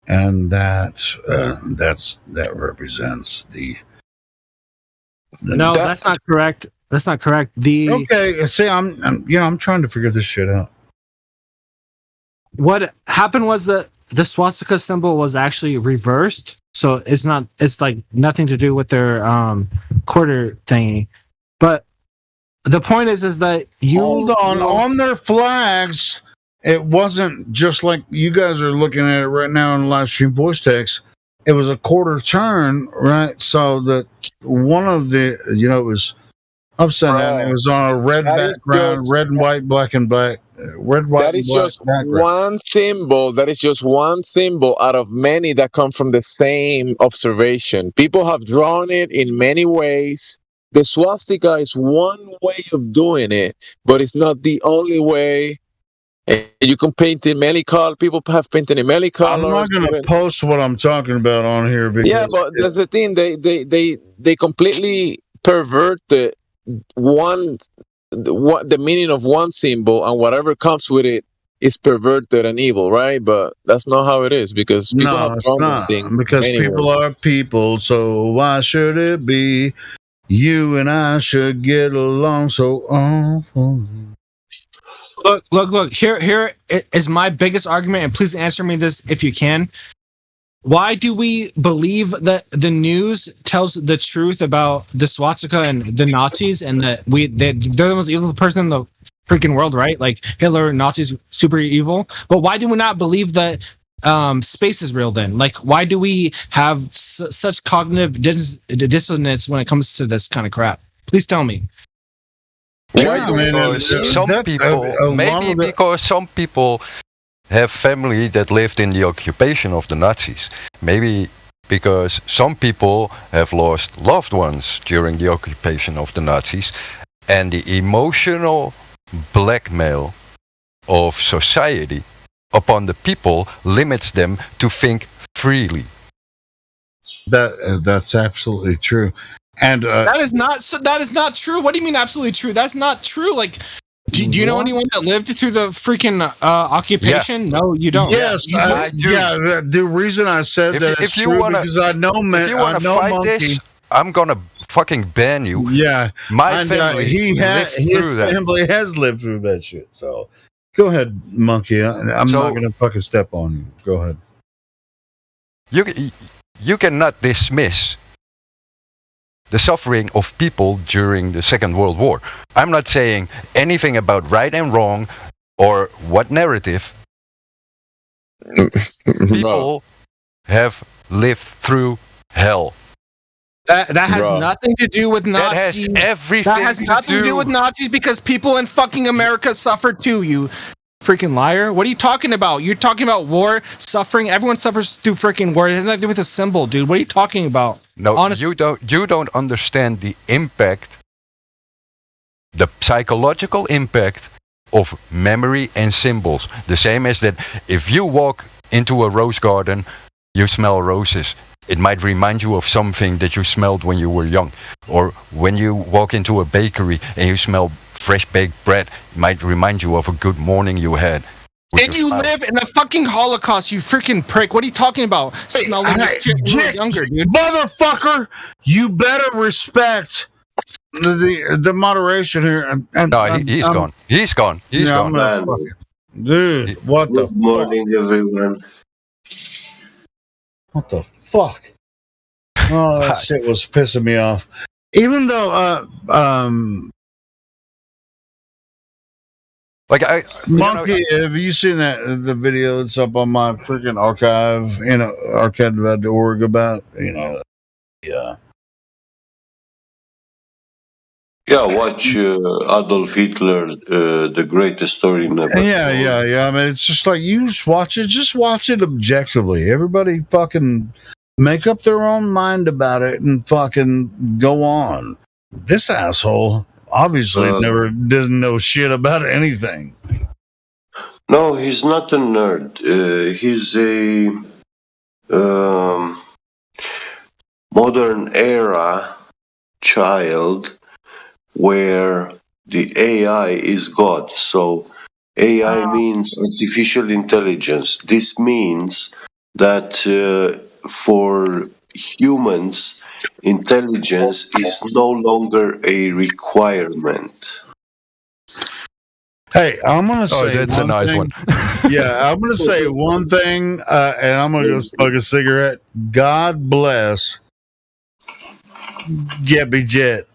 and that represents the. No, that's not correct. That's not correct. Okay, see, I'm trying to figure this shit out. What happened was that the swastika symbol was actually reversed, so it's like nothing to do with their quarter thingy. But the point is that hold on their flags. It wasn't just like you guys are looking at it right now in live stream voice text. It was a quarter turn, right? So that one of the, it was Upside down. It was on a red background, red and white, black and black. Red, white, that is and black just background. one symbol. That is just one symbol out of many that come from the same observation. People have drawn it in many ways. The swastika is one way of doing it, but it's not the only way. And you can paint in many colors. People have painted in many colors. I'm not going to post what I'm talking about on here because yeah, but that's the thing. They completely pervert the meaning of one symbol, and whatever comes with it is perverted and evil, right? But that's not how it is, because people have drawn things because anyway. People are people, so why should it be you and I should get along so awful? Look. Here is my biggest argument, and please answer me this if you can. Why do we believe that the news tells the truth about the swastika and the Nazis, and that they're the most evil person in the freaking world, right? Like Hitler, Nazis, super evil. But why do we not believe that space is real then? Like, why do we have such cognitive dissonance when it comes to this kind of crap? Please tell me. Because some people have family that lived in the occupation of the Nazis. Maybe because some people have lost loved ones during the occupation of the Nazis, and the emotional blackmail of society upon the people limits them to think freely. That's absolutely true. And that is not true. What do you mean absolutely true? That's not true. Like, do you know anyone that lived through the freaking occupation? Yeah. No, you don't. Yes, I do. Yeah, the reason I said that is true because I know Monkey. I'm gonna fucking ban you. Yeah, my family. His family has lived through that shit. So, go ahead, Monkey. I'm not gonna fucking step on you. Go ahead. You cannot dismiss the suffering of people during the Second World War. I'm not saying anything about right and wrong or what narrative. People have lived through hell. That has nothing to do with Nazis. That has everything that has nothing to do with Nazis, because people in fucking America suffered too, you freaking liar. What are you talking about? You're talking about war, suffering. Everyone suffers through freaking war. It has nothing to do with a symbol, dude. What are you talking about? No, honestly, you don't understand the impact, the psychological impact of memory and symbols. The same as that if you walk into a rose garden, you smell roses. It might remind you of something that you smelled when you were young. Or when you walk into a bakery and you smell fresh baked bread, it might remind you of a good morning you had. And you live in the fucking Holocaust, you freaking prick. What are you talking about? Smelling shit when you were younger, dude. Motherfucker, you better respect the moderation here. He's gone. He's gone. He's gone. Dude, what the fuck? Good morning, everyone. What the fuck? Oh, that shit was pissing me off. Even though, Monkey, have you seen the video that's up on my freaking archive, archive.org about, yeah. Yeah, watch Adolf Hitler, the greatest story never. Yeah. I mean, it's just like, you just watch it objectively. Everybody fucking make up their own mind about it and fucking go on. This asshole obviously doesn't know shit about anything. No, he's not a nerd. He's a modern era child where the AI is God. So AI means artificial intelligence. This means that for humans, intelligence is no longer a requirement. Hey, I'm going to say that's a nice one. Yeah, I'm going to say one thing, and I'm going to go smoke a cigarette. God bless Gabby Jet.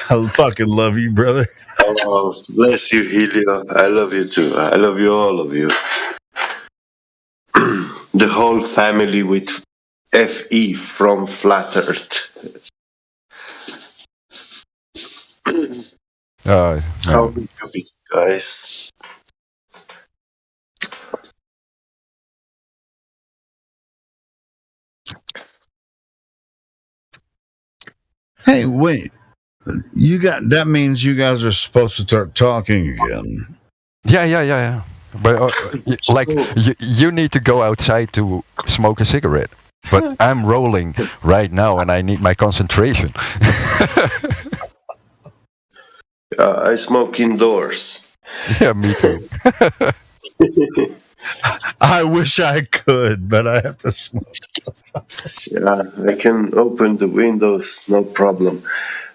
I fucking love you, brother. Oh, bless you, Helio. I love you too. I love you, all of you. The whole family with FE from Flat Earth. How did you be, guys? Hey, wait. That means you guys are supposed to start talking again. Yeah. But like you need to go outside to smoke a cigarette. But I'm rolling right now, and I need my concentration. I smoke indoors. Yeah, me too. I wish I could, but I have to smoke. Yeah, I can open the windows, no problem.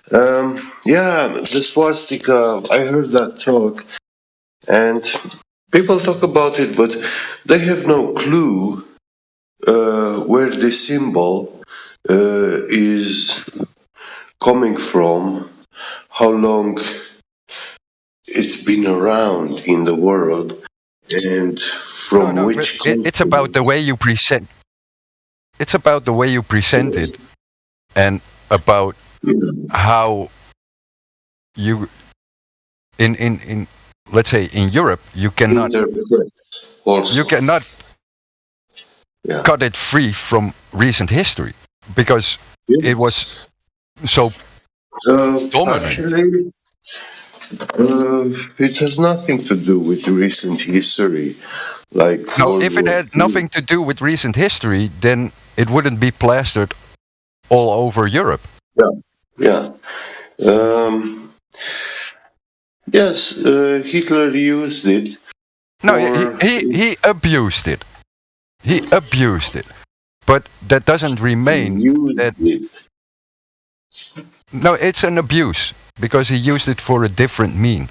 The swastika, I heard that talk, and people talk about it, but they have no clue where the symbol is coming from, how long it's been around in the world, and from which country. It's about the way you present. It's about the way you present it, and about how you in let's say in Europe you cannot cut it free from recent history because it was so dominant. Actually, it has nothing to do with recent history. If it had nothing to do with recent history, then it wouldn't be plastered all over Europe. Yeah. Yes, Hitler used it. No, he abused it. He abused it, but that doesn't remain. No, it's an abuse because he used it for a different mean.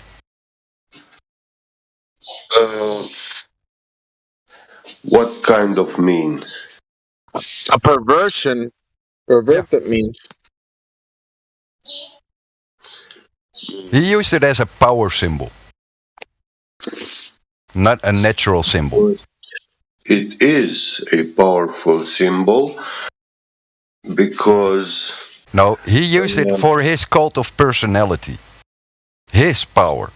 What kind of mean? A perversion. Perverted means. He used it as a power symbol, not a natural symbol. It is a powerful symbol because... No, he used it for his cult of personality. His power.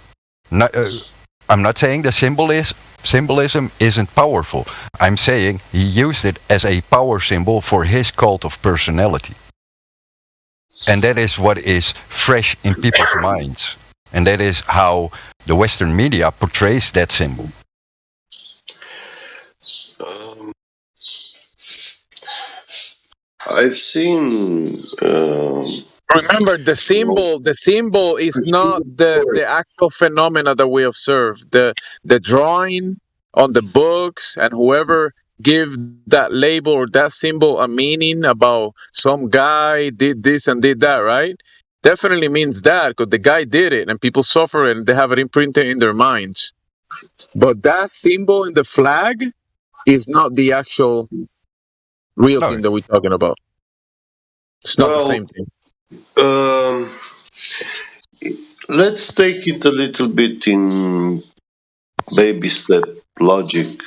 I'm not saying the symbolism isn't powerful. I'm saying he used it as a power symbol for his cult of personality. And that is what is fresh in people's minds. And that is how the Western media portrays that symbol. I've seen... Remember, the symbol is not the actual phenomena that we observe. The drawing on the books and whoever give that label or that symbol a meaning about some guy did this and did that, right? Definitely means that because the guy did it and people suffer it and they have it imprinted in their minds. But that symbol in the flag is not the actual real thing that we're talking about. It's not the same thing. Let's take it a little bit in baby step logic,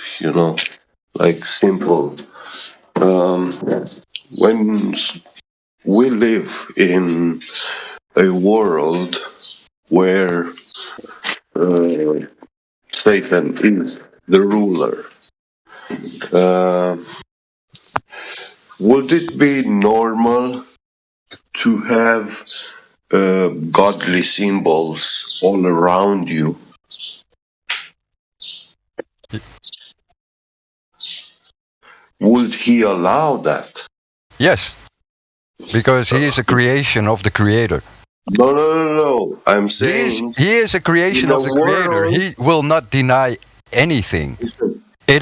like simple. When we live in a world where Satan is the ruler, would it be normal to have godly symbols all around you? Would he allow that? Yes, because he is a creation of the Creator. No. I'm saying he is a creation of the Creator. He will not deny anything. It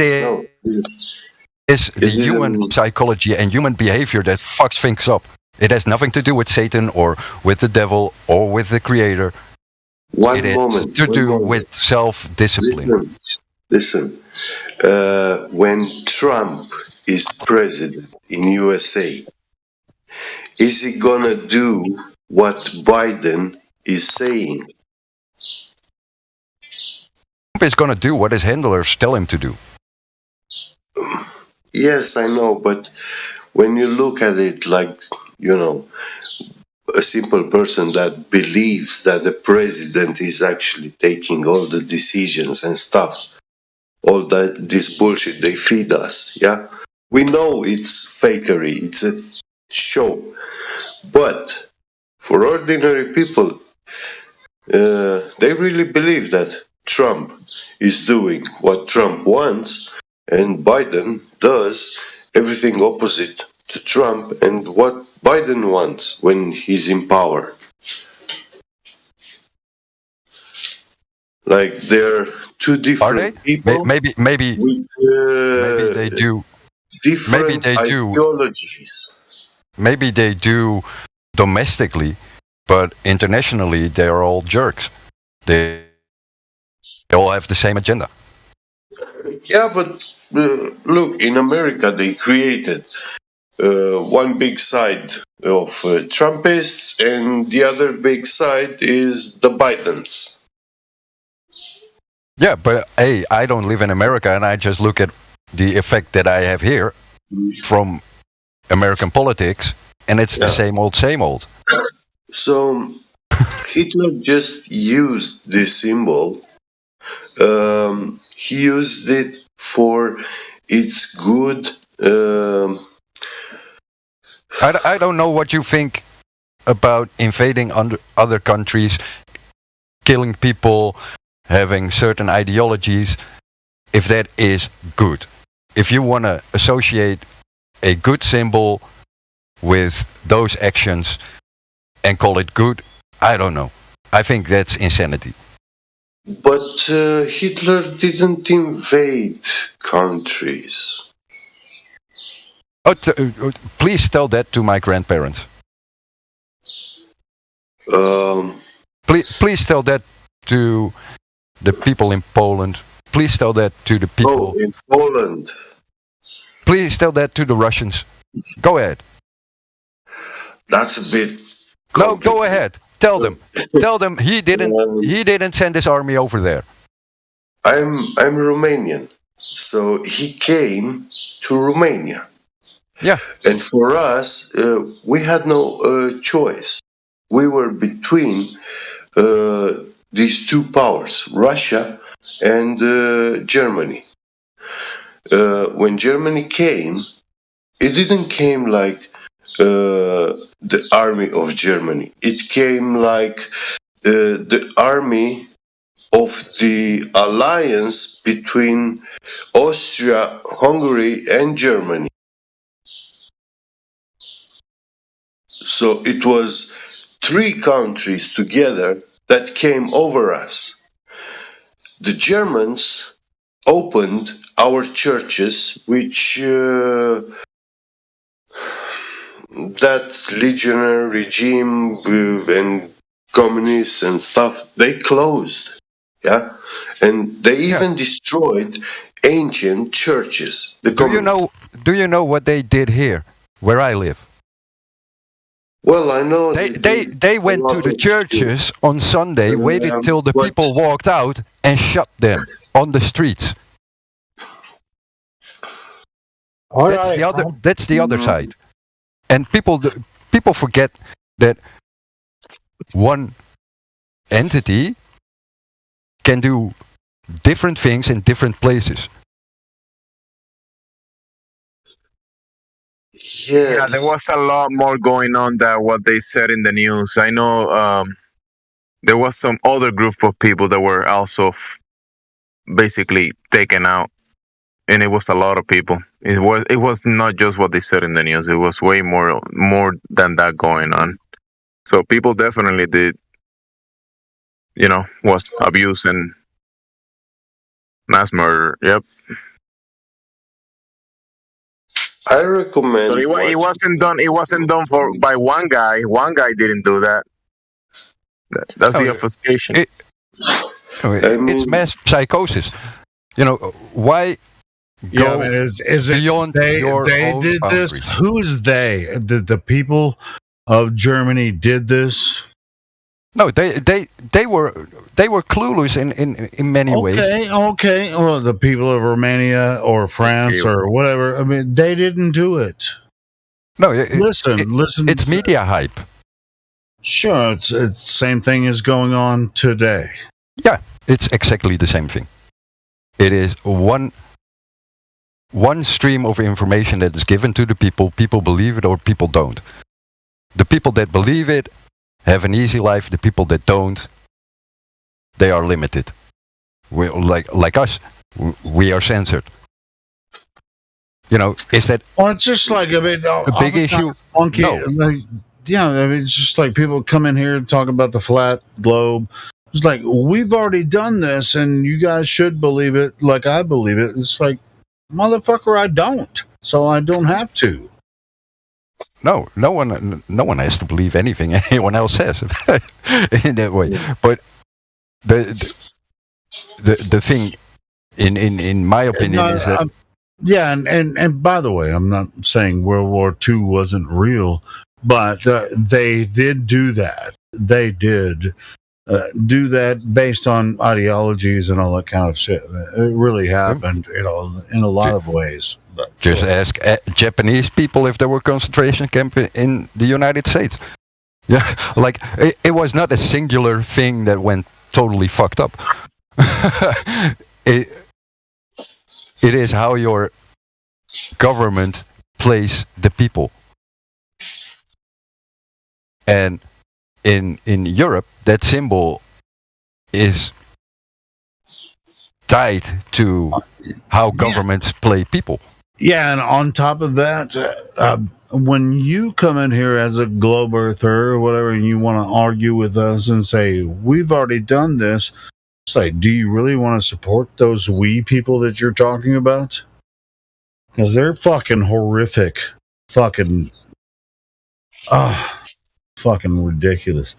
is the human psychology and human behavior that fucks things up. It has nothing to do with Satan or with the devil or with the Creator. It is to do with self-discipline. Listen. When Trump is president in USA, is he gonna do what Biden is saying? Trump is gonna do what his handlers tell him to do. Yes, I know, but when you look at it like, a simple person that believes that the president is actually taking all the decisions and stuff, all that this bullshit they feed us, yeah? We know it's fakery, it's a show. But for ordinary people, they really believe that Trump is doing what Trump wants, and Biden does everything opposite to Trump and what Biden wants when he's in power. Like they're two different people. Maybe with they do. Different ideologies. Maybe they do domestically, but internationally they're all jerks. They all have the same agenda. Yeah, but look, in America they created one big side of Trumpists, and the other big side is the Bidens. Yeah, but hey, I don't live in America, and I just look at the effect that I have here from American politics, and it's the same old, same old. So Hitler just used this symbol. He used it for its good. I don't know what you think about invading other countries, killing people, having certain ideologies, if that is good. If you want to associate a good symbol with those actions and call it good, I don't know. I think that's insanity. But Hitler didn't invade countries. Please tell that to my grandparents. Please tell that to the people in Poland. Please tell that to the people in Poland. Please tell that to the Russians. Go ahead. That's a bit. No, go ahead. Tell them. Tell them he didn't send his army over there. I'm Romanian, so he came to Romania. Yeah. And for us, we had no choice. We were between these two powers, Russia and Germany. When Germany came, it didn't came like the army of Germany. It came like the army of the alliance between Austria, Hungary, and Germany. So it was 3 countries together that came over us. The Germans opened our churches, which that legionary regime and communists and stuff, they closed. Yeah, and they even destroyed ancient churches. Do you know what they did here, where I live? Well, I know they went to the churches on Sunday, waited till the people walked out, and shot them on the streets. That's the other side, and people forget that one entity can do different things in different places. Yes. Yeah, there was a lot more going on than what they said in the news. I know there was some other group of people that were also basically taken out, and it was a lot of people. It was not just what they said in the news. It was way more than that going on. So people definitely did, was abuse and mass murder. Yep. I recommend. So it wasn't done. It wasn't done by one guy. One guy didn't do that. That's the obfuscation. It's mass psychosis. Why go beyond your own did boundaries? this? Who's they? The people of Germany did this? No, they were clueless in many ways. Okay. Well, the people of Romania or France or whatever. I mean, they didn't do it. No, listen. It's media hype. Sure, it's same thing is going on today. Yeah, it's exactly the same thing. It is one stream of information that is given to the people. People believe it or people don't. The people that believe it have an easy life. The people that don't, they are limited. We, like us, we are censored. You know, is that? Well, it's just like a big issue. Funky, no. Yeah, I mean, it's just like people come in here and talk about the flat globe. It's like, we've already done this, and you guys should believe it like I believe it. It's like, motherfucker, I don't, so I don't have to. No one has to believe anything anyone else says in that way. But the thing, in my opinion, is that. Yeah, and by the way, I'm not saying World War II wasn't real, but they did do that. They did do that based on ideologies and all that kind of shit. It really happened, you know, in a lot of ways. But, just ask Japanese people if there were concentration camps in the United States. Yeah, like it was not a singular thing that went totally fucked up. It is how your government plays the people. And in Europe, that symbol is tied to how governments play people. Yeah, and on top of that, when you come in here as a globe earther or whatever, and you want to argue with us and say, we've already done this, it's like, do you really want to support those we people that you're talking about? Because they're fucking horrific. Fucking ridiculous.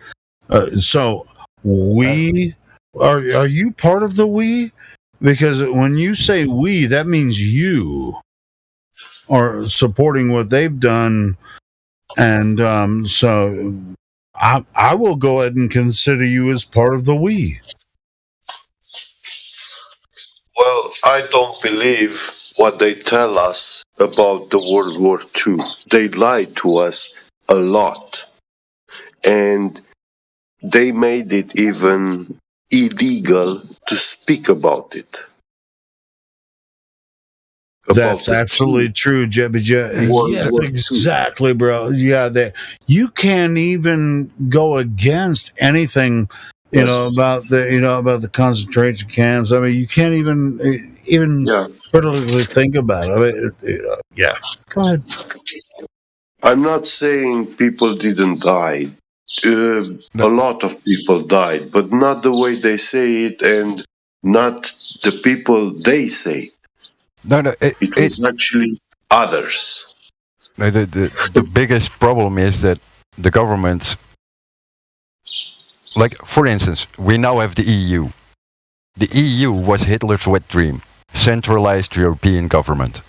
So, we, are you part of the we? Because when you say we, that means you are supporting what they've done. And so I will go ahead and consider you as part of the we. Well, I don't believe what they tell us about the World War II. They lied to us a lot. And they made it even illegal to speak about it. That's absolutely true, Jebby. Yes, exactly, bro. Yeah, you can't even go against anything, about the concentration camps. I mean, you can't even critically think about it. I mean, yeah. Go ahead. I'm not saying people didn't die. A lot of people died, but not the way they say it, and not the people they say. No, it was actually others. The biggest problem is that the government, like for instance, we now have the EU. The EU was Hitler's wet dream, centralized European government.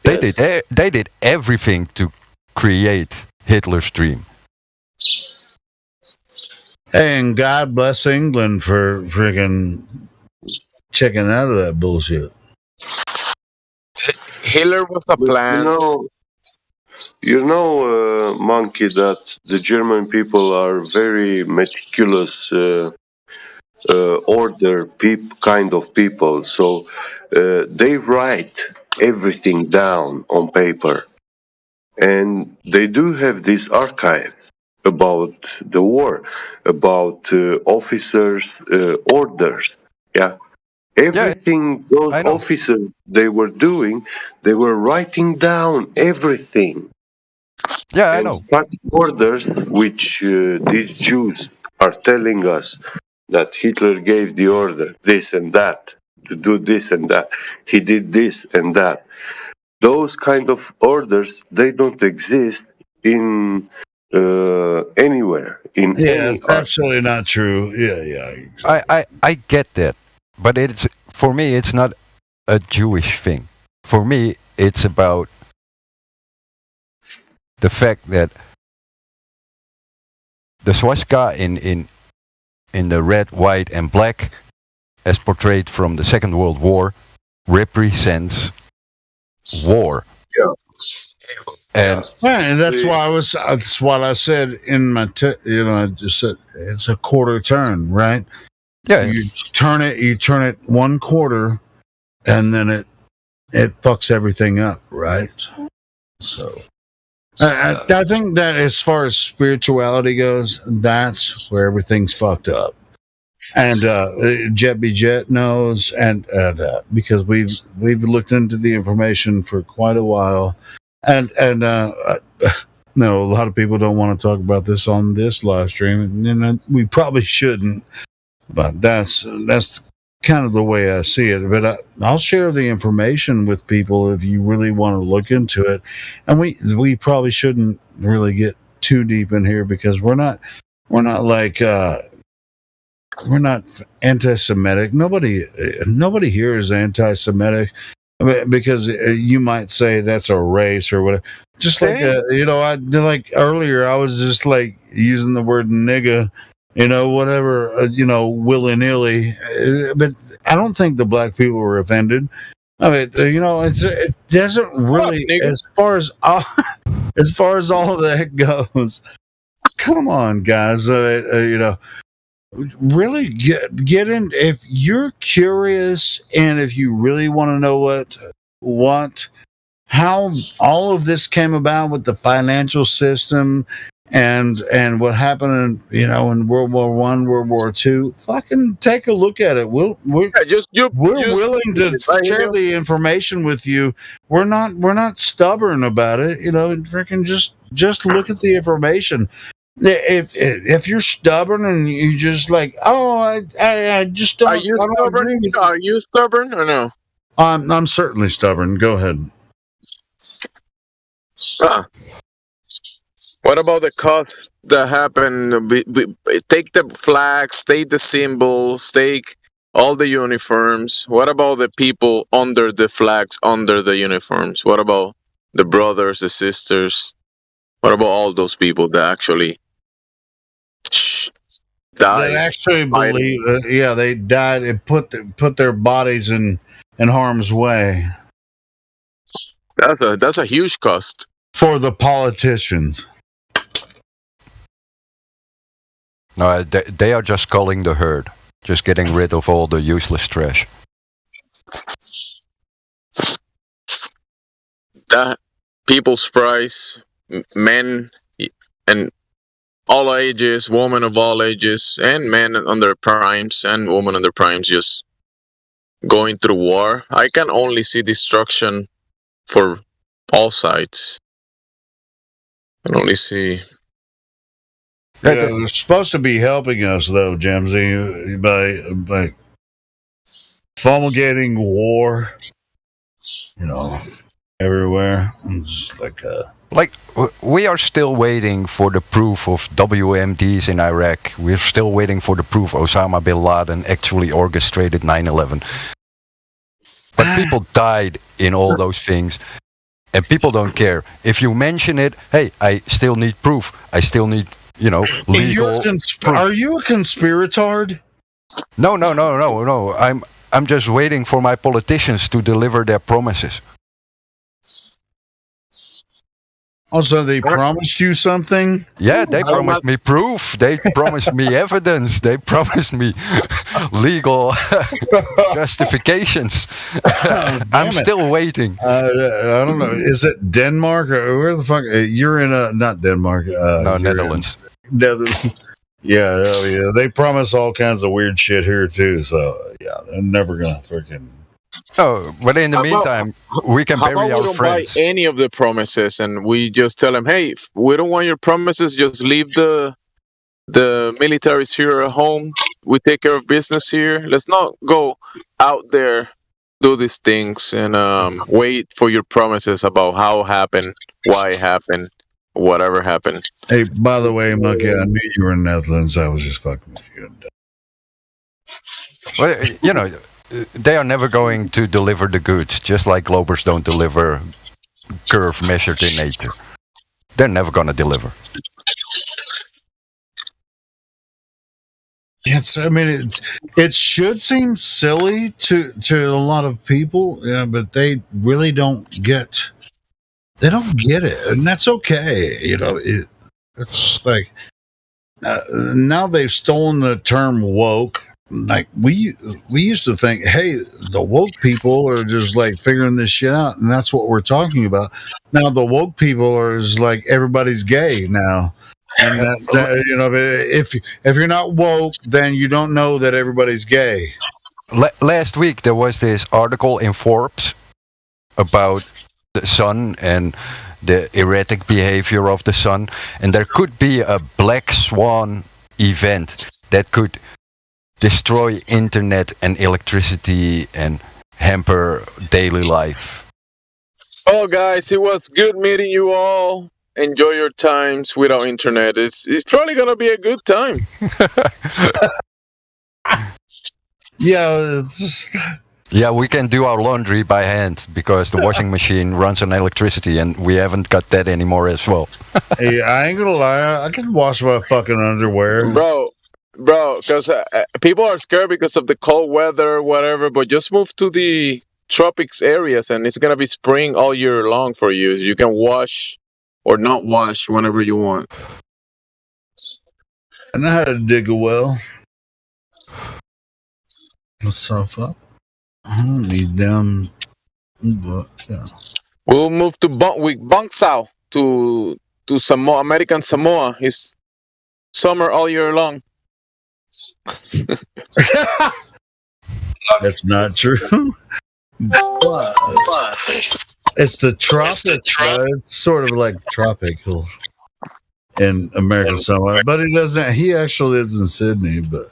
Yes. They did everything to create Hitler's dream. And God bless England for freaking checking out of that bullshit. Hitler was a plan. Monkey, that the German people are very meticulous, order kind of people. So they write everything down on paper. And they do have this archive about the war, about officers' orders. Yeah. Everything those officers they were doing, they were writing down everything. Yeah, I know. Orders which these Jews are telling us that Hitler gave the order, this and that, to do this and that. He did this and that. Those kind of orders, they don't exist in anywhere. It's absolutely not true. Yeah. Exactly. I get that. But for me, it's not a Jewish thing. For me, it's about the fact that the swastika in the red, white, and black, as portrayed from the Second World War, represents war. Yeah. And that's why that's what I said in my, I just said it's a quarter turn, right? Yeah. You turn it one quarter, and then it fucks everything up, right? So I think that as far as spirituality goes, that's where everything's fucked up. And Jet B Jet knows, and because we've looked into the information for quite a while, and no, a lot of people don't want to talk about this on this live stream, and we probably shouldn't. But that's kind of the way I see it. But I'll share the information with people if you really want to look into it. And we probably shouldn't really get too deep in here because we're not like. We're not anti-Semitic. Nobody here is anti-Semitic because you might say that's a race or whatever. Just like I like earlier, I was just like using the word nigga, whatever, willy-nilly. But I don't think the black people were offended. I mean, it doesn't really, as far as all of that goes. Come on, guys, really get in. If you're curious and if you really want to know how all of this came about with the financial system and what happened in World War I, World War II, fucking take a look at it. We're willing to share the information with you. We're not stubborn about it. Freaking just look at the information. If you're stubborn and you just like, I just don't. Are you stubborn? Are you stubborn or no? I'm certainly stubborn. Go ahead. What about the costs that happen? Take the flags, take the symbols, take all the uniforms. What about the people under the flags, under the uniforms? What about the brothers, the sisters? What about all those people that actually died? They actually believe, they died and put their bodies in harm's way. That's a huge cost for the politicians. No, they are just culling the herd, just getting rid of all the useless trash. That People's Prize, men and all ages, women of all ages, and men on their primes and women on their primes just going through war. I can only see destruction for all sides. I can only see. Yeah, they're supposed to be helping us, though, Jamesy, by promulgating war, everywhere. It's like we are still waiting for the proof of WMDs in Iraq. We're still waiting for the proof Osama bin Laden actually orchestrated 9/11. But people died in all those things, and people don't care. If you mention it, hey, I still need proof. I still need, legal proof. Are you a conspiratard? No. I'm just waiting for my politicians to deliver their promises. Also, they promised you something? Yeah, they promised me proof. They promised me evidence. They promised me legal justifications. I'm still waiting. I don't know. Is it Denmark or where the fuck? You're in not Denmark. No, Netherlands. Netherlands. Yeah. They promise all kinds of weird shit here too. So yeah, they're never gonna freaking. Oh, but in the meantime, we can bury our don't friends. Buy any of the promises, and we just tell them, "Hey, we don't want your promises. Just leave the militaries here at home. We take care of business here. Let's not go out there, do these things, and wait for your promises about how it happened, why it happened, whatever happened." Hey, by the way, Monkey, I knew you were in the Netherlands. I was just fucking with you. Well, they are never going to deliver the goods, just like Globers don't deliver curve measured in nature. They're never going to deliver. It should seem silly to a lot of people, but they really don't get they don't get it, and that's okay. It's like now they've stolen the term woke. Like we used to think, hey, the woke people are just like figuring this shit out, and that's what we're talking about. Now the woke people are just like everybody's gay now, and if you're not woke, then you don't know that everybody's gay. Last week there was this article in Forbes about the sun and the erratic behavior of the sun, and there could be a black swan event that could destroy internet and electricity and hamper daily life. Oh, guys, it was good meeting you all. Enjoy your times without internet. It's probably gonna be a good time. Yeah, we can do our laundry by hand because the washing machine runs on electricity, and we haven't got that anymore as well. Hey, I ain't gonna lie, I can wash my fucking underwear, bro. Because people are scared because of the cold weather, whatever. But just move to the tropics areas, and it's gonna be spring all year long for you. You can wash or not wash whenever you want. I know how to dig a well. Myself up. I don't need them, but yeah. We'll move to Bangsaw to Samoa, American Samoa. It's summer all year long. That's not true. It's the tropic. It's sort of like tropical in American Samoa, but he doesn't. He actually lives in Sydney, but.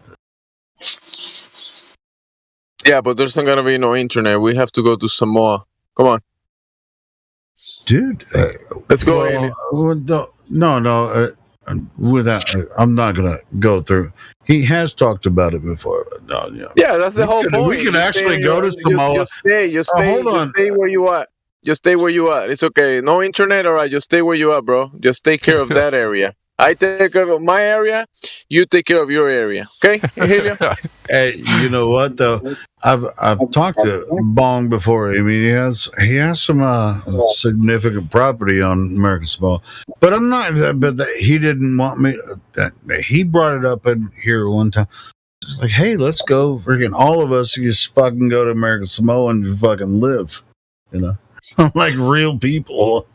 Yeah, but there's not gonna be no internet. We have to go to Samoa. Come on, dude. Let's go. No. Without, I'm not gonna go through. He has talked about it before. No, yeah, that's the whole point. We can actually go to Samoa. Just stay where you are. Just stay where you are. It's okay. No internet, all right. Just stay where you are, bro. Just take care of that area. I take care of my area. You take care of your area. Okay, Helio? Hey, you know what though? I've talked to Bong before. I mean, he has some significant property on American Samoa, but I'm not. But he didn't want me. He brought it up in here one time. It's like, hey, let's go, freaking all of us just fucking go to American Samoa and fucking live. Like real people.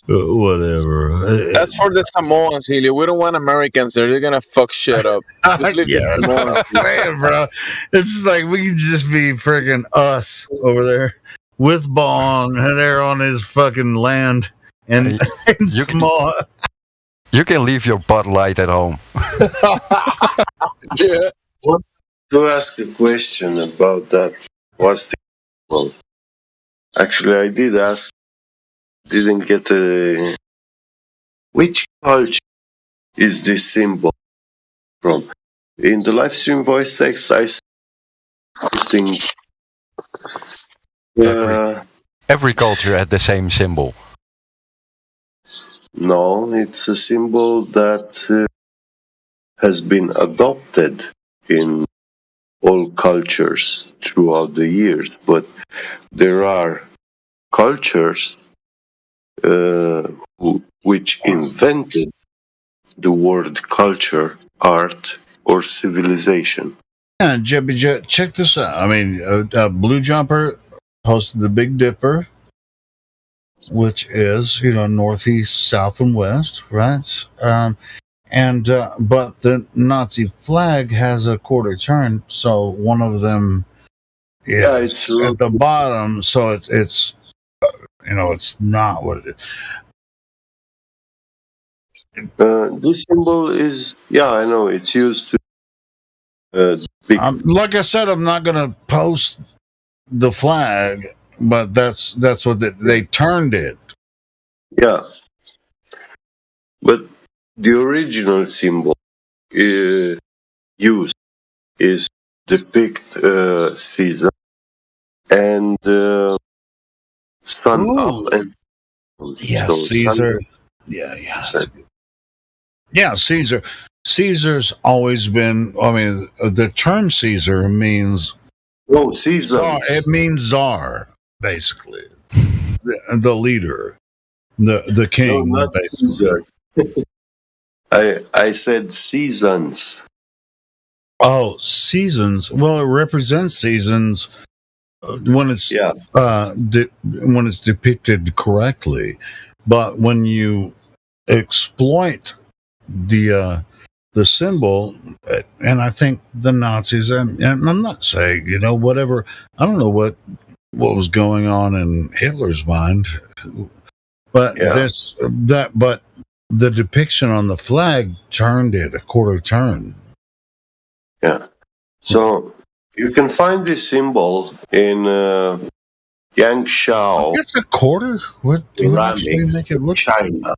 Whatever. That's for the Samoans, Helio. We don't want Americans there. They're gonna fuck shit up. Yeah, that's what I'm saying, bro. It's just like we can just be freaking us over there with Bong, and they're on his fucking land and Samoa. You can leave your Bud Light at home. Yeah. Want to ask a question about that? Actually, I did ask. Didn't get which culture is this symbol from? In the live stream voice text, I think every culture had the same symbol. No, it's a symbol that has been adopted in all cultures throughout the years, but there are cultures which invented the word culture, art, or civilization. Yeah, Jebby, check this out. I mean, Blue Jumper hosted the Big Dipper, which is, northeast, south, and west, right? But the Nazi flag has a quarter turn, so one of them, it's at the bottom, so it's it's not what it is. This symbol is, I know it's used to. Like I said, I'm not going to post the flag, but that's what they turned it. Yeah, but the original symbol used is depict Caesar and sun up and Caesar. Caesar. Caesar's always been. I mean, the term Caesar means. Caesar. It means czar, basically. the leader, the king. No, not Caesar. I said seasons. Oh, seasons. Well, it represents seasons when it's when it's depicted correctly, but when you exploit the symbol, and I think the Nazis, and I'm not saying whatever. I don't know what was going on in Hitler's mind, but but the depiction on the flag turned it a quarter turn. Yeah. So you can find this symbol in Yangshao. It's a quarter. What ceramics, make it look? China,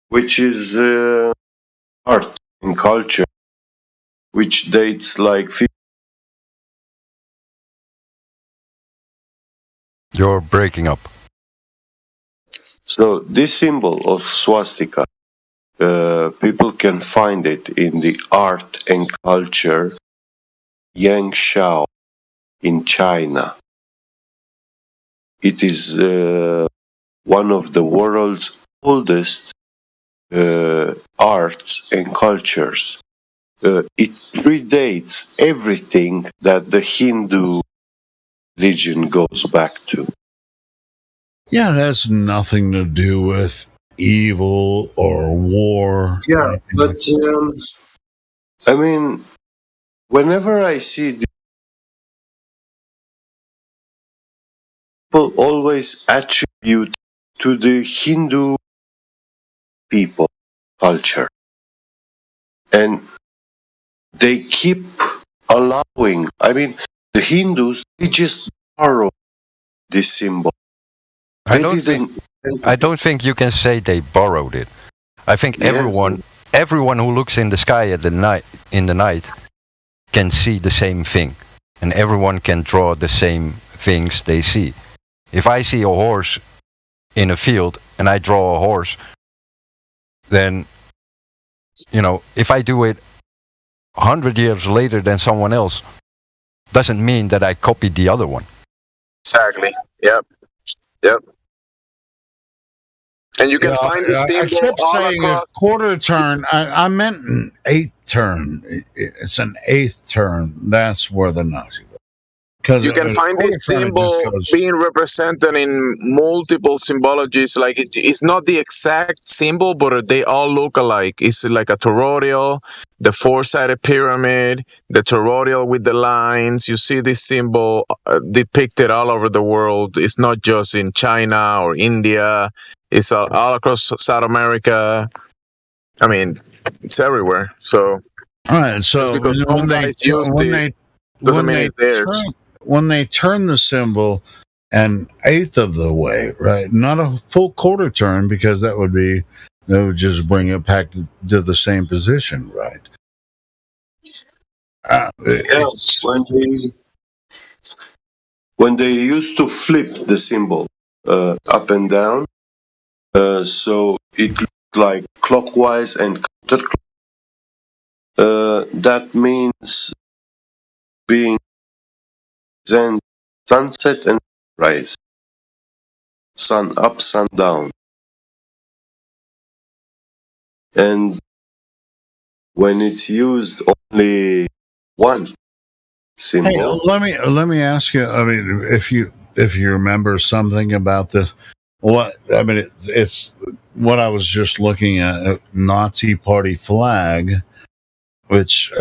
which is art and culture, which dates like. You're breaking up. So this symbol of swastika, people can find it in the art and culture Yangshao in China. It is one of the world's oldest arts and cultures. It predates everything that the Hindu religion goes back to. Yeah, it has nothing to do with evil or war. Yeah, but I mean, whenever I see people always attribute to the Hindu people culture, and they keep allowing. I mean, the Hindus, they just borrow this symbol. I don't think you can say they borrowed it. I think everyone who looks in the sky at in the night can see the same thing, and everyone can draw the same things they see. If I see a horse in a field and I draw a horse, then if I do it 100 years later than someone else, doesn't mean that I copied the other one. Exactly. Yep. And you can find this symbol I kept all saying across. a quarter turn. I meant an eighth turn. It's an eighth turn. That's where the Nazi. You can find this symbol being represented in multiple symbologies. Like it's not the exact symbol, but they all look alike. It's like a toroidal, the four-sided pyramid, the toroidal with the lines. You see this symbol depicted all over the world. It's not just in China or India. It's all across South America. I mean, it's everywhere. So, all right. So when they turn the symbol an eighth of the way, right? Not a full quarter turn, because that would just bring it back to the same position, right? When they used to flip the symbol up and down, so it looked like clockwise and counterclockwise. That means being sunset and rise, sun up, sun down. And when it's used only one symbol. Hey, let me ask you. I mean, if you remember something about this, it's what I was just looking at, a Nazi Party flag, which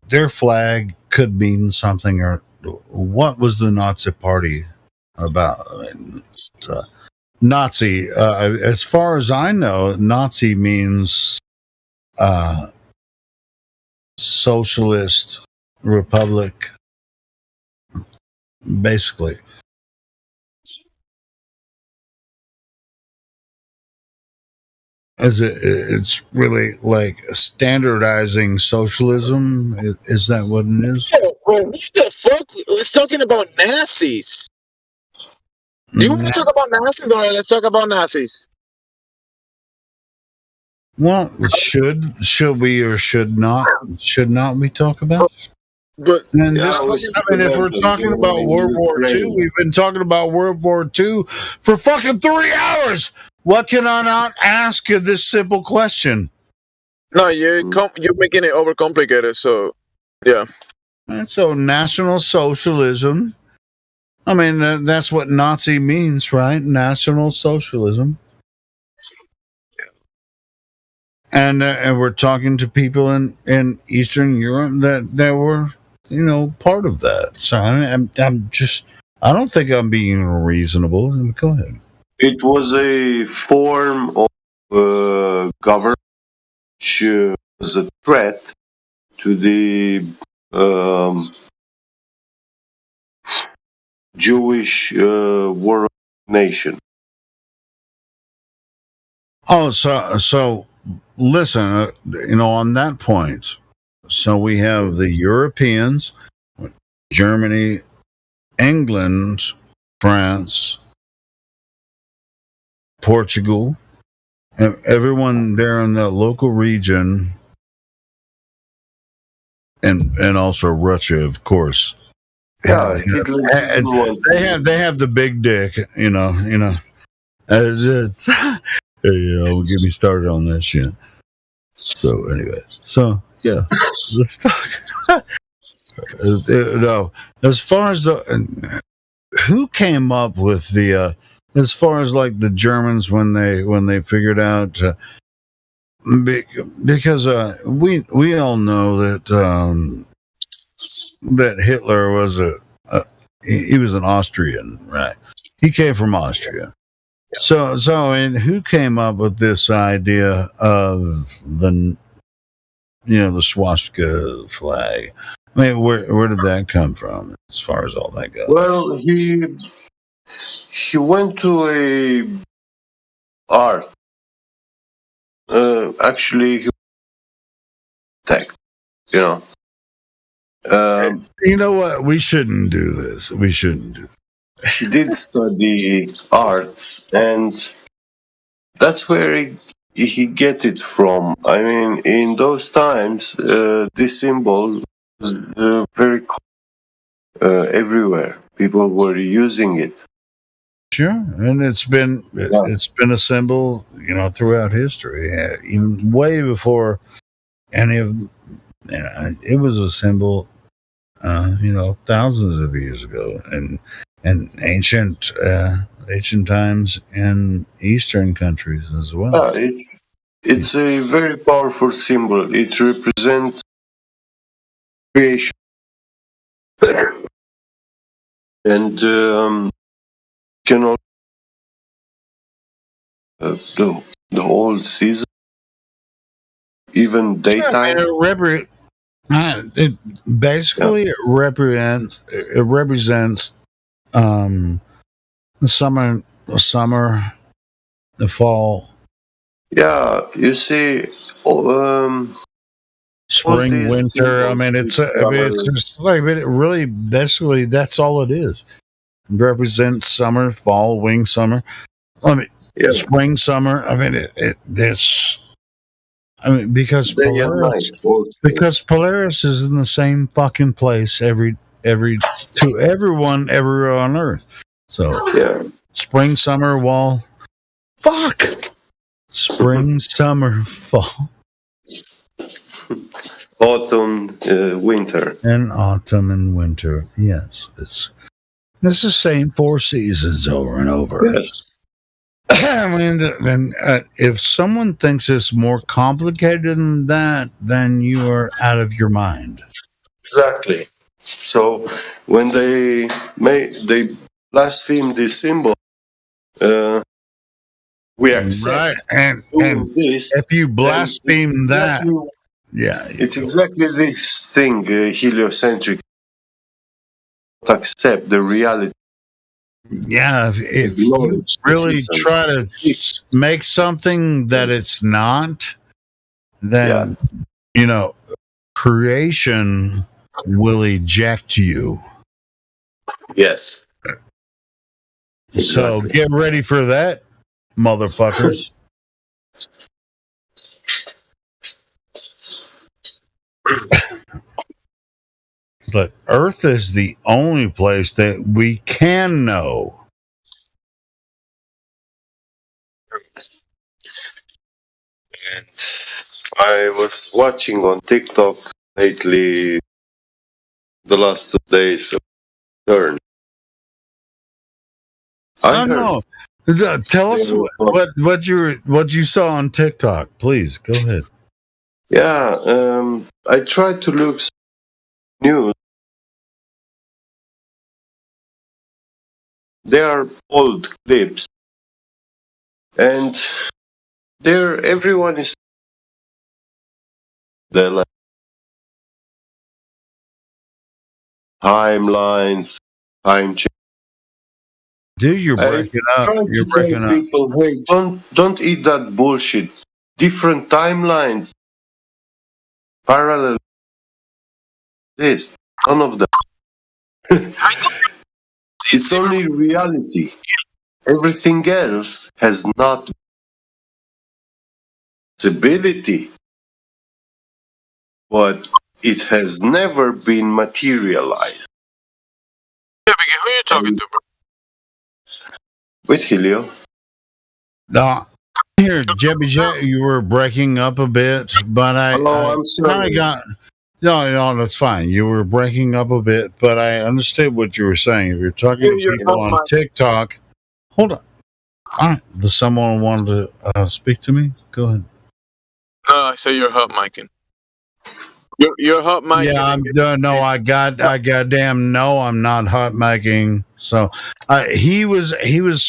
their flag could mean something. Or what was the Nazi Party about? I mean, Nazi, as far as I know, Nazi means socialist republic, basically. It's really like standardizing socialism. Is that what it is? Yeah, well, what the fuck? It's talking about Nazis. Do you want to talk about Nazis, or let's talk about Nazis? Well, should we or should not we talk about it? But and if we're talking about World War II, we've been talking about World War II for fucking 3 hours. What can I not ask you this simple question? No, you're making it overcomplicated. So, yeah. And so National Socialism. I mean, that's what Nazi means, right? National Socialism. And we're talking to people in Eastern Europe that were, part of that. So I'm just, I don't think I'm being reasonable. Go ahead. It was a form of government which was a threat to the Jewish world nation. Oh, so listen, on that point, so we have the Europeans, Germany, England, France, Portugal, and everyone there in that local region, and also Russia, of course. Yeah, they have the big dick, Don't get me started on that shit. So anyway, let's talk. No, as far as who came up with the as far as like the Germans when they figured out because we all know that that Hitler was he was an Austrian, right? He came from Austria. So, and who came up with this idea of the swastika flag? I mean, where did that come from? As far as all that goes. Well, he went to a art. Actually, he tech. You know what? We shouldn't do this. We shouldn't do this. He did study arts, and that's where he get it from. I mean, in those times, this symbol was very everywhere. People were using it. Sure, and it's been a symbol, throughout history, even way before any of. It was a symbol, thousands of years ago, and ancient times in Eastern countries as well. It's a very powerful symbol. It represents creation, and can also the whole season, even daytime. It basically represents the summer, the fall. Yeah, you see, spring, winter. I mean, it's just like really basically that's all it is. It represents summer, fall, wing, summer. I mean, spring, summer. I mean, because Polaris is in the same fucking place to everyone everywhere on Earth. So spring, summer, spring, summer, fall, autumn, winter, and autumn and winter. Yes, it's the same 4 seasons over and over. Yes. I mean, and if someone thinks it's more complicated than that, then you are out of your mind. Exactly. So when they blaspheme this symbol, we accept. Right. And this. If you blaspheme that, it's exactly this thing, heliocentric. Accept the reality. Yeah, if you really try to make something that it's not, then creation will eject you. Yes. So get ready for that, motherfuckers. look, Earth is the only place that we can know. And I was watching on TikTok lately, the last 2 days, turn. I know. Tell us what you saw on TikTok, please. Go ahead. Yeah, I tried to look news. They are old clips, and everyone is the like, timelines, time change. Dude, you're breaking up. You're breaking up. People, hey, don't eat that bullshit. Different timelines, parallel. This, none of them. It's only reality. Everything else has not possibility, but it has never been materialized. Yeah, who are you talking to, bro? With Helio. No, here, Jebby Jet, you were breaking up a bit, but I'm sorry. No, that's fine. You were breaking up a bit, but I understood what you were saying. If you're talking to people on TikTok, hold on. All right, does someone want to speak to me? Go ahead. No, I say you're hot micing. You're hot micing. Yeah, I goddamn no, I'm not hot micing. So he was cutting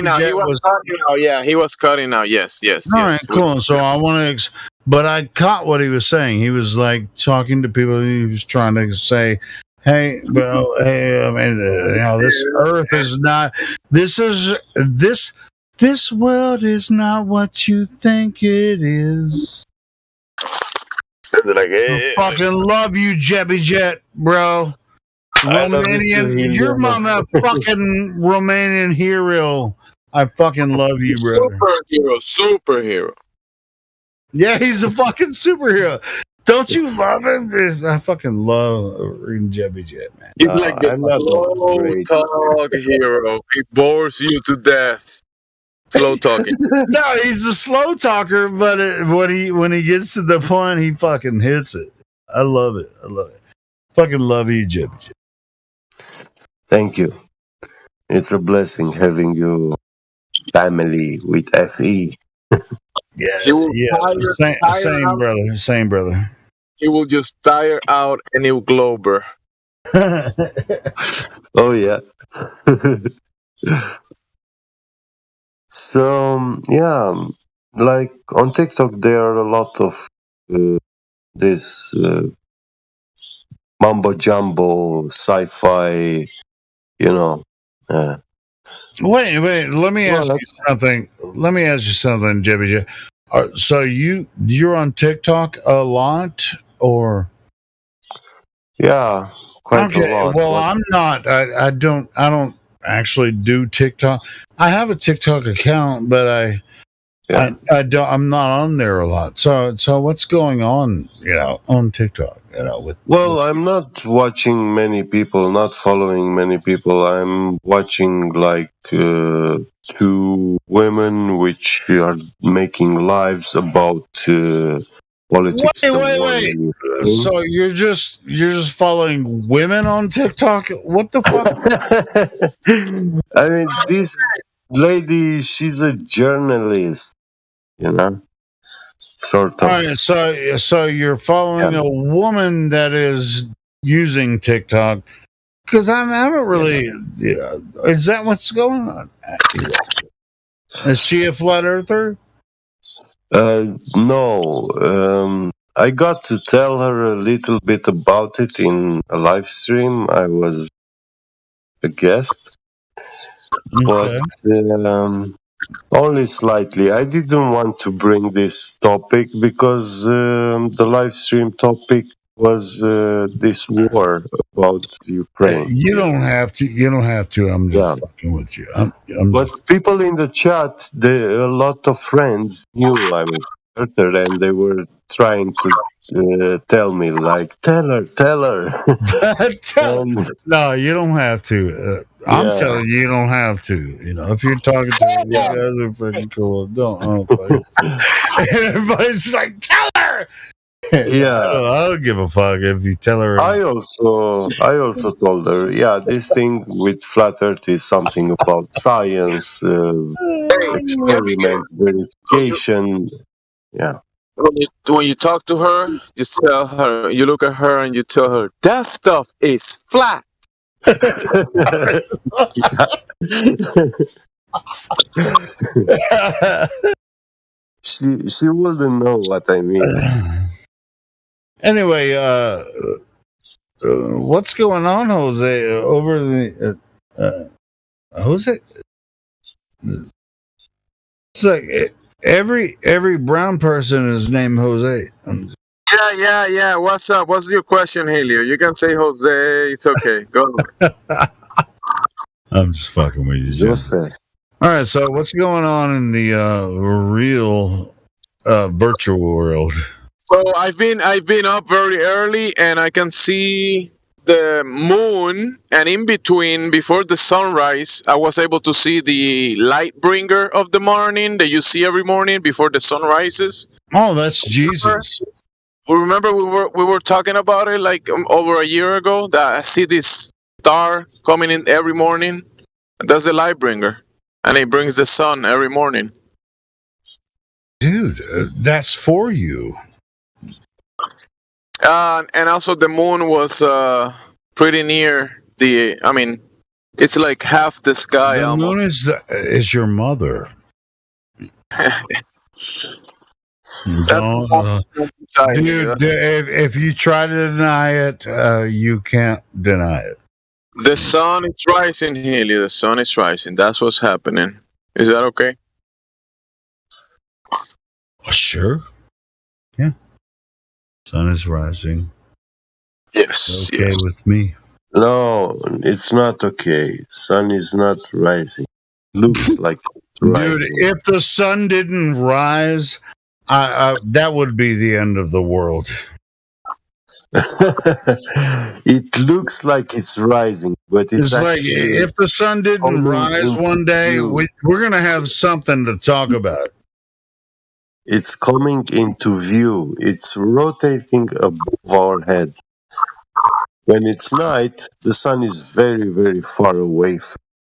out. He was cutting out. Yeah, he was cutting out. Yes. All right, cool. So I want to, but I caught what he was saying. He was like talking to people. He was trying to say, "Hey, bro, I mean, this Earth is not. This world is not what you think it is." Like, I fucking love you, Jebby Jet, bro. Romanian, you're my fucking Romanian hero. I fucking love you, brother. Superhero. Yeah, he's a fucking superhero. Don't you love him? I fucking love reading Jebby Jet, man. He's like the slow talk hero. He bores you to death. Slow talking. No, he's a slow talker, but when he gets to the point, he fucking hits it. I love it. Fucking love you, Jebby Jet. Thank you. It's a blessing having you family with FE. Same brother. He will just tire out any Glober. Oh yeah. So yeah, like on TikTok there are a lot of this mumbo jumbo sci-fi, Wait. Let me ask you something. Jebby J. So you're on TikTok a lot, or? Yeah, quite a lot. Well, I'm not. I don't actually do TikTok. I have a TikTok account, but I'm not on there a lot. So what's going on, on TikTok? I'm not watching many people, not following many people. I'm watching like 2 women which are making lives about politics. Wait. So you're just following women on TikTok? What the fuck? I mean, this lady, she's a journalist, sort of. All right, so you're following a woman that is using TikTok, because I haven't really. Is that what's going on? Is she a flat earther? No. I got to tell her a little bit about it in a live stream. I was a guest, but only slightly. I didn't want to bring this topic because the live stream topic was this war about Ukraine. You don't have to. I'm just fucking with you. But people in the chat, a lot of friends knew I was Earther, and they were trying to tell me, like, tell her. No, you don't have to. I'm telling you, you don't have to. You know, if you're talking to her, you guys are freaking cool. Don't. Everybody's just like, tell her. Yeah, I don't give a fuck if you tell her. I also told her, yeah, this thing with flat Earth is something about science, experiment, verification. Yeah. When you talk to her, just tell her. You look at her and you tell her that stuff is flat. She wouldn't know what I mean. Anyway, what's going on, Jose? Over the Jose, it's like every brown person is named Jose. Yeah. What's up? What's your question, Helio? You can say Jose. It's okay. Go on. I'm just fucking with you, Jose. All right. So, what's going on in the real virtual world? So I've been up very early, and I can see the moon, and in between, before the sunrise, I was able to see the light bringer of the morning that you see every morning before the sun rises. Oh, that's Jesus. Remember we were talking about it like over a year ago, that I see this star coming in every morning. That's the light bringer, and it brings the sun every morning. Dude, that's for you. And also the moon was pretty near the. I mean, it's like half the sky. The moon is your mother. Don't, dude, if you try to deny it, you can't deny it. The sun is rising, Helio. The sun is rising. That's what's happening. Is that okay? Sure. Yeah. Sun is rising. Yes. Okay with me. No, it's not okay. Sun is not rising. Looks like rising. Dude, if the sun didn't rise, that would be the end of the world. It looks like it's rising, but it's like if the sun didn't rise one day, we're going to have something to talk about. It's coming into view. It's rotating above our heads. When it's night, the sun is very, very far away.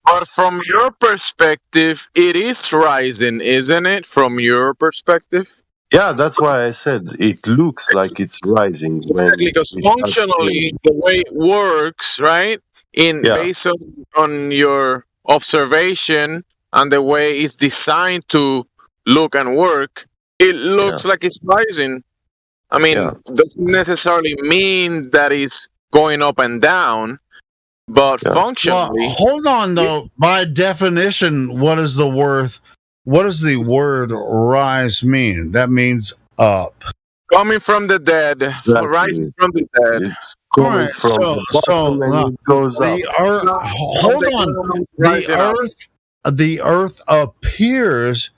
But from your perspective, it is rising, isn't it? From your perspective? Yeah, that's why I said it looks like it's rising. Exactly, because functionally, the way it works, right? Based on your observation and the way it's designed to look and work, it looks like it's rising. I mean, doesn't necessarily mean that it's going up and down, but functionally. Well, hold on, though. By definition, what does the word rise mean? That means up. Coming from the dead, rising from the dead. It's coming from the bottom and it goes up. Hold on. The earth appears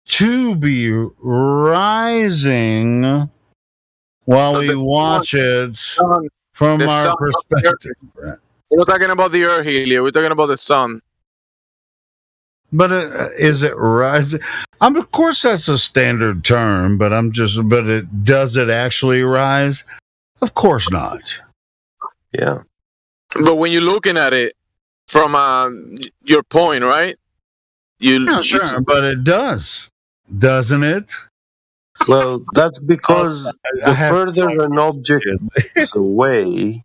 to be rising while we watch it from our perspective. We're not talking about the earth, Helio. We're talking about the sun. But is it rising? Of course, that's a standard term, but does it actually rise? Of course not. Yeah. But when you're looking at it from your point, right? Sure, but it does, doesn't it? Well, that's because the further an object is away,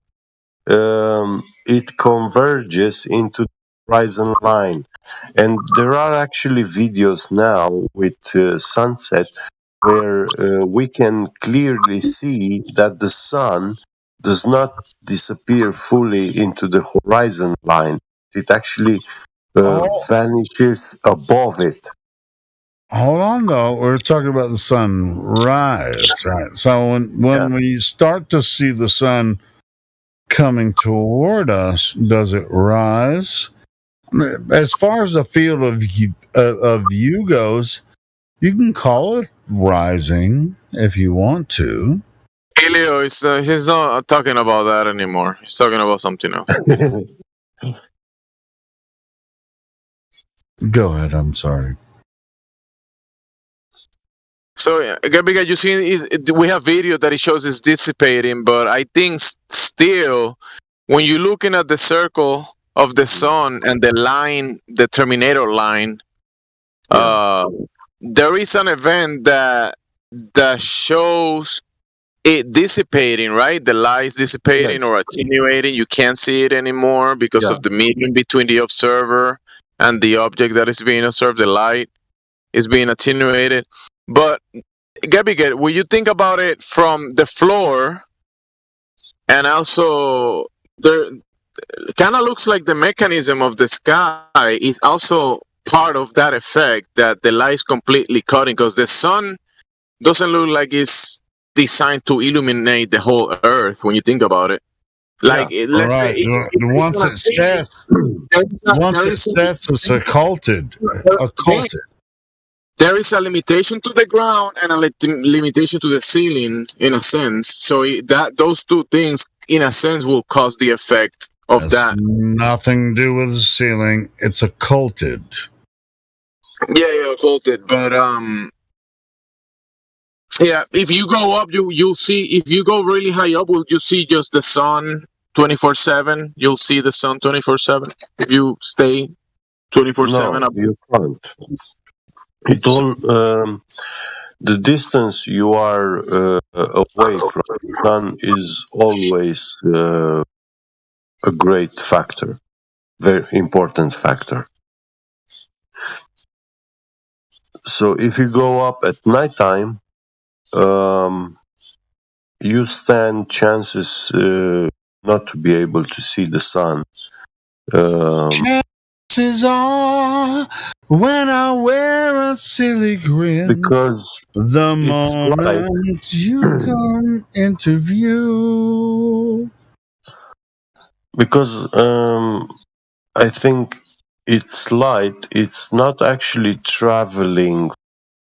it converges into the horizon line. And there are actually videos now with sunset where we can clearly see that the sun does not disappear fully into the horizon line. It actually vanishes above it. Hold on, though. We're talking about the sunrise, right? So when we start to see the sun coming toward us, does it rise? As far as the field of view goes, you can call it rising if you want to. Helio, he's not talking about that anymore. He's talking about something else. Go ahead. I'm sorry. So, because you see, we have video that it shows it's dissipating, but I think still, when you're looking at the circle of the sun and the line, the Terminator line, there is an event that shows it dissipating, right? The light is dissipating or attenuating. You can't see it anymore because of the medium between the observer and the object that is being observed. The light is being attenuated. But, Gabi, when you think about it from the floor, and also there kind of looks like the mechanism of the sky is also part of that effect, that the light is completely cutting, because the sun doesn't look like it's designed to illuminate the whole earth when you think about it. Like, once it sets, it's occulted. There is a limitation to the ground and a limitation to the ceiling, in a sense. So those two things, in a sense, will cause the effect of that. Nothing to do with the ceiling. It's occulted. Yeah, occulted. But if you go up, you'll see. If you go really high up, you see just the sun 24/7. You'll see the sun 24/7. If you stay 24/7 up, you can't. It all the distance you are away from the sun is always a great factor, very important factor. So if you go up at nighttime, you stand chances not to be able to see the sun. Chances are when I wear a silly grin, because the moment you come into view. Because I think it's light. It's not actually traveling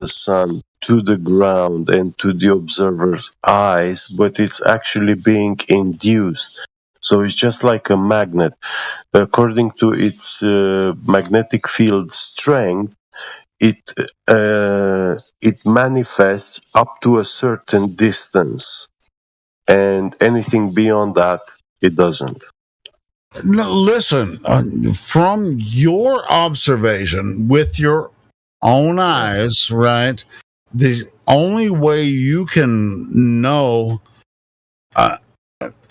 the sun to the ground and to the observer's eyes, but it's actually being induced. So it's just like a magnet. According to its magnetic field strength, it manifests up to a certain distance, and anything beyond that, it doesn't. No, listen, from your observation with your own eyes, right? The only way you can know,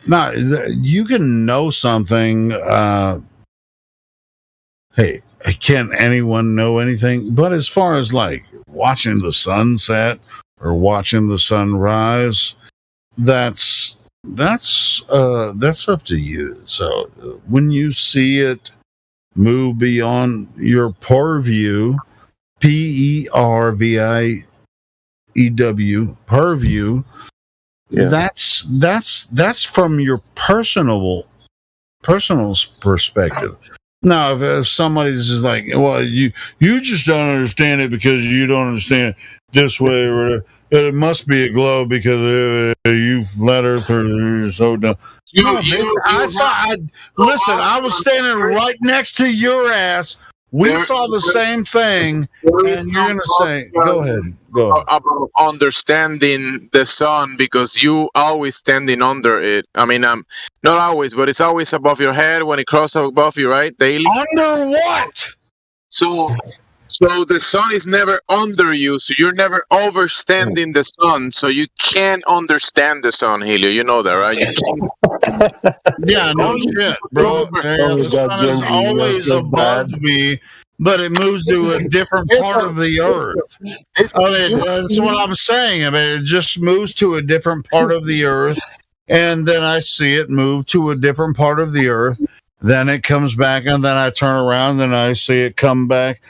you can know something. Hey, can anyone know anything? But as far as like watching the sunset or watching the sunrise, that's up to you. So when you see it move beyond your purview, PERVIEW, purview, that's from your personal perspective. Now, if somebody's just like, well, you just don't understand it because you don't understand it this way, or it must be a globe because you flat earthers are so dumb. Listen, I was standing right next to your ass. We saw the same thing, and you're going to say, go ahead. About understanding the sun, because you always standing under it. I mean, not always, but it's always above your head when it crosses above you, right? Daily. Under what? So the sun is never under you, so you're never overstanding the sun, so you can't understand the sun, Helio. You know that, right? Yeah, no shit, bro. The sun is always above me, but it moves to a different part of the earth. That's what I'm saying. I mean, it just moves to a different part of the earth, and then I see it move to a different part of the earth. Then it comes back, and then I turn around, and I see it come back.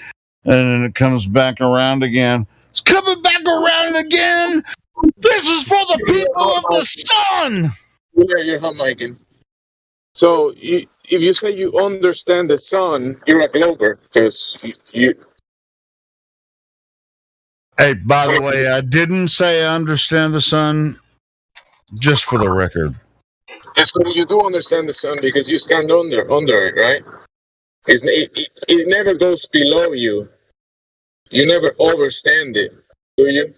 And then it comes back around again. It's coming back around again. This is for the people of the sun. Yeah, you're hot micing. So if you say you understand the sun, you're a glober, because you. Hey, by the way, I didn't say I understand the sun. Just for the record. And so you do understand the sun because you stand under it, right? It never goes below you. You never overstand it, do you?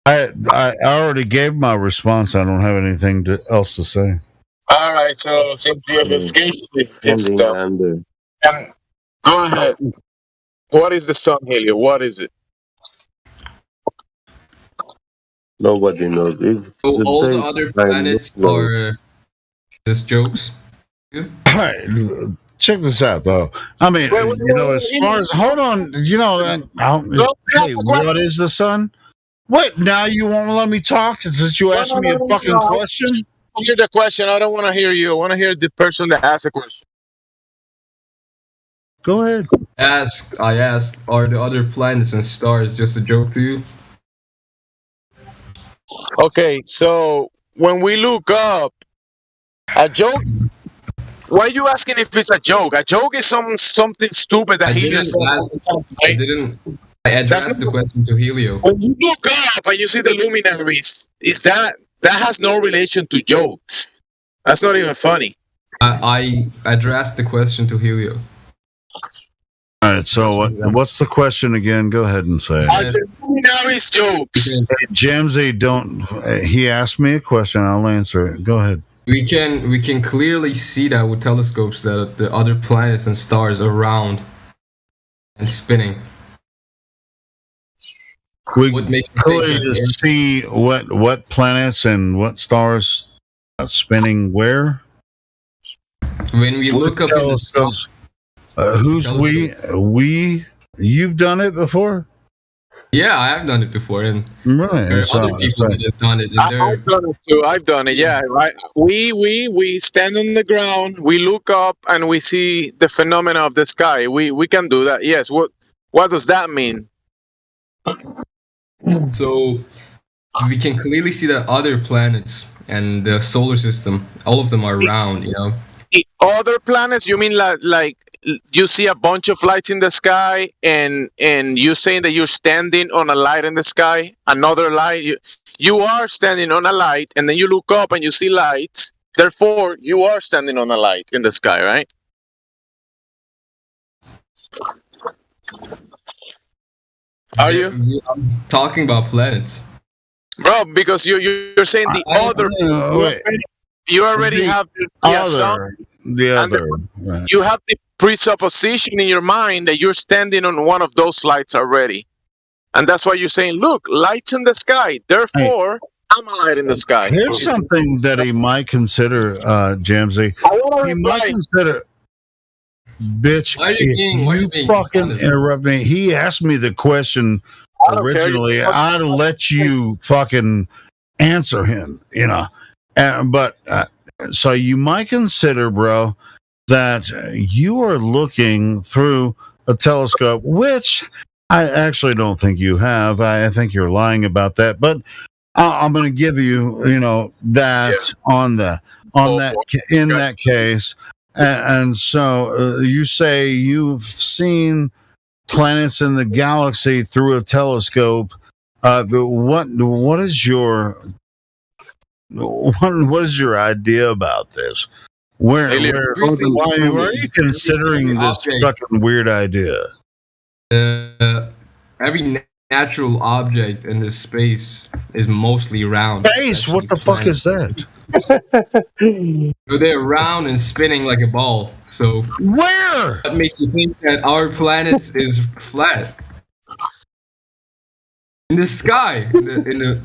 I already gave my response. I don't have anything else to say. All right. So since the investigation is done, go ahead. What is the sun, Helio? What is it? Nobody knows. So all the other planets are just jokes. All right. Check this out, though. I mean, as far as hold on, hey, what is the sun? What? Now you won't let me talk since you asked me a fucking question? I hear the question. I don't want to hear you. I want to hear the person that asked the question. Go ahead. I asked, are the other planets and stars just a joke to you? Okay, so when we look up a joke, why are you asking if it's a joke? A joke is something stupid that Helio says. I addressed the question to Helio. When you look up and you see the luminaries, that has no relation to jokes. That's not even funny. I addressed the question to Helio. All right, so what's the question again? Go ahead and say it. Are the luminaries jokes? Hey, Jamesy, he asked me a question. I'll answer it. Go ahead. We can clearly see that with telescopes that the other planets and stars are round and spinning. We clearly just see what planets and what stars are spinning where. When we look up in the sky. Who's we? You've done it before? Yeah, I have done it before, and right. There are other people that have done it. I've done it too. I've done it. Yeah, right. We stand on the ground. We look up and we see the phenomena of the sky. We can do that. Yes. What does that mean? So we can clearly see that other planets and the solar system, all of them are round. You know. Other planets? You mean like you see a bunch of lights in the sky, and you're saying that you're standing on a light in the sky, another light. You are standing on a light, and then you look up and you see lights. Therefore, you are standing on a light in the sky, right? Are you? I'm talking about planets, bro? Because you're saying the other. You already have the other. Right. You have the presupposition in your mind that you're standing on one of those lights already, and that's why you're saying, "Look, lights in the sky. Therefore, I'm a light in the sky." Here's something that he might consider, Jamesy. He might consider. Bitch, you fucking interrupt me. He asked me the question originally. I'd let you fucking answer him, but so you might consider, bro, that you are looking through a telescope, which I actually don't think you have. I think you're lying about that, but I'm going to give you, that in that case. And so you say you've seen planets in the galaxy through a telescope. But what is your idea about this? Why are you considering this fucking weird idea? Every natural object in this space is mostly round. Space? What the fuck is that? So they're round and spinning like a ball. So where? That makes you think that our planet is flat. In the sky. In the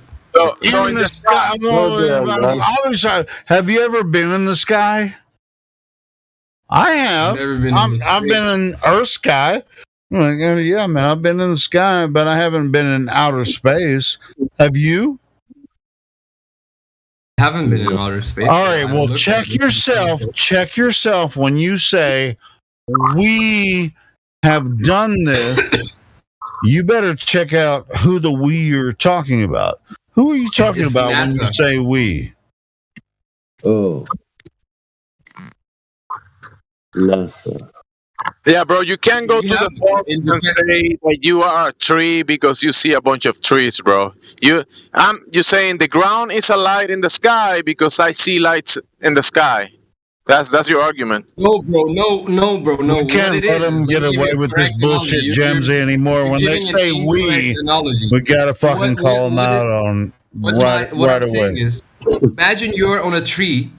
sky. Have you ever been in the sky? I have. I've been in Earth sky. Yeah, man, I've been in the sky, but I haven't been in outer space. Have you? Haven't been in outer space. All right, well, check yourself when you say we have done this. You better check out who the we you're talking about. Who are you talking about NASA. When you say we? Oh, NASA. Yeah, bro, you can't go to the forest and say that you are a tree because you see a bunch of trees, bro. You're saying the ground is a light in the sky because I see lights in the sky. That's your argument. No, bro. No, bro. No. We can't let them get away with this bullshit, Jamesy, anymore. When they say we gotta fucking call them out on right I'm away. saying is, imagine you're on a tree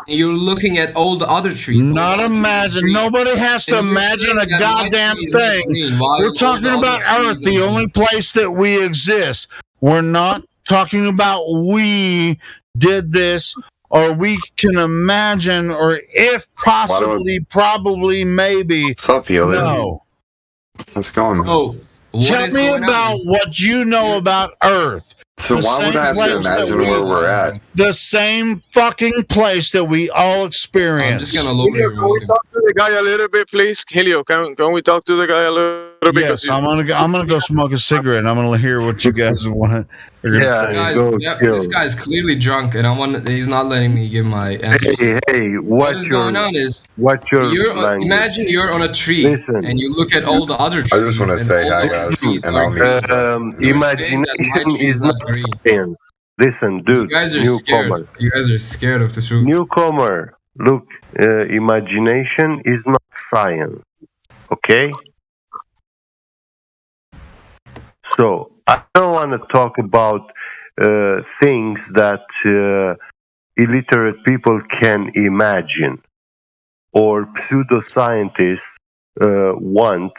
and you're looking at all the other trees. Not imagine. Nobody has to imagine a goddamn thing. We're talking about Earth, the only place that we exist. We're not talking about we did this, or we can imagine, or if possibly, probably, maybe. What's up, yo? No. What's going on? Oh, tell me about what you know about Earth. So why would I have to imagine where we're at? The same fucking place that we all experience. I'm just gonna lower your Can we talk to the guy a little bit, please? Helio, can we talk to the guy a little bit? Yes, I'm gonna go smoke a cigarette and I'm gonna hear what you guys want. This guy's clearly drunk, and he's not letting me give my answer. Hey, what is going on is imagine you're on a tree and you look at all the other trees. I just want to say hi, guys, and I'll meet imagination is not science. Listen, dude, you guys are newcomer. scared. You guys are scared of the truth. Newcomer, look, imagination is not science. Okay? So, I don't want to talk about things that illiterate people can imagine, or pseudoscientists want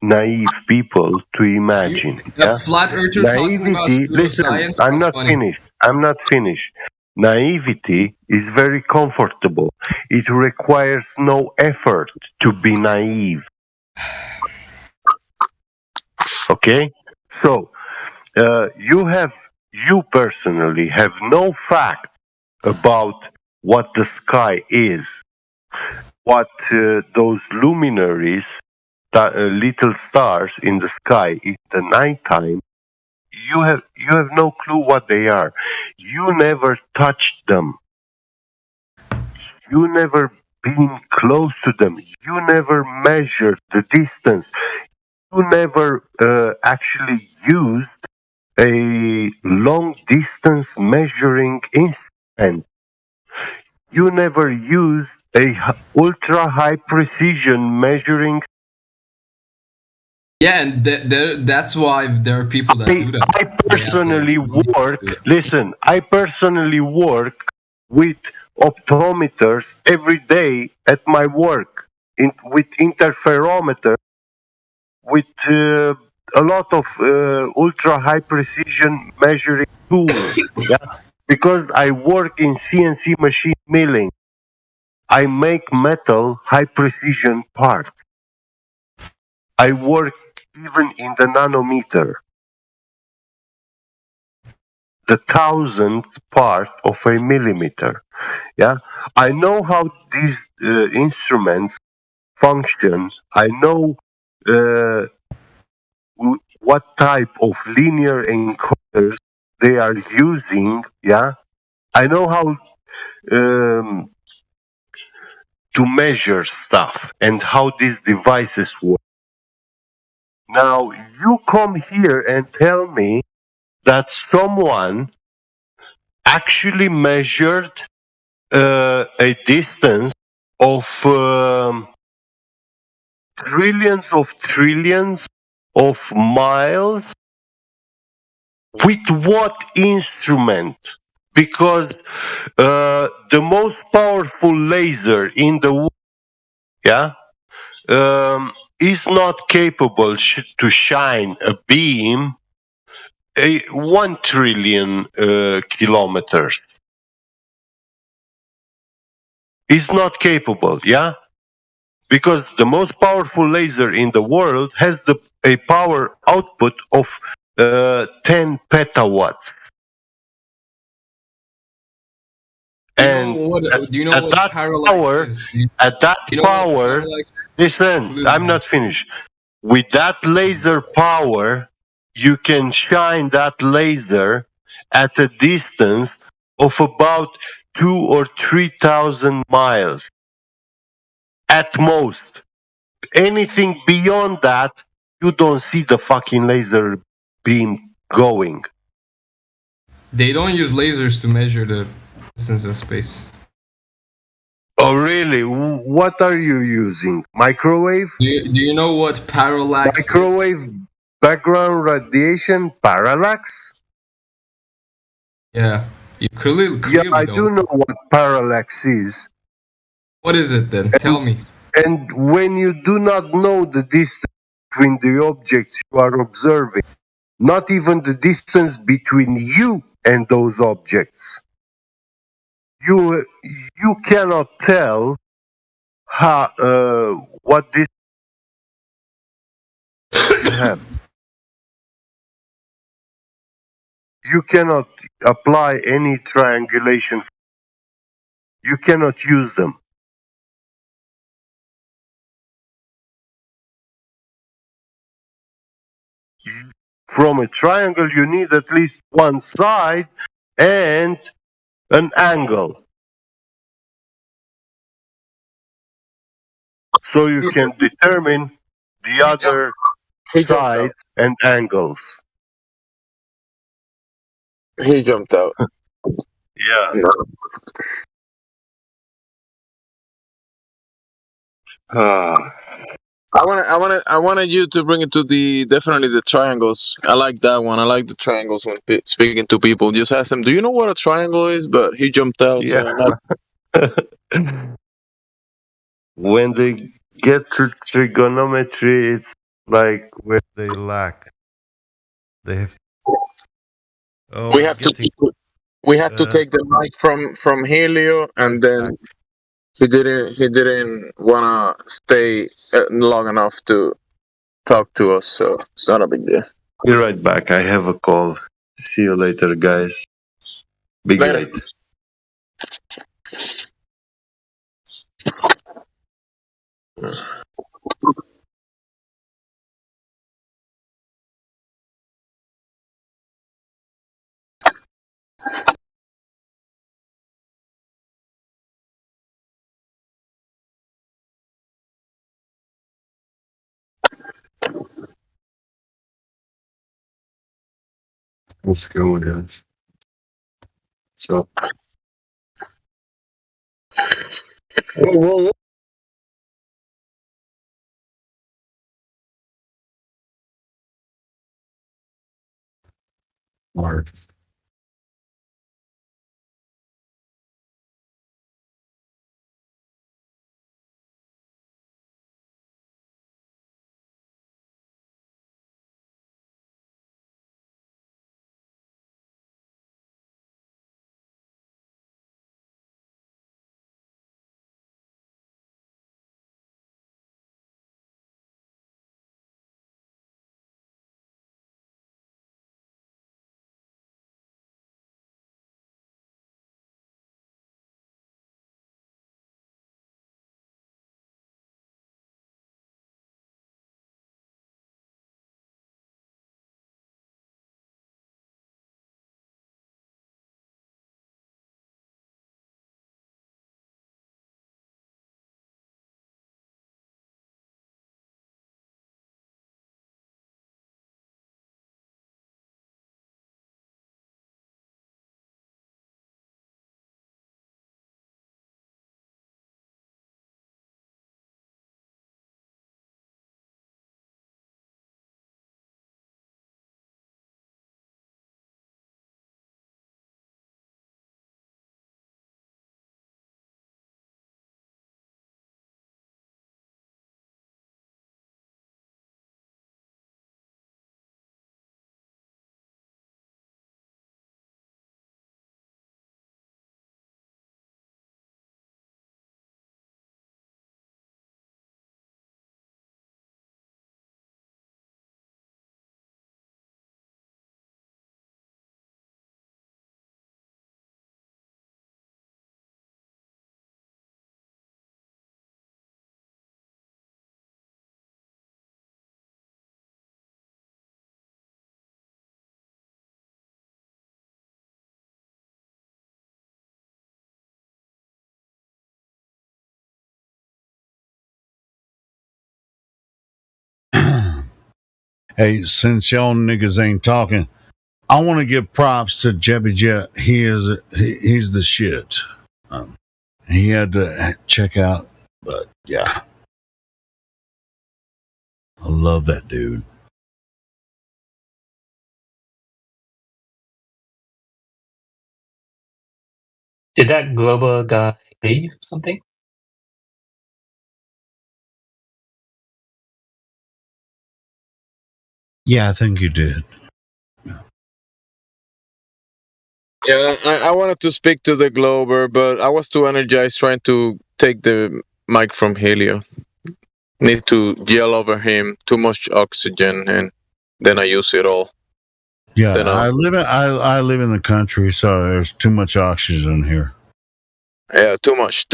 naive people to imagine. Flat earther talking about listen, I'm not finished. Naivety is very comfortable. It requires no effort to be naive. Okay? So, you personally have no fact about what the sky is, what those luminaries, little stars in the sky in the nighttime, you have no clue what they are. You never touched them. You never been close to them. You never measured the distance. You never actually used a long distance measuring instrument. You never used a ultra high precision measuring. Yeah, and that's why there are people that do that. I personally work with optometers every day at my work, with interferometer, with a lot of ultra high precision measuring tools. Yeah? Because I work in CNC machine milling. I make metal high precision parts. I work even in the nanometer, the 1000th part of a millimeter. Yeah, I know how these instruments function. I know what type of linear encoders they are using. Yeah, I know how to measure stuff and how these devices work. Now, you come here and tell me that someone actually measured a distance of trillions of miles. With what instrument? Because the most powerful laser in the world, is not capable to shine a beam 1 trillion kilometers. Is not capable, because the most powerful laser in the world has a power output of 10 petawatts. And at that power, listen, I'm not finished. With that laser power, you can shine that laser at a distance of about 2,000 or 3,000 miles. at most. Anything beyond that, you don't see the fucking laser beam going. They don't use lasers to measure the distance in space. Oh, really? What are you using? Microwave? Do you know what parallax Microwave is? background radiation parallax? Yeah. You clearly I don't. do know what parallax is. What is it then? Tell me. And when you do not know the distance between the objects you are observing, not even the distance between you and those objects, you cannot tell what this you have. You cannot apply any triangulation. You cannot use them. From a triangle, you need at least one side and an angle. So you can determine the other sides and angles. He jumped out. Yeah. I wanted you to bring it to definitely the triangles. I like that one. I like the triangles when speaking to people. Just ask them, "Do you know what a triangle is?" But he jumped out. Yeah. So When they get to trigonometry, it's like where they lack. They have. we have to take the mic from Helio, and then he didn't wanna stay long enough to talk to us, so it's not a big deal. Be right back. I have a call. See you later, guys. Be great. What's going on? So. Mark. Hey, since y'all niggas ain't talking, I want to give props to Jebby Jet. He's the shit. He had to check out, but yeah, I love that dude. Did that Globo guy leave something? Yeah, I think you did. Yeah, I wanted to speak to the Glober, but I was too energized trying to take the mic from Helio. Need to yell over him, too much oxygen, and then I use it all. Yeah, I live in the country, so there's too much oxygen here. Yeah, too much.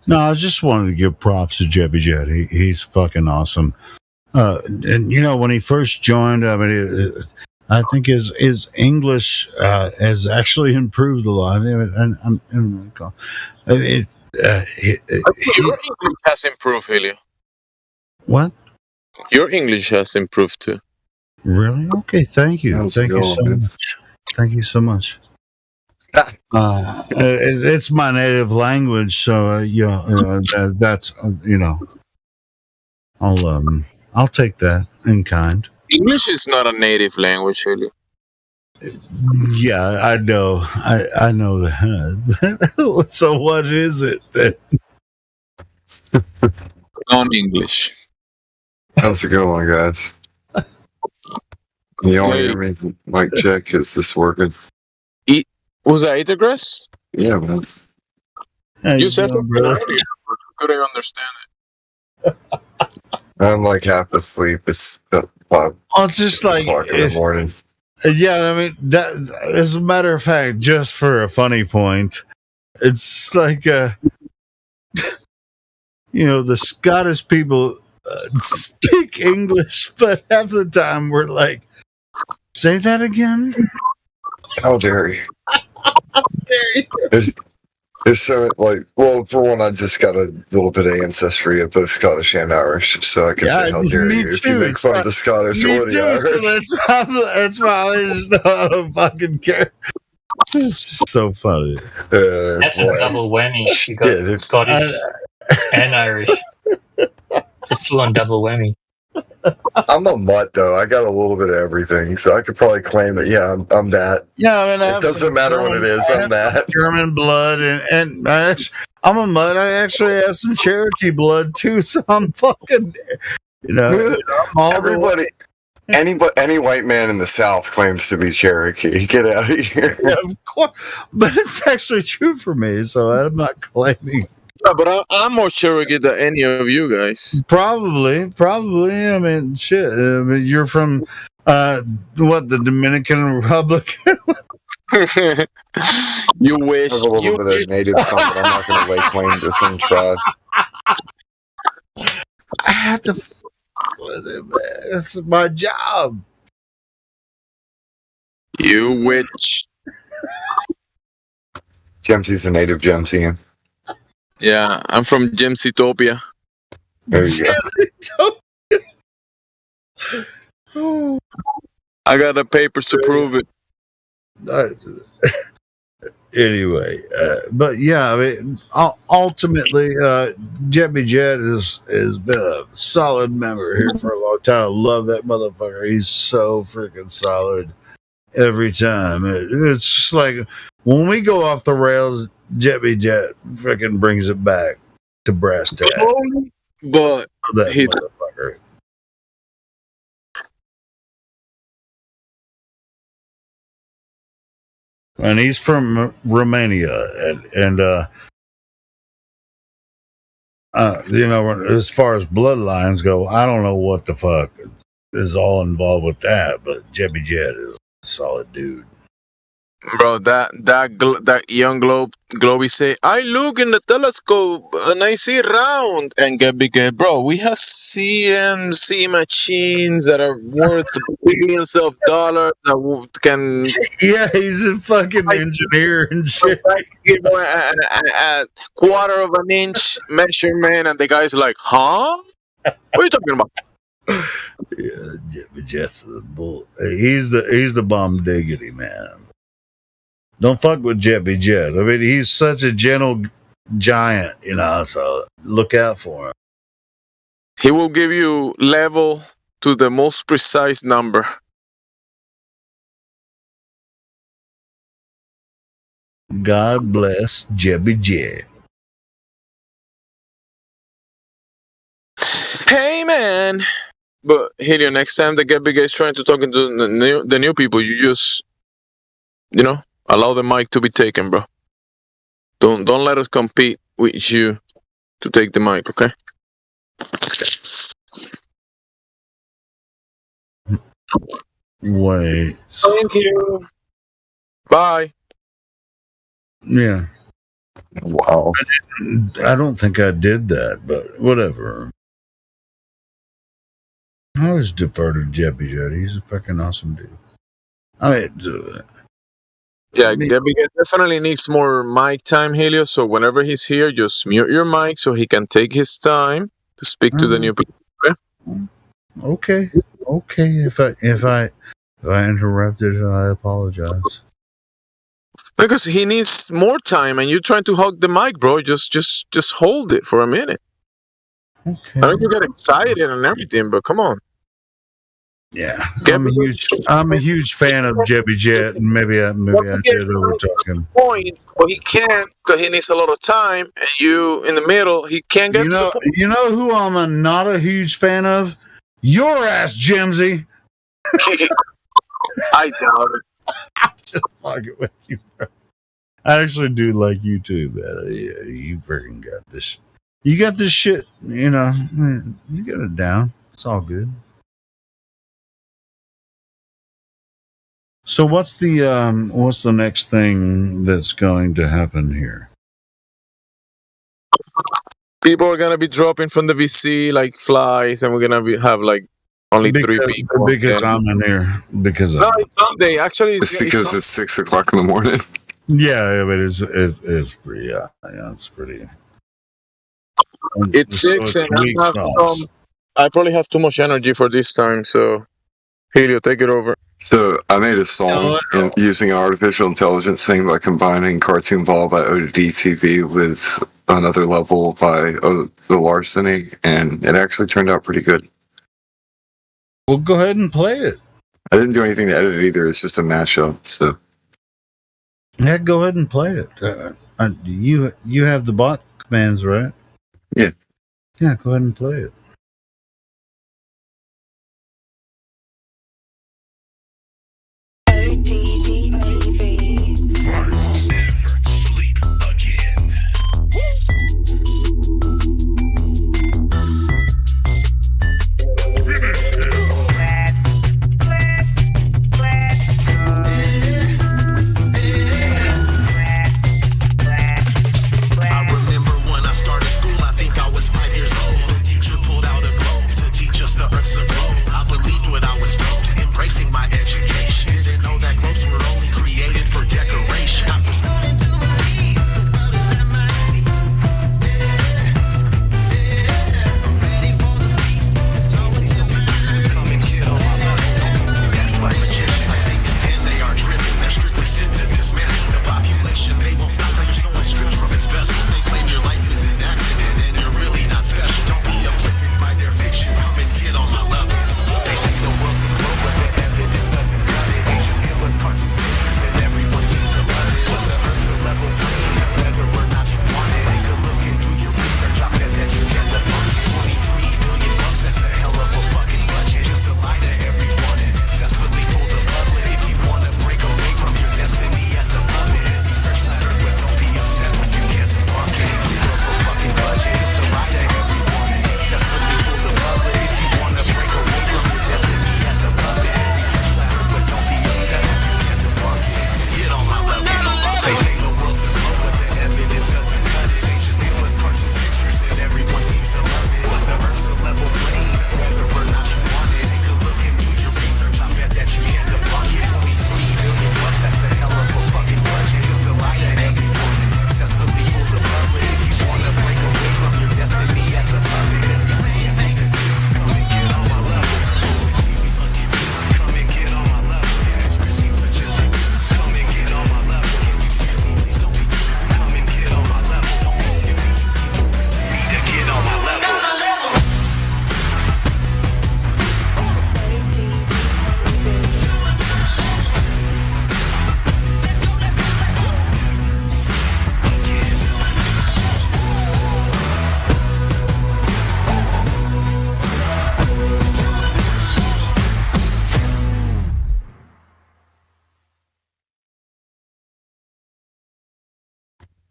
No, I just wanted to give props to Jebby Jet. He's fucking awesome. And you know, when he first joined, I mean, I think his English has actually improved a lot. Your English has improved, Helio. What? Your English has improved too. Really? Okay, thank you. Thank you so much. Thank you so much. It's my native language, so that's I'll take that in kind. English is not a native language, Helio. Yeah, I know. I know that. So what is it then? Non-English. How's it going, guys? You all hear me? Mic check. Is this working? Was that Eatergrass? Yeah, man. You said something earlier, but I couldn't understand it. I'm like half asleep. It's 5 it's just like o'clock in the morning. Yeah, I mean, that as a matter of fact, just for a funny point, it's like the Scottish people speak English, but half the time we're like, say that again. How dare you? How dare you? There's so well, for one, I just got a little bit of ancestry of both Scottish and Irish, so I can say how dare you if you make fun of the Scottish or the Irish. So that's why I just don't fucking care. It's so funny. That's a double whammy. You got Scottish and Irish. It's a full-on double whammy. I'm a mutt, though. I got a little bit of everything, so I could probably claim that. Yeah, I'm that. Yeah, I mean, it doesn't matter what it is. I'm that. German blood, and I'm a mutt. I actually have some Cherokee blood too, so I'm fucking. Everybody. Any white man in the South claims to be Cherokee. Get out of here. Yeah, of course, but it's actually true for me, so I'm not claiming. No, but I'm more Cherokee than any of you guys. Probably. I mean, shit. I mean, you're from the Dominican Republic? You wish. I have a little bit of native something, but I'm not going to lay claim to some tribe. I had to. It's my job. You witch. Gemsy's a native Gemsian. Yeah, I'm from Gemsitopia. There you go. I got the papers to prove it. Anyway, but yeah, I mean, ultimately, Jebby Jet has been a solid member here for a long time. I love that motherfucker. He's so freaking solid every time. It's just like when we go off the rails, Jebby Jet freaking brings it back to brass tacks. But that motherfucker. And he's from Romania, and as far as bloodlines go, I don't know what the fuck is all involved with that, but Jebby Jet is a solid dude. Bro, that young Globy say, I look in the telescope and I see round, and Gabby, bro, we have CNC machines that are worth billions of dollars that can. Yeah, he's a fucking engineer and shit. A quarter of an inch measurement, and the guy's like, huh? What are you talking about? Yeah, Jimmy Jet's the bull. He's the bomb diggity man. Don't fuck with Jimmy Jet. I mean, he's such a gentle giant, so look out for him. He will give you level to the most precise number. God bless Jimmy Jet. Hey, man. But Helio, next time the Get Big is trying to talk to the new people, you just, allow the mic to be taken, bro. Don't let us compete with you to take the mic, okay? Wait. Thank you. Bye. Yeah. Wow. I don't think I did that, but whatever. I always defer to Jebby Jet. He's a fucking awesome dude. Gabby definitely needs more mic time, Helio. So whenever he's here, just mute your mic so he can take his time to speak to the new people. Okay. If I interrupted, I apologize. Because he needs more time, and you're trying to hug the mic, bro. Just hold it for a minute. Okay. I know you get excited and everything, but come on. Yeah, I'm a huge fan of Jebby Jet, and maybe I did over talking. Point, but he can't because he needs a lot of time, and you in the middle, he can't get. You know who I'm not a huge fan of? Your ass, Jimsy. I doubt it. I'm just fucking with you, bro. I actually do like you too, man. Yeah, you freaking got this. You got this shit. You get it down. It's all good. So what's the next thing that's going to happen here? People are gonna be dropping from the VC like flies, and we're gonna have like only 3 people. Because I'm in here. It's Sunday. Actually, it's because it's 6 o'clock in the morning. Yeah, but it's pretty. Yeah, it's pretty. It's 6, and I probably have too much energy for this time. So, Helio, take it over. So I made a song using an artificial intelligence thing by combining Cartoon Ball by ODD TV with Another Level by The Larceny, and it actually turned out pretty good. Well, go ahead and play it. I didn't do anything to edit it either. It's just a mashup. So yeah, go ahead and play it. You have the bot commands, right? Yeah. Yeah, go ahead and play it. I remember when I started school, I think I was 5 years old. The teacher pulled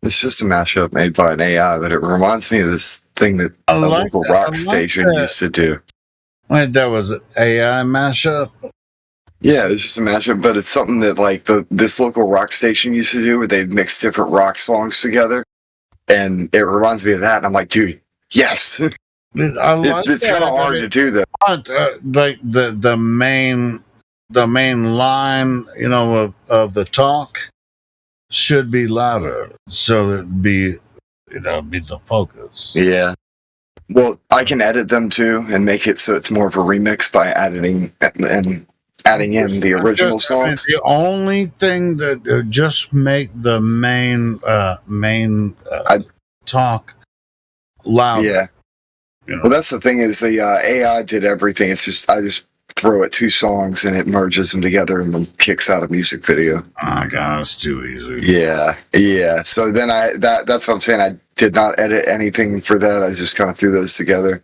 It's just a mashup made by an AI, but it reminds me of this thing that a local rock station used to do. Wait, that was an AI mashup? Yeah, it was just a mashup, but it's something that like this local rock station used to do, where they mix different rock songs together, and it reminds me of that. And I'm like, dude, yes. It's kind of hard to do that. Like the main line, of the talk should be louder, so that be the focus. Yeah. Well, I can edit them too and make it so it's more of a remix by adding in the original songs. The only thing that just make the main talk loud. Yeah. Well, that's the thing is the AI did everything. It's just I just throw it 2 songs and it merges them together and then kicks out a music video. Oh god, it's too easy. Yeah. So then that's what I'm saying. I did not edit anything for that. I just kind of threw those together.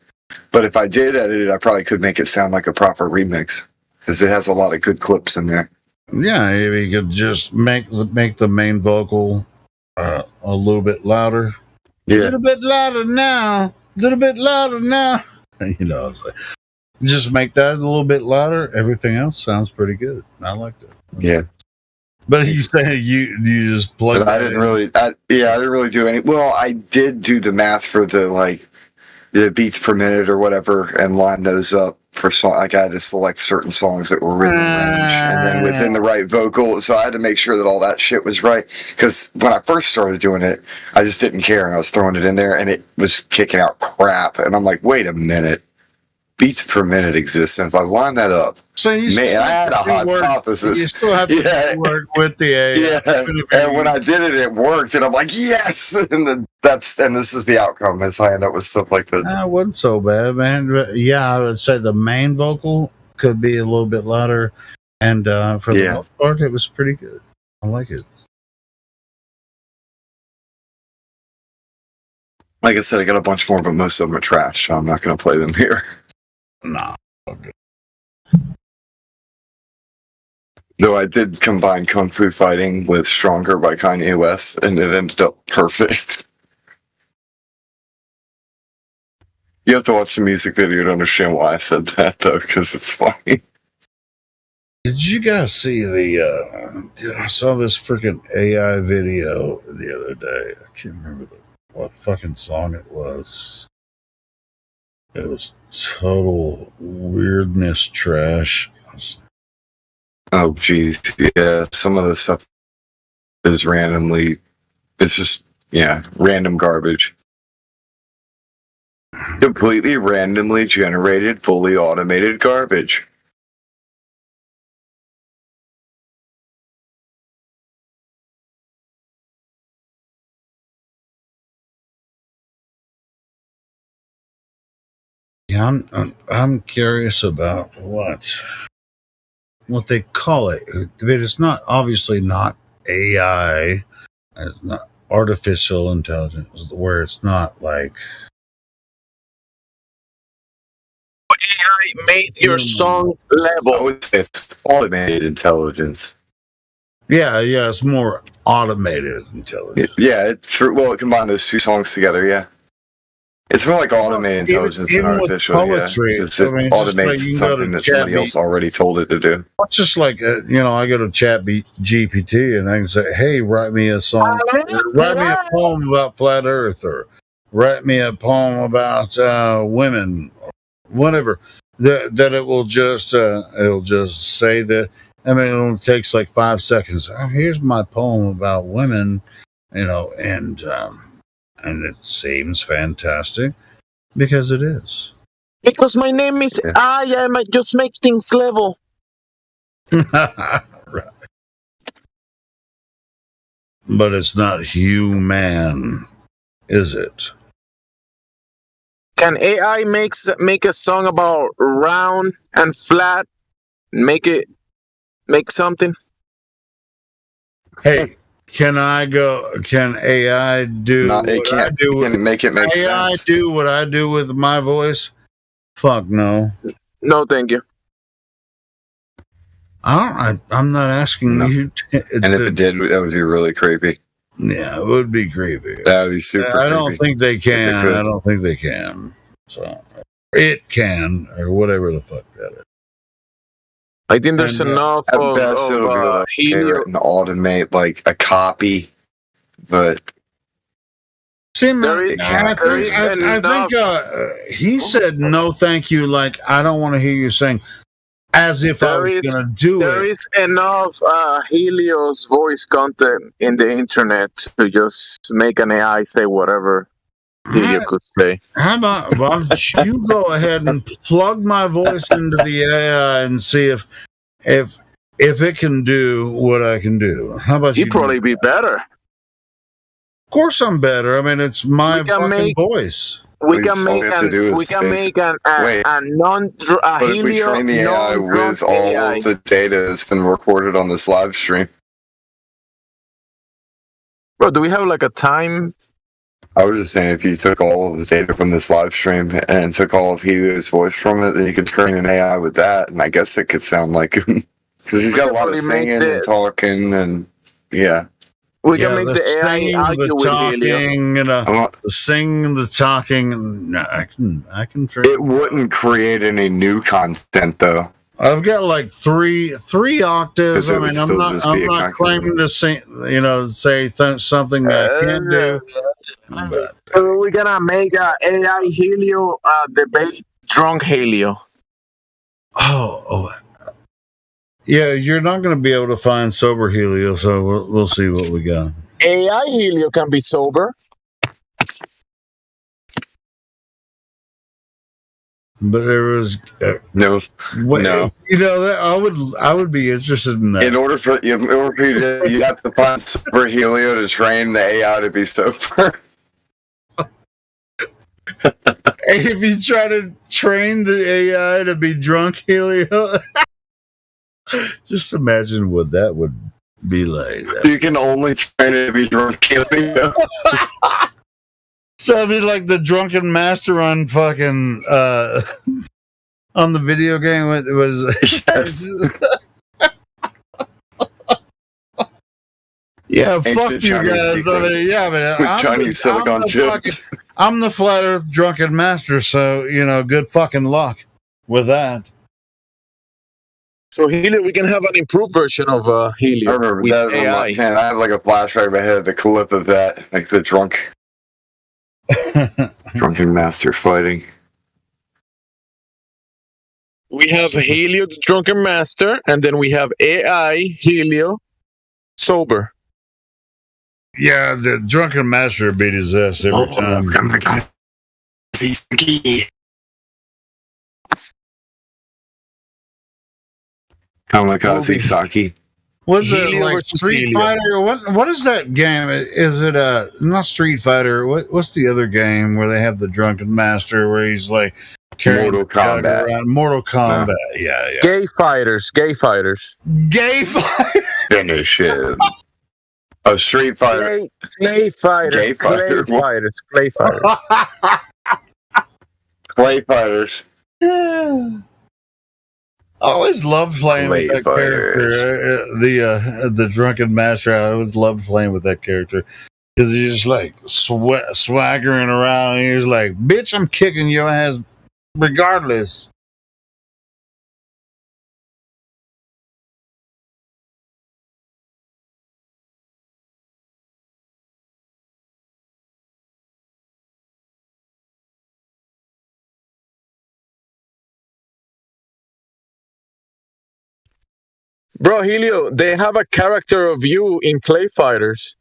But if I did edit it, I probably could make it sound like a proper remix because it has a lot of good clips in there. Yeah, if you could just make the main vocal a little bit louder. Yeah. A little bit louder now. It's like, just make that a little bit louder. Everything else sounds pretty good. I like that. Yeah. But you say you just plug. I didn't really do any. Well, I did do the math for the beats per minute or whatever, and line those up for song. Like I had to select certain songs that were within range, and then within the right vocal. So I had to make sure that all that shit was right. Because when I first started doing it, I just didn't care, and I was throwing it in there, and it was kicking out crap. And I'm like, wait a minute. Beats per minute exists, and if I line that up, so you I had a hypothesis. You still have to work with the AI. Yeah, and when I did it, it worked, and I'm like, yes, and this is the outcome. As I end up with stuff like this. It wasn't so bad, man. Yeah, I would say the main vocal could be a little bit louder, and for the most part, it was pretty good. I like it. Like I said, I got a bunch more, but most of them are trash, so I'm not going to play them here. Nah. Okay. Though I did combine Kung Fu Fighting with Stronger by Kanye West, and it ended up perfect. You have to watch the music video to understand why I said that, though, because it's funny. Did you guys see I saw this freaking AI video the other day. I can't remember what fucking song it was. It was total weirdness trash. Oh, geez. Yeah, some of the stuff is randomly... It's just, random garbage. Completely randomly generated, fully automated garbage. Yeah, I'm curious about what they call it. But it's not obviously not AI. It's not artificial intelligence, where it's not like AI made your song level. I would say it's automated intelligence. Yeah, it's more automated intelligence. It combined those 2 songs together. Yeah. It's more like automated intelligence than artificial. Poetry, It automates something that somebody else already told it to do. It's just like, I go to Chat GPT and I can say, hey, write me a song, write me a poem about flat Earth, or write me a poem about women, or whatever. That it will just it'll just say that. I mean, it only takes like 5 seconds. Here's my poem about women, and it seems fantastic because it is. Because my name is I might just make things level. Right. But it's not human, is it? Can AI make a song about round and flat? Make something? Hey, can AI do what I do? Can it make it make AI sense? do what I do with my voice? Fuck no. No, thank you. I'm not asking you. And if it did, that would be really creepy. Yeah, it would be creepy. That'd be super. I don't think they can. could. I don't think they can. So it can, or whatever the fuck that is. I think there's enough At of best, it'll be like helio. and automate like a copy, but See, man, There is- I think he said no, thank you. Like I don't want to hear you saying, as if I was going to do There it. is enough Helios voice content in the internet to just make an AI say whatever Helio could say. How about why don't you go ahead and plug my voice into the AI and see if it can do what I can do? How about you? He'd probably be better. Of course, I'm better. I mean, it's my fucking voice. We can make a But if we Helio train the AI with all of the data that's been recorded on this live stream, Bro, do we have like a time? I was just saying if you took all of the data from this live stream and took all of Helio's voice from it, then you could train an AI with that, and I guess it could sound like him because he's got a lot of singing and talking, and yeah. We can make the AI argue the with Helio. talking, the sing, the talking. No, I can train. It wouldn't create any new content though. I've got like three octaves. 'Cause it I would mean, I'm still not, just be I'm a not calculator. claiming to say something that I can't do. But So we're gonna make a AI Helio debate drunk Helio. oh, yeah, you're not going to be able to find sober Helio, so we'll see what we got. AI Helio can be sober. But there was no. You know that I would be interested in that. In order for you to, you have to find sober Helio to train the AI to be sober. If you try to train the AI to be drunk Helio, just imagine what that would be like. You can only train it to be drunk Helio. So it'd be like the drunken master on fucking on the video game. What is it? Yes. Yeah, Ancient fuck you Chinese guys. secret. I mean, yeah, but With Chinese silicon chips. I'm the flat Earth drunken master, so good fucking luck with that. So Helio, we can have an improved version of Helio. I remember with that. AI. Man, I have like a flashback in my head, the clip of that, like the drunken master fighting. We have Helio, the drunken master, and then we have AI Helio, sober. Yeah, the drunken master beat his ass every time. Kamikaze Saki. Was it Helio like versus Street Helio. Fighter? What is that game? Is it not Street Fighter? What's the other game where they have the drunken master where he's like carrying Mortal the jug Kombat. around? Mortal Kombat. Yeah. Gay fighters. Gay fighters. Finish him. A Street Fighter. Clay fighters. Gay fighter. Clay fighters. Clay fighters. Clay fighters. I always loved playing with that character. The drunken master. I always loved playing with that character because he's just like swaggering around. And he's like, "Bitch, I'm kicking your ass regardless." Bro, Helio, they have a character of you in Clay Fighters.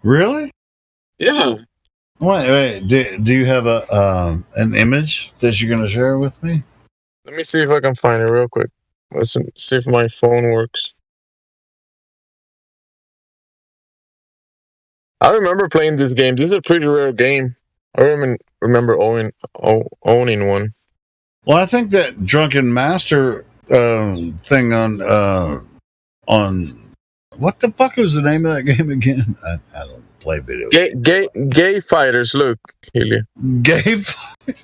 Really? Yeah. Wait. Do you have an image that you're gonna share with me? Let me see if I can find it real quick. Let's see if my phone works. I remember playing this game. This is a pretty rare game. I remember owning one. Well, I think that drunken master thing on what the fuck was the name of that game again? I don't play video. Gay fighters. Look, Helio. Gay fighters.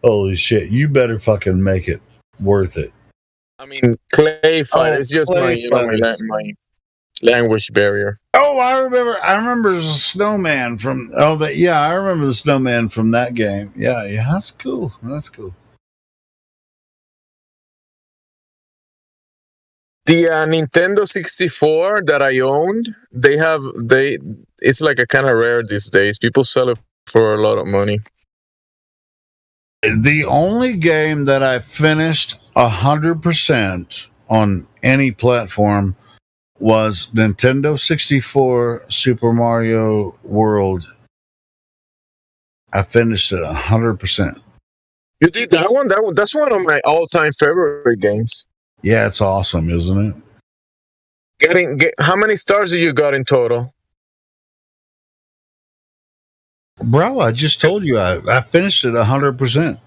Holy shit! You better fucking make it worth it. I mean, Clay fighters. It's just Clay my fighters. Language barrier. Oh, I remember the snowman from. Oh, that. Yeah, I remember the snowman from that game. Yeah, that's cool. That's cool. The Nintendo 64 that I owned, it's like a kind of rare these days. People sell it for a lot of money. The only game that I finished 100% on any platform was Nintendo 64 Super Mario World. I finished it 100%. You did that one? That's one of my all-time favorite games. Yeah, it's awesome, isn't it? How many stars have you got in total? Bro, I just told you I finished it 100%.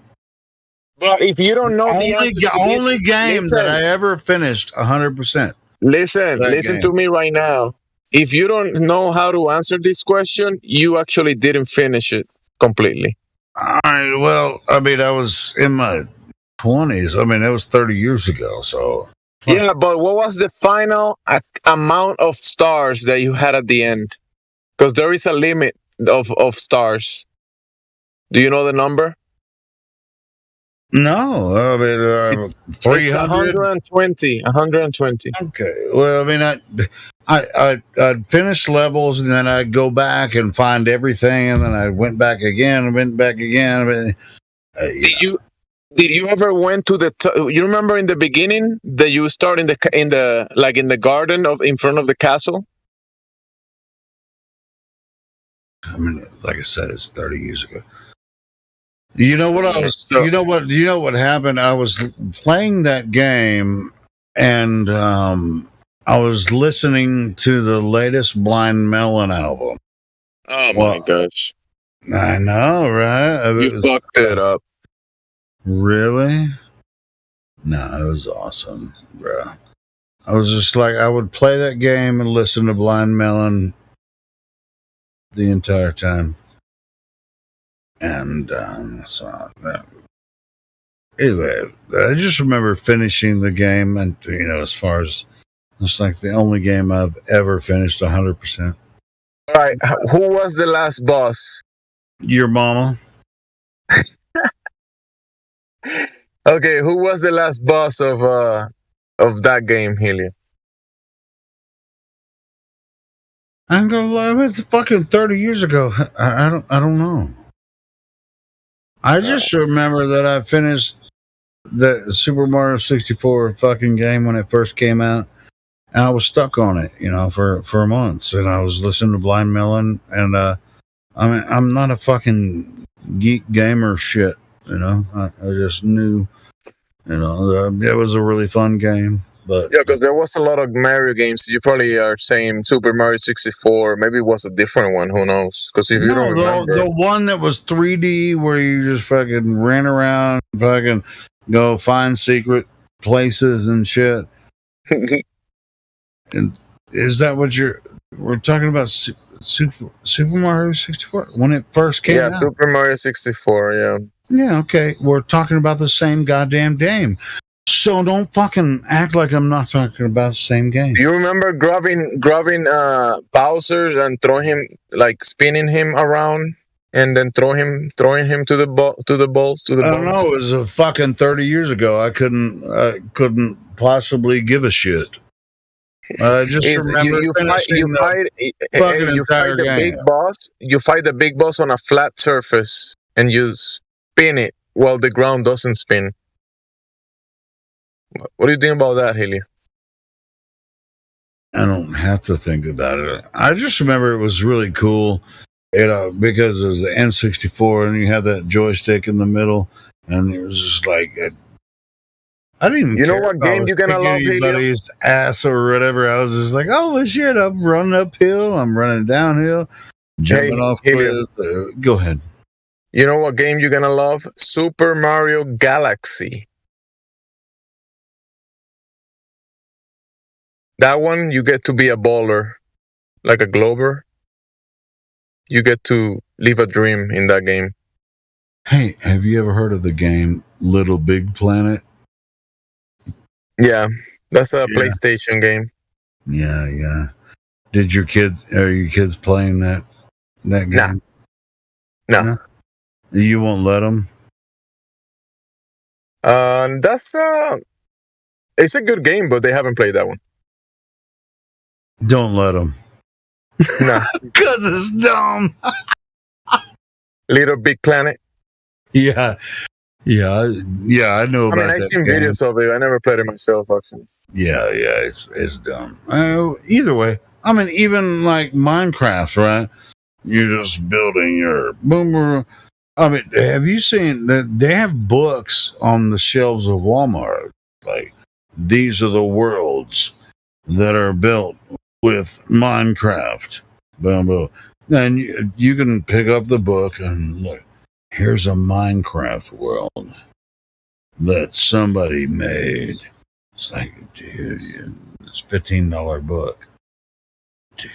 But if you don't know the only game that I ever finished 100%. Listen to me right now. If you don't know how to answer this question, you actually didn't finish it completely. All right. Well, I mean, I was in my 20s. I mean, that was 30 years ago. So yeah, but what was the final amount of stars that you had at the end? Because there is a limit of stars. Do you know the number? No, I mean, it's 120. 120. Okay. Well, I mean, I'd finish levels and then I'd go back and find everything, and then I went back again and went back again. I mean, Did you ever went to you remember in the beginning that you start in the garden in front of the castle? I mean, like I said, it's 30 years ago. You know what you know what happened? I was playing that game and I was listening to the latest Blind Melon album. Oh my gosh. I know, right? You fucked it up. Really? No, it was awesome, bro. I was just like, I would play that game and listen to Blind Melon the entire time. And anyway, I just remember finishing the game, and as far as it's like the only game I've ever finished 100%. All right, who was the last boss? Your mama. Okay, who was the last boss of that game, Helio? I'm gonna lie, it's fucking 30 years ago. I don't know. I just remember that I finished the Super Mario 64 fucking game when it first came out, and I was stuck on it, for months, and I was listening to Blind Melon, and I mean, I'm not a fucking geek gamer shit, I just knew, it was a really fun game. But yeah, because there was a lot of Mario games. You probably are saying Super Mario 64. Maybe it was a different one. Who knows? Because if you don't remember, the one that was 3D where you just fucking ran around, fucking go find secret places and shit. And is that what we're talking about? Super Mario 64 when it first came out. Yeah, Super Mario 64. Yeah. Yeah. Okay, we're talking about the same goddamn game. So don't fucking act like I'm not talking about the same game. You remember grabbing Bowser and spinning him around and then throwing him to the balls. I don't know. It was a fucking 30 years ago. I couldn't possibly give a shit. I just remember you fight the big boss. You fight the big boss on a flat surface and you spin it while the ground doesn't spin. What do you think about that, Haley? I don't have to think about it. I just remember it was really cool, because it was the N64 and you have that joystick in the middle, and it was just like I didn't even care what game you're gonna love, anybody's ass or whatever. I was just like, oh shit, I'm running uphill, I'm running downhill, jumping off cliffs. Go ahead. You know what game you're gonna love? Super Mario Galaxy. That one, you get to be a baller, like a Glober. You get to live a dream in that game. Hey, have you ever heard of the game Little Big Planet? Yeah, that's a PlayStation game. Yeah. Are your kids playing that game? No. You won't let them? That's it's a good game, but they haven't played that one. Don't let them. No. Because it's dumb. Little Big Planet. Yeah, I know about I've that seen game. videos of it. I never played it myself, actually. Yeah, it's dumb. Either way, even like Minecraft, right? You're just building your boomer. Have you seen that they have books on the shelves of Walmart? Like, these are the worlds that are built with Minecraft. Boom, boom. Then you can pick up the book and look. Here's a Minecraft world that somebody made. It's like, dude, it's $15 book. Dude.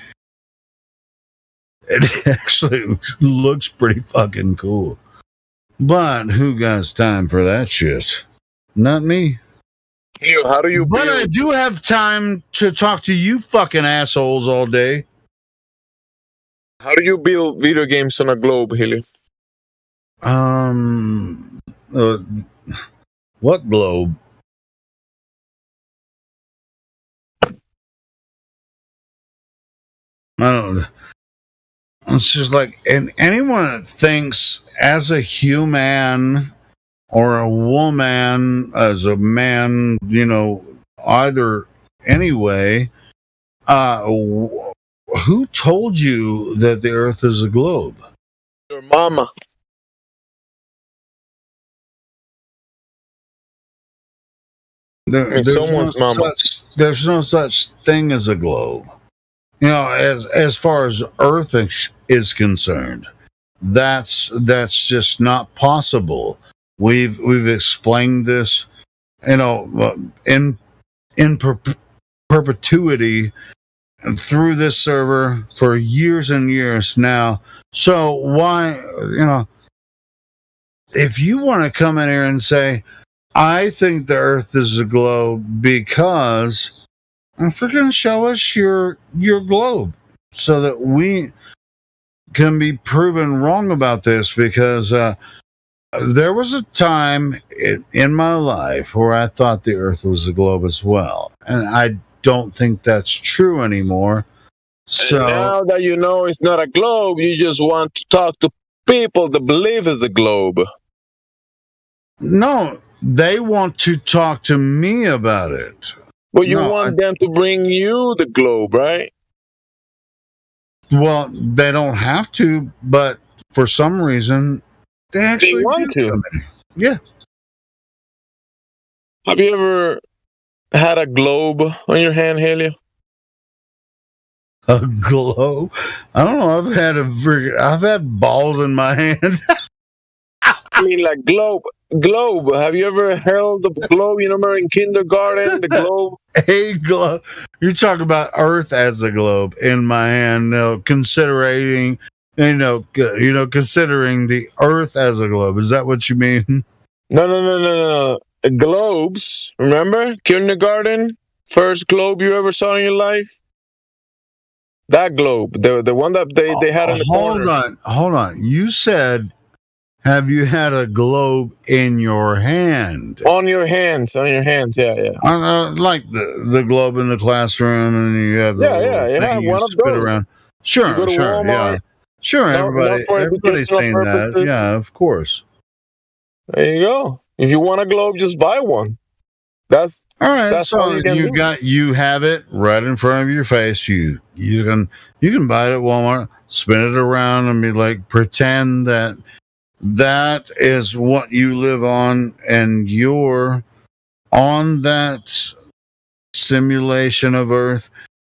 It actually looks pretty fucking cool. But who got time for that shit? Not me. How do you But I do have time to talk to you fucking assholes all day. How do you build video games on a globe, Hilly? What globe? I don't know. It's just like, and anyone that thinks as a human or a woman, as a man, either anyway, who told you that the Earth is a globe? Your mama. Someone's mama. There's no such thing as a globe. As far as Earth is concerned, that's just not possible. We've explained this, in perpetuity through this server for years and years now. So why, if you want to come in here and say, I think the Earth is a globe because freaking show us your globe so that we can be proven wrong about this, because there was a time in my life where I thought the Earth was a globe as well, and I don't think that's true anymore. So and now that you know it's not a globe, you just want to talk to people that believe it's a globe. No, they want to talk to me about it. But you want them to bring you the globe, right? Well, they don't have to, but for some reason, they actually want to. Yeah. Have you ever had a globe on your hand, Helio? A globe? I don't know. I've had balls in my hand. I mean, like globe. Have you ever held the globe? Remember in kindergarten, the globe? A globe. You're talking about Earth as a globe in my hand. Considering the Earth as a globe. Is that what you mean? No. Globes. Remember kindergarten? First globe you ever saw in your life? That globe, the one that they had in the corner. Hold on. You said, have you had a globe in your hand? On your hands, yeah. Like the globe in the classroom, and you have the one of those. Around. Sure, Walmart, yeah. Sure, everybody's seen that. Yeah, of course. There you go. If you want a globe, just buy one. That's all right. That's so you have it right in front of your face. You can buy it at Walmart, spin it around, and be like, pretend that is what you live on, and you're on that simulation of Earth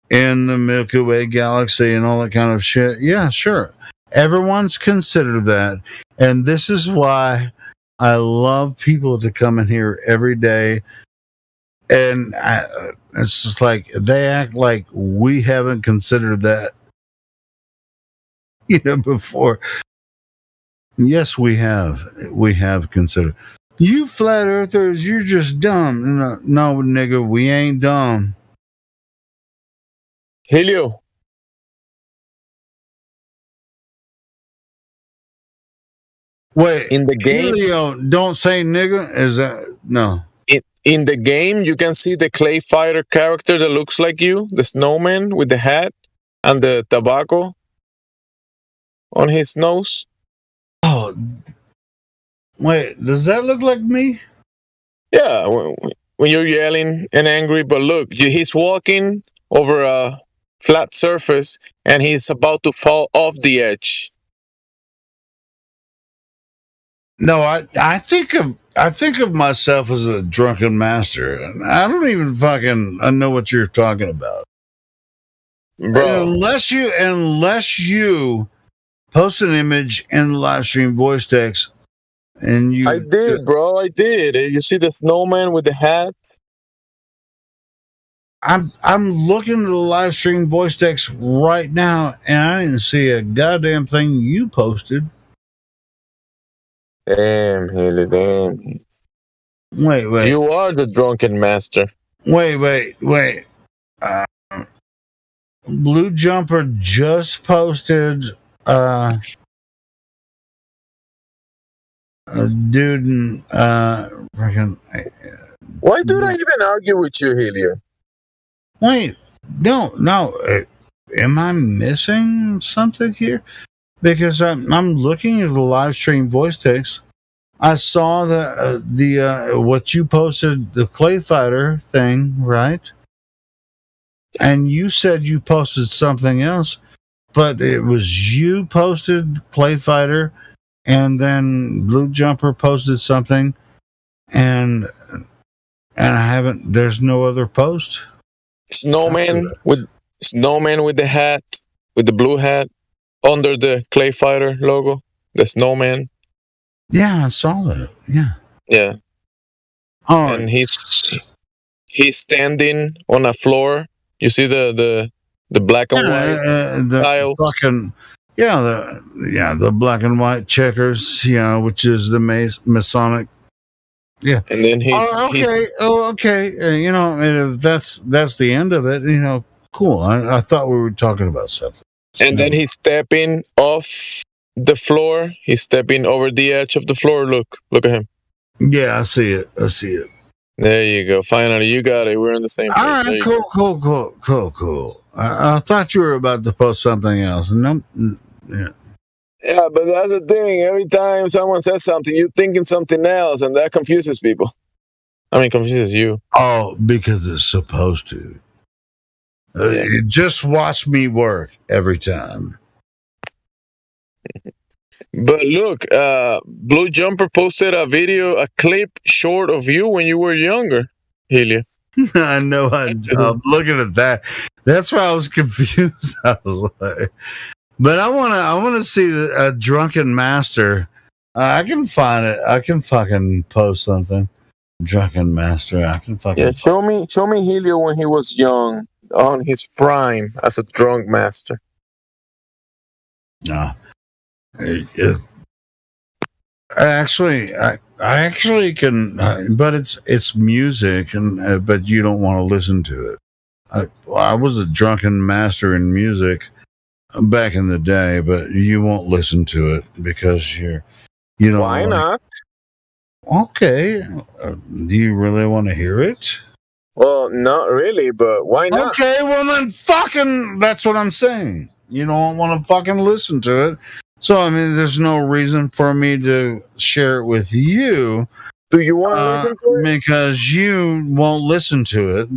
in the Milky Way galaxy and all that kind of shit. Yeah, sure. Everyone's considered that. And this is why I love people to come in here every day. And it's just like they act like we haven't considered that, before. Yes, we have. We have considered. You flat earthers, you're just dumb. No, nigga, we ain't dumb. Helio, Wait, in the game, Helio, don't say nigga. Is that no? In the game, you can see the Clay Fighter character that looks like you, the snowman with the hat and the tobacco on his nose. Oh, wait, does that look like me? Yeah, when you're yelling and angry, but look, he's walking over a flat surface and he's about to fall off the edge. No, I think of myself as a drunken master, and I don't even I know what you're talking about, bro. Unless you post an image in the live stream voice text, and you. I did, bro. I did. You see the snowman with the hat. I'm looking at the live stream voice text right now, and I didn't see a goddamn thing you posted. Damn, Haley, damn. Wait. You are the drunken master. Wait. Blue Jumper just posted a dude why do I even argue with you, Helio? Wait, no. Am I missing something here? Because I'm looking at the live stream voice text. I saw the what you posted, the Clay Fighter thing, right? And you said you posted something else, but it was you posted Clay Fighter, and then Blue Jumper posted something, and I haven't. There's no other post. Snowman with the hat, with the blue hat under the Clay Fighter logo. The snowman. Yeah, I saw that. Yeah. Oh, and he's standing on a floor. You see the black and white tiles. The black and white checkers. Which is the Masonic. Yeah, and then he's okay. If that's the end of it, cool. I thought we were talking about something. And then he's stepping off the floor. He's stepping over the edge of the floor. Look at him. Yeah, I see it. There you go. Finally, you got it. We're on the same page. All right, cool. I thought you were about to post something else. No, yeah. Yeah, but that's the thing. Every time someone says something, you're thinking something else, and that confuses people. I mean, confuses you. Oh, because it's supposed to. Just watch me work every time. But look, Blue Jumper posted a clip short of you when you were younger, Helia. I know. I'm looking at that. That's why I was confused. I was like, but I want to see a drunken master. I can find it. I can fucking post something. Drunken master. I can fucking. Yeah, show me Helio when he was young, on his prime as a drunk master. No. I actually can, but it's music, and but you don't want to listen to it. I was a drunken master in music back in the day, but you won't listen to it because you don't. Why not? Okay, do you really want to hear it? Well, not really, but why not? Okay, well then fucking, that's what I'm saying. You don't want to fucking listen to it. So, I mean, there's no reason for me to share it with you. Do you want to listen to it? Because you won't listen to it.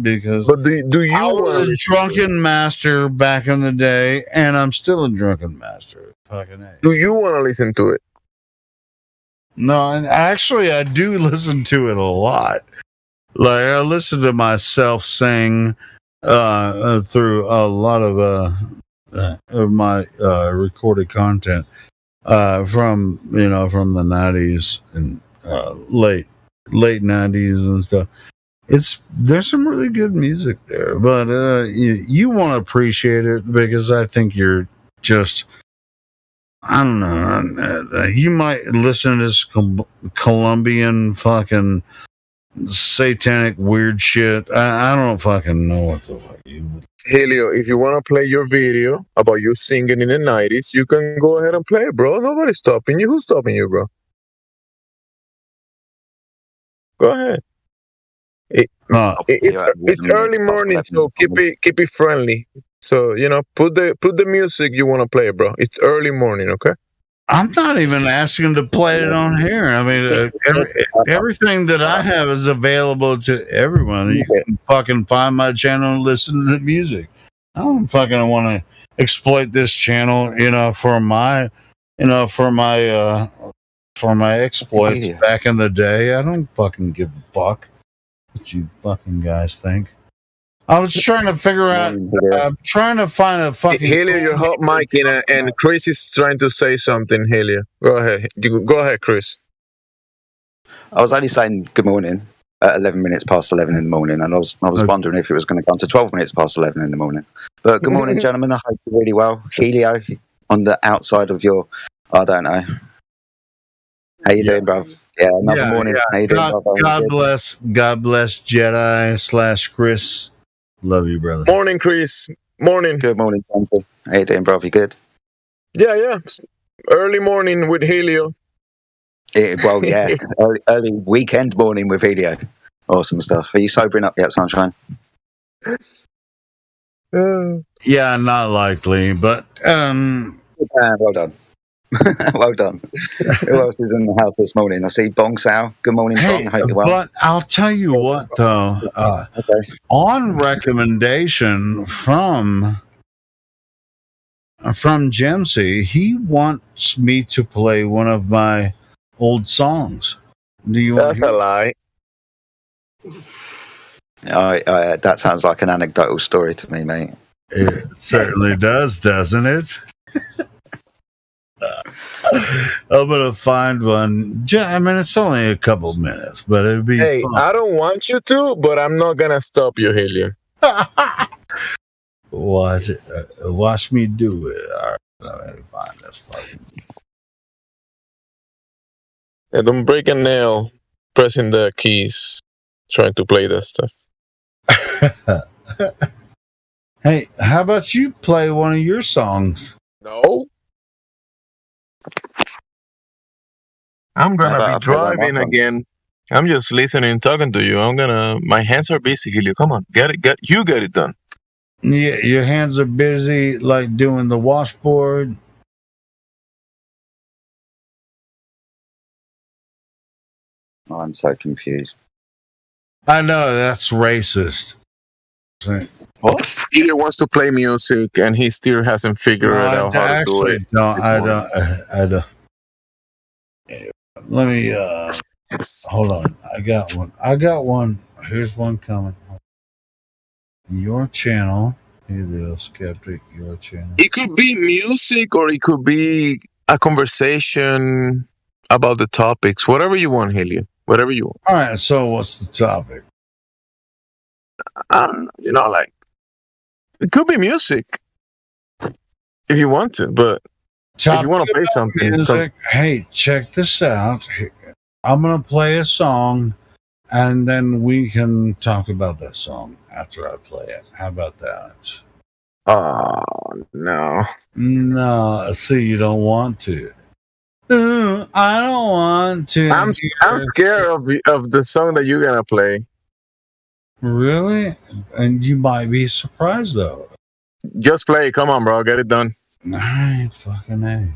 But do you? I was a drunken master back in the day, and I'm still a drunken master. Fucking A. Do you want to listen to it? No, and actually, I do listen to it a lot. Like, I listen to myself sing through a lot of my recorded content from the 90s and late 90s and stuff. There's some really good music there, but you want to appreciate it because I think you're just, I don't know, you might listen to this Colombian fucking satanic weird shit. I don't fucking know what the fuck you would. Helio, if you want to play your video about you singing in the 90s, you can go ahead and play it, bro. Nobody's stopping you. Who's stopping you, bro? Go ahead. It's early morning, so keep it friendly. So put the music you want to play, bro. It's early morning, okay? I'm not even asking to play it on here. I mean, everything that I have is available to everyone. You can fucking find my channel and listen to the music. I don't fucking want to exploit this channel, for my exploits back in the day. I don't fucking give a fuck what you fucking guys think. I was trying to figure out. I'm trying to find a fucking. Helio, you're hot mic and Chris is trying to say something. Helio, go ahead. Go ahead, Chris. I was only saying good morning at 11 minutes past 11 in the morning, and I was wondering if it was going to come to 12 minutes past 11 in the morning. But good morning, gentlemen. I hope you're really well. Helio, on the outside of your, I don't know. How you doing, bro? Yeah, another morning. Yeah. How you doing, brother? God bless Jedi / Chris. Love you, brother. Morning, Chris. Morning. Good morning, Jonathan. How you doing, bro? You good? Yeah. Early morning with Helio. Well, yeah. early weekend morning with Helio. Awesome stuff. Are you sobering up yet, Sunshine? Yeah, not likely, but well done. Well done. Who else is in the house this morning? I see Bong Sao. Good morning, hey, Bong. I hope you're well. But I'll tell you what, though. Okay. On recommendation from Gemsy, he wants me to play one of my old songs. Do you want? That's a lie. That sounds like an anecdotal story to me, mate. It certainly does, doesn't it? I'm gonna find one. I mean, it's only a couple minutes, but it'd be fun. I don't want you to, but I'm not gonna stop you, Helio. Watch me do it. All right, fine. That's fucking. Yeah, don't break a nail pressing the keys, trying to play that stuff. Hey, how about you play one of your songs? No. I'm gonna be driving again. I'm just listening and talking to you. My hands are busy, Helio. Come on, get it done. Yeah, your hands are busy, like doing the washboard. Oh, I'm so confused. I know that's racist. What? He wants to play music, and he still hasn't figured out how to do it. No, I don't. Let me hold on. I got one. Here's one coming. Your channel. Helio Skeptic, your channel. It could be music, or it could be a conversation about the topics. Whatever you want, Helio. Whatever you want. All right. So, what's the topic? Like it could be music if you want to, but if you want to play something, music, hey, check this out. I'm gonna play a song, and then we can talk about that song after I play it. How about that? Oh no! No, see, you don't want to. I don't want to. I'm scared of the song that you're gonna play. Really? And you might be surprised though. Just play. Come on, bro. Get it done. All right, fucking A.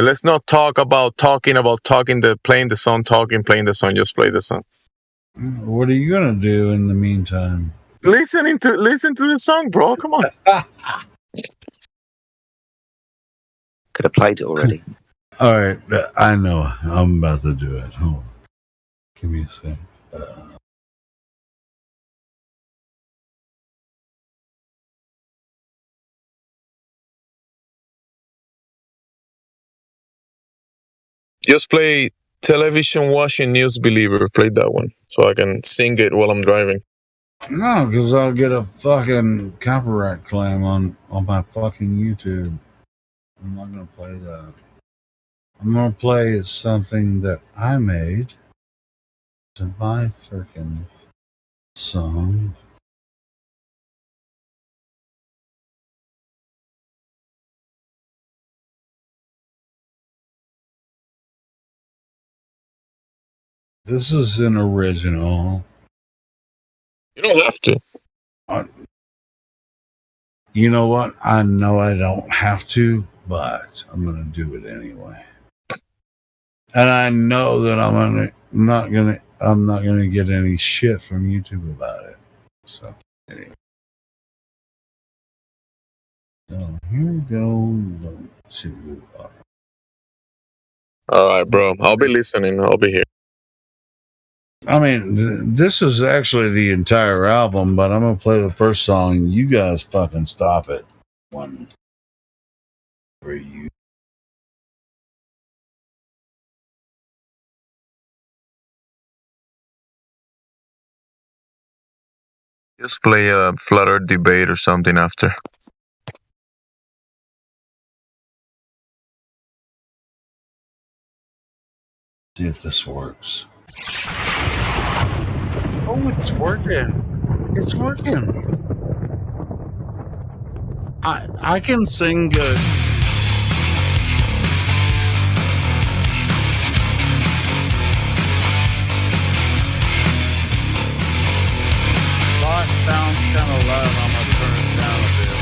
Let's not talk about talking, playing the song, playing the song. Just play the song. What are you gonna do in the meantime? Listen to the song, bro. Come on. Could have played it already. All right, I know. I'm about to do it. Hold on. Give me a sec. Just play Television Watching News Believer. Play that one so I can sing it while I'm driving. No, because I'll get a fucking copyright claim on my fucking YouTube. I'm not gonna play that. I'm gonna play something that I made. It's my freaking song. This is an original. You don't have to. You know what? I know I don't have to, but I'm gonna do it anyway. And I know that I'm not gonna get any shit from YouTube about it. So anyway. So here we go to. All right, bro. I'll be listening. I'll be here. I mean, this is actually the entire album, but I'm gonna play the first song. You guys fucking stop it. One for you. Just play a Flat Earth debate or something after. See if this works. Oh, it's working. It's working. I can sing good. Sounds kind of loud. I'm gonna turn it down a bit.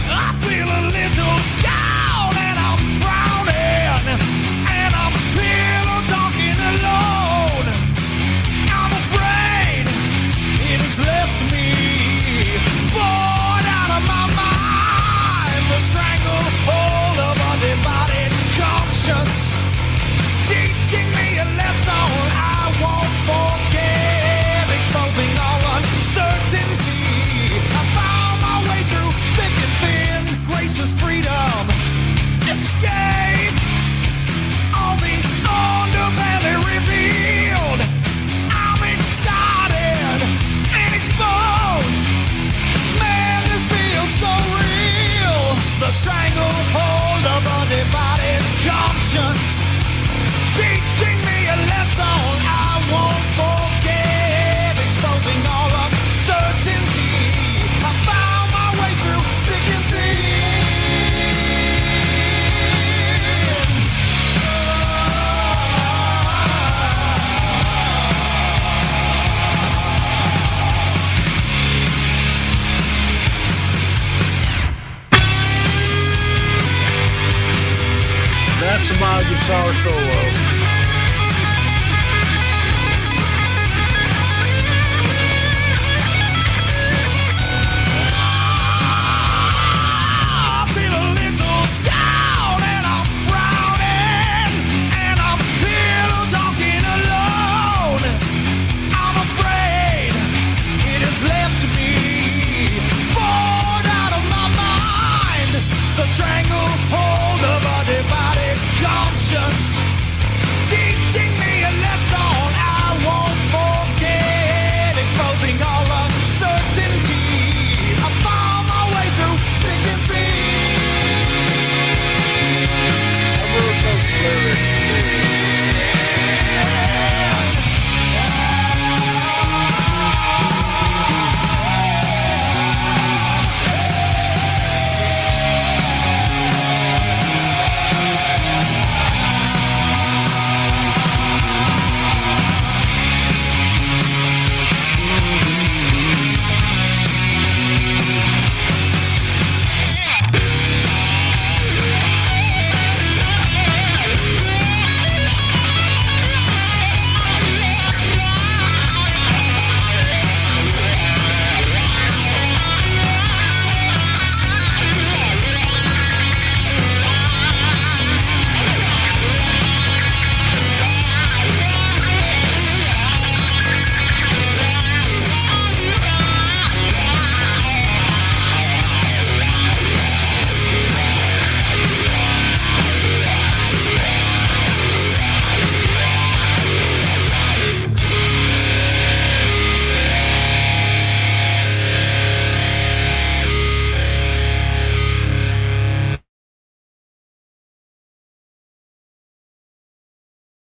I feel a little down and I'm frowning, and I'm pillow talking alone. I'm afraid it has left me bored out of my mind. The stranglehold of undivided conscience, teaching me a lesson I won't forget, exposing all uncertainty. I found my way through thick and thin, gracious freedom, escape. All the underbelly revealed. I'm excited and exposed. Man, this feels so real. The stranglehold of undivided conscience, teaching me a lesson I won't forget, exposing all uncertainty. I found my way through thick and thin. That's my guitar solo. Stranglehold of a divided conscience, teaching me a lesson I won't forget, exposing all uncertainty. I found my way through thick and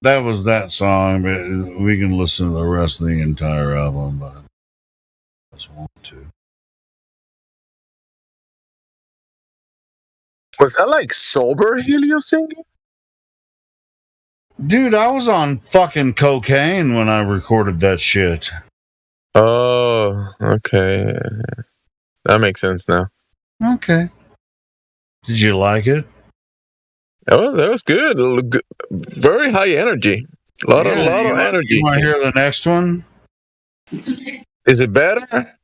That was that song, but we can listen to the rest of the entire album, but I just want to. Was that like sober Helio singing? Dude, I was on fucking cocaine when I recorded that shit. Oh, okay. That makes sense now. Okay. Did you like it? That was good. Very high energy. A lot of energy. You want to hear the next one? Is it better?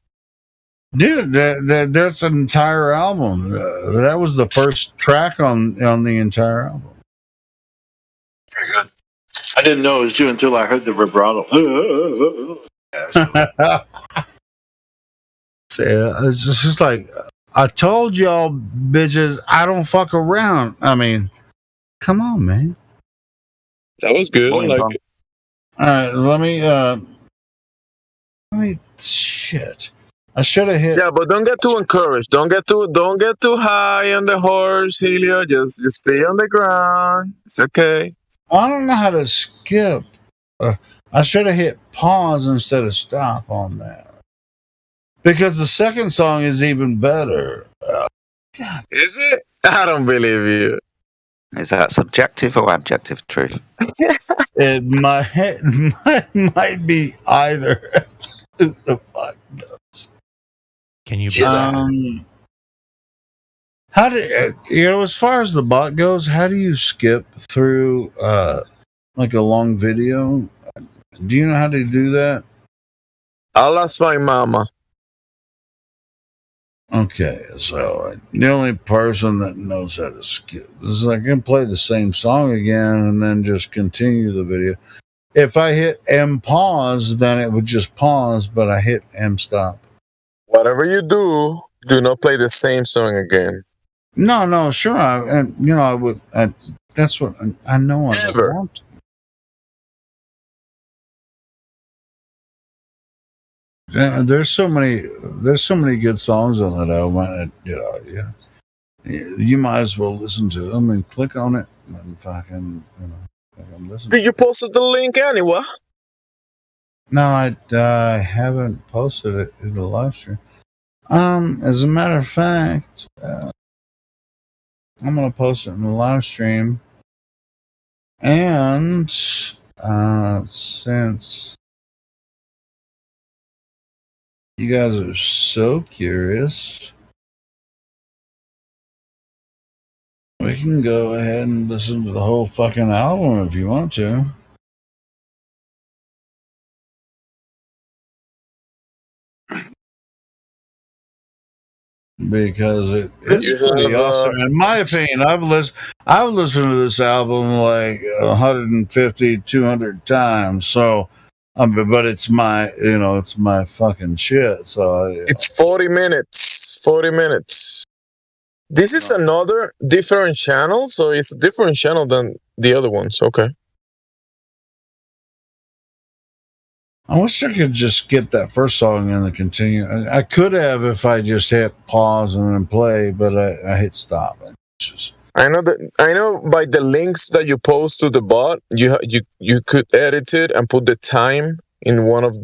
Dude, that's an entire album. That was the first track on the entire album. Very good. I didn't know it was you until I heard the vibrato. It's just like, I told y'all bitches, I don't fuck around. I mean, come on, man. That was good. I like it. All right, let me. Shit. I should have hit. Yeah, but don't get too encouraged. Don't get too high on the horse, Helio. Just stay on the ground. It's okay. I don't know how to skip. I should have hit pause instead of stop on that. Because the second song is even better. Is it? I don't believe you. Is that subjective or objective truth? It might be either. Who the fuck knows? Can you? How do as far as the bot goes? How do you skip through like a long video? Do you know how to do that? I'll ask my mama. Okay, so the only person that knows how to skip is I can play the same song again and then just continue the video. If I hit M pause, then it would just pause, but I hit M stop. Whatever you do not play the same song again. No, sure. I would. That's what I know. I Never. Want to. There's so many good songs on that album. You might as well listen to them and click on it and fucking listen. Did you post the link anywhere? No, I haven't posted it in the live stream. As a matter of fact, I'm gonna post it in the live stream, and since you guys are so curious, we can go ahead and listen to the whole fucking album if you want to. Because it's pretty awesome. In my opinion, I've listened to this album like 150, 200 times. So, but it's my fucking shit. So it's 40 minutes. 40 minutes. This is another different channel, so it's a different channel than the other ones. Okay. I wish I could just skip that first song and then continue. I could have if I just hit pause and then play, but I hit stop. I know by the links that you post to the bot, you could edit it and put the time in one of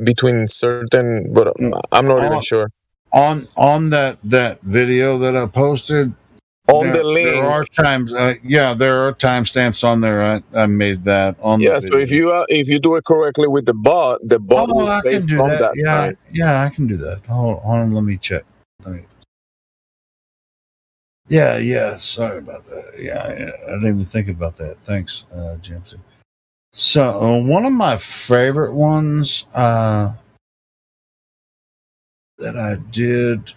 between certain, but I'm not even sure. On that video that I posted, the link, there are times. There are timestamps on there. I made that on. Yeah, so if you do it correctly with the bot will I can do from that. time. Yeah, I can do that. Hold on, let me check. Yeah. Sorry about that. Yeah, I didn't even think about that. Thanks, Jamesy. So one of my favorite ones that I did.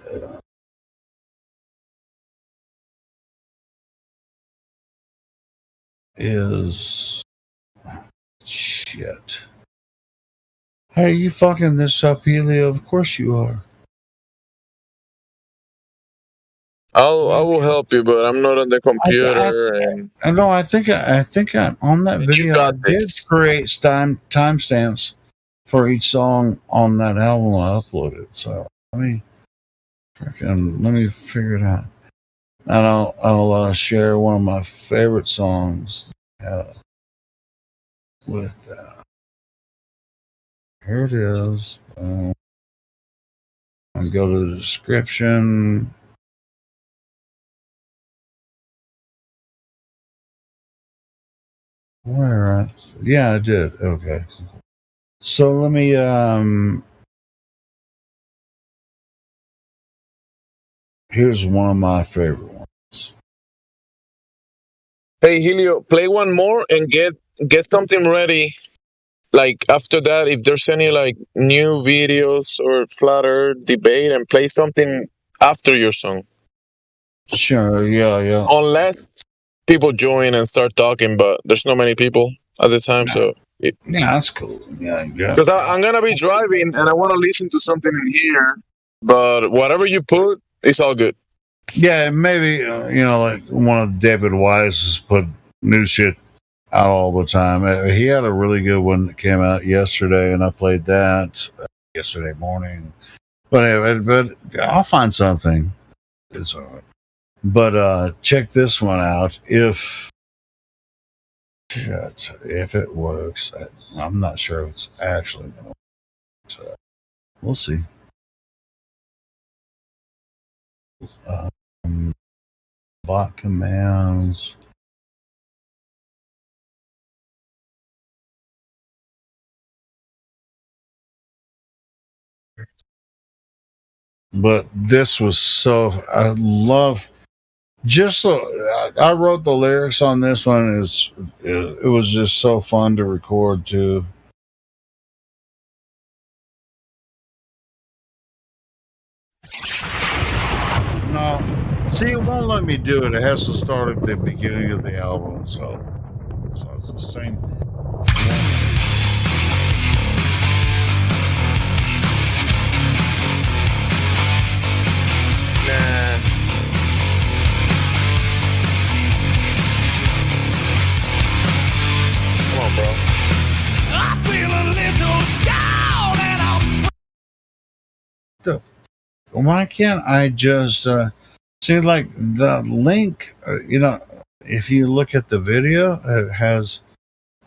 Is shit. Hey, you fucking this up, Helio? Of course you are. I will help you, but I'm not on the computer. I think on that video I did create timestamps for each song on that album I uploaded. So let me figure it out. And I'll share one of my favorite songs with. Here it is. I'll go to the description. Where? Yeah, I did. Okay. So let me. Here's one of my favorite ones. Hey Helio, play one more and get something ready. Like after that, if there's any like new videos or flat earth debate, and play something after your song. Sure. Yeah. Unless people join and start talking, but there's not many people at the time, so. Yeah, that's cool. Yeah. Because I'm gonna be driving and I want to listen to something in here, but whatever you put, it's all good. Yeah, maybe like one of David Wise's put new shit out all the time. He had a really good one that came out yesterday, and I played that yesterday morning. But anyway, I'll find something. It's all right. But check this one out. If it works, I'm not sure if it's actually going to work. So we'll see. Bot commands. But this was I love. I wrote the lyrics on this one. It was just so fun to record too. No, see, it won't let me do it. It has to start at the beginning of the album, so it's the same. Nah. Come on, bro. I feel a little down and I'm Why can't I just see, like, the link? If you look at the video, it has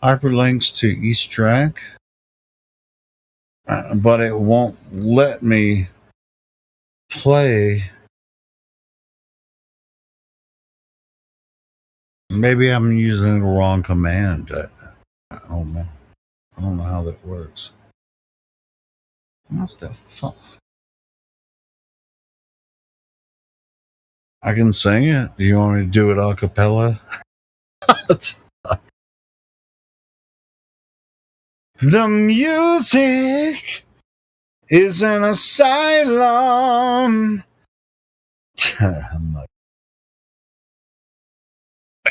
hyperlinks to each track, but it won't let me play. Maybe I'm using the wrong command. I don't know. I don't know how that works. What the fuck? I can sing it. Do you want me to do it a cappella? The music is an asylum. Are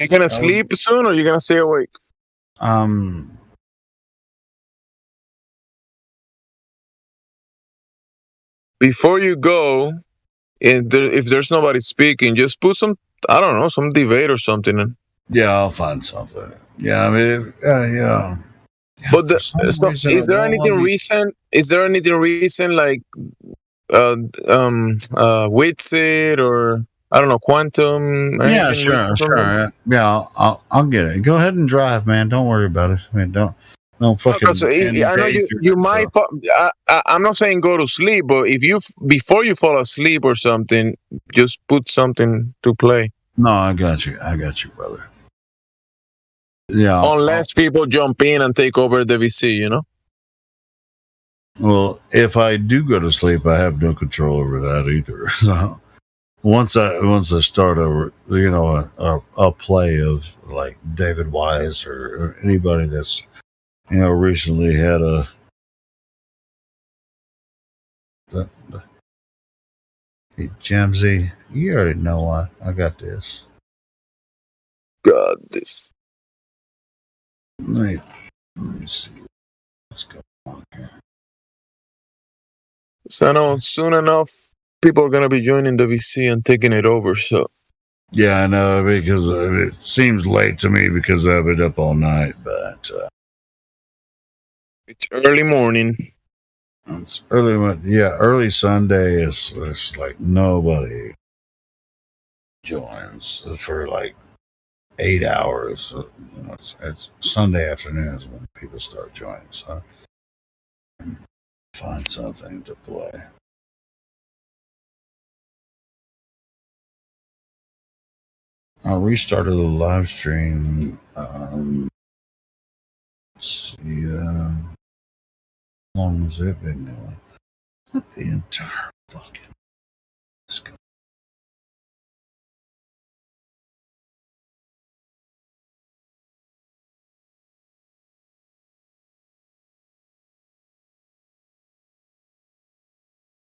you gonna sleep soon, or are you gonna stay awake? Before you go, if there's nobody speaking, just put some, I don't know, some debate or something in. Yeah, I'll find something. Yeah, I mean, yeah. But is there anything recent? Is there anything recent like Witsit or I don't know, Quantum? Yeah, sure. Yeah, I'll get it. Go ahead and drive, man. Don't worry about it. I mean, don't fucking. I know you might. I'm not saying go to sleep, but if before you fall asleep or something, just put something to play. No, I got you, brother. Yeah. Unless people jump in and take over the VC, Well, if I do go to sleep, I have no control over that either. So once I start a play of like David Wise or anybody that's recently had hey, Jamsey, you already know I got this. Got this. Let me see. Let's go on here. So I know soon enough, people are going to be joining the VC and taking it over. So yeah, I know, because it seems late to me because I've been up all night, but it's early morning. It's early. Yeah, early Sunday is like nobody joins for like 8 hours. It's Sunday afternoons when people start joining. So find something to play. I restarted the live stream see, how long has it been going? Not the entire fucking.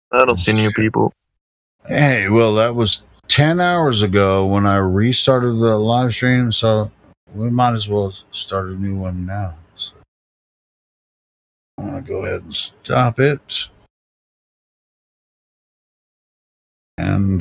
I don't see new people. Hey, well, that was 10 hours ago when I restarted the live stream, so we might as well start a new one now. So I'm going to go ahead and stop it. And